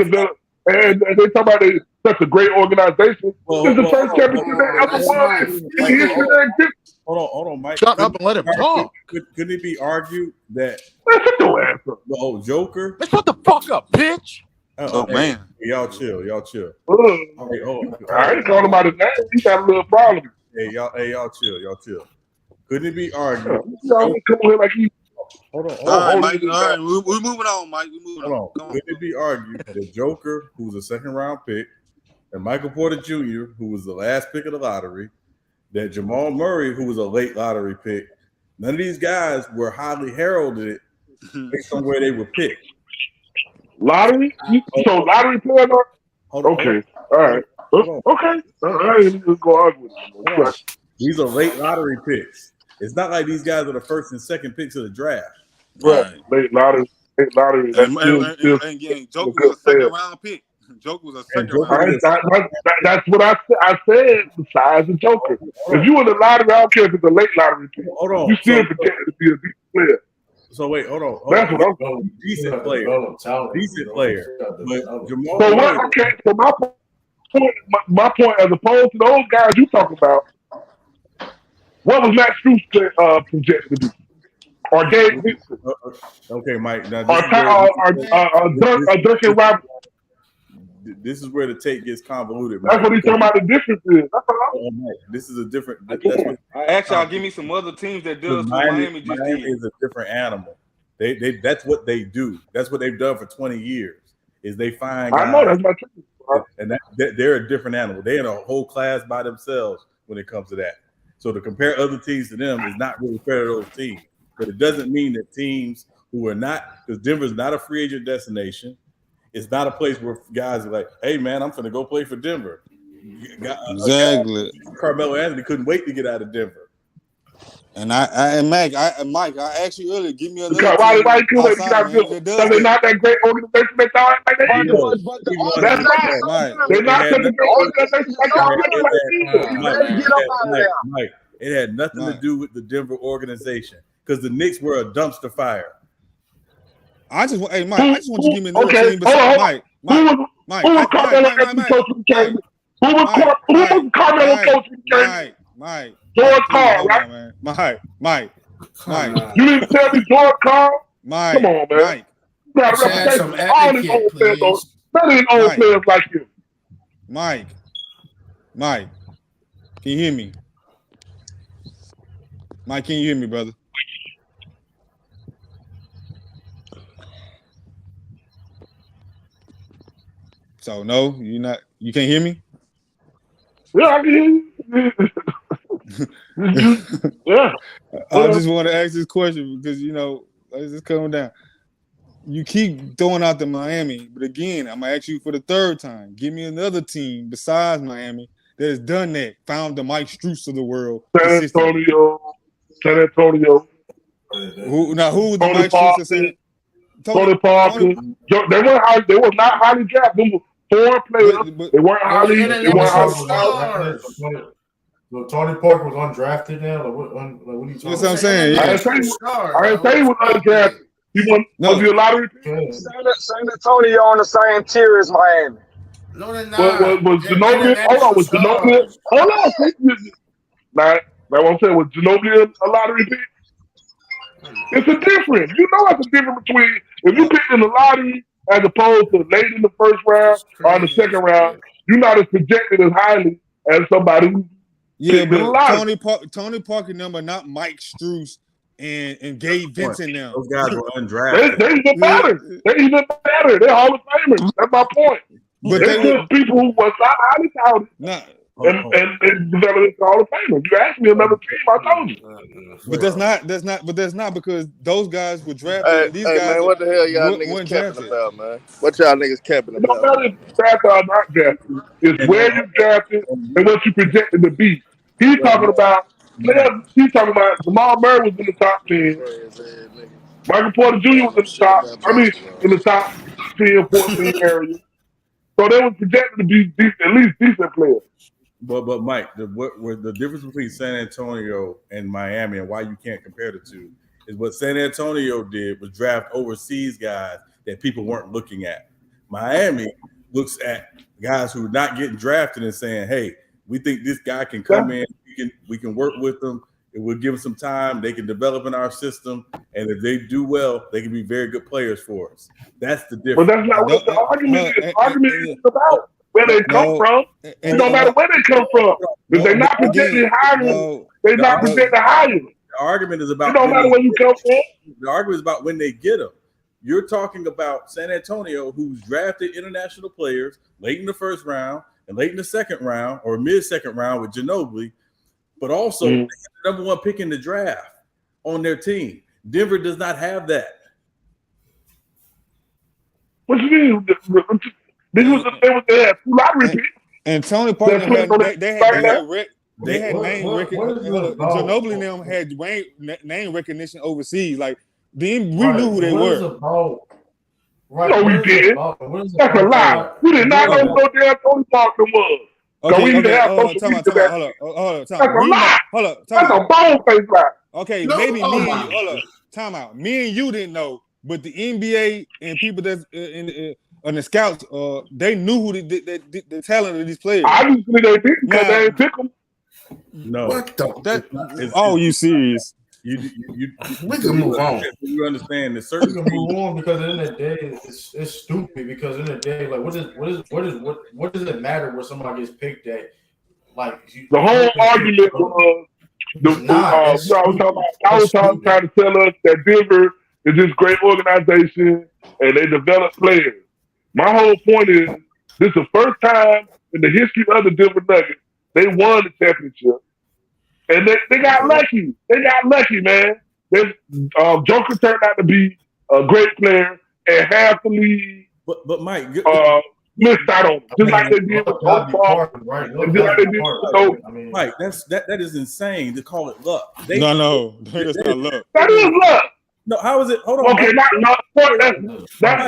talk about they such a great organization. It's the first championship they ever won in the history of their existence. Hold on, Mike. Shut up and let him talk. Could it be argued that the old Joker? Man, shut the fuck up, bitch. Man, y'all chill. I ain't calling about his name. He got a little problem. Hey, y'all chill. Couldn't it be argued? Y'all come here like he. Hold on. All right, Mike. All right, we're moving on, Mike. We're moving on. Could it be argued that Joker, who's a second-round pick, and Michael Porter Jr., who was the last pick of the lottery, that Jamal Murray, who was a late lottery pick, none of these guys were highly heralded based on where they were picked. Lottery? So lottery player? Okay. All right. Okay. I ain't just go argue with them. These are late lottery picks. It's not like these guys are the first and second picks of the draft. Right. Late lottery. And Joker was a second round pick. Joker was a second round pick. That's what I said besides the Joker. If you in the lottery, I don't care if it's a late lottery pick. Hold on. You still projected to be a decent player. So wait, hold on. That's what I'm saying. Decent player. But Jamal so what? Okay. So my point, as opposed to those guys you talking about, what was Max Strus projected to be? Or Gabe Vincent? Okay, Mike. Now Duncan Robinson. This is where the tape gets convoluted. That's what he's talking about. The difference is. This is a different. I'll give me some other teams that does. Miami is a different animal. They that's what they do. That's what they've done for 20 years. Is they find guys, I know that's my truth. And they're a different animal. They're in a whole class by themselves when it comes to that. So to compare other teams to them is not really fair to those teams. But it doesn't mean that teams who are not, because Denver's not a free agent destination. It's not a place where guys are like, hey, man, I'm going to go play for Denver. Exactly. Carmelo Anthony couldn't wait to get out of Denver. And Mike, I asked you earlier, give me another team. Why you couldn't get out of Denver? Because they're not that great organization that y'all like they are. That's right. They're not such a great organization like y'all Mike, it had nothing to do with the Denver organization because the Knicks were a dumpster fire. I just want you to give me another team besides Mike. Who was Carmelo Anthony coach when he came? Who was Carmelo coach when he came? Mike. George Carl, right? Mike. You didn't tell me George Carl? Mike. Come on, man. Mike. You got a reputation. All these old players, none of these old players like you. Mike. Can you hear me? Mike, can you hear me, brother? So no, you can't hear me? Yeah, I can hear you. Yeah. I just want to ask this question because it's just coming down. You keep throwing out the Miami, but again, I'm gonna ask you for the third time. Give me another team besides Miami that has done that, found the Mike Strus of the world. San Antonio. Who was the Mike Strus that said Tony Parker. They were not highly drafted. They were foreign players. They weren't highly. So Tony Parker was undrafted now. What are you talking about? That's what I'm saying. I didn't say he was undrafted. He was he a lottery pick? San Antonio on the same tier as Miami. No, they're not. Was Ginobili? Hold on. Was Ginobili? Hold on. Now, what I'm saying, was Ginobili a lottery pick? It's a difference. You know, it's a difference between if you pick in the lottery as opposed to late in the first round or in the second round. You're not as projected as highly as somebody who picked in the lottery. Tony Parker number, not Mike Strus and Gabe Vincent now. Those guys were undrafted. They even better. They're Hall of Famers. That's my point. But they took people who was not highly touted and developed into Hall of Famers. You asked me another team, I told you. But that's not because those guys were drafted. These guys, man, what the hell y'all niggas capping about, man? What y'all niggas capping about? No matter if you drafted or not drafted, it's where you drafted and what you projected to be. He's talking about Jamal Murray was in the top 10. Michael Porter Jr. was in the top. In the top 10, 14 area. So they were projected to be at least decent players. But Mike, the difference between San Antonio and Miami and why you can't compare the two is what San Antonio did was draft overseas guys that people weren't looking at. Miami looks at guys who are not getting drafted and saying, "Hey, we think this guy can come in. We can work with them. And we'll give them some time. They can develop in our system, and if they do well, they can be very good players for us." That's the difference. But that's not what the argument is. The argument is about where they come from. It don't matter where they come from. If they're not projected higher, they're not projected higher. The argument is about. It don't matter where you come from. The argument is about when they get them. You're talking about San Antonio, who's drafted international players late in the first round and late in the second round or mid-second round with Ginobili, but also they had the number one pick in the draft on their team. Denver does not have that. What you mean? They had two lottery picks. And Tony Parker they had name recognition. Ginobili and them had name recognition overseas. Like we knew who they were. No, we didn't. That's a lie. We did not know who no damn Tony Parker was. Okay, so we need to have social media. Hold That's a lie. That's a bone-faced lie. Okay, maybe me and you. Hold up. Time out. Me and you didn't know, but the NBA and people that's in the scouts, they knew who the talent of these players. Obviously, they didn't because they didn't pick them. No. What the? Oh, you serious? We can move on. You understand that certain we can move on because at the end of the day, it's stupid. Because at the end of the day, like what does it matter where somebody gets picked at? Like the whole argument was I was trying to tell us that Denver is this great organization and they develop players. My whole point is this is the first time in the history of the Denver Nuggets they won the championship. And they got lucky. They got lucky, man. Joker turned out to be a great player and half the league. But Mike, missed out on just like they did with Mike, that is insane to call it luck. That's not luck. That is luck. No, how is it? Hold on. Okay, not that's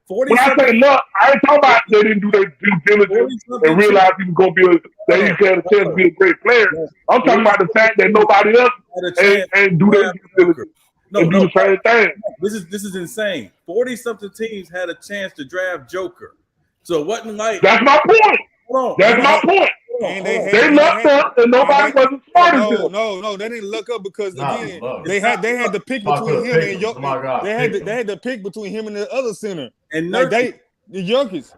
40 when I say luck, I ain't talking about they didn't do their due diligence and realize he was going to be that he had a chance to be a great player. I'm talking about the fact that nobody else ain't do their due diligence and do the same thing. This is insane. 40-something teams had a chance to draft Joker, so it wasn't like that's my point. That's my point. They lucked up and nobody wasn't smart as them. No, they didn't look up because again they had the pick between him and Jokic. They had the pick between him and the other center. And like the Jokic.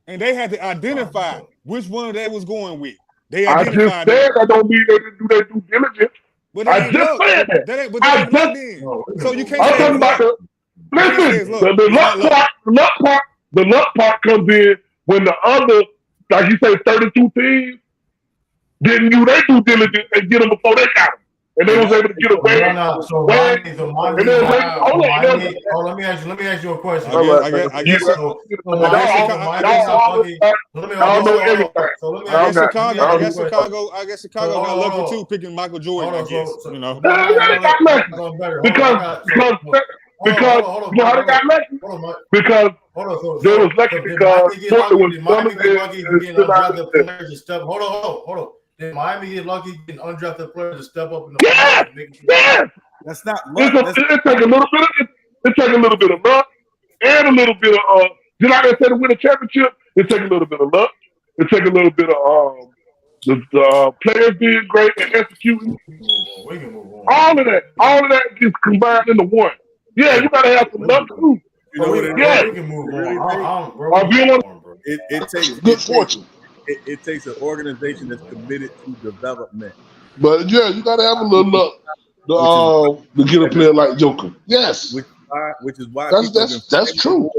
And they had to identify which one they was going with. They identified. I just said that don't mean they didn't do their due diligence. But I just said that. So you can't. I'm talking about the luck part comes in when the other, like you say, 32 teams didn't do their due diligence and get them before they got them. And they was able to get away. Let me ask you a question. I guess Chicago got lucky too picking Michael Jordan. I guess because how they got lucky? Because they was lucky because Portland was Hold on. Did Miami get lucky getting undrafted players to step up in the Yes. That's not luck. It take a little bit of luck and a little bit of just like I said to win a championship, it take a little bit of luck. It take a little bit of the players being great and executing. All of that gets combined into one. Yeah, you gotta have some luck too. You know what it Yes. We can move on. It takes good fortune. It takes an organization that's committed to development. But yeah, you gotta have a little luck to get a player like Joker. Yes, which is why that's true.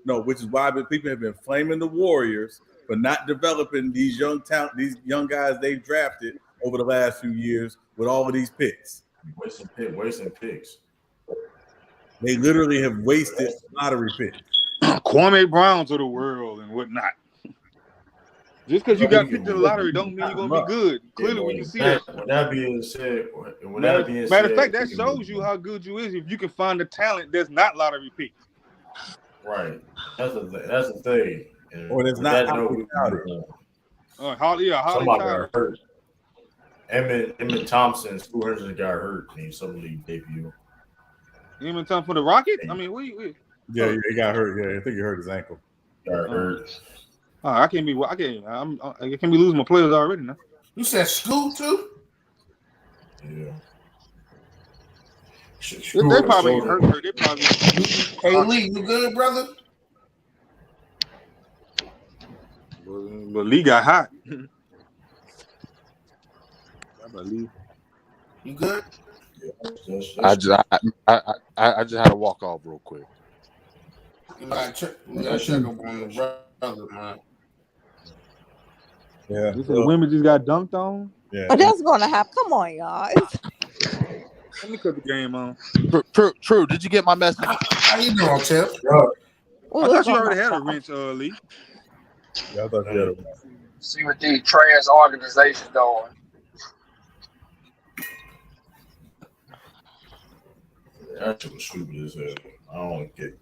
No, which is why people have been flaming the Warriors for not developing these young guys they've drafted over the last few years with all of these picks. Wasting picks. They literally have wasted lottery picks. Kwame Browns of the world and whatnot. Just because you got picked in the lottery don't mean you're gonna be good. Clearly, we can see that. With that being said, Matter of fact, that shows you how good you is if you can find the talent that's not lottery picked. Right. That's the thing. And or it's not Holly somebody got hurt. Emmett Thompson's 200 got hurt in some league debut. Emmett Thompson for the Rockets? I mean, yeah, he got hurt. Yeah, I think he hurt his ankle. Got hurt. I can't be losing my players already now. You said Scoot too? Yeah. They probably hurt. They probably. Hey Lee, you good, brother? But Lee got hot. You good? I just had to walk off real quick. You gotta check up on the brother, man. Yeah. You said women just got dunked on? Yeah. But that's gonna happen. Come on, y'all. Let me cut the game on. True. Did you get my message? How you doing, Tip? I thought you already had a wrench, Lee. Yeah, I thought you had a wrench. See what these trans organizations doing. That shit was stupid as hell. I don't get.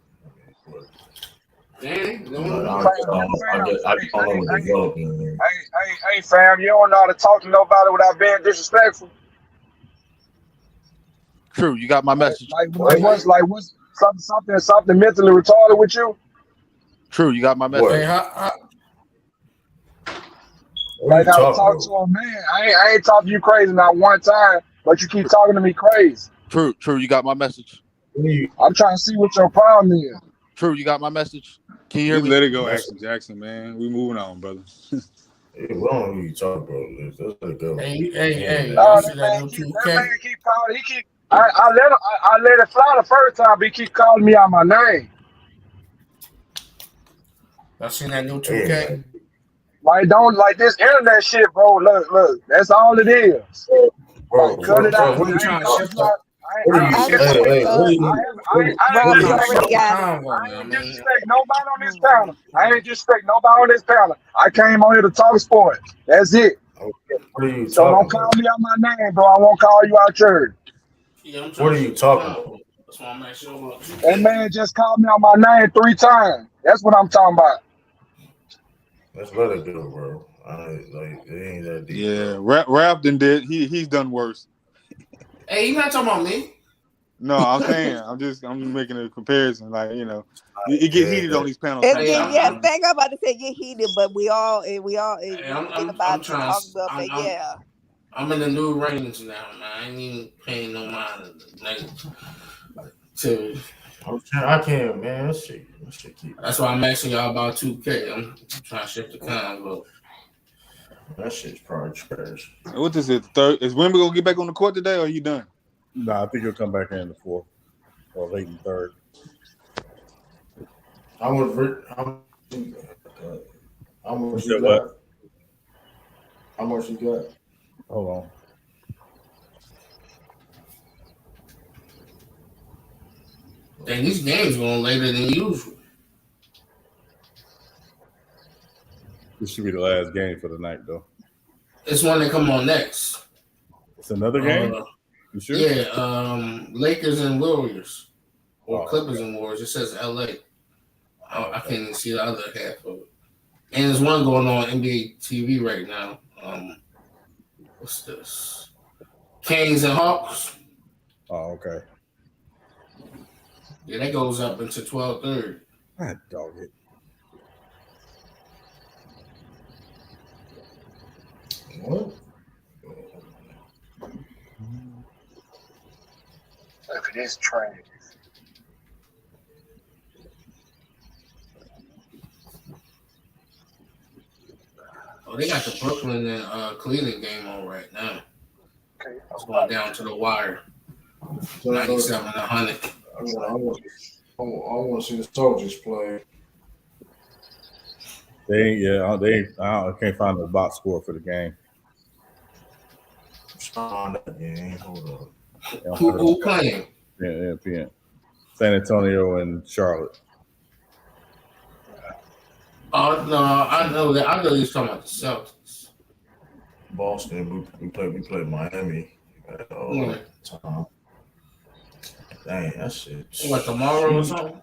Hey, fam, you don't know how to talk to nobody without being disrespectful. True, you got my message. What's something mentally retarded with you? True, you got my message. Like I talk to a man. I ain't talked to you crazy not one time, but you keep talking to me crazy. True, you got my message. I'm trying to see what your problem is. True, you got my message. Can you hear Just me? let it go, Action Jackson, man. We moving on, brother. Hey, we don't know who you talking about. Let's let it go. Hey. That man keep calling. I let it fly the first time, but he keep calling me out my name. I seen that new 2K. Don't like this internet shit, bro. Look. That's all it is. Bro, cut it out. What are you trying to shift up? I ain't disrespect nobody on this panel. I ain't disrespect nobody on this panel. I came on here to talk sports. That's it. So don't call me out my name, bro. I won't call you out church. What are you talking about? That's why I'm asking about. That man just called me out my name 3 times. That's what I'm talking about. Let's let it go, bro. It ain't that deep. Yeah, Rapton did. He's done worse. Hey, you not talking about me? No, I'm saying I'm making a comparison. Like, you know, it get heated on these panels. Think I'm about to say get heated, but we all I'm in the new range now, man. I ain't even paying no mind. I can't, man. That shit keep. That's why I'm asking y'all about 2K. I'm trying to shift the convo. That shit's probably trash. What is it? Third? Is Wimby gonna get back on the court today, or are you done? No, I think he'll come back in the 4th or late in 3rd. How much you got? How much you got? Hold on. Dang, these games going later than usual. This should be the last game for the night, though. It's one that come on next. It's another game? You sure? Yeah, Lakers and Warriors. Or Clippers and Warriors. It says LA. I can't even see the other half of it. And there's one going on NBA TV right now. What's this? Kings and Hawks. Oh, okay. Yeah, that goes up into 12:30. I dog it. What? If it is trash. Oh, they got the Brooklyn and Cleveland game on right now. Okay. It's going down to the wire. 97-100. I want to see the Soldiers play. I can't find the box score for the game. On that game. Hold on. Who playing? Yeah. San Antonio and Charlotte. Oh no, I know that. I know you're talking about the Celtics. Boston. We played Miami. Time. Dang, that shit. What, tomorrow or something?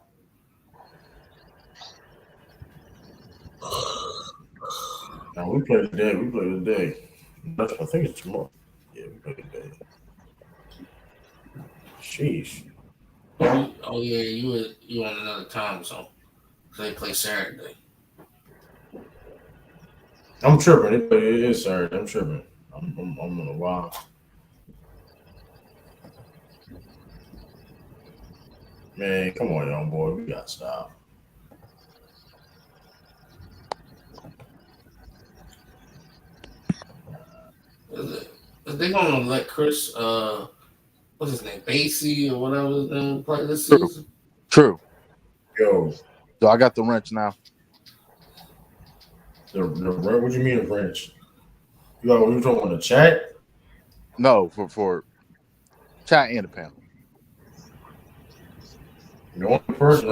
No, we play today. I think it's tomorrow. Yeah, we play today. Sheesh. Oh yeah, you on another time zone. They play Saturday. I'm tripping. It is Saturday. I'm tripping. I'm on a while. Man, come on, young boy. We got to stop. Is they gonna let Chris what's his name, Basie or whatever his name, play this season? True. Yo. So I got the wrench now. The wrench? What do you mean a wrench? You talking on the chat? No, for chat and the panel. The only person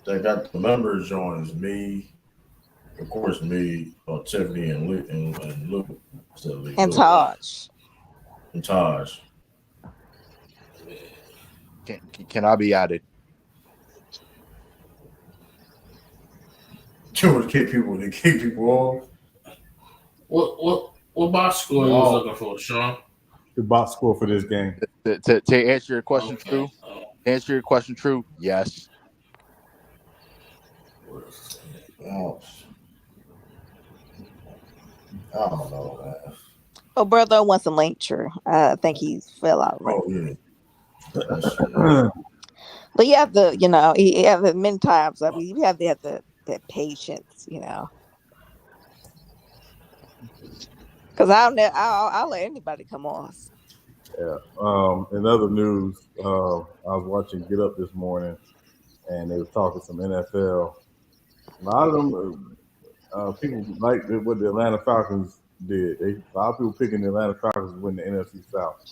that got the members join is me, of course, me, Tiffany, and Luke, and Taj. And Taj. Can I be added? You want to keep people on? What box score are you looking for, Sean? The box score for this game. To answer your question, true. Answer your question, true. Yes. Oh. I don't know, man. Oh, brother wants a link, true. I think he fell out. Right? Oh, yeah. But you have to, you have it many times. I mean, you have to have that patience, Because I'll let anybody come off. Yeah. In other news, I was watching Get Up this morning, and they were talking some NFL. A lot of them people like what the Atlanta Falcons did. A lot of people picking the Atlanta Falcons to win the NFC South.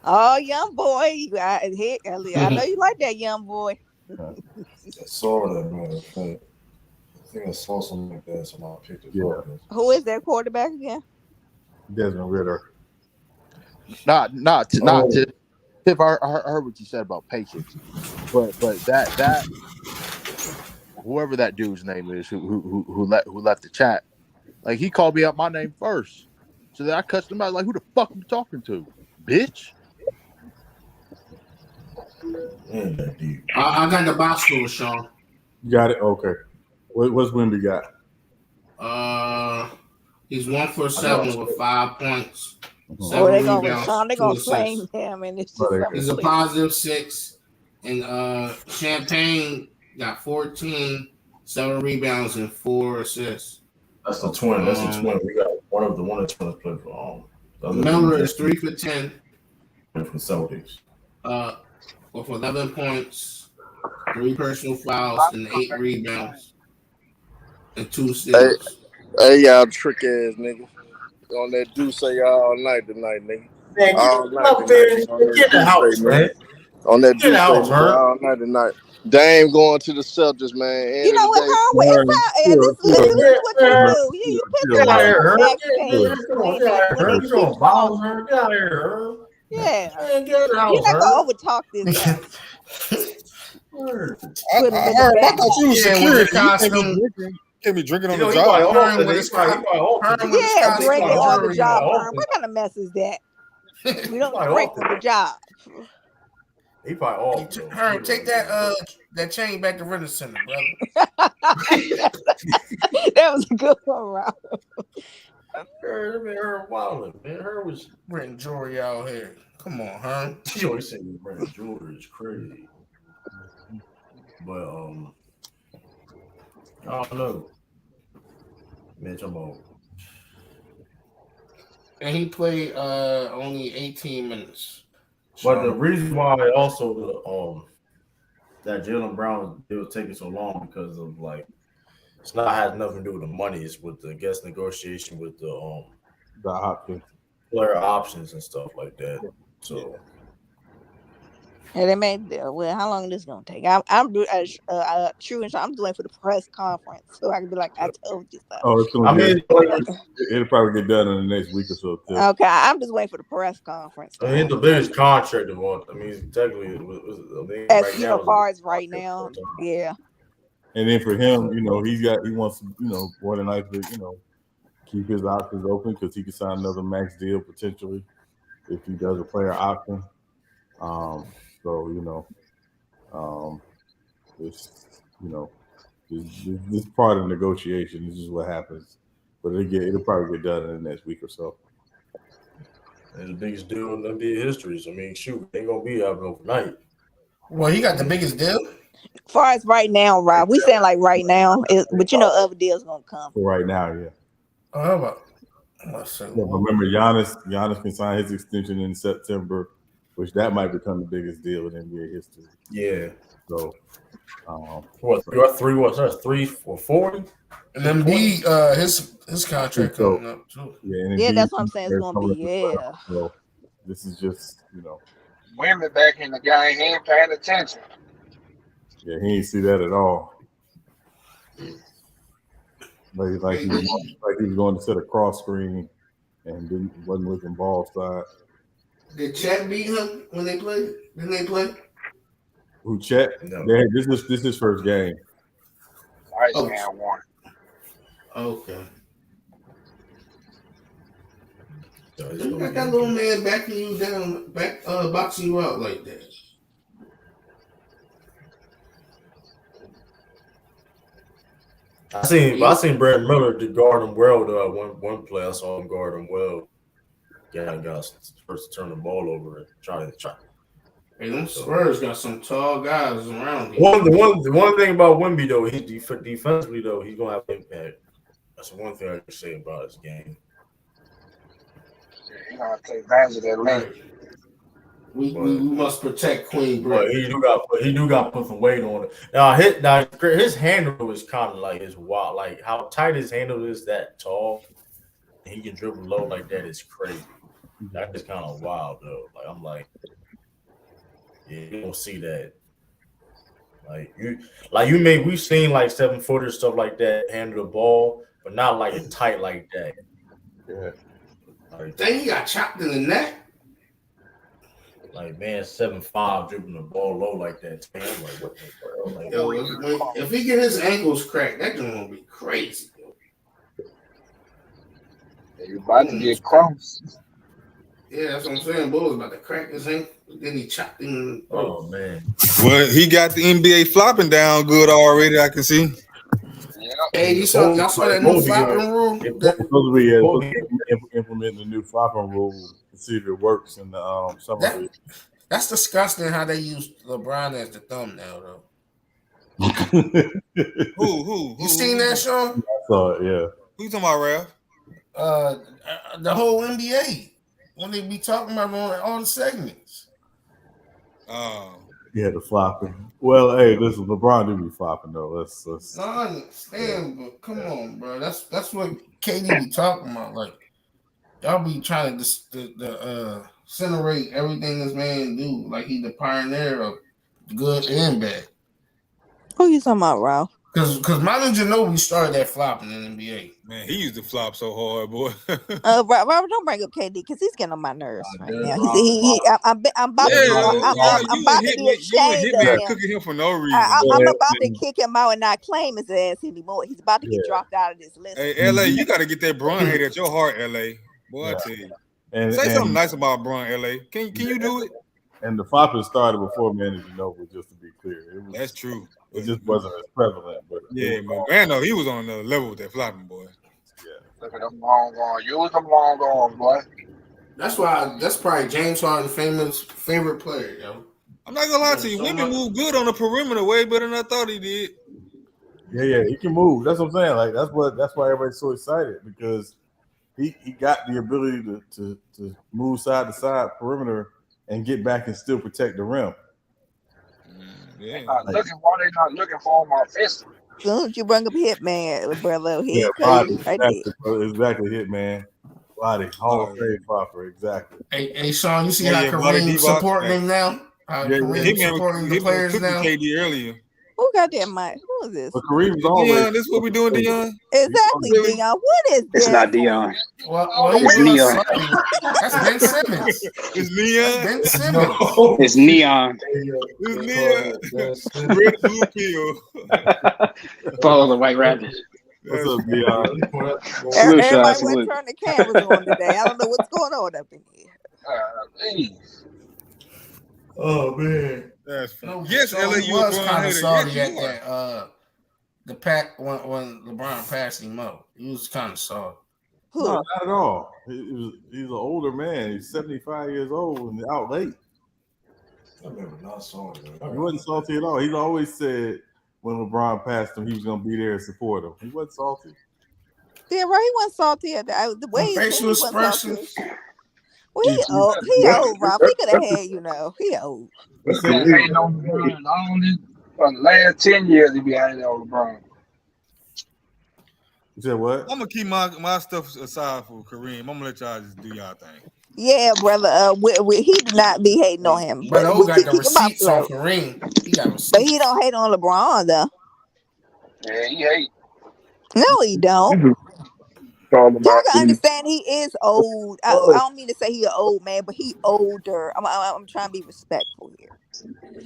Oh, young boy, I know you like that, young boy. I saw that, man. I think I saw something like that. Somebody picked it up. Who is their quarterback again? Desmond Ritter. Not Tiff, I heard what you said about patience, but that whoever that dude's name is who left the chat, like he called me out my name first, so then I cussed him out like, who the fuck are you talking to, bitch? I got the box score, Sean. You got it. Okay. What's Wimby got? He's 1 for 7 with 5 points. Oh, they're gonna flame him, and it's just he's a +6. And Champagne got 14, 7 rebounds, and 4 assists. That's the twin. We got one of the twins played for Miller is 3 for 10. For Celtics. With 11 points, 3 personal fouls, and 8 rebounds, and 2 steals. Hey, y'all trick ass nigga. On that do say all night tonight, nigga. Man, get the house, man. On that do say all night tonight. Dame going to the Celtics, man. You know what, Herb? This is what you do. You pick out here, Herb. You don't ball her. Get out here, Herb. Yeah. Man, get out, you're not gonna overtalk this guy. I thought you was security. Can't be drinking on the job. Drinking on the job. What kind of mess is that? We don't drink on the job. He probably off. Herb, take that chain back to Ritter Center, brother. That was a good one, Rob. Her wilding, man. Her was bring jewelry out here. Come on, huh? She always saying you bring jewelry is crazy. But I don't know. Man, talking about. And he played only 18 minutes. But the reason why also the that Jaylen Brown it was taking so long because of like it's not has nothing to do with the money. It's with the guest negotiation with the options, player options and stuff like that. So. And they made well. How long is this gonna take? I'm doing true, and I'm doing for the press conference, so I can be like, I told you so. Oh, it'll probably get done in the next week or so. Too. Okay, I'm just waiting for the press conference. I mean, the biggest contract of all. I mean, technically, as right now, far as right now, yeah. And then for him, he wants to, more than likely, keep his options open because he can sign another max deal potentially if he does a player option. This part of the negotiation. This is what happens, but it'll probably get done in the next week or so. It's the biggest deal in NBA history. So, I mean, shoot, ain't gonna be out overnight. Well, he got the biggest deal. As far as right now, Rob, we saying like right now, but other deals gonna come. For right now, yeah. But remember, Giannis can sign his extension in September, which that might become the biggest deal in NBA history. Yeah. So, that's 3 for 40. And Embiid, his contract coming up too. Yeah, that's what I'm saying. It's gonna be So this is just women back in the game. He ain't paying attention. Yeah, he ain't see that at all. Like he was going to set a cross screen and wasn't looking ball side. Did Chet beat him when they played? Didn't they play? Who, Chet? No. This is his first game. Man won. Okay. You got that little man backing you down, boxing you out like that. I seen Brad Miller to guard him well though. One play I saw him guard him well. Yeah, got first to turn the ball over and try. Hey, them Spurs got some tall guys around him. The one thing about Wemby though, he defensively though, he's gonna have impact. That's the one thing I can say about his game. He's gonna take advantage of that lane. We must protect Queen Britt. He do got to put some weight on it. Now his handle is kind of like his wild, like how tight his handle is that tall. He can dribble low like that is crazy. That is kind of wild though. Like I'm like, yeah, you don't see that. We've seen like 7-footers stuff like that handle the ball, but not like it tight like that. Yeah. Dang, he got chopped in the neck. Like, man, 7'5" dribbling the ball low like that. Man, I'm like, what the hell? If he get his ankles cracked, that's gonna be crazy. You about to get crossed. Yeah, that's what I'm saying. Bull's about to crack his ankle. Then he chopped in. Oh man. Well, he got the NBA flopping down good already. I can see. Hey, y'all saw that new flopping rule? Implementing the new flopping rule to see if it works in the summer league. That's disgusting how they use LeBron as the thumbnail, though. Who? You seen that, Sean? I saw it, yeah. Who you talking about, Ralph? The whole NBA. When they be talking about on all the segments. Yeah, the flopping. Well, hey, listen, LeBron do be flopping though. Let's. No, I understand, but come on, bro. That's what KD be talking about. Like, y'all be trying to incinerate everything this man do. Like he the pioneer of good and bad. Who you talking about, Ralph? Because Manu Ginobili started that flopping in the NBA. Man, he used to flop so hard, boy. Robert, don't bring up KD because he's getting on my nerves right now. I'm about to be ashamed of him. Cooking him for no reason. I'm about to kick him out and not claim his ass anymore. He's about to get dropped out of this list. Hey, LA, you got to get that Bron hate at your heart, LA. Boy, I tell you. Say something nice about Bron, LA. Can you do it? And the flopping started before Manu Ginobili, just to be clear. That's true. It just wasn't as prevalent. But yeah, man, no, he was on another level with that flopping, boy. Yeah. Look at them long arms. Use them long arms, boy. That's why. That's probably James Harden's favorite player, yo. I'm not gonna lie to you. Women move good on the perimeter, way better than I thought he did. Yeah, he can move. That's what I'm saying. Like that's why everybody's so excited because he got the ability to move side to side perimeter and get back and still protect the rim. Why they not looking for him offensively? As soon as you bring up Hitman, brother, Yeah, body, exactly, Hitman. Body, Hall of Fame proper, exactly. Hey, Sean, you see how Kareem supporting him now? How Kareem supporting the players now? KD earlier. Who got that mic? Who is this? But Kareem's always. Dion, this is what we doing, Dion. Exactly, Dion. What is this? It's not Dion. Well, It's Neon. That's Ben Simmons. It's Neon. Ben Simmons. It's Neon. It's Neon. Red blue pill. Follow the White Rabbit. What's up, Dion? Everybody went turn the cameras on today. I don't know what's going on up in here. Oh man. That's funny. No, Yes, so LA, he you was a kind of hater. salty Yes, at you are. that the pack when LeBron passed him up. He was kind of salty. Who? No, not at all. He's an older man. He's 75 years old and out late. I remember not salty. He wasn't salty at all. He's always said when LeBron passed him, he was going to be there and support him. He wasn't salty. Yeah, right. He wasn't salty at the way he facial was expressions. Well, he old. He old, Rob. He could have had, He old. Hating on LeBron. For the last 10 years, he be hating on LeBron. You said what? I'm gonna keep my stuff aside for Kareem. I'm gonna let y'all just do y'all thing. Yeah, brother. He did not be hating on him. But But who got the keep him up receipts on slow. Kareem? He got receipts. But he don't hate on LeBron though. Yeah, he hate. No, he don't. Y'all can understand he is old. I don't mean to say he an old man, but he older. I'm trying to be respectful here.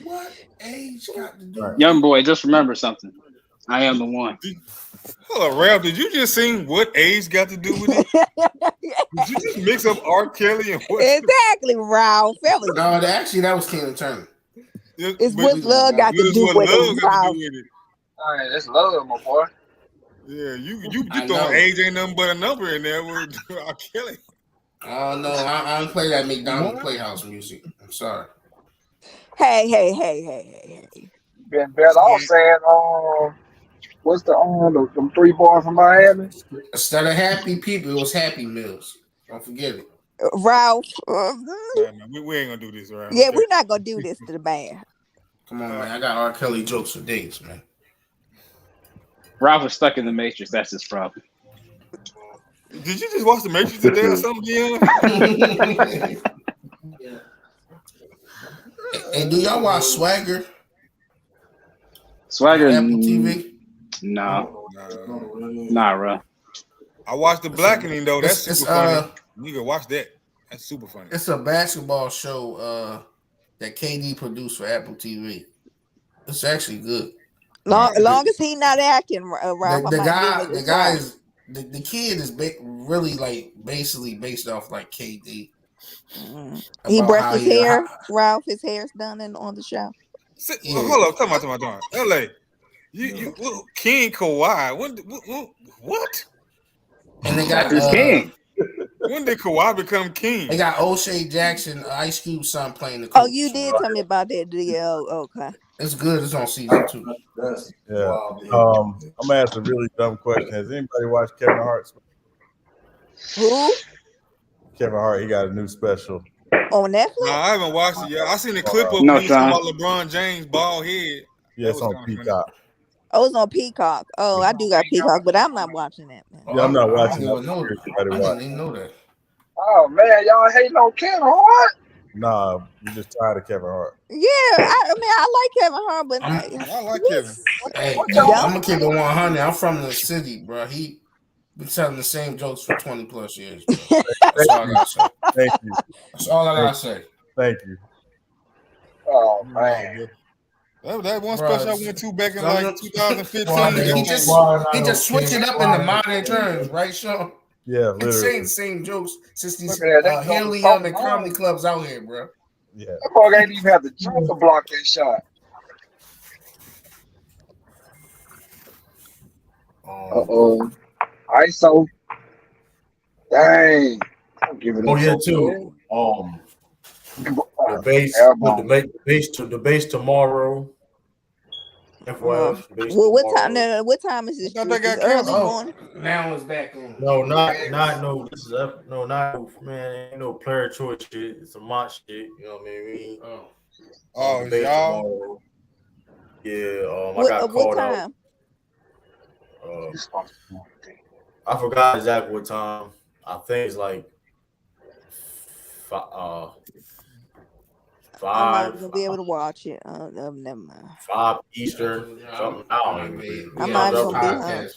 What age got to do? Young boy, just remember something. I am the one. Hold on, Ralph. Did you just sing what age got to do with it? Did you just mix up R. Kelly and what? Exactly, Ralph. That was That was King Turner. It's what love got to do with it, Ralph. All right, that's love, my boy. Yeah, you throwing age ain't nothing but a number in there with R. Kelly. Oh no, I don't play that McDonald's Playhouse music. I'm sorry. Hey. Been better off saying, what's them 3 boys from Miami? Instead of Happy People, it was Happy Meals. Don't forget it. Ralph. We ain't gonna do this, Ralph. Yeah, we're not gonna do this to the man. Come on, man. I got R. Kelly jokes for days, man. Ralph is stuck in the Matrix. That's his problem. Did you just watch the Matrix today or something, Dion? Hey, do y'all watch Swagger? Swagger, Apple TV? No. Nah, bro. I watched the Blackening though. That's It's, super funny. You can watch that. That's super funny. It's a basketball show that KD produced for Apple TV. It's actually good. Long as he not acting, Ralph. The kid is really like basically based off like KD. He brushed his hair, Ralph. His hair's done on the show. Hold up, come on. LA, you King Kawhi. What? And they got king. When did Kawhi become king? They got O'Shea Jackson, Ice Cube's son playing the coach. Oh, you did tell me about that deal. Okay. It's good. It's on season 2. Yeah. I'm gonna ask a really dumb question. Has anybody watched Kevin Hart's? Who? Kevin Hart. He got a new special. On Netflix? No, I haven't watched it yet. I seen the clip of No, talking about LeBron James bald head. Yeah, it's on Peacock. Oh, it's on Peacock. Oh, I do got Peacock, but I'm not watching that, man. Yeah, I'm not watching I that. didn't even know that. Oh man, y'all hating on Kevin Hart? Nah, you're just tired of Kevin Hart. Yeah, I mean, I like Kevin Hart, but I like Kevin. Hey, I'm gonna keep it 100. I'm from the city, bro. He been telling the same jokes for 20 plus years. Bro. That's all I gotta say. Thank you. That's all I gotta say. Thank you. Oh man. That one special I went to back in like 2015. He just switched it up in the modern terms, right, Sean? Yeah, It's literally. saying the same jokes since these Look at that. Haley Young and comedy clubs out here, bro. Yeah. That boy ain't even have the jump to block that shot. ISO. Dang. I'm giving Oh it yeah, so too. The base tomorrow. FYF, base Well, what time? tomorrow. No, what time is this? I thought they got Early canceled. morning. Now it's back on. No, not no. This is not man. Ain't no player choice shit. It's a mock shit. You know what I mean? Oh, debate y'all. tomorrow. Yeah. I got called out. I forgot exactly what time. I think it's like 5. I'm not gonna be able to watch it. Never mind. 5 Eastern. Something. I don't even. I'm not gonna be home.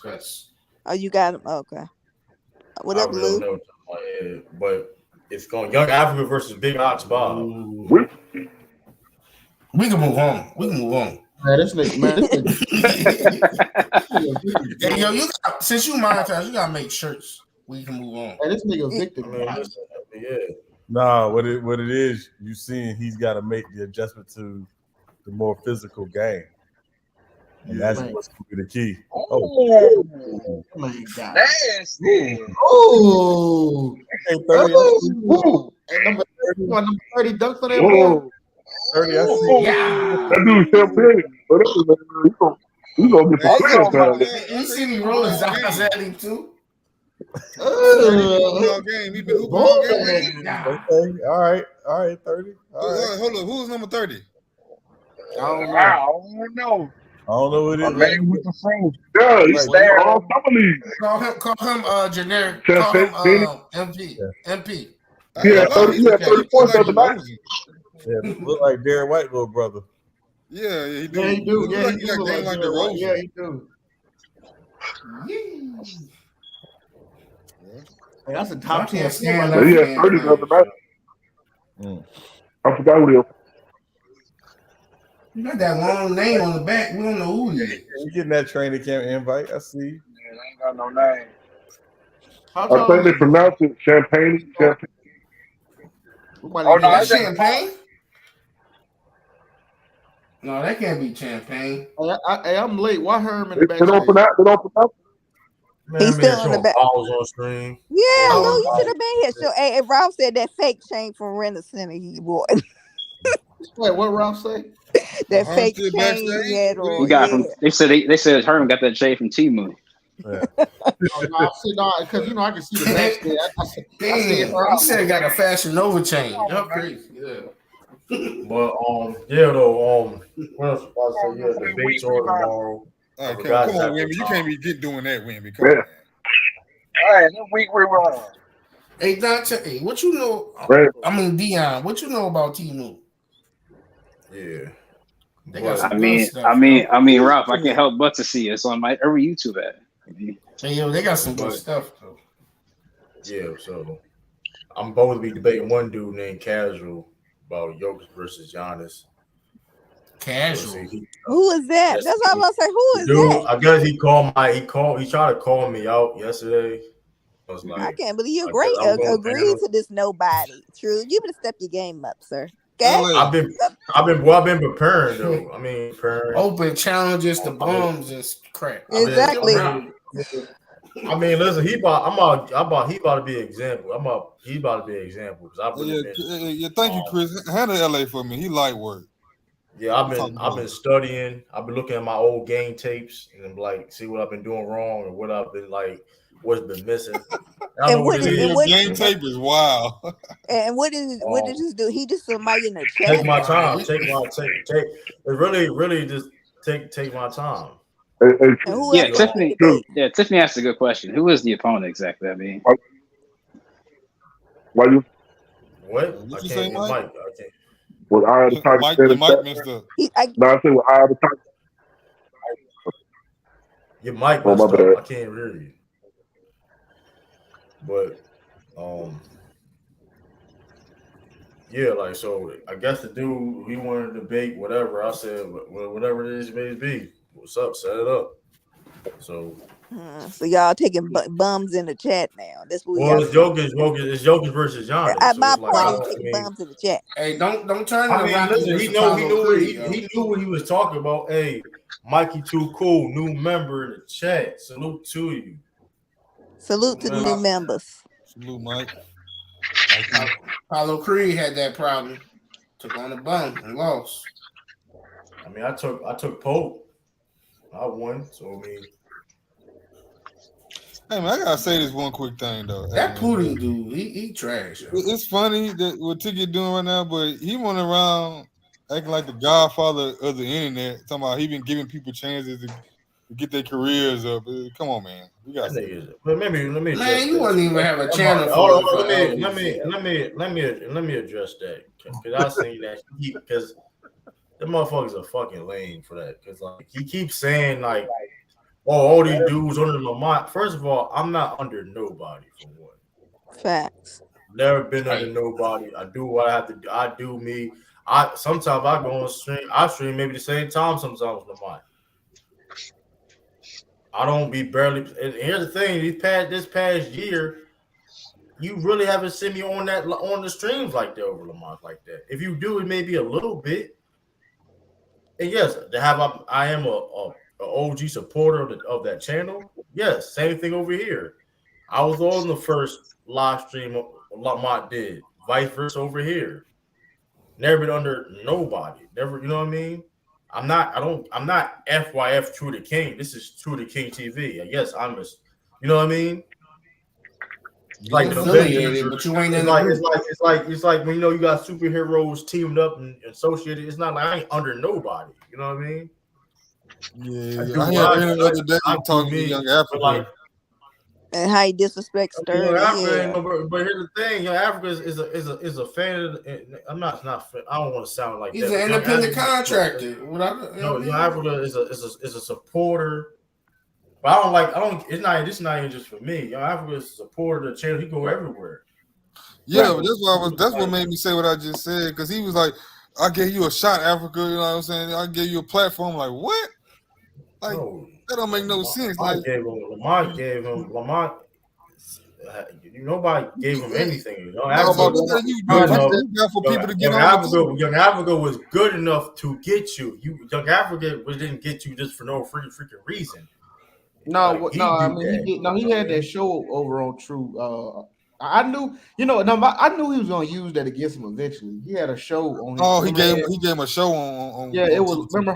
Oh, you got him. Okay. What up, Lou? Know, but it's going Young Africa versus Big Ox Bob. We can move on. Man, this nigga. Hey, yo, since you monetize, you gotta make shirts. We can move on. Hey, this nigga Victor, man. Yeah. Nah, what it is, you seeing he's got to make the adjustment to the more physical game. And that's what's going to be the key. Oh my God. Nasty. Oh. Hey, 30. Hey, number 30 dunk for that boy. 30, I see. Yeah. That dude's champagne. You gonna get the You see me rolling eyes at him too. He been hooping all game. Okay, all right, 30. All right. Hold up, who's number 30? I don't know. I don't know what it is. Man with the phone. Yeah, he's there. Call him generic. Call him MP. MP. Yeah, 30 points the other night. Yeah, look like Derek White, little brother. Yeah, he do. Yeah, he do. Yeah, He got game like the Rose. Yeah, he do. Hey, that's a top 10. Yeah, 30 the other night. I forgot who they are. You got that long name on the back. We don't know who he is. You getting that training camp invite? I see. Man, I ain't got no name. I think they pronounce it champagne. Oh, no, that's champagne? No, that can't be champagne. Hey, I'm late. Why Herm in the back? They don't pronounce it. Man, He's still in the back. On stream. Yeah, Lou, you should have been here. So, hey, Ralph said that fake chain from Rent Center he wore. Wait, what Ralph say? That fake chain he had on. He got from. They said Herman got that chain from T-Moon. No, because I can see the back there. I see it. He said he got a Fashion Nova chain. Y'all crazy. Yeah. But what else was I say? Yeah, the debates are tomorrow. Right, come on, Wimby. You can't be doing that, Wimby. Come on, man. All right, this week we're wrong. Hey, Dante, what you know? I mean, Dion, what you know about T-Moon? Yeah. I mean, Ralph, I can't help but to see it. It's on my every YouTube ad. Hey, yo, they got some good stuff though. Yeah, so I'm both to be debating one dude named Casual about Jokic versus Giannis. Casual. Who is that? That's what I'm about to say. Who is that? I guess he tried to call me out yesterday. I was like, I can't believe you agreed to this nobody. True. You better step your game up, sir. Okay? I've been preparing though. I mean, open challenges to bums and crap. Exactly. I mean, listen, he about to be an example. He about to be an example because thank you, Chris. Handle LA for me. He light work. Yeah, I've been studying. I've been looking at my old game tapes and like see what I've been doing wrong and what I've been like, what's been missing. Game tape is wild. And what did this do? He just somebody in the chat. Take my time. Take. It really just take my time. Tiffany asked a good question. Who is the opponent exactly? I mean, why you? What? What you say, Mike? I can't. Well, I had to Mike messed up. I said, well, I had to talk. Your mic messed up. I can't hear you. But, yeah, like, so I guess the dude, he wanted to debate whatever. I said, well, whatever it is, may be. What's up? Set it up. So y'all taking bums in the chat now. That's what it's Jokic versus Giannis. At my point, he's taking bums in the chat. Hey, don't turn. Listen, he knew what he was talking about. Hey, Mikey, too cool, new member in the chat. Salute to you. Salute to the new members. Salute, Mike. Apollo Creed had that problem. Took on the bum and lost. I mean, I took Pope. I won. So I mean, hey man, I gotta say this one quick thing though. That Putin dude, he trash. Yo. It's funny that what Ticket doing right now, but he went around acting like the godfather of the internet, talking about he been giving people chances to get their careers up. Come on, man. We got to. But let me. Man, you wouldn't even have a channel for let me address that because I seen that because the motherfuckers are fucking lame for that because like he keeps saying like, oh, all these dudes under Lamont. First of all, I'm not under nobody for one. Facts. Never been under nobody. I do what I have to do. I do me. Sometimes I go on stream. I stream maybe the same time sometimes with Lamont. I don't be barely. And here's the thing: this past year, you really haven't seen me on the streams like that over Lamont like that. If you do, it may be a little bit. And yes, I am a OG supporter of that channel. Yes, same thing over here. I was on the first live stream Lamont did. Vice versa over here. Never been under nobody. Never, you know what I mean? I'm not FYF True to King. This is True to King TV. Yes, you know what I mean? Like the Avengers, but you ain't it's like when you got superheroes teamed up and associated. It's not like I ain't under nobody. You know what I mean? Yeah. I heard the other day talking to Young Africa. And how he disrespects Sturdy. But here's the thing: Young Africa is a fan of. I'm not. I don't want to sound like he's that. An independent contractor. Young Africa is a supporter. But I don't. It's not even just for me. Young Africa is a supporter of the channel. He go everywhere. Yeah, but that's what made me say what I just said because he was like, "I gave you a shot, Africa." You know what I'm saying? I gave you a platform. Like what? Like that don't make no sense. Lamont gave him. Nobody gave him anything. Young Africa was good enough to get you. Young Africa didn't get you just for no freaking reason. No, I mean he did. He had that show over on True. I knew, I knew he was gonna use that against him eventually. He had a show on. He gave him a show on. Yeah, it was. Remember,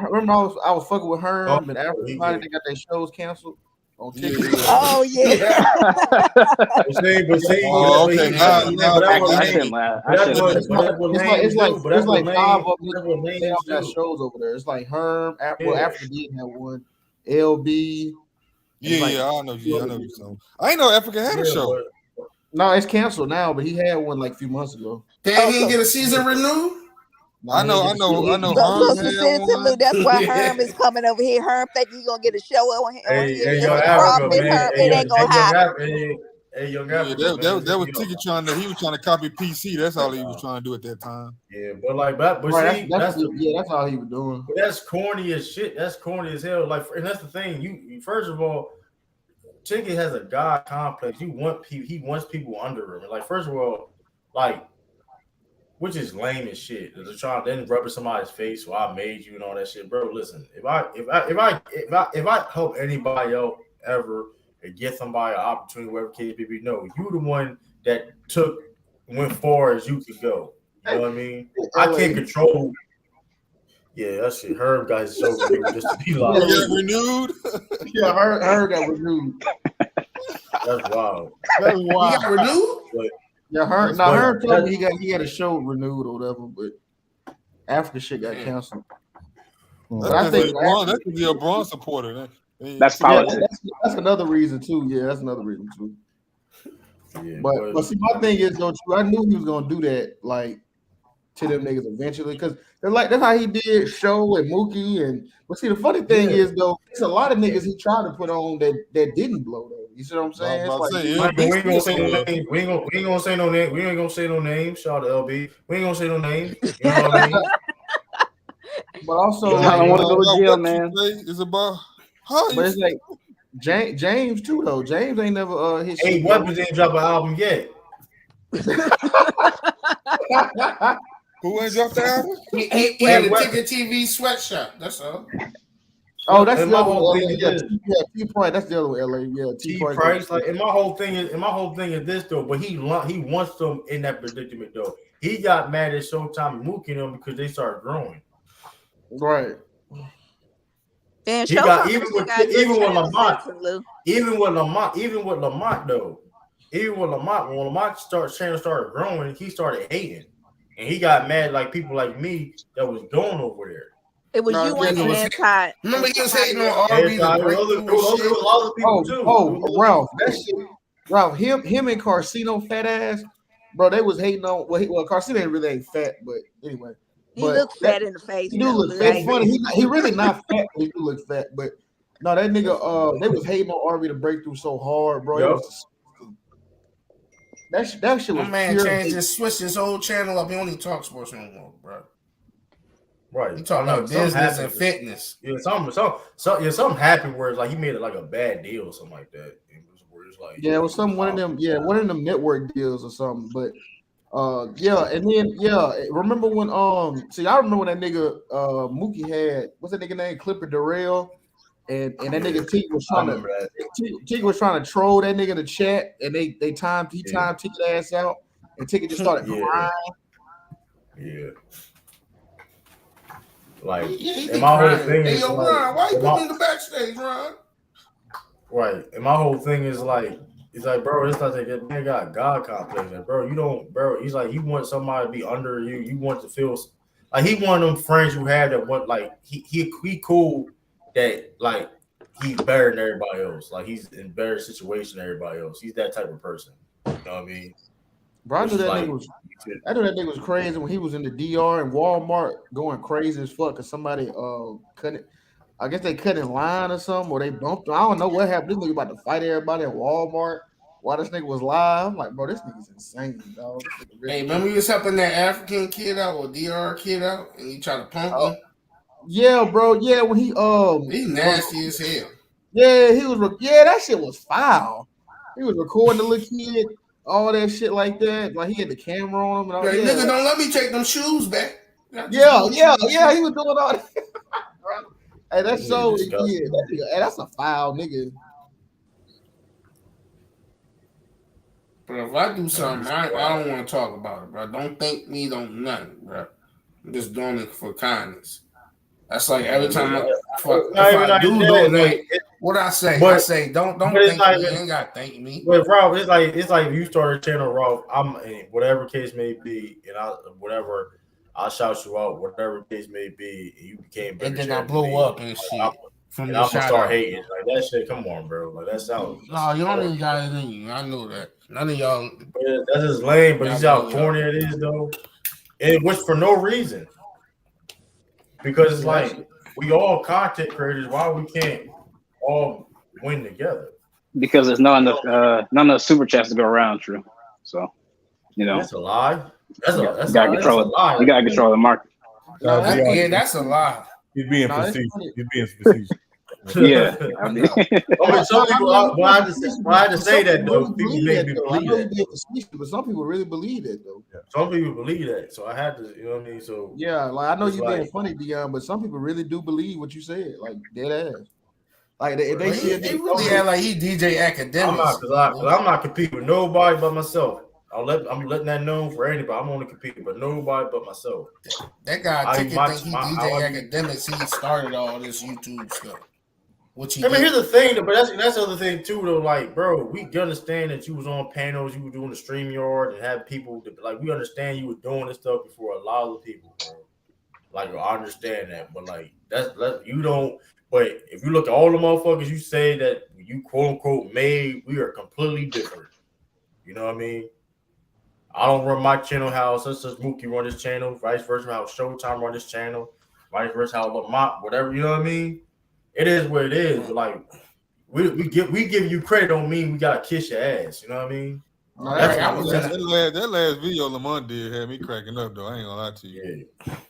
I was fucking with Herm and everybody. They got their shows canceled on TikTok. Oh yeah. It's like 5 of them. They all got shows over there. It's like Herm. Africa didn't have one. LB. Yeah, I know you. I know you. I ain't know Africa had a show. No, it's canceled now, but he had one like a few months ago. Did he get a season renewed? I know. That's why Herm is coming over here. Herm think he's gonna get a show on here. It ain't gonna happen. Young Africa. That was Ticket he was trying to copy PC. That's all he was trying to do at that time. Yeah, but like that, that's all he was doing. But that's corny as shit. That's corny as hell. Like, and that's the thing. You first of all, Ticket has a God complex. He wants people under him. And like, first of all, like, which is lame as shit. They're trying to then rub in somebody's face. Well, I made you and all that shit, bro. Listen, if I help anybody else ever and get somebody an opportunity, whatever case may be, no, you the one that went far as you could go. You know what I mean? I can't control. Yeah, that shit. Herb got his show renewed just to be like. Renewed? Yeah, Herb got renewed. That's wild. That's wild. He got renewed? But, yeah, Herb told me he had a show renewed or whatever, but Africa shit got canceled. But I think that could be a Braun supporter. That's politics. That's another reason too. Yeah, that's another reason too. Yeah, but see, my thing is though, I knew he was gonna do that, like to them niggas eventually, because that's how he did Show and Mookie but see, the funny thing is though, there's a lot of niggas he tried to put on that didn't blow though. You see what I'm saying? We ain't gonna say no names. We ain't gonna say no names. We ain't gonna say no names. Shout out to LB. We ain't gonna say no names. You know what I mean? But also, I don't want to go to jail, man. It's about. But it's like James too though. James ain't never his. Hey, Weapons ain't drop an album yet. Who ain't dropped the album? He had a Ticket TV sweatshop. That's all. Oh, that's and the my other whole one. thing LA. is Yeah, T Price. That's the other one. LA. Yeah, T T Price. Price. Like, and my whole thing is this though. But he wants them in that predicament though. He got mad at Showtime and Mookie and them because they started growing. Right. And He got Showtime even actually with got good channel Lamont, sets, Lou. even with Lamont though. Even with Lamont, when Lamont's channel started growing, he started hating. And he got mad like people like me that was going over there. It was you and anti. Remember he was hating on RB There the was a lot of people too. Ralph, that shit. Ralph, him and Carcino fat ass, bro. They was hating on. Well, Carcino ain't really ain't fat, but anyway. He looks fat in the face. He do look fat. It's funny. He really not fat, but he do look fat. But no, that nigga. They was hating on RB to break through so hard, bro. It was that shit was. My man changed switched his whole channel up. He only talks sports no more, bro. Right. He talking about business and fitness. Yeah, something happened where it's like he made it like a bad deal or something like that. It was one of them network deals or something. But remember when I remember when that nigga Mookie had what's that nigga name? Clipper Darrell. And that nigga T was trying to troll that nigga in the chat, and he timed Ticket's ass out, and Ticket just started crying. Yeah. Like, and my whole thing is like, Ron, why you put me in the backstage, Ron? Right, and my whole thing is like, it's like, bro, it's like that man got God complex, like, bro. You don't, bro. He's like, you want somebody to be under you. You want to feel like he one of them friends you had that want like he cool. That like he's better than everybody else. Like he's in better situation than everybody else. He's that type of person. You know what I mean? Bro, I knew that nigga was crazy when he was in the DR and Walmart going crazy as fuck because somebody couldn't. I guess they cut in line or something, or they bumped him. I don't know what happened. This nigga about to fight everybody at Walmart while this nigga was live. I'm like, bro, this nigga's insane, dog. Hey, remember you was helping that African kid out or DR kid out, and you tried to pump him? Yeah, bro. Yeah, when he nasty as hell. Yeah, he was. Yeah, that shit was foul. He was recording the little kid, all that shit like that. Like he had the camera on him. And all, hey, nigga, don't let me take them shoes back. Yeah. He was doing all that. Hey, that's so weird. That's a foul nigga. But if I do something, I don't want to talk about it, bro. Don't thank me, don't nothing, bro. I'm just doing it for kindness. That's like every time if I do it, like, what I say? I say, don't thank me. You ain't got to thank me. But Rob, it's like if you start a channel, Rob, I'm whatever case may be, and I'll shout you out, whatever case may be, and you became better. And then I blow up and shit. I'm gonna start hating like that shit. Come on, bro. Like that sounds. No, you don't even got it in you. I know that. None of y'all. That's just lame. But you see how corny it is, though. And which for no reason. Because it's like we all content creators. Why we can't all win together? Because there's not enough super chats to go around, true. So, that's a lie. That's you gotta control it. You gotta control the market. Yeah, that's a lie. You're being facetious. You're being facetious. Yeah, I mean, some people. Why I had to say that though? People make me believe that. But some people really believe it though. Yeah. Some people believe that, so I had to. You know what I mean? So yeah, like I know you're being funny, Dion, but some people really do believe what you said, like dead ass. Like if they see it, they really act like he DJ Academics. I'm not competing with nobody but myself. I'm letting that known for anybody. I'm only competing with nobody but myself. That guy think he DJ Academics. He started all this YouTube stuff. Here's the thing, but that's the other thing too, though. Like, bro, we understand that you was on panels, you were doing the StreamYard, and have people like we understand you were doing this stuff before a lot of the people, bro. Like, I understand that, but like you don't. But if you look at all the motherfuckers you say that you quote unquote made, we are completely different. You know what I mean? I don't run my channel how such as Mookie run this channel, vice versa how Showtime run this channel, vice versa how Lamont, whatever. You know what I mean? It is what it is, but like we give you credit don't mean we gotta kiss your ass. You know what I mean? That last video Lamont did had me cracking up though. I ain't gonna lie to you.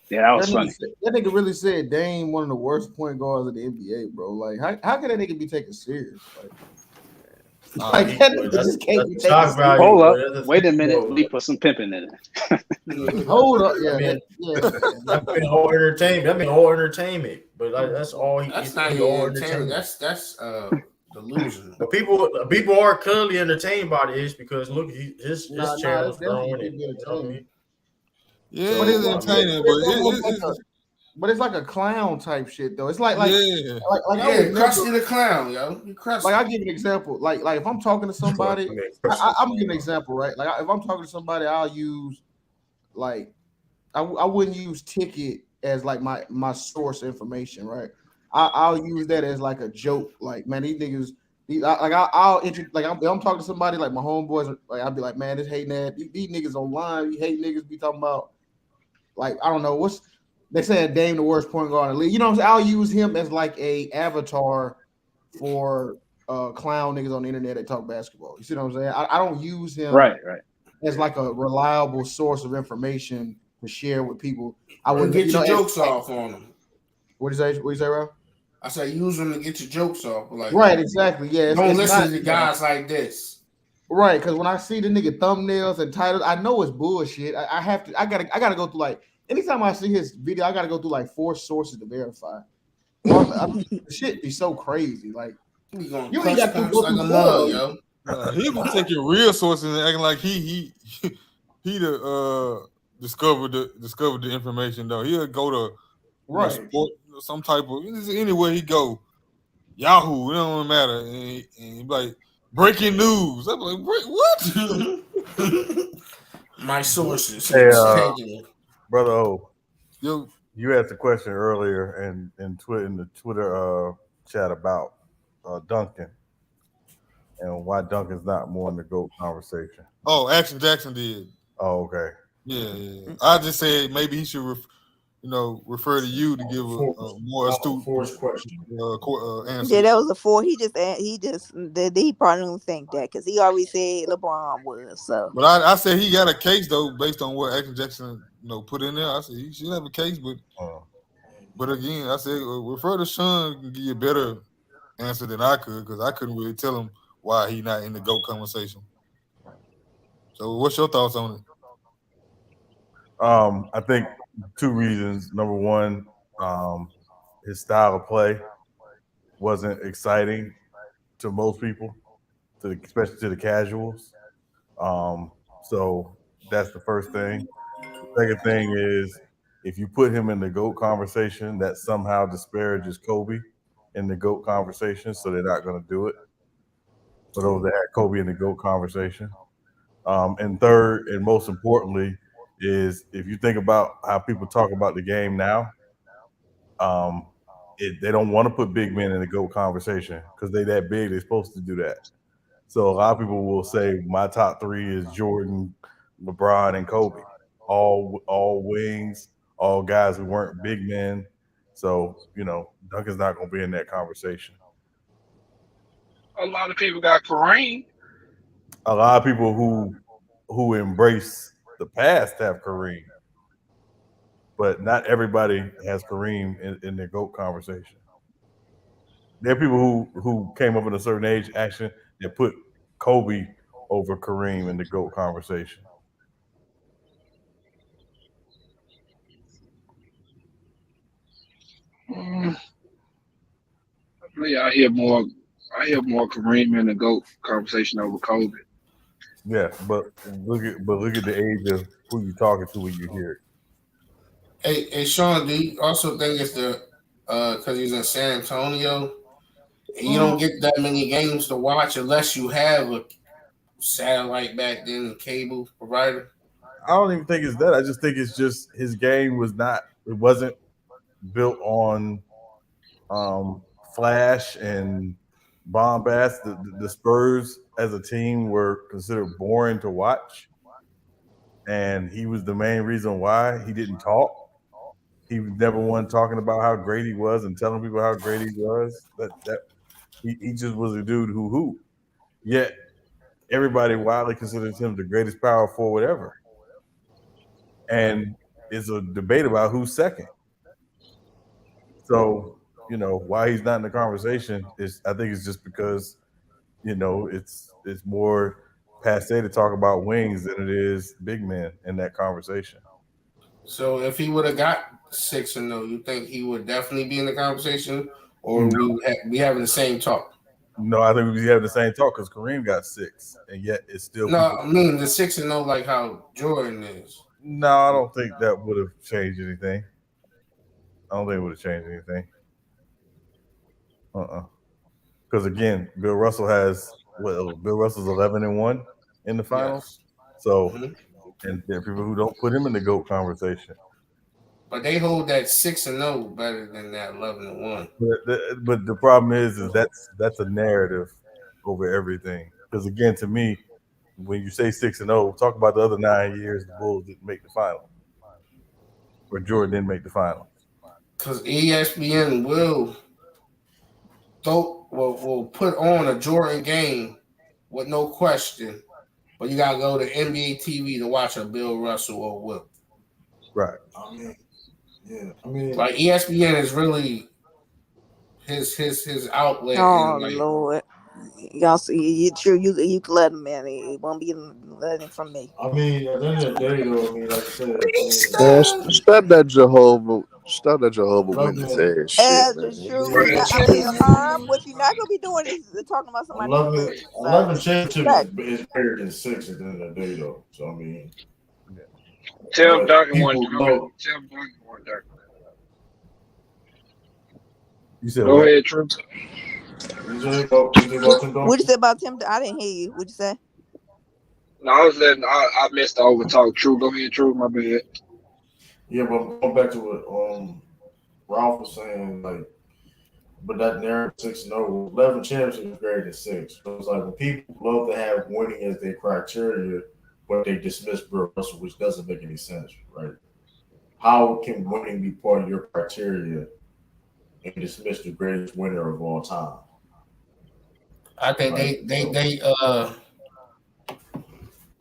Yeah, that was funny. That nigga really said Dame one of the worst point guards of the NBA, bro. Like how can that nigga be taken serious? Like that nigga just can't be taken serious. Hold up, wait a minute. Let me put some pimping in it. Hold up, That been whole entertainment. But but like that's all he. That's not all entertainment. entertainment. That's delusion. But people are clearly entertained by this because look, his channel's growing. You know what I mean? Yeah, So, it's entertaining, but it's like a clown type shit though. It's like yeah, Krusty the Clown, yo. Like I'll give you an example. Like if I'm talking to somebody, I'm giving an example, right? Like if I'm talking to somebody, I'll use like I wouldn't use Ticket as like my source information, right? I'll use that as like a joke. Like man, these niggas. I'll if I'm talking to somebody like my homeboys, like I'll be like, man, this hating that these niggas online, you hate niggas be talking about like I don't know what's they said Dame the worst point guard in the league. You know what I'm saying? I'll use him as like a avatar for clown niggas on the internet that talk basketball. You see what I'm saying? I don't use him right as like a reliable source of information to share with people. I would get your jokes off on them. What do you say, Rob? I said use them to get your jokes off. Like, right, exactly. Yeah, don't listen to guys like this. Right, because when I see the nigga thumbnails and titles, I know it's bullshit. I gotta go through like anytime I see his video, I gotta go through like 4 sources to verify. The shit be so crazy. Like you ain't got to go through mug, yo. He be taking real sources and acting like he discovered the information though. He'll go to right sport, some type of anywhere he go, Yahoo, it don't matter, and he be like breaking news. I'm like, what? My sources. Hey, brother O, you asked a question earlier in the Twitter chat about Duncan and why Duncan's not more in the GOAT conversation. Oh, Action Jackson did. Oh, okay. Yeah. I just said maybe he should refer to you to give a more astute question. Answer. Yeah, that was a 4. He probably don't think that because he already said LeBron was. So, but I said he got a case though based on what Action Jackson put in there. I said he should have a case, but again, I said refer to Sean can give you a better answer than I could because I couldn't really tell him why he not in the GOAT conversation. So, what's your thoughts on it? I think 2 reasons. Number one, his style of play wasn't exciting to most people, especially to the casuals. So that's the first thing. The second thing is if you put him in the GOAT conversation, that somehow disparages Kobe in the GOAT conversation, so they're not going to do it. For those that had Kobe in the GOAT conversation. And third, and most importantly, is if you think about how people talk about the game now, they don't want to put big men in the GOAT conversation because they that big, they're supposed to do that. So a lot of people will say my top 3 is Jordan, LeBron, and Kobe. All wings, all guys who weren't big men. So, Duncan's not going to be in that conversation. A lot of people got Kareem. A lot of people who embrace the past have Kareem, but not everybody has Kareem in their GOAT conversation. There are people who came up in a certain age action that put Kobe over Kareem in the GOAT conversation. I hear more Kareem in the GOAT conversation over Kobe. Yeah, but look at the age of who you're talking to when you hear it. Hey, Sean, do you also think it's because he's in San Antonio, you don't get that many games to watch unless you have a satellite back then, cable provider? I don't even think it's that. I just think it's just his game wasn't built on flash and bombast. The Spurs as a team were considered boring to watch, and he was the main reason why he didn't talk. He was never one talking about how great he was and telling people how great he was. He just was a dude who. Yet everybody widely considers him the greatest power forward ever, and it's a debate about who's second. So why he's not in the conversation I think it's just because it's more passe to talk about wings than it is big men in that conversation. So if he would have got 6-0, you think he would definitely be in the conversation, or we be having the same talk? No, I think we'd be having the same talk because Kareem got 6, and yet it's still. No, I mean the 6-0, like how Jordan is. No, I don't think that would have changed anything. I don't think it would have changed anything. Because again, Bill Russell has Bill Russell's 11-1 in the finals. Yes. So, and there are people who don't put him in the GOAT conversation. But they hold that 6-0 better than that 11-1. But the problem is that's a narrative over everything. Because again, to me, when you say 6-0, talk about the other 9 years the Bulls didn't make the final, or Jordan didn't make the final. Because ESPN will put on a Jordan game with no question, but you gotta go to NBA TV to watch a Bill Russell or Will. Right. I mean, like ESPN is really his outlet. Oh Lord, y'all see you can let him, man. It won't be letting from me. I mean, at the end of the day, though, I mean, like I said, Stop that Jehovah Witness ass shit, As man. it's true. I mean, what you're not gonna be doing is talking about somebody. 11 championships is better than 6 at the end of the day, though. So I mean, Tim Duncan won. Tim Duncan won. You said go ahead, True. What you say about Tim? I didn't hear you. What'd you say? No, I missed the over talk. True, go ahead, True. My bad. Yeah, but going back to what Ralph was saying, like, but that narrative 6-0, 11 championships is greater than 6. So it's like when people love to have winning as their criteria, but they dismiss Bill Russell, which doesn't make any sense, right? How can winning be part of your criteria and dismiss the greatest winner of all time? I think they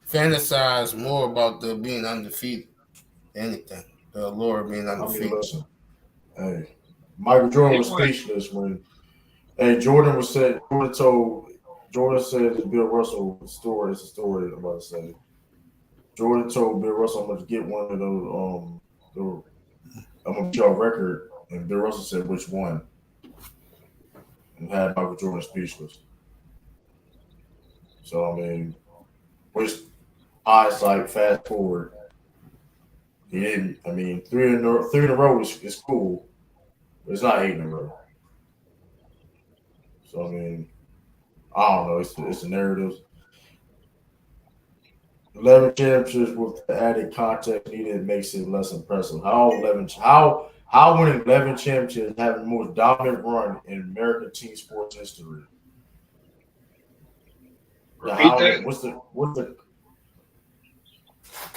fantasize more about the being undefeated than anything. The allure of being undefeated. I mean, listen, hey, Michael Jordan was speechless when Jordan said to Bill Russell, it's a story I'm about to say. Jordan told Bill Russell, I'm going to get one of those, I'm going to get your record. And Bill Russell said, which one? And had Michael Jordan speechless. So, I mean, which hindsight, fast forward, he didn't. I mean, three in a row is cool, but it's not 8 in a row. So, I mean, I don't know. It's a narrative. 11 championships with the added context needed makes it less impressive. How winning 11 championships having the most dominant run in American team sports history? What's the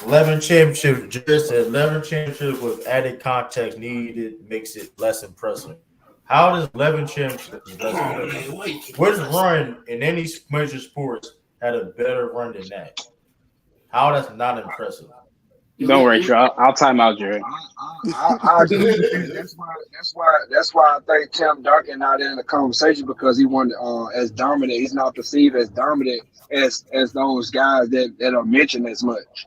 11 championships? Just 11 championships with added context needed makes it less impressive. How does 11 championships less impressive? Which run in any major sports had a better run than that? How that's not impressive? Don't worry, Joe. I'll time out, Jerry. I agree with you. That's why I think Tim Duncan not in the conversation because he wasn't as dominant. He's not perceived as dominant as those guys that are mentioned as much.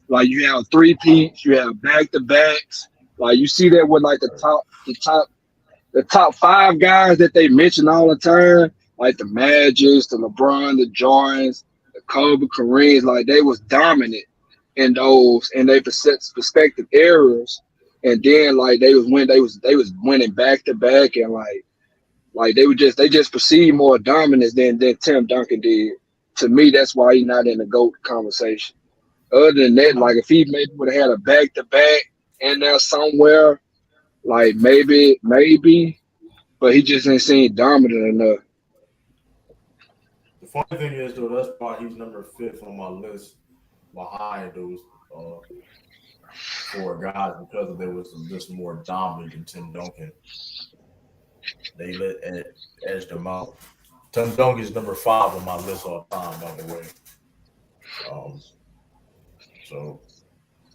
Like you have 3-peats, you have back-to-backs. Like you see that with like the top 5 guys that they mention all the time, like the Magics, the LeBron, the Jordans, the Kobe, Kareem. Like they was dominant in those and they perspective errors, and then like they was winning back-to-back, and like they just perceived more dominance than Tim Duncan did. To me, that's why he's not in the GOAT conversation. Other than that, like if he maybe would have had a back-to-back in there somewhere, like maybe, but he just ain't seen dominant enough. The funny thing is, though, that's why he's number 5th on my list behind those 4 guys because they was just more dominant than Tim Duncan. They let edge them out. Tim Duncan is number 5 on my list all time, by the way. So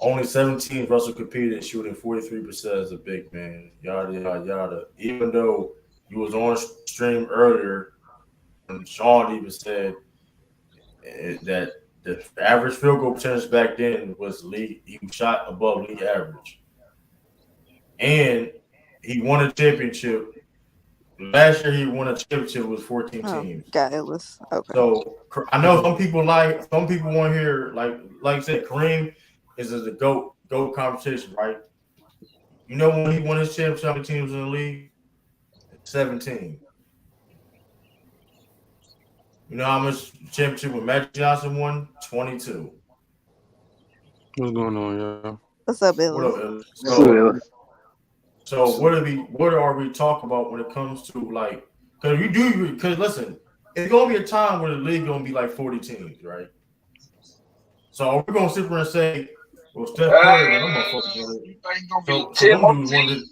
only 17 Russell competed shooting 43% as a big man. Yada yada yada. Even though he was on stream earlier, and Sean even said that the average field goal percentage back then was league. He shot above league average, and he won a championship. Last year he won a championship with 14 teams. God, it was okay. So I know some people want to hear like I said, Kareem is a GOAT conversation, right? You know when he won his championship, how many teams in the league? 17. You know how much championship with Magic Johnson won? 22. What's going on, y'all? What's up, Billy? What up, so what are we talking about when it comes to like because listen, it's gonna be a time where the league gonna be like 40 teams, right? So we're gonna sit there and say, well, Steph Curry, I'm gonna focus on it. So 10 more teams.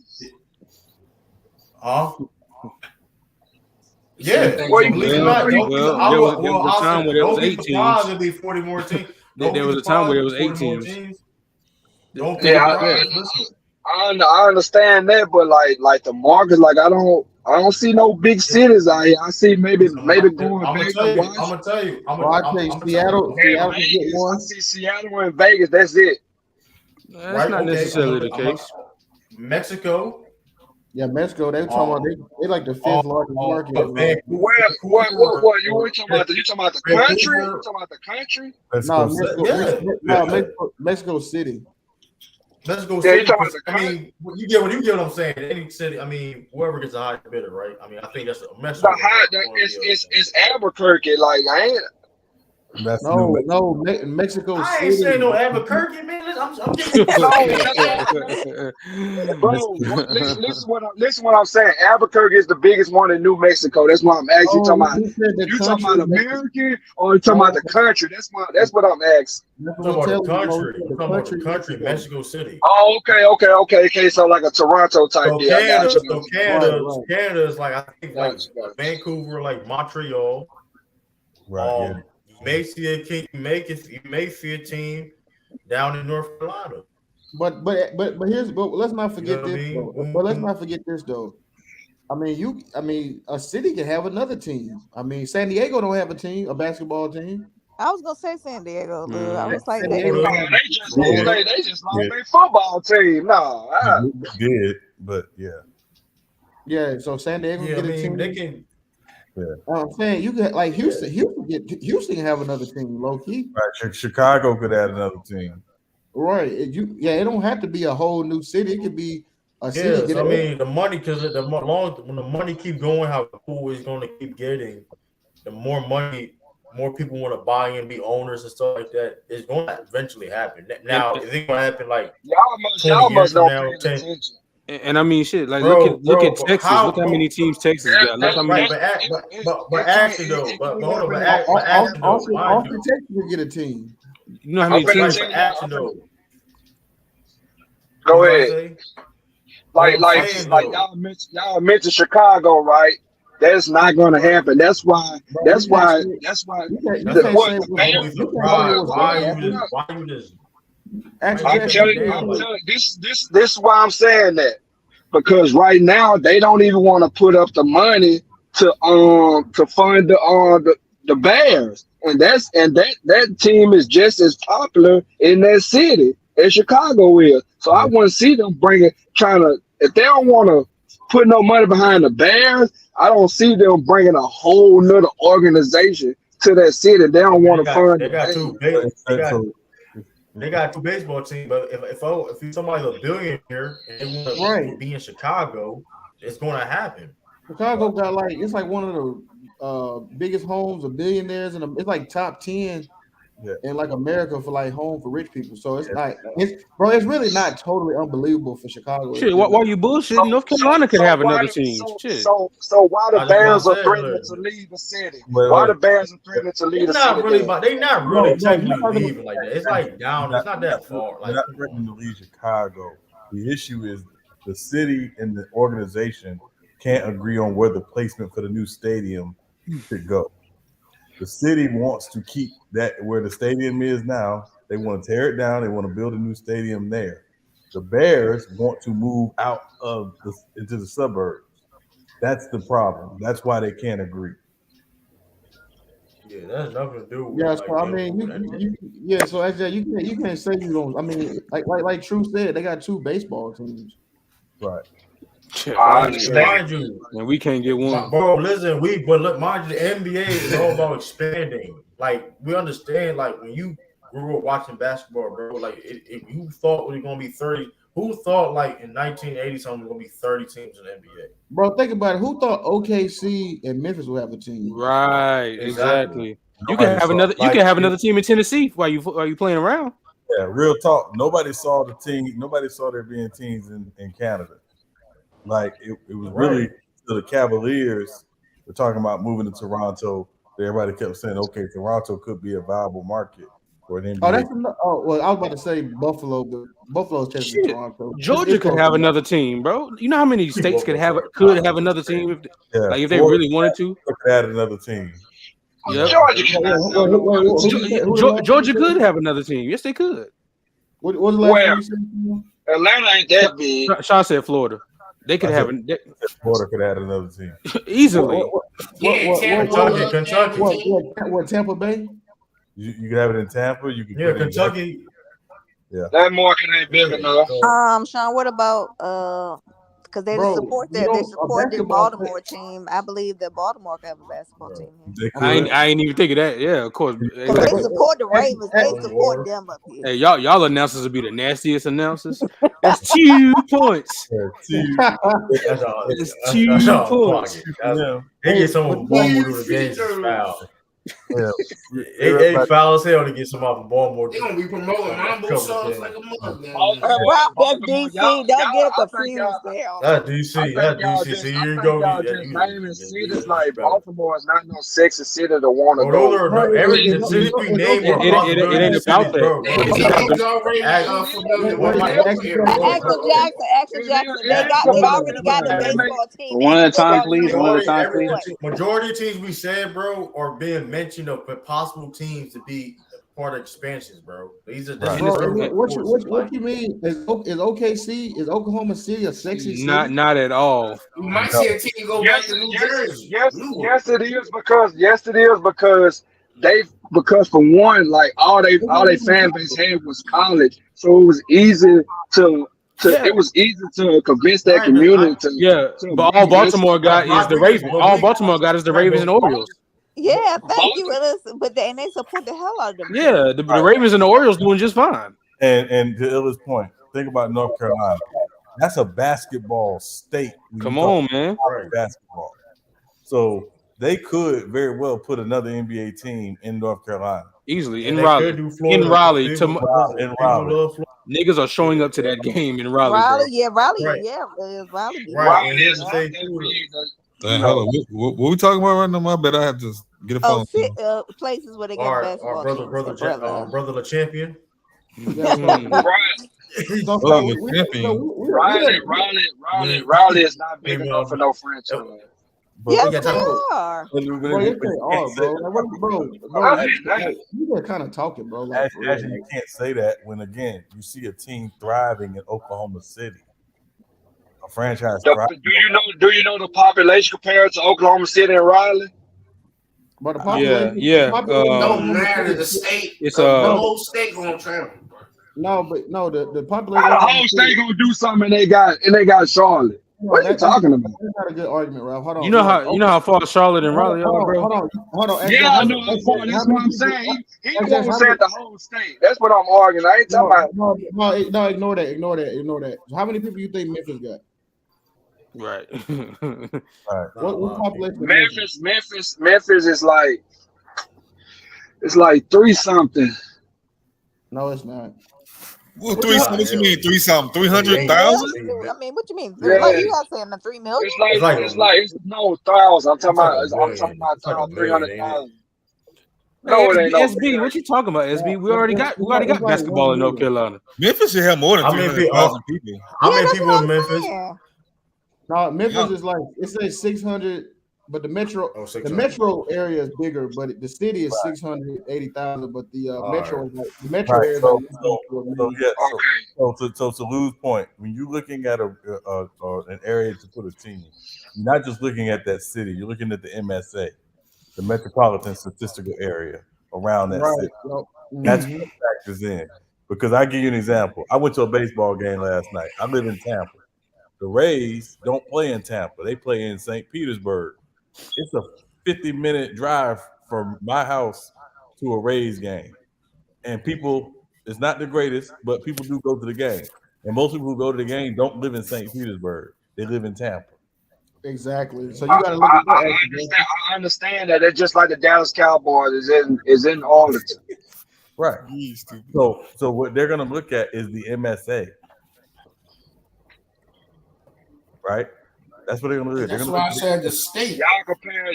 Yeah, there was a time where there was 8 teams. It'll be 40 more teams. There was a time where there was 8 teams. Don't be surprised. I understand that, but like the markets, like I don't see no big cities out here. I see maybe going back to Washington. I'm gonna tell you, Seattle can get one. I see Seattle and Vegas. That's it. That's not necessarily the case. Mexico. Yeah, Mexico. They talking about they like the 5th largest market. What? You talking about? You talking about the country? You talking about the country? Mexico City. Mexico City. I mean, you get what I'm saying. Any city. I mean, whoever gets the highest bidder, right? I mean, I think that's a Mexico. It's Albuquerque. Like I ain't. Mexico City. I ain't saying no Albuquerque, man. I'm getting Bro, listen what I'm saying. Albuquerque is the biggest one in New Mexico. That's why I'm asking. You talking about American or you talking about the country? That's what I'm asking. I'm talking about the country. Mexico City. Oh, okay. So like a Toronto type deal. Canada is like I think like Vancouver, like Montreal. Right. You may see a team down in North Carolina. But let's not forget this. But let's not forget this though. I mean, a city can have another team. I mean, San Diego don't have a team, a basketball team. I was gonna say San Diego. I was like, they just lost their football team. No, they did, but yeah. So San Diego get a team. They can. Yeah. I'm saying you could like Houston can have another team, low key. Right. Chicago could add another team. Right. It don't have to be a whole new city. It could be a city. I mean, the money, because when the money keep going, how cool is going to keep getting, the more money, more people want to buy in, be owners and stuff like that. It's going to eventually happen. Now, is it going to happen like y'all must don't pay attention. And I mean, shit. Like, look at Texas. Look how many teams Texas got. Look how many. But actually, though, Austin, Texas will get a team. You know how many teams? Go ahead. Like y'all mentioned Chicago, right? That's not going to happen. That's why. Why you just? I'm telling you, this is why I'm saying that, because right now they don't even want to put up the money to fund the Bears, and that team is just as popular in that city as Chicago is. So I want to see them if they don't want to put no money behind the Bears, I don't see them bringing a whole nother organization to that city. They don't want to fund. They got two baseball teams, but if somebody's a billionaire and they want to be in Chicago, it's going to happen. Chicago got it's like one of the biggest homes of billionaires, and it's like top 10 in like America for like home for rich people. So it's it's really not totally unbelievable for Chicago. Shit, why you bullshitting? North Carolina could have another team. So why the Bears are threatening to leave the city? Why the Bears are threatening to leave the city? They're not really technically leaving like that. It's like down. It's not that far. They're not threatening to leave Chicago. The issue is the city and the organization can't agree on where the placement for the new stadium should go. The city wants to keep that where the stadium is now. They want to tear it down. They want to build a new stadium there. The Bears want to move out into the suburbs. That's the problem. That's why they can't agree. Yeah, that's nothing to do with. Yeah, so I mean, so AJ, you can't say you don't. I mean, like True said, they got two baseball teams. Right. I understand. Mind you, and we can't get one. bro. Listen, look, mind you, the NBA is all about expanding. Like we understand, like when you grew up watching basketball, bro. Like if you thought it was gonna be 30, who thought like in 1980 something was gonna be 30 teams in the NBA? Bro, think about it. Who thought OKC and Memphis would have a team? Right, exactly. You Nobody can have saw- another. You like, can have another team in Tennessee while you playing around. Yeah, real talk. Nobody saw the team. Nobody saw there being teams in Canada. Like it was really to the Cavaliers. We're talking about moving to Toronto. Everybody kept saying, "Okay, Toronto could be a viable market for an NBA." Oh, that's well. I was about to say Buffalo, but Buffalo's chasing Toronto. Georgia could have another team, bro. You know how many states could have another team if they really wanted to? Could add another team. Yep. Georgia Georgia could have another team. Yes, they could. What was the last time you said? Atlanta ain't that big. Sean said Florida. They could have Florida could add another team easily. Kentucky. What Tampa Bay? You could have it in Tampa. You could Kentucky. Yeah, that market ain't big enough. Sean, what about because they support the Baltimore team. I believe that Baltimore can have a basketball team. I ain't even think of that. Yeah, of course. Because they support the Ravens. They support them up here. Hey, y'all announcers will be the nastiest announcers. That's 2 points. It's 2 points. They get some of Baltimore to the games foul. They foul as hell to get some off of Baltimore. They gonna be promoting Mambo songs like a mother. That's DC. Don't get confused there. That's DC. See, here you go. Y'all just naming cities like Baltimore is not no sexy city to want to go. Every city we name it ain't about that. Action Jackson. They already got a baseball team. One at a time, please. One at a time, please. Majority of teams we said, bro, are being mentioned of possible teams to be part of expansions, bro. These are what you mean? Is OKC, is Oklahoma City a sexy city? Not at all. You might see a team go back to New Jersey. Yes, it is because for one, like all they fan base had was college, so it was easy to convince that community to. But all Baltimore got is the Ravens. All Baltimore got is the Ravens and Orioles. Yeah, thank you. But they support the hell out of them. Yeah, the Ravens and the Orioles doing just fine. And to Illa's point, think about North Carolina. That's a basketball state. Come on, man. Basketball. So they could very well put another NBA team in North Carolina. Easily. In Raleigh. Niggas are showing up to that game in Raleigh. Raleigh. What we talking about right now? My bad. I have to get a phone. Places where they get basketball. Our brother the champion. Raleigh is not big enough for no franchise. Yes, they are. Bro, yes, they are, bro. You're kind of talking, bro. Actually, you can't say that when, again, you see a team thriving in Oklahoma City. A franchise thriving. Do you know the population compared to Oklahoma City and Raleigh? But the population, don't matter. The state, it's the whole state gonna travel. The population. The whole state gonna do something, and they got Charlotte. What are you talking about? That's not a good argument, Ralph. Hold on. You know how far Charlotte and Raleigh are, bro. Hold on. Yeah, I know how far. That's what I'm saying. He said the whole state. That's what I'm arguing. I ain't talking about. No, ignore that. How many people you think Memphis got? Right. What population? Memphis is like, it's like 3 something. No, it's not. Well, 3 something. What you mean 3 something? 300,000? I mean, what you mean? You guys saying the 3 million? It's no 1,000. I'm talking about 300,000. No, it ain't. SB, what you talking about, SB? We already got basketball in North Carolina. Memphis should have more than 300,000 people. How many people in Memphis? No, Memphis is like, it says 600, but the metro area is bigger, but the city is 680,000, but the metro is like, the metro area. So to Lou's point, when you're looking at an area to put a team, you're not just looking at that city, you're looking at the MSA, the metropolitan statistical area around that city. That's what factors in. Because I give you an example. I went to a baseball game last night. I live in Tampa. The Rays don't play in Tampa. They play in St. Petersburg. It's a 50-minute drive from my house to a Rays game. And people, it's not the greatest, but people do go to the game. And most people who go to the game don't live in St. Petersburg. They live in Tampa. Exactly. So you got to look at that. I understand that. It's just like the Dallas Cowboys is in Arlington. Right. So what they're going to look at is the MSA. Right? That's what they're going to look at. That's why I said the state. Y'all compare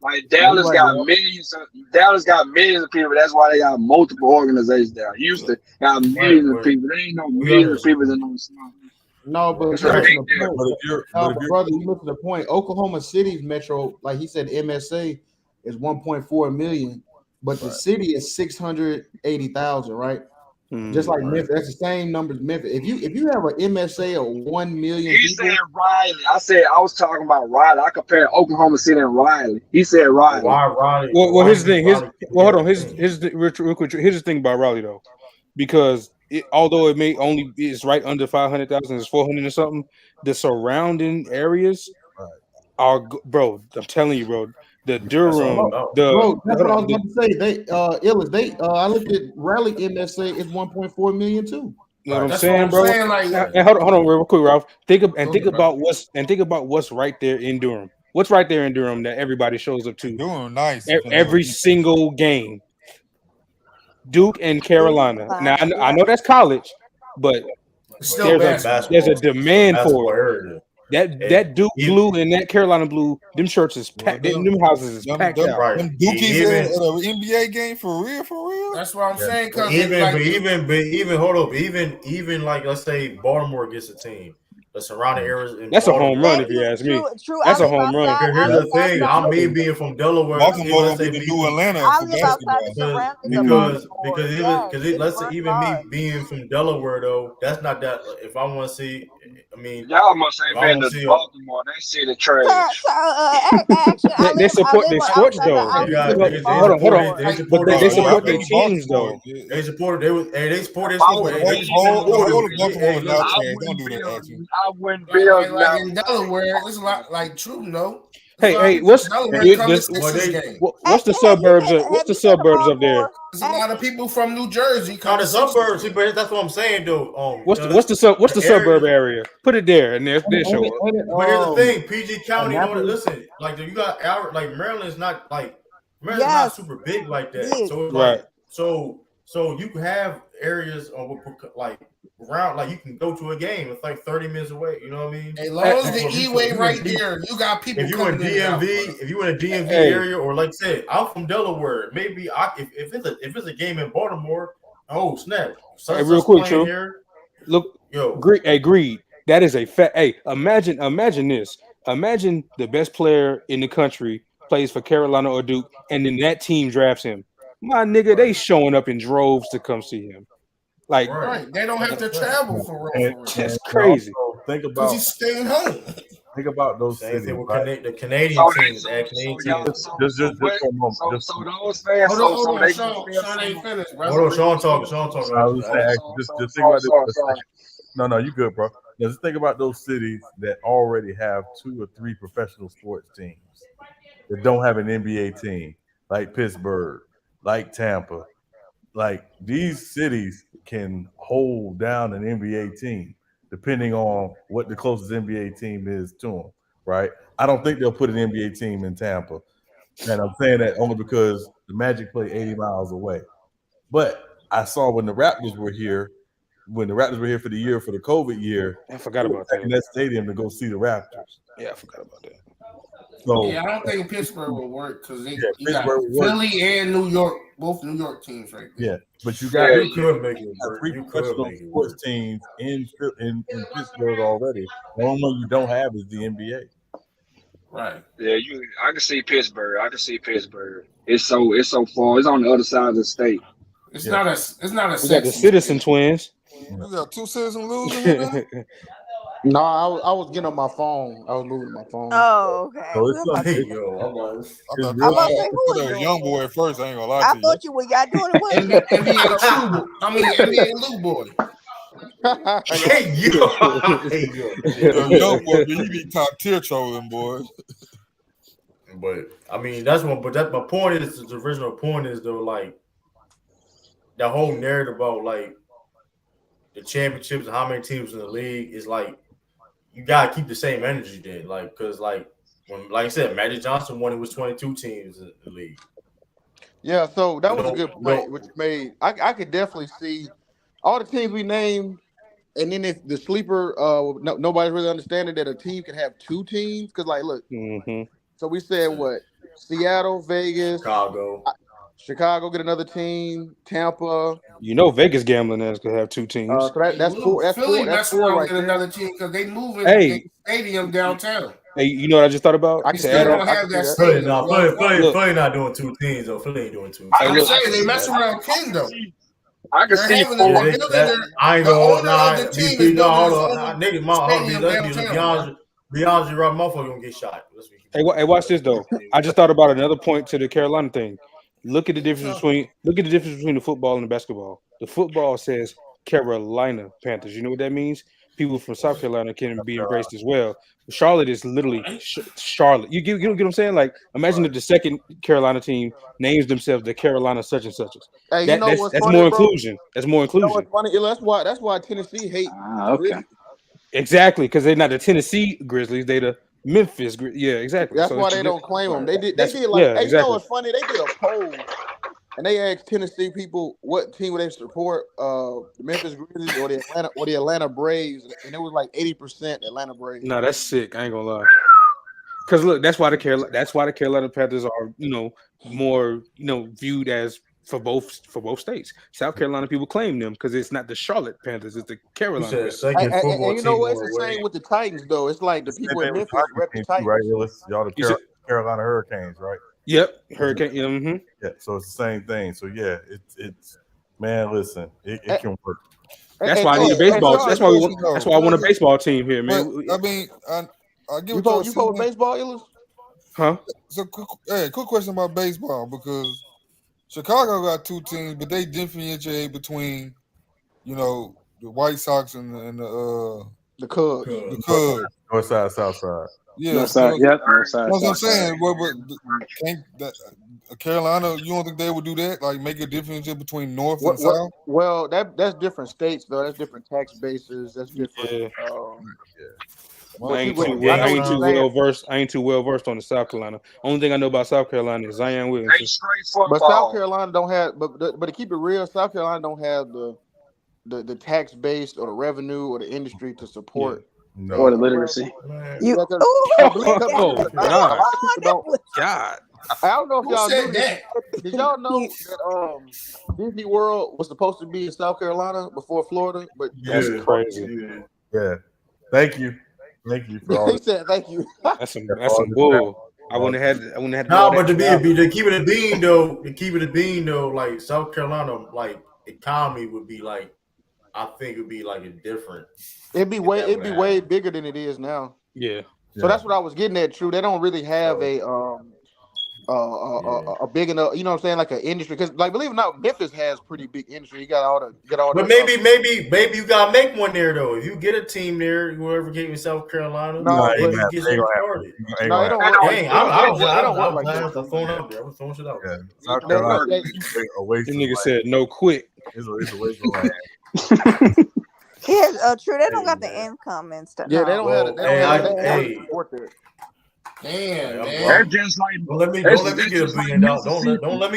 like Dallas got millions of people. That's why they got multiple organizations there. Houston got millions of people. There ain't no millions of people in those small. No, but brother, you missed the point. Oklahoma City's metro, like he said, MSA is 1.4 million, but the city is 680,000, right? Just like Memphis, that's the same number as Memphis. If you have an MSA of 1 million, he said Riley. I was talking about Riley. I compared Oklahoma City and Riley. He said Riley. Why Riley? Well, here's the thing. Hold on. Here's the thing about Raleigh though, because although it may only is right under 500,000, it's 400 or something. The surrounding areas are, bro. I'm telling you, bro. The Durham, that's what I was going to say. I looked at Raleigh MSA is 1.4 million too. You know what I'm saying, bro? And hold on, real quick, Ralph. Think about what's right there in Durham. What's right there in Durham that everybody shows up to? Durham, nice. Every single game. Duke and Carolina. Now I know that's college, but there's a demand for it. That Duke blue and that Carolina blue, them shirts is packed. Them houses is packed out. Them Dookies at an NBA game for real. That's what I'm saying. Even hold up, even like let's say Baltimore gets a team, the surrounding areas. That's a home run if you ask me. That's a home run. Here's the thing: I'm being from Delaware. Baltimore be the new Atlanta for basketball. Because let's say even me being from Delaware though, that's not that. If I want to see, I mean, y'all must ain't been to Baltimore. They see the trash. They support their sports though. Hold on. But they support their teams though. They support. They support their sport. Don't do that. I wouldn't build like in Delaware. It's a lot like true, though. Hey, what's the suburbs? What's the suburbs up there? There's a lot of people from New Jersey. The suburbs, but that's what I'm saying, though. What's the suburb area? Put it there, and they'll show up. But here's the thing: PG County. Listen, like you got like Maryland's not like Maryland's not super big like that. So it's like so you can have areas of like around, like you can go to a game. It's like 30 minutes away. You know what I mean? As long as the E-way right there, you got people. If you in a DMV area, or like I said, I'm from Delaware. Maybe if it's a game in Baltimore, oh snap! Real quick, True. Look, agreed. That is a fact. Hey, imagine this. Imagine the best player in the country plays for Carolina or Duke, and then that team drafts him. My nigga, they showing up in droves to come see him. Like, they don't have to travel for real. That's crazy. Think about because he's staying home. Think about those cities. The Canadian teams. Just for a moment. So those fans. Hold on, Sean ain't finished, bro. Hold on, Sean talking. Just think about this. No, you good, bro. Now, just think about those cities that already have 2 or 3 professional sports teams that don't have an NBA team, like Pittsburgh, like Tampa. Like these cities can hold down an NBA team depending on what the closest NBA team is to them, right? I don't think they'll put an NBA team in Tampa. And I'm saying that only because the Magic play 80 miles away. But I saw when the Raptors were here for the COVID year. I forgot about that. In that stadium to go see the Raptors. Yeah, I forgot about that. So, I don't think Pittsburgh will work because you got Philly and New York, both New York teams right there. Yeah, but you got you could make it work. 3 professional sports teams in Pittsburgh already. The only one you don't have is the NBA. Right. Yeah, I can see Pittsburgh. It's so far. It's on the other side of the state. It's not a. We got the Citizen Twins. You got 2 citizens losing. No, I was getting on my phone. I was moving my phone. Oh, okay. So it's I thought you were a young boy at first. I ain't gonna lie to you. I thought you were y'all doing it. NBA Lou boy. Hey, yo, boy, you need top tier trolling, boy. But I mean, that's one. But that my point is the original point is though, like the whole narrative about like the championships and how many teams in the league is like you gotta keep the same energy then, like because like when like I said, Magic Johnson won, it was 22 teams in the league. Yeah, so that was a good point, which made I could definitely see all the teams we named, and then if the sleeper, nobody's really understanding that a team can have two teams because like look, so we said what Seattle, Vegas, Chicago get another team, Tampa. You know, Vegas gambling ass could have two teams. So that's four. That's Philly four. That's messing four around right with there. another team because they moving Hey. the stadium downtown. Hey, you know what I just thought about? They still don't have that stadium. Philly not doing two teams though. Philly ain't doing two teams. I'm saying they mess around King though. I can see I ain't gonna nigga, Beyonce right motherfucker gonna get shot. Hey, watch this though. I just thought about another point to the Carolina thing. Look at the difference between the football and the basketball. The football says Carolina Panthers. You know what that means? People from South Carolina can be embraced as well. Charlotte is literally Charlotte. You get what I'm saying? Like, imagine if the second Carolina team names themselves the Carolina such and such. Hey, That's funny, more bro? inclusion. That's more inclusion. You know what's funny? That's why Tennessee hate. Okay. Exactly, because they're not the Tennessee Grizzlies. They the Memphis. Yeah, exactly. That's so why they don't claim them. They did like. Yeah, hey, exactly. you know what's funny? They did a poll, and they asked Tennessee people what team would they support, the Memphis Grizzlies or the Atlanta Braves, and it was like 80% Atlanta Braves. No, that's sick. I ain't gonna lie. Because look, that's why the Carolina Panthers are more viewed as for both states. South Carolina people claim them because it's not the Charlotte Panthers, it's the Carolina Panthers. And you know what? It's the same with the Titans though. It's like the people in Memphis rep the Titans. Right, y'all the Carolina Hurricanes, right? Yep, Hurricane. Yeah, so it's the same thing. So yeah, it's man. Listen, it can work. That's why I need a baseball. That's why I want a baseball team here, man. But, I mean, I get You what vote baseball, Illis? Huh? So, quick question about baseball because Chicago got two teams, but they differentiate between, the White Sox and the Cubs. The Cubs. North side, south side. Yeah, North side. Yep. North side. That's what I'm saying. But Carolina, you don't think they would do that? Like make a difference between North and South? Well, that's different states though. That's different tax bases. That's different. I ain't too well versed on the South Carolina. Only thing I know about South Carolina is Zion Williamson. But South Carolina don't have. But to keep it real, South Carolina don't have the tax base or the revenue or the industry to support. No. Or the literacy. God. I don't know if y'all knew that. Did y'all know that Disney World was supposed to be in South Carolina before Florida? But that's crazy. Yeah. Thank you for all. He said thank you. That's some bull. I wouldn't have had. No, but to keep it a bean though, like South Carolina, like economy would be like, I think it'd be like a different. It'd be way bigger than it is now. Yeah. So that's what I was getting at. True, they don't really have a big enough, you know what I'm saying, like an industry. Because, like, believe it or not, Memphis has pretty big industry. You got all the. But maybe you gotta make one there though. If you get a team there, whoever came in South Carolina, they don't work like that. I was throwing shit out. Yeah, South Carolina. The nigga said no quit. It's a waste of land. Yeah, true. They don't got the income and stuff. Yeah, they don't have it. They don't support that. Damn, man. They're just like don't let me get $1 billion. Don't let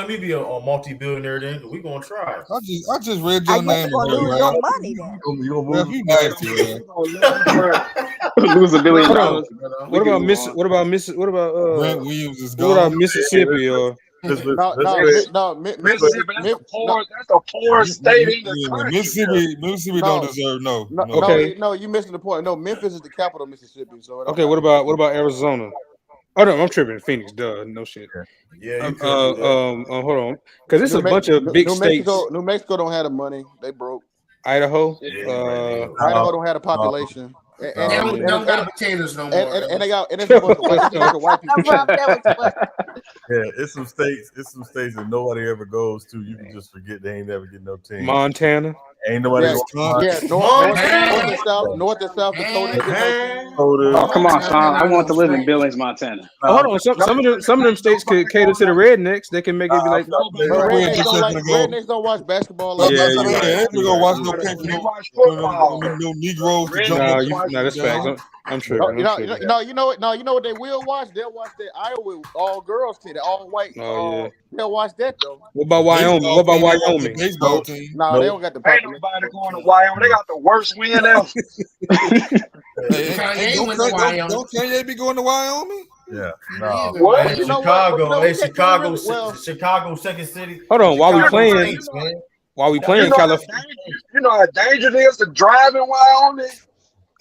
me be a multi-billionaire then. We gonna try. I just read your name. You're gonna lose your money then. You nasty, man. Lose $1 billion. What about Grant Williams is gone. What about Mississippi or? Mississippi, that's the poorest state in the country. Mississippi don't deserve no. No, you missing the point. No, Memphis is the capital of Mississippi. So okay, what about Arizona? Oh no, I'm tripping. Phoenix, duh, no shit. Yeah. Hold on, because it's a bunch of big states. New Mexico don't have the money. They broke. Idaho. Idaho don't have the population. They don't got potatoes no more. And they got it's a bunch of white people. Yeah, it's some states that nobody ever goes to. You can just forget they ain't never get no team. Montana. Ain't nobody North and South Dakota. Oh, come on, Sean. I want to live in Billings, Montana. Hold on, some of them states could cater to the rednecks. They can make it be like. Rednecks don't watch basketball. Like Yeah, they ain't gonna watch no pink. They watch football. No Negroes. No, that's facts. I'm sure. You know what they will watch? They'll watch that Iowa all girls team, the all white. Oh yeah. They'll watch that though. What about Wyoming? What about Wyoming? Baseball team. No, they don't got the Ain't nobody going to Wyoming. They got the worst wind ever. Don't Kanye be going to Wyoming? Yeah. No. What? Chicago, second city. Hold on, while we playing California. You know how dangerous it is to drive in Wyoming?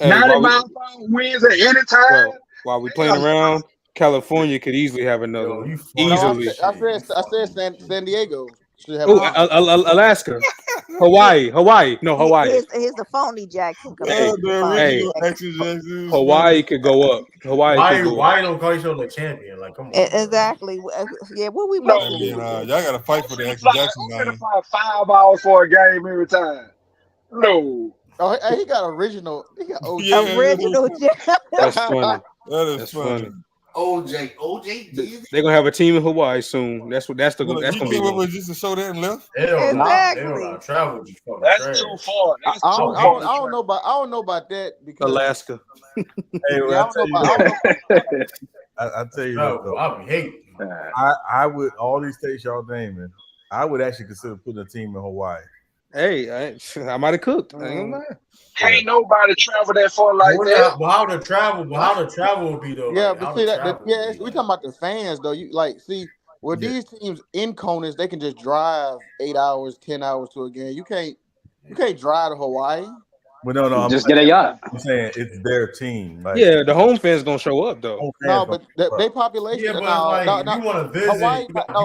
90 mile per hour winds at any time. While we playing around, California could easily have another one. Easily. I said San Diego. Alaska. Hawaii. No, Hawaii. Here's the phony Jackson. Hawaii could go up. Why don't call yourself a champion? Like, come on. Exactly. Yeah, what we supposed to do? Y'all gotta fight for the Action Jackson. I'm gonna fight 5 hours for a game every time. No. Oh, he got original. He got original. That's funny. That is funny. OJ. They're gonna have a team in Hawaii soon. That's gonna be. Just to show that and left. Exactly. Travel. That's too far. I don't know about that because Alaska. I tell you what, though, I would all these states y'all naming. I would actually consider putting a team in Hawaii. Hey, I might have cooked. I ain't gonna lie. Can't nobody travel that far like that. Well, how the travel would be though? Yeah, like, but see that. We talking about the fans though. You like these teams in Conus, they can just drive 8 hours, 10 hours to a game. You can't drive to Hawaii. Well, no, just get a yacht. I'm saying it's their team. Like, yeah, the home fans gonna show up though. No, but their population. Yeah, but you want to visit? Hawaii, not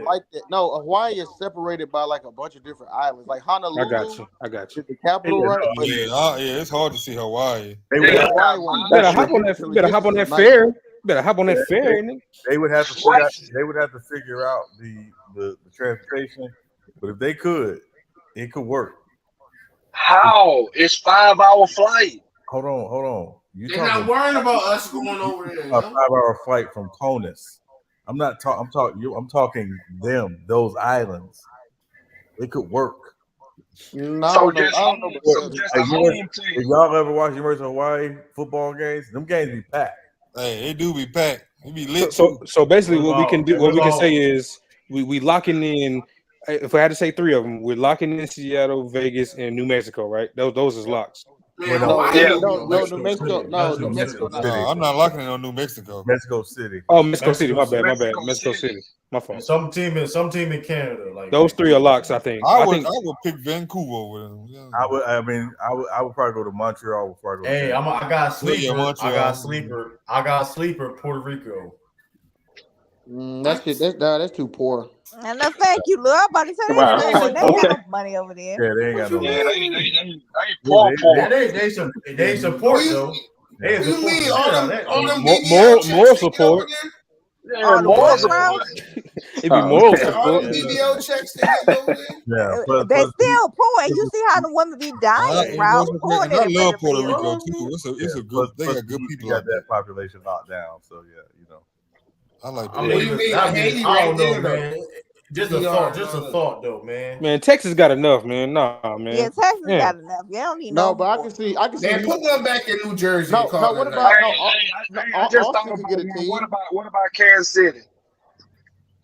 like that. No, Hawaii is separated by like a bunch of different islands. Like Honolulu. I got you. The capital, right? Yeah, it's hard to see Hawaii. You better hop on that. Better hop on that fair. Better hop on that fair. They would have to. They would have to figure out the transportation. But if they could, it could work. How? It's 5 hour flight. Hold on. They're not worrying about us going over there. A 5 hour flight from Conus. I'm talking them. Those islands. It could work. No, if y'all ever watch University of Hawaii football games, them games be packed. Hey, they do be packed. They be lit. So basically, what we can say is we locking in. If I had to say 3 of them, we're locking in Seattle, Vegas, and New Mexico, right? Those is locks. New Mexico. No, I'm not locking in on New Mexico. Mexico City. Oh, Mexico City. My bad. Mexico City. My fault. Some team in Canada. Like those 3 are locks. I think. I would pick Vancouver over them. Yeah. I would probably go to Montreal before I go. Hey, I got a sleeper. I got a sleeper. Puerto Rico. That's too poor. And no, thank you, Lou. I'm about to say they ain't got money over there. Yeah, they ain't got no money. They support though. They support. More support. Yeah, more support. It'd be moral support. BBO checks they get over there. Yeah, they still poor. And you see how the women be dying, Ralph. I love Puerto Rico too. It's a good. They got good people. Got that population locked down. So yeah, you know. I like. I don't know, man. Just a thought, though, man. Man, Texas got enough, man. Nah, man. Yeah, Texas got enough. You don't need no. But I can see. Man, put one back in New Jersey. No, what about? I just thought about it. What about Kansas City?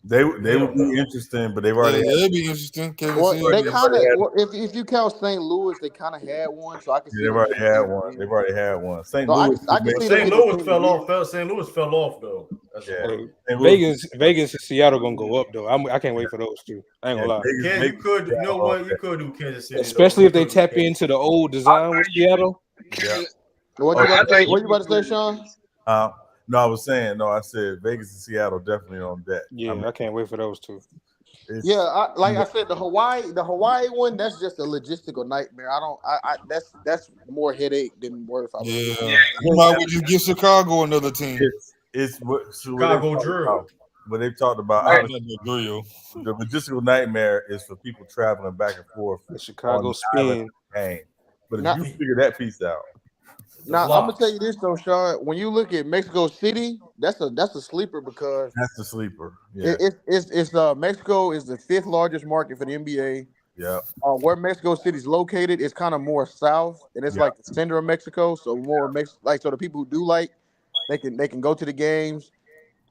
They would be interesting, but they've already. They'd be interesting. Well, they kind of. If you count St. Louis, they kind of had one, so I can see. They've already had one. St. Louis. St. Louis fell off. St. Louis fell off though. Vegas and Seattle gonna go up though. I can't wait for those 2. I ain't gonna lie. You could do Kansas City, especially if they tap into the old design with Seattle. Yeah. What you about to say, Sean? No, I said Vegas and Seattle definitely on deck. Yeah, I can't wait for those 2. I said, the Hawaii one, that's just a logistical nightmare. That's more headache than worth. You might well just give Chicago another team. It's Chicago Drew. but they've talked about Right. honestly, the logistical nightmare is for people traveling back and forth. The Chicago on the spin. island game. But if Now- you figure that piece out, Now I'm gonna tell you this though, Sean. When you look at Mexico City, that's a sleeper because that's the sleeper. Yeah. It's Mexico is the 5th largest market for the NBA. Yeah. Where Mexico City is located is kind of more south, and it's like the center of Mexico. So more so the people who do they can go to the games.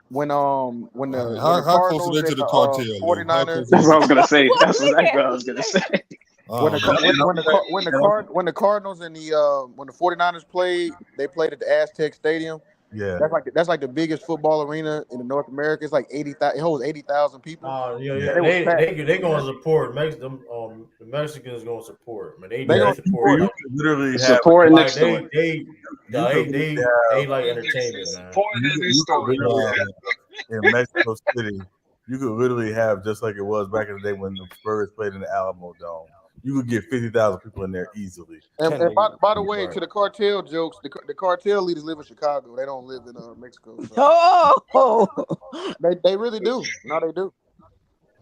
When the How close are Cardinals they to and the cartel? 49ers. That's what I was gonna say. That's exactly what I was gonna say. When the Cardinals and when the 49ers played, they played at the Aztec Stadium. Yeah, that's like the biggest football arena in North America. It's like 80,000. It holds 80,000 people. They gonna support Mexico. The Mexicans gonna support. I mean, They support. You could literally have support next they door. they like entertainment, man. In Mexico City, you could literally have just like it was back in the day when the Spurs played in the Alamo Dome. You could get 50,000 people in there easily. And by the way, to the cartel jokes, the cartel leaders live in Chicago. They don't live in Mexico. So. They really do. No, they do.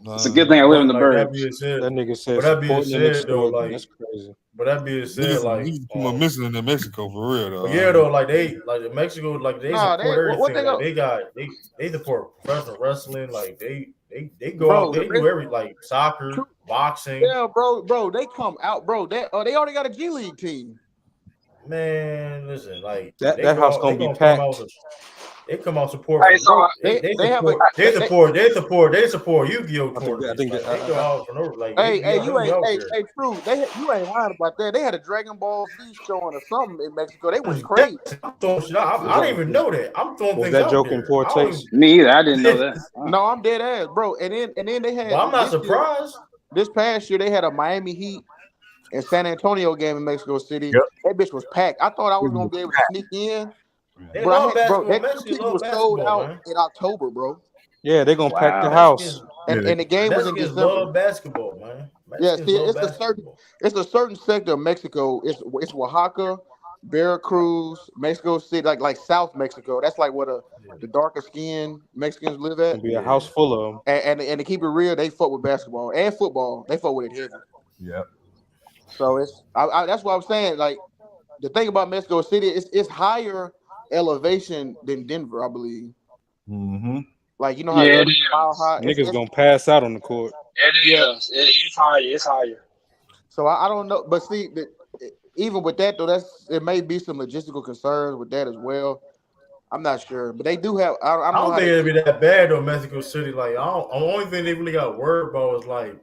It's a good thing I live in the That burbs. being said, That nigga said. But that being supporting said, though, like that's crazy. But that being said, like people missing in Mexico for real though. But yeah, though, like the Mexico, like they support everything. Like they support professional wrestling. Like they go out, they do everything, like soccer, boxing. Yeah, bro, they come out, bro. They already got a G League team. Man, listen, like that house gonna be packed. They come out support. Hey, so they support Yu-Gi-Oh tournament. They go out for no like. Hey, you true. You ain't lying about that. They had a Dragon Ball Z showing or something in Mexico. They went crazy. I don't even know that. I'm throwing things that out joke there. in poor taste? Me either. I didn't know that. No, I'm dead ass, bro. And then they had. Well, I'm not surprised. This past year they had a Miami Heat and San Antonio game in Mexico City. Yep. That bitch was packed. I thought I was gonna be able to sneak in. They love basketball. That ticket was sold out in October, bro. Yeah, they're gonna pack the house. And the game was in December. Love basketball, man. Yeah, see, it's a certain sector of Mexico. It's Oaxaca, Veracruz, Mexico City, like South Mexico. That's like where the darker skinned Mexicans live at. It'll be a house full of them. And to keep it real, they fuck with basketball and football. They fuck with it heavy. Yep. So that's what I'm saying. Like the thing about Mexico City, it's higher elevation than Denver, I believe. Mm-hmm. Like you know how high niggas gonna pass out on the court. It's higher. It's higher. So I don't know, but see, even with that though, it may be some logistical concerns with that as well. I'm not sure, but they do have. I don't think it'd be that bad though. Mexico City, like the only thing they really got worried about is like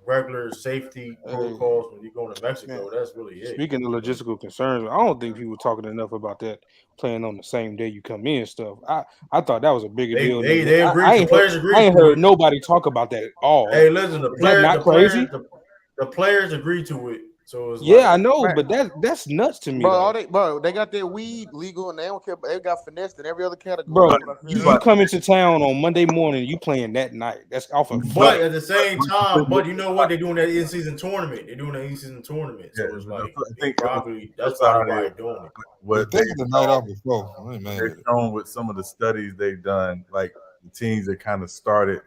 regular safety protocols when you go to Mexico. That's really it. Speaking of logistical concerns, I don't think people talking enough about that playing on the same day you come in stuff. I thought that was a bigger deal. They agree. I ain't heard nobody talk about that at all. Hey, listen, the players, crazy. The players agree to it. So it's I know, but that's nuts to me. Bro, they got their weed legal and they don't care. But they got finessed in every other category. Bro, you come into town on Monday morning, you playing that night. That's off of. But at the same time, you know what? They're doing that in-season tournament. They're doing that in-season tournament. So it's like that's probably why they're doing it. What they the night off before. They're shown with some of the studies they've done, like the teams that kind of started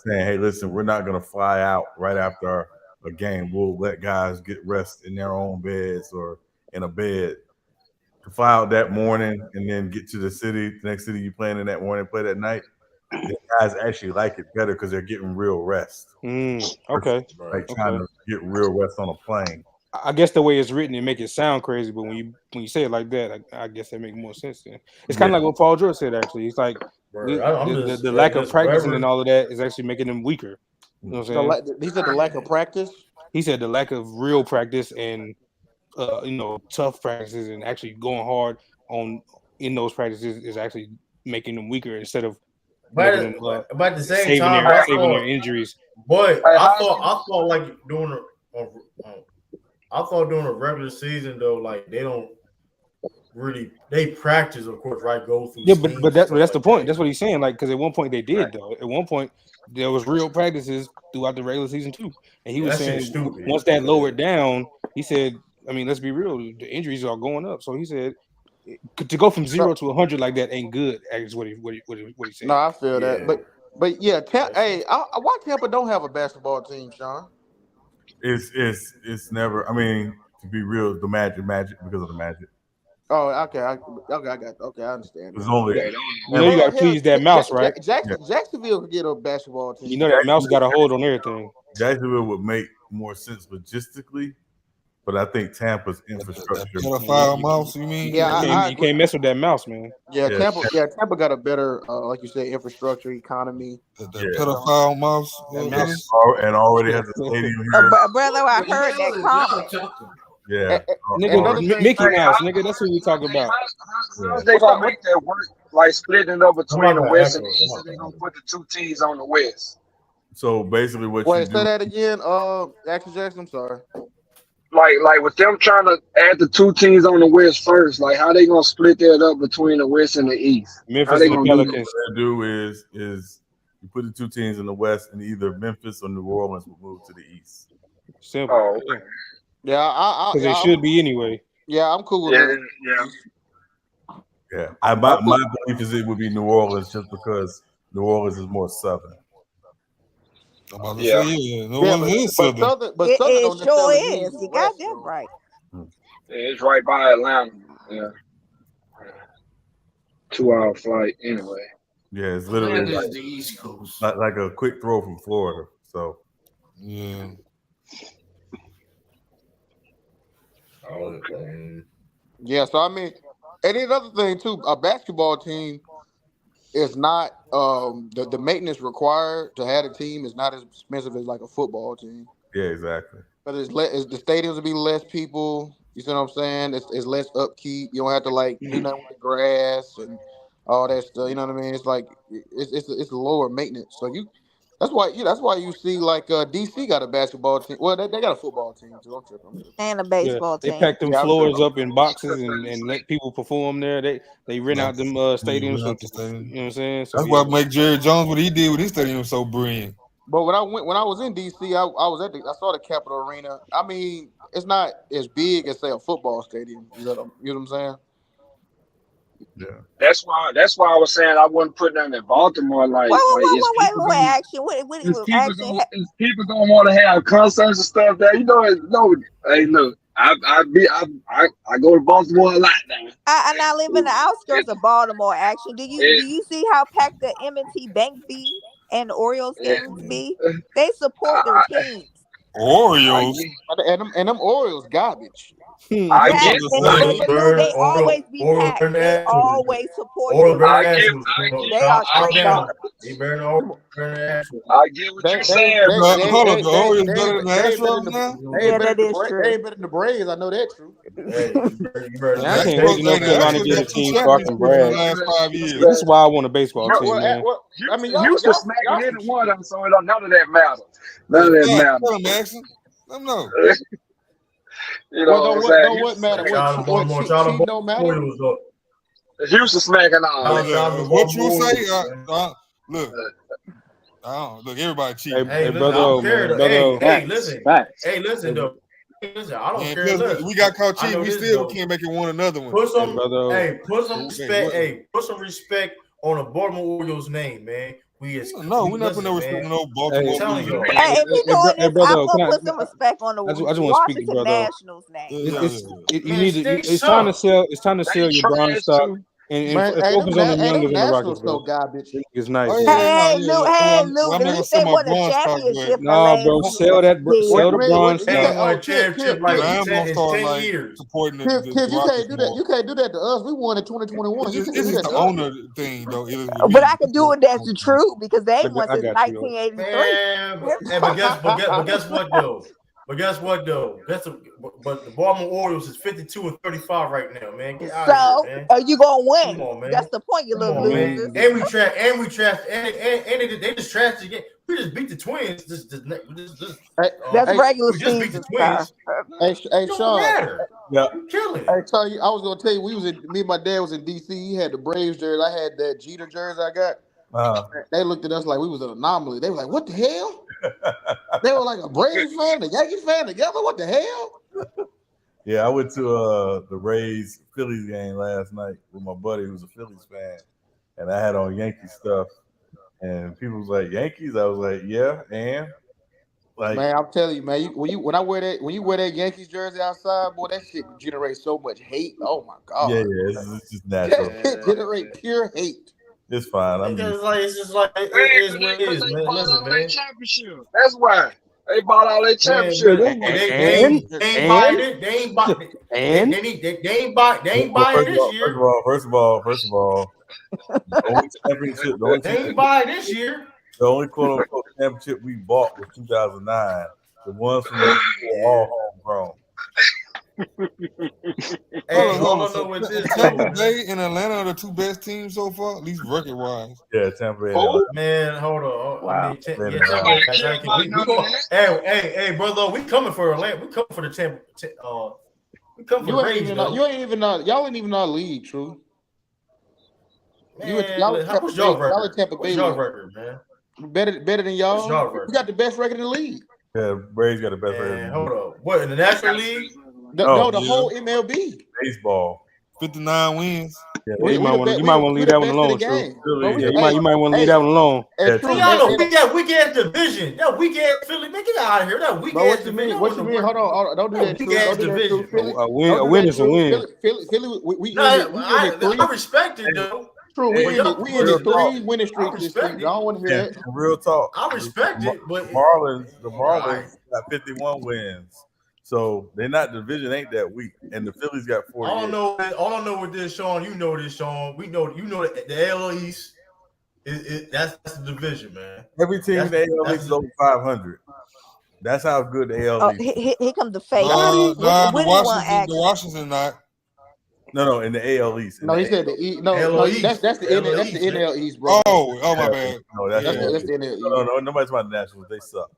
saying, "Hey, listen, we're not going to fly out right after a game. We'll let guys get rest in their own beds or in a bed to fly out that morning and then get to the next city you playing in that morning, play that night." The guys actually like it better because they're getting real rest. Okay. Like trying to get real rest on a plane. I guess the way it's written, it make it sound crazy, but when you say it like that, I guess that makes more sense. Then it's kind of like what Paul George said. Actually, it's like the lack of practicing and all of that is actually making them weaker. You know what I'm saying? He said the lack of practice. He said the lack of real practice and tough practices and actually going hard in those practices is actually making them weaker instead of but at the same time, saving their injuries. But I thought like doing a regular season though, like they don't really practice, of course, right? Go through. Yeah, but that's the point. That's what he's saying. Like, because at one point they did though. At one point there was real practices throughout the regular season too, and he was saying once that lowered down, he said, I mean, let's be real, the injuries are going up. So he said to go from 0 to 100 like that ain't good. Is what he said. No, I feel that, but yeah, why Tampa don't have a basketball team, Sean? It's never. I mean, to be real, the Magic because of the Magic. Oh, okay, I understand. It's only you got to please that mouse, right? Jacksonville could get a basketball team. You know that mouse got a hold on everything. Jacksonville would make more sense logistically, but I think Tampa's infrastructure. Pedophile mouse, you mean? Yeah, you can't mess with that mouse, man. Yeah, Tampa got a better, like you said, infrastructure, economy. The pedophile mouse, and already has a stadium here. Brother, I heard that comment. Yeah, nigga, Mickey Mouse, nigga. That's what we talking about. How's they gonna make that work? Like splitting it up between the West and the East, and they gonna put the two teams on the West. So basically, what Wait, you say do? that again, Action Jackson. I'm sorry. Like with them trying to add the two teams on the West first, like how they gonna split that up between the West and the East? Memphis and the Pelicans. What they do is you put the two teams in the West, and either Memphis or New Orleans will move to the East. Simple. Oh, okay. Yeah, because they should be anyway. Yeah, I'm cool with that. Yeah, my belief is it would be New Orleans just because New Orleans is more southern. I'm about to say, New Orleans is southern. It sure is. You got that right. Yeah, it's right by Atlanta. Yeah. 2-hour flight anyway. Yeah, it's literally Atlanta's like the East Coast. like a quick throw from Florida. So yeah. Yeah, so I mean, and another thing too, a basketball team is not the maintenance required to have a team is not as expensive as like a football team. yeah, exactly. But the stadiums will be less people. You see what I'm saying? It's less upkeep. You don't have to like do nothing with the grass and all that stuff. You know what I mean? It's like it's lower maintenance. So that's why you see like DC got a basketball team. Well, they got a football team too. I'm tripping. And a baseball team. They pack them floors up in boxes and let people perform there. They rent out them stadiums. You know what I'm saying? So, that's why make Jerry Jones what he did with his stadium so brilliant. But when I was in DC, I saw the Capitol Arena. I mean, it's not as big as say a football stadium. You know what I'm saying? Yeah. That's why I was saying I wouldn't put them in Baltimore. Like, wait, action. People don't want to have concerts and stuff there. You know, hey, look, I go to Baltimore a lot now. I live in the outskirts of Baltimore. Action. Do you see how packed the M&T Bank be and the Orioles games be? They support their teams. Orioles and them Orioles garbage. They always be packed. They always support you. I get what you're saying, bro. The Orioles better than the Astros now? Yeah, that is true. They ain't better than the Braves. I know that's true. I can't wait to North Carolina to get a team so I can brag. This is why I want a baseball team, man. I mean, Houston smacking any one of them, so none of that matters. None of that matters. No. You know what matter? What don't matter? Houston smacking all. What you say? Look, everybody cheating. Hey, listen, though. Listen, I don't care. Listen, we got caught cheating. We still can't make it one another one. Put some respect on the Baltimore Orioles name, man. We're not putting no respect on no Baltimore. If we doing this, I'm gonna put some respect on the Washington Nationals name. It's time to sell. It's time to sell your Brown stock and focus on the youngers in the Rockets, bro. It's nice. Hey, Lou, at least they won a championship. Nah, bro, sell the Brown stock. They won a championship like in 10 years. Supporting you can't do that. You can't do that to us. We won in 2021. This is the owner thing, though. But I can do it. That's the truth because they won since 1983. But guess what though? But the Baltimore Orioles is 52-35 right now, man. Get out of here, man. Are you gonna win? Come on, man. That's the point, you little losers. And we trashed, and they just trashed again. We just beat the Twins. That's regular we just beat the season. Twins. Hey, Sean. Yeah, you killing. I was gonna tell you, me and my dad was in DC. He had the Braves jersey. I had that Jeter jersey I got. They looked at us like we was an anomaly. They were like, "What the hell?" They were like a Braves fan, a Yankee fan together. What the hell? Yeah, I went to the Rays Phillies game last night with my buddy who's a Phillies fan, and I had on Yankee stuff, and people was like, Yankees? I was like, yeah, and like, man, I'm telling you, man, when you wear that Yankees jersey outside, boy, that shit generates so much hate. Oh my god. it's just natural. It generate pure hate. It's fine. It's just like it is what it is, man. Listen, man. Championship. That's why they bought all their championship. They ain't buying it. They ain't buying it. They ain't buying this year. First of all, the only championship. They ain't buying this year. The only quote unquote championship we bought was 2009. The ones from the all homegrown. Hold on. Tampa Bay and Atlanta are the two best teams so far, at least record wise. Yeah, Tampa Bay. Oh man, hold on. Wow. Hey, brother, we coming for Atlanta. We coming for the Tampa. We coming for the Rays. Y'all ain't even our league, true. What's your record? What's your record, man? Better than y'all. What's your record? We got the best record in the league. Yeah, Braves got the best record. Hold on. What, in the National League? The whole MLB. Baseball. 59 wins. Yeah, you might want to leave that one alone, True. You might want to leave that one alone. Y'all know weak ass division. That weak ass Philly. Man, get out of here. That weak ass division. What you mean? Hold on. Don't do that. Weak ass division. A win is a win. Philly, I respect it though. True, we in the 3 winning streak this season. I don't want to hear that. Real talk. I respect it, but the Marlins got 51 wins. So they're not, the division ain't that weak. And the Phillies got 40. I don't know what this, Sean. You know this, Sean. You know that the AL East that's the division, man. Every team in the AL East is over 500. That's how good the AL East is. Here comes the fake. The Washington not. No, in the AL East. No, he said the E. No, that's the NL East, bro. Oh, my bad. No, that's the NL East. No, nobody's about the Nationals. They suck.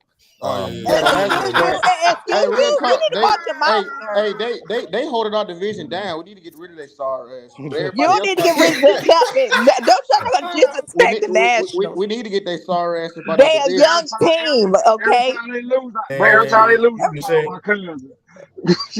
They holding our division down. We need to get rid of their star ass. You don't need to get rid of that. Don't talk about disrespect the Nationals. We need to get their star ass. They're a young team, okay? Every time they lose, they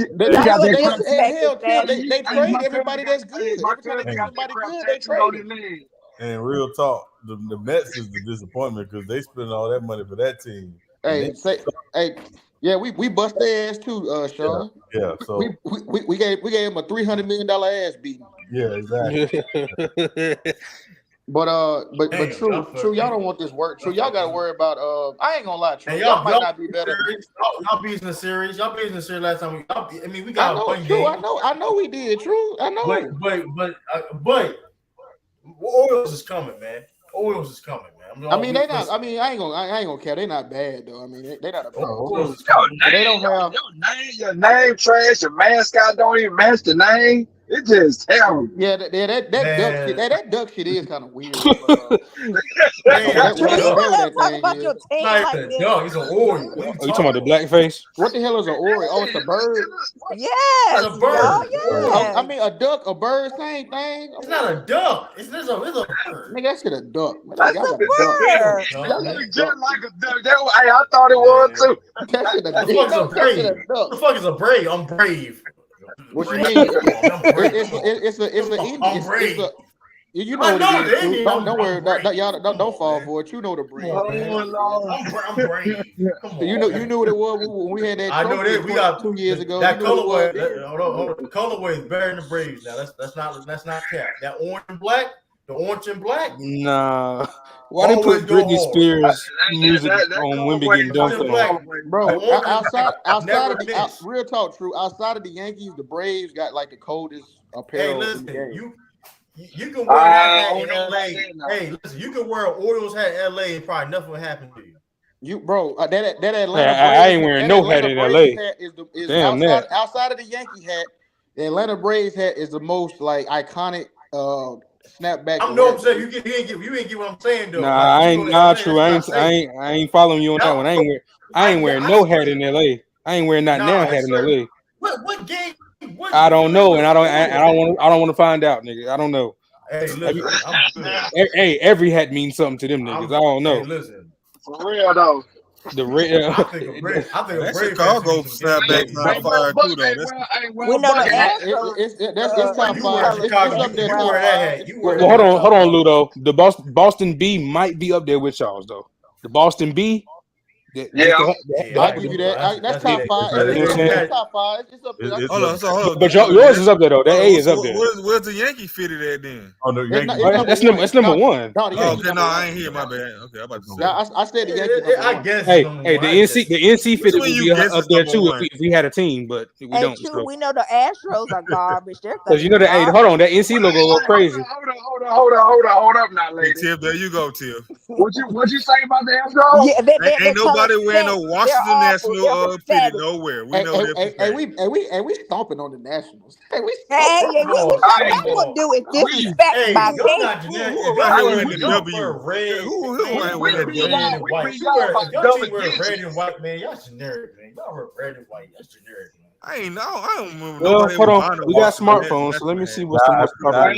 trade everybody that's good. Every time they get somebody good, they trade. And real talk, the Mets is the disappointment because they spend all that money for that team. We bust their ass too, Sean. Yeah, so we gave him a $300 million ass beating. Yeah, exactly. But true, y'all don't want this work. True, y'all got to worry about. I ain't gonna lie, true. Y'all might not be better. Y'all beat in the series. Y'all beat in the series last time. We got a fun game. I know we did. True, I know. But Orioles is coming, man. Orioles is coming, man. They not. I ain't gonna care. They not bad though. They not a problem. They don't have your name trash. Your mascot don't even match the name. It's just terrible. Yeah, that duck shit is kind of weird. Talk about your team like this. He's an Oriole. You talking about the black face? What the hell is an Oriole? Oh, it's a bird. Yes, it's a bird. I mean, a duck, a bird, same thing. It's not a duck. It's a bird. Nigga, that shit a duck. That's a bird. Just like a duck. Hey, I thought it was too. That shit a duck. What the fuck is a brave? I'm brave. What you mean? It's a you know what it is. Don't worry. Y'all don't fall for it. You know the breed. I'm brave. You knew what it was when we had that. I know that we got 2 years ago. That colorway. Hold on. The colorway is better than the Braves. Now that's not cap. That orange and black. The orange and black. Nah. Why they put Britney Spears music on women getting dunked on? Bro, outside of the real talk, true. Outside of the Yankees, the Braves got like the coldest apparel. Hey, listen, you can wear that hat in LA. Hey, listen, you can wear an Orioles hat in LA and probably nothing will happen to you. That Atlanta. I ain't wearing no hat in LA. Damn, outside of the Yankee hat, the Atlanta Braves hat is the most like iconic. Snapback. I'm no saying you ain't get what I'm saying though. Nah, I ain't not true. I ain't following you on that one. I ain't wearing no hat in LA. I ain't wearing not now hat in LA. What game? I don't know, and I don't want to find out, nigga. I don't know. Hey, listen, hey, every hat means something to them niggas. I don't know. Hey, listen, for real though. The I think that Chicago snapback not fire too though. We know the Astros. It's top five. It's up there. Top five. Well, hold on, Ludo. The Boston B might be up there with y'all's though. The Boston B. I'll give you that. That's top five. That's top five. It's up there. Hold on. But yours is up there though. That A is up there. Where's the Yankee fitted at then? Oh, the Yankee. That's number one. Okay, no, I ain't here. My bad. Okay, I'm about to say. I said the Yankees. I guess. Hey, the NC fitted would be up there too if we had a team, but we don't. True, we know the Astros are garbage. Because you know that. Hey, hold on, that NC logo look crazy. Hold up now, lady. Hey, Tiff, there you go, Tiff. What you say about the Astros? Yeah, ain't nobody wearing no Washington National fitted nowhere. We know that. We stomping on the Nationals. We gonna do it disrespect my game. Y'all team wear red and white, man. Y'all generic, man. Y'all wear red and white. That's generic, man. I don't remember. Well, hold on. We got smartphones, so let me see what's the most popular.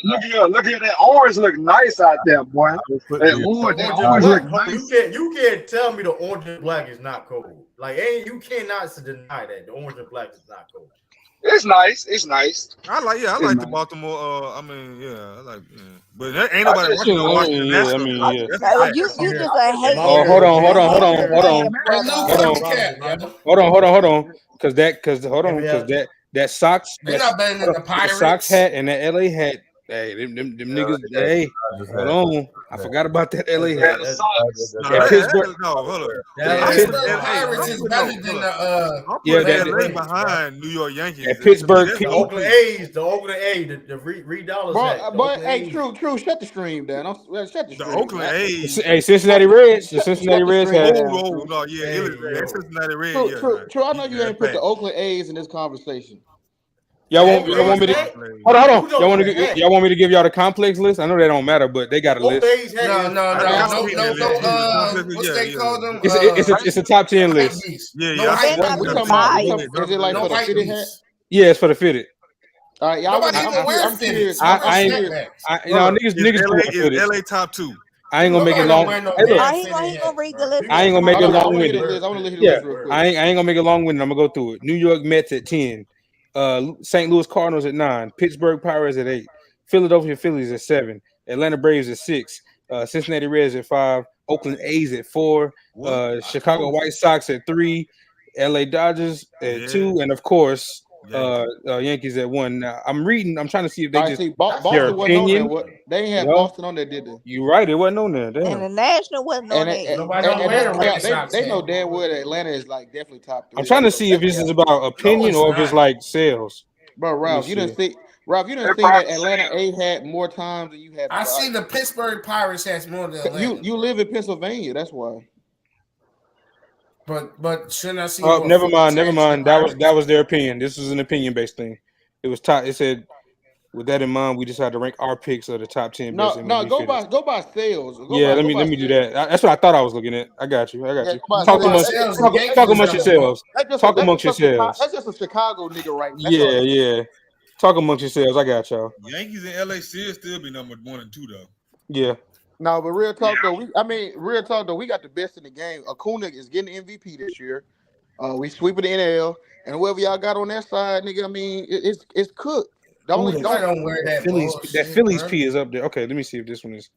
Look here. That orange look nice out there, boy. That orange look nice. You can't tell me the orange and black is not cold. Like, you cannot deny that the orange and black is not cold. It's nice. I like the Baltimore. But there ain't nobody watching no Washington National. You just a hater. Oh, hold on. Because that Sox, the Sox hat and that LA hat. Hey, them niggas. Hey, hold on. I forgot about that LA hat. Pittsburgh. No, hold on. Pittsburgh Pirates is better than the LA behind New York Yankees. Pittsburgh, the Oakland A's, the Reed Dollars hat. But hey, true. Shut the stream down. Shut the stream. The Oakland A's. Hey, Cincinnati Reds. The Cincinnati Reds hat. Cincinnati Reds. True. I know you ain't put the Oakland A's in this conversation. Y'all want me to hold on? Y'all want me to give y'all the complex list? I know they don't matter, but they got a list. No. What's they call them? It's a top 10 list. Is it like for the fitted hat? Yeah, it's for the fitted. All right, y'all. I'm curious. Niggas LA top 2. I ain't gonna make it long. I ain't gonna read the list. I ain't gonna make it long winded. Yeah, I ain't gonna make it long winded. I'm gonna go through it. New York Mets at 10. St. Louis Cardinals at 9, Pittsburgh Pirates at 8, Philadelphia Phillies at 7, Atlanta Braves at 6, Cincinnati Reds at 5, Oakland A's at 4, Chicago White Sox at 3, LA Dodgers at 2, and of course Yankees at 1. Now I'm trying to see if they their opinion. They ain't have Boston on there, did they? You're right, it wasn't on there. Damn. And the National wasn't on there. They know damn well that Atlanta is like definitely top 3. I'm trying to see if this is about opinion or if it's like sales. Bro, Ralph, you didn't see that Atlanta A had more times than you had. I see the Pittsburgh Pirates has more than Atlanta. You live in Pennsylvania, that's why. But shouldn't I see? Oh, never mind. That was their opinion. This was an opinion-based thing. It was top. It said, with that in mind, we decided to rank our picks of the top 10 best. No, go by sales. Let me do that. That's what I thought I was looking at. I got you. Talk amongst yourselves. Talk amongst yourselves. That's just a Chicago nigga right now. Yeah. Talk amongst yourselves. I got y'all. Yankees and LA still be number 1 and 2 though. Yeah. No, but real talk though, we got the best in the game. Acuna is getting MVP this year. We sweeping the NL, and whoever y'all got on that side, nigga, I mean, it's cooked. Don't wear that. That Phillies P is up there. Okay, let me see if this one is.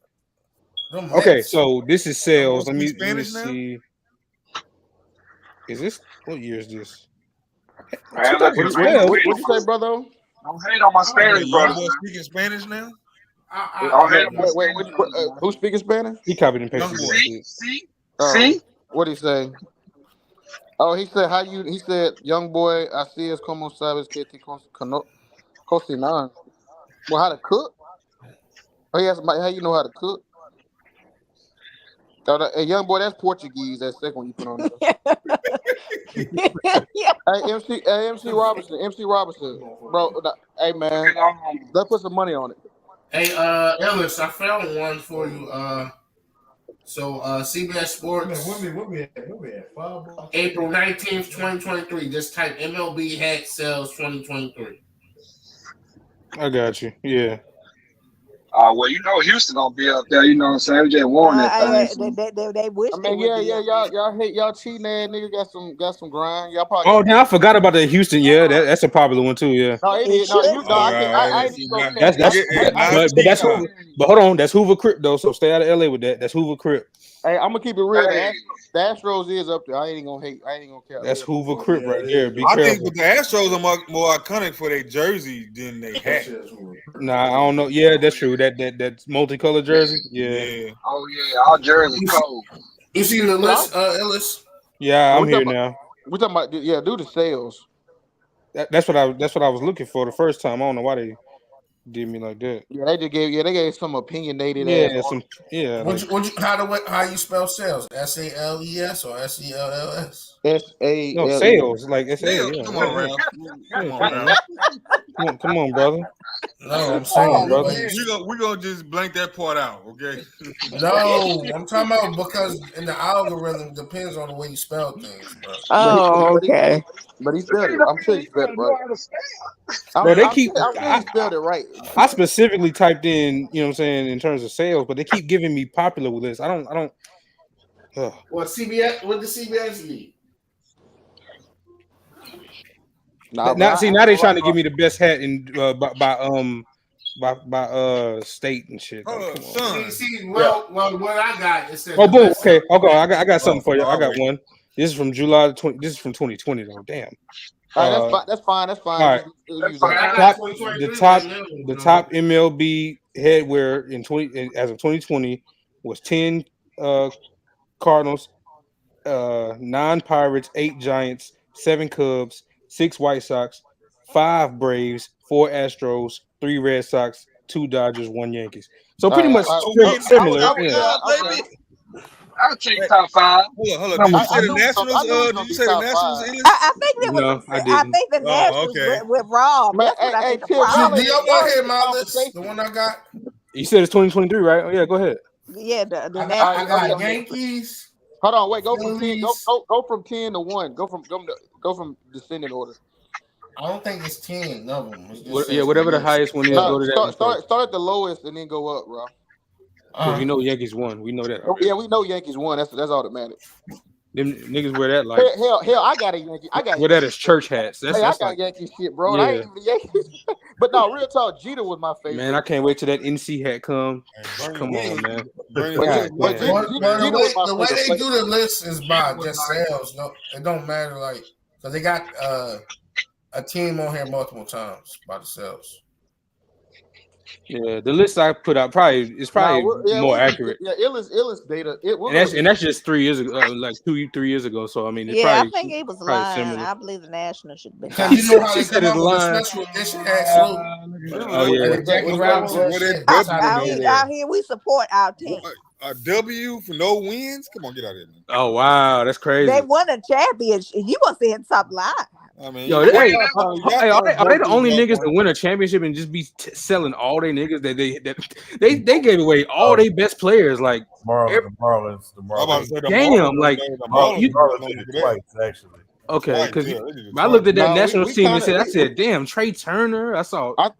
Okay, so this is sales. Let me see. Is this what year is this? What you say, brother? Don't hate on my Spanish brother. Speaking Spanish now? Wait, who's speaking Spanish? He copied and pasted. See? What did he say? Oh, he said, young boy, así es como sabes que te cocinar. Well, how to cook? Oh, yes, how you know how to cook? Hey, young boy, that's Portuguese. That second one you put on there. Hey, MC Robinson, bro. Hey, man, let's put some money on it. Hey, Ellis, I found one for you. So CBS Sports. What we at? April 19th, 2023. Just type MLB hat sales 2023. I got you. Yeah. Well, Houston gonna be up there. You know what I'm saying? We just won that thing. They wish they would be. Y'all hate y'all cheating ass niggas got some grind. Y'all probably. Oh, now I forgot about the Houston. Yeah, that's a popular one too. Yeah. No, it is. No, I ain't even gonna say But hold on, that's Hoover Crip though. So stay out of LA with that. That's Hoover Crip. Hey, I'm gonna keep it real. The Astros is up there. I ain't gonna hate. I ain't gonna care. That's Hoover Crip right there. Be I careful. think the Astros are more iconic for their jersey than they hat. Nah, I don't know. Yeah, that's true. That multicolored jersey. Yeah. Oh yeah, our jersey cold. You see the list, Ellis? Yeah, I'm here now. We're talking about do the sales. That's what I was looking for the first time. I don't know why they did me like that. Yeah, they gave some opinionated. How you spell sales? SALES or SELLS? SALES. No, sales like SAL. Come on, Ralph. Come on, brother. No, I'm saying, brother. We're gonna just blank that part out, okay? No, I'm talking about because in the algorithm depends on the way you spell things, bro. Oh, okay. But he spelled it. I'm sure he spelled it right. Bro, they keep. I spelled it right. I specifically typed in, you know what I'm saying, in terms of sales, but they keep giving me popular lists. I don't. What CBS? What did CBS need? Now they're trying to give me the best hat in by state and shit. Well, what I got it says. Oh, boom. Okay, I got something for you. I got one. This is from July 20. This is from 2020 though. Damn. All right, that's fine. All right. The top MLB headwear as of 2020 was 10 Cardinals, 9 Pirates, 8 Giants, 7 Cubs, 6 White Sox, 5 Braves, 4 Astros, 3 Red Sox, 2 Dodgers, 1 Yankees. So pretty much similar. I'll take top 5. Hold on. Did you say the Nationals? Did you say the Nationals? I think it was. No, I didn't. I think the Nationals with Rob. That's what I think. Do y'all want to hear my list? The one I got. You said it's 2023, right? Oh yeah, go ahead. Yeah, the I got Yankees. Hold on, wait. Go from 10. Go from 10 to 1. Go from descending order. I don't think it's 10. No, whatever the highest one is, go to that. Start at the lowest and then go up, bro. Because we know Yankees won. We know that. Yeah, we know Yankees won. That's automatic. Them niggas wear that like hell. I got a Yankee. Wear that as church hats. I got Yankee shit, bro. Yeah. I ain't even the Yankees. But no, real talk. Jeter was my favorite. Man, I can't wait till that NC hat come. Come on, man. The way they do the list is by just sales. No, it don't matter because they got a team on here multiple times by the sales. Yeah, the list I put out is more accurate. Yeah, Illis data. And that's just 3 years ago, like 3 years ago. So I mean, I think it was lying. Similar. I believe the Nationals should be. Because you know how they come up with a special edition hat. Out here, we support our team. A W for no wins? Come on, get out of here, man. Oh wow, that's crazy. They won a championship. You gonna say it top line? I mean, are they the only niggas to win a championship and just be selling all their niggas that they gave away all their best players? Like the Marlins. Damn, like twice actually. Okay, because I looked at that national team and I said, damn, Trey Turner. I saw. I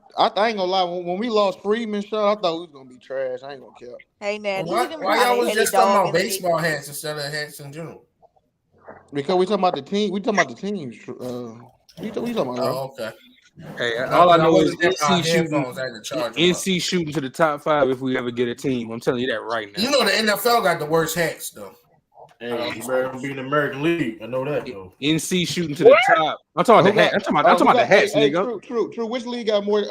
ain't gonna lie. When we lost Freeman, I thought we was gonna be trash. I ain't gonna care. Hey, Nat, why y'all was just talking about baseball hats instead of hats in general? Because we talking about the team. We talking about the teams. We talking about. Oh, okay. Hey, all I know is NC shooting to the top 5 if we ever get a team. I'm telling you that right now. You know the NFL got the worst hats though. Hey, you better be in the American League. I know that though. NC shooting to the top. I'm talking about the hat. I'm talking about the hats, nigga. True. Which league got more?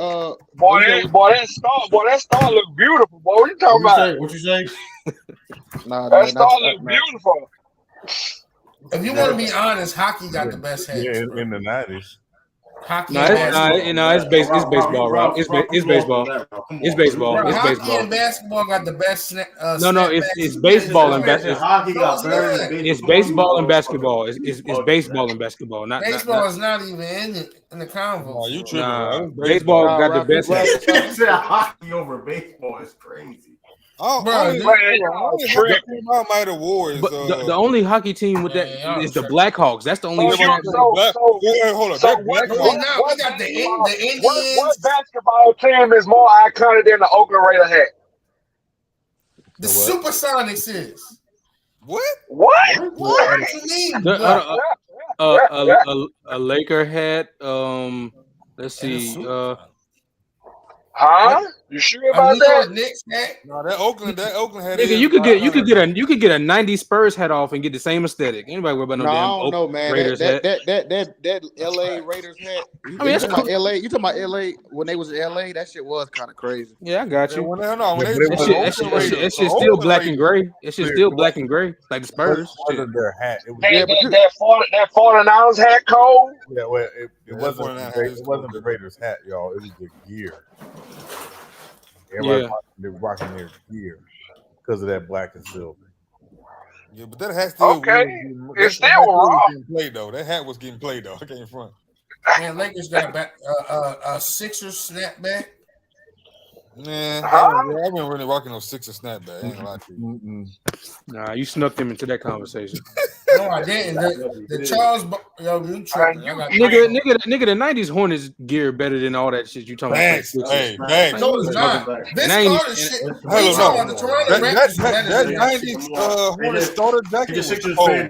Boy, that star look beautiful. Boy, what you talking about? What you say? That star look beautiful. If you want to be honest, hockey got the best hats. Yeah, in the 90s. Hockey it's baseball, Rob. It's baseball. It's baseball. It's hockey baseball. and basketball got the best. It's baseball and basketball. Hockey got better. It's baseball and basketball. It's baseball and basketball. Baseball is not even in the convo. Oh, you tripping? Baseball got the best. Hockey over baseball is crazy. The only hockey team with that is the Blackhawks. That's the only. What basketball team is more iconic than the Oakland Raider hat? The Supersonics is. What? What do you mean? A Laker hat. Let's see. Huh? You sure about that? No, that Oakland hat. Nigga, you could get a '90s Spurs hat off and get the same aesthetic. Anybody worry about no damn I don't know, man. Raiders hat? That LA Raiders hat. You talking about LA? You talking about LA when they was in LA? That shit was kind of crazy. Yeah, I got you. That shit's still black and gray. It's just still black and gray, like the Spurs. Their hat. That 49ers hat, Cole. Yeah, well, it wasn't the Raiders hat, y'all. It was the gear. Everybody rocking their gear because of that black and silver. Yeah, but that hat still it's still raw. Played though. That hat was getting played though. I came front. Man, Lakers got a Sixers snapback. Man, I've been really rocking those Sixers snapback. I ain't gonna lie to you. Nah, you snuck them into that conversation. No, I didn't. The Charles, you tripping. Nigga, the '90s Hornets gear better than all that shit you talking about. Thanks. No, it's not. This Carter shit. That '90s Hornets starter jacket was Toronto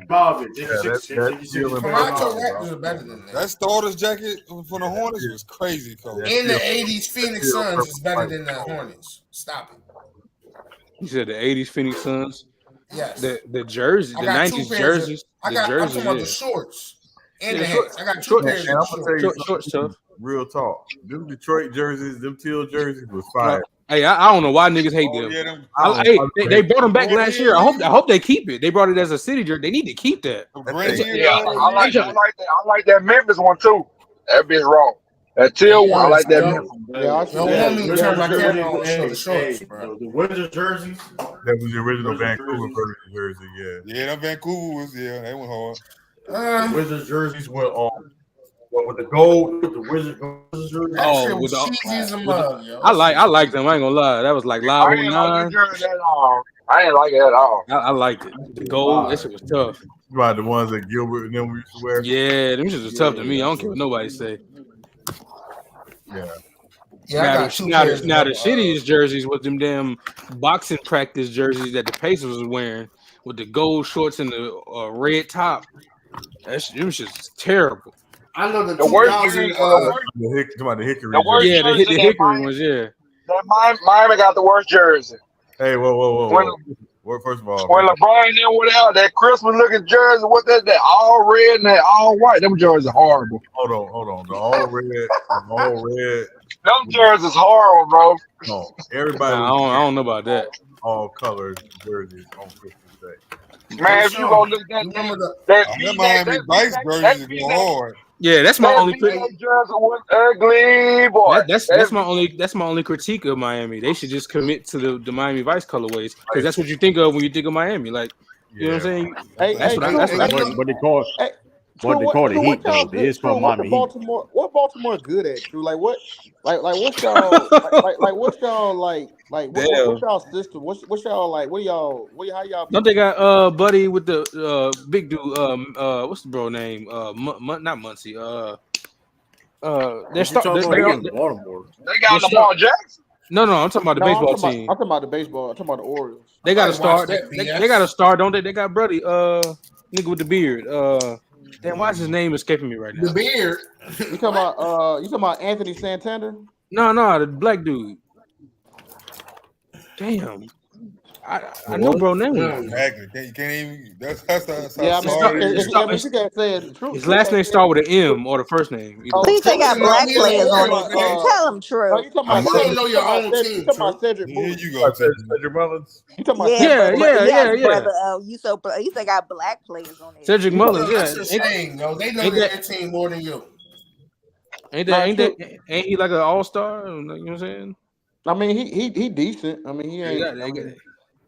Raptors are better than that. That starter's jacket for the Hornets was crazy, Cole. In the '80s, Phoenix Suns is better than the Hornets. Stop it. You said the '80s Phoenix Suns. Yes. The jersey, the '90s jerseys. I'm talking about the shorts and the hats. I got two pairs of shorts. Real talk. Them Detroit jerseys, them teal jerseys was fire. Hey, I don't know why niggas hate them. They brought them back last year. I hope they keep it. They brought it as a city jersey. They need to keep that. Yeah, I like that. I like that Memphis one too. That bitch wrong. That teal one, I like that. The Wizards jerseys. That was the original Vancouver jersey. Yeah, that Vancouver was. Yeah, that went hard. The Wizards jerseys went on. With the gold, with the Wizards jersey. I like them. I ain't gonna lie. That was like Live 09. I ain't like it at all. I liked it. The gold, that shit was tough. You like the ones that Gilbert and them used to wear? Yeah, them shit was tough to me. I don't care what nobody say. Yeah. Now the shittiest jerseys with them damn boxing practice jerseys that the Pacers was wearing with the gold shorts and the red top. Them shit's terrible. I know the worst 2000. The Hickory. The Hickory ones. Yeah. Miami got the worst jersey. Hey, whoa. First of all, when LeBron then went out, that Christmas looking jersey, what that all red and that all white, them jerseys are horrible. Hold on. The all red. Them jerseys horrible, bro. No, everybody. I don't know about that. All colored jerseys on Christmas Day. Man, if you gonna look at that Miami Vice jerseys go hard. Yeah, that's my only critique. Ugly boy. That's my only critique of Miami. They should just commit to the Miami Vice colorways because that's what you think of when you think of Miami. Like, you know what I'm saying? What they call the Heat though. It is from Miami. What Baltimore good at? True, like what? Like what's y'all what's y'all system? What's y'all like? How y'all? Don't they got Buddy with the big dude? What's the bro name? Not Muncie. They're Baltimore. They got Lamar Jackson. No, I'm talking about the baseball team. I'm talking about the baseball. I'm talking about the Orioles. They got a star. They got a star, don't they? They got Buddy, nigga with the beard. Damn, why is his name escaping me right now? The beard. You talking about Anthony Santander? No, the black dude. Damn. I know bro name. Exactly. You can't even. That's yeah, you can't say the truth. His last name start with an M or the first name. Please, they got black players on it. Tell them true. You don't know your own team. You talking about Cedric? Here you go, Cedric Mullins. You talking about yeah. Brother, you say got black players on it. Cedric Mullins, yeah. That's a shame, yo. They know their team more than you. Ain't he like an all-star? You know what I'm saying? I mean, he decent. I mean, he ain't.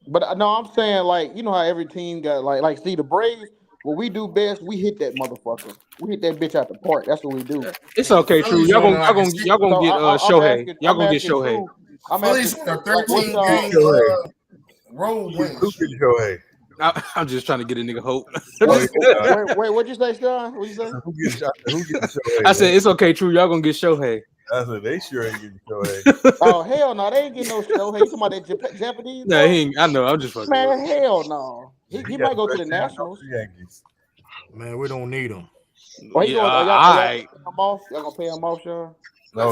But no, I'm saying like you know how every team got like see the Braves. What we do best, we hit that motherfucker. We hit that bitch out the park. That's what we do. It's okay, true. Y'all gonna get Shohei. Y'all gonna get Shohei. I'm asking 13 games. Roll wins. Who get Shohei? I'm just trying to get a nigga hope. Wait, what'd you say, Sean? What'd you say? Who gets Shohei? I said it's okay, True. Y'all gonna get Shohei. I said they sure ain't getting Shohei. Oh hell no, they ain't getting no Shohei. You talking about that Japanese? No, he ain't. I know. I'm just fucking. Man, hell no. He might go to the Nationals. Yankees. Man, we don't need him. Oh, he Yeah, going, all y'all right. gonna pay him off, Sean? No,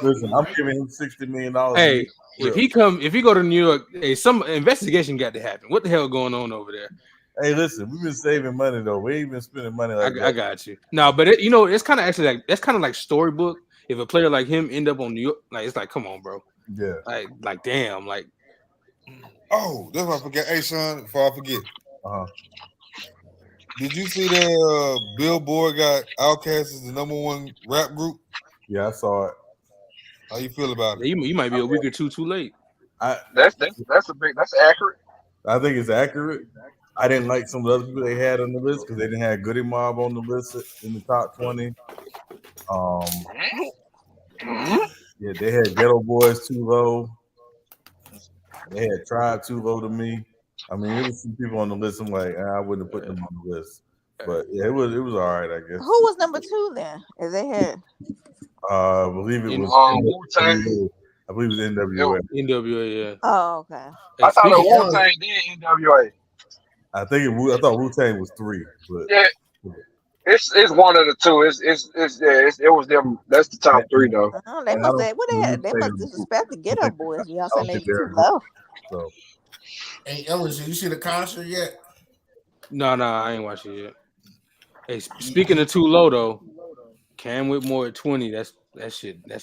listen, I'm giving him $60 million. Hey, if he go to New York, hey, some investigation got to happen. What the hell going on over there? Hey, listen, we've been saving money though. We ain't been spending money like that. I got you. No, but it's kind of actually like that's kind of like storybook. If a player like him end up on New York, like it's like, come on, bro. Yeah. Like damn, like. Oh, that's what I forget. Hey, Sean, before I forget. Did you see that Billboard got Outkast as the #1 rap group? Yeah, I saw it. How you feel about it? You might be a week or two too late. That's accurate. I think it's accurate. I didn't like some of the other people they had on the list because they didn't have Goody Mob on the list in the top 20. Yeah, they had Ghetto Boys too low. They had Tribe too low to me. I mean, there was some people on the list. I'm like, I wouldn't have put them on the list, but yeah, it was all right, I guess. Who was number 2 then? If they had, I believe it was. Wu-Tang. I believe it was NWA. NWA, yeah. oh, okay. I thought it was Wu-Tang, then NWA. I thought Wu-Tang was 3, but Yeah, it's one of the two. It was them. That's the top 3 though. Oh, they must have, what they had? They must disrespect the Get Up Boys. Y'all saying they too low? So. Hey, Ellis, did you see the concert yet? No, I ain't watched it yet. Hey, speaking of too low though, Cam Whitmore at 20. That's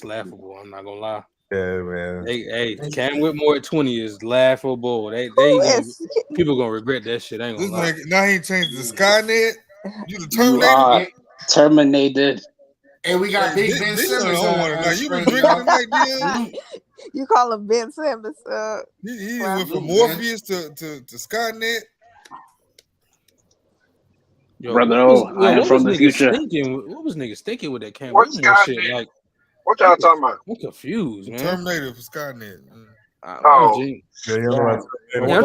laughable. I'm not gonna lie. Yeah, man. Hey, Cam Whitmore at 20 is laughable. People gonna regret that shit. I ain't gonna lie. Now he changed the Skynet. You the Terminator. Terminated. Hey, we got Big Ben Simmons. You been drinking tonight, Dion? You call him Ben Simmons? He went from Morpheus to Skynet. Yo, Brother, I am from the future. What was niggas thinking with that Cam What's Whitmore shit? Like, what y'all talking about? I'm confused, man. Terminator for Skynet. Oh. I'm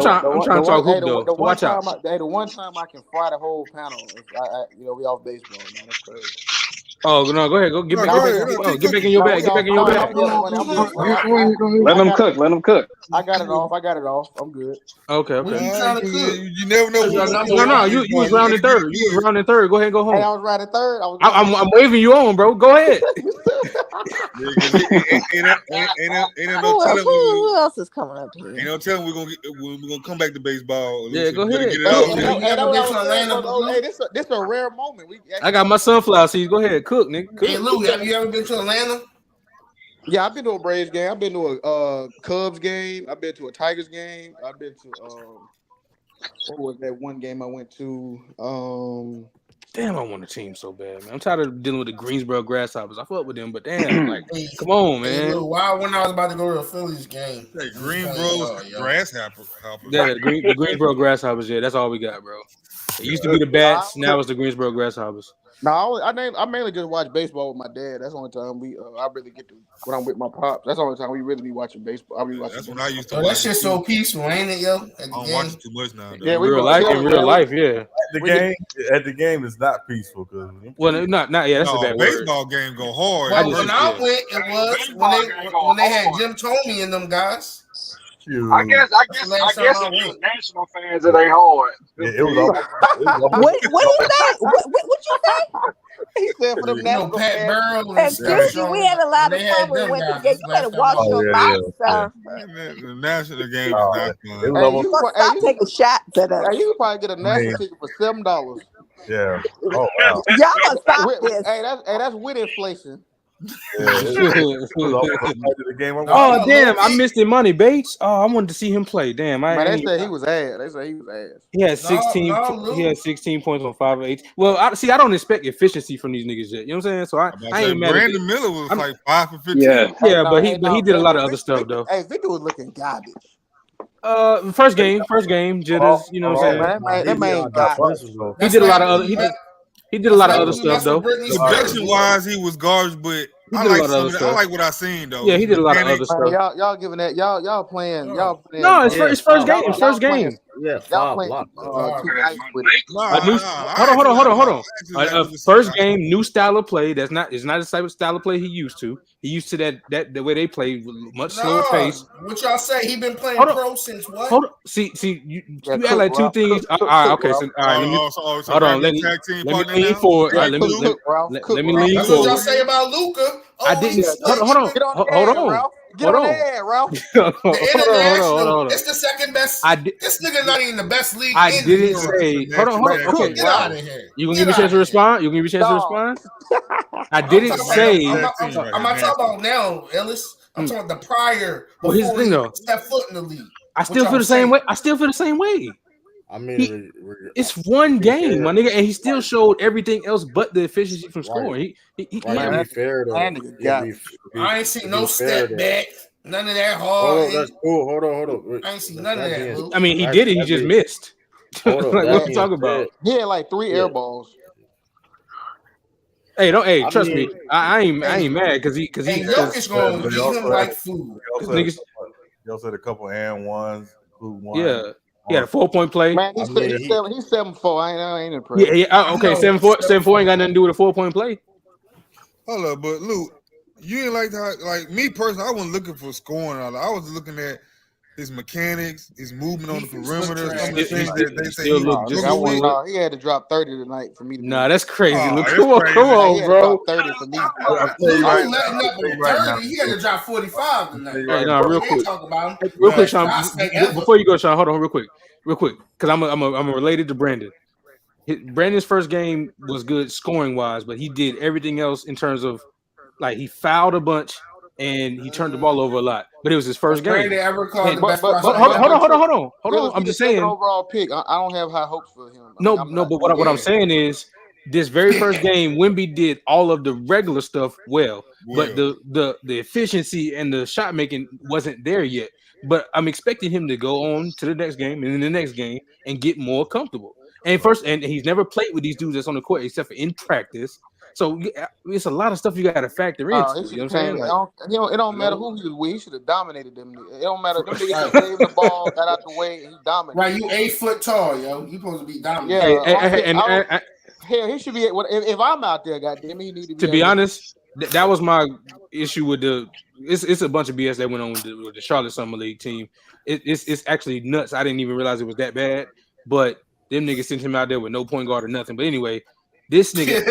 trying to talk hoop though. Watch out. The one time I can fry the whole panel, we off baseball, man. That's crazy. Oh no, go ahead. Get back in your bag. Get back in your bag. Let them cook. Let them cook. I got it off. I'm good. Okay. You never know. No. You was rounding third. Go ahead and go home. Hey, I was rounding third. I'm waving you on, bro. Go ahead. Who else is coming up here? Ain't no telling we're gonna come back to baseball. Yeah, go ahead. Hey, this is a rare moment. I got my sunflower seeds. Go ahead, cook, nigga. Cook. Hey, Lou, have you ever been to Atlanta? Yeah, I've been to a Braves game. I've been to a Cubs game. I've been to a Tigers game. I've been to what was that one game I went to? Damn, I want a team so bad, man. I'm tired of dealing with the Greensboro Grasshoppers. I fuck with them, but damn, like, come on, man. Hey, Lou, why when I was about to go to a Phillies game? Hey, Greensboro Grasshoppers. Yeah, the Greensboro Grasshoppers. Yeah, that's all we got, bro. It used to be the Bats. Now it's the Greensboro Grasshoppers. No, I mainly just watch baseball with my dad. That's the only time I really get to when I'm with my pops. That's the only time we really be watching baseball. That's when I used to. That shit's so peaceful, ain't it, yo? I don't watch it too much now. Yeah, in real life, yeah. At the game, it's not peaceful because not yeah. That's a bad baseball word. game go hard. Well, when I went, it was when they had Jim Tomey and them guys. I guess if you're national fans, it ain't hard. Yeah, it was. What did you say? What you say? He said for them national Pat fans. Burrows. Excuse me, we had a lot of fun when we went to the game. You better watch your mouth, sir. The national game is not fun. You gonna stop taking shots at us. Hey, you can probably get a national ticket for $7. Yeah. Oh wow. Y'all gonna stop this. Hey, that's with inflation. Oh damn! I missed the money, Bates. Oh, I wanted to see him play. Damn, they said he was ass. He had 16. He had 16 points on 5 of 8. Well, I don't expect efficiency from these niggas yet. You know what I'm saying? So I ain't mad. Brandon Miller was like 5 for 15. Yeah, but he did a lot of other stuff though. Hey, Victor was looking garbage. First game, jitters. You know what I'm saying? That man garbage. He did a lot of other. He did a lot of other stuff though. Production wise, he was garbage, but I like some of that. I like what I seen though. Yeah, he did a lot of other stuff. Y'all giving that y'all playing. No, it's first game. It's first game. Yeah, Y'all 5 playing blocks. Too nice with it. Hold on. First game, new style of play. It's not the type of style of play he used to. He used to that the way they play, much slower pace. What y'all say? He been playing pro since what? Hold on. See, you act like two things. All right, okay. So all right, hold on. Let me lean forward. All right, let me lean forward. That's what y'all say about Luka. I didn't. Hold on. Hold on. Get on there, Ralph. The international. It's the second best. This nigga not even the best league. I didn't say. Hold on. Okay, get out of here. You gonna give me a chance to respond? You gonna give me a chance to respond? I didn't say. I'm not talking about now, Ellis. I'm talking about the prior. Well, here's the thing, though. Step foot in the league. I still feel the same way. I mean, it's one game, my nigga, and he still showed everything else but the efficiency from scoring. Be fair though. I ain't seen no step back, none of that hard. Oh, that's cool. Hold on. I ain't seen none of that. I mean, he did it. He just missed. Like, what you talking about? He had like 3 air balls. Hey, trust me. I ain't mad because he Jokic gonna eat him like food. He also had a couple and ones. Yeah. He had a 4-point play. Man, he's 7-4. I ain't impressed. Yeah. Okay, 7-4 ain't got nothing to do with a 4-point play. Hold up, but Luke, you ain't like me personally. I wasn't looking for scoring. I was looking at his mechanics, his movement on the perimeter. Some of the things that they say he had to drop 30 tonight for me to. Nah, that's crazy. Come on, bro. 30 for me. I'm letting up on 30. He had to drop 45 tonight. No, real quick. Real quick, Sean. Before you go, Sean, hold on, real quick, because I'm related to Brandon. Brandon's first game was good scoring wise, but he did everything else in terms of like he fouled a bunch and he turned the ball over a lot. But it was his first game. Brandon ever called the best hold on. I'm just saying. Overall pick. I don't have high hopes for him. No, but what I'm saying is this very first game, Wemby did all of the regular stuff well, but the efficiency and the shot making wasn't there yet. But I'm expecting him to go on to the next game and in the next game and get more comfortable. And he's never played with these dudes that's on the court except for in practice. So it's a lot of stuff you got to factor in. You know what I'm saying? It don't matter who he was with. He should have dominated them. It don't matter. Them niggas saved the ball, got out the way, and he dominated. Right, you 8 foot tall, yo. You supposed to be dominant. Yeah, he should be. If I'm out there, goddamn, he need to be. To be honest, that was my issue with the. It's a bunch of BS that went on with the Charlotte Summer League team. It's actually nuts. I didn't even realize it was that bad. But them niggas sent him out there with no point guard or nothing. But anyway, this nigga,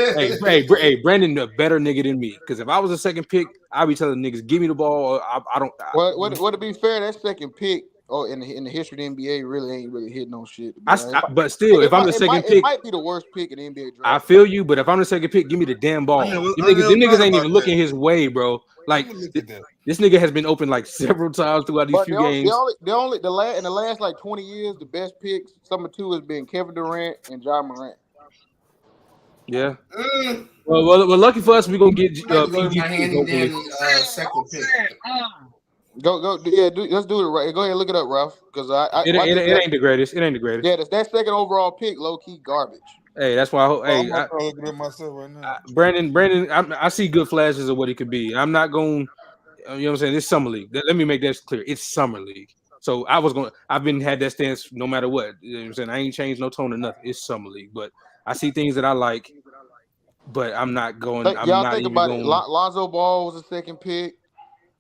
hey, Brandon, a better nigga than me. Because if I was a second pick, I'd be telling niggas, give me the ball. I don't. Well, to be fair, that second pick, in the history of the NBA, really ain't hitting on shit. But still, if I'm the second pick, it might be the worst pick in the NBA draft. I feel you, but if I'm the second pick, give me the damn ball. Them niggas ain't even looking his way, bro. Like this nigga has been open like several times throughout these few games. In the last like 20 years, the best picks, number 2 has been Kevin Durant and John Morant. Yeah. Well, lucky for us, we're gonna get PG. Second pick. Go. Yeah, let's do it right. Go ahead, and look it up, Ralph. Because it ain't the greatest. It ain't the greatest. Yeah, that second overall pick, low key garbage. Hey, that's why. I'm looking at myself right now. Brandon, I see good flashes of what he could be. I'm not going. You know what I'm saying? It's summer league. Let me make that clear. It's summer league. So I've been had that stance no matter what. You know what I'm saying? I ain't changed no tone or nothing. It's summer league, but I see things that I like. But I'm not going. Y'all think about it. Lonzo Ball was a second pick.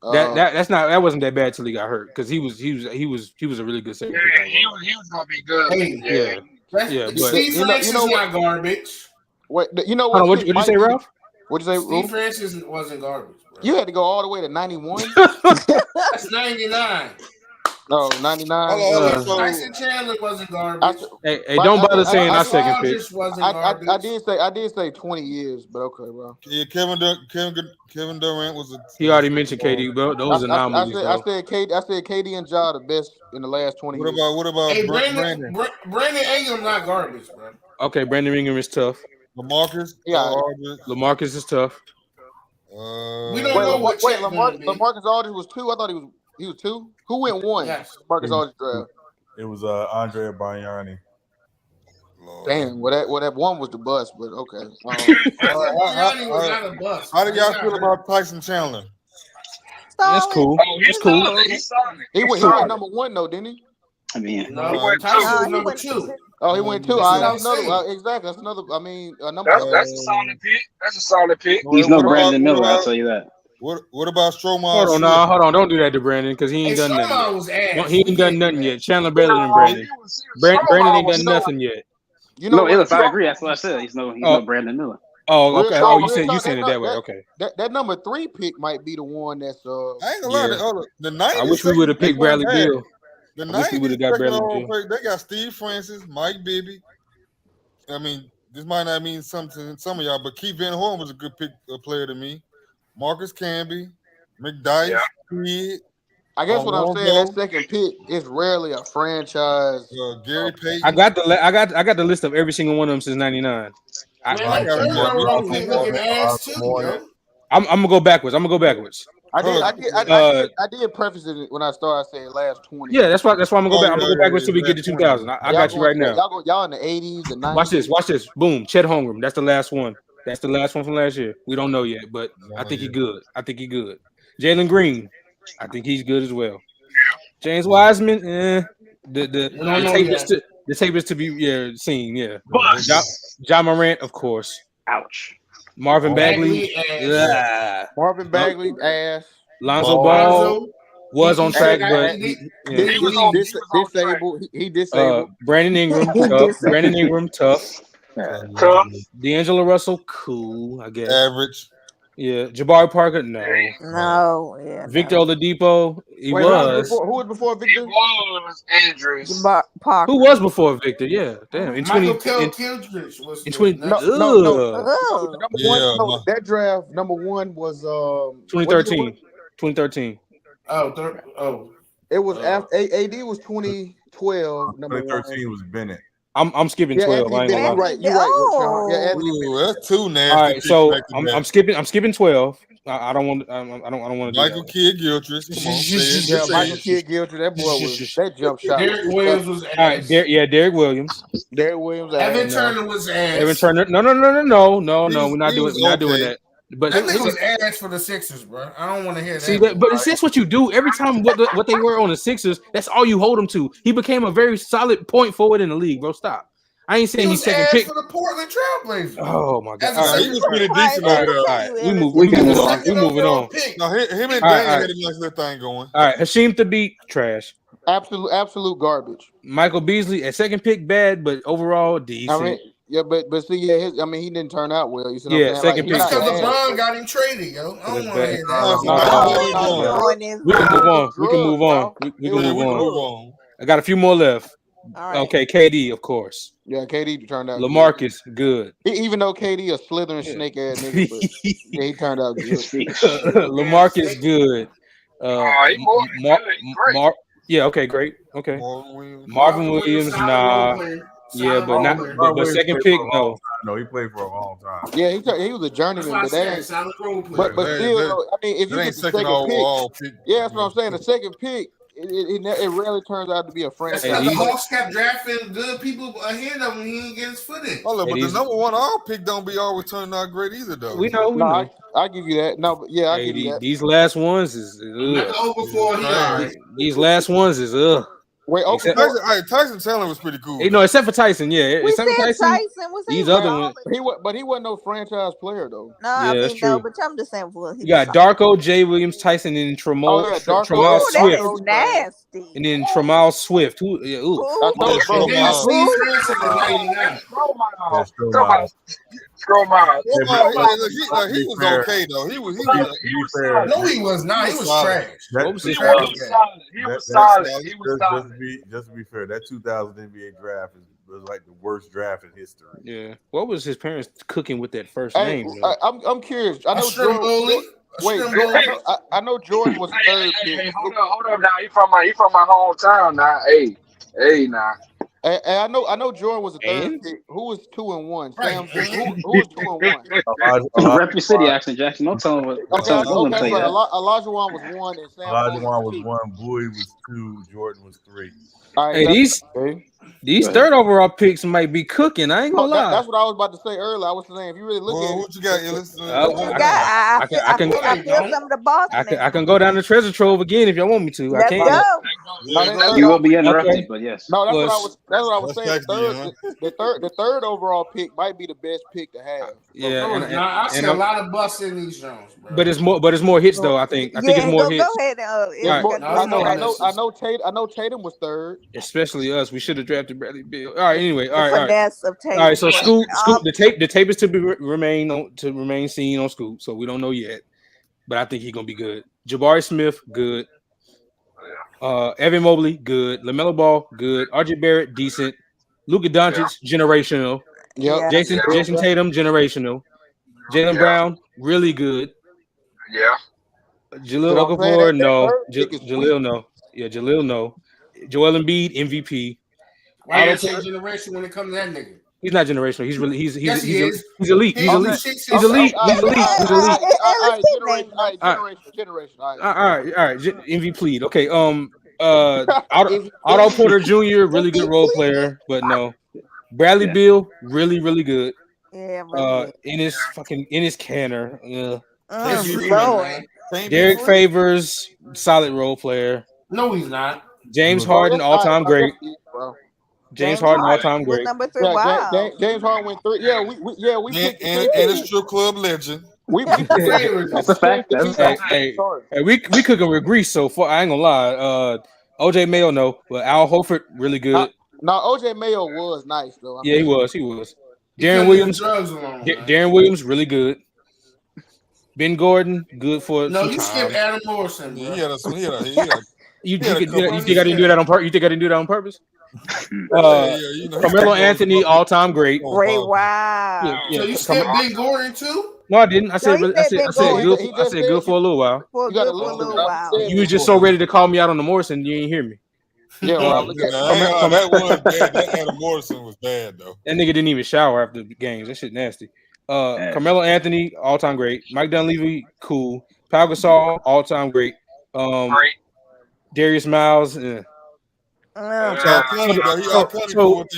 That wasn't that bad till he got hurt because he was a really good second pick. He was gonna be good. Yeah. But Steve Francis is not garbage. What you know? What? What'd you say, Ralph? What'd you say? Steve Francis wasn't garbage. Bro. You had to go all the way to 91. That's 99. No, 99. Tyson Chandler wasn't garbage. Hey, don't bother saying our second pick. I did say 20 years, but okay, bro. Yeah, Kevin Durant was a. He already mentioned KD, bro. Those anomalies. I said KD and Ja the best in the last 20 years. What about Brandon? Brandon Ingram not garbage, bro. Okay, Brandon Ingram is tough. LaMarcus? Yeah. LaMarcus is tough. We don't know what. Wait, LaMarcus Aldridge was 2. I thought he was 2. Who went 1? Yes. Marcus Aldridge draft. It was Andre Bargnani. Damn, that one was the bust, but okay. Gianni was not a bust. How do y'all feel about Tyson Chandler? That's cool. Oh, That's cool. He's solid. He went number one though, didn't he? I mean, No, Tyson was number 2. Oh, he went 2. That's what I'm another. saying. Exactly. That's another. I mean, number. That's a solid pick. That's a solid pick. he's no Brandon Miller. I'll tell you that. What about Stroman? Hold on. Don't do that to Brandon because he ain't done nothing. Was ass. He ain't done nothing yet. Chandler better than Brandon. Brandon ain't done nothing yet. You know, no, I agree. That's what I said. He's no Brandon Miller. Oh, okay. Oh, you said it that way. Okay. That number 3 pick might be the one that's. I ain't gonna lie. The 90s. I wish we would have picked Bradley Beal. The I wish we would have got Bradley Beal. They got Steve Francis, Mike Bibby. I mean, this might not mean something to some of y'all, but Keith Van Horn was a good player to me. Marcus Camby, McDyess, Kid. I guess what I'm saying, that second pick is rarely a franchise. Gary Payton. I got the list of every single one of them since '99. I'm gonna go backwards. I did preface it when I started saying last 20. Yeah, that's why I'm gonna go back. I'm gonna go backwards till we get to 2000. I got you right now. Y'all in the 80s, the 90s. Watch this. Boom. Chet Holmgren. That's the last one. That's the last one from last year. We don't know yet, but I think he's good. Jalen Green. I think he's good as well. James Wiseman. The tape is to be seen. Yeah. Ja Morant, of course. Ouch. Marvin Bagley. Marvin Bagley, ass. Lonzo Ball was on track, but disabled. He disabled. Brandon Ingram, tough. D'Angelo Russell, cool, I guess. Average. Yeah. Jabari Parker, no. Yeah. Victor Oladipo, he was. Who was before Victor? It was Andrews. Parker. Who was before Victor? Yeah, damn. Michael Kildridge was in 20. That draft number 1 was 2013. 2013. It was after AD was 2012. Number 2013 was Bennett. I'm skipping 12. I ain't gonna lie. You're right. Ooh, that's too nasty. All right, so I'm skipping 12. I don't want to. Michael Kidd Gilchrist. Come on, Michael Kidd Gilchrist. That boy was that jump shot. Derek Williams was ass. All right, Derek Williams. Derek Williams. Evan Turner was ass. Evan Turner. No. We're not doing that. But that nigga was ass for the Sixers, bro. I don't want to hear that. See, but that's what you do every time. What they were on the Sixers, that's all you hold them to. He became a very solid point forward in the league, bro. Stop. I ain't saying he's second pick for the Portland Trailblazers. Oh my god! Right, he was pretty decent over there. All right, we moving on. No, him and Dane had a nice little thing going. All right, Hasheem Thabeet, trash. Absolute garbage. Michael Beasley at second pick, bad, but overall decent. I mean, yeah, but see, he didn't turn out well. You see what I'm saying? Second pick. Because LeBron got him traded, yo. I don't want to hear that. We can move on. I got a few more left. Right. Okay, KD, of course. Yeah, KD turned out LaMarcus, good. Even though KD a slithering snake ass nigga, but he turned out good. LaMarcus, good. Okay, great. Okay. Marvin Williams, nah. Yeah, but not. But second pick, no. No, he played for a long time. Yeah, he was a journeyman, but that ain't. But still, I mean, if you get the second pick, yeah, that's what I'm saying. The second pick. It rarely turns out to be a franchise. The Hawks kept drafting good people ahead of him. He didn't get his foot in. Hold on, but the number 1 all pick don't be always turning out great either, though. We know. I give you that. No, but yeah, I give you that. These last ones is these last ones is Wait, okay. Tyson Chandler was pretty cool. No, except for Tyson, yeah. Except for Tyson. These other ones. He wasn't no franchise player though. No, I mean, no, but I'm just saying. You got Darko, Jay Williams, Tyson, and Tramal Swift. That is nasty. And then Tramal Swift. He was okay though. He was. No, he was not. He was trash. He was solid. Just to be fair, that 2000 NBA draft was like the worst draft in history. Yeah. What was his parents cooking with that first name? I'm curious. I know Jordan. I know Jordan was third pick. Hold up now. He from my hometown now. Hey now. I know Jordan was a third pick. Who was 2 and 1? Sam, who was 2 and 1? Rep your city accent, Jackson. Don't tell him what. Okay, Olajuwon was 1 and Sam. Olajuwon was 1. Bowie was 2. Jordan was 3. All right, These third overall picks might be cooking. I ain't gonna lie. That's what I was about to say earlier. I was saying, if you really look at what you got, Illis? I feel some of the Boston. I can go down the treasure trove again if y'all want me to. Let's I can. go. You will be interrupted, but yes. No, that's what I was saying. The third overall pick might be the best pick to have. Yeah, I see a lot of busts in these Jones, bro. But it's more hits though. I think it's more hits. Go ahead. I know Tatum was third. Especially us. We should have drafted Bradley Beal. All right. Anyway. All right. Finesse of Tatum. All right. So Scoop. The tape is to remain seen on Scoop. So we don't know yet, but I think he's gonna be good. Jabari Smith, good. Evan Mobley, good. LaMelo Ball, good. RJ Barrett, decent. Luka Doncic, generational. Yeah. Jason Tatum, generational. Jaylen Brown, really good. Yeah. Jaleel Okafor, no. Jaleel, no. Yeah, Jaleel, no. Joel Embiid, MVP. Why you say generation when it comes to that nigga? He's not generational. He's really he's Yes, he is. elite. He's elite. He's elite. He's elite. He's elite. Generation. All right. MVP. Okay. Otto Porter Jr. really good role player, but no. Bradley Beal, really, really good. Yeah. In his canner. Yeah. Lord. Derek Favors, solid role player. No, he's not. James Harden, all-time great. James Harden, all-time great. Number 3. Wow. James Harden went 3. Yeah, we picked and a strip club legend. We That's a fact. Hey, we cooking with grease so far. I ain't gonna lie. OJ Mayo, no, but Al Horford, really good. No, OJ Mayo was nice though. He was. Darren Williams, really good. Ben Gordon, good for. No, you skipped Adam Morrison. Bro. You think I didn't do that on purpose? You think I didn't do that on purpose? Carmelo Anthony, all-time great. Great, wow. So you skipped Ben Gordon too? No, I didn't. I said good. I said good for a little while. You was just so ready to call me out on the Morrison, you didn't hear me. Yeah, that Adam Morrison was bad though. That nigga didn't even shower after the games. That shit nasty. Carmelo Anthony, all-time great. Mike Dunleavy, cool. Pau Gasol, all-time great. Darius Miles. So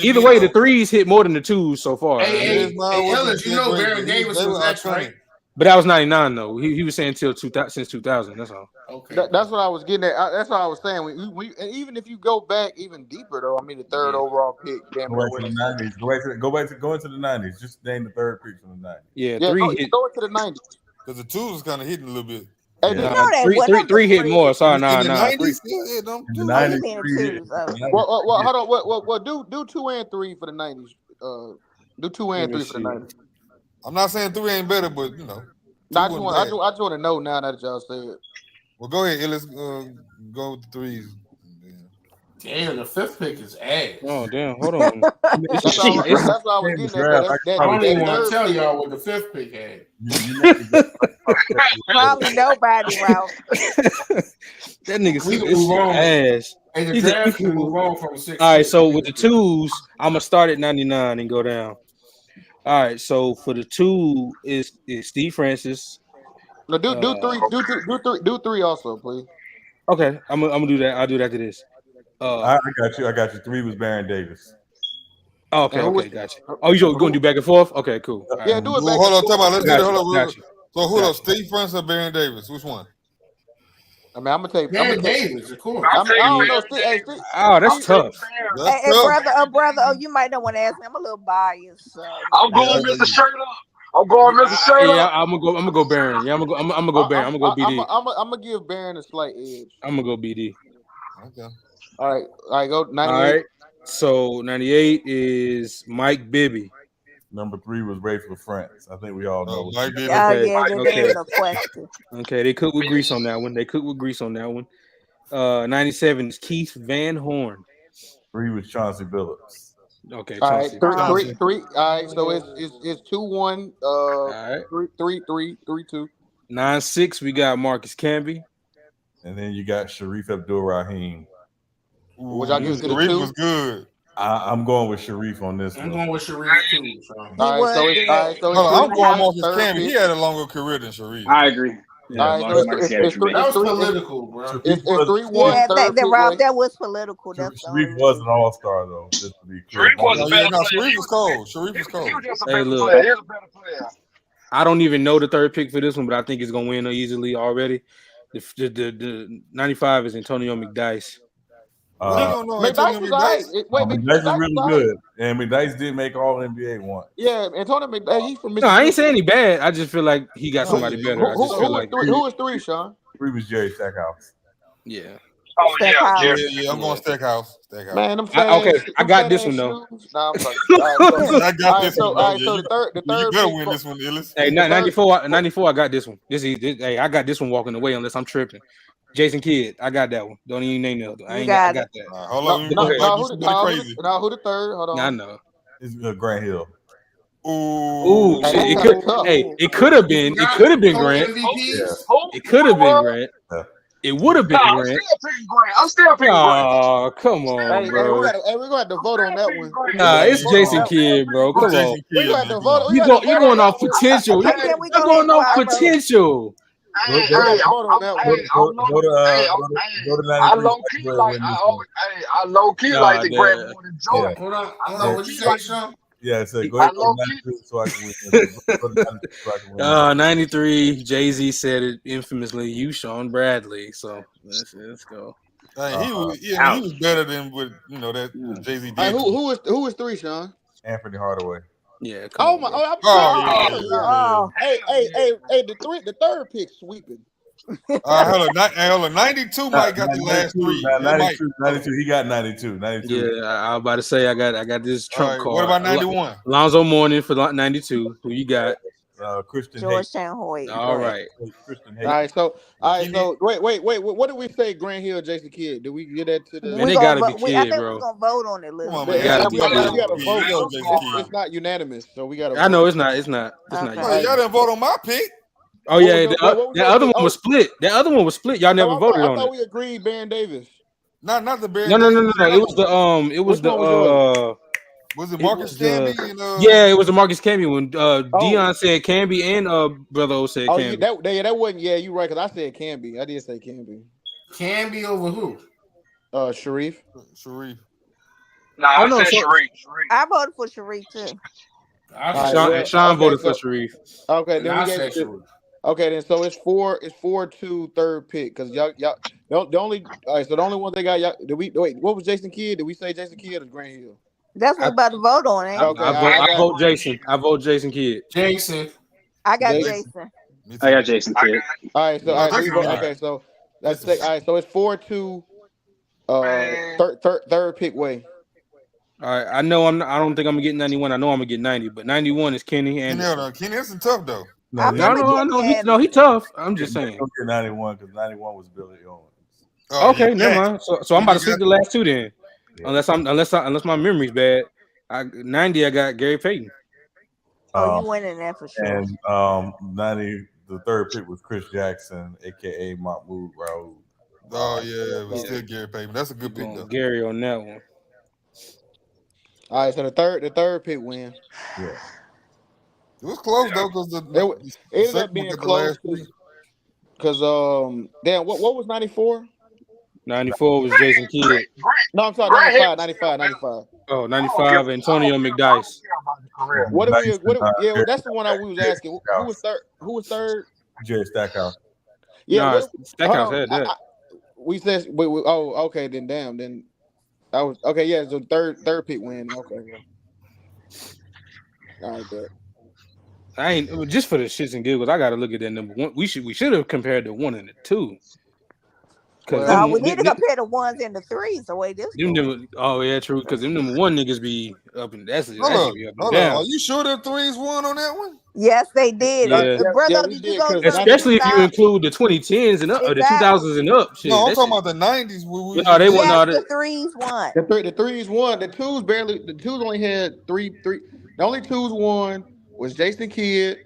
either way, the threes hit more than the twos so far. Hey, Ellis, you know Baron Davis was next, right? But that was 99 though. He was saying since 2000. That's all. Okay, that's what I was getting at. That's what I was saying. We and even if you go back even deeper though, I mean the third overall pick. Go into the 90s. Just name the third pick from the 90s. Yeah, go into the 90s because the twos was kind of hitting a little bit. Hey, you know that three hit more. Sorry, in the 90s. Well, hold on. Well, do 2 and 3 for the 90s. Do 2 and 3 for the 90s. I'm not saying 3 ain't better, but you know. I just want to know now that y'all said it. Well, go ahead. Let's go with the threes. Damn, the 5th pick is ass. Oh, damn. Hold on. That's what I was getting at. I don't even want to tell y'all what the 5th pick had. Probably nobody, Ralph. That nigga ass. And the draft can move on from 6. All right, so with the twos, I'm going to start at 99 and go down. All right, so for the 2 is Steve Francis. No, do 3 also, please. Okay, I'm gonna do that. I'll do that after this. I got you. 3 was Baron Davis. Oh, okay, gotcha. Oh, you're gonna do back and forth? Okay, cool. All yeah, do it back. Hold on, talk about. Let's do it. Hold on. So who else? Steve Francis or Baron Davis? Which one? I mean, I'm gonna take Baron Davis, of course. I don't know. Oh, that's tough. Hey, brother. Oh, you might not want to ask me. I'm a little biased. So. I'm going Mr. Shirt Up. I'm going Mr. Shirt Up. Yeah, I'm gonna go Baron. Yeah, I'm gonna go Baron. I'm gonna go BD. I'm gonna give Baron a slight edge. I'm gonna go BD. Okay. All right. Go 98. All right. So 98 is Mike Bibby. Number 3 was Rafe LaFrance. I think we all know. Mike Bibby. There's no question. Okay, they cook with grease on that one. 97 is Keith Van Horn. 3 was Chauncey Billups. Okay, all right, 3. All right, so it's 2-1. All right, 3-2. 9-6. We got Marcus Camby, and then you got Sharif Abdul-Rahim. Which I give Sharif was good. I'm going with Sharif on this one. I'm going with Sharif too. All right, so I'm going Marcus Camby. He had a longer career than Sharif. I agree. All right, so it's that was political, bro. It's 3-1. Yeah, third pick Rob, way. that was political. That's the only Sharif was an all-star though, just to be clear. Sharif was a better player. Sharif was cold. Sharif was cold. He was just a Hey, better look. player. He was a better player. I don't even know the third pick for this one, but I think it's gonna win easily already. The 95 is Antonio McDyess. McDyess was all right. McDyess is really good, and McDyess did make All NBA once. Yeah, Antonio McDyess. He's from No, Mississippi. I ain't saying he bad. I just feel like he got somebody better. I just feel like who is 3, Sean? 3 was Jerry Stackhouse. Yeah. Oh Yeah, I'm going Stackhouse. Man, I'm okay, I got this one though. Nah, I'm sorry. I got this one. All right, so the third You better win this one, Illis. Hey, 94. I got this one. Hey, I got this one walking away unless I'm tripping. Jason Kidd, I got that one. Don't even name the other. I got that. Hold on, who the third? Hold on. I know. It's Grant Hill. Ooh, shit, it could have been. It could have been Grant. It could have been Grant. It would have been Grant. I'm still picking Grant. Oh, come on, bro. We're gonna have to vote on that one. Nah, it's Jason Kidd, bro. Come on. We got to vote. You're going off potential. You're going off potential. I low key like the Grant more than Jordan. Hold on. What you say, Sean? Yeah, so go ahead and 93 so I can win. 93. Jay-Z said it infamously. You, Sean Bradley. So let's go. He was better than what that Jay-Z did. Who was 3, Sean? Anthony Hardaway. Yeah. Hey, the third pick sweeping. Hold on. 92 Mike got the last 3. 92. He got 92. Yeah, I was about to say I got this trump card. What about 91? Lonzo Mourning for 92. Who you got? Christian Georgetown Hoyt. All right. All right. So wait. What did we say? Grant Hill, Jason Kidd. Did we get that to the? Man, they gotta be Kidd, I think bro. we're gonna vote on it. Come on, man. We gotta vote. It's not unanimous, so we gotta. I know it's not. Y'all didn't vote on my pick. Oh yeah, that other one was split. That other one was split. Y'all never voted on it. I thought we agreed. Baron Davis. Not the Baron. No. It was the Was it Marcus Camby? Yeah, it was the Marcus Camby when Dion said Camby and Brother O said Camby. That wasn't. Yeah, you right. Because I said Camby. I did say Camby. Camby over who? Sharif. Nah, I said Sharif. I voted for Sharif too. Sean voted for Sharif. Okay, then we gave Sharif. Okay, then so it's 4-2 third pick because y'all the only one they got y'all. What was Jason Kidd? Did we say Jason Kidd or Grant Hill? That's what we're about to vote on, ain't Okay, I vote Jason. I vote Jason Kidd. Jason. I got Jason. I got Jason Kidd. All right, so okay, so that's all right. So it's 4-2 third pick way. All right, I don't think I'm gonna get 91. I know I'm gonna get 90, but 91 is Kenny Anderson. Kenny Anderson tough though. No, he tough. I'm just saying. Don't get 91 because 91 was Billy Owens. Okay, never mind. So I'm about to skip the last two then, unless my memory's bad. 90, I got Gary Payton. You winning that for sure. And 90, the third pick was Chris Jackson, aka Mahmoud Raoul. Oh yeah, but still Gary Payton. That's a good pick though. Gary on that one. All right, so the third pick win. Yeah. It was close though, because it ended up being close. Because damn, what was 94? 94 was Jason Kidd. No, I'm sorry, 95. Oh, 95, Antonio McDyess. What yeah, that's the one we was asking. Who was third? Jerry Stackhouse. Yeah, Stackhouse had that. We said, okay, then damn, then I was okay. Yeah, so third pick win. Okay. All right, bet. I ain't just for the shits and giggles. I got to look at that number one. We should have compared the 1 and the 2. We need to compare the 1s and the 3s. The way this. Oh yeah, true. Because them number 1 niggas be up and that's hold on. Are you sure the 3s won on that one? Yes, they did. Brother, did you go? Especially if you include the 2010s and up, or the 2000s and up. Shit, no, I'm talking about the 90s. They won. The 3s won. The 3s won. The 2s barely. The 2s only had three. The only 2s won was Jason Kidd.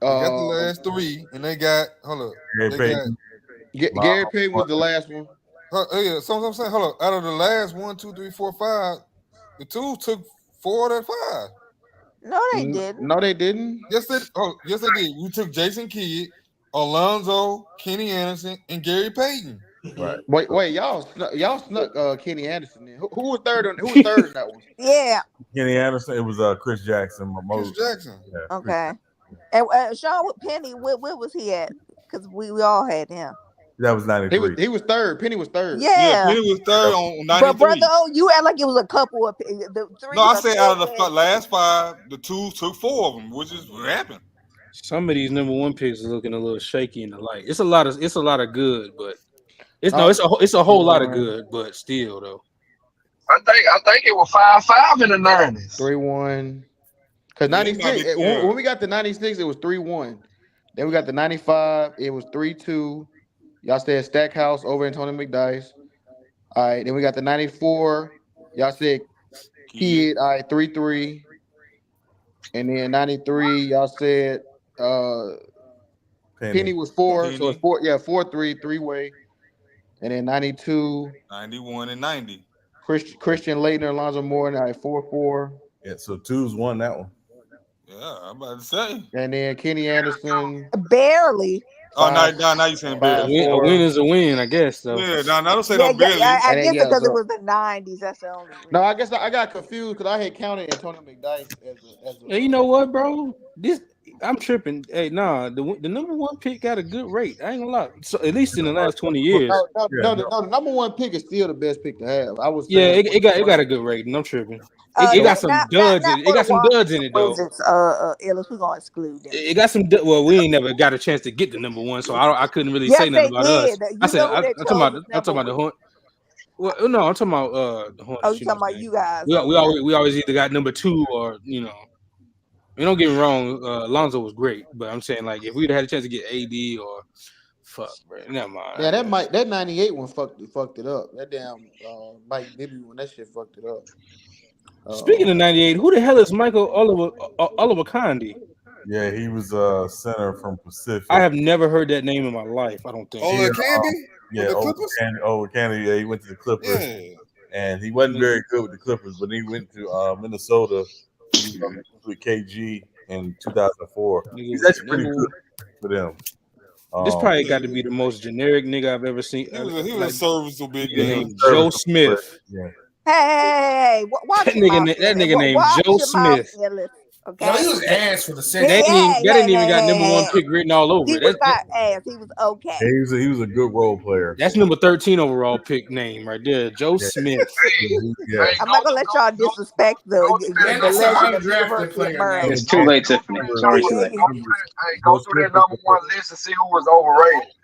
They got the last 3, and they got Gary Payton was the last one. Yeah, so I'm saying, hold on. Out of the last 1, 2, 3, 4, 5, the 2 took 4 out of 5. No, they didn't. No, they didn't. Yes, they did. We took Jason Kidd Alonzo, Kenny Anderson, and Gary Payton. Right. Wait, y'all snuck Kenny Anderson in. Who was third? Who was third in that one? Yeah. Kenny Anderson. It was Chris Jackson. Chris Jackson. Yeah, Okay. And Sean Penny, where was he at? Because we all had him. That was 93. He was third. Penny was third. Yeah. Penny was third on 93. But brother, you act like it was a couple of the three. No, I said out of the last five, the two took four of them, which is what happened. Some of these number one picks are looking a little shaky in the light. It's a lot of good, but it's a whole lot of good, but still though. I think it was 5-5 in the 90s. 3-1. Because 96, when we got the 96, it was 3-1. Then we got the 95, it was 3-2. Y'all said Stackhouse over Antonio McDyess. All right, then we got the 94. Y'all said Kid, all right, 3-3. And then 93, y'all said Penny was 4. So it's 4, 4-3, three-way. And then 92. 91 and 90. Christian Leitner, Alonzo Moore, and all right, 4-4. Yeah, so Two's won that one. Yeah, I'm about to say. And then Kenny Anderson. Barely. Oh, now you saying barely. A win is a win, I guess. So. Yeah, no, don't say no barely. I guess because it was the 90s. That's the only reason. No, I guess I got confused because I had counted Antonio McDyess as a Hey, you know what, bro? I'm tripping. Hey, nah, the number one pick got a good rate. I ain't gonna lie. So at least in the last 20 years. No, the number one pick is still the best pick to have. I was. Yeah, it got a good rating. I'm tripping. It got some duds. It got some duds in it though. Ellis, we're gonna exclude them. It got some. Well, we ain't never got a chance to get the number one, so I couldn't really say nothing about us. I said I'm talking about the Hornets. Well, no, I'm talking about the Hornets. Oh, you talking about you guys? We always either got number two or don't get me wrong. Alonzo was great, but I'm saying like if we'd had a chance to get AD or fuck, bro, never mind. Yeah, that 98 one fucked it up. That damn Mike Bibby when that shit fucked it up. Speaking of 98, who the hell is Michael Oliver Condi? Yeah, he was center from Pacific. I have never heard that name in my life. I don't think. Candy. Yeah, he went to the Clippers. Yeah. And he wasn't very good with the Clippers, but he went to Minnesota with KG in 2004. He's actually pretty good for them. This probably got to be the most generic nigga I've ever seen. He was a serviceable big name. Joe Smith. Yeah. Hey, watch that nigga named Joe Smith. Okay. No, he was ass for the second. That didn't even got number one pick written all over it. He was not ass. He was okay. He was a good role player. That's number 13 overall pick name right there, Joe Smith. Yeah. I'm not gonna let y'all disrespect the legend of University of Maryland. It's too late, Tiffany. Sorry, too late. Go through that number one list and see who was overrated.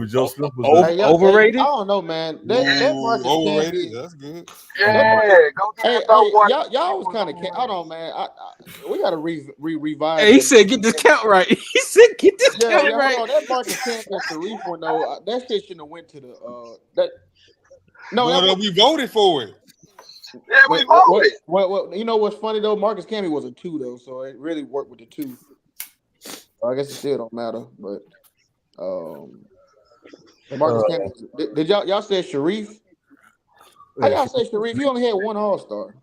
Joe Smith was overrated. I don't know, man. That overrated. That's good. Yeah, go through that number one. Y'all was kind of. Hold on, man. We gotta revise. Hey, he said, "Get this count right." He said, "Get this count right." Hold on. That Marcus Camby Sharif one though. That shit shouldn't have went to the that. No, we voted for it. Yeah, we voted. Well, you know what's funny though? Marcus Camby was a 2 though, so it really worked with the 2. I guess it still don't matter, but Marcus Camby. Did y'all say Sharif? How y'all say Sharif? He only had one All-Star.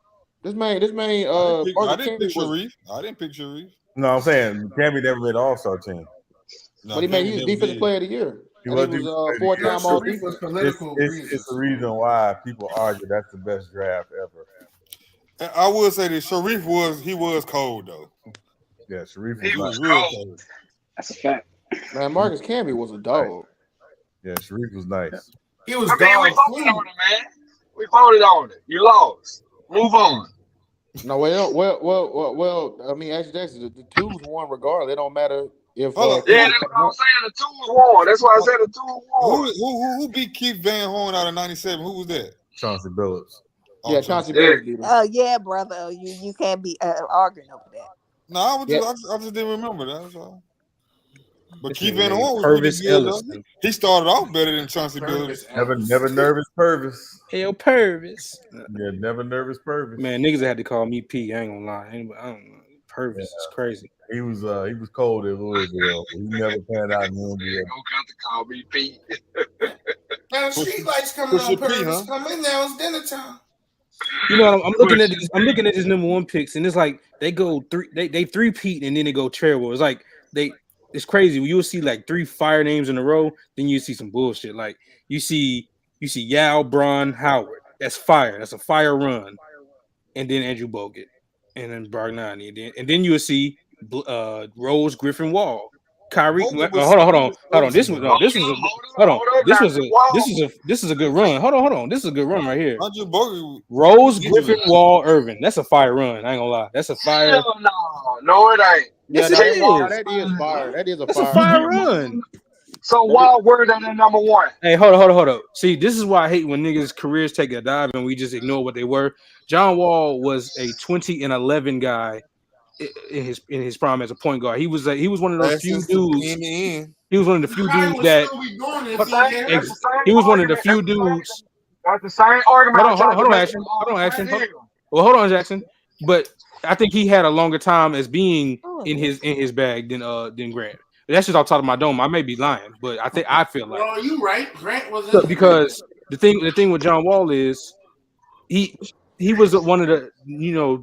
This man. I didn't pick Sharif. No, I'm saying Camby never made All-Star team. No, but he was Defensive Player of the Year. He was 4-time All Defense. It's the reason why people argue that's the best draft ever. I would say that Sharif was cold though. Yeah, Sharif was real cold. That's a fact. Man, Marcus Camby was a dog. Yeah, Sharif was nice. He was we voted on it, man. We voted on it. You lost. Move on. No, well. I mean, actually, the 2s won regardless. It don't matter if. That's what I'm saying. The 2s won. That's why I said the 2s won. Who beat Keith Van Horn out of '97? Who was that? Chauncey Billups. Yeah, Chauncey Billups beat him. Oh yeah, brother. You can't be arguing over that. No, I just didn't remember that. That's all. But Keith Van Horn was really good. He started off better than Chauncey Billups. Never nervous Purvis. Hey, Purvis. Yeah, never nervous Purvis. Man, niggas had to call me P. I ain't gonna lie. Anybody, I don't know. Purvis is crazy. He was cold in Louisville. He never panned out in the NBA. Don't have to call me P. Now street lights coming on Purvis. Come in now. It's dinner time. You know, I'm looking at this. I'm looking at his number one picks, and it's like they go they 3-peat and then they go terrible. It's like it's crazy. You will see like 3 fire names in a row, then you see some bullshit. Like you see Yao Braun Howard. That's fire. That's a fire run. And then Andrew Bogut, and then Bargnani, and then you will see Rose Griffin Wall. Kyrie, hold on. This was a good run. Hold on. This is a good run right here. Rose Griffin Wall Irvin. That's a fire run. I ain't gonna lie. That's a fire. No, it ain't. Yeah, Yes, it is. that is fire. That is a That's fire. a fire run. So why word that in number 1? Hey, hold up. See, this is why I hate when niggas' careers take a dive and we just ignore what they were. John Wall was a 20-11 guy in his prime as a point guard. He was one of those few dudes. He was one of the few dudes that he was one of the few dudes. That's the same argument. Hold on, Jackson. But I think he had a longer time as being in his bag than Grant. That's just off the top of my dome. I may be lying, but I feel like. No, you right. Grant was because the thing with John Wall is he was one of the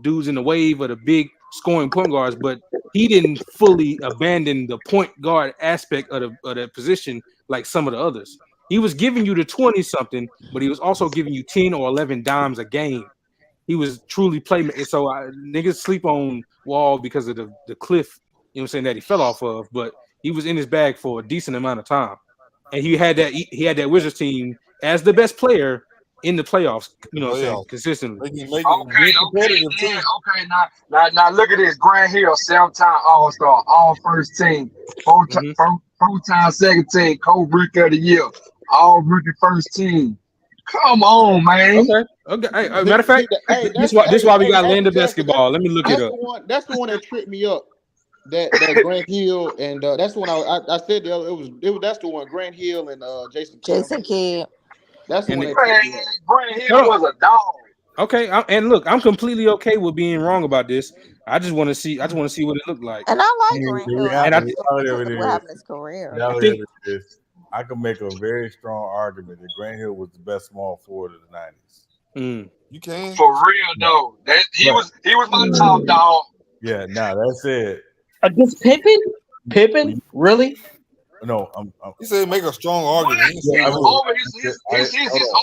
dudes in the wave of the big scoring point guards, but he didn't fully abandon the point guard aspect of the position like some of the others. He was giving you the 20 something, but he was also giving you 10 or 11 dimes a game. He was truly playmaking. So niggas sleep on Wall because of the cliff, that he fell off of, but he was in his bag for a decent amount of time, and he had that Wizards team as the best player in the playoffs. Consistently. Okay. Now look at this. Grant Hill, 7-time All-Star, all first team, 4-time second team, co-rookie of the year, all rookie first team. Come on, man. Okay. Hey, matter of fact, this is why we got Lander basketball. Let me look it up. That's the one that tripped me up. That Grant Hill and that's the one I said that's the one Grant Hill and Jason Kidd. That's the one. Grant Hill was a dog. Okay, and look, I'm completely okay with being wrong about this. I just want to see what it looked like. And I like Grant Hill. And what happened in his career. I can make a very strong argument that Grant Hill was the best small forward of the 90s. You can for real though. That he was my top dog. Yeah, that's it. Against Pippen? Really? No, he said make a strong argument. His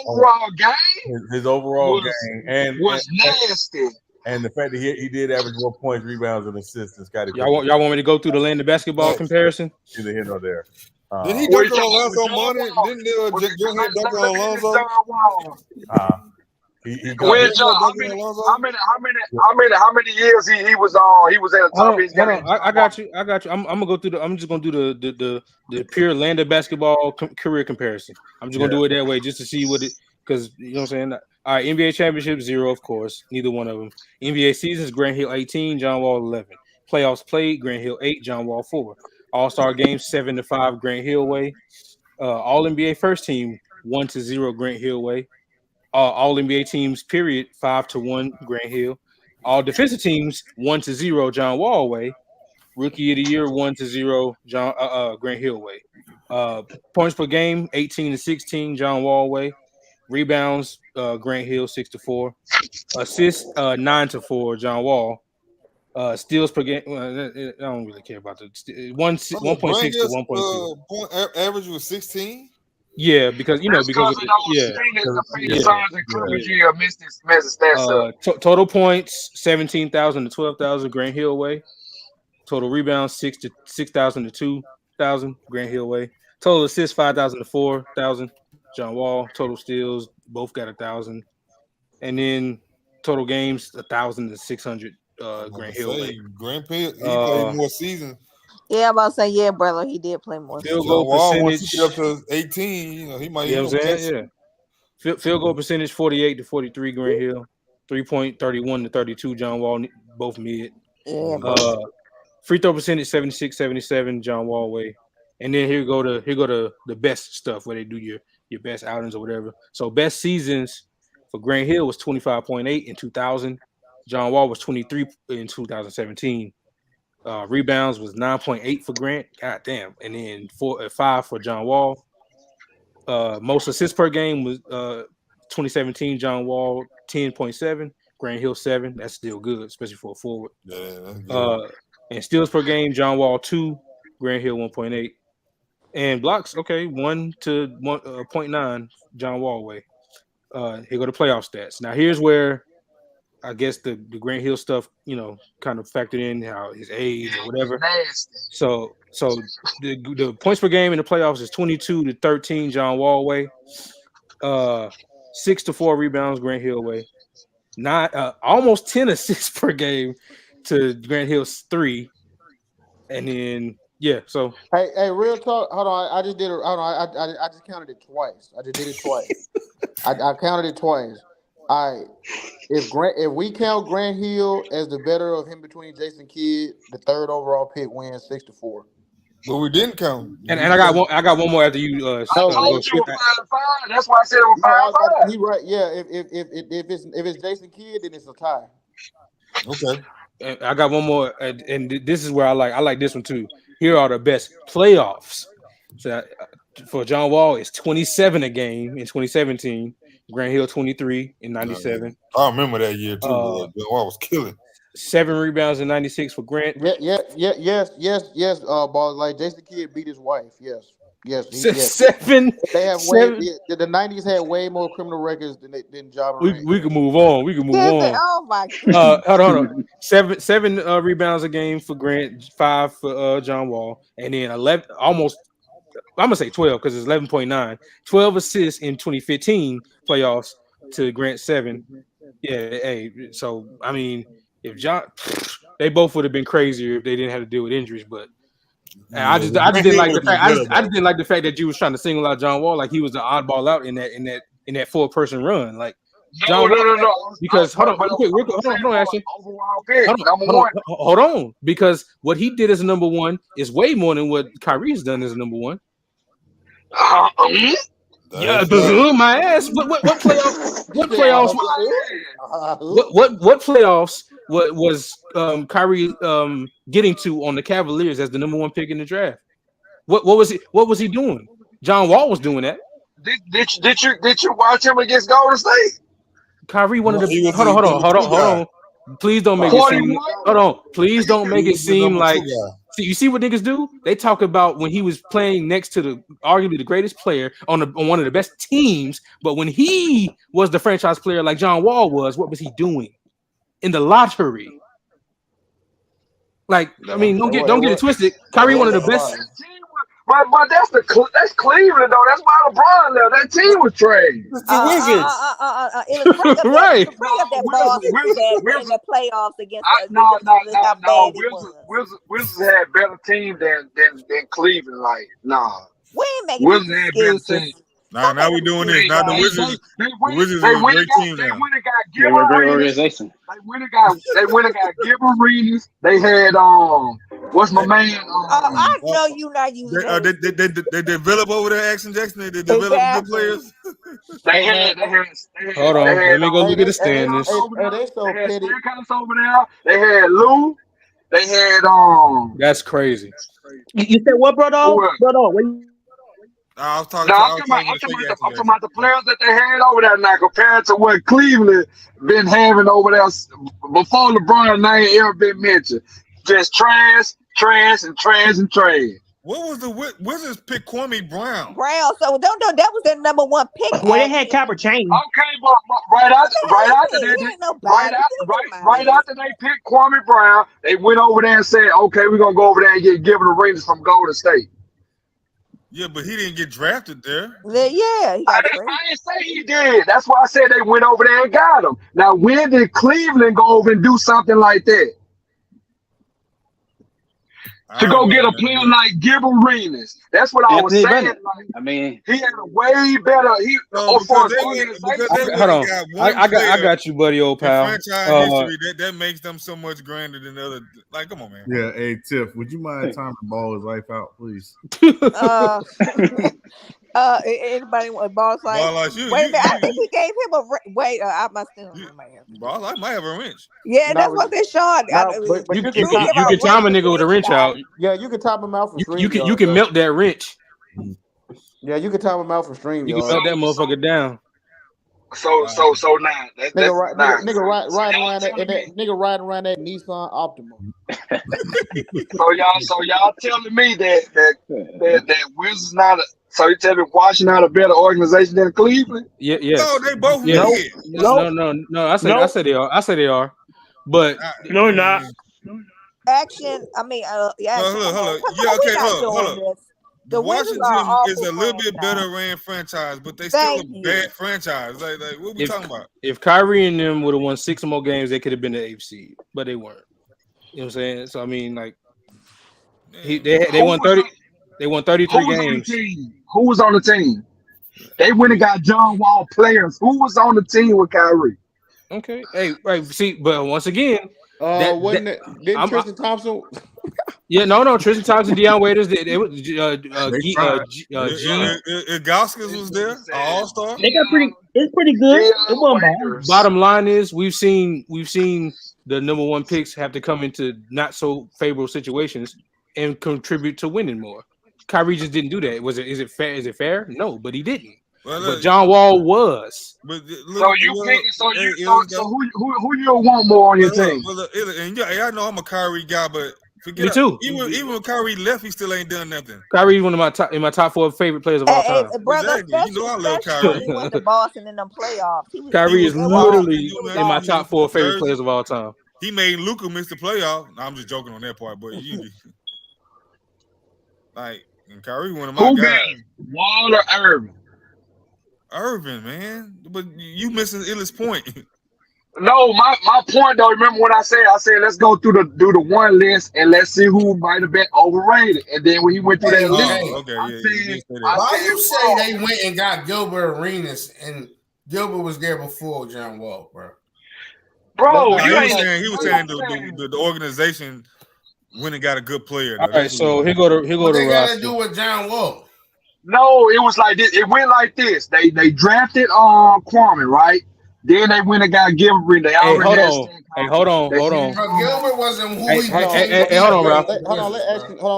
overall game. His overall game was nasty. And the fact that he did average more points, rebounds, and assists. Y'all want me to go through the Lander basketball comparison? Either here or there. Did he dunk on Alonzo Mourning? Didn't Joe dunk on Alonzo? How many years he was on? He was at the top of his game. I got you. I'm gonna go through I'm just gonna do the pure Lander basketball career comparison. I'm just gonna do it that way just to see what it, because you know what I'm saying. All right, NBA championship 0, of course, neither one of them. NBA seasons, Grant Hill 18, John Wall 11. Playoffs played, Grant Hill 8, John Wall 4. All-Star games 7-5, Grant Hill way. All NBA first team 1-0, Grant Hill way. All NBA teams, period, 5-1, Grant Hill. All defensive teams, 1-0, John Wall way. Rookie of the year, 1-0, Grant Hill way. Points per game, 18-16, John Wall way. Rebounds, Grant Hill, 6-4. Assists, 9-4, John Wall. Steals per game, I don't really care about the 1.6 to 1.2. Point average was 16. Yeah, because total points 17,000 to 12,000 Grant Hill way. Total rebounds 6,000 to 2,000 Grant Hill way. Total assists 5,000 to 4,000 John Wall. Total steals both got 1,000, and then total games 1,000 to 600 Grant Hill way. Grant Hill he played more seasons. Yeah, I'm about to say, yeah, brother, he did play more. Field goal percentage up to 18. He might. You know what I'm saying? Yeah. Field goal percentage 48 to 43 Grant Hill, 3-point 31 to 32 John Wall, both mid. Yeah. Free throw percentage 76-77 John Wall way, and then here go to the best stuff where they do your best outings or whatever. So best seasons for Grant Hill was 25.8 in 2000. John Wall was 23 in 2017. Rebounds was 9.8 for Grant. God damn. And then 5 for John Wall. Most assists per game was 2017 John Wall 10.7. Grant Hill 7. That's still good, especially for a forward. Yeah, and steals per game, John Wall 2. Grant Hill 1.8, and blocks. Okay, 1 to 1.9. John Wall way. Here go the playoff stats. Now here's where I guess the Grant Hill stuff, kind of factored in how his age or whatever. So the points per game in the playoffs is 22 to 13 John Wall way. 6 to 4 rebounds Grant Hill way. Almost 10 assists per game to Grant Hill's 3. And then so hey, real talk. Hold on, I just did it. Hold on, I just counted it twice. I just did it twice. I counted it twice. If we count Grant Hill as the better of him between Jason Kidd, the third overall pick wins 6-4. But we didn't count. And I got one more after you. I told you 5-5. That's why I said it was 5-5. He right. Yeah. If it's Jason Kidd, then it's a tie. Okay. And I got one more, and this is where I like this one too. Here are the best playoffs. So for John Wall, it's 27 a game in 2017. Grant Hill 23 in 97. I remember that year too. Wall was killing. 7 rebounds in 96 for Grant. Yes. Ball like Jason Kidd beat his wife. Yes. Seven. They have the 90s had way more criminal records than Ja Morant. We can move on. Oh my God. Hold on. Seven rebounds a game for Grant, 5 for John Wall, and then 11. Almost. I'm gonna say 12 because it's 11.9. 12 assists in 2015 playoffs to Grant 7. Yeah. Hey. So I mean, if John, they both would have been crazier if they didn't have to deal with injuries, but. I just didn't like the fact. I just didn't like the fact that you was trying to single out John Wall like he was the oddball out in that 4-person run. Like John no. Because hold on, Ashton. Hold on, because what he did as a number one is way more than what Kyrie's done as a number one. Yeah, my ass. What playoffs? What playoffs? What playoffs? What was Kyrie getting to on the Cavaliers as the number 1 pick in the draft? What was he doing? John Wall was doing that. Did you watch him against Golden State? Kyrie wanted to hold on. Please don't make it seem. Hold on. Please don't make it seem like. See, you see what niggas do? They talk about when he was playing next to arguably the greatest player on one of the best teams, but when he was the franchise player like John Wall was, what was he doing in the lottery? Like, I mean, don't get it twisted. Kyrie, one of the best. But that's Cleveland though. That's why LeBron left. That team was trash. The Wizards. It was right. The playoffs against Wizards had better team than Cleveland. Like, nah. We ain't making Wizards had better team. Now we doing this. Now the Wizards. The Wizards are a great team now. They went and got Gilbert Arenas. They went and got Gilbert Arenas. They had what's my man? I know you not using. They develop over there, Action Jackson. They develop good players. They had. Hold on, let me go look at the standings. They had over there. They had Lou. They had That's crazy. You said what, brother? I was talking. I'm talking about the players that they had over there now, compared to what Cleveland been having over there before LeBron's name ever been mentioned. Just trash. What was the Wizards pick? Kwame Brown. So don't that was their number 1 pick. Well, they had Copper Chain. Okay, but right after they picked Kwame Brown, they went over there and said, "Okay, we're gonna go over there and get Gilbert Arenas from Golden State." Yeah, but he didn't get drafted there. Yeah, I didn't say he did. That's why I said they went over there and got him. Now, when did Cleveland go over and do something like that? To go get a player like Gilbert Arenas. That's what I was saying. Like, I mean, he had a way better. Hold on, I got you, buddy, old pal. Franchise history that makes them so much grander than other. Like, come on, man. Yeah, hey Tiff, would you mind time to ball his life out, please? Anybody want balls like? You, wait a minute, I think we gave him a wait. I must still ball life might have a wrench. Yeah, that's what they shot. You can time a nigga with a wrench out. Yeah, you can top him out for stream. You can melt that wrench. Yeah, you can top him out for stream. You can melt that motherfucker down. So now that's nigga riding around that Nissan Optima. So y'all telling me that Wizards not so you tell me Washington not a better organization than Cleveland? Yeah, yes. No, they both Yeah. mid. No. I said they are. I said they are. But no, not. Action. I mean, yeah. Hold on. Yeah, okay, hold up. The Wizards are Washington awful is a little bit franchise. better ran franchise, but they still a bad franchise. Like what we talking about? If Kyrie and them would have won 6 more games, they could have been the 8th seed, but they weren't. You know what I'm saying? So I mean, like, they won 30. They won 33 games. Who was on the team? They went and got John Wall players. Who was on the team with Kyrie? Okay, hey, right. See, but once again, Didn't Tristan Thompson? Yeah, no. Tristan Thompson, Deion Waiters. They Gauskas was there, all-star. They got it's pretty good. It wasn't bad. Bottom line is we've seen the number 1 picks have to come into not so favorable situations and contribute to winning more. Kyrie just didn't do that. Is it fair? Is it fair? No, but he didn't. Well, but John Wall was. But who you want more on your team? And y'all know I'm a Kyrie guy, but me too. Even when Kyrie left, he still ain't done nothing. Kyrie's one of my top 4 favorite players of all time. Brother, exactly. You know I love Kyrie. He went to Boston in them playoffs. Kyrie is literally in my top 4 favorite players of all time. He made Luka miss the playoff. No, I'm just joking on that part, but and Kyrie one of my guys. Wall or Irving? Irving, man. But you missing Illis' point. No, my point though. Remember what I said? I said let's go through the one list and let's see who might have been overrated. And then when he went through that list, why you say they went and got Gilbert Arenas and Gilbert was there before John Wall, bro? Bro, he was saying the organization went and got a good player. All right, so here go to they got roster. to do with John Wall. No, it was like this. It went like this. They drafted Kwame, right? Then they went and got Gilbert. Hold on. Gilbert wasn't who he was. Hold on, Ralph.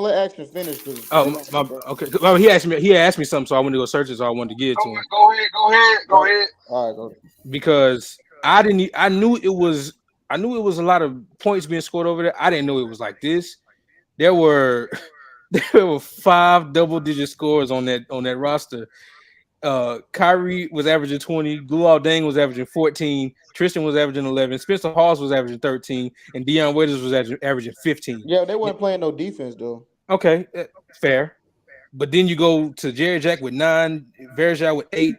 Let Action finish. Okay. Well, he asked me something, so I wanted to go search it, so I wanted to give it to him. Go ahead. All right, go ahead. Because I knew it was a lot of points being scored over there. I didn't know it was like this. There were 5 double-digit scores on that roster. Kyrie was averaging 20, Luol Deng was averaging 14, Tristan was averaging 11, Spencer Hawes was averaging 13, and Deion Waiters was averaging 15. Yeah, they weren't playing no defense though. Okay, fair. But then you go to Jerry Jack with 9, Verjao with 8,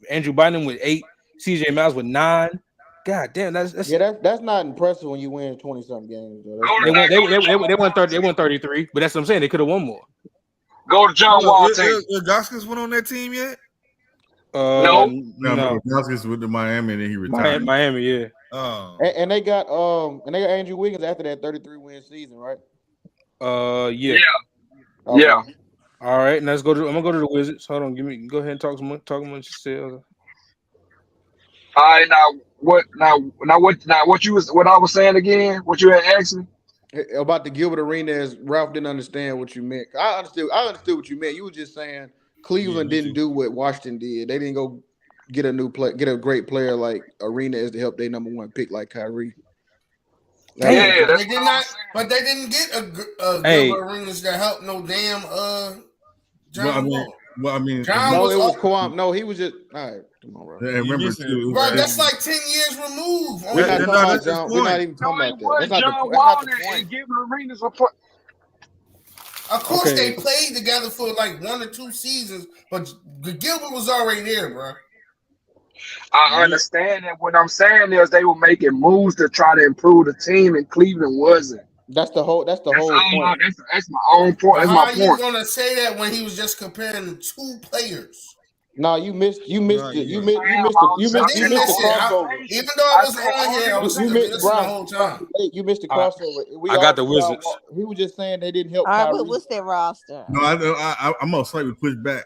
Andrew Bynum with 8, CJ Miles with 9. God damn, that's not impressive when you win 20-something games. Though. They won 30. They won 33, but that's what I'm saying. They could have won more. Go to John Wall team. Gauskas went on that team yet? No. Gauskas went to Miami and then he retired. Miami, yeah. Oh. And they got Andrew Wiggins after that 33-win season, right? Yeah. Okay. Yeah. All right, now I'm gonna go to the Wizards. Hold on, go ahead and talk amongst yourselves. All right, what I was saying again? What you had asked me about the Gilbert Arenas? Ralph didn't understand what you meant. I understood what you meant. You were just saying Cleveland didn't do what Washington did. They didn't go get a great player like Arenas to help their number 1 pick like Kyrie. They didn't get a Gilbert Arenas to help no damn John Wall. John was Kwame. No, he was just all right. Come on, bro. Remember, bro, that's like 10 years removed. We're not talking about John. We're not even talking about that. That's not the point. Gilbert Arenas Of course, they played together for like 1 or 2 seasons, but Gilbert was already there, bro. I understand that. What I'm saying is they were making moves to try to improve the team, and Cleveland wasn't. That's the whole point. That's my own point. That's my point. How are you gonna say that when he was just comparing the 2 players? No, you missed the crossover. Even though I was on here, I was listening the whole time. You missed the crossover. I got the Wizards. He was just saying they didn't help. All right, but what's their roster? No, I'm gonna slightly push back.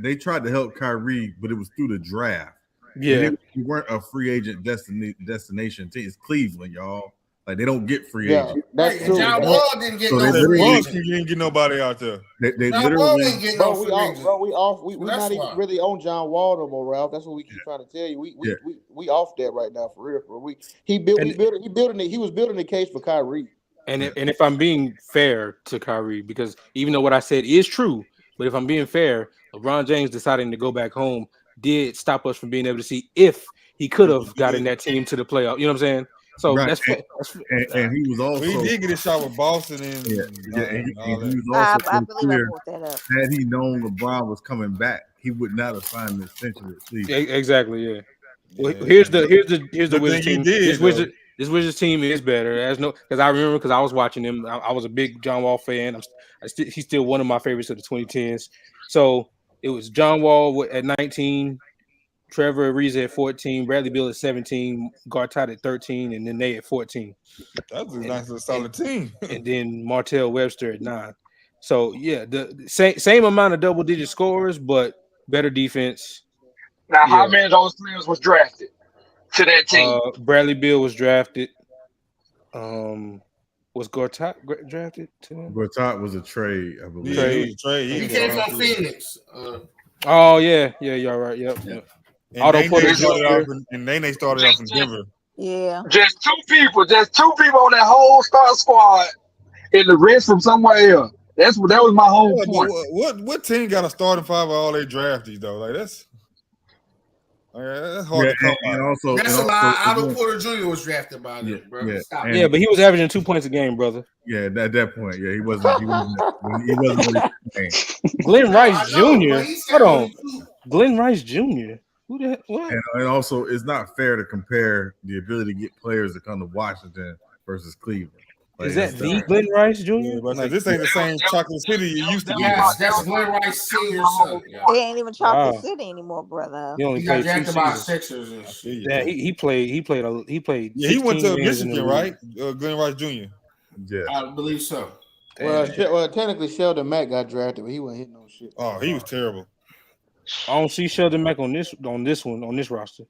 They tried to help Kyrie, but it was through the draft. Yeah, you weren't a free agent destination team. It's Cleveland, y'all. Like they don't get free Yeah, agents. that's true. John Wall didn't get So no they free literally agent. You didn't get nobody out there. they John Wall literally ain't getting no free agent. We That's not even why. really on John Wall no more, Ralph. That's what we keep trying to tell you. We off that right now for real. He was building the case for Kyrie. And if I'm being fair to Kyrie, because even though what I said is true, but if I'm being fair, LeBron James deciding to go back home did stop us from being able to see if he could have gotten that team to the playoff. You know what I'm saying? So that's fair. And he was also he did get a shot with Boston and he was I also believe I clear. brought that up. Had he known LeBron was coming back, he would not have signed an extension with Cleveland. Exactly. Yeah. Well, here's the Wizards team. Did, this Wizards team is better. Because I remember because I was watching him. I was a big John Wall fan. He's still one of my favorites of the 2010s. So it was John Wall at 19, Trevor Ariza at 14, Bradley Beal at 17, Gartott at 13, and then they at 14. That's a nice little solid team. And then Martell Webster at 9. So yeah, the same amount of double-digit scores, but better defense. Now, how many of those players was drafted to that team? Bradley Beal was drafted. Was Gortat drafted too? Gortat was a trade, I believe. Trade. He came from Phoenix. Oh yeah, you're right. Yep. And they started off in Denver. Yeah. Just two people on that whole start squad, and the rest from somewhere else. That was my whole point. What team got a starting five of all their draftees though? Like that's hard to come by. That's a lie. Otto Porter Jr. was drafted by them, bro. Yeah, but he was averaging 2 points a game, brother. Yeah, at that point, he wasn't really playing. Glenn Rice Jr. Hold on, Glenn Rice Jr. Who the heck? What? And also, it's not fair to compare the ability to get players to come to Washington versus Cleveland. Is that the Glenn Rice Jr.? Yeah, but this ain't the same Chocolate City it used to be. Yes, that's Glenn Rice Senior son. It ain't even Chocolate City anymore, brother. He got drafted by Sixers and shit. Yeah, he played. Yeah, he went to Michigan, right? Glenn Rice Jr. Yeah, I believe so. Well, technically Sheldon Mack got drafted, but he wasn't hitting no shit. Oh, he was terrible. I don't see Sheldon Mack on this roster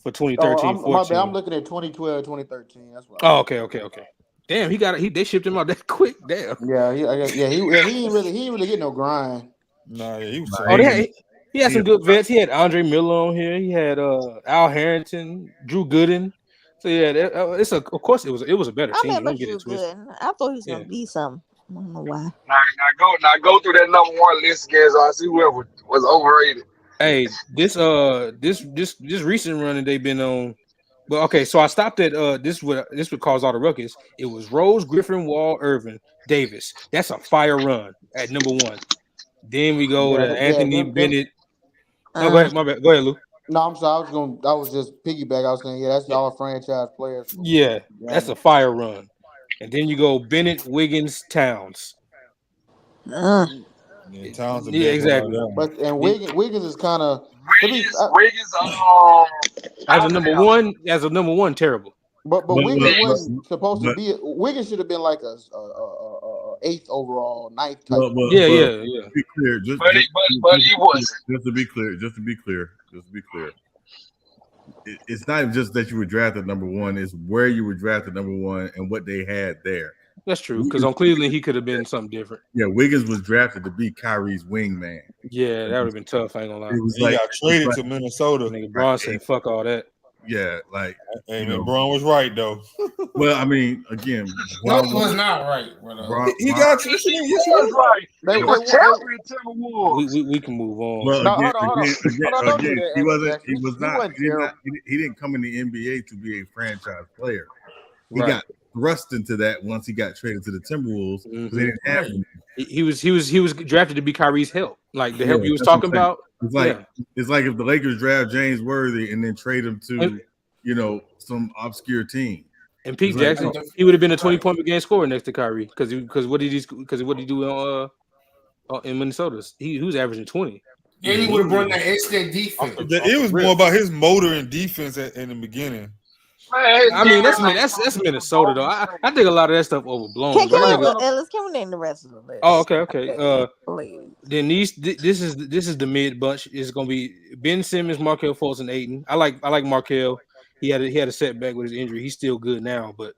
for 2013. I'm looking at 2012, 2013. That's what. Oh, okay. Damn, they shipped him out that quick. Damn. Yeah, he ain't really get no grind. No, he was. He had some good vets. He had Andre Miller on here. He had Al Harrington, Drew Gooden. So yeah, of course it was a better team. I remember Drew Gooden. I thought he was gonna be something. I don't know why. Now go through that number one list again, so I see whoever was overrated. Hey, this recent run that they've been on. But okay, so I stopped at this would cause all the ruckus. It was Rose, Griffin, Wall, Irvin, Davis. That's a fire run at number one. Then we go to Anthony Bennett. Go ahead, my bad. Go ahead, Lou. No, I'm sorry. I was just piggyback. I was saying, that's all franchise players. Yeah, that's a fire run. And then you go Bennett, Wiggins, Towns. Yeah, Towns. Yeah, exactly. But Wiggins is kind of Wiggins. As a number one, terrible. But Wiggins wasn't supposed to be. Wiggins should have been like a 8th overall, 9th type. Yeah. To be clear, but he wasn't. Just to be clear. It's not just that you were drafted number one; it's where you were drafted number one and what they had there. That's true. Because on Cleveland, he could have been something different. Yeah, Wiggins was drafted to be Kyrie's wingman. Yeah, that would have been tough. I ain't gonna lie. He got traded to Minnesota. Nigga, Braun said, "Fuck all that." Yeah, like hey, man, Braun was right though. Well, I mean, again, Braun was not right. He got right. They were terrible. We can move on. Well, again, he didn't come in the NBA to be a franchise player. He got thrust into that once he got traded to the Timberwolves. Mm-hmm. They didn't have him. He was drafted to be Kyrie's help, like the help you was talking about. It's like if the Lakers draft James Worthy and then trade him to some obscure team. And Pete Jackson, he would have been a 20-point per game scorer next to Kyrie because what did he do in Minnesota? He was averaging 20. And he would have brought that instant defense. It was more about his motor and defense in the beginning. I mean, that's Minnesota though. I think a lot of that stuff overblown. Can we name the rest of the list? Oh, okay. Then this is the mid bunch. It's gonna be Ben Simmons, Markelle Fultz, and Ayton. I like Markelle. He had a setback with his injury. He's still good now, but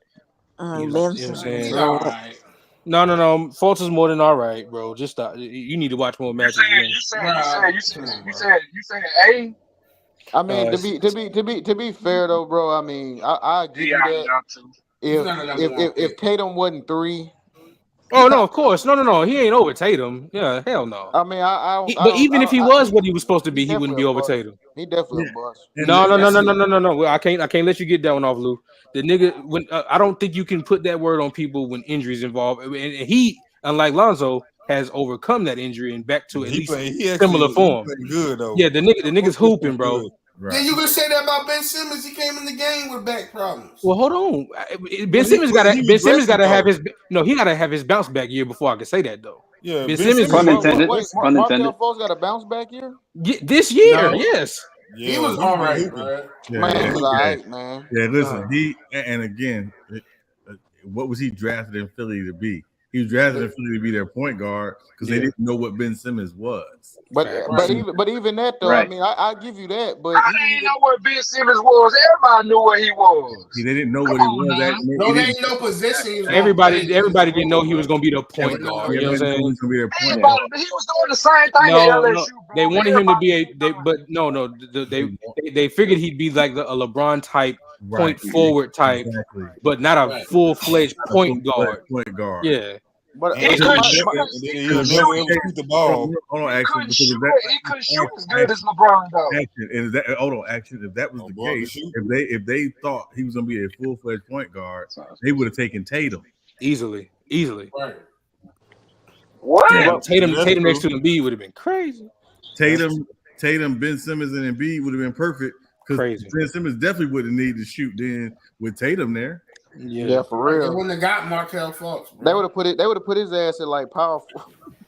You know what I'm saying? All right. No. Fultz is more than all right, bro. Just stop. You need to watch more matches. You said A. I mean, to be fair though, bro. I mean, I give you that. If Tatum wasn't 3. Oh no, of course, no. He ain't over Tatum. Yeah, hell no. I mean, but even if he was what he was supposed to be, he wouldn't be over Tatum. He definitely a bust. No. I can't let you get that one off, Lou. The nigga, when I don't think you can put that word on people when injuries involved. And he, unlike Lonzo, has overcome that injury and back to at least similar form. Good though. Yeah, the nigga's hooping, bro. Right. Then you can say that about Ben Simmons. He came in the game with back problems. Well, hold on. Ben Simmons got to have his. No, he got to have his bounce back year before I can say that though. Yeah, Ben Simmons. Markelle Fultz got a bounce back year. This year, yes. Yeah, he was all right, bro. Man, he was all right, man. Yeah, listen, and again, what was he drafted in Philly to be? He was drafted in Philly to be their point guard because they didn't know what Ben Simmons was. But even that though, I mean, I give you that. But I didn't know what Ben Simmons was. Everybody knew what he was. They didn't know what he was. No, they ain't no position. Everybody didn't know he was going to be the point guard. You know what I'm saying? He was doing the same thing at LSU. They wanted him to be they figured he'd be like a LeBron type point forward type, but not a full fledged point guard. Yeah. But he couldn't shoot the ball. Hold on, he couldn't shoot as good as LeBron though. Action. If that was the case, if they thought he was going to be a full fledged point guard, they would have taken Tatum easily. Right. What? Yeah, Tatum next to Embiid would have been crazy. Tatum, Ben Simmons, and Embiid would have been perfect because Ben Simmons definitely would have needed to shoot then with Tatum there. Yeah, for real. They wouldn't have got Markelle Fultz. They would have put his ass in like power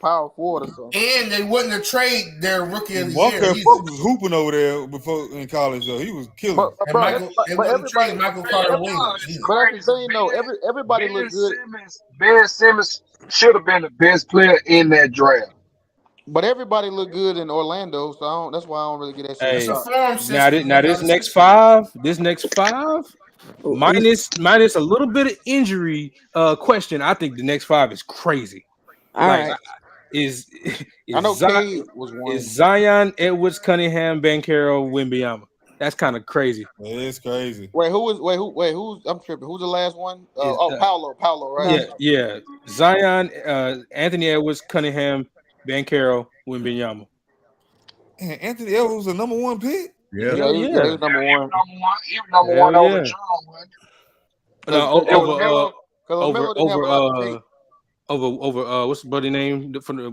forward or something. And they wouldn't have traded their rookie of the year. Markelle Fultz was hooping over there before in college though. He was killing. They wouldn't trade Michael Carter Williams. But that's the thing though. Everybody looked good. Ben Simmons should have been the best player in that draft. But everybody looked good in Orlando, so that's why I don't really get that shit. Now this next five, minus a little bit of injury question. I think the next 5 is crazy. All right. I know Cade was one. Is Zion, Edwards, Cunningham, Banchero, Wembanyama. That's kind of crazy. It is crazy. Who's I'm tripping. Who's the last one? Paolo, right? Yeah. Zion, Anthony Edwards, Cunningham, Banchero, Wembanyama. And Anthony Edwards was the number 1 pick. Yeah, he was number 1. He was number one over John. Over what's the buddy name from the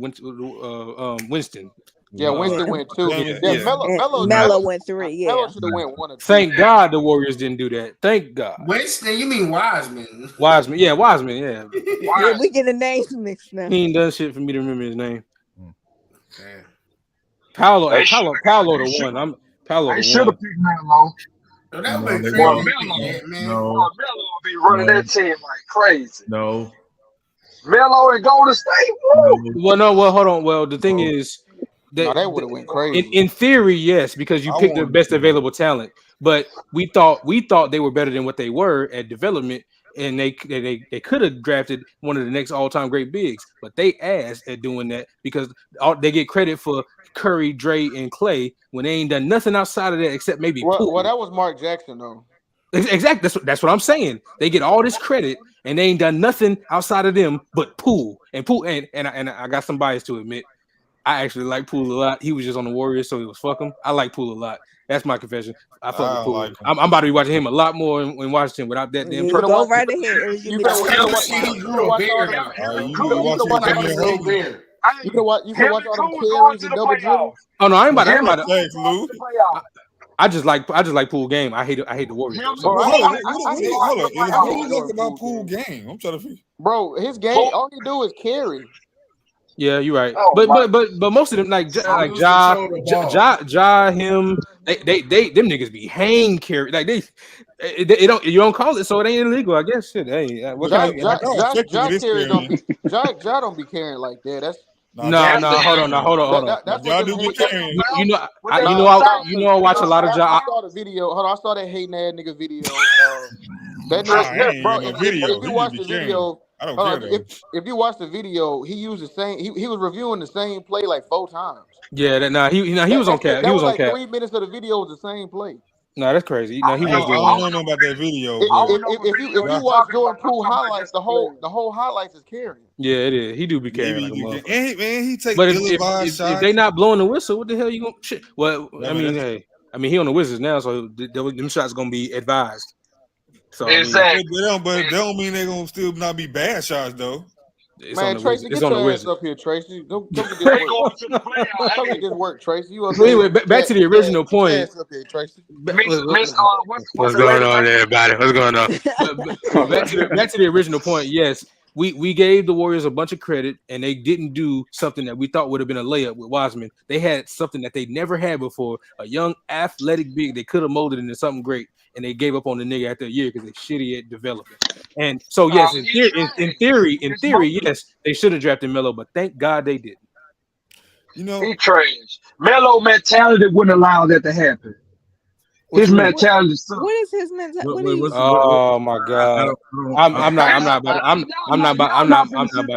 Winston? Yeah, Winston went 2. Melo went 3. Yeah, Melo should have went 1 or 2. Thank God the Warriors didn't do that. Thank God. Winston, you mean Wiseman? Wiseman, yeah. Yeah, we get the names mixed now. He ain't done shit for me to remember his name. Paolo the one. I should have picked Melo. Melo would be running that team like crazy. No. Melo and Golden State. Well, hold on. Well, the thing is that they would have went crazy. In theory, yes, because you picked the best available talent. But we thought they were better than what they were at development, and they could have drafted one of the next all-time great bigs, but they ass at doing that because they get credit for Curry, Dre, and Clay when they ain't done nothing outside of that except maybe. Well, that was Mark Jackson though. Exactly. That's what I'm saying. They get all this credit and they ain't done nothing outside of them but Poole and I got some bias to admit. I actually like Poole a lot. He was just on the Warriors, so it was fuck him. I like Poole a lot. That's my confession. I fuck with Poole. Like I'm about to be watching him a lot more in Washington without that damn. Go right ahead. You can watch all the carries and double dribbles. Oh no, I ain't about to. I just like Poole game. I hate the Warriors. Hold on. What you like about Poole game? I'm trying to figure. Bro, his game, all he do is carry. Yeah, you're right. But most of them Ja, him, they them niggas be hang carry. Like they you don't call it, so it ain't illegal, I guess. Shit, hey, Ja don't be carrying like that. That's hold on. Y'all do be carrying. I watch a lot of Ja. I saw the video. Hold on, I saw that hating ass nigga video. That Nah, nigga, I ain't bro. even no If video. you He watch just the be carrying. video, I don't care though. if you watch the video, he used the same. He was reviewing the same play like 4 times. Yeah, he was on cap. He That was was on like cap. 3 minutes of the video was the same play. No, that's crazy. No, he I was don't doing know nothing about that video, If but you watch Jordan Poole highlights, the whole highlights is carrying. Yeah, it is. He do be carrying like a maybe motherfucker. and he take But ill-advised if they shots. not blowing the whistle, what the hell you gonna shit? Well, I I mean, mean, that's- hey, he on the Wizards now, so them shots gonna be advised. So But they don't mean they gonna still not be bad shots though. Man, Tracy, get your ass up here, Tracy. Come get this They work. going to the playoff. Come get this work, Tracy. You up So here? anyway, back to the original point. Get your ass up here, Tracy. What's going on, everybody? What's going on? But back to the original point. Yes, we gave the Warriors a bunch of credit, and they didn't do something that we thought would have been a layup with Wiseman. They had something that they never had before: a young, athletic big. They could have molded into something great, and they gave up on the nigga after a year because they shitty at developing. And so, yes, in theory, yes, they should have drafted Melo, but thank God they didn't. You know, he trash. Melo mentality wouldn't allow that to happen. His mentality sucks. What is his mentality? Oh my God! I'm not about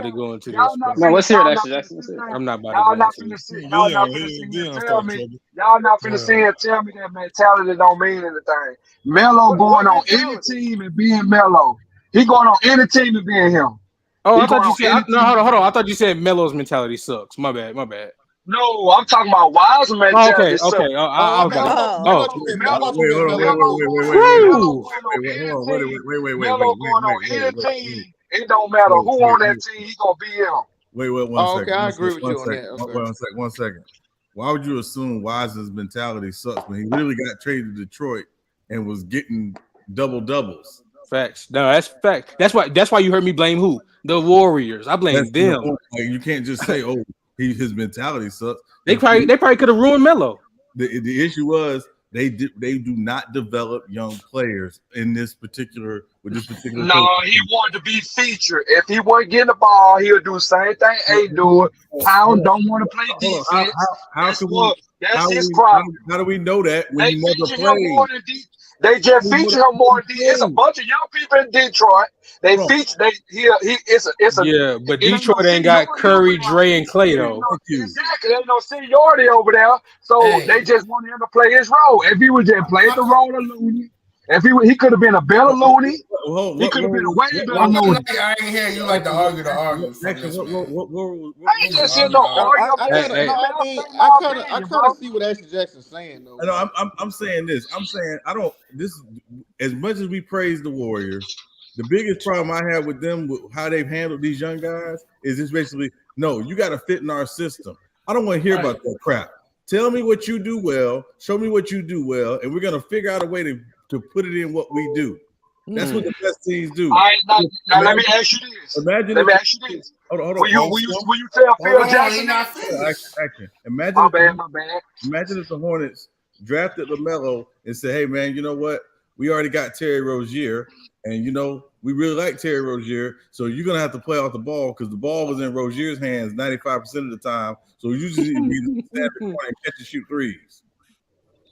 to go into this. No, let's hear that, Jackson. I'm not about Y'all to not go into finna this. sit. Y'all not finna sit here and tell me. Y'all not finna sit here and tell me that mentality don't mean anything. Melo going on any team and being Melo. He going on any team and being him. Oh, I thought you said hold on. I thought you said Melo's mentality sucks. My bad. No, I'm talking about Wiseman mentality. Okay. I was about to. Melo going on any team. It don't matter who on that team. He gonna be him. Wait, one second. I agree with you on that. One second. Why would you assume Wiseman's mentality sucks when he really got traded to Detroit and was getting double doubles? Facts. No, that's fact. That's why you heard me blame who? The Warriors. I blame them. You can't just say, "Oh, his mentality sucks." They probably could have ruined Melo. The issue was they do not develop young players with this particular. No, he wanted to be featured. If he wasn't getting the ball, he'll do the same thing A doing. Pound don't want to play defense. That's his problem. How do we know that when he never played? They just feature him more. It's a bunch of young people in Detroit. They feature. But Detroit ain't got Curry, Dre, and Clay though. Exactly, there's no seniority over there, so they just want him to play his role. If he would just play the role of Looney, if he could have been a better Looney, he could have been a way better Looney. I ain't hear you like to argue I ain't just hear no argument. I kind of see what Ashley Jackson's saying though. No, I'm saying this. I'm saying I don't. This as much as we praise the Warriors, the biggest problem I have with them, with how they've handled these young guys, is just basically no. You got to fit in our system. I don't want to hear about that crap. Tell me what you do well. Show me what you do well, and we're gonna figure out a way to put it in what we do. That's what the best teams do. All right, now let me ask you this. Let me ask you this. Hold on. Will you tell Phil Jackson that? Action. Imagine My bad. Imagine if the Hornets drafted LaMelo and said, "Hey man, you know what? We already got Terry Rozier, and we really like Terry Rozier, so you're gonna have to play off the ball because the ball was in Rozier's hands 95% of the time. So you just need to be stand at the point and catch and shoot threes."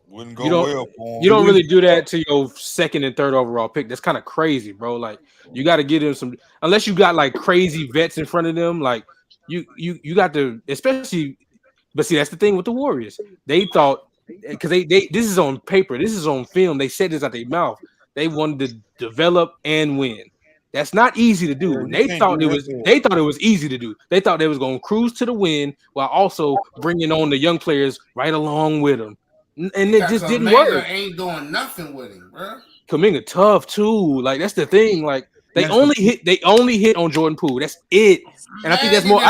Wouldn't go well for him. You don't really do that to your second and third overall pick. That's kind of crazy, bro. Like you got to give them some, unless you got like crazy vets in front of them. Like you got to, especially. But see, that's the thing with the Warriors. They thought because they this is on paper, this is on film. They said this out their mouth. They wanted to develop and win. That's not easy to do. They thought it was easy to do. They thought they was going to cruise to the win while also bringing on the young players right along with them. And it just didn't work. Ain't doing nothing with him, bro. Kuminga tough too. Like that's the thing. Like they only hit on Jordan Poole. That's it. And I think that's more.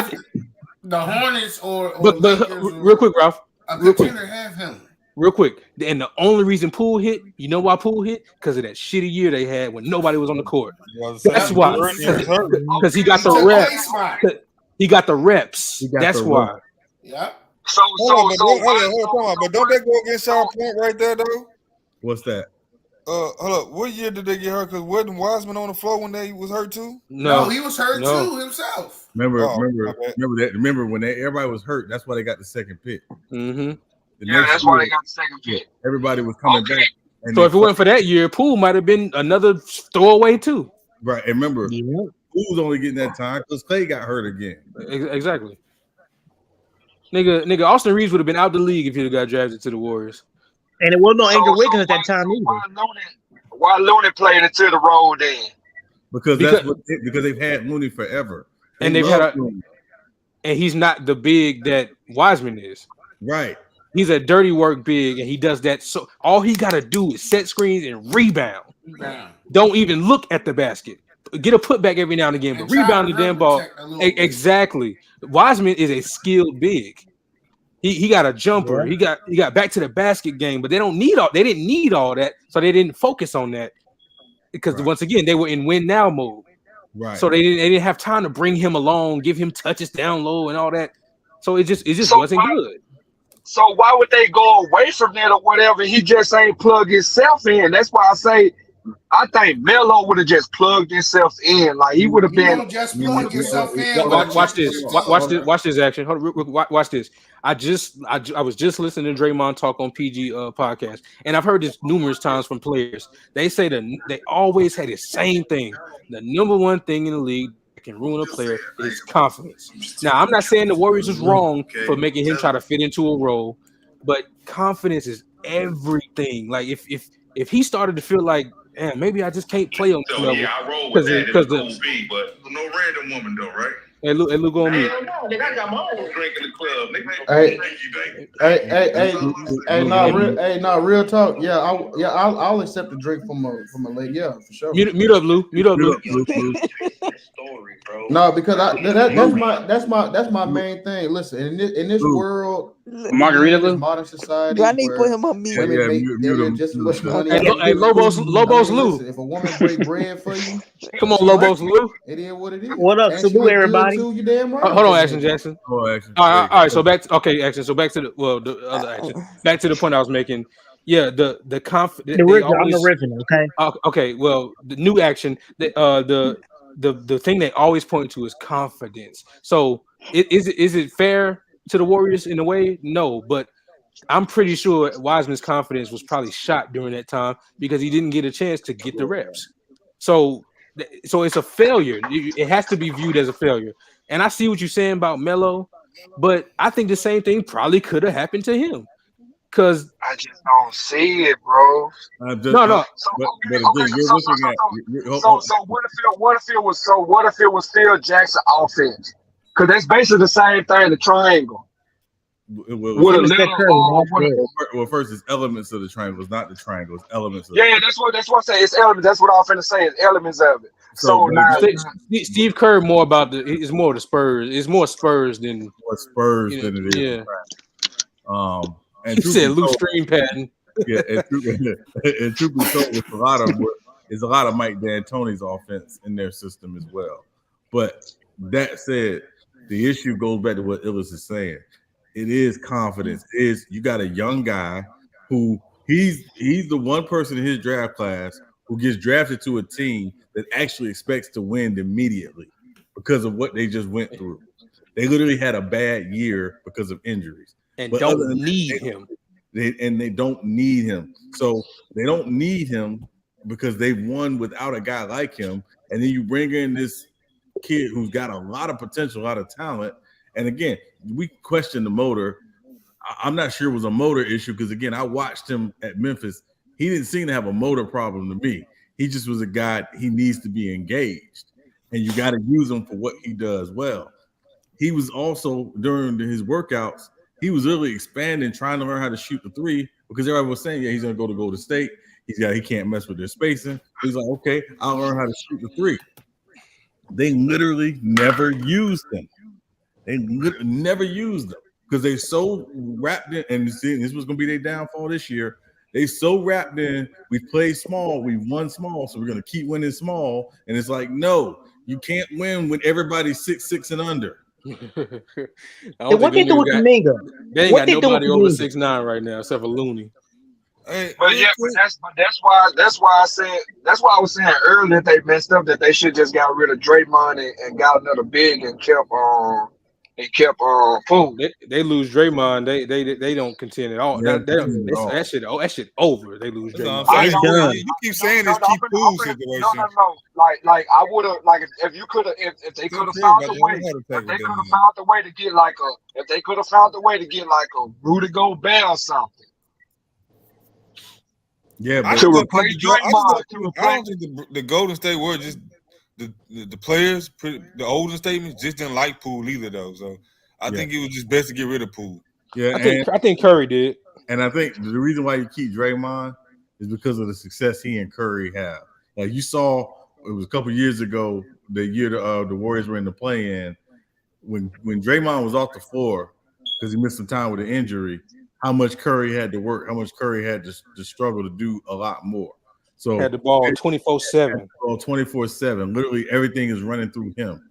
The Hornets or but real quick, Ralph. Have him. Real quick. And the only reason Poole hit, you know why Poole hit? Because of that shitty year they had when nobody was on the court. That's why. Because he got the reps. He got the reps. That's why. Yeah. Hold on, but don't they go against our point right there though? What's that? Hold up. What year did they get hurt? Because wasn't Wiseman on the floor when they was hurt too? No, he was hurt too himself. Remember when everybody was hurt? That's why they got the second pick. Mm-hmm. That's why they got the second pick. Everybody was coming back. So if it wasn't for that year, Poole might have been another throwaway too. Right. And remember, Poole's only getting that time because Clay got hurt again. Exactly. Nigga, Austin Reeves would have been out the league if he'd have got drafted to the Warriors. And it wasn't no Andrew Wiggins at that time either. Why Looney played into the role then? Because they've had Looney forever. And they've had and he's not the big that Wiseman is. Right. He's a dirty work big, and he does that. So all he got to do is set screens and rebound. Don't even look at the basket. Get a putback every now and again, but rebound the damn ball. Exactly. Wiseman is a skilled big. He got a jumper. Yeah. He got back to the basket game, but they didn't need all that, so they didn't focus on that because once again they were in win now mode. Right. So they didn't have time to bring him along, give him touches down low and all that. So it just wasn't good. So why would they go away from that or whatever? He just ain't plug himself in. That's why I say I think Melo would have just plugged himself in. Like he would have been. Don't just plug yourself in. Watch this. Watch this action. Hold on, watch this. I was just listening to Draymond talk on PG podcast, and I've heard this numerous times from players. They say they always had the same thing. The number one thing in the league that can ruin a player is confidence. Now, I'm not saying the Warriors is wrong for making him try to fit into a role, but confidence is everything. Like if he started to feel like, man, maybe I just can't play on this level. Yeah, I roll with that. It's cool B, but no random woman though, right? Hey, look on me. Hell no, nigga, I got my own drink in the club. Nigga, hey, real talk. Yeah, I'll accept a drink from a lady. Yeah, for sure. Mute up, Lou. Story, bro. No, because that's my main thing. Listen, in this world, margarita, Lou. Modern society. Do I need to put him on mute? Women make just as much money. Hey, Lobos Lou. Listen, if a woman break bread for you, come on, Lobos Lou. It is what it is. What up, salute everybody. Too, you damn right. Hold on, Action Jackson. Oh, Action. All right. So back to Action. So back to the other Action. Back to the point I was making. Yeah, the confidence. I'm the original. Okay. Okay. Well, the new Action. The thing they always point to is confidence. So is it fair to the Warriors in a way? No, but I'm pretty sure Wiseman's confidence was probably shot during that time because he didn't get a chance to get the reps. So it's a failure. It has to be viewed as a failure. And I see what you're saying about Melo, but I think the same thing probably could have happened to him. Because I just don't see it, bro. No. So what if it was Phil Jackson offense? Because that's basically the same thing. The triangle. Well, first it's elements of the triangle. It's not the triangle. It's elements. That's what I say. It's elements. That's what I'm finna say. It's elements of it. So now, Steve Kerr more about it's more the Spurs. It's more Spurs than than it is. Yeah. And he said loose stream pattern. Yeah, and truth be told, it's a lot of Mike D'Antoni's offense in their system as well. But that said, the issue goes back to what Illis is saying. It is confidence. You got a young guy who he's the one person in his draft class who gets drafted to a team that actually expects to win immediately because of what they just went through. They literally had a bad year because of injuries. And don't need him. They don't need him. So they don't need him because they've won without a guy like him. And then you bring in this kid who's got a lot of potential, a lot of talent. And again, we question the motor. I'm not sure it was a motor issue because, again, I watched him at Memphis. He didn't seem to have a motor problem to me. He just was a guy, he needs to be engaged. And you got to use him for what he does well. He was also, during his workouts, he was really expanding, trying to learn how to shoot the three because everybody was saying, yeah, he's going to go to Golden State. He can't mess with their spacing. He's like, okay, I'll learn how to shoot the three. They literally never used him. They never used them because they so wrapped in, and see, this was going to be their downfall this year. They so wrapped in, we played small, we won small, so we're going to keep winning small. And it's like, no, you can't win when everybody's 6'6" and under. What they do with the Minga? They ain't got nobody over 6'9" right now except for Looney. But that's why I was saying earlier that they messed up, that they should just got rid of Draymond and got another big and kept They kept Poole. They lose Draymond. They don't contend at all. Yeah, That shit over. They lose Draymond. I know you keep saying this keep Poole situation. No. Like I would have if you could have if they could have found a way to get like a Rudy Gobert or something. Yeah, but I don't think the Golden State were just the players, the older statements just didn't like Poole either though. So I think it was just best to get rid of Poole. Yeah, I think Curry did, and I think the reason why you keep Draymond is because of the success he and Curry have. Like you saw, it was a couple years ago, the year the Warriors were in the play-in, when Draymond was off the floor because he missed some time with an injury. How much Curry had to work, how much Curry had to struggle to do a lot more. So had the ball 24/7. 24/7. Literally everything is running through him.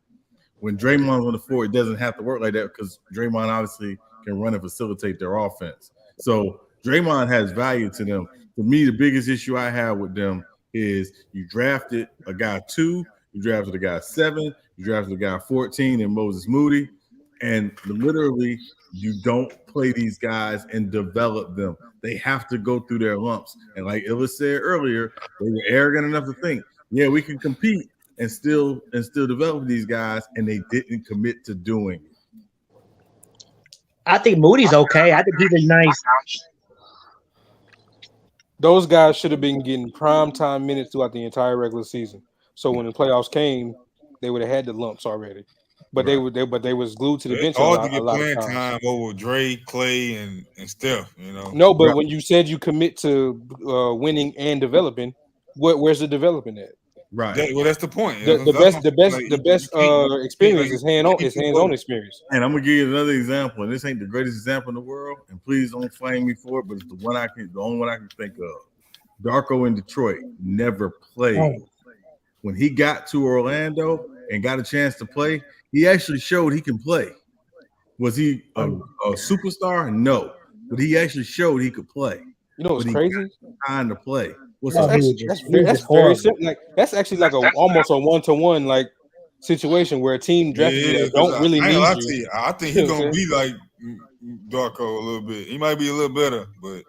When Draymond's on the floor, it doesn't have to work like that because Draymond obviously can run and facilitate their offense. So Draymond has value to them. For me, the biggest issue I have with them is you drafted a guy 2, you drafted a guy 7, you drafted a guy 14 in Moses Moody, and literally you don't play these guys and develop them. They have to go through their lumps. And like Illa said earlier, they were arrogant enough to think, yeah, we can compete and still develop these guys, and they didn't commit to doing it. I think Moody's okay. I think he's nice. Those guys should have been getting prime time minutes throughout the entire regular season. So when the playoffs came, they would have had the lumps already. But they was glued to the bench. All to get playing time over Dre, Clay, and Steph. You know. No, but when you said you commit to winning and developing, where's the development at? Right. That's the point. The best experience is hands-on experience. And I'm gonna give you another example. And this ain't the greatest example in the world. And please don't flame me for it, but it's the only one I can think of. Darko in Detroit never played. Oh. When he got to Orlando and got a chance to play, he actually showed he can play. Was he a superstar? No, but he actually showed he could play. You know what's crazy? Time to play. That's very simple. Like that's actually like almost a one-to-one like situation where a team drafted you don't really need you. I think he's gonna be like Darko a little bit. He might be a little better, but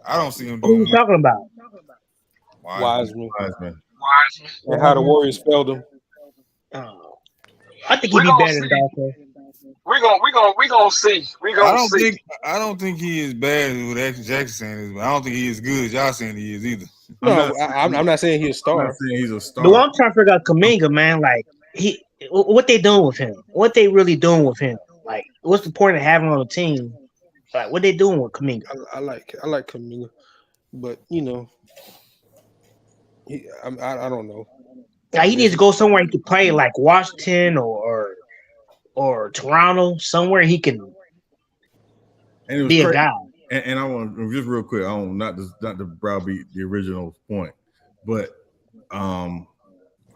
I don't see him doing. Who are you talking about? Wiseman. And how the Warriors spelled him. I think he'd be better than Darko. We gonna see. I don't think he is bad as what Jackson saying is, but I don't think he is good as y'all saying he is either. No, I'm not saying he's a star. I'm not saying he's a star. But I'm trying to figure out Kuminga, man. Like what they doing with him? What they really doing with him? Like, what's the point of having him on the team? Like, what they doing with Kuminga? I like Kuminga, but you know, I don't know. Yeah, he needs to go somewhere he can play, like Washington or Toronto, somewhere he can be a guy. And I want just real quick, I want not to browbeat the original point, but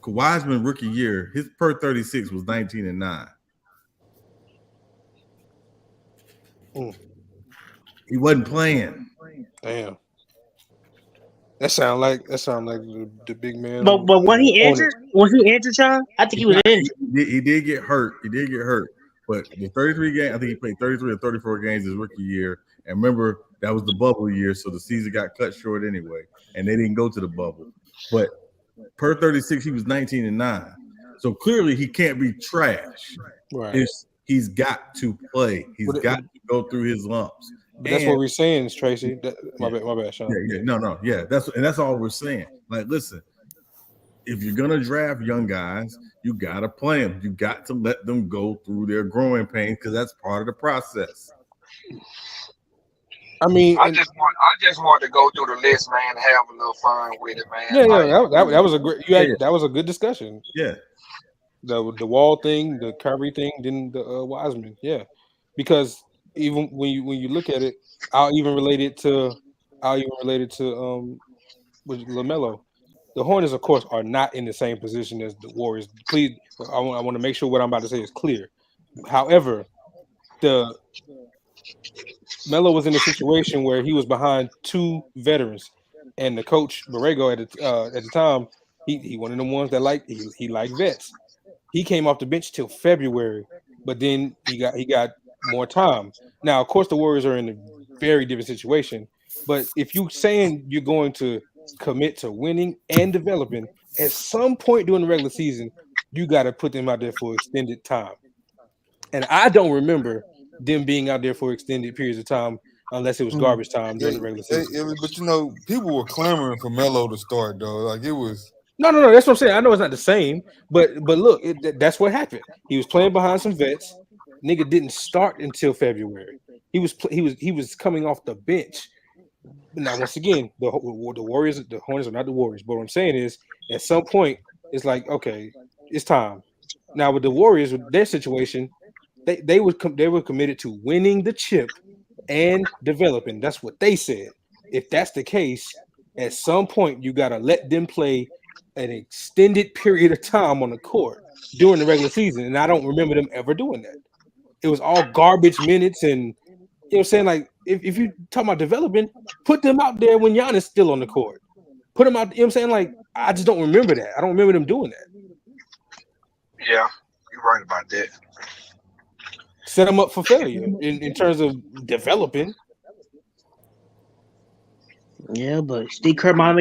Wiseman rookie year, his per 36 was 19-9. He wasn't playing. Damn. That sound like the big man. But when he injured, John? I think he was injured. He did get hurt. But the 33 games, I think he played 33 or 34 games his rookie year. And remember, that was the bubble year, so the season got cut short anyway, and they didn't go to the bubble. But per 36, he was 19-9. So clearly, he can't be trash. Right. He's got to play. He's got to go through his lumps. But that's what we're saying, Tracy. My bad, Sean. Yeah. That's all we're saying. Like, listen, if you're gonna draft young guys, you gotta play them. You got to let them go through their growing pains because that's part of the process. I mean, I just want to go through the list, man, and have a little fun with it, man. Yeah, that was a great. That was a good discussion. Yeah, the Wall thing, the Kyrie thing, then the Wiseman. Yeah, because even when you look at it, I'll even relate it to LaMelo. The Hornets, of course, are not in the same position as the Warriors. Please, I want to make sure what I'm about to say is clear. However, Melo was in a situation where he was behind two veterans, and the coach Borrego at the time, he one of the ones that he liked vets. He came off the bench till February, but then he got more time. Now, of course, the Warriors are in a very different situation. But if you're saying you're going to commit to winning and developing, at some point during the regular season, you got to put them out there for extended time. And I don't remember them being out there for extended periods of time unless it was garbage time during the regular season. But people were clamoring for Melo to start though. Like it was. No. That's what I'm saying. I know it's not the same, but look, that's what happened. He was playing behind some vets. Nigga didn't start until February. He was coming off the bench. Now, once again, the Warriors, the Hornets are not the Warriors. But what I'm saying is, at some point, it's like, okay, it's time. Now, with the Warriors, with their situation, they were committed to winning the chip and developing. That's what they said. If that's the case, at some point, you got to let them play an extended period of time on the court during the regular season. And I don't remember them ever doing that. It was all garbage minutes. And, you know what I'm saying? Like, if you talk about developing, put them out there when Giannis still on the court. Put them out, you know what I'm saying? Like, I just don't remember that. I don't remember them doing that. Yeah, you're right about that. Set them up for failure in terms of developing. Yeah, but Steve Kerr might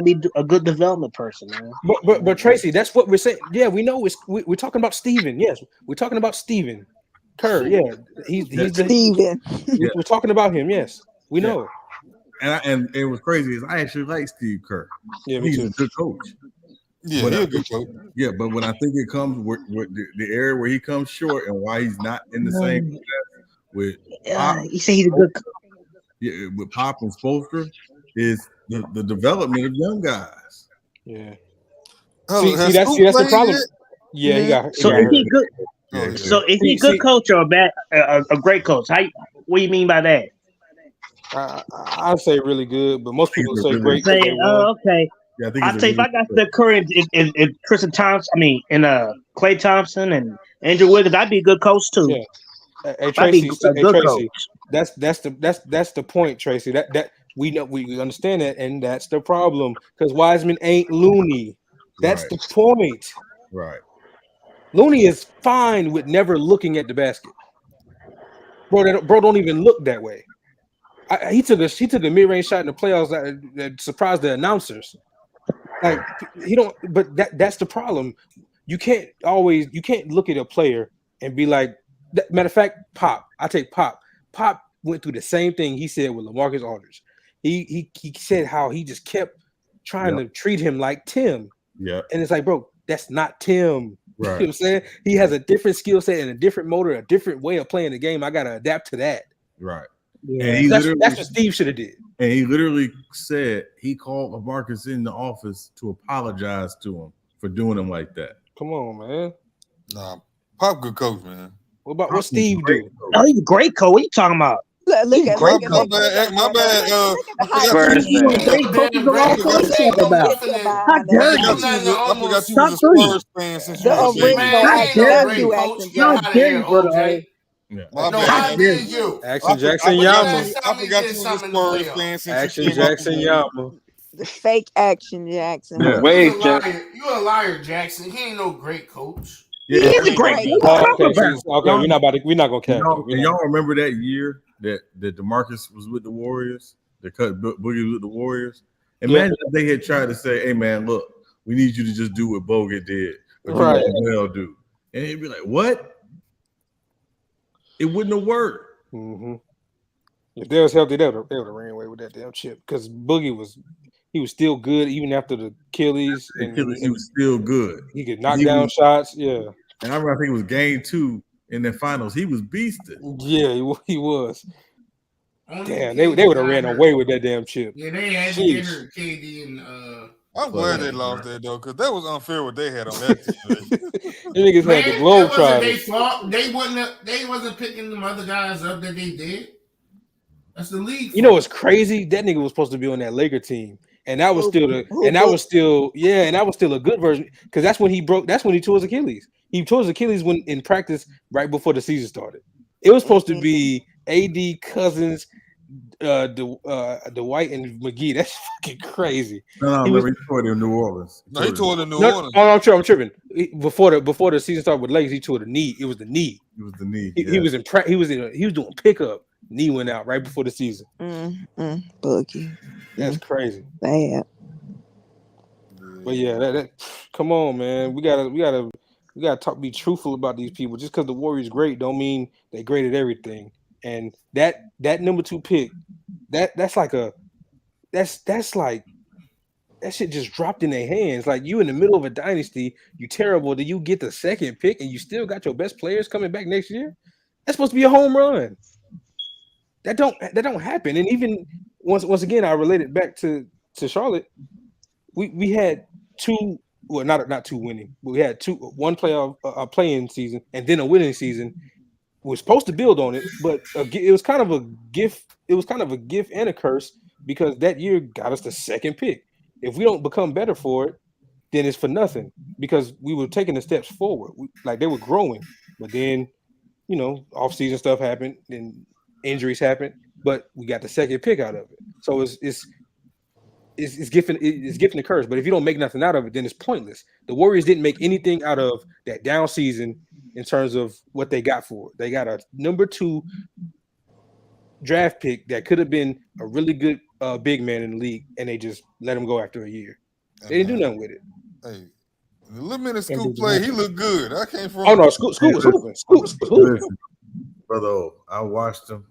be a good development person, man. But Tracy, that's what we're saying. Yeah, we know we're talking about Steven. Yes, we're talking about Steven Kerr. Yeah, he's Steven. We're talking about him. Yes, we know. And it was crazy is I actually like Steve Kerr. Yeah, he's a good coach. Yeah, he's a good coach. Yeah, but when I think it comes with the area where he comes short and why he's not in the same with Pop, you say he's a good coach. Yeah, with Pop and Spoelstra is the development of young guys. Yeah. See, that's the problem. Yeah, he got. So is he good? So is he a good coach or a great coach? What do you mean by that? I'd say really good, but most people say great. Okay. Yeah, I'll tell you, if I got the current in Tristan Thompson, Klay Thompson and Andrew Wiggins, I'd be a good coach too. Yeah. Hey Tracy, Tracy, that's the point, Tracy. That we know, we understand that, and that's the problem because Wiseman ain't Looney. That's the point. Right. Looney is fine with never looking at the basket. Bro don't even look that way. He took a mid-range shot in the playoffs that surprised the announcers. Like he don't, but that's the problem. You can't look at a player and be like. Matter of fact, Pop. I take Pop. Pop went through the same thing he said with LaMarcus Aldridge. He said how he just kept trying to treat him like Tim. Yeah, and it's like, bro, that's not Tim. Right. You know what I'm saying? He has a different skill set and a different motor, a different way of playing the game. I gotta adapt to that. Right. Yeah. And that's what Steve should have did. And he literally said he called LaMarcus in the office to apologize to him for doing him like that. Come on, man. Nah, Pop good coach, man. What about what Steve do? Oh, he's a great coach. What are you talking about? Look at my bad. How dare you? Stop doing Action Jackson Yama. I forgot you was a Spurs fan since Action Jackson Yama. The fake Action Jackson. Yeah. Wait, you a liar, Jackson. He ain't no great coach. He is a great coach. Okay, we're not gonna cap. Y'all remember that year that DeMarcus was with the Warriors? They cut Boogie with the Warriors. Imagine if they had tried to say, "Hey man, look, we need you to just do what Bogut did, but right. Well do," and he'd be like, "What?" It wouldn't have worked. Mm-hmm. If they was healthy, they would have ran away with that damn chip because Boogie was still good even after the Achilles. He was still good. He could knock down shots. Yeah. And I remember, I think it was game 2 in the finals. He was beasted. Yeah, he was. Damn, they would have ran away with that damn chip. Yeah, they had to get her KD and I'm glad they lost that though, because that was unfair what they had on that team. The niggas had the globe tried. They wasn't picking them other guys up that they did. That's the league. You know what's crazy? That nigga was supposed to be on that Laker team. And that was still a good version because that's when he tore his Achilles. He tore his Achilles when in practice right before the season started. It was supposed to be AD, Cousins, Dwight and McGee. That's fucking crazy. No, remember he toured in New Orleans. No, he toured in New Orleans. Oh, I'm tripping. Before the season started with Lakers, he tore the knee. It was the knee. It was the knee. He was doing pickup. Knee went out right before the season. Boogie. That's crazy. Bad. But yeah, that come on, man. We gotta be truthful about these people. Just because the Warriors great don't mean they great at everything. And that number 2 pick, that's like that shit just dropped in their hands. Like, you in the middle of a dynasty, you terrible. Do you get the 2nd pick and you still got your best players coming back next year? That's supposed to be a home run. That don't happen. And even once again, I related back to Charlotte. We had 2, well, not 2 winning, but we had 1 playoff play-in season and then a winning season. We're supposed to build on it, but it was kind of a gift. It was kind of a gift and a curse, because that year got us the 2nd pick. If we don't become better for it, then it's for nothing, because we were taking the steps forward. Like, they were growing, but then, off-season stuff happened, then injuries happened, but we got the 2nd pick out of it. So it's gifting the curse. But if you don't make nothing out of it, then it's pointless. The Warriors didn't make anything out of that down season in terms of what they got for it. They got a number 2 draft pick that could have been a really good big man in the league, and they just let him go after a year. They didn't do nothing with it. Hey, the little minute Scoop played, he looked good. I came from. Oh no, Scoop was hooping. Listen, brother, I watched him.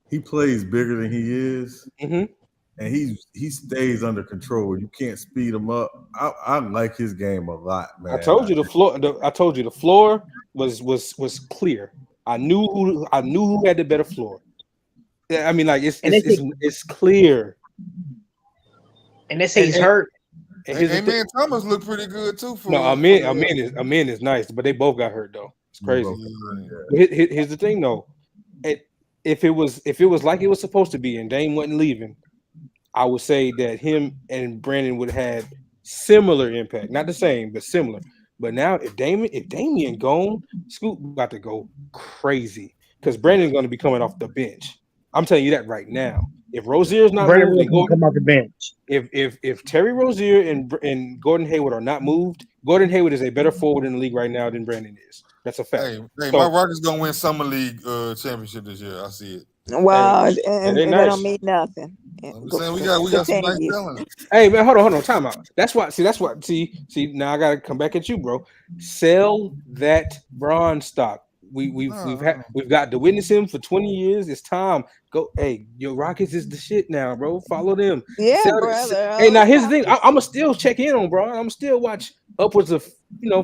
He plays bigger than he is. Mm-hmm. And he stays under control. You can't speed him up. I like his game a lot, man. I told you the floor was clear. I knew who had the better floor. I mean, like, it's clear. And they say he's hurt. And man, Thomas looked pretty good too. Amin is nice, but they both got hurt though. It's crazy. Here's the thing though. If it was like it was supposed to be, and Dame wasn't leaving, I would say that him and Brandon would have had similar impact. Not the same, but similar. But now if Damian gone, Scoop about to go crazy, because Brandon's going to be coming off the bench. I'm telling you that right now. If Rozier's not moved, come off the bench. If Terry Rozier and Gordon Hayward are not moved, Gordon Hayward is a better forward in the league right now than Brandon is. That's a fact. Hey, my Rockets gonna win Summer League championship this year. I see it. Wow, and that don't mean nothing. I'm saying we got some nice talent. Hey man, hold on, time out. That's why. See. Now I gotta come back at you, bro. Sell that Bron stock. We've got to witness him for 20 years. It's time. Go. Hey, your Rockets is the shit now, bro. Follow them. Yeah, brother. Hey, now here's the thing. I'm gonna still check in on, bro. I'm gonna still watch upwards of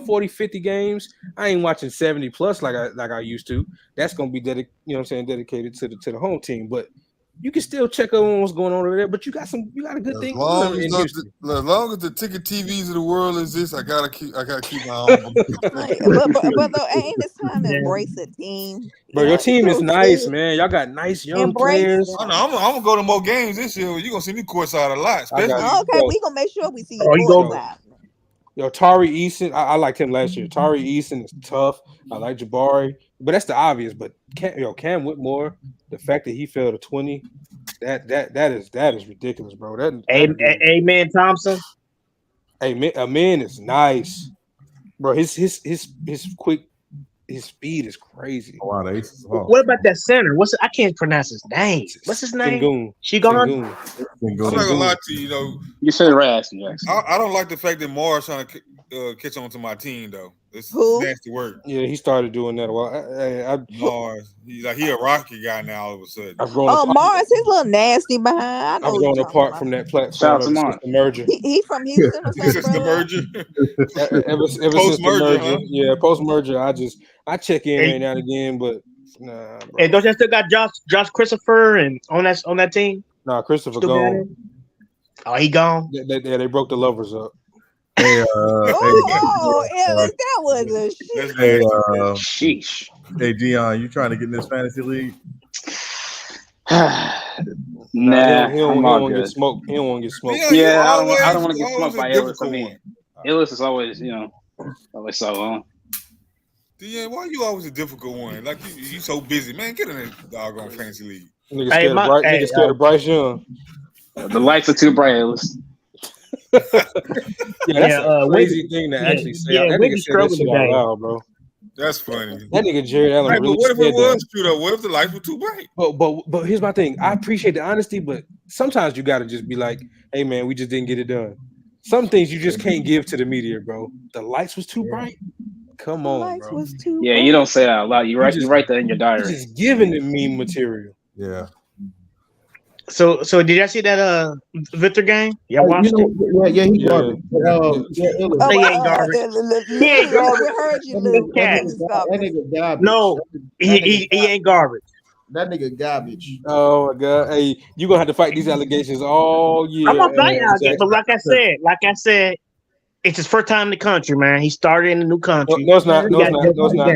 40, 50 games. I ain't watching 70 plus like I used to. That's gonna be dedicated to the home team. But you can still check on what's going on over there. But you got a good thing. As long as the ticket TVs of the world exist, I gotta keep my own. but though, ain't it time to embrace a team? Bro, your team is nice, man. Y'all got nice young players. I'm gonna go to more games this year. You're gonna see me courtside a lot. Okay, we gonna make sure we see you courtside. Yo, Tari Eason, I liked him last year. Tari Eason is tough. I like Jabari, but that's the obvious. But Cam Whitmore, the fact that he fell to 20, that is ridiculous, bro. Amen Thompson. Amen is nice, bro. His speed is crazy. Oh, wow, what about that center? I can't pronounce his name. What's his name? I'm not gonna lie to you, though. You said it right, Jackson. I don't like the fact that Mars trying to catch on to my team, though. It's nasty work. Yeah, he started doing that a while. Mars, he a Rocky guy now. All of a sudden, Mars, he's a little nasty behind. I've grown apart from that platform. The merger. He from Houston or something. Since the merger. Ever since the merger, yeah, post merger. I check in every now and again, but nah. Bro. And don't you still got Josh Christopher and on that team? Nah, Christopher gone. Oh, he gone. They broke the lovers up. Hey, that was a shit. Hey, sheesh. Hey, Dion, you trying to get in this fantasy league? Nah, he don't want to get smoked. He don't want to get smoked. Yeah, I don't want to get smoked by Ellis. I mean, Ellis is always, always so on. Yeah, why you always a difficult one? Like you so busy, man. Get in that doggone fantasy league. Nigga scared of Bryce Young. The lights are too bright. That's a crazy thing to actually say. Yeah, that nigga said that shit out loud, bro. That's funny. That nigga Jared Allen Right, really but what if said it was that. true though? What if the lights were too bright? But here's my thing. I appreciate the honesty, but sometimes you gotta just be like, hey man, we just didn't get it done. Some things you just can't give to the media, bro. The lights was too bright. Come on, bro. Yeah, you don't say that out loud. You write that in your diary. Just giving the meme material. Yeah. So did y'all see that Victor game? Y'all watched it? Yeah, he garbage. He ain't garbage. He ain't garbage. We heard you, Lou. That nigga garbage. No, he ain't garbage. That nigga garbage. Oh my god! Hey, you gonna have to fight these allegations all year. I'm gonna fight y'all again, but like I said, it's his first time in the country, man. He started in a new country. No, it's not. No, it's not. No, it's not.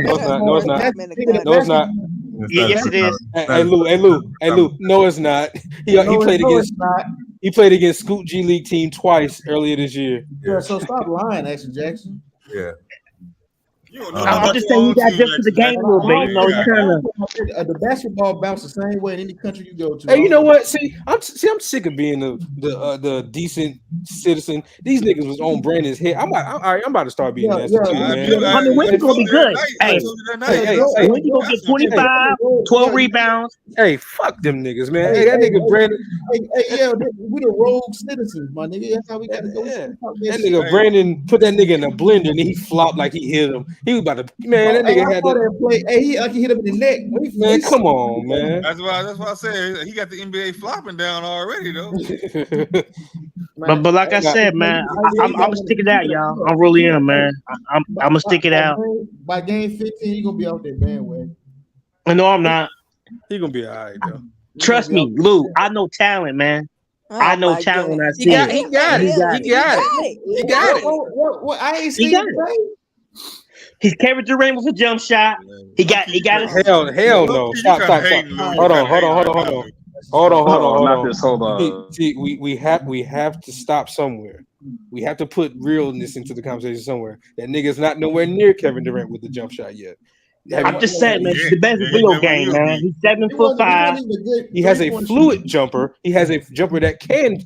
No, it's not. No, it's not. No, it's not. Yes, it is. Hey, Lou. No, it's not. He played against Scoot G League team twice earlier this year. Yeah, so stop lying, Action Jackson. Yeah. I'm just saying you got just to the game a little bit. You know, the basketball bounce the same way in any country you go to. Hey, you know what? See, I'm sick of being the decent citizen. These niggas was on Brandon's head. I'm about to start being nasty too, man. I mean, Wendy's gonna be good. Hey, Wendy's gonna get 25, 12 rebounds. Hey, fuck them niggas, man. Hey, that nigga Brandon. Yeah, we the rogue citizens, my nigga. That's how we got to go. That nigga Brandon put that nigga in a blender and he flopped like he hit him. He was about to, man. That nigga had that play. Hey, he hit him in the neck. Man, come on, man. That's why I said he got the NBA flopping down already, though. But like I said, man, I'm gonna stick it out, y'all. I really am, man. I'm gonna stick it out. By game 15, you gonna be out there bandwagon. No, I'm not. He gonna be all right though. Trust me, Lou. I know talent, man. I know talent when I see it. He got it. What? I ain't seen it. His Kevin Durant was a jump shot. He got it. Hell no. Stop. Hold on. See, we have to stop somewhere. We have to put realness into the conversation somewhere. That nigga's not nowhere near Kevin Durant with the jump shot yet. I'm just saying, man, it's the best video game, man. He's 7'5". He has a fluid jumper. He has a jumper that can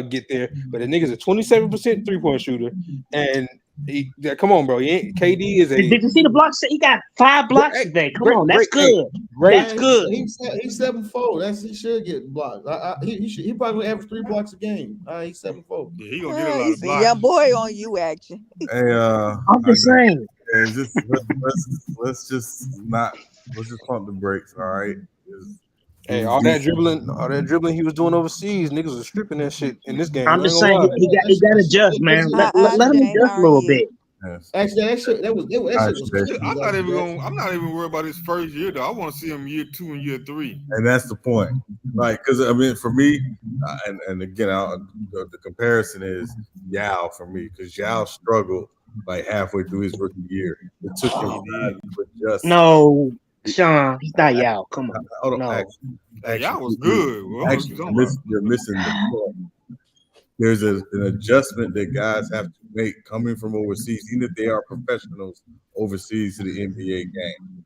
get there, but the nigga's a 27% 3-point shooter. And come on, bro. KD is a. Did you see the blocks? He got 5 blocks today. Come on, that's good. That's good. He's 7'4". He should get blocked. He probably average 3 blocks a game. He's 7'4". Yeah, he gonna get a lot of blocks. Your boy on you, action. Hey, I'm just saying. Let's just pump the brakes, all right? Hey, all that dribbling he was doing overseas, niggas was stripping that shit in this game. I'm just saying he got to adjust, man. Let him adjust a little bit. Yes. Actually, that was I'm not even worried about his first year though. I want to see him year 2 and year 3. And that's the point, like, because I mean, for me, and again, the comparison is Yao for me, because Yao struggled like halfway through his rookie year. It took him time to adjust. No, Sean, he's not Yao. Come on. Hold on, no. Actually, Yao was good. You're missing the point. There's an adjustment that guys have to make coming from overseas, even if they are professionals overseas, to the NBA game,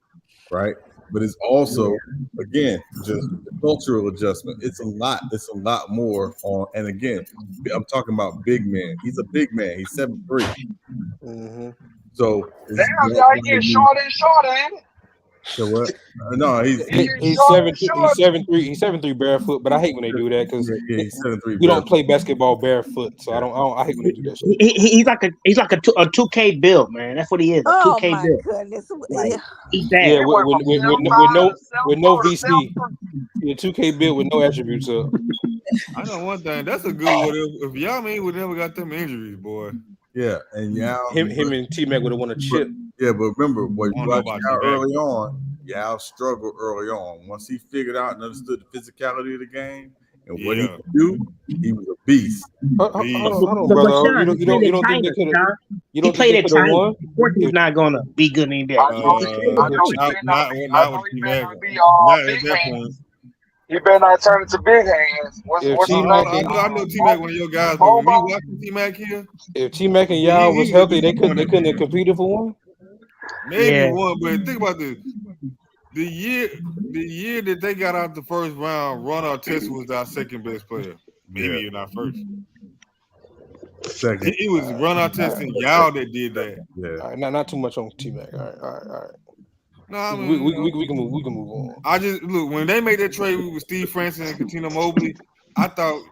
right? But it's also, again, just a cultural adjustment. It's a lot more on. And again, I'm talking about big man. He's a big man. He's 7'3". Mm-hmm. So damn, y'all getting shorter and shorter, ain't it? So what? No, he's 7'3". He's 7'3" barefoot, but I hate when they do that because he's 7'3". We don't play basketball barefoot, so I hate when they do that shit. He's like a 2K build, man. That's what he is. A 2K build. Goodness. Like, he's that. Yeah, with no VC. Yeah, 2K build with no attributes up. I know one thing. That's a good one. If y'all would never got them injuries, boy. Yeah, and Yao, him and T-Mac would have won a chip. Yeah, but remember what you watched Yao early on. Yao struggled early on. Once he figured out and understood the physicality of the game and what he could do, he was a beast. Hold on, brother. You don't think they could have? You don't think they could have won? Of course, he's not gonna be good in there. Not with T-Mac. You better not turn it to big hands. I know T-Mac one of your guys, but when we watching T-Mac here, if T-Mac and Yao was healthy, they couldn't have competed for one. Maybe one, but think about this. The year that they got out the first round, Ron Artest was our second best player. Maybe you're not first. Second. It was Ron Artest and Yao that did that. Yeah. All right, not too much on T-Mac. All right. No, I mean, we can move on. I just look when they made that trade with Steve Francis and Katina Mobley. I thought,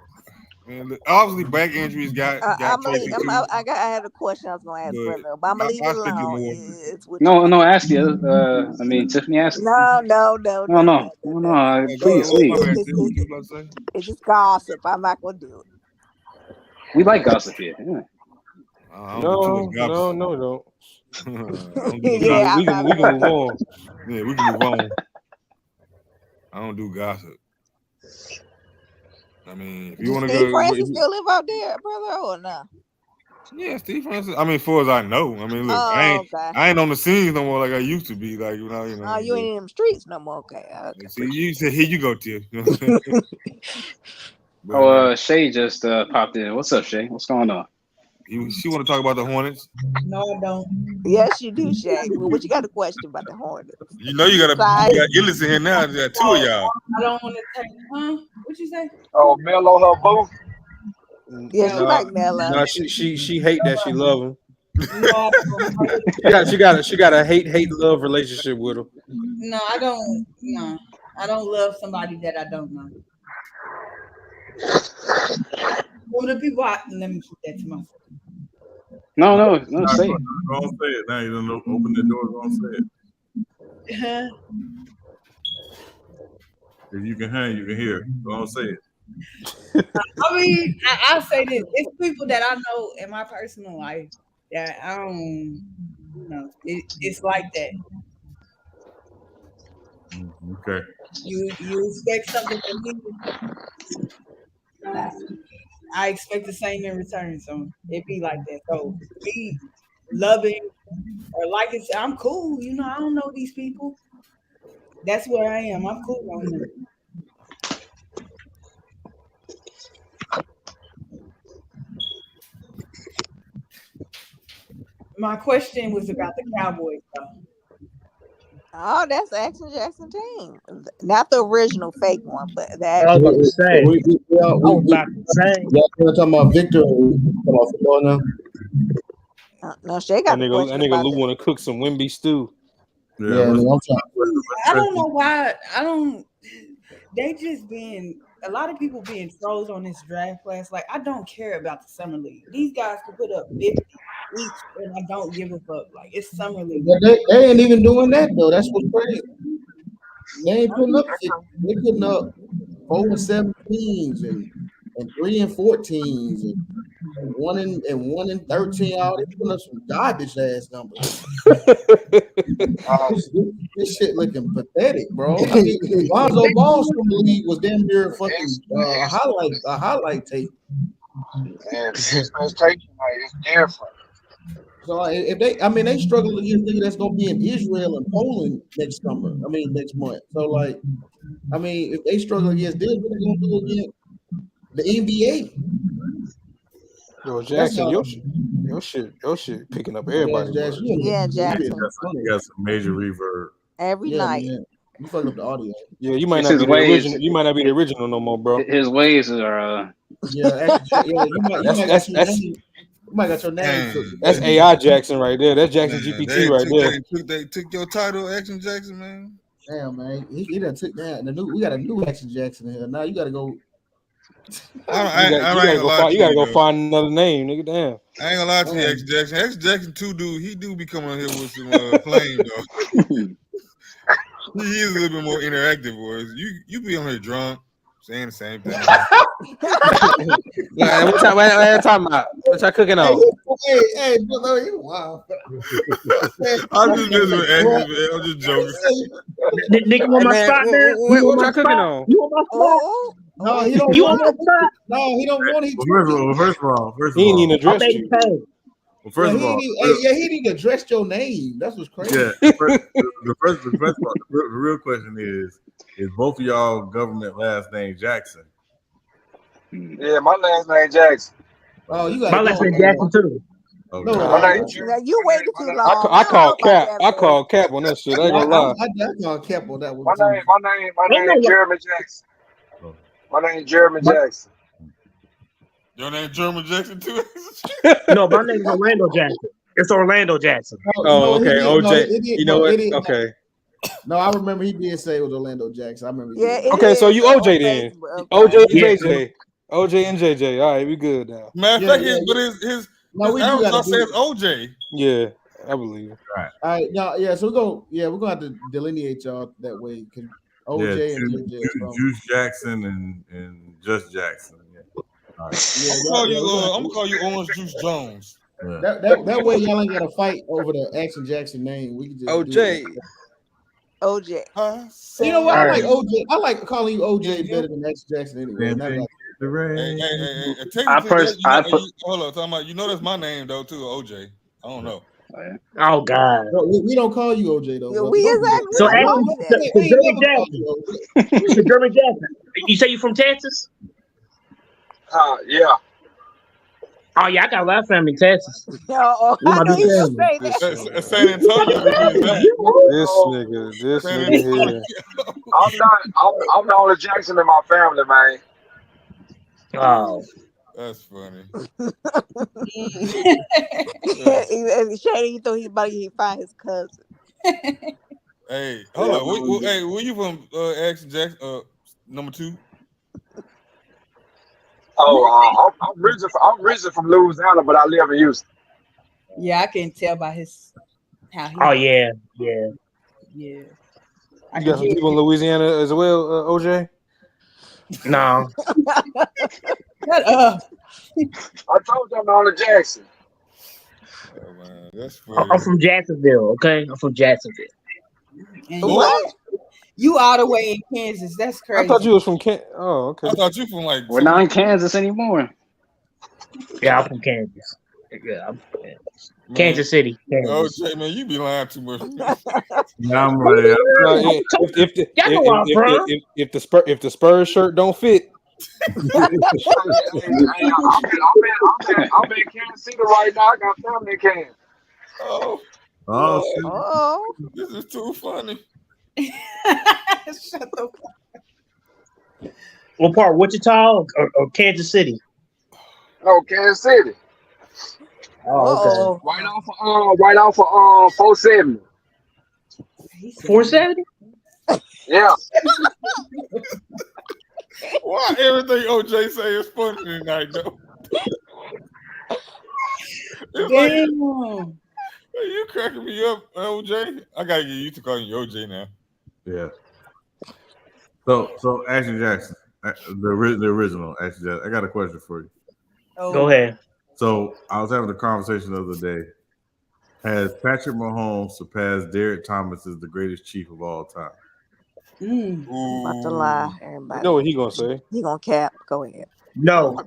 man, look, obviously back injuries got Tracy too. I had a question I was going to ask brother, but I'm gonna leave it alone. No, ask you. I mean, Tiffany asked. No. Please. It's just gossip. I'm not gonna do it. We like gossip here. Yeah. No. Yeah, we can move on. Yeah, we can move on. I don't do gossip. I mean, if you want to go, Steve Francis still live out there, brother, or no? Yeah, Steve Francis. I mean, as far as I know, I mean, look, I ain't on the scenes no more like I used to be. Like you know. Oh, you ain't in them streets no more. Okay. See, you said here you go, Tiff. You know what I'm Shay just popped in. What's up, Shay? What's going on? She want to talk about the Hornets? No, I don't. Yes, you do, Shay. Well, what you got a question about the Hornets? You know you got Illis in here now. There are two of y'all. I don't want to take. What you say? Oh, Melo, her boo. Yeah, she like Melo. No, she hate that she love him. she got a hate love relationship with him. No, I don't. No, I don't love somebody that I don't know. Well, the people. Let me keep that to myself. No, say it. Don't say it now. You don't open the door. Don't say it. If you can hear, you can hear. Don't say it. I mean, I'll say this: it's people that I know in my personal life that I don't. It's like that. Okay. You expect something from me. I expect the same in return, so it be like that. So be loving or liking, I'm cool. I don't know these people. That's where I am. I'm cool on them. My question was about the Cowboys, though. Oh, that's the Action Jackson team. Not the original fake one, but the I was about to say. Y'all talking about Victor? Talking about football now? No, Shay got that nigga Lou want to cook some Wimby stew. Yeah, I don't know why. They just being a lot of people being trolls on this draft class. Like, I don't care about the summer league. These guys can put up 50 each, and I don't give a fuck. Like, it's summer league. But they ain't even doing that though. That's what's crazy. They ain't putting up. They putting up 4 and 17s and 3 and 14s and 1 and 13. All they putting up some garbage ass numbers. This shit looking pathetic, bro. I mean, Lonzo Ball's from the league was damn near fucking a highlight tape. And expectation is different. So if they struggle against nigga that's gonna be in Israel and Poland next month. So like, if they struggle against this, what they gonna do against the NBA? Yo, Jackson, your shit picking up everybody. Yeah, Jackson. You got some major reverb every night. Man. You fucking up the audio. Yeah, you might not be the original. You might not be the original no more, bro. His waves are. You might got your name. That's AI Jackson right there. That's Jackson GPT right there. They took your title, Action Jackson, man. Damn, man, he done took that. We got a new Action Jackson here. Now you got to go. You gotta go find another name, nigga. Damn. I ain't gonna lie to you, Action Jackson. Action Jackson too, dude. He do be coming here with some playing though. He is a little bit more interactive, boys. You be on here drunk, saying the same thing. Yeah, what y'all talking about? What y'all cooking on? Hey, brother, you wild. I'm just messing with Action, man. I'm just joking. Nick, you want my spot, man? What y'all cooking on? You want my spot? No, he don't. You want my spot? No, he don't want it. First of all, he ain't even addressed you. Well, first of all, he didn't address your name. That's what's crazy. Yeah. The first part, the real question is both of y'all government last name Jackson? Yeah, my last name Jackson. Oh, you got my last name Jackson too. Okay. No, you waited too long. I call cap. I call cap on that shit. I ain't gonna lie. I call cap on that one. My name Jeremy Jackson. My name Jeremy Jackson. Your name Jeremy Jackson too? No, my name is Orlando Jackson. It's Orlando Jackson. Oh, okay. OJ. You know what? Okay. No, I remember he did say it was Orlando Jackson. I remember. Yeah. Okay, so you OJ then. OJ and JJ. OJ and JJ. All right, we good now. Matter of fact, but his avatar says OJ. Yeah, I believe it. Right. All right, yeah. So we're gonna have to delineate y'all that way because OJ and JJ. Juice Jackson and Just Jackson. Yeah. All right. I'm gonna call you Orange Juice Jones. Yeah. That way y'all ain't gotta fight over the Action Jackson name. We can just OJ. OJ. You know what? I like OJ. I like calling you OJ better than Action Jackson anyway. Hold on, talking about, you know that's my name though too, OJ. I don't know. Oh God. No, we don't call you OJ though. Yeah, we exactly. So Jeremy Jackson. You say you from Texas? Yeah. Oh yeah, I got a lot of family in Texas. I know you gonna say that. San Antonio. This nigga here. I'm the only Jackson in my family, man. Oh, that's funny. Shady, you thought he about to find his cousin. Hey, hold on. Where you from? Action Jackson, number 2. Oh, I'm originally from Louisiana, but I live in Houston. Yeah, I can tell by his how he. Oh yeah. Yeah. You got some people in Louisiana as well, OJ? No. Shut up. I told you I'm on the Jackson. Oh, man, that's funny. I'm from Jacksonville. Okay, I'm from Jacksonville. And what? You all the way in Kansas? That's crazy. I thought you was from Kansas. Oh, okay. I thought you from like. We're not in Kansas anymore. Yeah, I'm from Kansas. Yeah, I'm from Kansas. Kansas City. Kansas. OJ, man, you be lying too much. Yeah, I'm right. If the Spurs shirt don't fit. I'm in Kansas City right now. I got family in Kansas. Oh, this is too funny. Shut the fuck. What part? Wichita or Kansas City? No, Kansas City. Oh, okay. Right off of 470. 470? Yeah. Why everything OJ say is funny tonight, though? Damn. Hey, you cracking me up, OJ. I gotta get used to calling you OJ now. Yeah. So Action Jackson, the original Action Jackson. I got a question for you. Go ahead. So I was having a conversation the other day. Has Patrick Mahomes surpassed Derek Thomas as the greatest chief of all time? About to lie, everybody. You know what he gonna say? He gonna cap. Go ahead. No.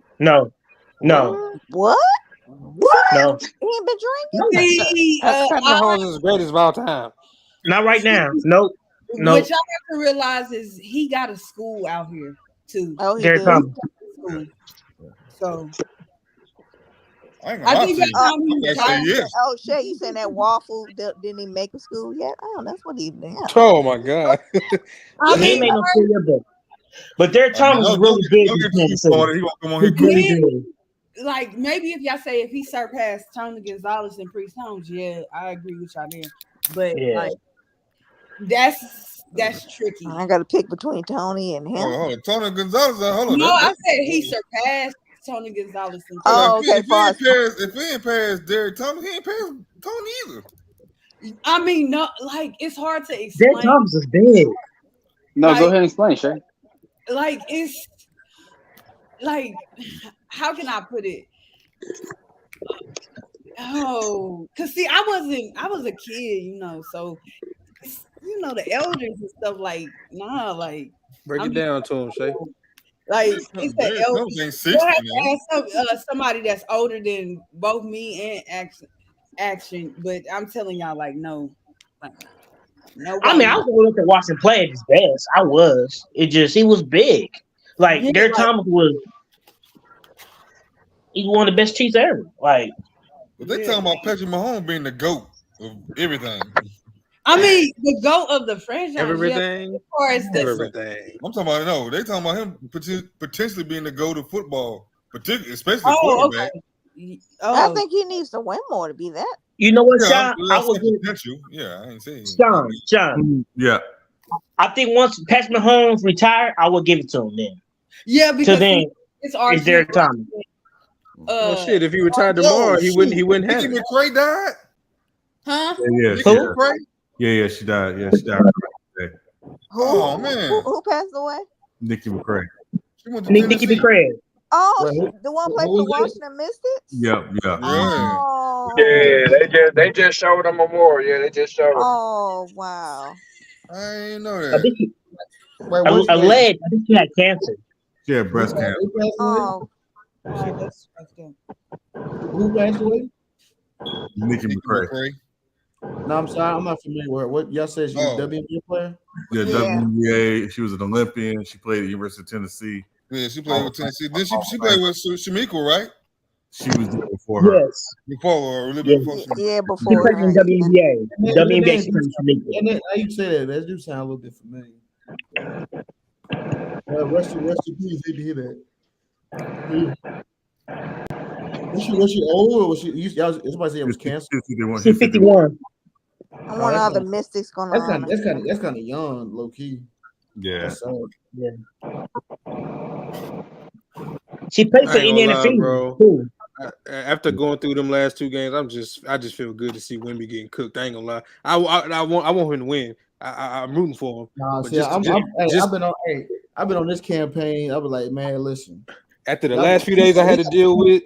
What? No. He ain't been drinking. See, Patrick Mahomes is the greatest of all time. Not right now. Nope. No. What y'all have to realize is he got a school out here too. Oh, he Derek did. Thomas. So I ain't gonna lie to you. I say yes. Oh, Shay, you saying that waffle didn't he make a school yet? Oh, that's what he did. Oh my God. I He mean, made no school yet, but Derek Thomas is really big in Kansas City. He gonna come on here. Really big. like maybe if y'all say if he surpassed Tony Gonzalez and Priest Holmes, yeah, I agree with y'all there. But Yeah. like that's tricky. I got to pick between Tony and him. Hold on. Tony Gonzalez. Hold on. No, I said he surpassed Tony Gonzalez. And Oh, okay. If he ain't passed Derek Thomas, he ain't passed Tony either. I mean, no, like it's hard to explain. Derek Thomas is big. No, Like- go ahead and explain, Shay. Like it's like how can I put it? Oh, cause see, I was a kid, so the elders and stuff like like Break it down to him, Shay. like it's the elders. Those ain't 60 now. Somebody that's older than both me and action, but I'm telling y'all like no. No, I mean, I was going to watch him play at his best. I was. He was big. Like Yeah, Derek like- Thomas was. He was one of the best Chiefs ever. Like But they talking about Patrick Mahomes being the GOAT of everything. I mean, the GOAT of the franchise. Everything. As far as Everything. I'm talking about no. They talking about him potentially being the GOAT of football, especially quarterback. Okay. I think he needs to win more to be that. You know what, Yeah, Sean? I was potential. Yeah, I ain't saying. Sean. Yeah. I think once Patrick Mahomes retire, I will give it to him then. Yeah, because then it's their time. Well, shit, if he retired tomorrow, he wouldn't have Nikki it. McCray died. Huh? Yeah, she died. Yeah, she died. Oh man, who passed away? Nikki McCray. She went to Nikki McCray. Oh, the one played for Washington Mystics. Yeah. Oh. Yeah, they just showed a memorial. Yeah, they just showed. Oh wow. I ain't know that. I think I think she had cancer. She had breast cancer. Oh. Who passed away? Nikki McCray. No, I'm sorry, I'm not familiar with her. What y'all said? She was a WNBA player. Yeah, WNBA. She was an Olympian. She played at the University of Tennessee. Yeah, she played with Tennessee. Then she played with Shamiko, right? She was there before her. Yes. Before or a little bit before. Yeah, She before. played in WNBA. WNBA, she played in Shamiko. And how you say that? That do sound a little bit familiar. Rest in peace. Hate to hear that. Was she old or was she? Somebody said it was cancer. She's 51. I want all the Mystics going on. That's kind of young, low key. Yeah. Yeah. She played for Indiana Fever too. After going through them last two games, I just feel good to see Wemby getting cooked. I ain't gonna lie. I want him to win. I'm rooting for him. Nah, see, I've been on this campaign. I've been like, man, listen. After the last few days I had to deal with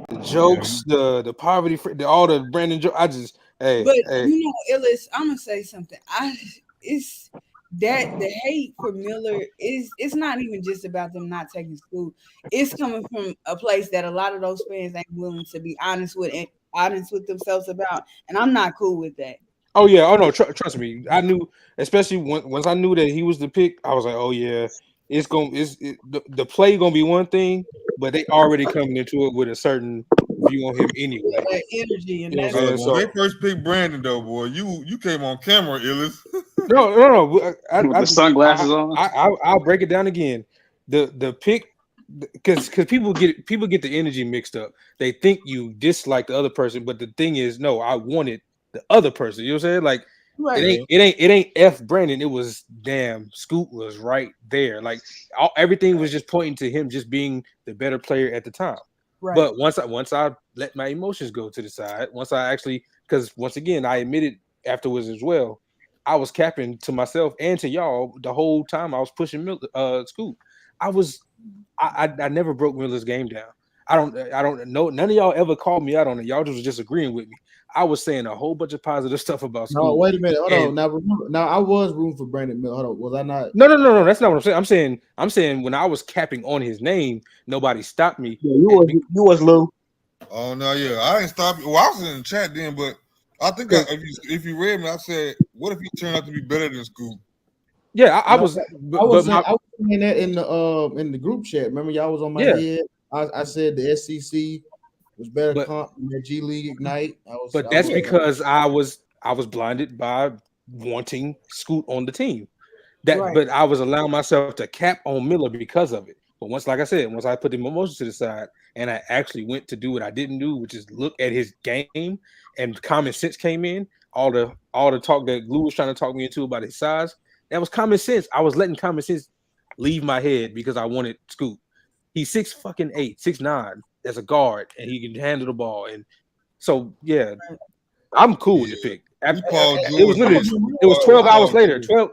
the jokes, the poverty, all the Brandon jokes. But you know, Illis, I'm gonna say something. It's that the hate for Miller it's not even just about them not taking school. It's coming from a place that a lot of those fans ain't willing to be honest with themselves about, and I'm not cool with that. Oh yeah, oh no, trust me. I knew, especially once I knew that he was the pick, I was like, oh yeah, the play gonna be one thing, but they already coming into it with a certain view on him anyway. That energy and When they first picked Brandon, though, boy, you came on camera, Illis. No. With the sunglasses on. I'll break it down again. The pick, because people get the energy mixed up. They think you dislike the other person, but the thing is, no, I wanted the other person. You know what I'm saying? Like it ain't F Brandon. It was damn Scoot was right there. Like everything was just pointing to him just being the better player at the time. Right. But once I let my emotions go to the side, once I actually, because once again I admitted afterwards as well, I was capping to myself and to y'all the whole time I was pushing Scoot. I never broke Miller's game down. I don't know. None of y'all ever called me out on it. Y'all just agreeing with me. I was saying a whole bunch of positive stuff about Scoot. No, wait a minute. Hold on. Now remember. Now I was rooting for Brandon Miller. Hold on. Was I not? No. That's not what I'm saying. I'm saying when I was capping on his name, nobody stopped me. Yeah, you was Lou. Oh no, yeah, I didn't stop you. Well, I was in the chat then, but I think if you read me, I said, "What if he turned out to be better than Scoot?" Yeah, I was saying that in the group chat. Remember, y'all was on my head. I said the SEC was better comp than the G League Ignite. That's because I was blinded by wanting Scoot on the team. But I was allowing myself to cap on Miller because of it. But once I put the emotions to the side and I actually went to do what I didn't do, which is look at his game, and common sense came in, all the talk that Lou was trying to talk me into about his size, that was common sense. I was letting common sense leave my head because I wanted Scoot. He's 6'8", 6'9" as a guard, and he can handle the ball. And so yeah, I'm cool with the pick. It was 12 hours later. 12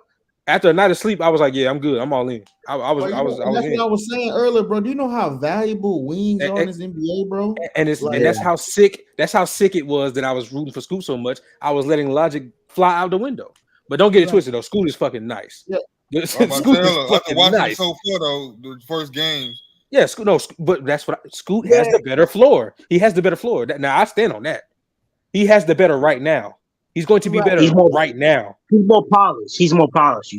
after a night of sleep, I was like, yeah, I'm good. I'm all in. I was That's what I was saying earlier, bro. Do you know how valuable wings are in this NBA, bro? And that's how sick it was that I was rooting for Scoot so much. I was letting logic fly out the window. But don't get it twisted though. Scoot is fucking nice. Yeah. Scoot is fucking nice. So far though, the first games. Yeah, but that's what Scoot has the better floor. He has the better floor. Now I stand on that. He has the better right now. He's going to be better right now. He's more polished. You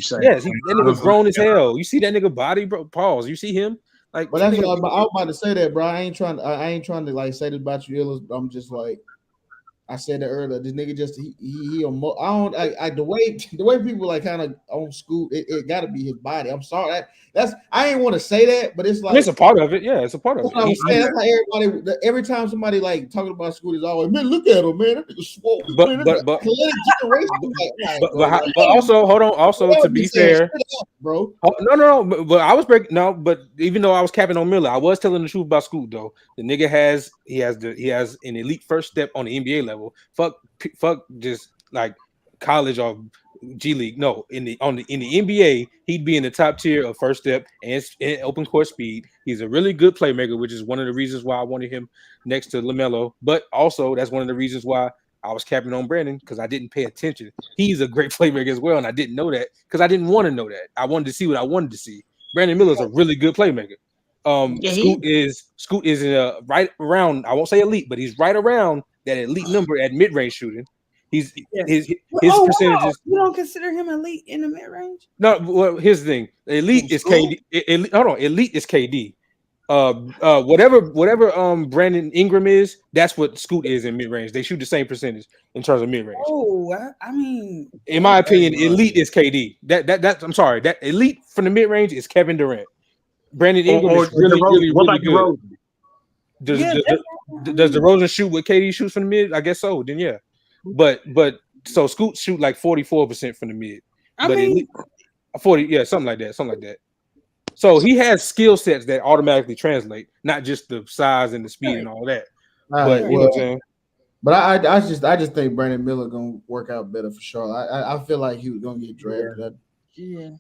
say? Yes, that nigga grown as hell. You see that nigga body, bro? Pause. You see him? Like, but that's what I was about to say. That, bro, I ain't trying to like say this about you, Illis. I'm just like, I said that earlier. This nigga just he the way people like kind of on Scoot, it got to be his body. I'm sorry, I ain't want to say that, but it's like it's a part of it. Yeah, it's a part of it. That's how everybody. Every time somebody like talking about Scoot is always, man, look at him, man. That nigga swole. But also, hold on. Also, to be fair, bro. No. But I was breaking. No, but even though I was capping on Miller, I was telling the truth about Scoot though. The nigga has an elite first step on the NBA level. Fuck just like college or G League. No, in the NBA, he'd be in the top tier of first step and open court speed. He's a really good playmaker, which is one of the reasons why I wanted him next to LaMelo. But also, that's one of the reasons why I was capping on Brandon, because I didn't pay attention. He's a great playmaker as well, and I didn't know that because I didn't want to know that. I wanted to see what I wanted to see. Brandon Miller's a really good playmaker. Scoot is right around. I won't say elite, but he's right around that elite number at mid-range shooting. His percentages. Wow. You don't consider him elite in the mid range? No, well, here's the thing. Elite is KD. Elite is KD. Whatever Brandon Ingram is, that's what Scoot is in mid range. They shoot the same percentage in terms of mid range. Oh, I mean, in my opinion, elite is KD. I'm sorry. That elite from the mid range is Kevin Durant. Brandon Ingram is really good. Does DeRozan shoot what KD shoots from the mid? I guess so. Then yeah. But so Scoot shoot like 44% from the mid. Elite, 40, something like that. So he has skill sets that automatically translate, not just the size and the speed and all that. But you know what I'm saying? But I just think Brandon Miller gonna work out better for sure. I feel like he was gonna get drafted. Yeah.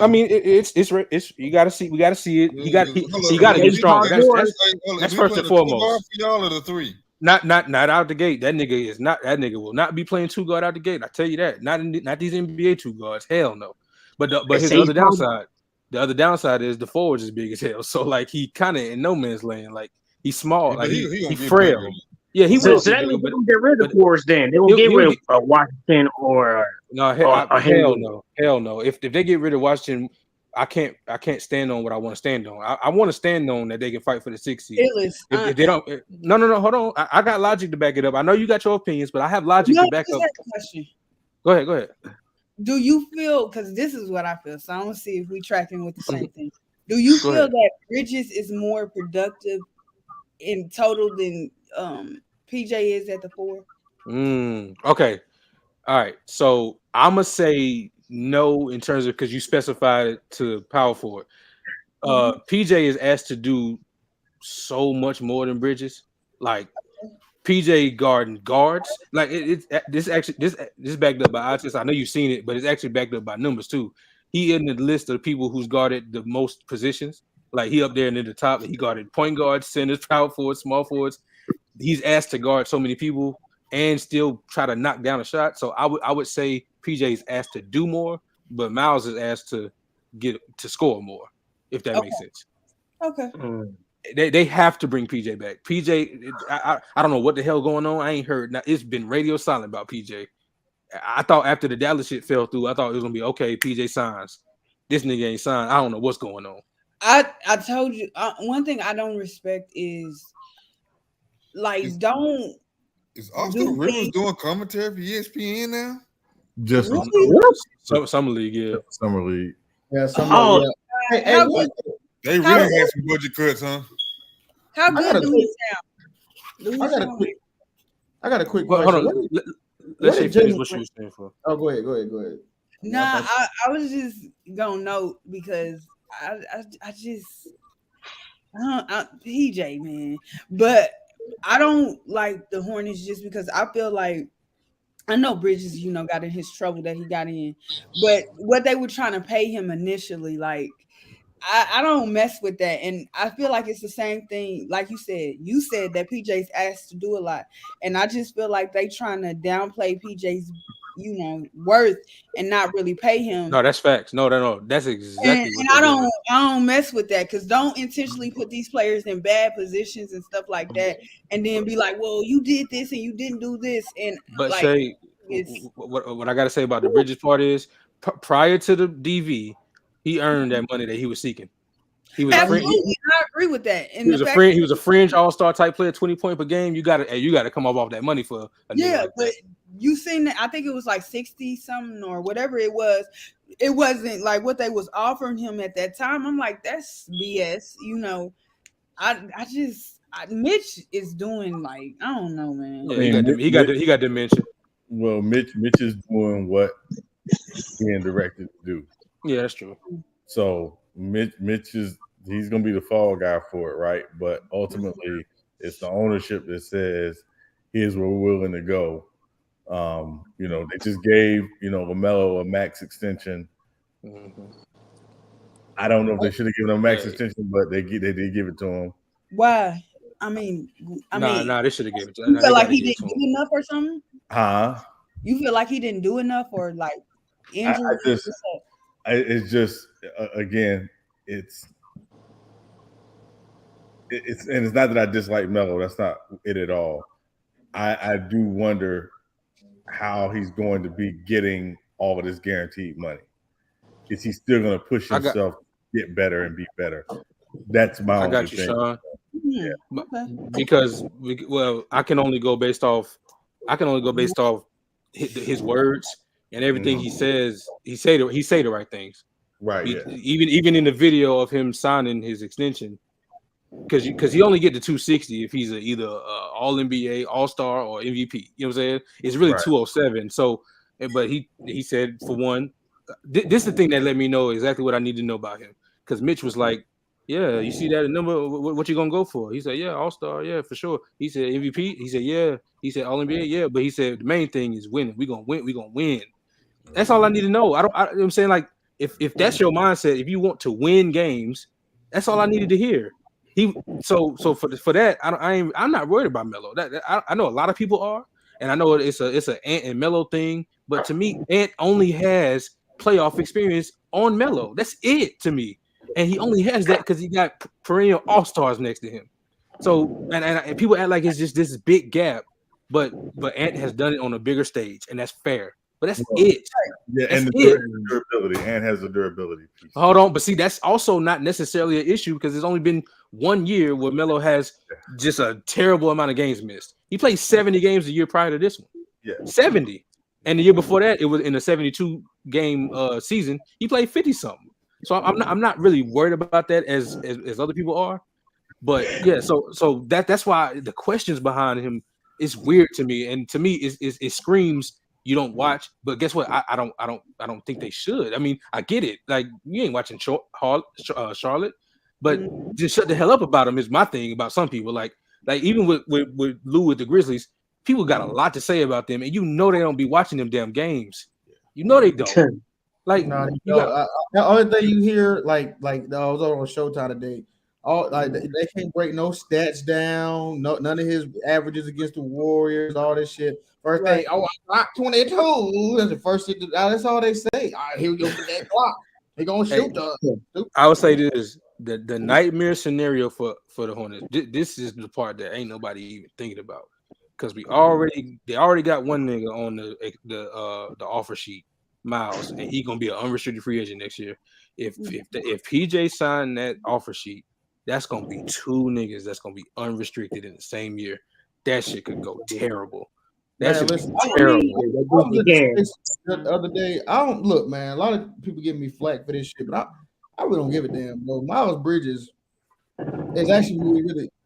I mean, it's you gotta see. We gotta see it. He got to get strong. That's first and foremost. Y'all are the three. Not out the gate. That nigga will not be playing two guard out the gate. I tell you that. Not these NBA two guards. Hell no. But his other downside. The other downside is the forward's as big as hell. So like he kind of in no man's land. Like he's small. Like he frail. Bigger. Yeah, he will. So that means they don't get rid of forwards. Then they will get rid of Washington or hell no. If they get rid of Washington, I can't stand on what I want to stand on. I want to stand on that they can fight for the 6th seed. If they don't, no, hold on. I got logic to back it up. I know you got your opinions, but I have logic to back up. Question. Go ahead. Do you feel, because this is what I feel, so I'm gonna see if we tracking with the same thing. Do you feel that Bridges is more productive in total than PJ is at the 4? Okay. All right. So I'm gonna say no in terms of, because you specified it to power forward. PJ is asked to do so much more than Bridges. Like PJ guards. Like this backed up by odds. I know you've seen it, but it's actually backed up by numbers too. He in the list of people who's guarded the most positions. Like he up there and in the top. He guarded point guards, centers, power forwards, small forwards. He's asked to guard so many people and still try to knock down a shot. So I would say PJ is asked to do more, but Miles is asked to get to score more, if that makes sense. Okay. They have to bring PJ back. PJ, I don't know what the hell going on. I ain't heard. Now it's been radio silent about PJ. I thought after the Dallas shit fell through, I thought it was gonna be okay. PJ signs. This nigga ain't signed. I don't know what's going on. I told you one thing I don't respect is like Is Austin Rivers doing commentary for ESPN now? Just Summer League, yeah. Summer League. Yeah, Summer League. Yeah. They really had some budget cuts, huh? How good do we sound? I got a quick question. Hold on. Let's say finish what you were saying for. Oh, go ahead. Nah, I was just gonna note because I just PJ, man, but I don't like the Hornets just because I feel like I know Bridges, got in his trouble that he got in, but what they were trying to pay him initially, like I don't mess with that, and I feel like it's the same thing. Like you said that PJ's asked to do a lot, and I just feel like they trying to downplay PJ's worth and not really pay him. No, that's facts. No, that's exactly. And I don't mess with that, because don't intentionally put these players in bad positions and stuff like that, and then be like, well, you did this and you didn't do this, and but Shay, what I got to say about the Bridges part is prior to the DV, he earned that money that he was seeking. He was Absolutely, I agree with that. And he was a fringe all-star type player, 20 points per game. You gotta come off that money for a nigga like but that. you seen that? I think it was like 60 something or whatever it was. It wasn't like what they was offering him at that time. I'm like, that's BS. You know, Mitch is doing like, I don't know, man. Yeah, he got dementia. Well, Mitch is doing what he's being directed to do. Yeah, that's true. So Mitch he's gonna be the fall guy for it, right? But ultimately, it's the ownership that says, "Here's where we're willing to go." They just gave LaMelo a max extension. Mm-hmm. I don't know if they should have given him a max extension, but they did give it to him. Why? I mean, they should have given it to him. You feel like he didn't do enough or something? Huh? You feel like he didn't do enough or like injury? It's just again, it's and it's not that I dislike Melo. That's not it at all. I do wonder how he's going to be getting all of this guaranteed money. Is he still going to push himself to get better and be better? That's my only thing. Sean. Yeah. Because I can only go based off his words and everything he says. He say the right things. Right. Even in the video of him signing his extension, because he only get to 260 if he's either All NBA, All Star, or MVP. You know what I'm saying? It's really 207. So, but he said, for one, this is the thing that let me know exactly what I need to know about him. Because Mitch was like, "Yeah, you see that number? What you gonna go for?" He said, "Yeah, All Star, yeah, for sure." He said MVP. He said, "Yeah." He said All NBA, yeah. But he said the main thing is winning. We gonna win. We gonna win. That's all I need to know. You know what I'm saying, like, if that's your mindset, if you want to win games, that's all I needed to hear. So for that, I'm not worried about Melo. I know a lot of people are, and I know it's an Ant and Melo thing. But to me, Ant only has playoff experience on Melo. That's it to me, and he only has that because he got perennial all stars next to him. So and people act like it's just this big gap, but Ant has done it on a bigger stage, and that's fair. But that's it. Yeah, that's and the durability. Ant has the durability piece. Hold on, but see, that's also not necessarily an issue because it's only been 1 year where Melo has just a terrible amount of games missed. He played 70 games the year prior to this one. Yeah, 70. And the year before that, it was in a 72 game season. He played 50 something. So I'm not really worried about that as other people are. But yeah, so that's why the questions behind him is weird to me, and to me it screams you don't watch. But guess what? I don't think they should. I mean, I get it. Like, you ain't watching Charlotte, but just shut the hell up about him is my thing about some people. Like even with Lou with the Grizzlies, people got a lot to say about them, and they don't be watching them damn games. You know they don't. Like, the only thing you hear, like I was on Showtime today. They can't break no stats down. None of his averages against the Warriors. All this shit. First thing, I got 22. That's the first thing. That's all they say. All right, here we go with that clock. They gonna shoot us. I would say this: the nightmare scenario for the Hornets. This is the part that ain't nobody even thinking about, because they already got one nigga on the offer sheet, Miles, and he gonna be an unrestricted free agent next year. If PJ signed that offer sheet, that's gonna be 2 niggas that's gonna be unrestricted in the same year. That shit could go terrible. That shit is terrible. The other day, I don't look, man. A lot of people give me flack for this shit, but I really don't give a damn, bro. Miles Bridges is actually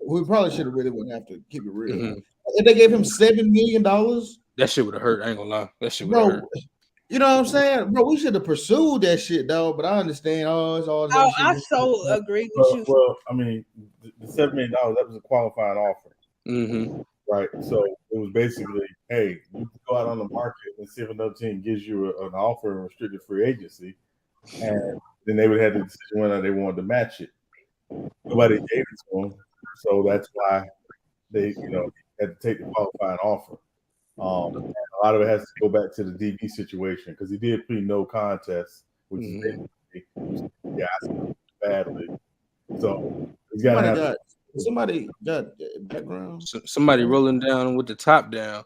we probably should have really went after, keep it real. Mm-hmm. If they gave him $7 million, that shit would have hurt. I ain't gonna lie. That shit would have hurt. You know what I'm saying, bro? We should have pursued that shit, though. But I understand. It's all. I so agree with you. Well, I mean, the $7 million, that was a qualifying offer, mm-hmm. right? So it was basically, hey, you can go out on the market and see if another team gives you an offer in restricted free agency, and then they would have the decision whether they wanted to match it. Nobody gave it to them, so that's why they, had to take the qualifying offer. A lot of it has to go back to the DB situation because he did plead no contest, which is basically badly. So he's got to have somebody got background. Somebody rolling down with the top down.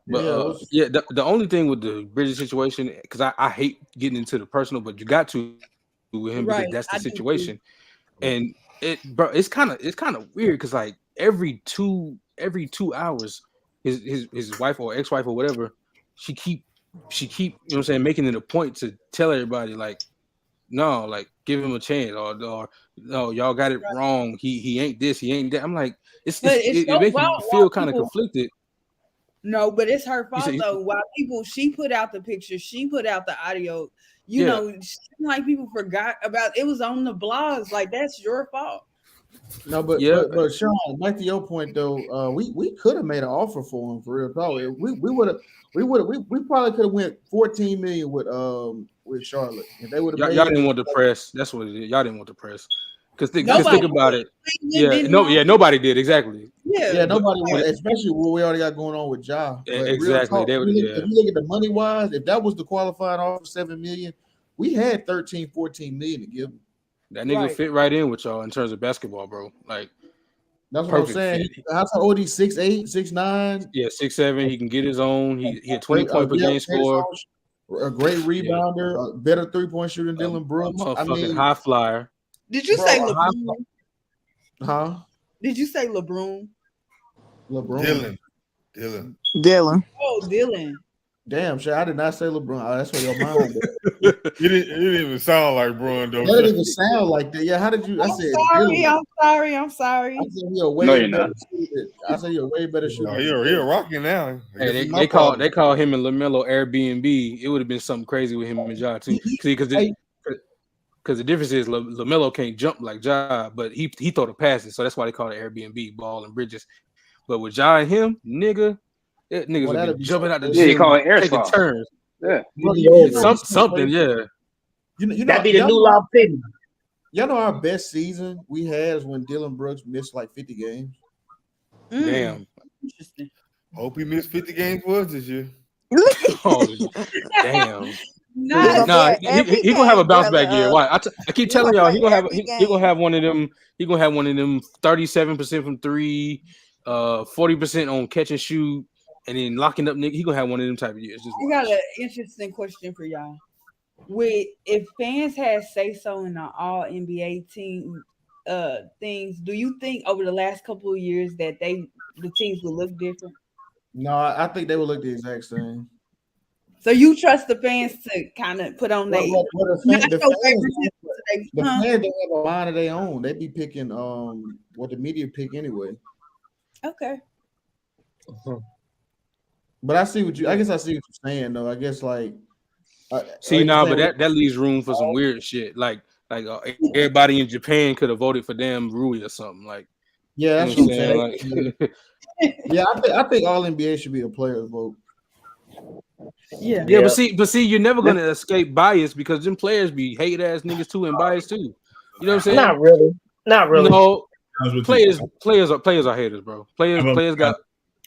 But the only thing with the Bridges situation, because I hate getting into the personal, but you got to with him because that's the situation. And it's kind of weird because like every 2 hours, his wife or ex-wife or whatever, she keep you know what I'm saying, making it a point to tell everybody like, no, like give him a chance, or no, y'all got it wrong. He ain't this, he ain't that. I'm like, it makes me feel kind of conflicted. No, but it's her fault though. While she put out the picture, she put out the audio. You know, like people forgot about it was on the blogs. Like that's your fault. No, but Sean, back to your point though, we could have made an offer for him for real. Probably we probably could have went 14 million with Charlotte. If they would have y'all didn't want the press. That's what it is. Y'all didn't want the press. Because think about it. Nobody did exactly. Yeah, nobody wanted, especially what we already got going on with Ja. Exactly. If you look at the money wise, if that was the qualifying offer, 7 million, we had 13, 14 million to give him. That nigga fit right in with y'all in terms of basketball, bro. Like that's what I'm saying. How old he's 6'8", 6'9". Yeah, 6'7". He can get his own. He had 20 point per game score. A great rebounder, a better 3-point shooter than Dylan Brooks. I mean, high flyer. Did you say LeBron? Huh? Did you say LeBron? LeBron. Dylan. Oh, Dylan. Damn, shit, I did not say LeBron. Oh, that's what your mind did. It didn't even sound like Bron, though. That didn't even sound like that. Yeah, how did you? I'm sorry. I said you're way better shooter. I said you're way better shooter. No, he's rocking now. Hey, they call him and LaMelo Airbnb. It would have been something crazy with him and Ja too. See, because the difference is LaMelo can't jump like Ja, but he throw the passes, so that's why they call it Airbnb, ball and bridges. But with Ja and him, niggas would be jumping out the gym, you call it air taking turns. Yeah, something. Yeah, you know that'd be the new law fitting. Y'all know our best season we had is when Dylan Brooks missed like 50 games. Damn. Interesting. Hope he missed 50 games was this year. Oh, damn. He gonna have a bounce back year. Why? I keep telling y'all he gonna have one of them. He gonna have one of them 37% from three, 40% on catch and shoot, and then locking up. He gonna have one of them type of years. I got an interesting question for y'all. If fans had say so in the All NBA team things, do you think over the last couple of years that the teams will look different? No, I think they will look the exact same. So you trust the fans to kind of put on the fans don't have a line of their own. They be picking what the media pick anyway. Okay. But I see what you're saying though. I guess like but that leaves room for some weird shit. Like everybody in Japan could have voted for damn Rui or something. Like yeah, that's what I'm saying. Yeah, I think all NBA should be a player's vote. Yeah. But see, you're never gonna escape bias because them players be hate ass niggas too and biased too. You know what I'm saying? Not really. No, players are haters, bro. Players got.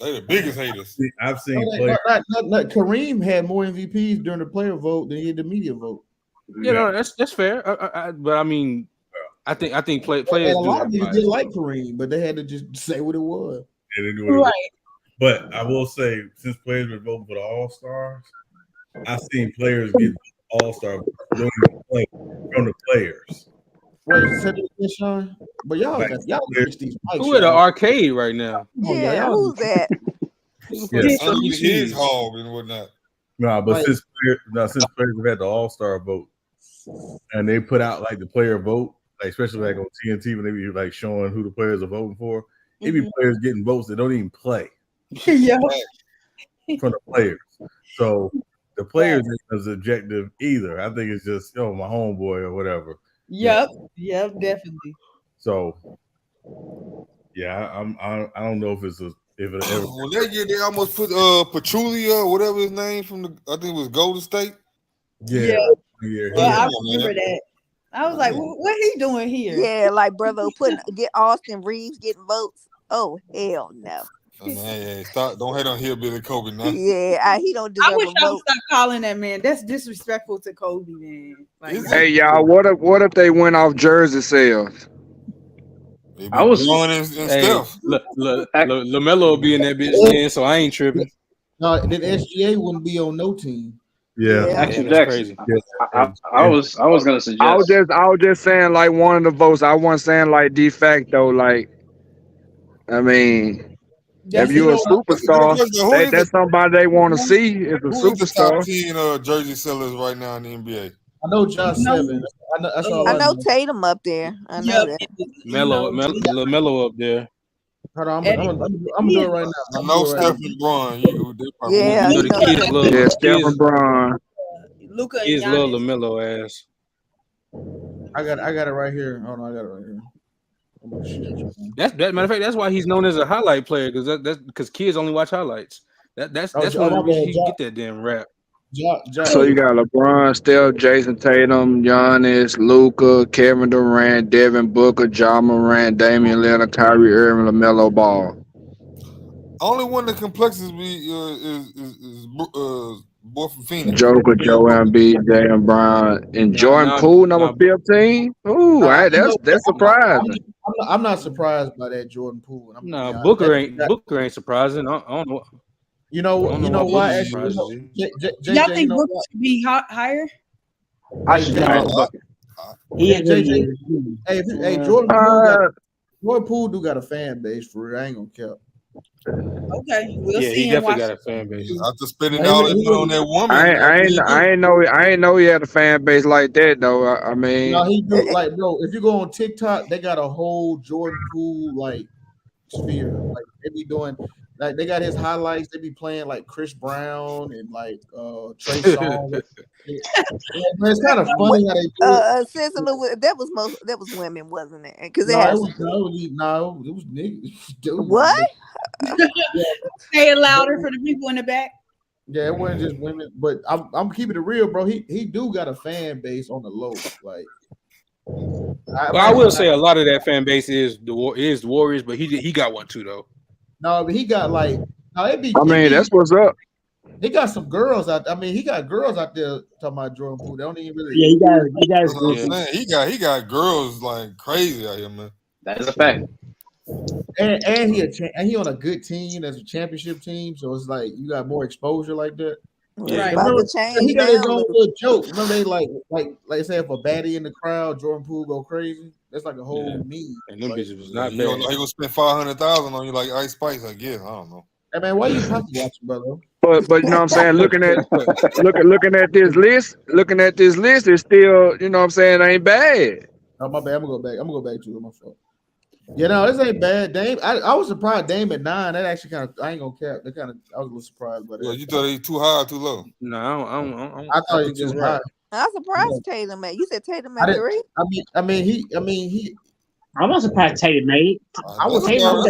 They're the biggest haters. I've seen players. Kareem had more MVPs during the player vote than he had the media vote. Yeah, no, that's fair. But I mean, I think players. A lot of people did like Kareem, but they had to just say what it was. Yeah, they knew what it was. But I will say, since players were voting for the All-Stars, I've seen players get All-Star from the players. Wait, Sean? But y'all fix these mics. Who at the arcade right now? Yeah, who's that? His hog and whatnot. Since players have had the All-Star vote, and they put out like the player vote, like especially like on TNT when they be like showing who the players are voting for, it be players getting votes that don't even play. Yeah. From the players. So the players ain't as objective either. I think it's just my homeboy or whatever. Yep, definitely. So yeah, I don't know if it ever. When that year they almost put Pachulia or whatever his name from I think it was Golden State. Yeah, I remember that. I was like, what he doing here? Yeah, like brother get Austin Reeves getting votes. Oh hell no. Hey, stop! Don't hate on Hillbilly Kobe now. Yeah, he don't deserve I wish a I vote. would stop calling that man. That's disrespectful to Kobe, man. Like, hey y'all, what if they went off jersey sales? I was stuff. LaMelo will be in that bitch then, so I ain't tripping. No, then SGA wouldn't be on no team. Yeah, Action that's Jackson. crazy. I was gonna suggest. I was just saying like one of the votes. I wasn't saying like de facto. Like I mean, if That's You you a know, good superstar, question. Who is that's somebody they want to see is a who is the top superstar. 10 jersey sellers right now in the NBA? I know Josh No. 7. That's all I I know know. Tatum up there. I know Yep. that. LaMelo up there. Hold on, Eddie- I'm gonna do it right now. I I'm know gonna do it right Steph now. and Braun. They probably Yeah, You know he the know kids that. love Yeah, Stephen kids, Braun. Luka and kids love Giannis. LaMelo ass. I got it right here. Hold on, I got it right here. I'm gonna share it, man. That matter of fact, that's why he's known as a highlight player that's because kids only watch highlights. That's one of the my reasons bad, he get that damn rap. So you got LeBron, Steph, Jason Tatum, Giannis, Luka, Kevin Durant, Devin Booker, John Morant, Damian Lillard, Kyrie Irving, LaMelo Ball. Only one that complexes me is boy from Phoenix. Joker, Joe Embiid, Jaylen Brown, and Jordan Poole, number 15. Ooh, that's surprising. I'm not surprised by that Jordan Poole. No, Booker ain't surprising. I don't know. You know why? Actually, Y'all think Booker should be higher? I should be higher than Booker. Hey, Jordan Poole do got a fan base for real. I ain't gonna care. Okay, we'll see. He definitely watch got a fan base. After spending all that money on that woman, I ain't know he had a fan base like that though. I mean, no, he do like, bro. If you go on TikTok, they got a whole Jordan Poole like sphere. Like they be doing, like they got his highlights. They be playing like Chris Brown and like Trey Songz. It's kind of funny how they do it. That was women, wasn't it? Because No, it was niggas. Dude, what? Say it louder for the people in the back. Yeah, it wasn't just women, but I'm keeping it real, bro. He do got a fan base on the low, like. I will say a lot of that fan base is the Warriors, but he got one too though. No, but he got like. That's what's up. He got some girls out. I mean, he got girls out there talking about Jordan Poole. They don't even really. Yeah, he got girls like crazy out here, man. That is a fact. And he on a good team as a championship team, so it's like you got more exposure like that. Yeah, Remember, he got his own little joke. Remember they like say if a baddie in the crowd, Jordan Poole go crazy. That's like a whole meme. And them bitches was not He bad. gonna spend $500,000 on you like Ice Spice. I guess I don't know. Hey man, why you pocket watching, brother? But you know what I'm saying, looking at this list, it's still, you know what I'm saying, ain't bad. Oh my bad. I'm gonna go back to it. My fault. Yeah, no, this ain't bad. Dame, I was surprised. Dame at 9. That actually kind of, I ain't gonna cap. I was a little surprised by that. Well, you thought he too high or too low? No, I thought he was too high. I'm surprised Tatum at. You said Tatum at 3. I mean he. I'm not surprised Tatum made it. I was Tatum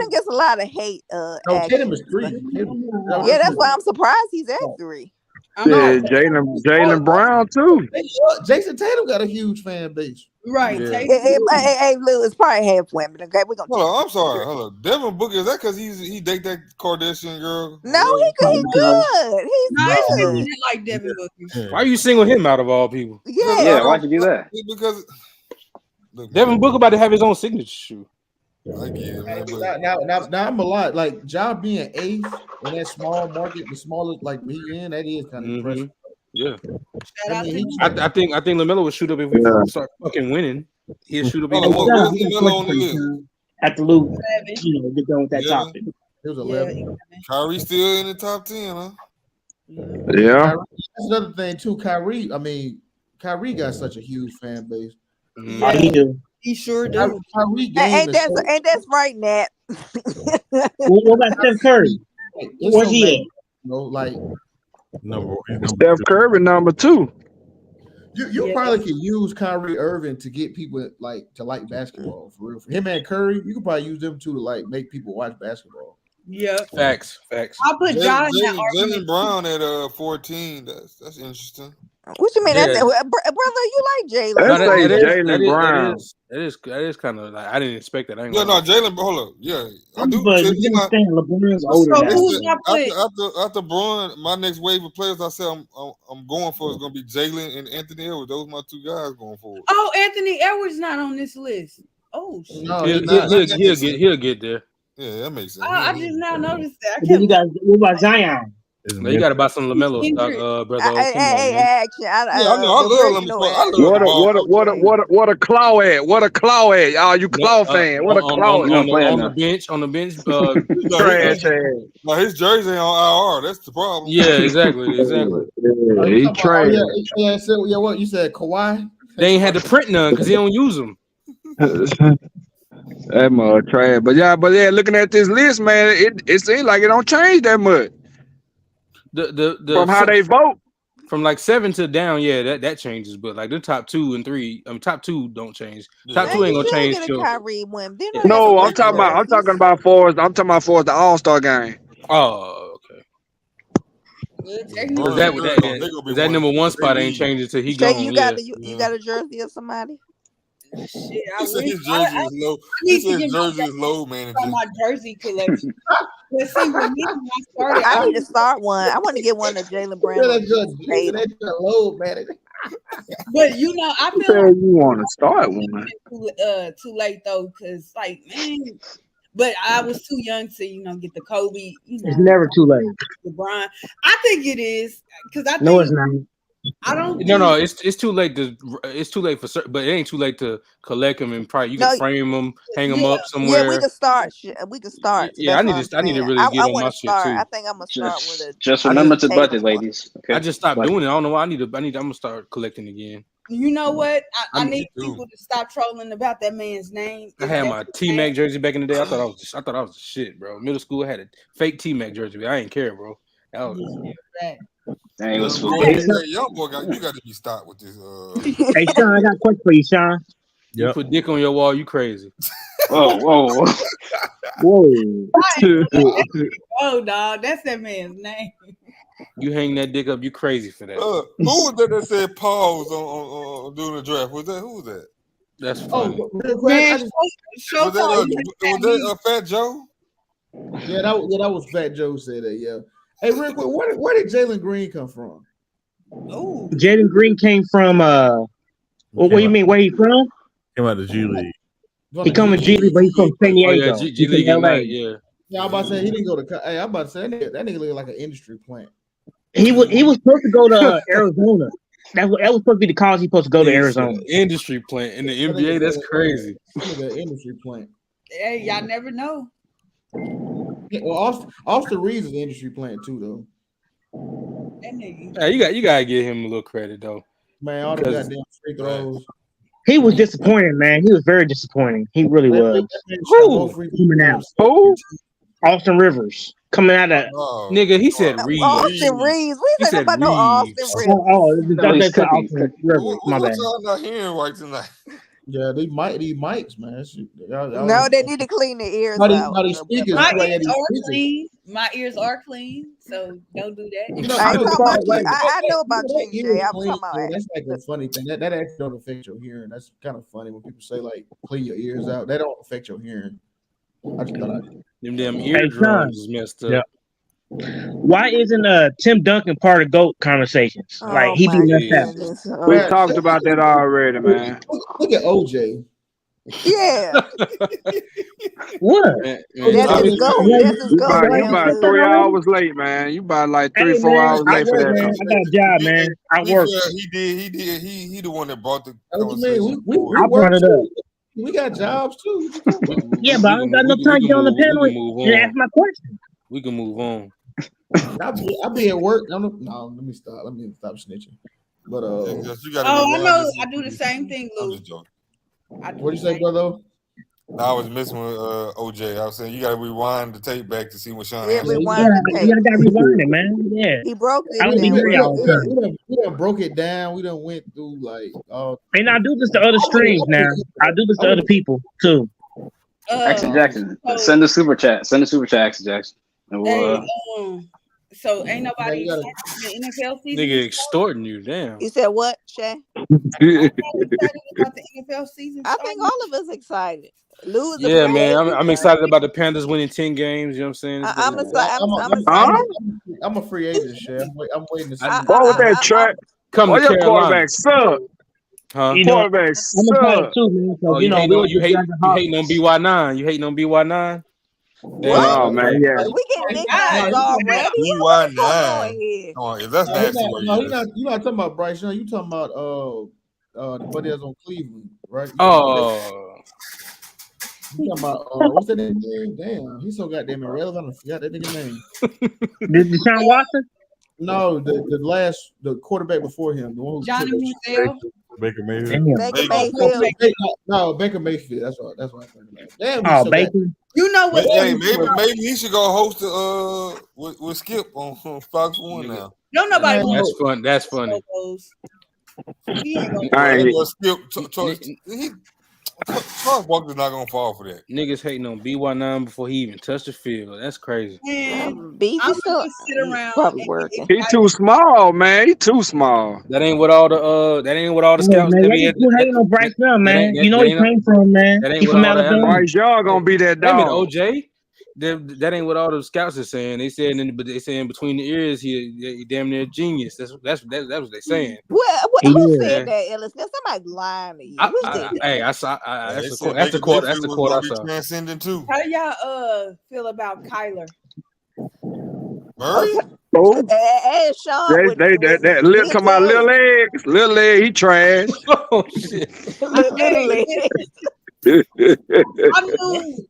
gets a lot of hate. No, Tatum is 3. Yeah, that's why I'm surprised he's at 3. Yeah, Jaylen Brown too. Jason Tatum got a huge fan base. Right. Yeah. Hey, Lou, it's probably half women. Okay, we're gonna. Hold on, I'm sorry. Hold on, Devin Booker, is that because he date that Kardashian girl? No, he good. He's good. Like Devin Booker. Why you single him out of all people? Yeah. Why'd you do that? Because Devin Booker about to have his own signature shoe. I get it, man. Now I'm a lot like Ja being 8th in that small market, the smallest like he in, that is kind of impressive. Yeah, I mean, I think LaMelo would shoot up if we start fucking winning. He'll shoot up. At the loop, get done with that topic. It was 11. Kyrie still in the top 10, huh? Yeah. That's another thing too. Kyrie got such a huge fan base. He do. He sure does. Kyrie Ain't that's right, Nat? What about Steph Curry? Where's he at? Like Steph Curry number 2. You probably could use Kyrie Irving to get people like basketball for real. For him and Curry, you could probably use them two to like make people watch basketball. Yeah. Facts. I'll put John in that Jaylen Brown at 14. That's interesting. What you mean? Yeah. Brother, you like Jaylen? Let's say Jaylen Brown. That is kind of like I didn't expect that. Jaylen. Hold up. Yeah, I do. But you understand, LeBron's older. After Braun, my next wave of players, I said I'm going for is going to be Jaylen and Anthony Edwards. Those are my 2 guys going forward. Oh, Anthony Edwards not on this list. Oh shit. No, he'll get there. Yeah, that makes sense. I just now noticed that. Then you got what about Zion? No, you got to buy some LaMelo stock, brother. Action. Yeah, I know. I love them. I love What the a ball. what a claw at? What a claw at? All you claw fans. What a claw at? On the bench. Trash ass. No, his jersey ain't on IR. That's the problem. Yeah, exactly. He trash. Yeah, what you said, Kawhi? They ain't had to print none because he don't use them. That mud trash. But yeah, looking at this list, man, it seems like it don't change that much. From how they vote. From like 7 to down, yeah, that changes. But like the top 2 and 3, top 2 don't change. Top 2 ain't gonna change. No, I'm talking about for the All-Star game. Oh, okay. That number 1 spot ain't changing till he gone. You got a jersey of somebody? Shit, He said his jersey is low. He said his jersey is low, man. From my jersey collection. Let's see, when I started, I need to start one. I want to get one of Jalen Brown. That's low, man. But you know, I You feel said like you want to start one. too late though, because like man, but I was too young to get the Kobe. It's never too late. LeBron, I think it is because I think No, it's not. I don't. No, it's too late for certain, but it ain't too late to collect them and probably you can frame them, hang them up somewhere. Yeah, we can start. Yeah, I need to really get on my shit too. I think I'm gonna start with it. Just remember to budget, ladies. Okay. I just stopped doing it. I don't know why. I'm gonna start collecting again. You know what? I need people to stop trolling about that man's name. I had my T-Mac jersey back in the day. I thought I was the shit, bro. Middle school I had a fake T-Mac jersey. I ain't care, bro. That was Dang, let's young boy, you got to be stopped with this. Hey, Sean, I got a question for you, Sean. You put dick on your wall, you crazy. Whoa. Oh, dog, that's that man's name. You hang that dick up, you crazy for that. Who was that said pause on doing the draft? Who was that? That's funny. Man, was that Fat Joe? Yeah, that was Fat Joe said that. Yeah. Hey, real quick, where did Jalen Green come from? Oh, Jalen Green came from what do you mean? Where he from? Came out of G League. He come from G League, but he's from San Diego. Oh, yeah, G League, LA. Yeah. Yeah, I'm about to say he didn't go to. Hey, I'm about to say that nigga look like an industry plant. He was supposed to go to Arizona. That was supposed to be the college he's supposed to go to Arizona. Industry plant in the NBA. That's crazy. The industry plant. Hey, y'all never know. Yeah, well, Austin Reeves is an industry plant too, though. That nigga. Hey, you gotta give him a little credit though. Man, all the goddamn free throws. He was disappointing, man. He was very disappointing. He really was. Who? Austin Rivers coming out of nigga. He said Reeves. Austin Reeves. We said about no Austin Rivers. That's Austin Rivers. My bad. Y'all not hearing right tonight. Yeah, these mics, man. No, they need to clean their ears out. My ears are clean, so don't do that. You know, I know about you, Jay. I'm talking about that's like a funny thing. That actually don't affect your hearing. That's kind of funny when people say like clean your ears out. That don't affect your hearing. I just thought them damn eardrums is messed up. Yeah. Why isn't Tim Duncan part of GOAT conversations? Like he be left out. We talked about that already, man. Look at OJ. Yeah. What? That's his goal. You about 3 hours late, man. You about like 3-4 hours late for that. Man, I got a job, man. I work. He the one that brought the. I brought it up. We got jobs too. Yeah, but I don't got no time to get on the panel and ask my question. We can move on. I'll be at work. No, let me stop. Let me stop snitching. But I know. I do the same thing, Lou. What do you say, brother? I was messing with OJ. I was saying you got to rewind the tape back to see what Sean. Yeah, rewind the tape. You gotta rewind it, man. Yeah, he broke it. I don't even hear y'all. We done broke it down. We done went through like. And I do this to other streams now. I do this to other people too. Action Jackson, send the super chat. Send the super chat, Action Jackson. And we'll, so ain't nobody in the NFL season. Nigga extorting you, damn. You said what, Shay? About the NFL season. I think all of us excited. Lose. Yeah, man. I'm excited about the Panthers winning 10 games. You know what I'm saying? I'm excited. I'm a free agent, Shay. I'm waiting to see. What was that track? Come to your quarterback suck. Huh? Quarterback suck. Too, man. So, you hating on BY9? You hating on BY9? Oh man, yeah. We getting nicknames already. BY9. What's going on here? Oh, if that's nasty, You're not talking about Bryce Young. You talking about the buddy that's on Cleveland, right? You talking about what's that name? Damn, he's so goddamn irrelevant. I forgot that nigga name. Deshaun Watson? No, the quarterback before him, the one who Johnny Manziel. Baker Mayfield. Baker Mayfield. No, Baker Mayfield. That's what I'm talking about. Damn, Oh, Baker. You know what? Hey, maybe he should go host with Skip on Fox 1 now. No, nobody. That's fun. That's funny. Charles Barkley's not gonna fall for that. Niggas hating on BY9 before he even touched the field. That's crazy. Man, B I'm gonna sit around. probably working. He too small, man. He too small. That ain't what all the scouts. Man, you hating on Bryce Young, man. You know he came from, man. He from Alabama. Bryce Young gonna be that dog. OJ. That ain't what all the scouts are saying. They said, but they saying between the ears, he damn near genius. That's what they saying. Who said that, Ellis? Now somebody's lying to you. I saw. That's the quote I saw. Transcending too. How do y'all feel about Kyler? Murray? Sean. That little come out little leg, he trash. Oh shit. Little leg.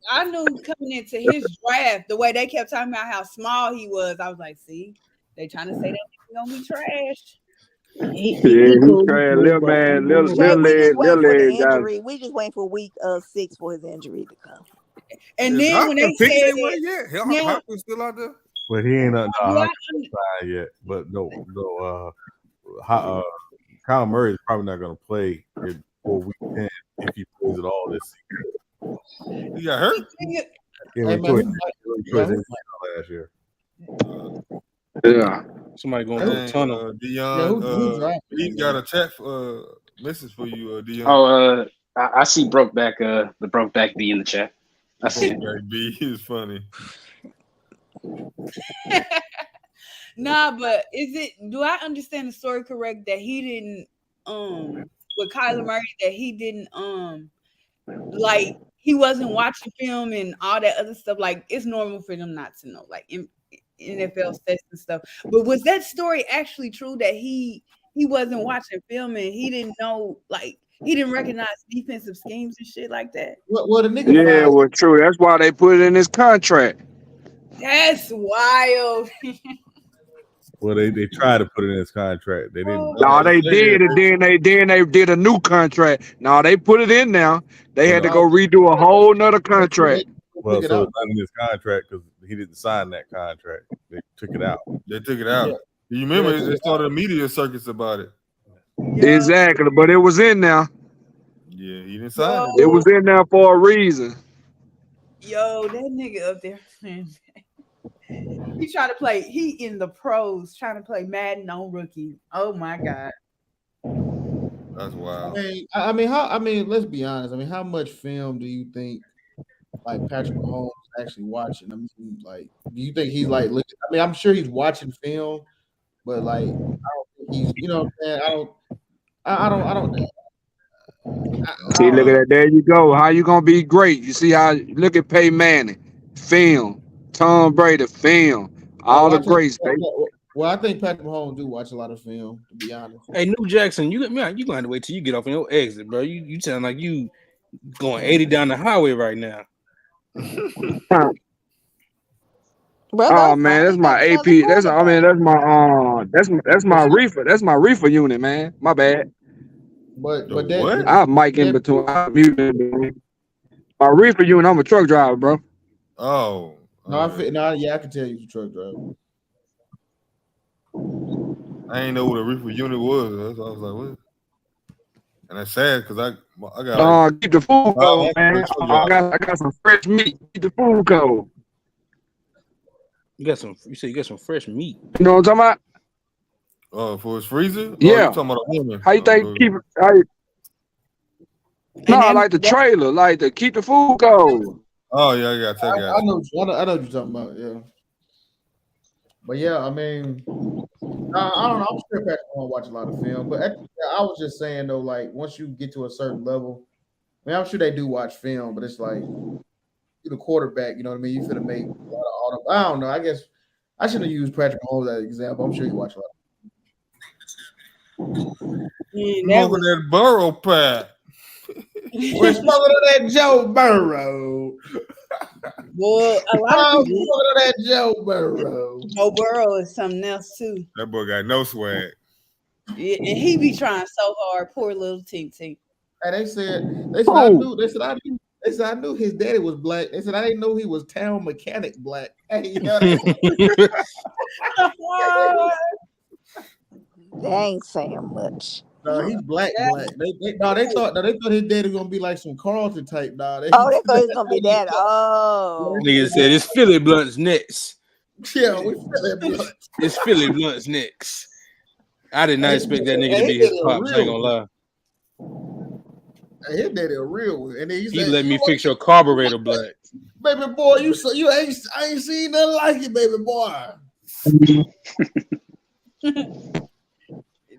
I knew coming into his draft, the way they kept talking about how small he was, I was like, see, they trying to say that he's gonna be trash. He trash, little man, little leg. We just waiting for week 6 for his injury to come. And then when they said Hopkins still out there, but he ain't not yet. But no, Kyle Murray is probably not going to play for week 10 if he plays at all this season. He got hurt. Last year. Yeah. Somebody going through the tunnel. Dion, he got a chat message for you, Dion. Oh, I see the Brokeback B in the chat. I see it. Brokeback B is funny. Nah, but do I understand the story correct that he didn't with Kyler Murray that he didn't like he wasn't watching film and all that other stuff? Like it's normal for them not to know, like in NFL stats and stuff. But was that story actually true that he wasn't watching film and he didn't know, like he didn't recognize defensive schemes and shit like that? Well, the nigga well, true. That's why they put it in his contract. That's wild. Well, they tried to put it in his contract. They didn't. No, they did, and then they did a new contract. No, they put it in now. They had to go redo a whole nother contract. Well, so it's not in his contract because he didn't sign that contract. They took it out. They took it out. You remember they started a media circus about it. Exactly, but it was in now. Yeah, he didn't sign it. It was in there for a reason. Yo, that nigga up there, man. He trying to play. He in the pros trying to play Madden on rookie. Oh my god, that's wild. I mean, let's be honest. I mean, how much film do you think like Patrick Mahomes actually watching? I mean, like, do you think he's like looking? I mean, I'm sure he's watching film, but like, I don't think he's. You know what I'm saying? I don't. See, look at that. There you go. How you gonna be great? You see how? Look at Peyton Manning, film. Tom Brady, film. All the greats, baby. Well, I think Patrick Mahomes do watch a lot of film, to be honest. Hey, New Jackson, you gonna have to wait till you get off on your exit, bro. You sound like you going 80 down the highway right now. Oh man, that's my AP. That's my reefer. That's my reefer unit, man. My bad. But I mic in between. I mute in between. My reefer unit. I'm a truck driver, bro. Oh. No, I can tell you the truck driver. I ain't know what a reefer unit was. I was like, what? And that's sad because I got. Keep the food cold, man. I got some fresh meat. Keep the food cold. You said you got some fresh meat. You know what I'm talking about? For his freezer? Yeah. You talking about a woman? How you think keep it? Like the trailer, like to keep the food cold. Oh yeah, I got I know what you're talking about. Yeah, but yeah, I mean, I don't know. I'm sure Patrick won't watch a lot of film, but I was just saying though, like once you get to a certain level, I mean, I'm sure they do watch film, but it's like the quarterback. You know what I mean? You finna make a lot of auto. I don't know. I guess I shouldn't have used Patrick Mahomes as an example. I'm sure you watch a lot. Smoking that Burrow pie. We're smoking on that Joe Burrow. Well, a lot of people smoking on that Joe Burrow. Joe Burrow is something else too. That boy got no swag. Yeah, and he be trying so hard. Poor little Tink. And they said I knew his daddy was black. They said I didn't know he was town mechanic black. Hey, you know They ain't saying much. No, he's black. They thought his daddy was gonna be like some Carlton type. They thought he was gonna be that. Oh, nigga said it's Philly Blunt's next. Yeah, we Philly Blunt. It's Philly Blunt's next. I did not expect that nigga to be his pops. I ain't gonna lie. His daddy a real one, and then he let me fix your carburetor black. Baby boy, I ain't seen nothing like it, baby boy.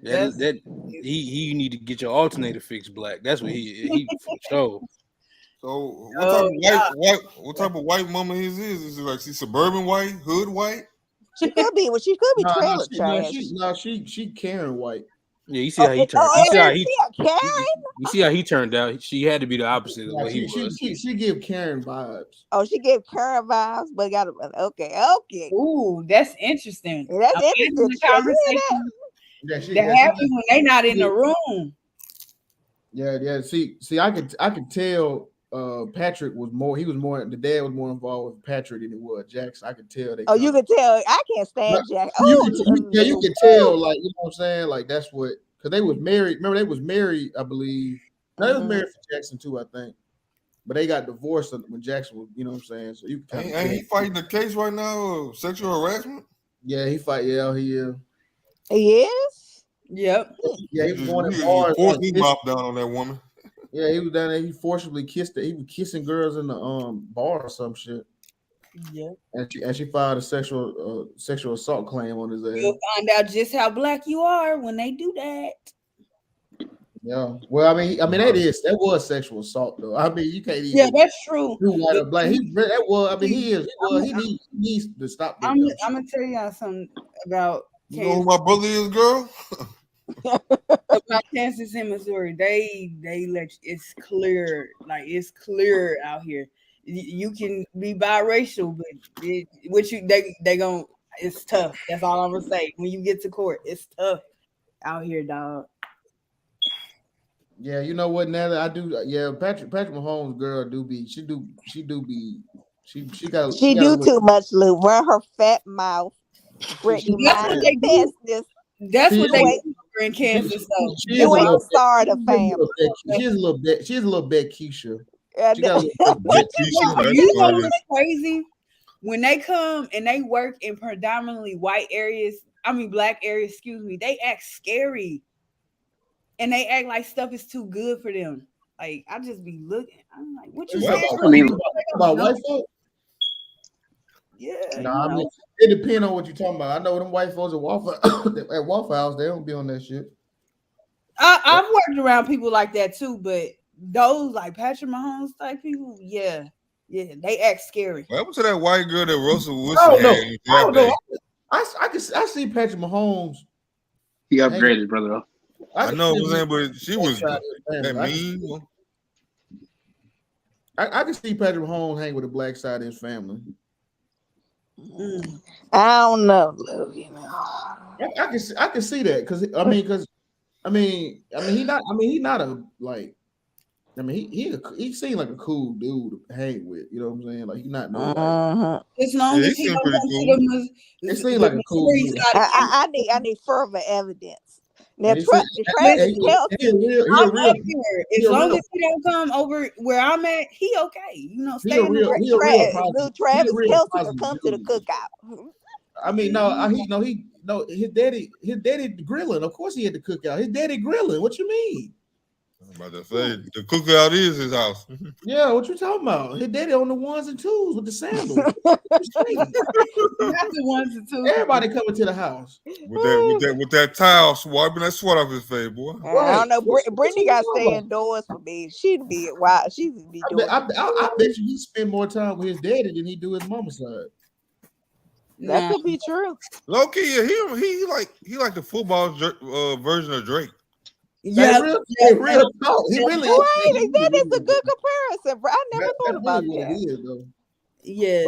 That he need to get your alternator fixed black. That's what he for sure. So what type of white mama is? Is it like she's suburban white, hood white? She could be trailer trash. She Karen White. Yeah, you see how he turned. You see how he turned out. She had to be the opposite of what he was. She give Karen vibes. Oh, she gave Karen vibes, but got okay. Ooh, that's interesting. That's interesting. Conversation that happens when they not in the room. Yeah. See, I could tell. Patrick was more. The dad was more involved with Patrick than it was Jackson. I could tell. You could tell. I can't stand Jack. You could tell. Like, you know what I'm saying? Like, that's what, because they was married. Remember, they was married. I believe. No, they was married for Jackson too. I think, but they got divorced when Jackson was. You know what I'm saying? So you can. Ain't he fighting the case right now of sexual harassment? Yeah, he fight. Yeah, he is. He is. Yep. Yeah, he was going as far as he mopped down on that woman. Yeah, he was down there. He forcibly kissed her. He was kissing girls in the bar or some shit. Yeah. And she filed a sexual assault claim on his ass. You'll find out just how black you are when they do that. Yeah. Well, I mean that was sexual assault though. I mean, you can't even. Yeah, that's true. Do white or black. He needs to stop. I'm gonna tell y'all something about. You know who my brother is, girl? About Kansas and Missouri, they let you, it's clear out here. You can be biracial, but they gon' it's tough. That's all I'm gonna say. When you get to court, it's tough out here, dog. Yeah, you know what? Now that I do, yeah, Patrick Mahomes' girl do too much, Lou. Run her fat mouth. Brittany, that's what they do in Kansas. So you ain't sorry to family. She's a little bit Keisha. You know what's crazy? When they come and they work in predominantly black areas, they act scary. And they act like stuff is too good for them. Like, I just be looking. I'm like, what you saying? About white folk? Yeah. I mean, it depends on what you're talking about. I know them white folks at Waffle House, they don't be on that shit. I've worked around people like that too, but those like Patrick Mahomes type people, yeah, they act scary. What happened to that white girl that Russell Wilson had? I don't know. I see Patrick Mahomes. He upgraded, brother. I know what I'm saying, but she was that mean. I can see Patrick Mahomes hang with the black side of his family. I don't know, you know. I can see that because he seemed like a cool dude to hang with. You know what I'm saying? Like he's not no. As long as he don't come to it seemed like a cool dude. I need further evidence. Now, Travis Kelce, as long as he don't come over where I'm at, he okay. You know, stay in the Travis Kelce will come to the cookout. I mean, his daddy grilling. Of course, he had the cookout. His daddy grilling. What you mean? I'm about to say the cookout is his house. Yeah, what you talking about? His daddy on the ones and twos with the sandals. Not the ones and twos. Everybody coming to the house With that towel swiping that sweat off his face, boy. I don't know. Brittany got to stay indoors for me. She'd be wild. She'd be doing. I bet you he spend more time with his daddy than he do his mama's side. That could be true. Low key, he like the football version of Drake. Yeah, real talk. He really Right, that is a good comparison, bro. I never thought about really that. what it is, though. Yeah.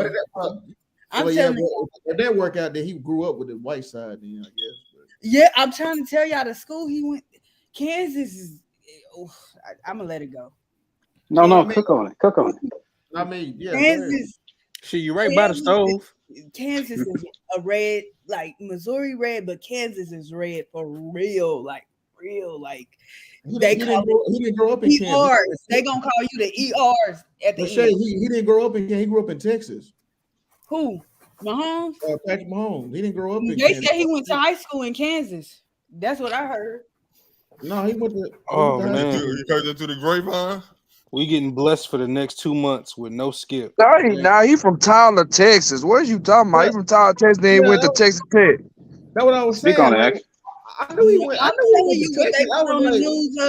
I'm telling you, if that work out that he grew up with the white side, then I guess. But. Yeah, I'm trying to tell y'all the school he went. Kansas is. I'm gonna let it go. No, cook on it. I mean, yeah. Kansas. Shit, you right by the stove. Kansas is a red, like Missouri red, but Kansas is red for real, like real, like He didn't grow up in ERs. Kansas. They gonna call you the ERs at the Shay, end. he didn't grow up in Kansas. He grew up in Texas. Who? Mahomes? Patrick Mahomes. He didn't grow up in They Kansas. said he went to high school in Kansas. That's what I heard. No, he went to. Oh man, You heard that to the grapevine? We getting blessed for the next 2 months with no skip. Nah, he from Tyler, Texas. What you talking about? He from Tyler, Texas. Then he went to Texas Tech. That's what I was saying. Speak on it, Like, X. I knew he went. I I'm knew telling he you went what to they Texas. I put on was the like, news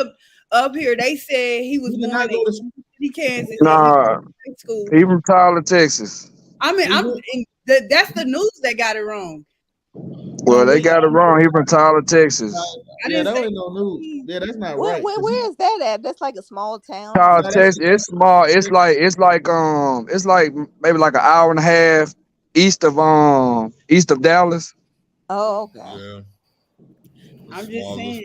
up here. They said he was he did born not go to in Kansas. Nah, High school. he from Tyler, Texas. I mean, that's the news that got it wrong. Well, they got it wrong. He from Tyler, Texas. Yeah, that ain't no news. Yeah, that's not right. Where is that at? That's like a small town. Tyler, Texas. It's small. It's like maybe like an hour and a half east of Dallas. Oh, okay. Yeah. I'm just saying.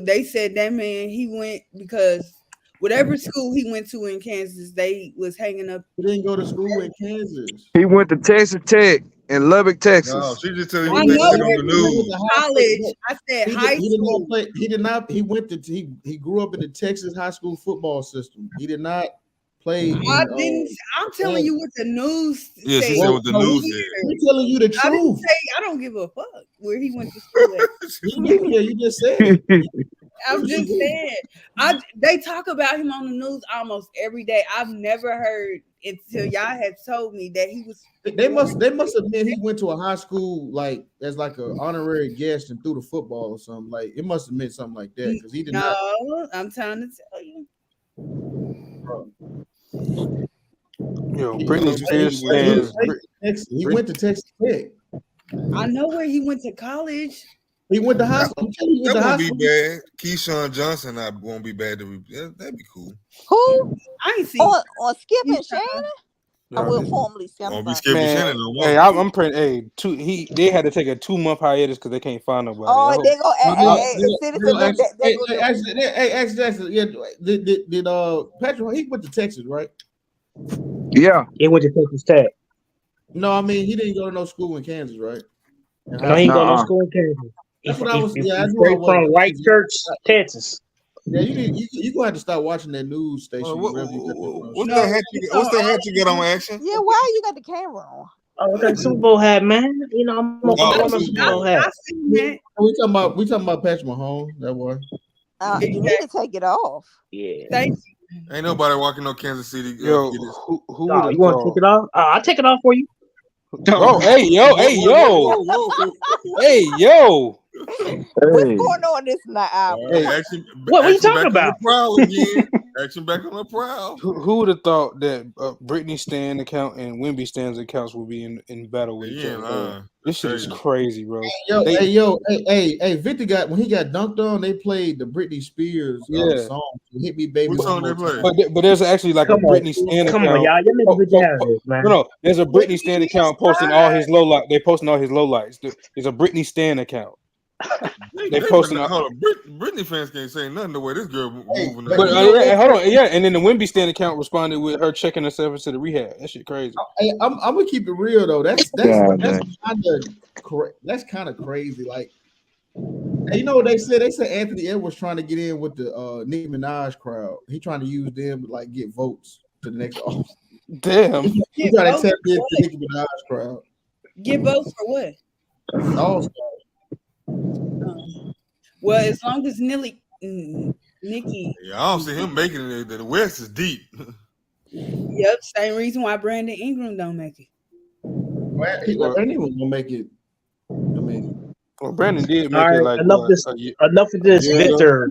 They said that man he went because whatever school he went to in Kansas, they was hanging up. He didn't go to school in Kansas. He went to Texas Tech in Lubbock, Texas. No, she just tell you I what they know said on the news. college. I said high He did school. not play. He did not. He went to. He grew up in the Texas high school football system. He did not play. I'm telling you what the news. Yeah, she said what the news said. I'm telling you the I didn't truth. say I don't give a fuck where he went to school at. Yeah, you just said it. I'm just saying. They talk about him on the news almost every day. I've never heard until y'all had told me that he was. They must have meant he went to a high school like as like an honorary guest and threw the football or something. Like it must have meant something like that because he did not. No, I'm trying to tell you. Yo, Britney Spears He went to Texas Tech. I know where he went to college. He went to high school. That won't be bad. Keyshawn Johnson won't be bad. That'd be cool. Who? I ain't seen on Skip and Shannon. I will formally say I'm Won't be sorry. skipping Shannon no more. Hey, I'm praying. They had to take a 2-month hiatus because they can't find nobody. Oh, they go. Actually, Jackson. Yeah, did Patrick? He went to Texas, right? Yeah, he went to Texas Tech. No, I mean he didn't go to no school in Kansas, right? No, he didn't go to no school in Kansas. That's what I was. Yeah, that's straight from White Church, Texas. Yeah, you gonna have to start watching that news station. What's that hat you got on Action? Yeah, why you got the camera on? Oh, that Super Bowl hat, man. You know, I'm a Super Bowl hat. We talking about Patrick Mahomes. That was. You need to take it off. Yeah. Thank you. Ain't nobody walking no Kansas City. Yo, who you want to take it off? I'll take it off for you. Oh, hey, yo. Hey, yo. What's going on this night? Hey, what are you talking about? Action back on the prowl. Who would have thought that Britney Stan account and Wemby Stan's accounts will be in battle with each other? This shit is crazy, bro. Hey, Victor when he got dunked on, they played the Britney Spears song. Hit Me Baby. What song they played? But there's actually like a Britney Stan account. Come on, y'all. You make a good have this, man. No, there's a Britney Stan account posting all his lowlights. They posting all his lowlights. There's a Britney Stan account. They posting. Hold on, Britney fans can't say nothing the way this girl moving. But hold on, yeah, and then the Wemby Stan account responded with her checking herself into the rehab. That shit crazy. Hey, I'm gonna keep it real though. That's kind of crazy. Like, you know what they said? They said Anthony Edwards trying to get in with the Nicki Minaj crowd. He trying to use them to like get votes to the next office. Damn. He trying to tap into the Nicki Minaj crowd. Get votes for what? All well, as long as Nelly, Nikki. Yeah, I don't see him making it. The West is deep. Yep, same reason why Brandon Ingram don't make it. Brandon Ingram gonna make it. I mean, well, Brandon did All make it right, like enough of this Victor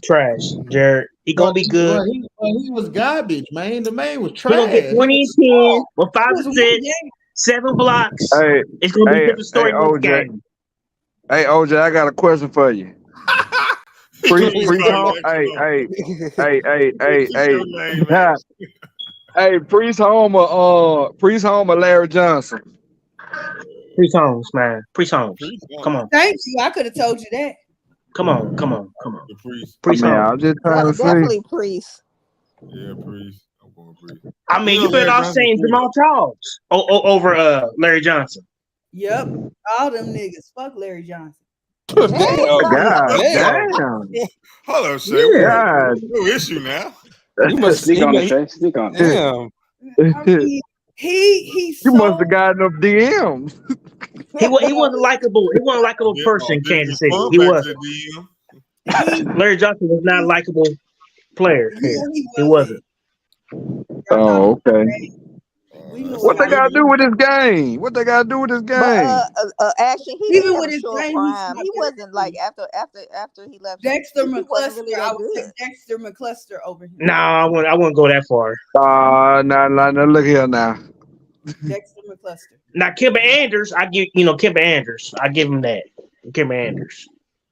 trash, Jared. He gonna be good. He was garbage, man. The man was He trash. gonna get 20 and 10 with 5 assists, 7 blocks. Hey, It's gonna be a different story in this OJ. game. Hey, OJ, I got a question for you. Priest home. Hey. Hey, Priest home or Larry Johnson? Priest Holmes, man. Priest Holmes. Come on. Thank you. I could have told you that. Come on. I mean, I'm just trying to see. Definitely Priest. Yeah, Priest. I'm going Priest. I mean, you better off saying Jamal Charles over Larry Johnson. Yep. All them niggas. Fuck Larry Johnson. God damn. Hold up, Shay. Yeah. No issue now. You must Sneak on it, Shay. Sneak on it. Damn. I mean, he's You must have gotten up DMs. He wasn't likable. He wasn't a likable person in Kansas City. He wasn't. Larry Johnson was not a likable player. He wasn't. Oh, okay. What they got to do with this game? But actually, he even did with have a his short game, prime. He wasn't like after he left. Dexter he wasn't McCluster. really I that would good. take Dexter McCluster over him. No, I wouldn't go that far. No, look here now. Dexter McCluster. Now, Kimber Anders, I give Kimber Anders. I give him that. Kimber Anders.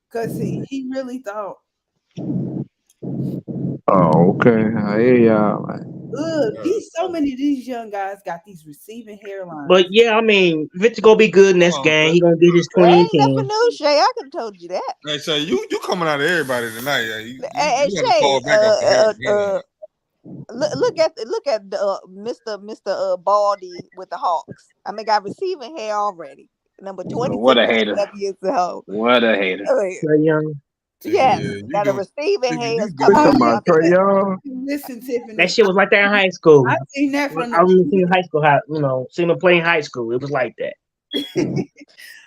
Because he really thought. Oh, okay. I hear y'all, man. So many of these young guys got these receiving hairlines. But yeah, I mean, Victor gonna be good next game. He gonna get his 20 and 10. Nothing new, Shay. I could have told you that. Hey, so you coming out of everybody tonight? Yeah, you Shay, fall back off the look at Mr. Baldy with the Hawks. I mean, got receiving hair already. Number 20. What a hater. Years old. What a hater. Trae Young. Yes, got a receiving hair. Trae Young. Listen, Tiffany. That shit was like that in high school. I seen that from I was in high school. Seen him play in high school. It was like that.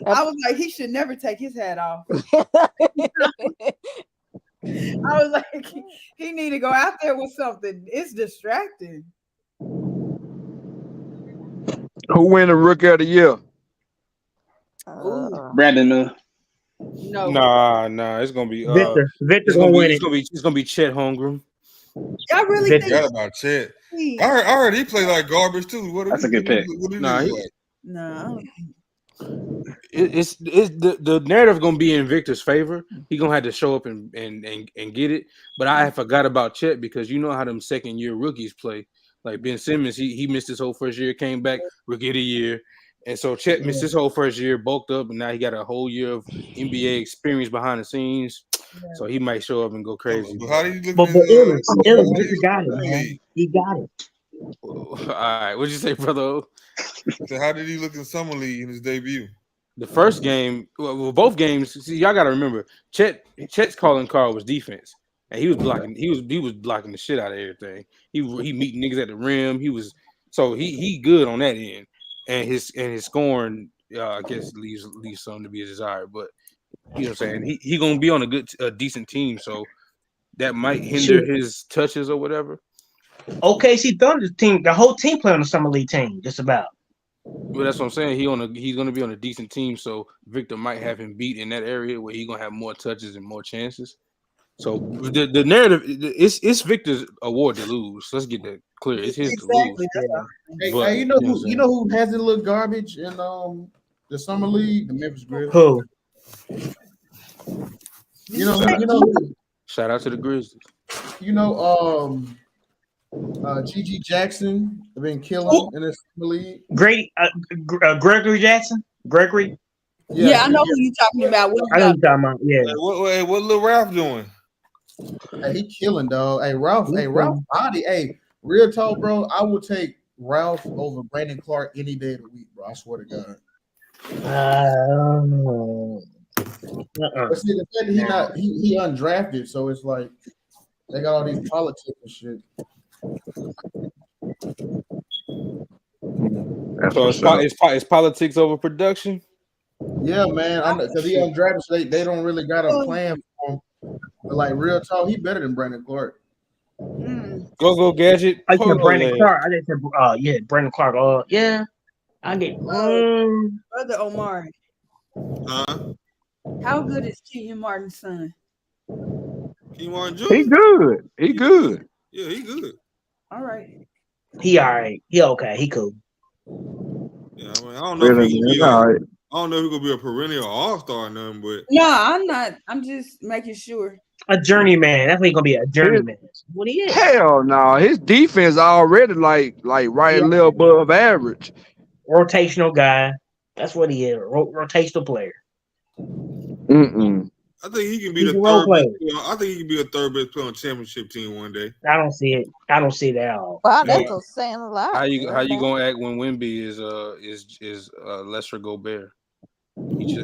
I was like, he should never take his hat off. I was like, he need to go out there with something. It's distracting. Who win the Rookie of the Year? Brandon Miller. No. Nah. It's gonna be Victor. Victor's gonna win it. It's gonna be Chet Holmgren. Y'all really I forgot about Chet. I heard he played like garbage too. That's a good pick. No. It's the narrative gonna be in Victor's favor. He gonna have to show up and get it. But I forgot about Chet because you know how them second year rookies play. Like Ben Simmons, he missed his whole first year, came back rookie of the year. And so Chet missed his whole first year, bulked up, and now he got a whole year of NBA experience behind the scenes. So he might show up and go crazy. How do you look Victor got it, man. He got it. All right, what'd you say, brother? So how did he look in Summer League in his debut? The first game, well, both games. See, y'all got to remember, Chet's calling card was defense, and he was blocking. He was blocking the shit out of everything. He meeting niggas at the rim. He good on that end, and his scoring, I guess leaves something to be desired. But you know what I'm saying, he gonna be on a decent team, so that might hinder his touches or whatever. OKC Thunder team, the whole team play on the summer league team, just about. Well, that's what I'm saying. He's gonna be on a decent team, so Victor might have him beat in that area where he's gonna have more touches and more chances. So the narrative, it's Victor's award to lose. Let's get that clear. It's his to lose. Hey, you know who hasn't looked garbage in the summer league? The Memphis Grizzlies. Who? You know. Shout out to the Grizzlies. You know, G.G. Jackson have been killing in the league. Gregory Jackson. Gregory. Yeah, I know who you're talking about. I know who you're talking about. Yeah. What little Ralph doing? Hey, he killing, dog. Hey, Ralph body. Hey, real talk, bro. I would take Ralph over Brandon Clark any day of the week, bro. I swear to God. But see, the fact that he undrafted, so it's like they got all these politics and shit. So it's politics over production. Yeah, man. I know because he undrafted, so they don't really got a plan for him. But like real talk, he better than Brandon Clark. Go gadget. I said Pogo Brandon leg. Clark. I didn't say yeah, Brandon Clark. Yeah. I get Brother Omari. Huh? How good is Kenyon Martin's son? Kenyon Martin Jr. He good. He good. Yeah, he good. All right. He all right. He okay. He cool. Yeah, I mean, I don't know if Really, he man, all right. I don't know if he's gonna be a perennial all-star or nothing, but No, I'm not. I'm just making sure. A journeyman. That's what he's gonna be. A journeyman. What he is. Hell no. His defense already like right a little above average. Rotational guy. That's what he is. Rotational player. I think he can be He's the a role third best player. player. I think he can be a third best player on a championship team one day. I don't see it. I don't see that at all. Wow, Hey, that's saying a lot. how you gonna act when Wemby is Lesser Gobert? He's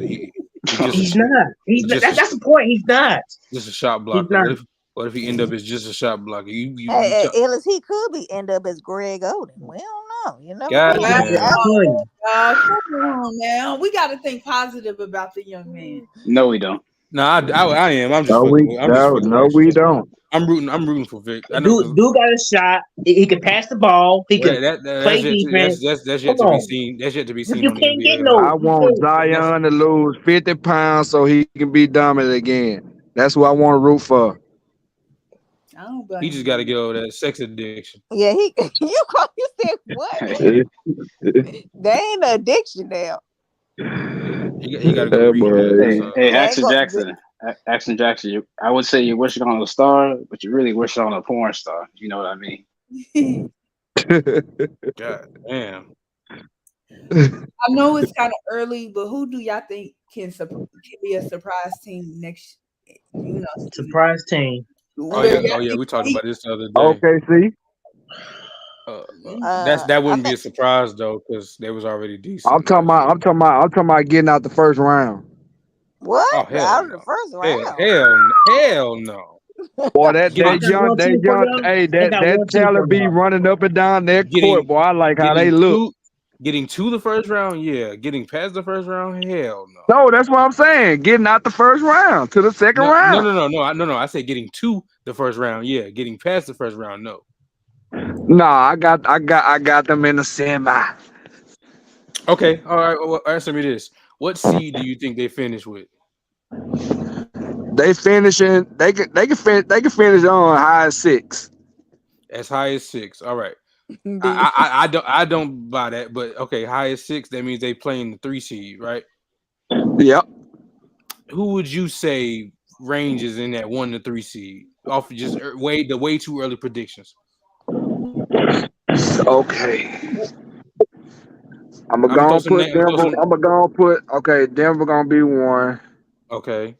not. He's not. That's the point. He's not. Just a shot He's blocker. not. What if he end up as just a shot blocker? Hey, Ellis, he could be end up as Greg Oden. We don't know. You know. God Come on now. We got to think positive about the young man. No, we don't. No, I am. I'm just No, we don't. I'm rooting for Vic. I Dude know. got a shot. He can pass the ball. He can play defense. That's yet to be seen. That's yet to be seen You on the can't get NBA. no. I want Zion to lose 50 pounds so he can be dominant again. That's what I want to root for. He just got to get over that sex addiction. Yeah, you said what? They ain't an addiction now. He got to go rehab. Hey, Action Jackson. I would say you're wishing on a star, but you really wish on a porn star. You know what I mean? God damn. I know it's kind of early, but who do y'all think can be a surprise team next? Surprise team. Oh yeah, we talked about this the other day. OKC. That wouldn't be a surprise though, because they was already decent. I'm talking about getting out the first round. What? Oh, hell Out of no. the first round? Hell no. Boy, that talent be running up and down that court. Boy, I like how they look. Getting to the first round, yeah. Getting past the first round, hell no. No, that's what I'm saying. Getting out the first round to the second round. No. I said getting to the first round, yeah. Getting past the first round, no. No, I got them in the semi. Okay, all right. Well, answer me this: what seed do you think they finish with? They finishing. They can finish on high as 6. As high as 6. All right. I don't buy that, but okay, high as 6. That means they playing the 3 seed, right? Yep. Who would you say ranges in that 1 to 3 seed? Off of just way too early predictions. Okay. I'm gonna put Denver. Okay, Denver gonna be 1. Okay.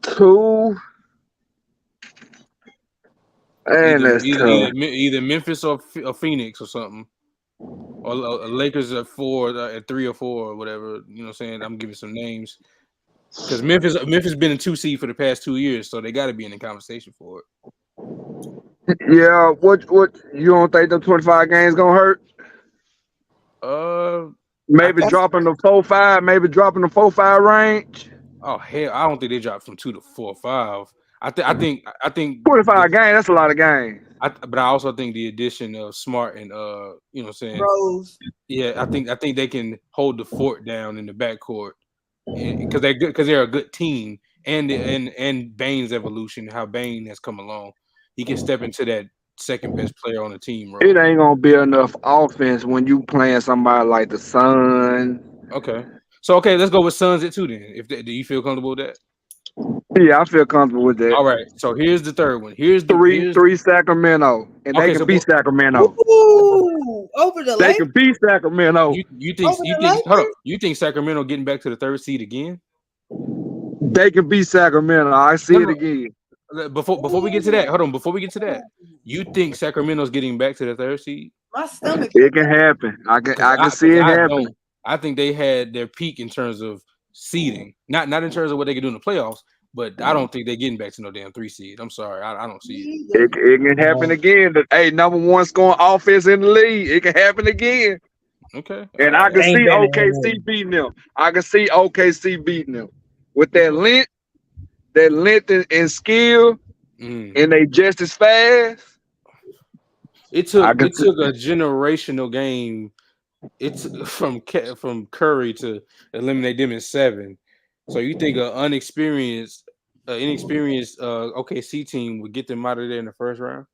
2. And that's tough. Either Memphis or Phoenix or something, or Lakers at 4, at 3 or 4 or whatever. You know what I'm saying? I'm giving some names because Memphis been a 2 seed for the past 2 years, so they got to be in the conversation for it. Yeah, what you don't think the 25 games gonna hurt? Maybe dropping the 4-5, maybe dropping the 4-5 range. Oh hell, I don't think they dropped from 2 to 4 or 5. I think 25 games. That's a lot of games. But I also think the addition of Smart and you know what I'm saying, Rose. Yeah, I think they can hold the fort down in the backcourt because they're good, because they're a good team, and Bane's evolution, how Bane has come along, he can step into that second best player on the team role. It ain't gonna be enough offense when you playing somebody like the Suns. Okay, so let's go with Suns at 2 then. Do you feel comfortable with that? Yeah, I feel comfortable with that. All right, so here's the third one. Here's 3 Sacramento, and they can beat Sacramento. Ooh, over the They can beat Sacramento. You think Sacramento getting back to the 3rd seed again? They can beat Sacramento. I see it again. Before we get to that, hold on. Before we get to that, you think Sacramento's getting back to the 3rd seed? My stomach. It can happen. I can see it happen. I think they had their peak in terms of seeding, not in terms of what they can do in the playoffs. But I don't think they're getting back to no damn 3 seed. I'm sorry, I don't see it. It can happen again. Hey, number 1 scoring offense in the league. It can happen again. Okay. And I can see OKC beating them. I can see OKC beating them with that length that length and skill, and they just as fast. It took a generational game. It's from Curry to eliminate them in 7. So you think an inexperienced OKC team would get them out of there in the first round?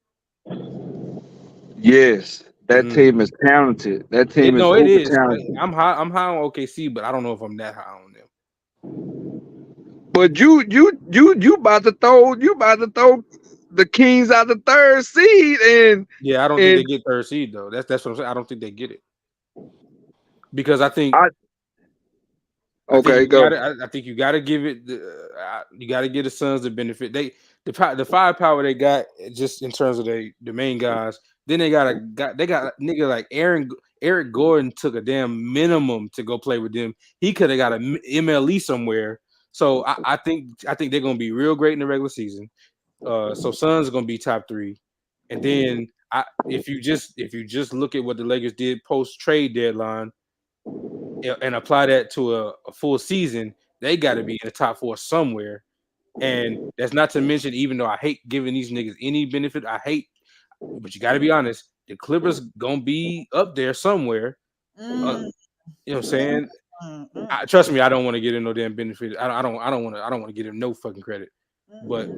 Yes, that team is talented. That team is it uber is. talented. I'm high on OKC, but I don't know if I'm that high on them. But you about to throw the Kings out the 3rd seed, and yeah, I don't think they get 3rd seed though. That's what I'm saying. I don't think they get it because I think. I think you gotta give it. You gotta give the Suns the benefit. The firepower they got just in terms of the main guys. Then they got nigga like Eric Gordon took a damn minimum to go play with them. He could have got a MLE somewhere. So I think they're gonna be real great in the regular season. So Suns are gonna be top 3, and then if you just look at what the Lakers did post trade deadline and apply that to a full season, they got to be in the top 4 somewhere. And that's not to mention, even though I hate giving these niggas any benefit, but you got to be honest, the Clippers gonna be up there somewhere. You know what I'm saying? Trust me, I don't want to get in no damn benefit. I don't want to give them no fucking credit. But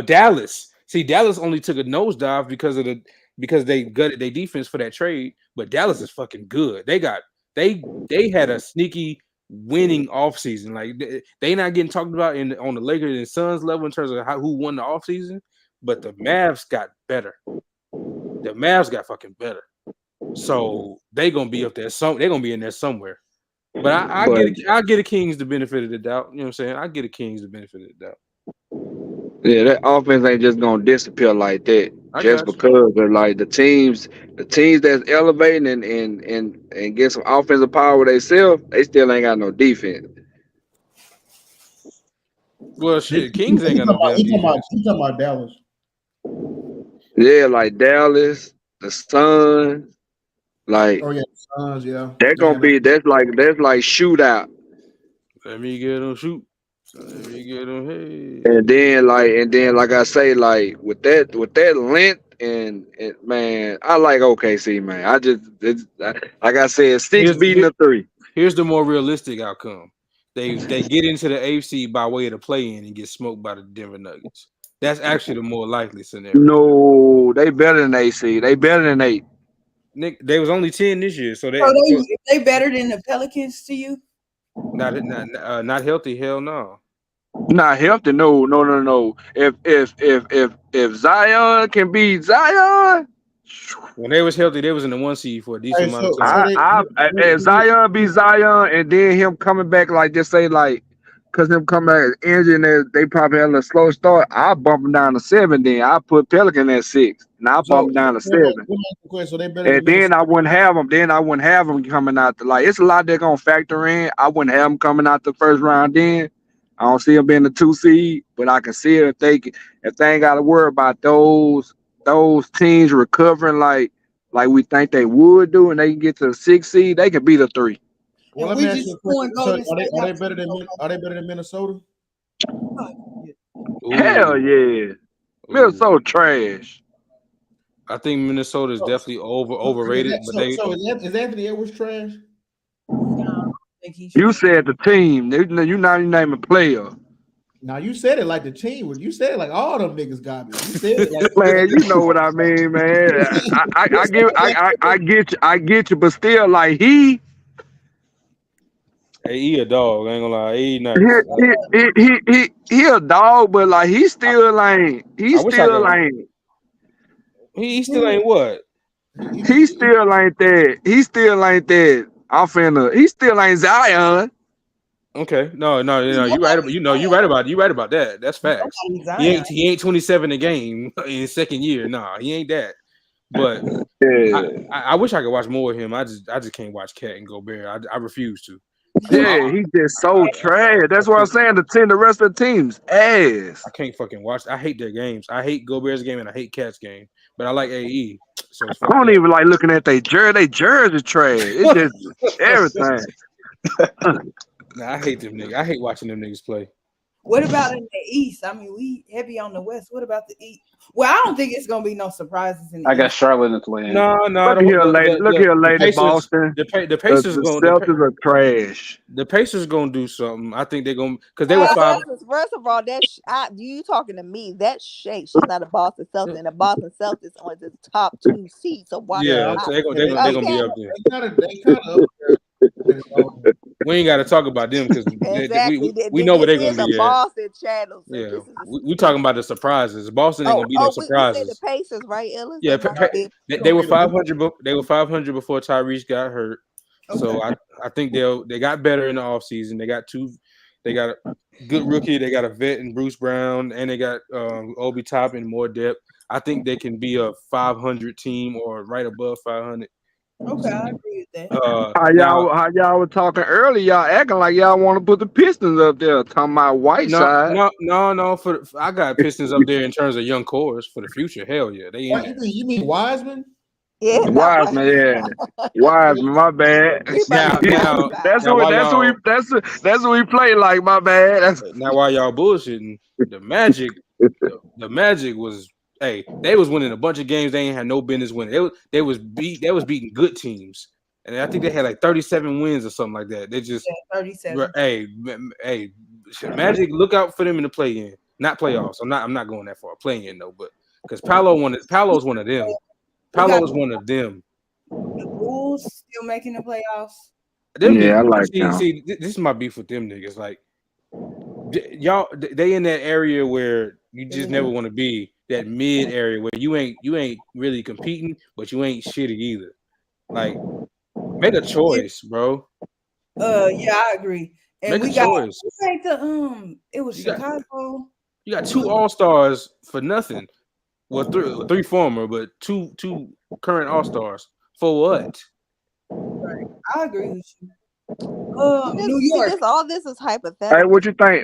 Dallas. See, Dallas only took a nosedive because they gutted their defense for that trade. But Dallas is fucking good. They had a sneaky winning offseason. Like they not getting talked about on the Lakers and Suns level in terms of who won the offseason, but the Mavs got better. The Mavs got fucking better. So they gonna be up there. They're gonna be in there somewhere. But I get the Kings the benefit of the doubt. You know what I'm saying? I get the Kings the benefit of the doubt. Yeah, that offense ain't just gonna disappear like that. Just because of like the teams that's elevating and get some offensive power themselves, they still ain't got no defense. Well, shit, Kings ain't got no damn defense. He's talking about Dallas. Yeah, like Dallas, the Suns, like Suns, yeah. That's like shootout. Let me get them shoot. Let me get them. Hey. And then like I say, like with that length and man, I like OKC, man. Like I said, 6 beating a 3. Here's the more realistic outcome. They get into the AFC by way of the play-in and get smoked by the Denver Nuggets. That's actually the more likely scenario. No, they better than AC. They better than 8. Nick, they was only 10 this year, so they better than the Pelicans to you? Not healthy. Hell no. Not healthy. No. If Zion can beat Zion, when they was healthy, they was in the 1 seed for a decent amount of time. If Zion beat Zion, and then him coming back just say because him coming back injured and they probably had a slow start, I'll bump him down to 7. Then I'll put Pelican at 6. And I'll bump him down to 7. And then I wouldn't have them. Then I wouldn't have them coming out. It's a lot they're gonna factor in. I wouldn't have them coming out the first round. Then I don't see them being the 2 seed, but I can see it if they ain't got to worry about those teams recovering like we think they would do, and they can get to the 6 seed. They can beat a 3. Well, let me ask you a question. So are they better than Minnesota? Hell yeah. Minnesota trash. I think Minnesota is definitely overrated. Is Anthony Edwards trash? You said the team. You not even name a player. Now you said it like the team. You said it like all them niggas got me. You said it like man, you know what I mean, man. I get you, but still, like he a dog. I ain't gonna lie. He nice. He a dog, but like he still ain't. He still ain't. He still ain't what? He still ain't that. He still ain't that. He still ain't Zion. Okay, no, you right about that. That's facts. He ain't 27 a game in his second year. Nah, he ain't that. But I wish I could watch more of him. I just can't watch Cat and Gobert. I refuse to. Yeah, he's just so trash. That's what I'm saying. The rest of the team's ass. I can't fucking watch. I hate their games. I hate Gobert's game and I hate Cat's game. But I like AE. So I don't even like looking at their jersey. They jersey trash. It's just everything. Nah, I hate them niggas. I hate watching them niggas play. What about in the East? I mean, we heavy on the West. What about the East? Well, I don't think it's gonna be no surprises in the I got East. Charlotte in the play. No. Look here, lady. Look here, lady. Pacers, Boston. the Pacers The going. Celtics are trash. The Pacers gonna do something. I think they're gonna because they were five. First of all, you talking to me? That's Shay. She's not a Boston Celtics, and the Boston Celtics on the top 2 seeds. So watch Yeah, out. they're gonna be up there. They kind of We ain't got to talk about them because Exactly. we know where they're This gonna is be a at. Boston channel. So Yeah, this is we talking about the surprises. Boston ain't gonna be no we said the surprises. Pacers, right, Ellis? Yeah, they were 500. They were 500 before Tyrese got hurt. So I think they got better in the offseason. They got a good rookie. They got a vet in Bruce Brown, and they got Obi Toppin more depth. I think they can be a 500 team or right above 500. Okay, I agree with that. How y'all were talking earlier? Y'all acting like y'all want to put the Pistons up there. Talking about Whiteside. No. I got Pistons up there in terms of young cores for the future. Hell yeah, they in there. You mean Wiseman? Yeah, Wiseman, yeah. Wiseman, my bad. Now, that's who we play like, my bad. Now while y'all bullshitting, the Magic was they was winning a bunch of games they ain't had no business winning. They was beating good teams. And I think they had like 37 wins or something like that. They just 37. Magic, look out for them in the play-in, not playoffs. I'm not going that far. Play-in though, but because Paolo's one of them. Paolo's one of them. The Bulls still making the playoffs. I like them. See, this is my beef with them niggas. Like, y'all, they in that area where you just never want to be. That mid area where you ain't really competing, but you ain't shitty either. Like, make a choice, bro. Yeah, I agree. And make a choice. It was Chicago. You got 2 All-Stars for nothing. Well, 3 former, but two current All-Stars. For what? Right. I agree with you. New York. All this is hypothetical. Hey,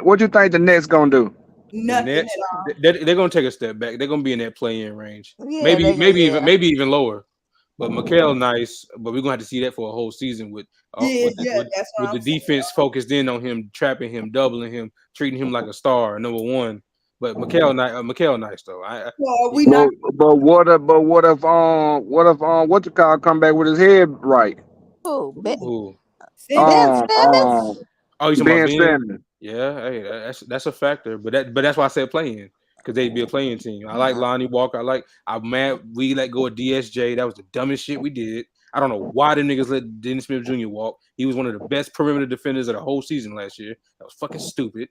what you think the Nets gonna do? Nothing at all. They're gonna take a step back. They're gonna be in that play-in range. Yeah, maybe even lower. But Mikal nice, but we're gonna have to see that for a whole season with the defense focused in on him, trapping him, doubling him, treating him like a star, number one. But Mikal nice though. But what if what you call come back with his head right? Who? Ben Simmons? Oh, you talking Ben about Simmons. Yeah, hey, that's a factor. But that's why I said playing, because they'd be a playing team. I like Lonnie Walker. I'm mad we let go of DSJ. That was the dumbest shit we did. I don't know why them niggas let Dennis Smith Jr. walk. He was one of the best perimeter defenders of the whole season last year. That was fucking stupid.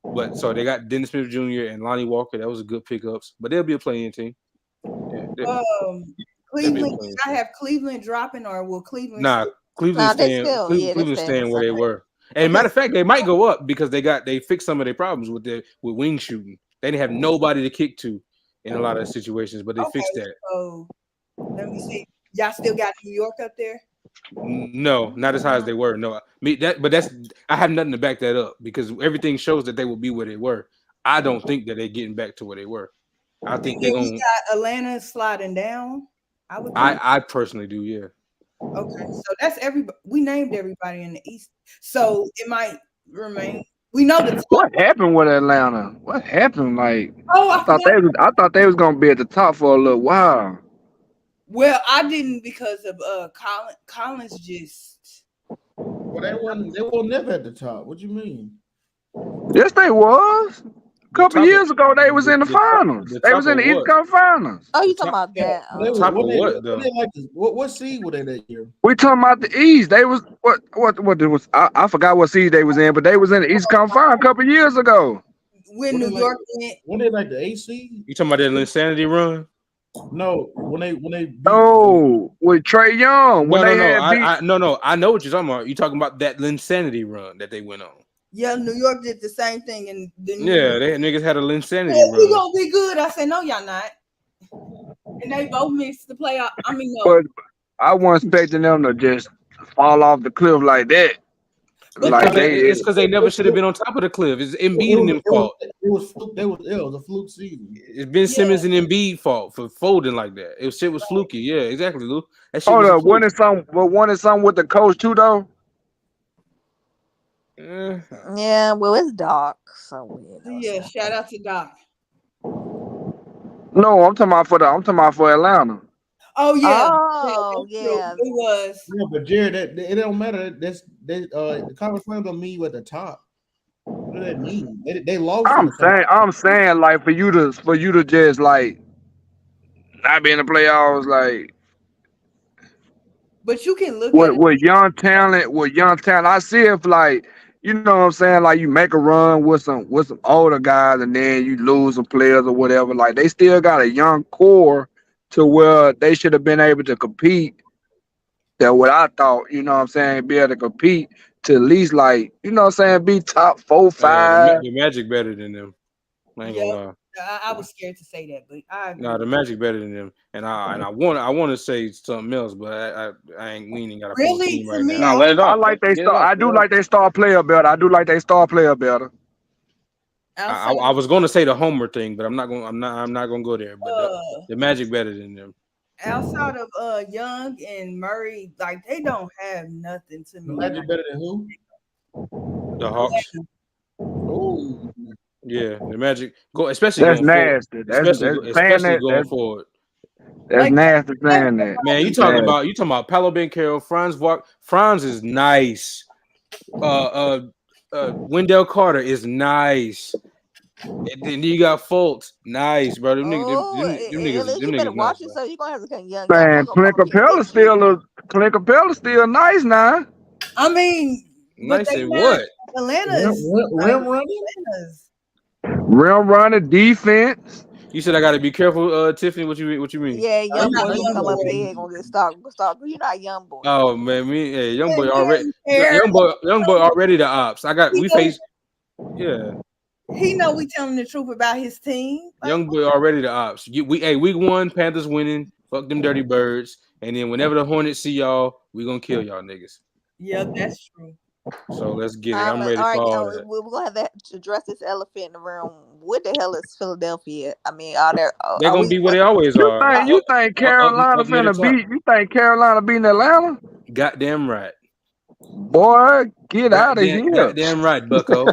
But so they got Dennis Smith Jr. and Lonnie Walker. That was a good pickups. But they'll be a playing team. Yeah, Cleveland. Did I have Cleveland dropping, or will Cleveland? Nah, Cleveland staying where they were. And matter of fact, they might go up because they fixed some of their problems with wing shooting. They didn't have nobody to kick to in a lot of situations, but they fixed that. So let me see. Y'all still got New York up there? No, not as high as they were. No, I have nothing to back that up because everything shows that they will be where they were. I don't think that they're getting back to where they were. I think they're going. Got Atlanta sliding down. I personally do, yeah. Okay, so that's everybody. We named everybody in the East, so it might remain. We know that. What happened with Atlanta? What happened? Like, I thought they was gonna be at the top for a little while. Well, I didn't because of Collins just. Well, they were never at the top. What you mean? Yes, they was. A couple years ago, they was in the finals. They was in the East Coast Finals. Oh, you talking about that? What seed were they that year? We talking about the East. They was what it was. I forgot what seed they was in, but they was in the East Coast Final a couple years ago. When New York went, when they like the AC? You talking about that insanity run? No, when they with Trae Young. I know what you're talking about. You talking about that insanity run that they went on? Yeah, New York did the same thing, and they niggas had a insanity run. We gonna be good. I said, no, y'all not. And they both missed the playoff. I mean, no. But I wasn't expecting them to just fall off the cliff like that. It's because they never should have been on top of the cliff. It's Embiid and them fault. It was a fluke season. It's Ben Simmons and Embiid fault for folding like that. Shit was fluky. Yeah, exactly, Lou. Hold up, wasn't it something with the coach too though? Yeah, well, it's dark, so Yeah, shout out to Doc. No, I'm talking about for Atlanta. Oh yeah, Oh yeah, it was. Yeah, but Jared, it don't matter. The conference finals don't mean you at the top. What does that mean? They lost in the conference. I'm saying like for you to just like not be in the playoffs, like But you can look at it. with young talent, I see if like you know what I'm saying, like you make a run with some older guys and then you lose some players or whatever. Like they still got a young core to where they should have been able to compete. That what I thought, you know what I'm saying, be able to compete to at least like, you know what I'm saying, be top 4, 5. The Magic better than them. I ain't gonna lie. I was scared to say that, but I agree. No, the Magic better than them, and I want to say something else, but I ain't. We ain't got a full Really, team to right me, now. No, let it I off. like they Get it star. off, I get do it like they star player better. I was going to say the Homer thing, but I'm not going. I'm not going to go there. But the Magic better than them. Outside of Young and Murray, like they don't have nothing to me. The Magic better than who? The Hawks. Oh, yeah, the Magic go, especially That's going forward. nasty. Especially going forward. That's nasty saying that. Man, you talking about Paolo Banchero, Franz is nice. Wendell Carter is nice. And then you got Fultz, nice, bro. Them niggas you better nice, watch bro. yourself. You're gonna have some young Man, Clint Capella still nice now. I mean, nice and what? Atlanta's rim running. Rim running defense. You said I got to be careful, Tiffany. What you mean? Yeah, young boy gonna come up here gonna get start. You're not young boy. Oh man, young boy already the ops. We face. Yeah. He know we telling the truth about his team. Young boy already the ops. Week 1, Panthers winning. Fuck them dirty birds. And then whenever the Hornets see y'all, we gonna kill y'all niggas. Yeah, that's true. So let's get it. I'm ready for all that. We're gonna have to address this elephant in the room. What the hell is Philadelphia? I mean, they're gonna be where they always are. You think Carolina finna beat? You think Carolina beating Atlanta? Goddamn right. Boy, get out of here. Goddamn right, Bucko.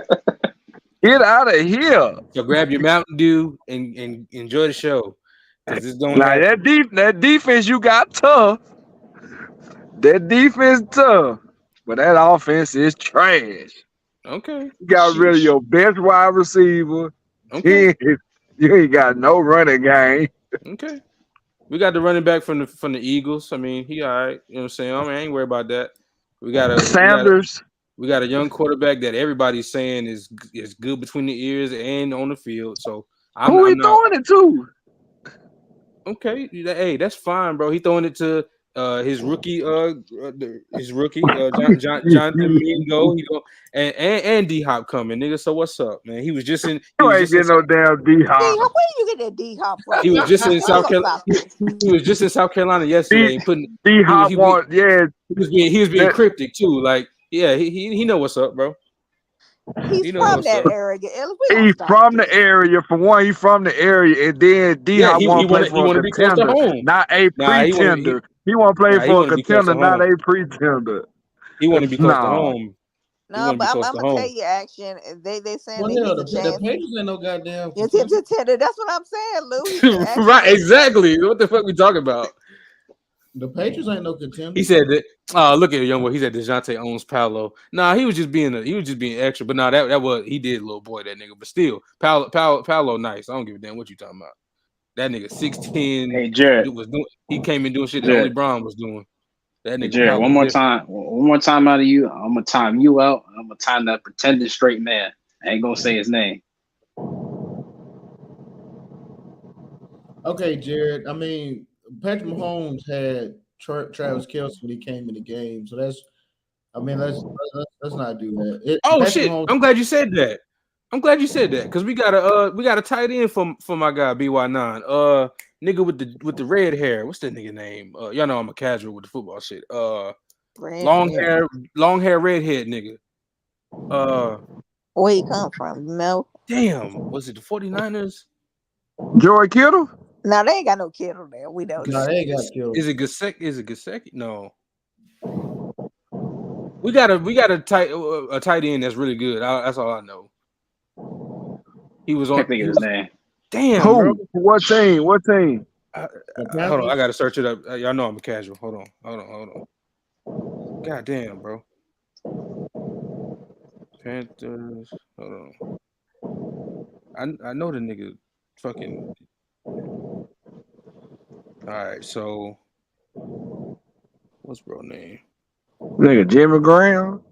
Get out of here. So grab your Mountain Dew and enjoy the show. Cause it's going now that defense you got tough. That defense tough. But that offense is trash. Okay. You got rid of your best wide receiver. Okay. You ain't got no running game. Okay. We got the running back from the Eagles. I mean, he all right. You know what I'm saying? I ain't worried about that. We got Sanders. We got a young quarterback that everybody's saying is good between the ears and on the field. So who he throwing it to? Okay, hey, that's fine, bro. He throwing it to his rookie, Jonathan Mingo, and D Hop coming, nigga. So what's up, man? He was just in. You ain't getting no damn D Hop. Where you get that D Hop from? He was just in South Carolina. He was just in South Carolina yesterday. And putting D Hop want He was being cryptic too. Like, yeah, he know what's up, bro. He's from that area. He's from the area. For one, he's from the area, and then D Hop want to play for a contender, not a pretender. He want to play for a contender, not a pretender. He want to be close to home. No, but I'm gonna tell you, action. They saying they need a chance. The Patriots ain't no goddamn. That's what I'm saying, Lou. Right, exactly. What the fuck we talking about? The Patriots ain't no contender. He said that. Look at the young boy. He said DeJounte owns Paolo. Nah, he was just being extra. But nah, that was he did, little boy, that nigga. But still, Paolo nice. I don't give a damn what you talking about. That nigga 6'10". Hey Jared, he came in doing shit that only Brown was doing. That nigga. Jared, one more time out of you. I'm gonna time you out. I'm gonna time that pretending straight man. I ain't gonna say his name. Okay, Jared. I mean, Patrick Mahomes had Travis Kelce when he came in the game, so let's not do that. Patrick shit! Mahomes, I'm glad you said that. Because we got a tight end for my guy BY9. Nigga with the red hair. What's that nigga name? Y'all know I'm a casual with the football shit. Long hair, redhead nigga. Where he come from? Mel? Damn, was it the 49ers? Joey Kittle? No, they ain't got no Kittle there. We don't. No, they ain't got Kittle. Is it Gesicki? No. We got a tight end that's really good. That's all I know. He was on. Can't think of his name. Damn, bro. What team? What team? Hold on, I gotta search it up. Y'all know I'm a casual. Hold on. God damn, bro. Panthers. Hold on. I know the nigga fucking. All right, so what's bro name? Nigga, Jimmy Graham?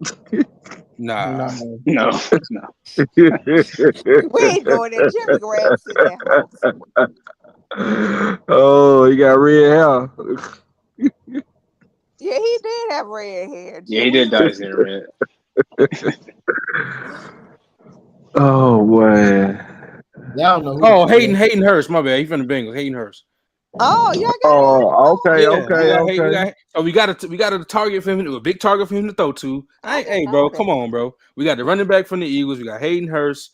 Nah. No. We ain't going there. Jimmy Graham sitting at home. Oh, he got red hair. Yeah, he did have red hair. Yeah, he did dye his hair red. Oh boy. Y'all know who. Oh, Hayden Hurst. My bad. He from the Bengals. Hayden Hurst. Oh, y'all got. Oh, okay. We got a target for him, a big target for him to throw to. Hey, bro, come on, bro. We got the running back from the Eagles. We got Hayden Hurst.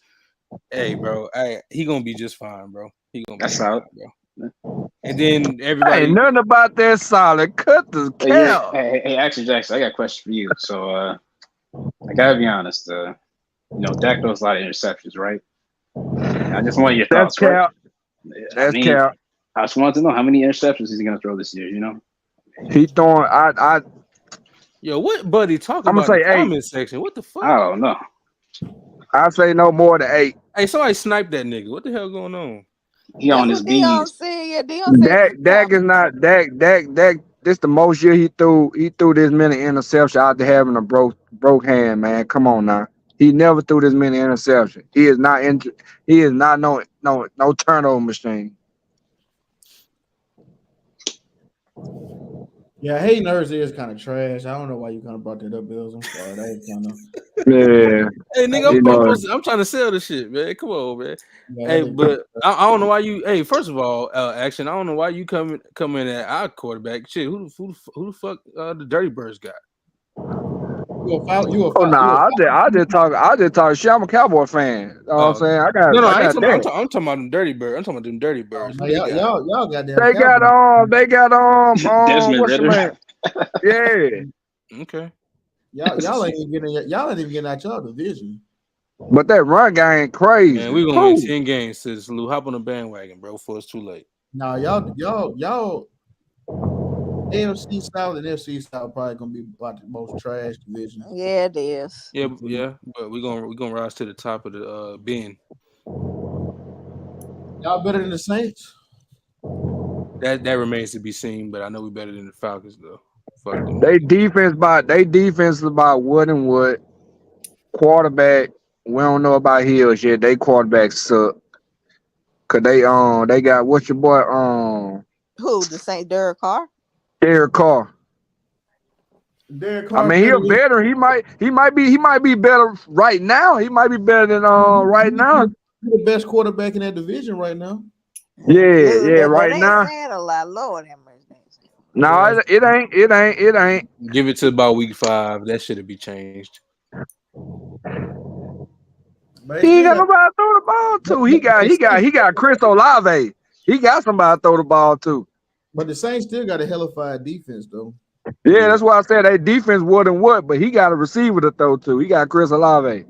Hey, bro, he gonna be just fine, bro. He gonna be That's fine, out. bro. And then everybody. Ain't nothing about that solid. Cut the cow. Hey, Action Jackson, I got a question for you. So, I gotta be honest. Dak throws a lot of interceptions, right? I just want your thoughts, right? That's cap. I just wanted to know how many interceptions he's gonna throw this year. You know, he throwing. Yo, what buddy talking I'm about gonna in say the 8. comment section? What the fuck? I don't know. I say no more than 8. Hey, somebody sniped that nigga. What the hell going on? He on his Dion B's. said, yeah, Dion said. Dak is not Dak. This the most year he threw this many interceptions after having a broke hand, man. Come on now. He never threw this many interceptions. He is not no turnover machine. Yeah, Hayden Hurst is kind of trash. I don't know why you kind of brought that up, Bills. I'm sorry. That was kind of. Yeah. Hey, nigga, I'm trying to sell this shit, man. Come on, man. Yeah, hey, but I don't know why you. Hey, first of all, Action. I don't know why you come in at our quarterback. Shit, who the fuck the Dirty Birds got? I just talk shit. I'm a Cowboy fan. You know what I'm saying? I got I'm that. talking about them Dirty Birds. I'm talking about them Dirty Birds. Oh, y'all got them. They got what's the name? Yeah. Okay. Y'all ain't even getting out y'all division. But that run game crazy. Man, we gonna win 10 games, sis. Lou, hop on the bandwagon, bro, before it's too late. Nah, y'all AFC South and NFC South probably gonna be about the most trash division. Yeah, it is. Yeah, but we're gonna rise to the top of the bin. Y'all better than the Saints. That remains to be seen, but I know we're better than the Falcons though. Fuck them. They defense is about what and what. Quarterback, we don't know about Hills yet. They quarterbacks suck. Cause they got what's your boy Who, the Saint Derek Carr? Derek Carr. I mean, he's better. He might be better right now. He might be better than right now. He's the best quarterback in that division right now. Yeah, right now. Saying a lot, Lord have mercy. No, it ain't. Give it to about week 5. That should be changed. He ain't got nobody to throw the ball to. He got Chris Olave. He got somebody to throw the ball to. But the Saints still got a hellified defense though. Yeah, that's why I said that defense wasn't what, but he got a receiver to throw to. He got Chris Olave.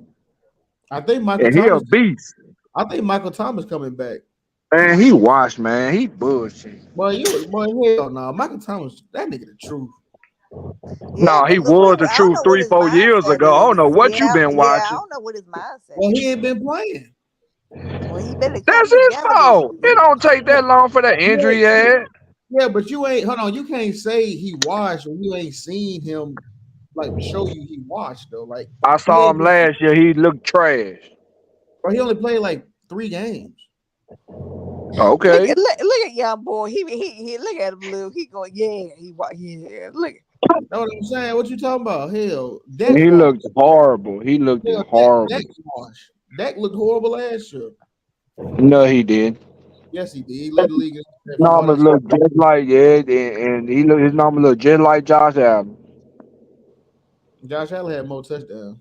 I think Michael and Thomas. He a beast. I think Michael Thomas coming back. Man, he washed, man. He bullshit. Boy, hell no. Michael Thomas, that nigga the truth. No, he was the truth 3-4 years ago. I don't know what you been watching. I don't know what his mindset. Well, he ain't been playing. Well, he better. That's his fault. It don't take that long for that injury yet. Yeah, but you ain't. Hold on, you can't say he washed when you ain't seen him. Like show you he washed though. Like I saw him last year. He looked trash. But he only played like 3 games. Okay. Look at young boy. He look at him, Luke. He going, yeah. Look. Know what I'm saying? What you talking about? Hell, he looked horrible. He looked horrible. Dak looked horrible last year. No, he did. Yes, he did. He led the league. His numbers look just like and his numbers look just like Josh Allen. Josh Allen had more touchdowns.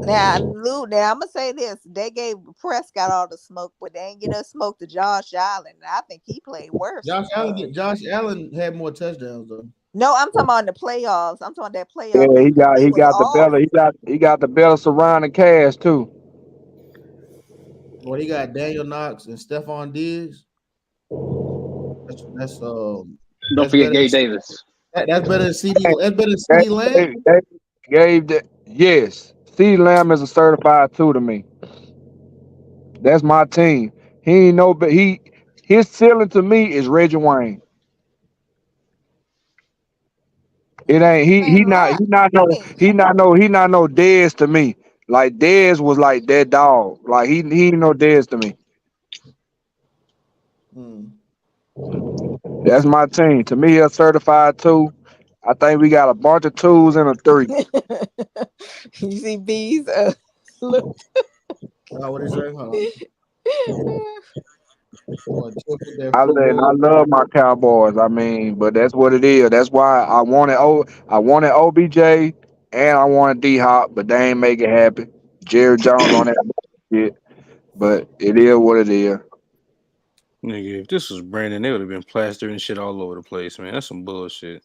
Now, Lou, I'm gonna say this: they gave Prescott all the smoke, but they ain't get us smoke to Josh Allen. I think he played worse. Josh Allen had more touchdowns though. No, I'm talking about in the playoffs. I'm talking about that Yeah, playoff. They he was got the off. better he got the better surrounding cast too. Well, he got Daniel Knox and Stephon Diggs. Don't That's forget better. Gabe Davis. That's better than CD. That's better than CD Lamb. Yes. CeeDee Lamb is a certified two to me. That's my team. He ain't no, but his ceiling to me is Reggie Wayne. It ain't he not no Dez to me. Like Dez was like that dog. Like he ain't no Dez to me. That's my team. To me, a certified two. I think we got a bunch of twos and a three. You see bees? Look. What is that? I love my Cowboys. I mean, but that's what it is. That's why I wanted OBJ and I wanted D Hop, but they ain't make it happen. Jerry Jones on that shit. But it is what it is. Nigga, if this was Brandon, they would have been plastering shit all over the place, man. That's some bullshit.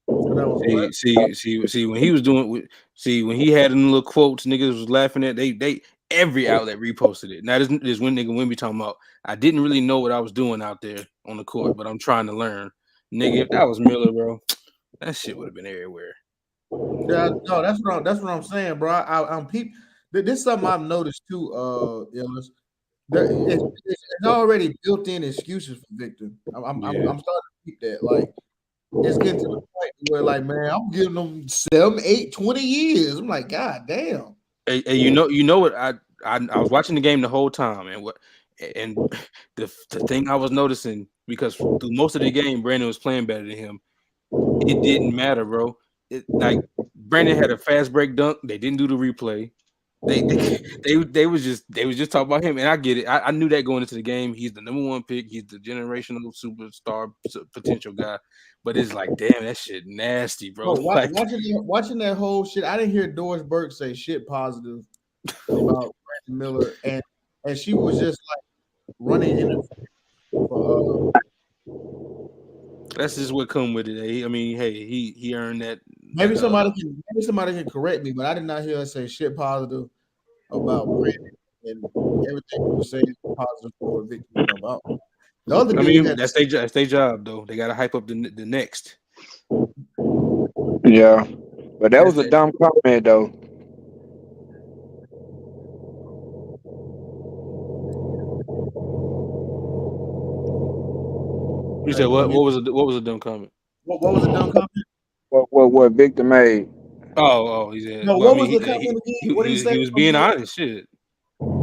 See, when he was doing, when he had them little quotes, niggas was laughing at. They every outlet reposted it. Now this one nigga when we talking about. I didn't really know what I was doing out there on the court, but I'm trying to learn. Nigga, if that was Miller, bro, that shit would have been everywhere. Yeah, no, that's what I'm saying, bro. I'm This is something I've noticed too. It's already built-in excuses for Victor. I'm starting to keep that. Like, it's getting to the point where, like, man, I'm giving them 7, 8, 20 years. I'm like, God damn. Hey, you know what? I was watching the game the whole time, and the thing I was noticing, because through most of the game, Brandon was playing better than him. It didn't matter, bro. Like Brandon had a fast break dunk. They didn't do the replay. They was just talking about him, and I get it. I knew that going into the game. He's the number one pick. He's the generational superstar potential guy. But it's like, damn, that shit nasty, bro. Like, watching that whole shit, I didn't hear Doris Burke say shit positive about Brandon Miller, and she was just like running in for. That's just what come with it. I mean, hey, he earned that. Maybe somebody can correct me, but I did not hear her say shit positive about Brandon and everything she was saying positive for Victor. About the other dude. That's their job though. They gotta hype up the next. Yeah, but that was a dumb comment though. You said what? What was a dumb comment? What was a dumb comment? What Victor made? Oh, he said. No, what was the comment again? What did he say? He was being honest. Shit.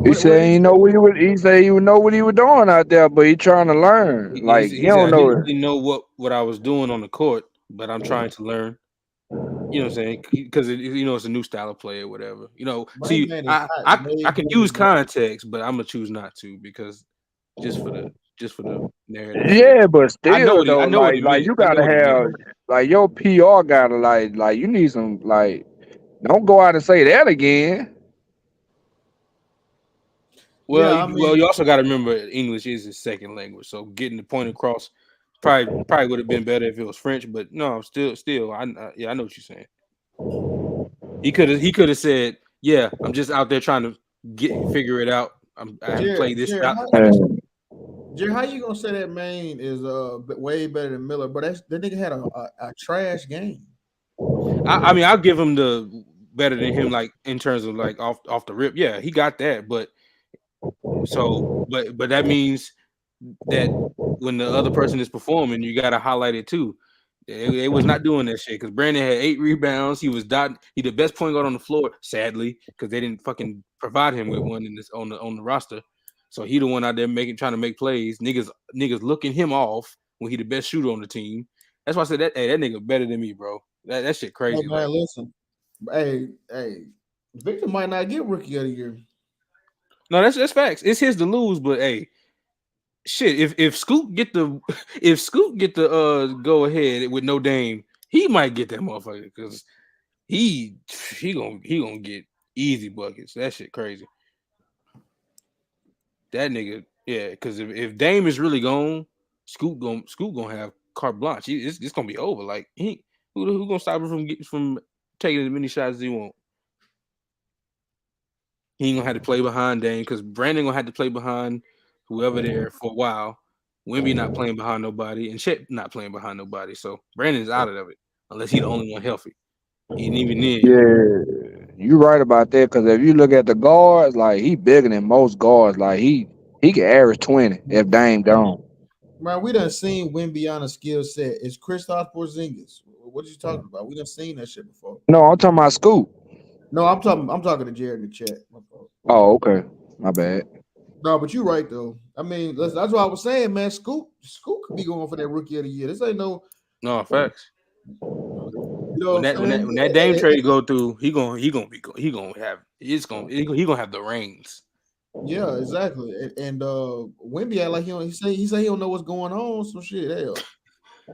He said he know what he would. He said he would know what he was doing out there, but he trying to learn. He don't know. I didn't really know what I was doing on the court, but I'm trying to learn. You know what I'm saying? Because it's a new style of play or whatever. I can use context, but I'm gonna choose not to because just for the narrative. Yeah, but still, I know though, like you gotta have like your PR gotta like you need some like. Don't go out and say that again. Well, you also got to remember English is his second language, so getting the point across probably would have been better if it was French. But no, still, I know what you're saying. He could have said, "Yeah, I'm just out there trying to figure it out. I haven't played this style." Jerry, how you gonna say that Maine is way better than Miller? But that nigga had a trash game. I mean, I'll give him the better than him, like in terms of like off the rip. Yeah, he got that, but that means that when the other person is performing, you got to highlight it too. They was not doing that shit because Brandon had 8 rebounds. He was he the best point guard on the floor, sadly, because they didn't fucking provide him with one on the roster. So he the one out there trying to make plays. Niggas looking him off when he the best shooter on the team. That's why I said that nigga better than me, bro. That shit crazy. Hey, man, listen. Hey, Victor might not get rookie of the year. No, that's facts. It's his to lose, but hey, shit. If Scoot get the go ahead with no Dame, he might get that motherfucker because he gonna get easy buckets. That shit crazy. That nigga, yeah. Because if Dame is really gone, Scoot gonna have carte blanche. It's gonna be over. Like he Who gonna stop him from taking as many shots as he want? He ain't gonna have to play behind Dame because Brandon gonna have to play behind whoever there for a while. Wemby not playing behind nobody, and Chet not playing behind nobody. So Brandon's out of it unless he's the only one healthy. And even then, Yeah, you right about that. Because if you look at the guards, like he bigger than most guards. Like he can average 20 if Dame gone. Man, we done seen Wembanyama's skill set. It's Kristaps Porzingis. What are you talking about? We done seen that shit before. No, I'm talking about Scoop. No, I'm talking to Jared in the chat. Oh, okay. My bad. No, but you're right though. I mean, that's what I was saying, man. Scoop could be going for that rookie of the year. This ain't no facts. You know when that Dame trade go through, he gonna have the reins. Yeah, exactly. And Wemby act like he say he don't know what's going on. So shit, hell.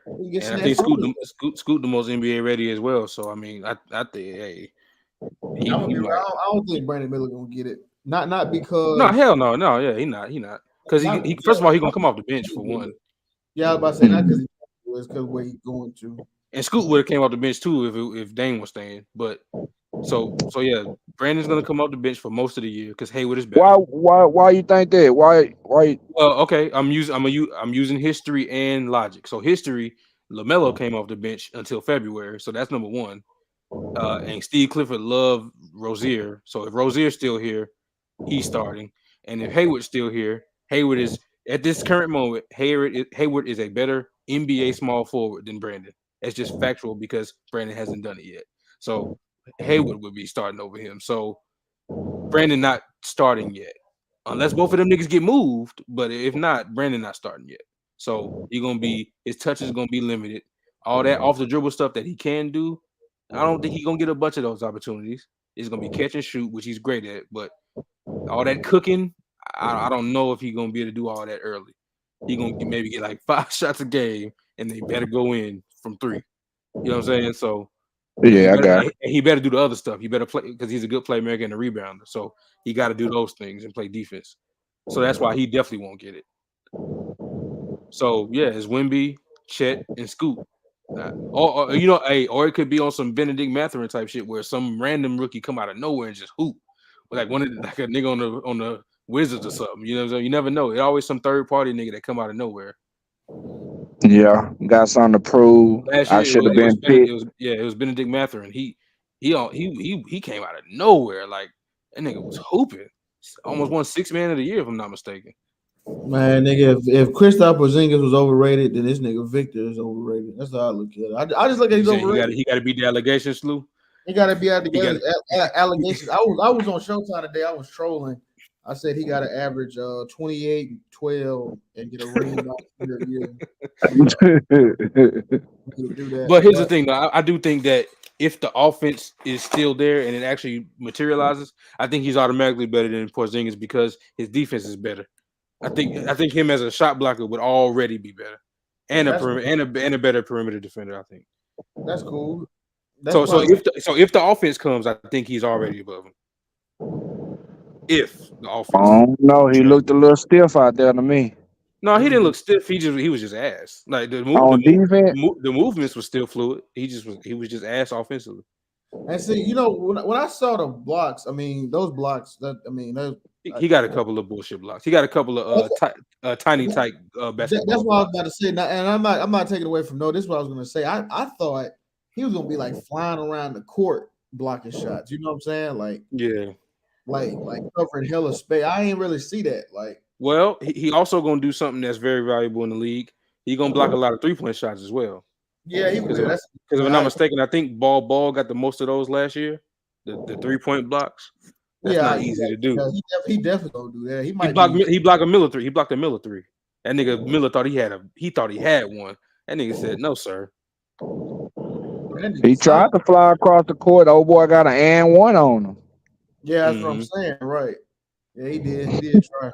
And I think Scoot the most NBA ready as well. So I mean, I think hey, I don't think Brandon Miller gonna get it. Not because no, hell no, yeah, he not because he first of all he gonna come off the bench for one. Yeah, I was about to say not because it's because where he's going to. And Scoot would have came off the bench too if Dame was staying. But so yeah, Brandon's gonna come off the bench for most of the year because Hayward is better. Why you think that? Why? Well, okay, I'm using history and logic. So history, LaMelo came off the bench until February, so that's number one. And Steve Clifford loved Rozier, so if Rozier's still here, he's starting. And if Hayward's still here, Hayward is at this current moment. Hayward is a better NBA small forward than Brandon. It's just factual because Brandon hasn't done it yet. So Hayward would be starting over him. So Brandon not starting yet, unless both of them niggas get moved. But if not, Brandon not starting yet. So his touch is gonna be limited. All that off the dribble stuff that he can do, I don't think he's gonna get a bunch of those opportunities. It's gonna be catch and shoot, which he's great at. But all that cooking, I don't know if he's gonna be able to do all that early. He's gonna maybe get like 5 shots a game, and they better go in from 3. You know what I'm saying? So yeah, he better do the other stuff. He better play because he's a good playmaker and a rebounder. So he got to do those things and play defense. So that's why he definitely won't get it. So yeah, it's Wemby, Chet, and Scoot. Or it could be on some Benedict Mathurin type shit where some random rookie come out of nowhere and just hoop, like a nigga on the Wizards or something. You know what I'm saying? You never know. It's always some third party nigga that come out of nowhere. Yeah, got something to prove. I should have been picked. It was Benedict Mathurin. He came out of nowhere. Like that nigga was hooping. Almost won 6th man of the year, if I'm not mistaken. Man, nigga, if Kristaps Porzingis was overrated, then this nigga Victor is overrated. That's how I look at it. I just look at he's overrated. He got to beat the allegations, Slew. He got to be out together. Allegations. I was on Showtime today. I was trolling. I said he got to average 28, 12, and get a ring by the year. But here's the thing, though. I do think that if the offense is still there and it actually materializes, I think he's automatically better than Porzingis because his defense is better. I think him as a shot blocker would already be better, and a better perimeter defender. I think that's cool. So if the offense comes, I think he's already above him. If the offense, no, he looked a little stiff out there to me. No, he didn't look stiff. He was just ass. Like the movements were still fluid. He was just ass offensively. And see, when I saw the blocks, I mean those blocks. He got a couple of bullshit blocks. He got a couple of tiny tight basketball. That's what I was about to say. Now, and I'm not taking away from this is what I was going to say. I thought he was going to be like flying around the court blocking shots. You know what I'm saying? Like like covering hella space. I ain't really see that. Like, well, he also going to do something that's very valuable in the league. He going to block a lot of 3-point shots as well. Yeah, he will. Because if I'm not mistaken, I think Ball got the most of those last year. The 3-point blocks. That's not easy to do. He definitely gonna do that. He blocked a Miller 3. He blocked a Miller 3. That nigga Miller thought he had one. That nigga said, "No, sir." He tried to fly across the court. Old boy got an and one on him. Yeah, that's what I'm saying. Right. Yeah, he did. He did try.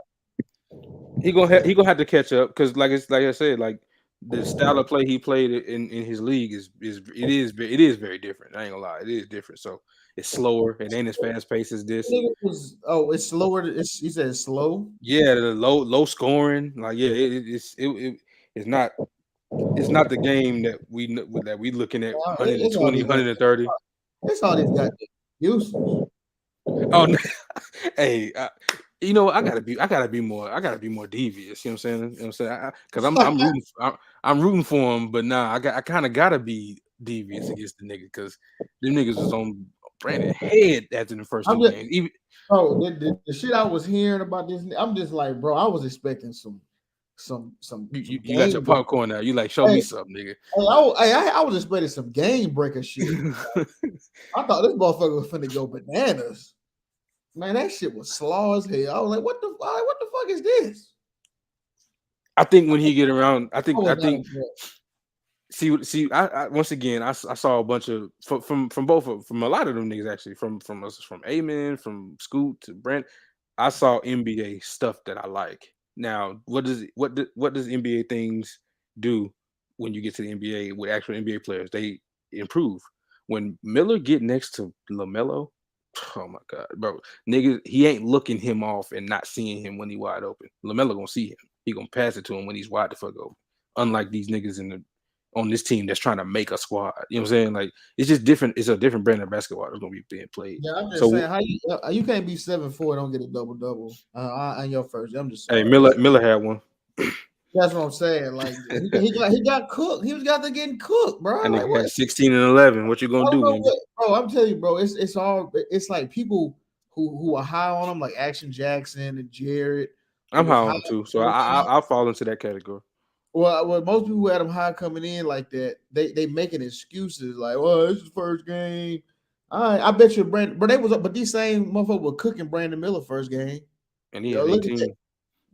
He gonna have to catch up because, like I said, like the style of play he played in his league is very different. I ain't gonna lie, it is different. So it's slower. It ain't as fast paced as this. It's slower. He said it's slow. Yeah, the low scoring. Like it's not It's not the game that we looking at 120, It's 130. It's all these goddamn useless. Oh, no. Hey, you know, I gotta be more devious. You know what I'm saying? You know what I'm saying? Because I'm rooting for him, but nah, I kind of gotta be devious against the nigga because them niggas was on Brandon head after the first two games. Even the shit I was hearing about this, I'm just like, bro, I was expecting some you got your popcorn now. You like show me something, nigga. I was expecting some game breaker shit. I thought this motherfucker was finna go bananas. Man, that shit was slaw as hell. I was like, what the fuck is this? I think when he get around, I think see, I once again I saw a bunch of from a lot of them niggas actually from Amen, from Scoot to Brent. I saw NBA stuff that I like. Now, what does NBA things do when you get to the NBA with actual NBA players? They improve. When Miller get next to LaMelo, oh my god, bro, nigga, he ain't looking him off and not seeing him when he wide open. LaMelo gonna see him. He gonna pass it to him when he's wide the fuck open. Unlike these niggas on this team that's trying to make a squad. You know what I'm saying? Like it's just different. It's a different brand of basketball that's gonna be being played. Yeah, I'm just saying, how you can't be 7-4 and don't get a double on your first. I'm just sorry. Hey, Miller had one. That's what I'm saying. Like he got cooked. He was got to getting cooked, bro. And like, got 16 and 11. What you gonna do, man? Bro, I'm telling you, bro. It's like people who are high on him, like Action Jackson and Jared. I'm high on him too, so I'll fall into that category. Well, most people who had him high coming in like that, they making excuses like, "Well, this is the first game." All right, I bet you Brandon, but these same motherfuckers were cooking Brandon Miller first game, and he had 18.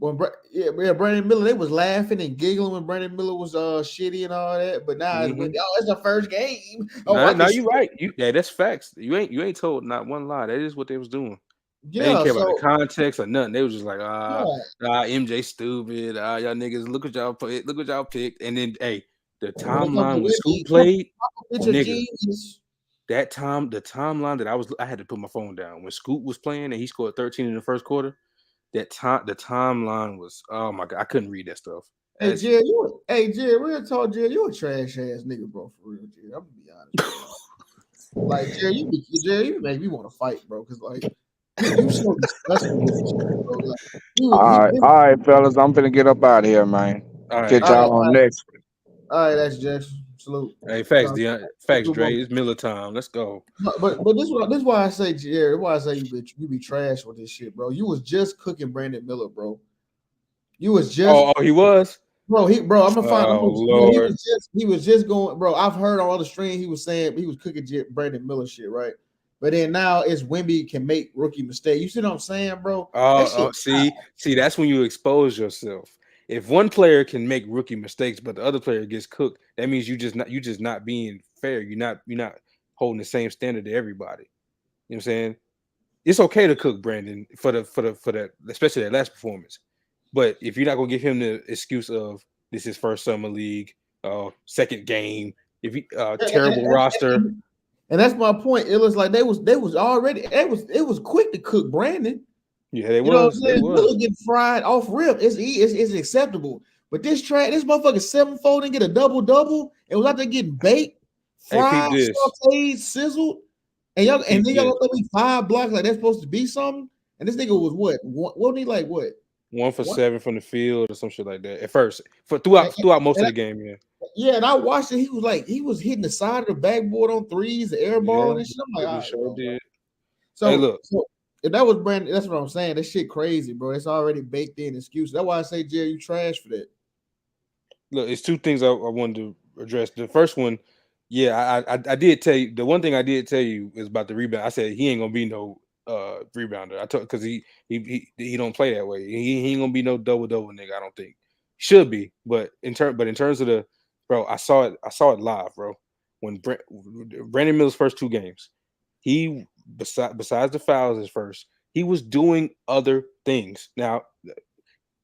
Brandon Miller, they was laughing and giggling when Brandon Miller was shitty and all that. But now it's the first game. No, you're right. That's facts. You ain't told not one lie. That is what they was doing. They didn't care about the context or nothing. They was just like, MJ stupid. Y'all niggas, look what y'all picked. And then the timeline when Scoot played, nigga, the timeline that I had to put my phone down when Scoot was playing and he scored 13 in the first quarter. The timeline was, oh my god, I couldn't read that stuff. Hey Jerry, real talk, Jerry, you a trash ass nigga, bro. For real, Jerry. I'm gonna be honest. Like Jerry, you make me want to fight, bro. Because like you so disgusting with this shit, bro. Like, all right, fellas, I'm finna get up out of here, man. Catch y'all on next. All right, that's Jackson. Salute. Hey, facts, facts, Dre. It's Miller time. Let's go. But this is why I say, Jerry. Why I say you be trash with this shit, bro. You was just cooking Brandon Miller, bro. You was just. Oh, he was. Bro, I'm gonna find. Lord. He was just going, bro. I've heard on the stream he was saying he was cooking Brandon Miller shit, right? But then now it's Wemby can make rookie mistakes. You see what I'm saying, bro? See, that's when you expose yourself. If one player can make rookie mistakes, but the other player gets cooked, that means you just not being fair. You're not holding the same standard to everybody. You know what I'm saying? It's okay to cook Brandon for that, especially that last performance. But if you're not gonna give him the excuse of this is first summer league, second game, if you terrible roster. And that's my point. It was like it was quick to cook Brandon. Yeah, they you know was. What I'm saying? Miller getting fried off rip. It's acceptable. But this motherfucker 7-4 and get a double and was out there getting baked, fried, sauteed, sizzled, and then y'all let me 5 blocks like that's supposed to be something. And this nigga was what? Wasn't he like what? 1 for 7 from the field or some shit like that. At first, throughout most of the game, yeah. Yeah, and I watched it. He was hitting the side of the backboard on threes, the air ball and shit. I'm like, he sure did. So hey, look. So if that was Brandon, that's what I'm saying. That shit crazy, bro. It's already baked in excuse. That's why I say, Jerry, you trash for that. Look, it's 2 things I wanted to address. The first one, yeah, I did tell you. The one thing I did tell you is about the rebound. I said he ain't gonna be no rebounder. I told because he don't play that way. He ain't gonna be no double nigga. I don't think should be. But in terms of the bro, I saw it live, bro. When Brandon Miller's first 2 games, he besides the fouls his first, he was doing other things. Now,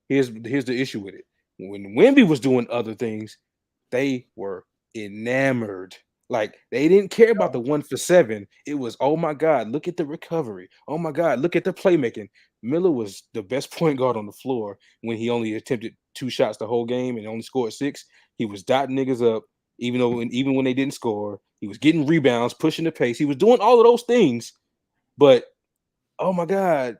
here's the issue with it. When Wemby was doing other things, they were enamored Like they didn't care about the 1 for 7. It was, oh my God, look at the recovery. Oh my God, look at the playmaking. Miller was the best point guard on the floor when he only attempted 2 shots the whole game and only scored 6. He was dotting niggas up, even when they didn't score. He was getting rebounds, pushing the pace. He was doing all of those things. But oh my God,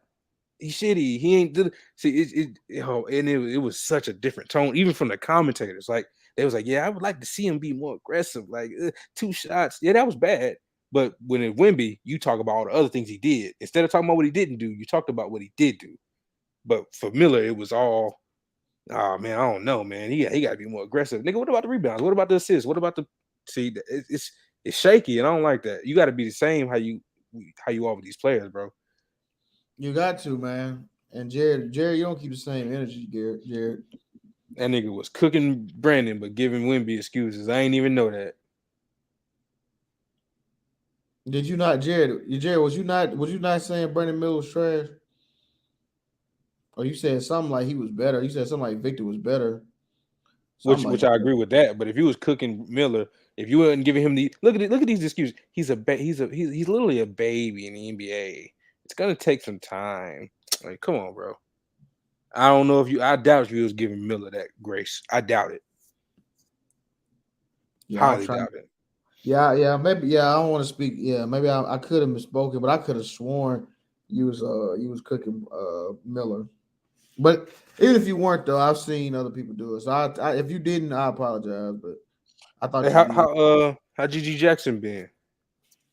he's shitty. He ain't it was such a different tone, even from the commentators. Like they was like, yeah, I would like to see him be more aggressive. Like 2 shots, yeah, that was bad. But when at Wemby, you talk about all the other things he did instead of talking about what he didn't do. You talked about what he did do. But for Miller, it was all, oh man, I don't know, man. He got to be more aggressive, nigga. What about the rebounds? What about the assists? What about the it's shaky, and I don't like that. You got to be the same how you are with these players, bro. You got to, man. And Jared, you don't keep the same energy, Jared. That nigga was cooking Brandon, but giving Wemby excuses. I ain't even know that. Did you not, Jared? Jared, was you not saying Brandon Miller was trash? Or you said something like he was better? You said something like Victor was better. Which I agree with that. But if you was cooking Miller, if you weren't giving him the look at these excuses, he's literally a baby in the NBA. It's gonna take some time. Like, come on, bro. I don't know I doubt if you was giving Miller that grace. I doubt it. Yeah, highly doubt it. Yeah, maybe. Yeah, I don't want to speak. Yeah, maybe I could have misspoken, but I could have sworn you was cooking Miller. But even if you weren't, though, I've seen other people do it. So I if you didn't, I apologize. But I thought how GG Jackson been?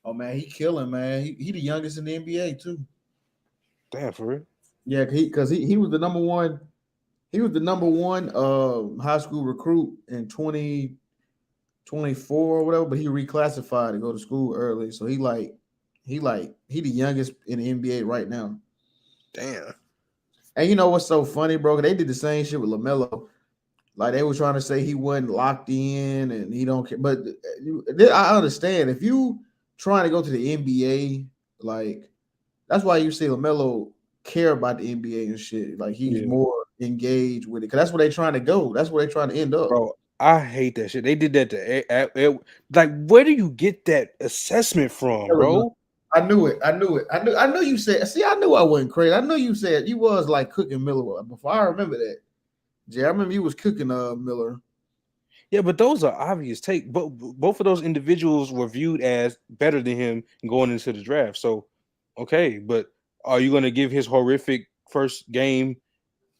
Oh man, he killing, man. He the youngest in the NBA too. Damn, for real? Yeah, because he was the number one. He was the number one high school recruit in 2024 or whatever. But he reclassified to go to school early, so he the youngest in the NBA right now. Damn. And you know what's so funny, bro? They did the same shit with LaMelo. Like they were trying to say he wasn't locked in and he don't care. But I understand if you trying to go to the NBA, like that's why you say LaMelo care about the NBA and shit. Like he's more engaged with it because that's where they're trying to go. That's where they're trying to end up. Bro, I hate that shit. They did that to like. Where do you get that assessment from, bro? I knew it. I knew you said. See, I knew I wasn't crazy. I knew you said you was like cooking Miller before. I remember that. Jay, I remember you was cooking Miller. Yeah, but those are obvious take. But both of those individuals were viewed as better than him going into the draft. So, okay, but are you going to give his horrific first game?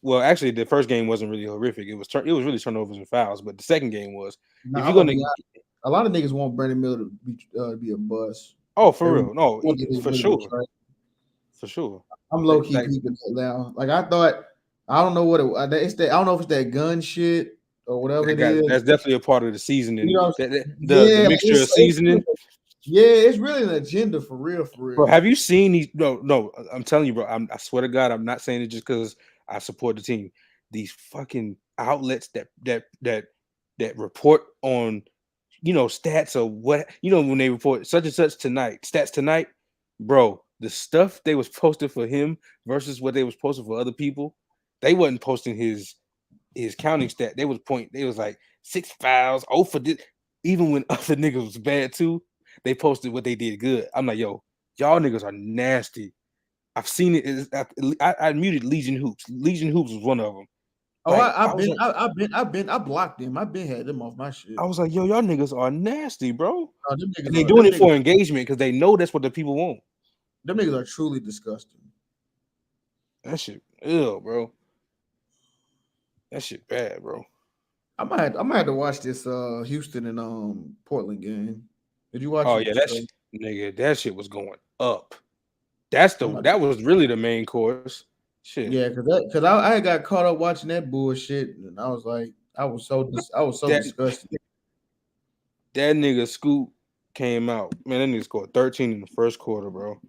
Well, actually, the first game wasn't really horrific. It was really turnovers and fouls. But the second game was. If you're gonna, a lot of niggas want Brandon Miller to be a bust. Oh, for real? No, for sure. For sure. I'm low key peeping it now. Like I thought. I don't know what it's that. I don't know if it's that gun shit or whatever it is. That's definitely a part of the seasoning. You know, the mixture of seasoning. It's really an agenda for real. Bro, have you seen these? No. I'm telling you, bro. I swear to God, I'm not saying it just because I support the team. These fucking outlets that report on, stats or what, when they report such and such stats tonight, bro. The stuff they was posting for him versus what they was posting for other people. They wasn't posting his counting stat. They was like 6 fouls, 0 for this. Even when other niggas was bad too, they posted what they did good. I'm like, yo, y'all niggas are nasty. I've seen it. I muted Legion Hoops. Legion Hoops was one of them. Oh, like, I blocked them. I've been had them off my shit. I was like, yo, y'all niggas are nasty, bro. And they doing it for engagement because they know that's what the people want. Them niggas are truly disgusting. That shit ill, bro. That shit bad, bro. I might have to watch this Houston and Portland game. Did you watch? Oh yeah, that shit was going up. That was really the main course. Shit. Yeah, because I got caught up watching that bullshit, and I was like, I was so disgusted. That nigga Scoot came out. Man, that nigga scored 13 in the first quarter, bro.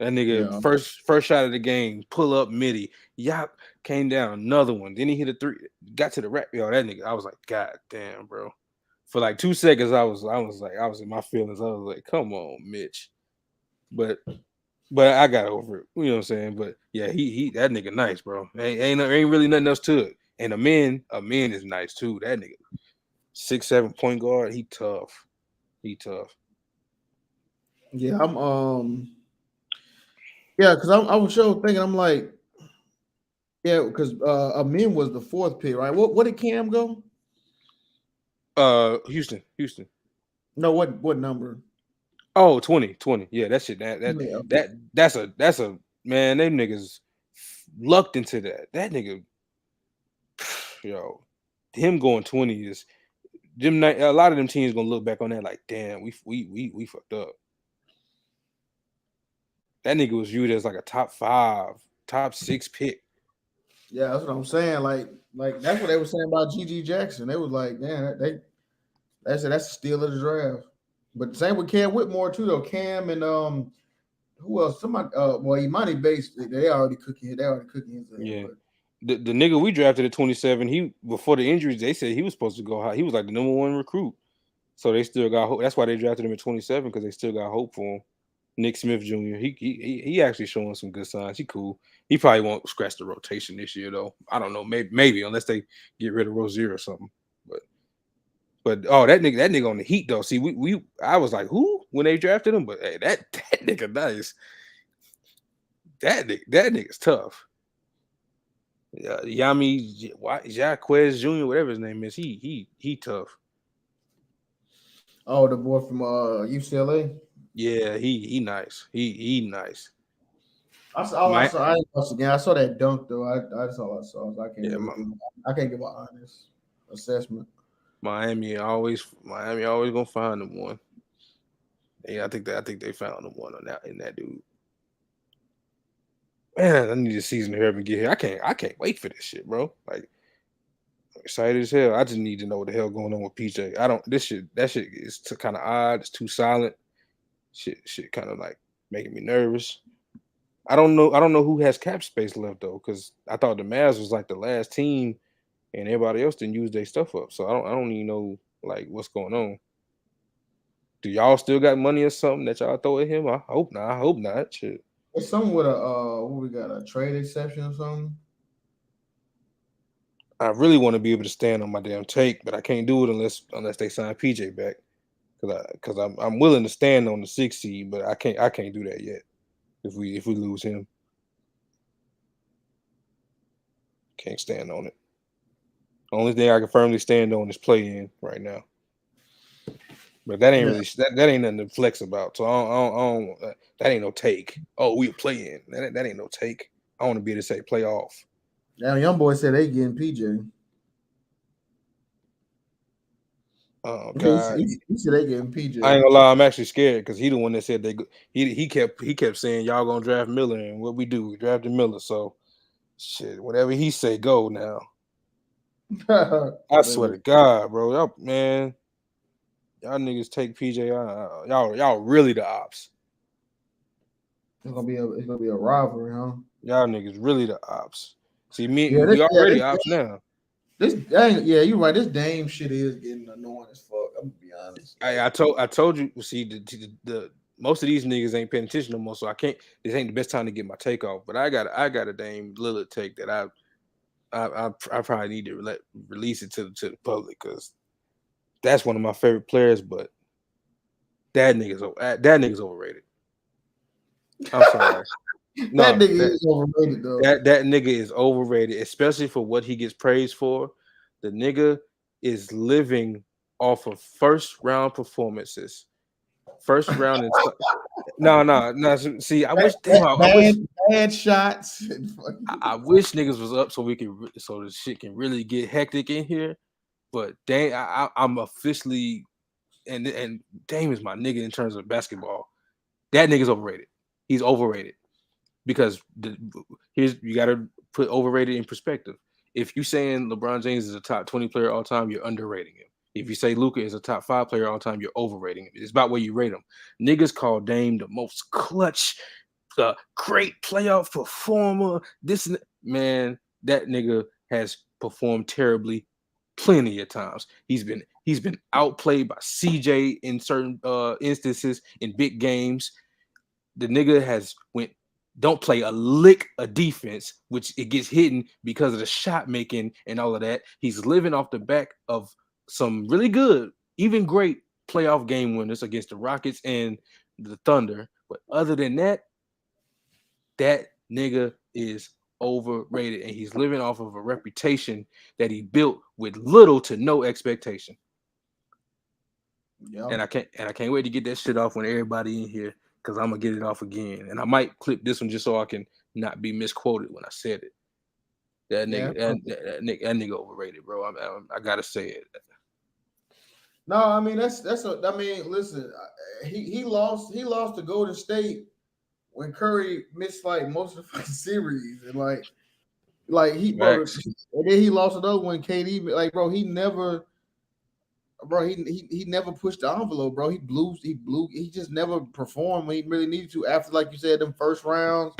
That nigga first shot of the game, pull up midi. Yop came down, another one. Then he hit a 3, got to the rack. Yo, that nigga, I was like, God damn, bro. For like 2 seconds, I was in my feelings. I was like, come on, Mitch. But I got over it. You know what I'm saying? But yeah, he that nigga nice, bro. Ain't really nothing else to it. And a man is nice too. That nigga, 6'7" point guard, he tough. He tough. Yeah, because I was sure thinking, I'm like, yeah, because Amin was the 4th pick, right? What did Cam go? Houston. No, what number? Oh, 20. Yeah, that shit. Yeah. That's a man. Them niggas lucked into that. That nigga, yo, him going 20 is them. A lot of them teams gonna look back on that like, damn, we fucked up. That nigga was viewed as like a top 5, top 6 pick. Yeah, that's what I'm saying. Like that's what they were saying about G.G. Jackson. They was like, man, that's a steal of the draft. But same with Cam Whitmore too, though. Cam and who else? Somebody well, Imani Bates, they already cooking his Yeah. The nigga we drafted at 27, he before the injuries, they said he was supposed to go high. He was like the number 1 recruit. So they still got hope. That's why they drafted him at 27, because they still got hope for him. Nick Smith Jr. He actually showing some good signs. He cool. He probably won't scratch the rotation this year though. I don't know. Maybe unless they get rid of Rozier or something. But oh, that nigga on the Heat though. See, I was like, who when they drafted him? But hey, that nigga nice. That nigga's tough. Yami Jaquez Jr., whatever his name is, he tough. Oh, the boy from UCLA. Yeah, he nice. He nice. I saw that dunk though. That's all I saw. I can't give an honest assessment. Miami always gonna find them one. Yeah, I think they found them one on that in that dude. Man, I need a season to help me get here. I can't wait for this shit, bro. Like, I'm excited as hell. I just need to know what the hell going on with PJ. That shit is kind of odd. It's too silent. Shit kind of like making me nervous. I don't know who has cap space left though, because I thought the Mavs was like the last team, and everybody else didn't use their stuff up. So I don't even know like what's going on. Do y'all still got money or something that y'all throw at him? I hope not. Shit. It's something with what we got, a trade exception or something. I really want to be able to stand on my damn take, but I can't do it unless they sign PJ back. Because I'm willing to stand on the 6 seed, but I can't do that yet. If we lose him, can't stand on it. Only thing I can firmly stand on is play in right now. But that ain't really that ain't nothing to flex about. So I don't that ain't no take. Oh, we play in. That ain't no take. I want to be able to say playoff. Now, young boy said they getting PJ. Oh God, he said they getting PJ. I ain't gonna lie, I'm actually scared because he the one that said he kept saying y'all gonna draft Miller, and what we do, we drafted Miller. So shit, whatever he say, go now. I swear to God, bro, y'all niggas take PJ. Y'all really the ops. It's gonna be a rivalry, huh? Y'all niggas really the ops. See, we already ops now. You're right. This Dame shit is getting annoying as fuck. I'm gonna be honest. I told you. See, the most of these niggas ain't paying attention no more, so I can't. This ain't the best time to get my take off. But I got a Dame Lillard take that I probably need to release it to the public because that's one of my favorite players. But that nigga's overrated. I'm sorry. No, that nigga is overrated though. That nigga is overrated, especially for what he gets praised for. The nigga is living off of first round performances. First round and no. See, I wish bad shots. I wish niggas was up so the shit can really get hectic in here. But dang, I'm officially and Dame is my nigga in terms of basketball. That nigga's overrated. He's overrated. Because you got to put overrated in perspective. If you saying LeBron James is a top 20 player all time, you're underrating him. If you say Luka is a top 5 player all time, you're overrating him. It's about where you rate him. Niggas call Dame the most clutch, great playoff performer. Man, that nigga has performed terribly plenty of times. He's been outplayed by CJ in certain instances in big games. The nigga don't play a lick of defense, which it gets hidden because of the shot making and all of that. He's living off the back of some really good, even great playoff game winners against the Rockets and the Thunder. But other than that, that nigga is overrated, and he's living off of a reputation that he built with little to no expectation. Yeah. And I can't wait to get that shit off when everybody in here, because I'm gonna get it off again. And I might clip this one just so I can not be misquoted when I said it. That nigga, that nigga overrated, bro. I gotta say it. No, I mean I mean, listen, he lost to Golden State when Curry missed like most of the fucking series, and like he bro, and then he lost another one. KD, like bro, he never pushed the envelope, bro. He just never performed when he really needed to. After, like you said, them first rounds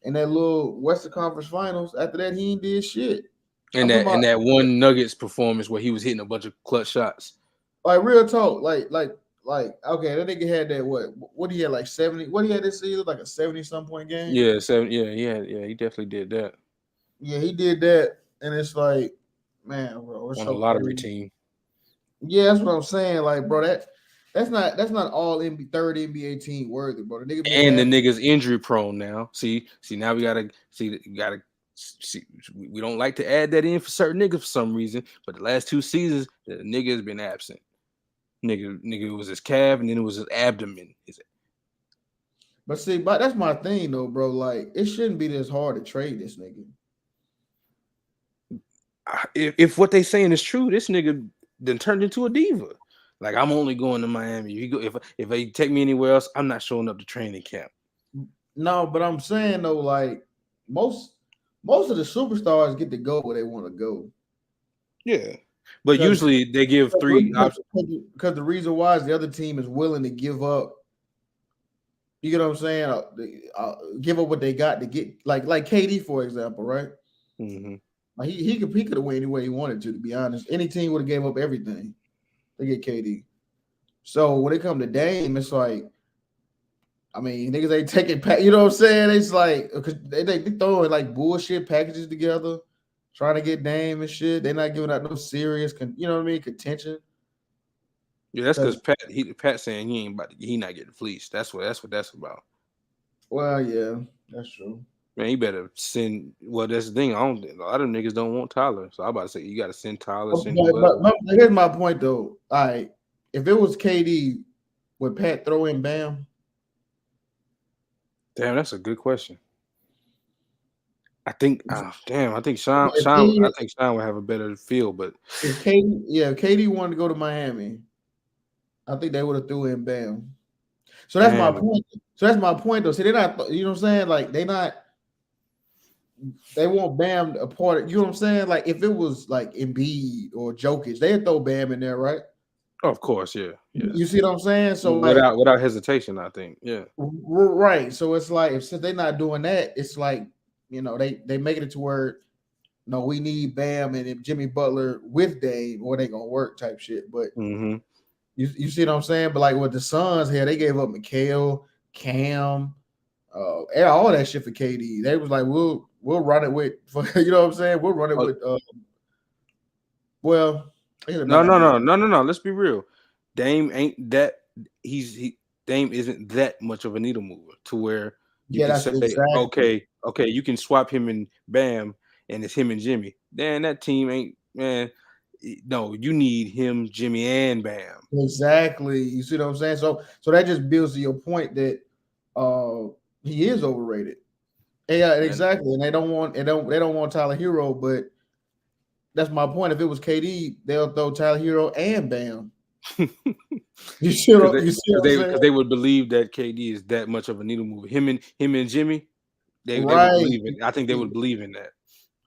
and that little Western Conference Finals. After that, he ain't did shit. And that one Nuggets performance where he was hitting a bunch of clutch shots. Like real talk, like okay, that nigga had that what he had like 70. What he had this season, like a 70-some point game. Yeah, 7. Yeah, he definitely did that. Yeah, he did that, and it's like, man, bro, it's on so a lottery crazy. team. Yeah, that's what I'm saying. Like, bro, that's not all third NBA team worthy, bro. The nigga And the nigga's injury prone now. See, now we gotta see. We don't like to add that in for certain niggas for some reason, but the last 2 seasons, the nigga has been absent. Nigga was his calf, and then it was his abdomen. But see, but that's my thing though, bro. Like, it shouldn't be this hard to trade this nigga. If what they saying is true, this nigga then turned into a diva. Like, I'm only going to Miami. If they take me anywhere else, I'm not showing up to training camp. No, but I'm saying though, like most of the superstars get to go where they want to go. Yeah, but usually they give 3 options. Because the reason why is the other team is willing to give up. You get what I'm saying? Give up what they got to get, like KD, for example, right? Mm-hmm. Like he could have went any way he wanted to be honest. Any team would have gave up everything. They get KD. So when it come to Dame, it's like, I mean, niggas ain't taking you know what I'm saying? It's like, because they throwing like bullshit packages together, trying to get Dame and shit. They're not giving out no serious, you know what I mean, contention. Yeah, that's because Pat saying he not getting fleeced. That's what that's about. Well, yeah, that's true. Man, you better send. Well, that's the thing. A lot of niggas don't want Tyler, so I'm about to say you got to send Tyler. But here's my point though. All right, if it was KD, would Pat throw in Bam? Damn, that's a good question. I think. I think Sean would have a better feel. But if KD wanted to go to Miami, I think they would have threw in Bam. So that's my point. Though. See, they're not. You know what I'm saying? Like they want Bam a part of. You know what I'm saying? Like if it was like Embiid or Jokic, they'd throw Bam in there, right? Of course, yeah. You see what I'm saying? So without hesitation, I think, yeah. Right. So it's like since they're not doing that, it's like, you know, they making it to where no, we need Bam and Jimmy Butler with Dame, or they gonna work type shit. But you see what I'm saying? But like with the Suns here, they gave up Mikal, Cam, all that shit for KD. They was like, we'll run it with, you know what I'm saying? We'll run it with. Well. No. Let's be real. Dame ain't that. Dame isn't that much of a needle mover to where you can say, exactly. okay, you can swap him and Bam, and it's him and Jimmy. Then that team ain't, man. No, you need him, Jimmy, and Bam. Exactly. You see what I'm saying? So that just builds to your point that he is overrated. Yeah, exactly. And they don't want Tyler Hero, but that's my point. If it was KD, they'll throw Tyler Hero and Bam. You see what I'm saying? Because they would believe that KD is that much of a needle mover. Him and Jimmy, they would believe it. I think they would believe in that.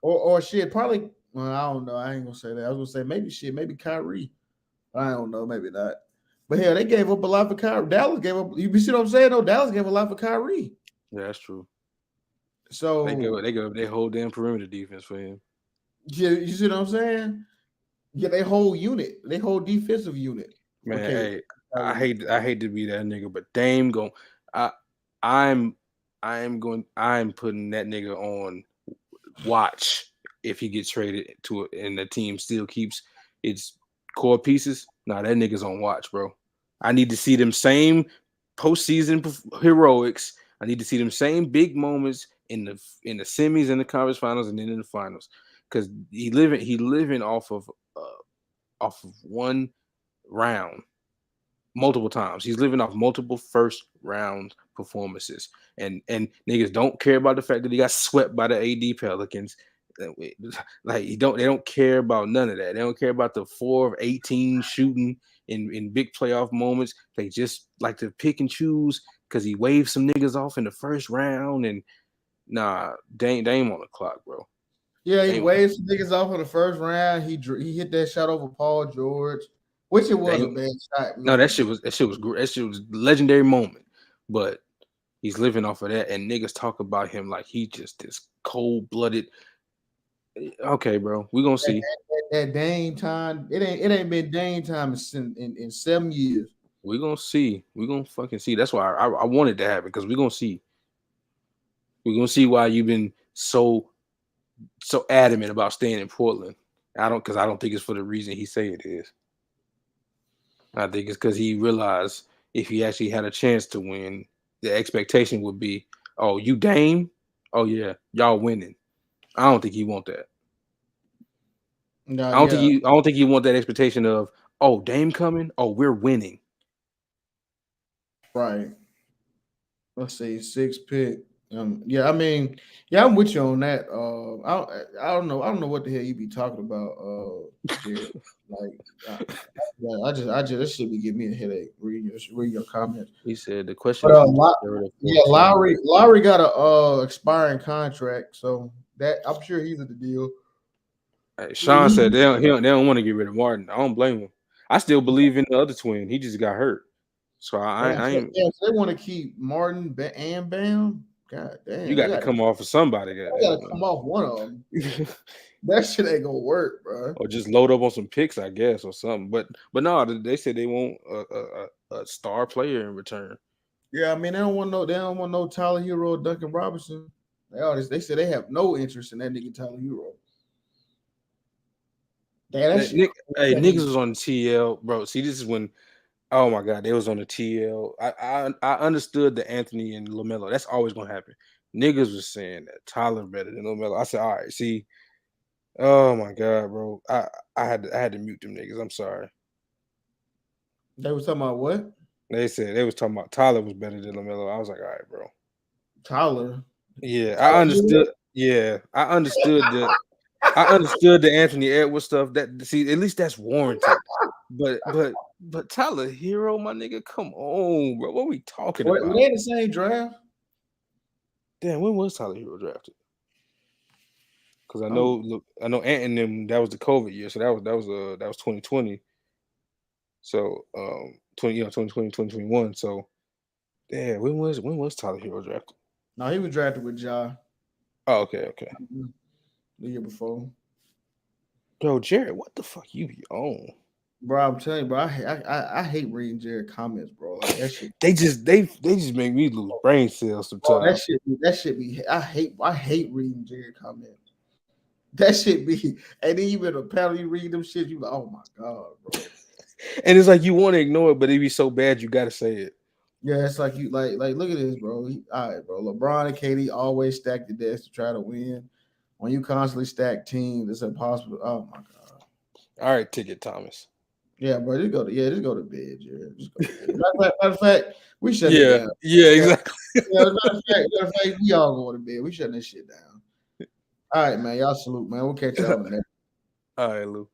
Or shit, probably. Well, I don't know. I ain't gonna say that. I was gonna say maybe Kyrie. I don't know, maybe not. But hell, they gave up a lot for Kyrie. Dallas gave up. You see what I'm saying? No, Dallas gave a lot for Kyrie. Yeah, that's true. So they go their whole damn perimeter defense for him. Yeah, you see what I'm saying? Yeah, they whole unit, they whole defensive unit. Man, hey, I hate to be that nigga, but Dame I'm putting that nigga on watch if he gets traded and the team still keeps its core pieces. Nah, that nigga's on watch, bro. I need to see them same postseason heroics. I need to see them same big moments in the semis and the conference finals and then in the finals. Because he living off of one round multiple times. He's living off multiple first round performances. And niggas don't care about the fact that he got swept by the AD Pelicans. Like they don't care about none of that. They don't care about the 4 of 18 shooting in big playoff moments. They just like to pick and choose because he waved some niggas off in the first round. And nah, Dame on the clock, bro. Yeah, he waved some niggas off in the first round. He hit that shot over Paul George, which it was a bad shot. No, that shit was great. That shit was a legendary moment. But he's living off of that, and niggas talk about him like he just this cold-blooded. Okay, bro, we gonna see. That Dame time, it ain't been Dame time in 7 years. We gonna see. We gonna fucking see. That's why I wanted to happen because we gonna see. We're gonna see why you've been so adamant about staying in Portland. I don't think it's for the reason he say it is. I think it's because he realized if he actually had a chance to win, the expectation would be, oh, you Dame? Oh yeah, y'all winning. I don't think he want that. No, I don't think he want that expectation of, oh, Dame coming? Oh, we're winning. Right. Let's see, 6th pick. Yeah, I mean, yeah, I'm with you on that. I don't know what the hell you be talking about, Jared. Like, I just this should be giving me a headache reading your comments. He said the question. Lowry got a expiring contract, so that I'm sure he's at the deal. Hey, Sean said they don't want to get rid of Martin. I don't blame him. I still believe in the other twin. He just got hurt, so they want to keep Martin and Bam. God damn, you got to come off of somebody. You got to come off one of them. That shit ain't gonna work, bro. Or just load up on some picks, I guess, or something. But no, they said they want a star player in return. Yeah, I mean they don't want no Tyler Hero or Duncan Robinson. They said they have no interest in that nigga Tyler Hero. Niggas was on the TL, bro. See, this is when, oh my God, they was on the TL. I understood the Anthony and LaMelo. That's always gonna happen. Niggas was saying that Tyler better than LaMelo. I said, all right, see. Oh my God, bro. I had to mute them niggas. I'm sorry. They was talking about what? They said they was talking about Tyler was better than LaMelo. I was like, all right, bro. Tyler. Yeah, I understood. Yeah, I understood the Anthony Edwards stuff. That see, at least that's warranted. But Tyler Hero, my nigga, come on, bro. What are we talking about? Were they in the same draft? Damn, when was Tyler Hero drafted? Because I know Ant and them, that was the COVID year, so that was 2020. So 2020, 2021. So yeah, when was Tyler Hero drafted? No, he was drafted with Ja. Oh, okay. The year before. Yo, Jared, what the fuck you be on? Bro, I'm telling you, bro, I hate reading Jared comments, bro. Like that shit. They just make me lose brain cells sometimes. That shit be. I hate reading Jared comments. That shit be, and then you in a panel, you read them shit, you like, oh my God, bro. And it's like you want to ignore it, but it be so bad you gotta say it. Yeah, it's like you like look at this, bro. All right, bro. LeBron and KD always stack the decks to try to win. When you constantly stack teams, it's impossible. Oh my God. All right, Ticket Thomas. Yeah, bro. Just go to bed, Jared. Just go to bed. Matter of fact, we shut it down. Yeah, exactly. Matter of fact, we all going to bed. We shutting this shit down. All right, man. Y'all salute, man. We'll catch y'all on the next. All right, Lou.